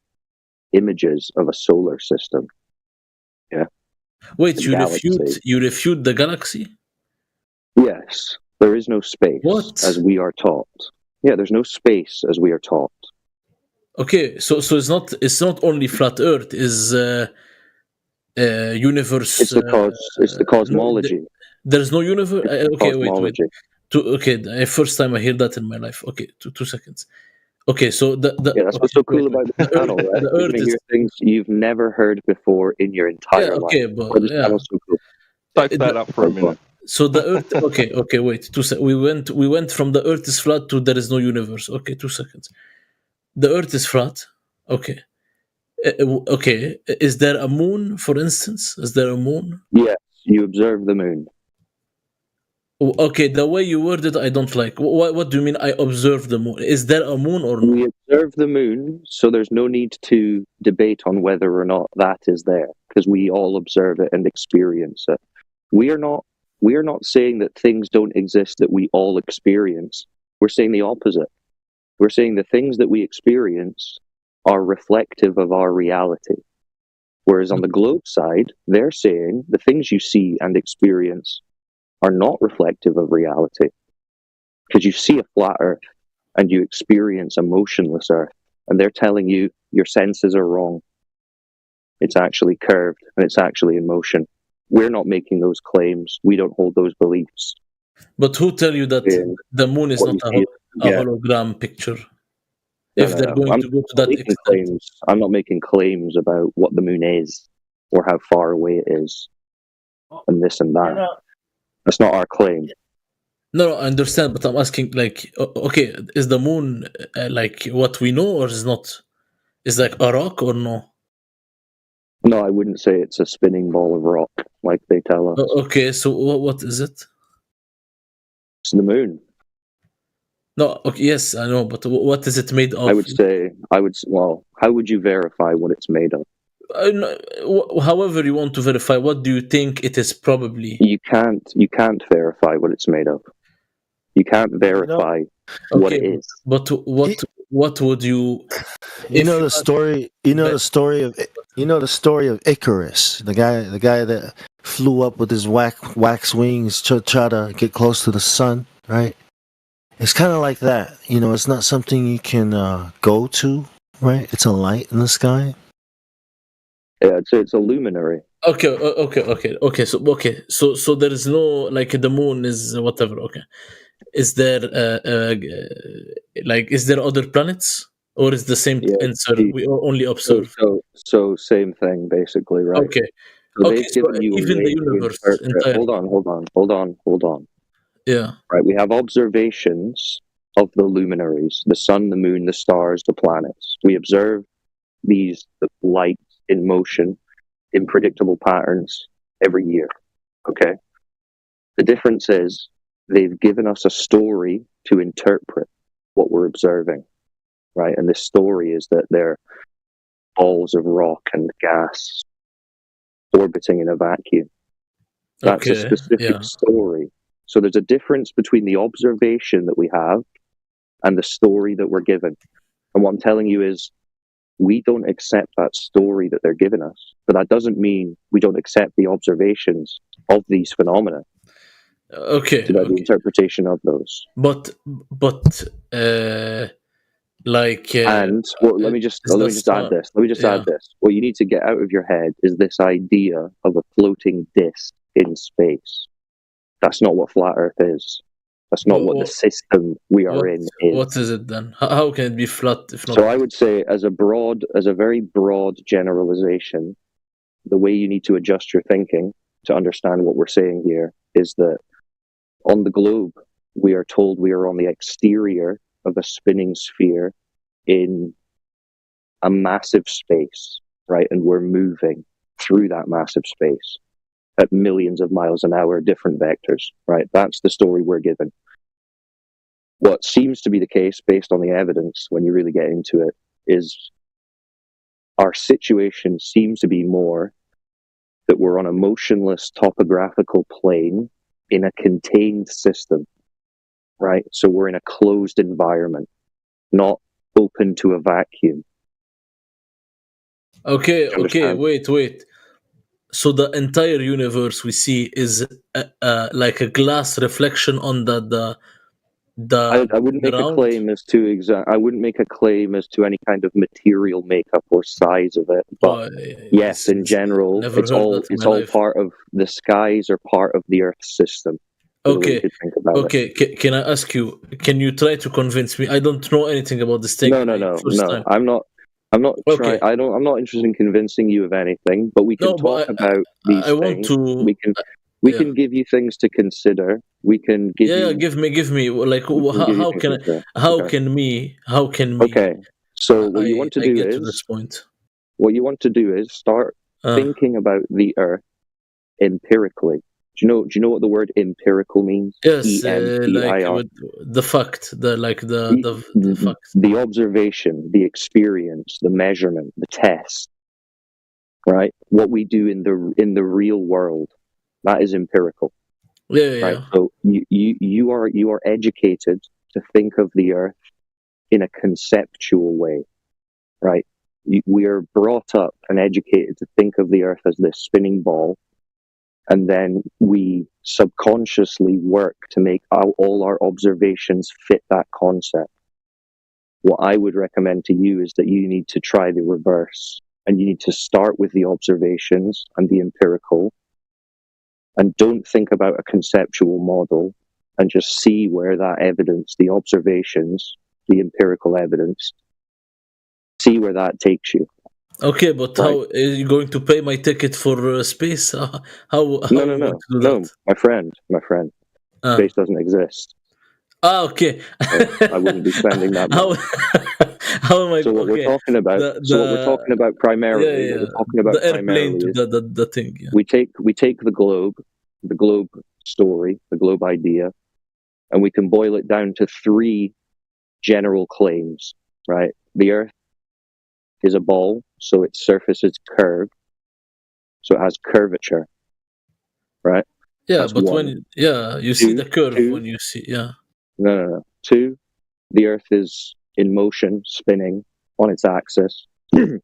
images of a solar system. Yeah. Wait, you refute the galaxy? Yes, there is no space as we are taught. Yeah, there's no space as we are taught. Okay, so it's not only flat Earth, is universe. It's the cosmology. There's no universe. Okay, wait. First time I hear that in my life. Okay, two seconds. Okay, so that's what's so cool about the channel, right? You're going to hear things you've never heard before in your entire life. Okay, but this channel's so cool. Type that up for a minute. So the Earth. Okay, wait. We went from the Earth is flat to there is no universe. Okay, 2 seconds. The Earth is flat. Okay. Okay. Is there a moon, for instance? Is there a moon? Yes, you observe the moon. Okay, the way you worded, I don't like. What do you mean? I observe the moon. Is there a moon or not? We observe the moon, so there's no need to debate on whether or not that is there, because we all observe it and experience it. We are not saying that things don't exist that we all experience. We're saying the opposite. We're saying the things that we experience are reflective of our reality. Whereas on the globe side, they're saying the things you see and experience are not reflective of reality. Because you see a flat Earth and you experience a motionless Earth, and they're telling you your senses are wrong. It's actually curved and it's actually in motion. We're not making those claims. We don't hold those beliefs. But who tell you that the moon is not a hologram picture? If they're going to go to that extent. I'm not making claims about what the moon is or how far away it is and this and that. That's not our claim. No, I understand, but I'm asking, like, okay, is the moon like what we know, or is not? Is like a rock or no? No, I wouldn't say it's a spinning ball of rock like they tell us. Okay, so what is it? It's the moon. No, okay, yes, I know, but what is it made of? Well, how would you verify what it's made of? However you want to verify, what do you think it is probably? You can't verify what it's made of. You can't verify what it is. But what would you? You know the story. You know the story of Icarus, the guy that flew up with his wax wings to try to get close to the sun, right? It's kind of like that. You know, it's not something you can go to, right? It's a light in the sky. Yeah, it's a luminary. Okay. So there is no, like, the moon is whatever. Okay, is there is there other planets, or is the same answer we only observe? So same thing basically, right? Okay. So they've given you a even way the to universe interpret- entirely. Hold on. Yeah. Right, we have observations of the luminaries, the sun, the moon, the stars, the planets. We observe these lights in motion in predictable patterns every year. Okay? The difference is they've given us a story to interpret what we're observing, right? And this story is that they're balls of rock and gas orbiting in a vacuum. That's a specific story. So there's a difference between the observation that we have and the story that we're given. And what I'm telling you is we don't accept that story that they're giving us. But that doesn't mean we don't accept the observations of these phenomena. Okay. The interpretation of those. But let me just add this. Add this. What you need to get out of your head is this idea of a floating disk in space. That's not what flat Earth is. That's not what the system we are in is. What is it then? How can it be flat if not? So I would say, as a very broad generalization, the way you need to adjust your thinking to understand what we're saying here is that on the globe, we are told we are on the exterior of a spinning sphere in a massive space, right? And we're moving through that massive space at millions of miles an hour, different vectors, right? That's the story we're given. What seems to be the case, based on the evidence, when you really get into it, is our situation seems to be more that we're on a motionless topographical plane in a contained system, right? So we're in a closed environment, not open to a vacuum. Okay, wait. So the entire universe we see is like a glass reflection on the I wouldn't make a claim as to I wouldn't make a claim as to any kind of material makeup or size of it. But yes, in general, it's all part of the skies are part of the Earth system. Okay. Can I ask you? Can you try to convince me? I don't know anything about this thing. No. I'm not trying. I'm not interested in convincing you of anything. But we can talk about these things. We can give you things to consider. We can give you. Give me. Like, how can me? Okay. So what you want to do get is to this point. What you want to do is start thinking about the Earth empirically. Do you know what the word empirical means? Yes, E-M-P-I-R. the fact, the fact, the observation, the experience, the measurement, the test. Right? What we do in the real world, that is empirical. Right? So you are educated to think of the Earth in a conceptual way, right? We are brought up and educated to think of the Earth as this spinning ball, and then we subconsciously work to make all our observations fit that concept. What I would recommend to you is that you need to try the reverse, and you need to start with the observations and the empirical, and don't think about a conceptual model, and just see where that evidence, the observations, the empirical evidence, see where that takes you. Okay, but how are you going to pay my ticket for space? How No, my friend. Space doesn't exist. Okay. I wouldn't be spending that money. How am I? So what Okay. we're talking about, primarily, what we're talking about the airplane primarily to is the thing. Yeah. we take the globe story, the globe idea, and we can boil it down to 3 general claims, right? The Earth is a ball, so its surface is curved, so it has curvature, right? Yeah, That's but one. you see the curve when you see, yeah. No. 2, the Earth is in motion, spinning on its axis, and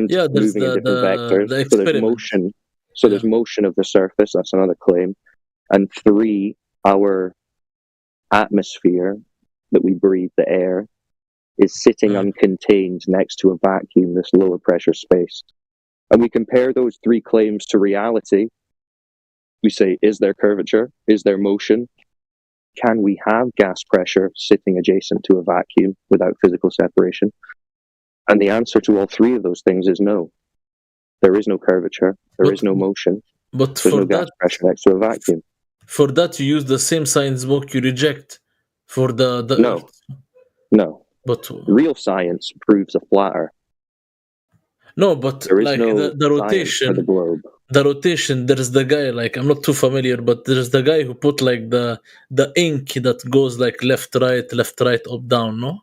Yeah, there's moving in different vectors. the So there's experiment. motion. So there's motion of the surface. That's another claim. And 3, our atmosphere that we breathe, the air, is sitting uncontained next to a vacuum, this lower pressure space. And we compare those 3 claims to reality. We say, is there curvature? Is there motion? Can we have gas pressure sitting adjacent to a vacuum without physical separation? And the answer to all 3 of those things is no. There is no curvature. There is no motion. But there's no gas pressure next to a vacuum. For that, you use the same science book you reject for the No. Earth. No. But real science proves a flat Earth. No, but There is like no the science rotation, for the globe. the rotation. There's the guy, like I'm not too familiar, but there's the guy who put like the ink that goes like left, right, up, down. No,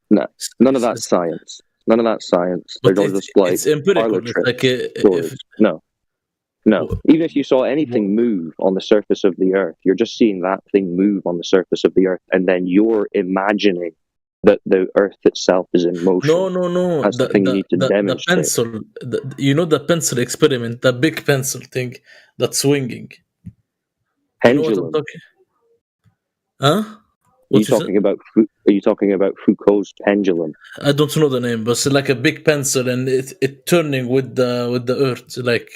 No. None of that's science. None of that's science. They're all just like it's empirical. parlor It's tricks, like stories. No. Even if you saw anything move on the surface of the Earth, you're just seeing that thing move on the surface of the Earth, and then you're imagining that the Earth itself is in motion. No. That's the thing you need to the demonstrate. pencil, you know the pencil experiment, the big pencil thing that's swinging. Pendulum. You know what I'm talking? Huh? Are you talking about Foucault's pendulum? I don't know the name, but it's like a big pencil and it turning with the Earth, like.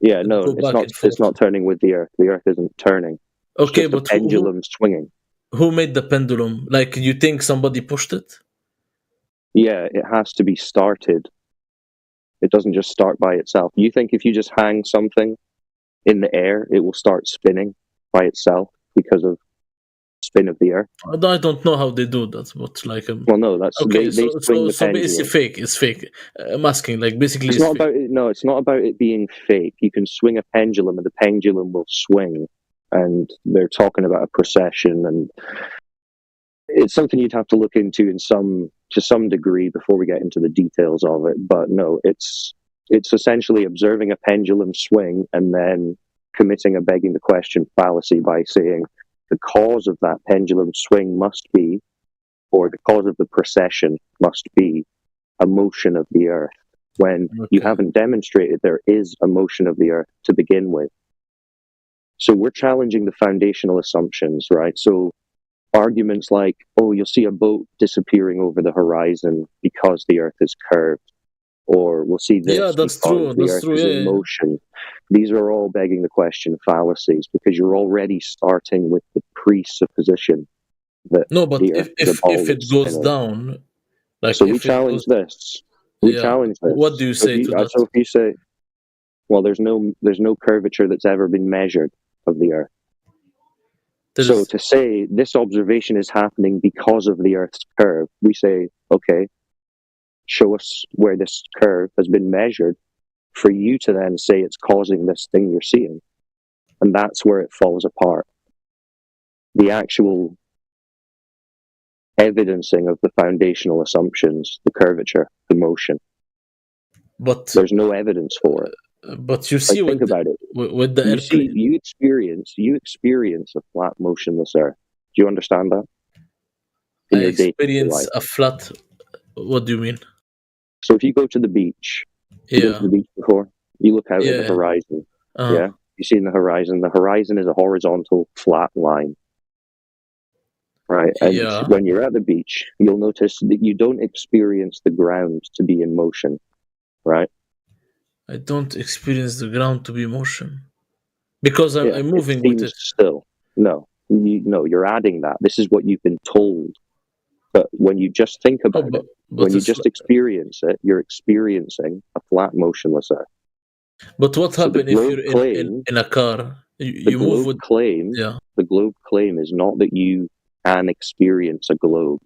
Yeah, no, it's not. It's not turning with the Earth. The Earth isn't turning. It's Okay, just a but pendulum swinging. Who made the pendulum? Like, you think somebody pushed it? Yeah, it has to be started. It doesn't just start by itself. You think if you just hang something in the air, it will start spinning by itself because of spin of the Earth? I don't know how they do that, but like. Well, no, that's okay. they swing the pendulum. It's fake. It's fake. I'm asking, like, basically, it's not fake. About it. No, it's not about it being fake. You can swing a pendulum, and the pendulum will swing. And they're talking about a procession, and it's something you'd have to look into to some degree before we get into the details of it. But no, it's essentially observing a pendulum swing and then committing a begging the question fallacy by saying the cause of that pendulum swing must be, or the cause of the procession must be, a motion of the Earth, when you haven't demonstrated there is a motion of the Earth to begin with. So we're challenging the foundational assumptions, right? So arguments like, oh, you'll see a boat disappearing over the horizon because the Earth is curved, or we'll see this because the Earth is in motion. These are all begging the question fallacies, because you're already starting with the presupposition that the Earth is a ball if it goes down, like, so we challenge this. We challenge this. What do you say to that? So if you say, well, there's no curvature that's ever been measured of the Earth. So to say this observation is happening because of the Earth's curve, we say, okay, show us where this curve has been measured for you to then say it's causing this thing you're seeing. And that's where it falls apart. The actual evidencing of the foundational assumptions, the curvature, the motion. But there's no evidence for it. But you see, think about it. With the you experience a flat, motionless Earth. Do you understand that? I experience a flat. What do you mean? So if you go to the beach, you go to the beach before, you look out at the horizon. Yeah, you see in the horizon. The horizon is a horizontal, flat line. Right, and when you're at the beach, you'll notice that you don't experience the ground to be in motion. Right. I don't experience the ground to be motion because I'm moving with it. Still, no, you're adding that. This is what you've been told. But when you just think about it, when you just experience it, you're experiencing a flat, motionless Earth. But what happens if you're in a car? You move with claim. Yeah. The globe claim is not that you can experience a globe.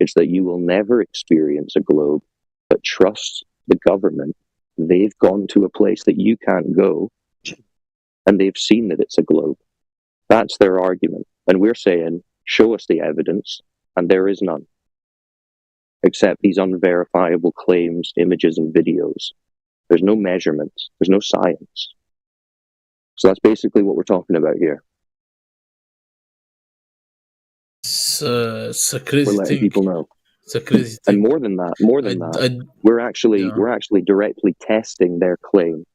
It's that you will never experience a globe, but trust the government. They've gone to a place that you can't go, and they've seen that it's a globe. That's their argument. And we're saying, show us the evidence, and there is none. Except these unverifiable claims, images, and videos. There's no measurements. There's no science. So that's basically what we're talking about here. It's a crazy We're letting thing. people know. It's a crazy thing. And more than that, we're actually directly testing their claims,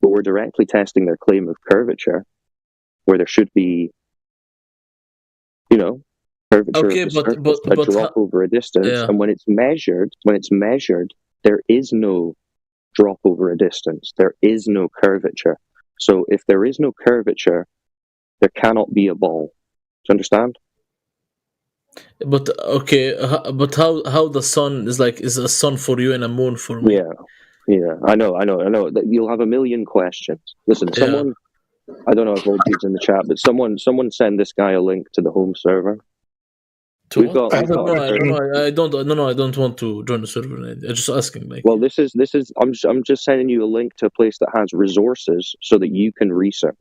but we're directly testing their claim of curvature, where there should be, curvature Okay, of the but surface, a drop over a distance, yeah. and when it's measured, there is no drop over a distance. There is no curvature. So if there is no curvature, there cannot be a ball. Do you understand? But okay, but how the sun is a sun for you and a moon for me? Yeah. I know. You'll have a million questions. Listen, someone, I don't know if old dude's in the chat, but someone send this guy a link to the home server. I don't want to join the server. I'm just asking. Well, this is. I'm just sending you a link to a place that has resources so that you can research.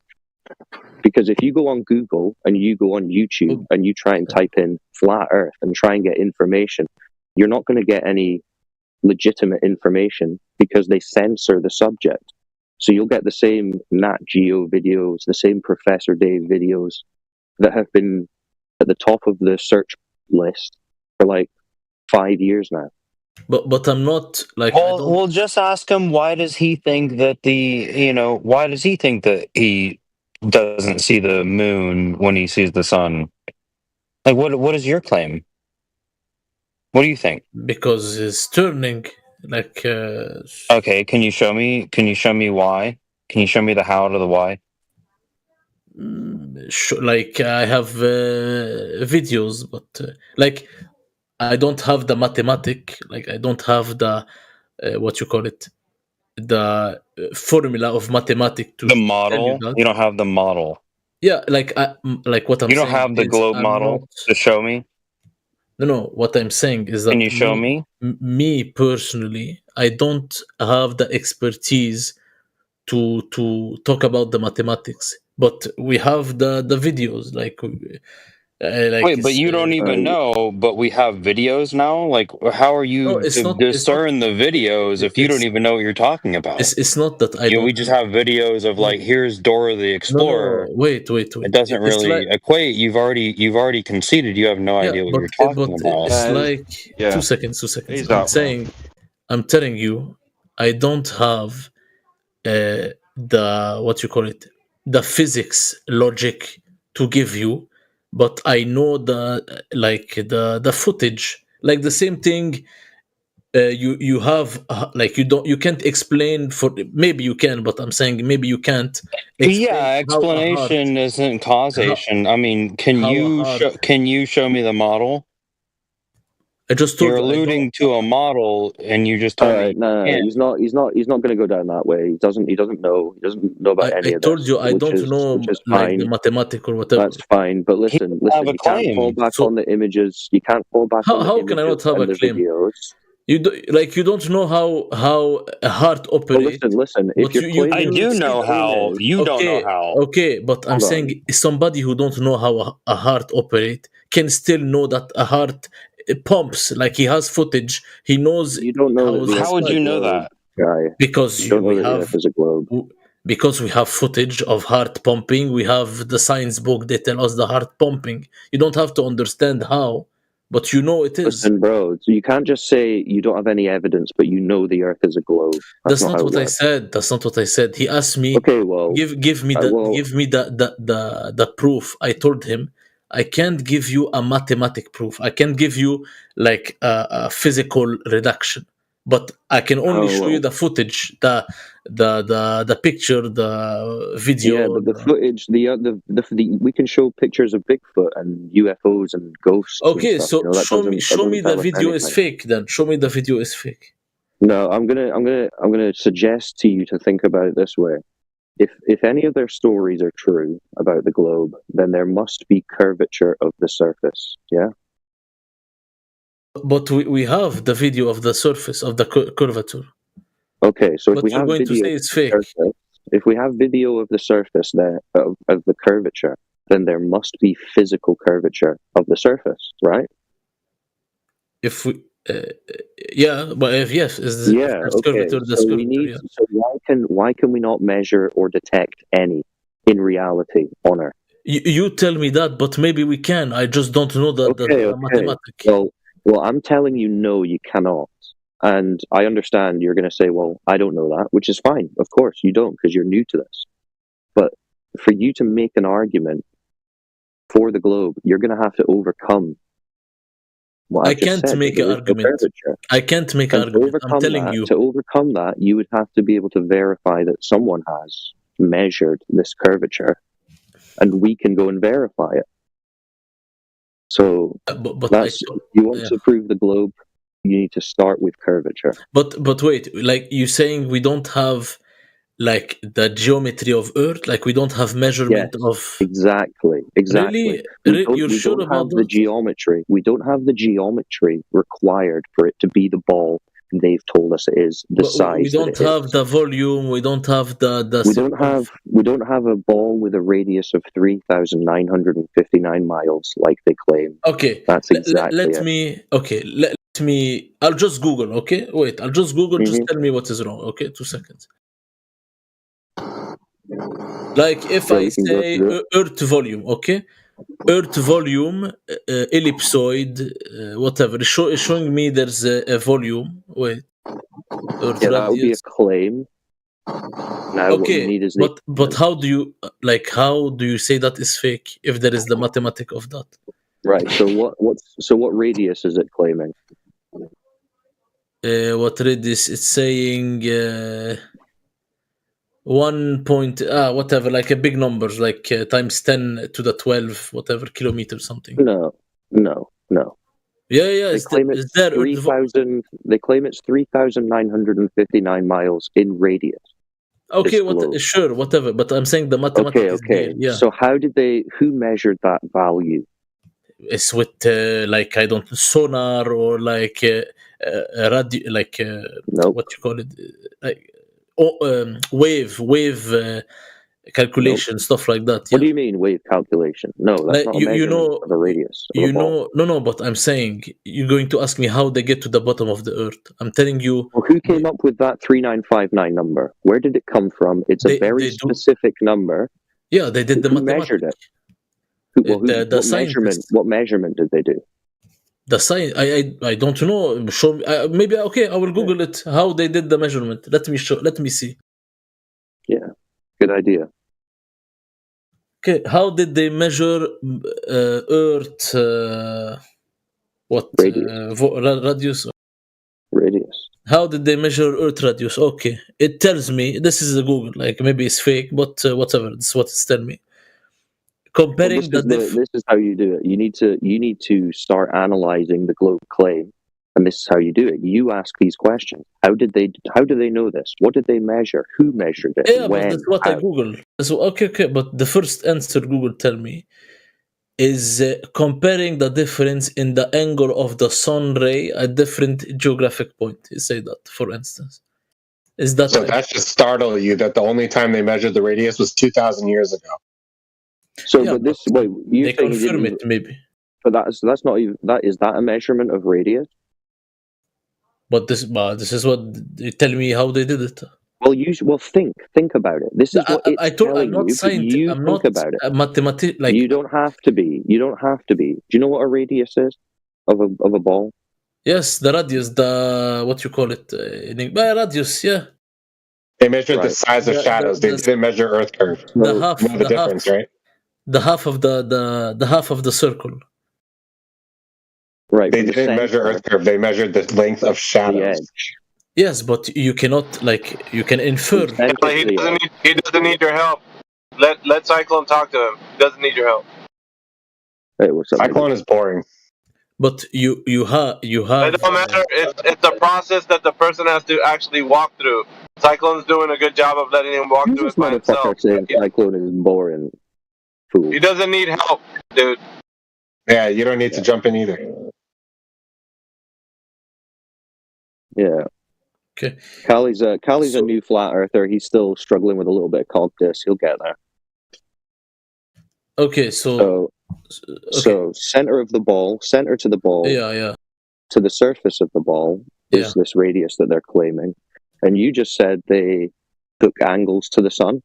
Because if you go on Google and you go on YouTube and you try and type in flat Earth and try and get information, you're not going to get any legitimate information because they censor the subject. So you'll get the same Nat Geo videos, the same Professor Dave videos that have been at the top of the search list for like 5 years now. But I'm not like. We'll just ask him, why does he think that he doesn't see the moon when he sees the sun? Like, what is your claim? What do you think? Because it's turning like. Okay, can you show me? Can you show me why? Can you show me the how to the why? Like I have videos, but like I don't have the mathematic. Like I don't have the what you call it, the formula of mathematics to the model. You don't have the model. Yeah, like what I'm saying. You don't have the globe model to show me. No. What I'm saying is that. Can you show me? Me personally, I don't have the expertise to talk about the mathematics, but we have the videos. Wait, but you don't even know. But we have videos now. Like, how are you to discern the videos if you don't even know what you're talking about? It's not that I. We just have videos of like, here's Dora the Explorer. No, wait. It doesn't really equate. You've already conceded. You have no idea what you're talking about. It's like 2 seconds. I'm telling you, I don't have the what you call it, the physics logic to give you. But I know the footage, like the same thing. You have you can't explain for, maybe you can, but I'm saying maybe you can't. Explanation isn't causation. I mean, can you show me the model? I just told you're alluding to a model, and you just told me. No, he's not going to go down that way. He doesn't know. He doesn't know about any of this. I told you I don't know like the mathematics or whatever. That's fine, but listen. You can't fall back on the images. You can't fall back on the images. How can I not have a claim? Videos. You don't know how a heart operates. Listen. If I do know how. You don't know how. Okay, but I'm saying somebody who don't know how a heart operates can still know that a heart pumps. Like he has footage. He knows. You don't know. How would you know that? Because we have footage of heart pumping. We have the science book. They tell us the heart pumping. You don't have to understand how. But you know it is. Listen, bro, you can't just say you don't have any evidence, but you know the Earth is a globe. That's not what I said. That's not what I said. He asked me, okay, well, give me the proof. I told him, I can't give you a mathematic proof. I can't give you like a physical reduction. But I can only show you the footage, the picture, the video. Yeah, but the footage, we can show pictures of Bigfoot and UFOs and ghosts. Okay, and stuff, so show me the video is fake. Then show me the video is fake. No, I'm gonna suggest to you to think about it this way. if any of their stories are true about the globe, then there must be curvature of the surface. Yeah. But we have the video of the surface of the curvature. Okay, so if But we you're have going to video say of it's the fake. surface, if we have video of the surface there of the curvature, then there must be physical curvature of the surface, right? If we, yeah, but if yes, is the Yeah. first Okay. curvature the So we curvature? need. Yeah. So why can we not measure or detect any in reality on Earth? You tell me that, but maybe we can. I just don't know the Okay. mathematics. Well, I'm telling you, no, you cannot. And I understand you're going to say, well, I don't know that, which is fine. Of course, you don't because you're new to this. But for you to make an argument for the globe, you're going to have to overcome what I've just said. I can't make an argument. I can't make an argument. I'm telling you. To overcome that, you would have to be able to verify that someone has measured this curvature, and we can go and verify it. So, you want to prove the globe, you need to start with curvature. But wait, like you saying we don't have like the geometry of Earth, like we don't have measurement of exactly. Really? You're sure about the geometry. We don't have the geometry required for it to be the ball they've told us it is. The size. We don't have the volume. We don't have the. We don't have a ball with a radius of 3,959 miles like they claim. Okay, that's exactly. Let me. I'll just Google. Okay, wait. I'll just Google. Just tell me what is wrong. Okay, 2 seconds. Like if I say Earth volume, okay, Earth volume, ellipsoid, whatever. It's showing me there's a volume. Wait, Earth that would be a claim. Now, okay, but how do you say that is fake if there is the mathematic of that? Right. So what radius is it claiming? What radius? It's saying 1 point whatever, like a big numbers, like times 10 to the 12 whatever kilometers something. No. Yeah. They claim it's 3,000. They claim it's 3,959 miles in radius. Okay, sure, whatever. But I'm saying the mathematics. Okay. Yeah. So who measured that value? It's with like I don't sonar or like radio, like what you call it, like wave calculation, stuff like that. What do you mean wave calculation? No, that's not a measurement of the radius. No, but I'm saying you're going to ask me how they get to the bottom of the Earth. I'm telling you. Well, who came up with that 3,959 number? Where did it come from? It's a very specific number. Yeah, they did the mathematics. Measured it? What measurement did they do? The science, I don't know. Show me, maybe okay. I will Google it. How they did the measurement? Let me see. Yeah, good idea. Okay, how did they measure Earth? What radius? Radius. How did they measure Earth radius? Okay, it tells me this is a Google. Like maybe it's fake, but whatever. This is what it's telling me. Comparing this is how you do it. You need to start analyzing the globe claim, and this is how you do it. You ask these questions. How do they know this? What did they measure? Who measured it? Yeah, when? But that's what I Googled. So okay. But the first answer Google tell me is comparing the difference in the angle of the sun ray at different geographic point. You say that, for instance. Is that so? That should startle you that the only time they measured the radius was 2,000 years ago. So, yeah, but they confirm it maybe. But that's not even that. Is that a measurement of radius? But this is what they tell me how they did it. Well, think about it. This is what it's I told. I'm not scientist. I'm not about it. A mathematician. Like you don't have to be. Do you know what a radius is of a ball? Yes, the radius. The what you call it? Radius. Yeah. They measured the size of shadows. They didn't measure Earth curve. The difference, right? The half of the half of the circle. Right. They didn't measure Earth curve. They measured the length of shadows. Yes, but you cannot you can infer. He doesn't need your help. Let Cyclone talk to him. He doesn't need your help. Hey, what's up? Cyclone is boring. But you have It don't matter. It's a process that the person has to actually walk through. Cyclone's doing a good job of letting him walk through it by himself. Saying Cyclone is boring. Fool. He doesn't need help, dude. Yeah, you don't need to jump in either. Yeah. Okay. Callie's a new flat earther. He's still struggling with a little bit of cognitus. He'll get there. Okay, so center to the ball, yeah, to the surface of the ball is this radius that they're claiming, and you just said they took angles to the sun.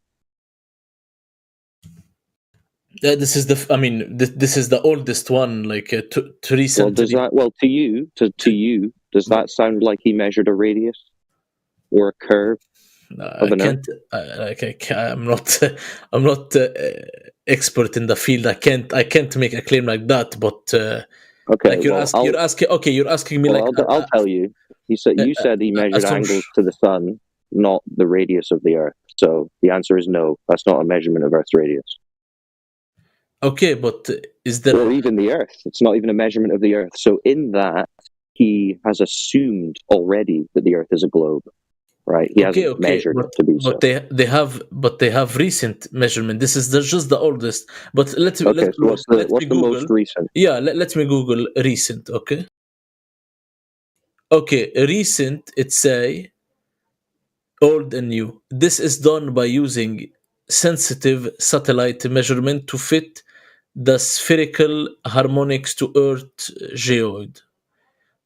This is this is the oldest one, like to recently. To you, does that sound like he measured a radius or a curve? I'm not expert in the field. I can't make a claim like that. But you're asking me I'll tell you. You said he measured angles to the sun, not the radius of the Earth. So the answer is no. That's not a measurement of Earth's radius. Okay, but is there... Or even the Earth. It's not even a measurement of the Earth. So in that, he has assumed already that the Earth is a globe, right? He hasn't measured it to be so. But they have recent measurement. This is just the oldest. But what's the most recent? Yeah, let me Google recent, okay? Okay, recent, it say old and new. This is done by using sensitive satellite measurement to fit the spherical harmonics to Earth geoid.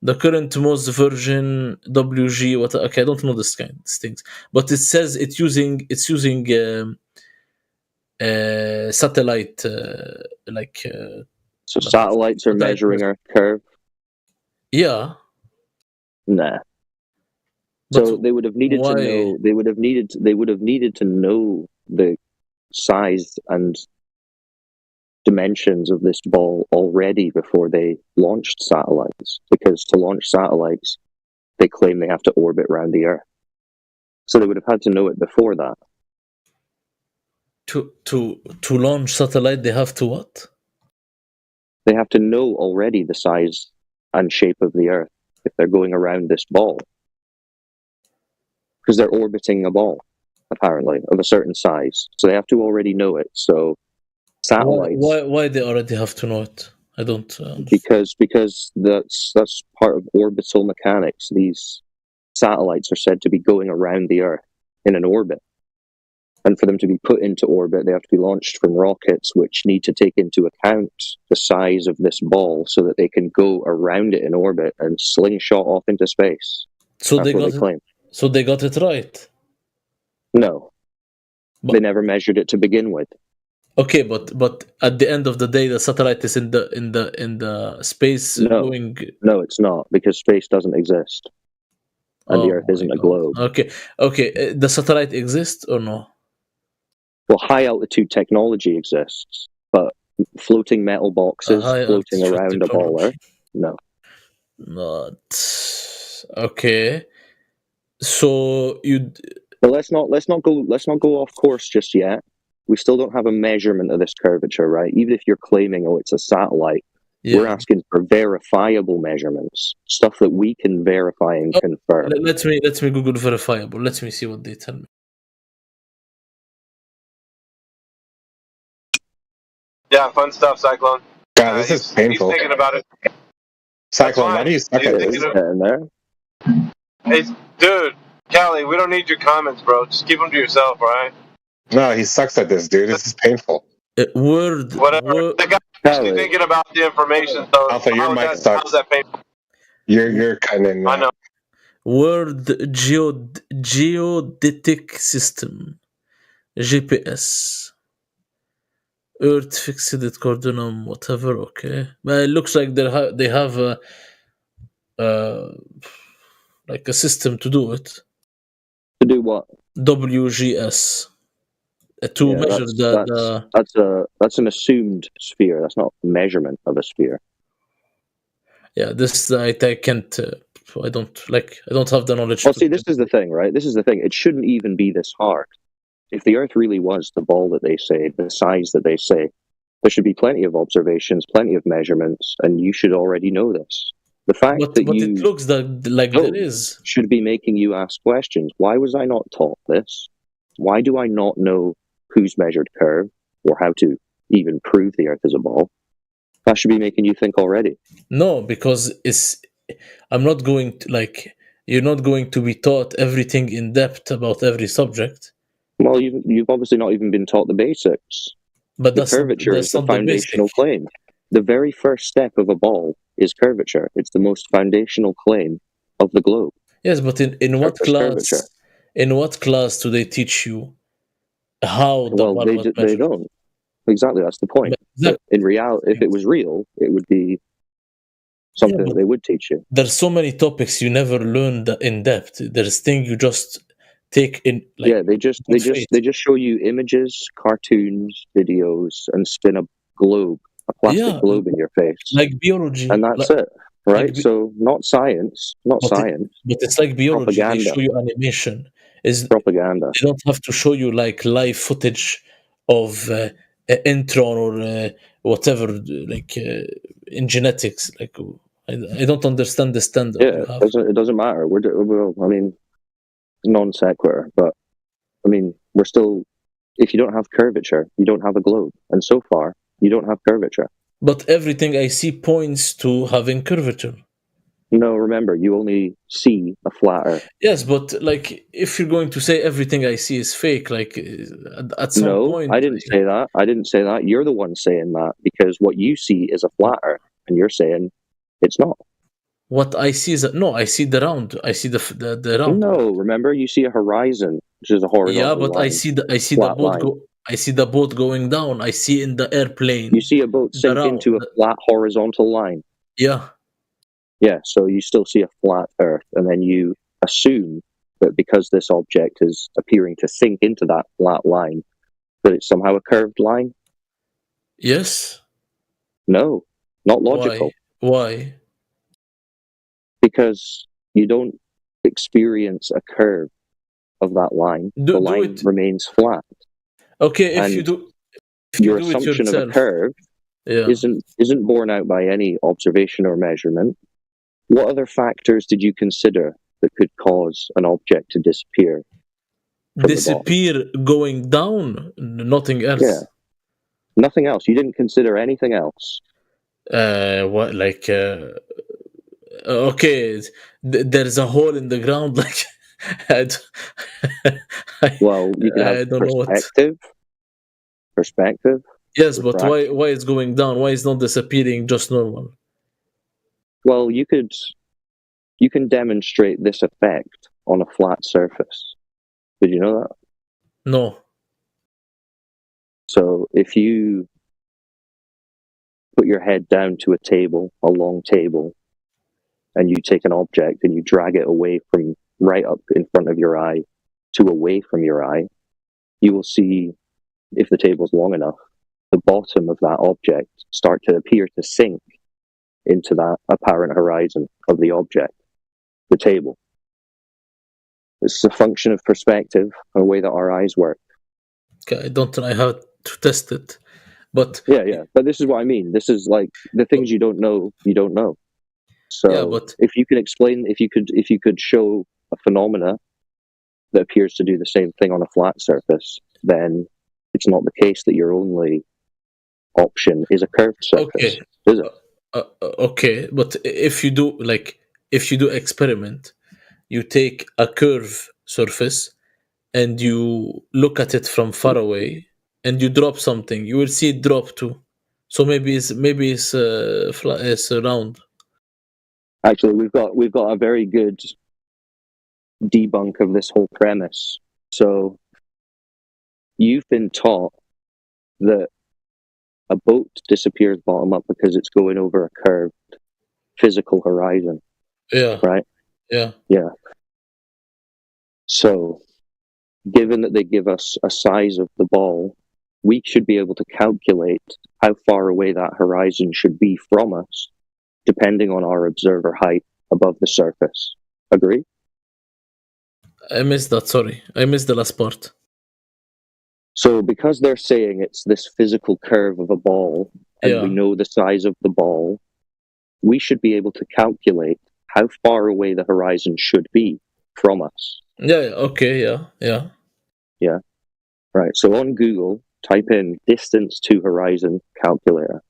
The current most version WG okay, I don't know these things, but it says it's using satellite so satellites are measuring Earth curve. Yeah. Nah. So they would have needed to know. They would have needed to know the size and dimensions of this ball already before they launched satellites. Because to launch satellites, they claim they have to orbit around the Earth. So they would have had to know it before that. To launch satellite, they have to what? They have to know already the size and shape of the Earth if they're going around this ball. Because they're orbiting a ball, apparently, of a certain size. So they have to already know it. So satellites... Why they already have to know it? I don't... Because that's part of orbital mechanics. These satellites are said to be going around the Earth in an orbit. And for them to be put into orbit, they have to be launched from rockets, which need to take into account the size of this ball so that they can go around it in orbit and slingshot off into space. So they got it right? No. They never measured it to begin with. Okay, but at the end of the day, the satellite is in the space going... No, it's not, because space doesn't exist. And the Earth isn't a globe. Okay. The satellite exists or no? Well, high-altitude technology exists, but floating metal boxes floating around a ball Earth? No. Not... Okay. So you... But let's not go off course just yet. We still don't have a measurement of this curvature, right? Even if you're claiming, it's a satellite, we're asking for verifiable measurements, stuff that we can verify and confirm. Let me Google verifiable. Let me see what they tell me. Yeah, fun stuff, Cyclone. God, this is painful. He's thinking about it. Cyclone, why do you suck at this? Hey, dude, Callie, we don't need your comments, bro. Just keep them to yourself, all right? No, he sucks at this, dude. This is painful. Whatever. The guy's actually thinking about the information, so Alpha, your mic sucks. how's that painful? You're kind of... I know. World Geodetic System, GPS, Earth Fixed Coordinate, whatever. Okay, but it looks like they have like a system to do it. To do what? WGS. To measure that's an assumed sphere. That's not a measurement of a sphere. Yeah, this I can't. I don't have the knowledge. Well, see, this is the thing, right? This is the thing. It shouldn't even be this hard. If the Earth really was the ball that they say, the size that they say, There should be plenty of observations, plenty of measurements, and you should already know this. The fact that but you it looks like there is. should be making you ask questions. Why was I not taught this? Why do I not know who's measured curve or how to even prove the Earth is a ball? That should be making you think already. No, because I'm not going to, like, you're not going to be taught everything in depth about every subject. Well, you've obviously not even been taught the basics. But the curvature is the foundational claim. The very first step of a ball is curvature. It's the most foundational claim of the globe. Yes, but in what class? Curvature. In what class do they teach you how the ball was measured? They don't. Exactly, that's the point. But in reality, if it was real, it would be something that they would teach you. There's so many topics you never learn in depth. There's things you just take in. Like, they just show you images, cartoons, videos, and spin a globe, a plastic globe in your face, like biology, and that's it, right? So not science, but it's like biology. Propaganda. They show you animation. Is propaganda. They don't have to show you like live footage of intron or whatever, like in genetics. Like I don't understand the standard. Yeah, it doesn't matter. I mean, non sequitur, but I mean, we're still. If you don't have curvature, you don't have a globe, and so far, you don't have curvature. But everything I see points to having curvature. No, remember, you only see a flat Earth. Yes, but like, if you're going to say everything I see is fake, like at some point. No, I didn't say that. I didn't say that. You're the one saying that because what you see is a flat Earth, and you're saying it's not. What I see is I see the round. I see the round. No, remember, you see a horizon, which is a horizontal. Yeah, but line. I see the boat I see the boat going down. I see in the airplane. You see a boat sink into a flat horizontal line. Yeah. Yeah, so you still see a flat Earth, and then you assume that because this object is appearing to sink into that flat line, that it's somehow a curved line? Yes. No, not logical. Why? Because you don't experience a curve of that line. The line remains flat. Okay, if you do your assumption of a curve isn't borne out by any observation or measurement. What other factors did you consider that could cause an object to disappear? Disappear going down? Nothing else? Yeah. Nothing else. You didn't consider anything else. What, like, okay, there's a hole in the ground, like, well, you can have perspective. Yes, but why it's going down? Why it's not disappearing just normal? Well, you can demonstrate this effect on a flat surface. Did you know that? No. So if you put your head down to a table, a long table, and you take an object and you drag it away from right up in front of your eye to away from your eye, you will see, if the table's long enough, the bottom of that object start to appear to sink into that apparent horizon of the object, the table. It's a function of perspective and the way that our eyes work. Okay, I don't know how to test it, but yeah. But this is what I mean. This is like the things you don't know. So but if you could show a phenomena that appears to do the same thing on a flat surface, then it's not the case that your only option is a curved surface, is it? Okay, but if you do experiment, you take a curved surface and you look at it from far away and you drop something, you will see it drop too. So maybe it's round. Actually, we've got a very good debunk of this whole premise. So you've been taught that a boat disappears bottom up because it's going over a curved physical horizon. Yeah. Right? Yeah. Yeah. So, given that they give us a size of the ball, we should be able to calculate how far away that horizon should be from us, depending on our observer height above the surface. Agree? I missed that, sorry. I missed the last part. So because they're saying it's this physical curve of a ball, and we know the size of the ball, we should be able to calculate how far away the horizon should be from us. Yeah, okay, yeah. Yeah. Right. So on Google, type in distance to horizon calculator.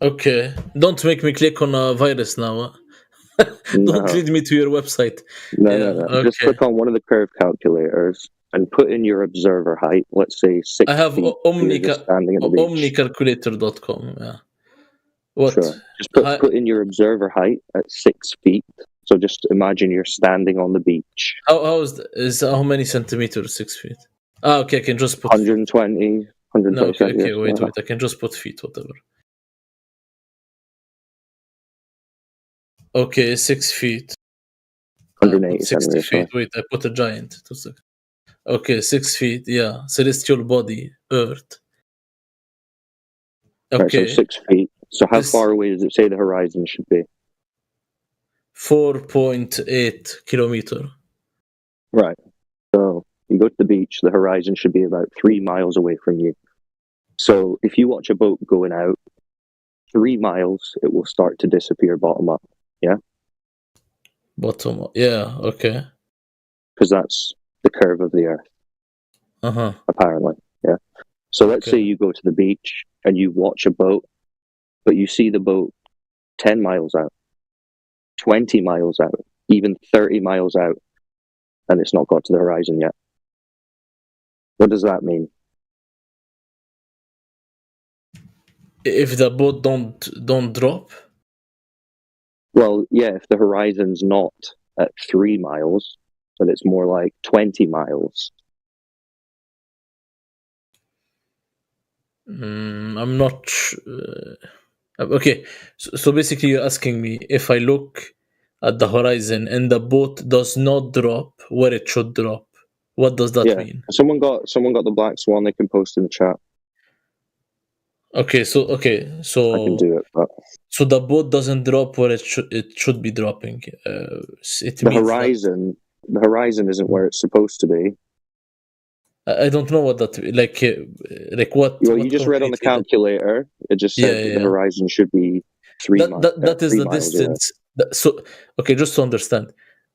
Okay. Don't make me click on a virus now. Don't lead me to your website. No. Okay. Just click on one of the curve calculators and put in your observer height. Let's say 6 I have feet. omnicalculator.com. Yeah. What? Sure. Just put in your observer height at 6 feet. So just imagine you're standing on the beach. How many centimeters? 6 feet. Okay. I can just put 120. No, okay. Wait. I can just put feet, whatever. Okay, 6 feet. 180 60 feet. Wait, I put a giant. 2 seconds. Okay, 6 feet. Yeah, celestial body, Earth. Okay, right, so 6 feet. So how far away does it say the horizon should be? 4.8 kilometer. Right. So you go to the beach. The horizon should be about 3 miles away from you. So if you watch a boat going out 3 miles, it will start to disappear bottom up. Yeah. Bottom up. Yeah. Okay. Because that's the curve of the Earth. Apparently. Yeah. So let's say you go to the beach and you watch a boat, but you see the boat 10 miles out, 20 miles out, even 30 miles out, and it's not got to the horizon yet. What does that mean? If the boat don't drop? Well, yeah, if the horizon's not at 3 miles, but it's more like 20 miles. I'm not okay, so basically you're asking me if I look at the horizon and the boat does not drop where it should drop, what does that mean? Someone got the black swan. They can post in the chat. Okay, so I can do it, but so the boat doesn't drop where it should be dropping. The horizon isn't where it's supposed to be. I don't know what that like what. Well, you just read on the calculator. It just said that the horizon should be 3 miles. That is the distance. So okay, just to understand,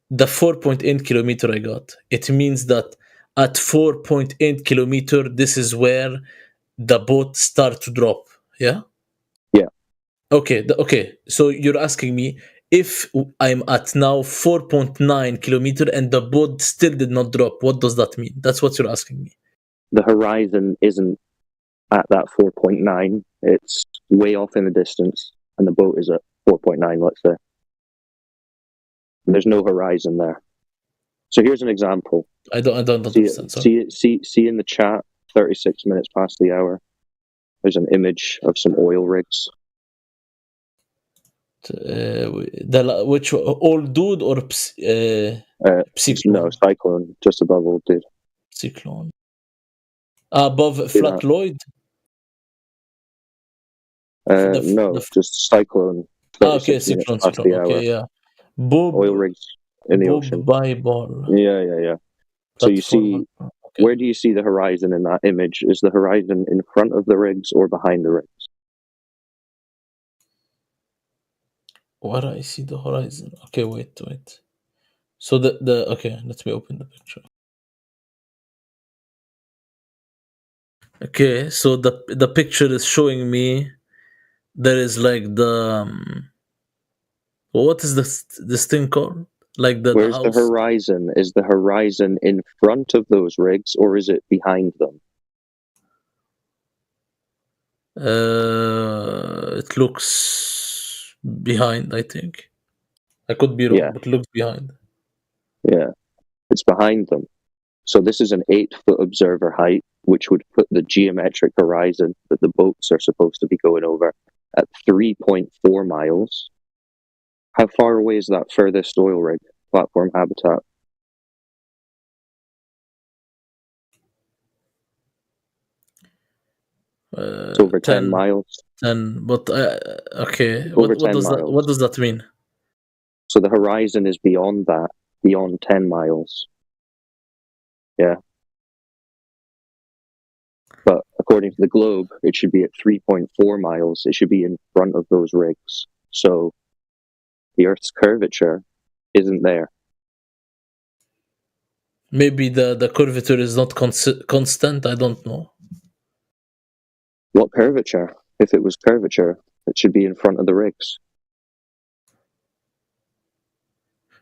the 4.8 kilometer I got. It means that at 4.8 kilometer, this is where the boat start to drop. Yeah. Yeah. Okay. Okay. So you're asking me if I'm at now 4.9 kilometer and the boat still did not drop, what does that mean? That's what you're asking me. The horizon isn't at that 4.9. It's way off in the distance, and the boat is at 4.9, let's say. And there's no horizon there. So here's an example. I don't understand. See in the chat, 36 minutes past the hour. There's an image of some oil rigs. Which old dude or Cyclone? No, Cyclone, just above old dude. Cyclone. Above Flat Lloyd? No, just Cyclone. Okay, Cyclone. Okay, yeah. Bob, oil rigs in the ocean. Bible. Yeah. So you see, where do you see the horizon in that image? Is the horizon in front of the rigs or behind the rigs? Where I see the horizon? Okay, wait. So the okay, let me open the picture. Okay, so the picture is showing me there is like the what is this thing called? Like where's the house? The horizon? Is the horizon in front of those rigs or is it behind them? It looks behind, I think. I could be wrong, but it looks behind. Yeah, it's behind them. So this is an 8-foot observer height, which would put the geometric horizon that the boats are supposed to be going over at 3.4 miles. How far away is that furthest oil rig platform habitat? It's over 10 miles. 10, but okay. What does that mean? So the horizon is beyond that, beyond 10 miles. Yeah. But according to the globe, it should be at 3.4 miles. It should be in front of those rigs. So the Earth's curvature isn't there. Maybe the curvature is not constant. I don't know. What curvature? If it was curvature, it should be in front of the rigs.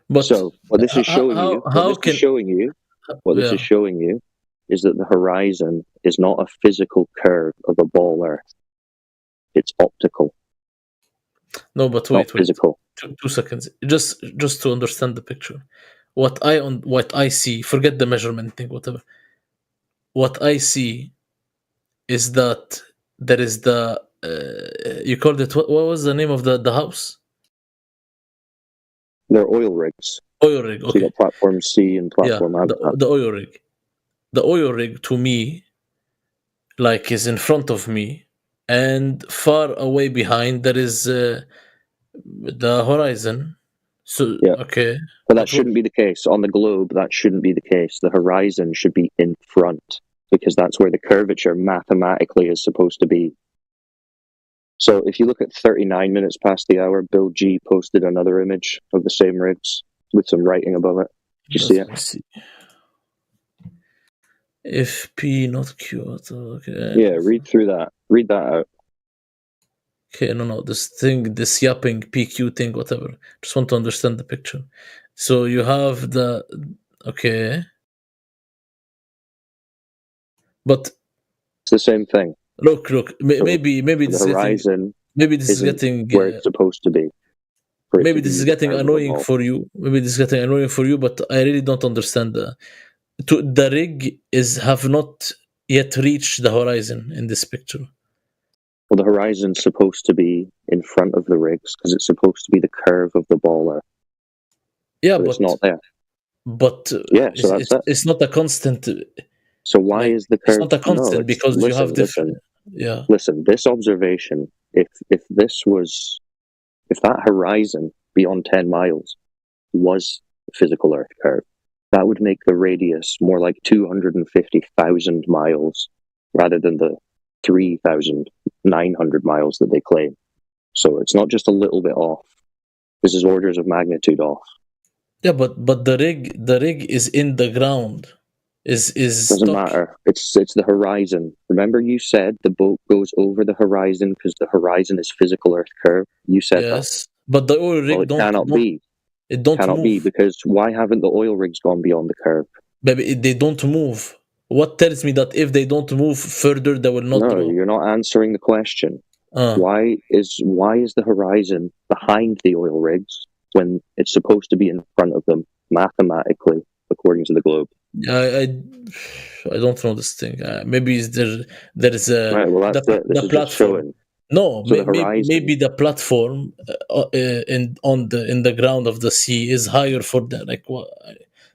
But so what this is showing this is showing you is that the horizon is not a physical curve of a ball Earth. It's optical. No, but wait. Physical. 2 seconds. Just to understand the picture. What I see, forget the measurement thing, whatever. What I see is that there is the you called it what was the name of the house? They're oil rigs. Oil rig. Okay. So you got platform C and platform A. The oil rig. The oil rig to me, like, is in front of me, and far away behind there is the horizon. So okay, but that shouldn't be the case on the globe. That shouldn't be the case. The horizon should be in front because that's where the curvature mathematically is supposed to be. So if you look at 39 minutes past the hour, Bill G posted another image of the same rigs with some writing above it. Did you see it? If P not Q. Okay. Yeah, read through that. Read that out. Okay, no, this yapping PQ thing, whatever. Just want to understand the picture. So you have okay. But it's the same thing. Look. Maybe this the horizon. Maybe this is getting where it's supposed to be. Maybe this is getting annoying for you. But I really don't understand the rig have not yet reached the horizon in this picture. Well, the horizon's supposed to be in front of the rigs because it's supposed to be the curve of the baller. Yeah, but it's not there. But so it's not a constant. So why is the curve? It's not a constant because you have different. Listen, this observation. If that horizon beyond 10 miles was the physical Earth curve, that would make the radius more like 250,000 miles rather than the 3,900 miles that they claim. So it's not just a little bit off. This is orders of magnitude off. Yeah, but the rig is in the ground. Doesn't matter. It's the horizon. Remember, you said the boat goes over the horizon because the horizon is physical Earth curve. You said that. But the oil rig cannot be. It cannot be because why haven't the oil rigs gone beyond the curve? Baby, they don't move. What tells me that if they don't move further, they will not. No, you're not answering the question. Why is the horizon behind the oil rigs when it's supposed to be in front of them mathematically, according to the globe? I don't know this thing. Maybe there is a right, well, the platform. No, maybe the platform in the ground of the sea is higher for that. Like what?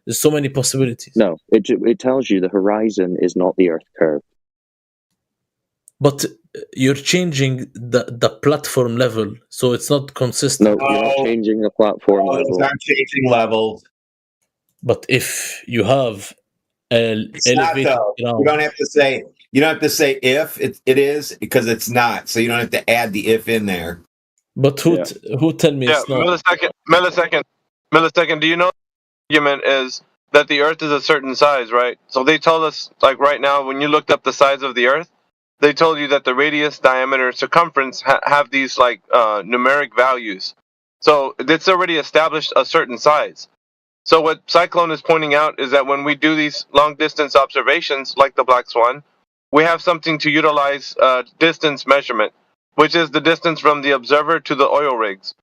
There's so many possibilities. No, it tells you the horizon is not the Earth curve. But you're changing the platform level, so it's not consistent. No, you're not changing the platform level. It's not changing levels. But if you have it's not though. You don't have to say if it is because it's not. So you don't have to add the if in there. But who tell me it's not? Millisecond. Do you know the argument is that the Earth is a certain size, right? So they told us, like right now, when you looked up the size of the Earth, they told you that the radius, diameter, circumference have these like numeric values. So it's already established a certain size. So what Cyclone is pointing out is that when we do these long-distance observations, like the Black Swan, we have something to utilize distance measurement, which is the distance from the observer to the oil rigs.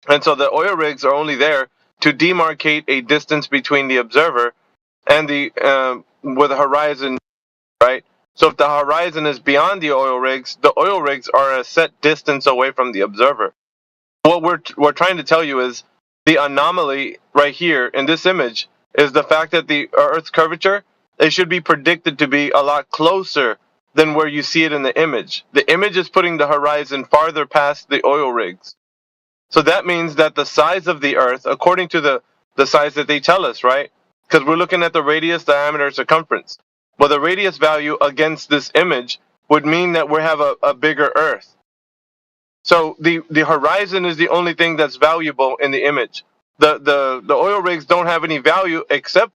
And so the oil rigs are only there to demarcate a distance between the observer and the with the horizon, right? So if the horizon is beyond the oil rigs are a set distance away from the observer. What we're trying to tell you is the anomaly right here in this image is the fact that the Earth's curvature, it should be predicted to be a lot closer than where you see it in the image. The image is putting the horizon farther past the oil rigs. So that means that the size of the Earth, according to the size that they tell us, right? Because we're looking at the radius, diameter, circumference. Well, the radius value against this image would mean that we have a bigger Earth. So the horizon is the only thing that's valuable in the image. The oil rigs don't have any value except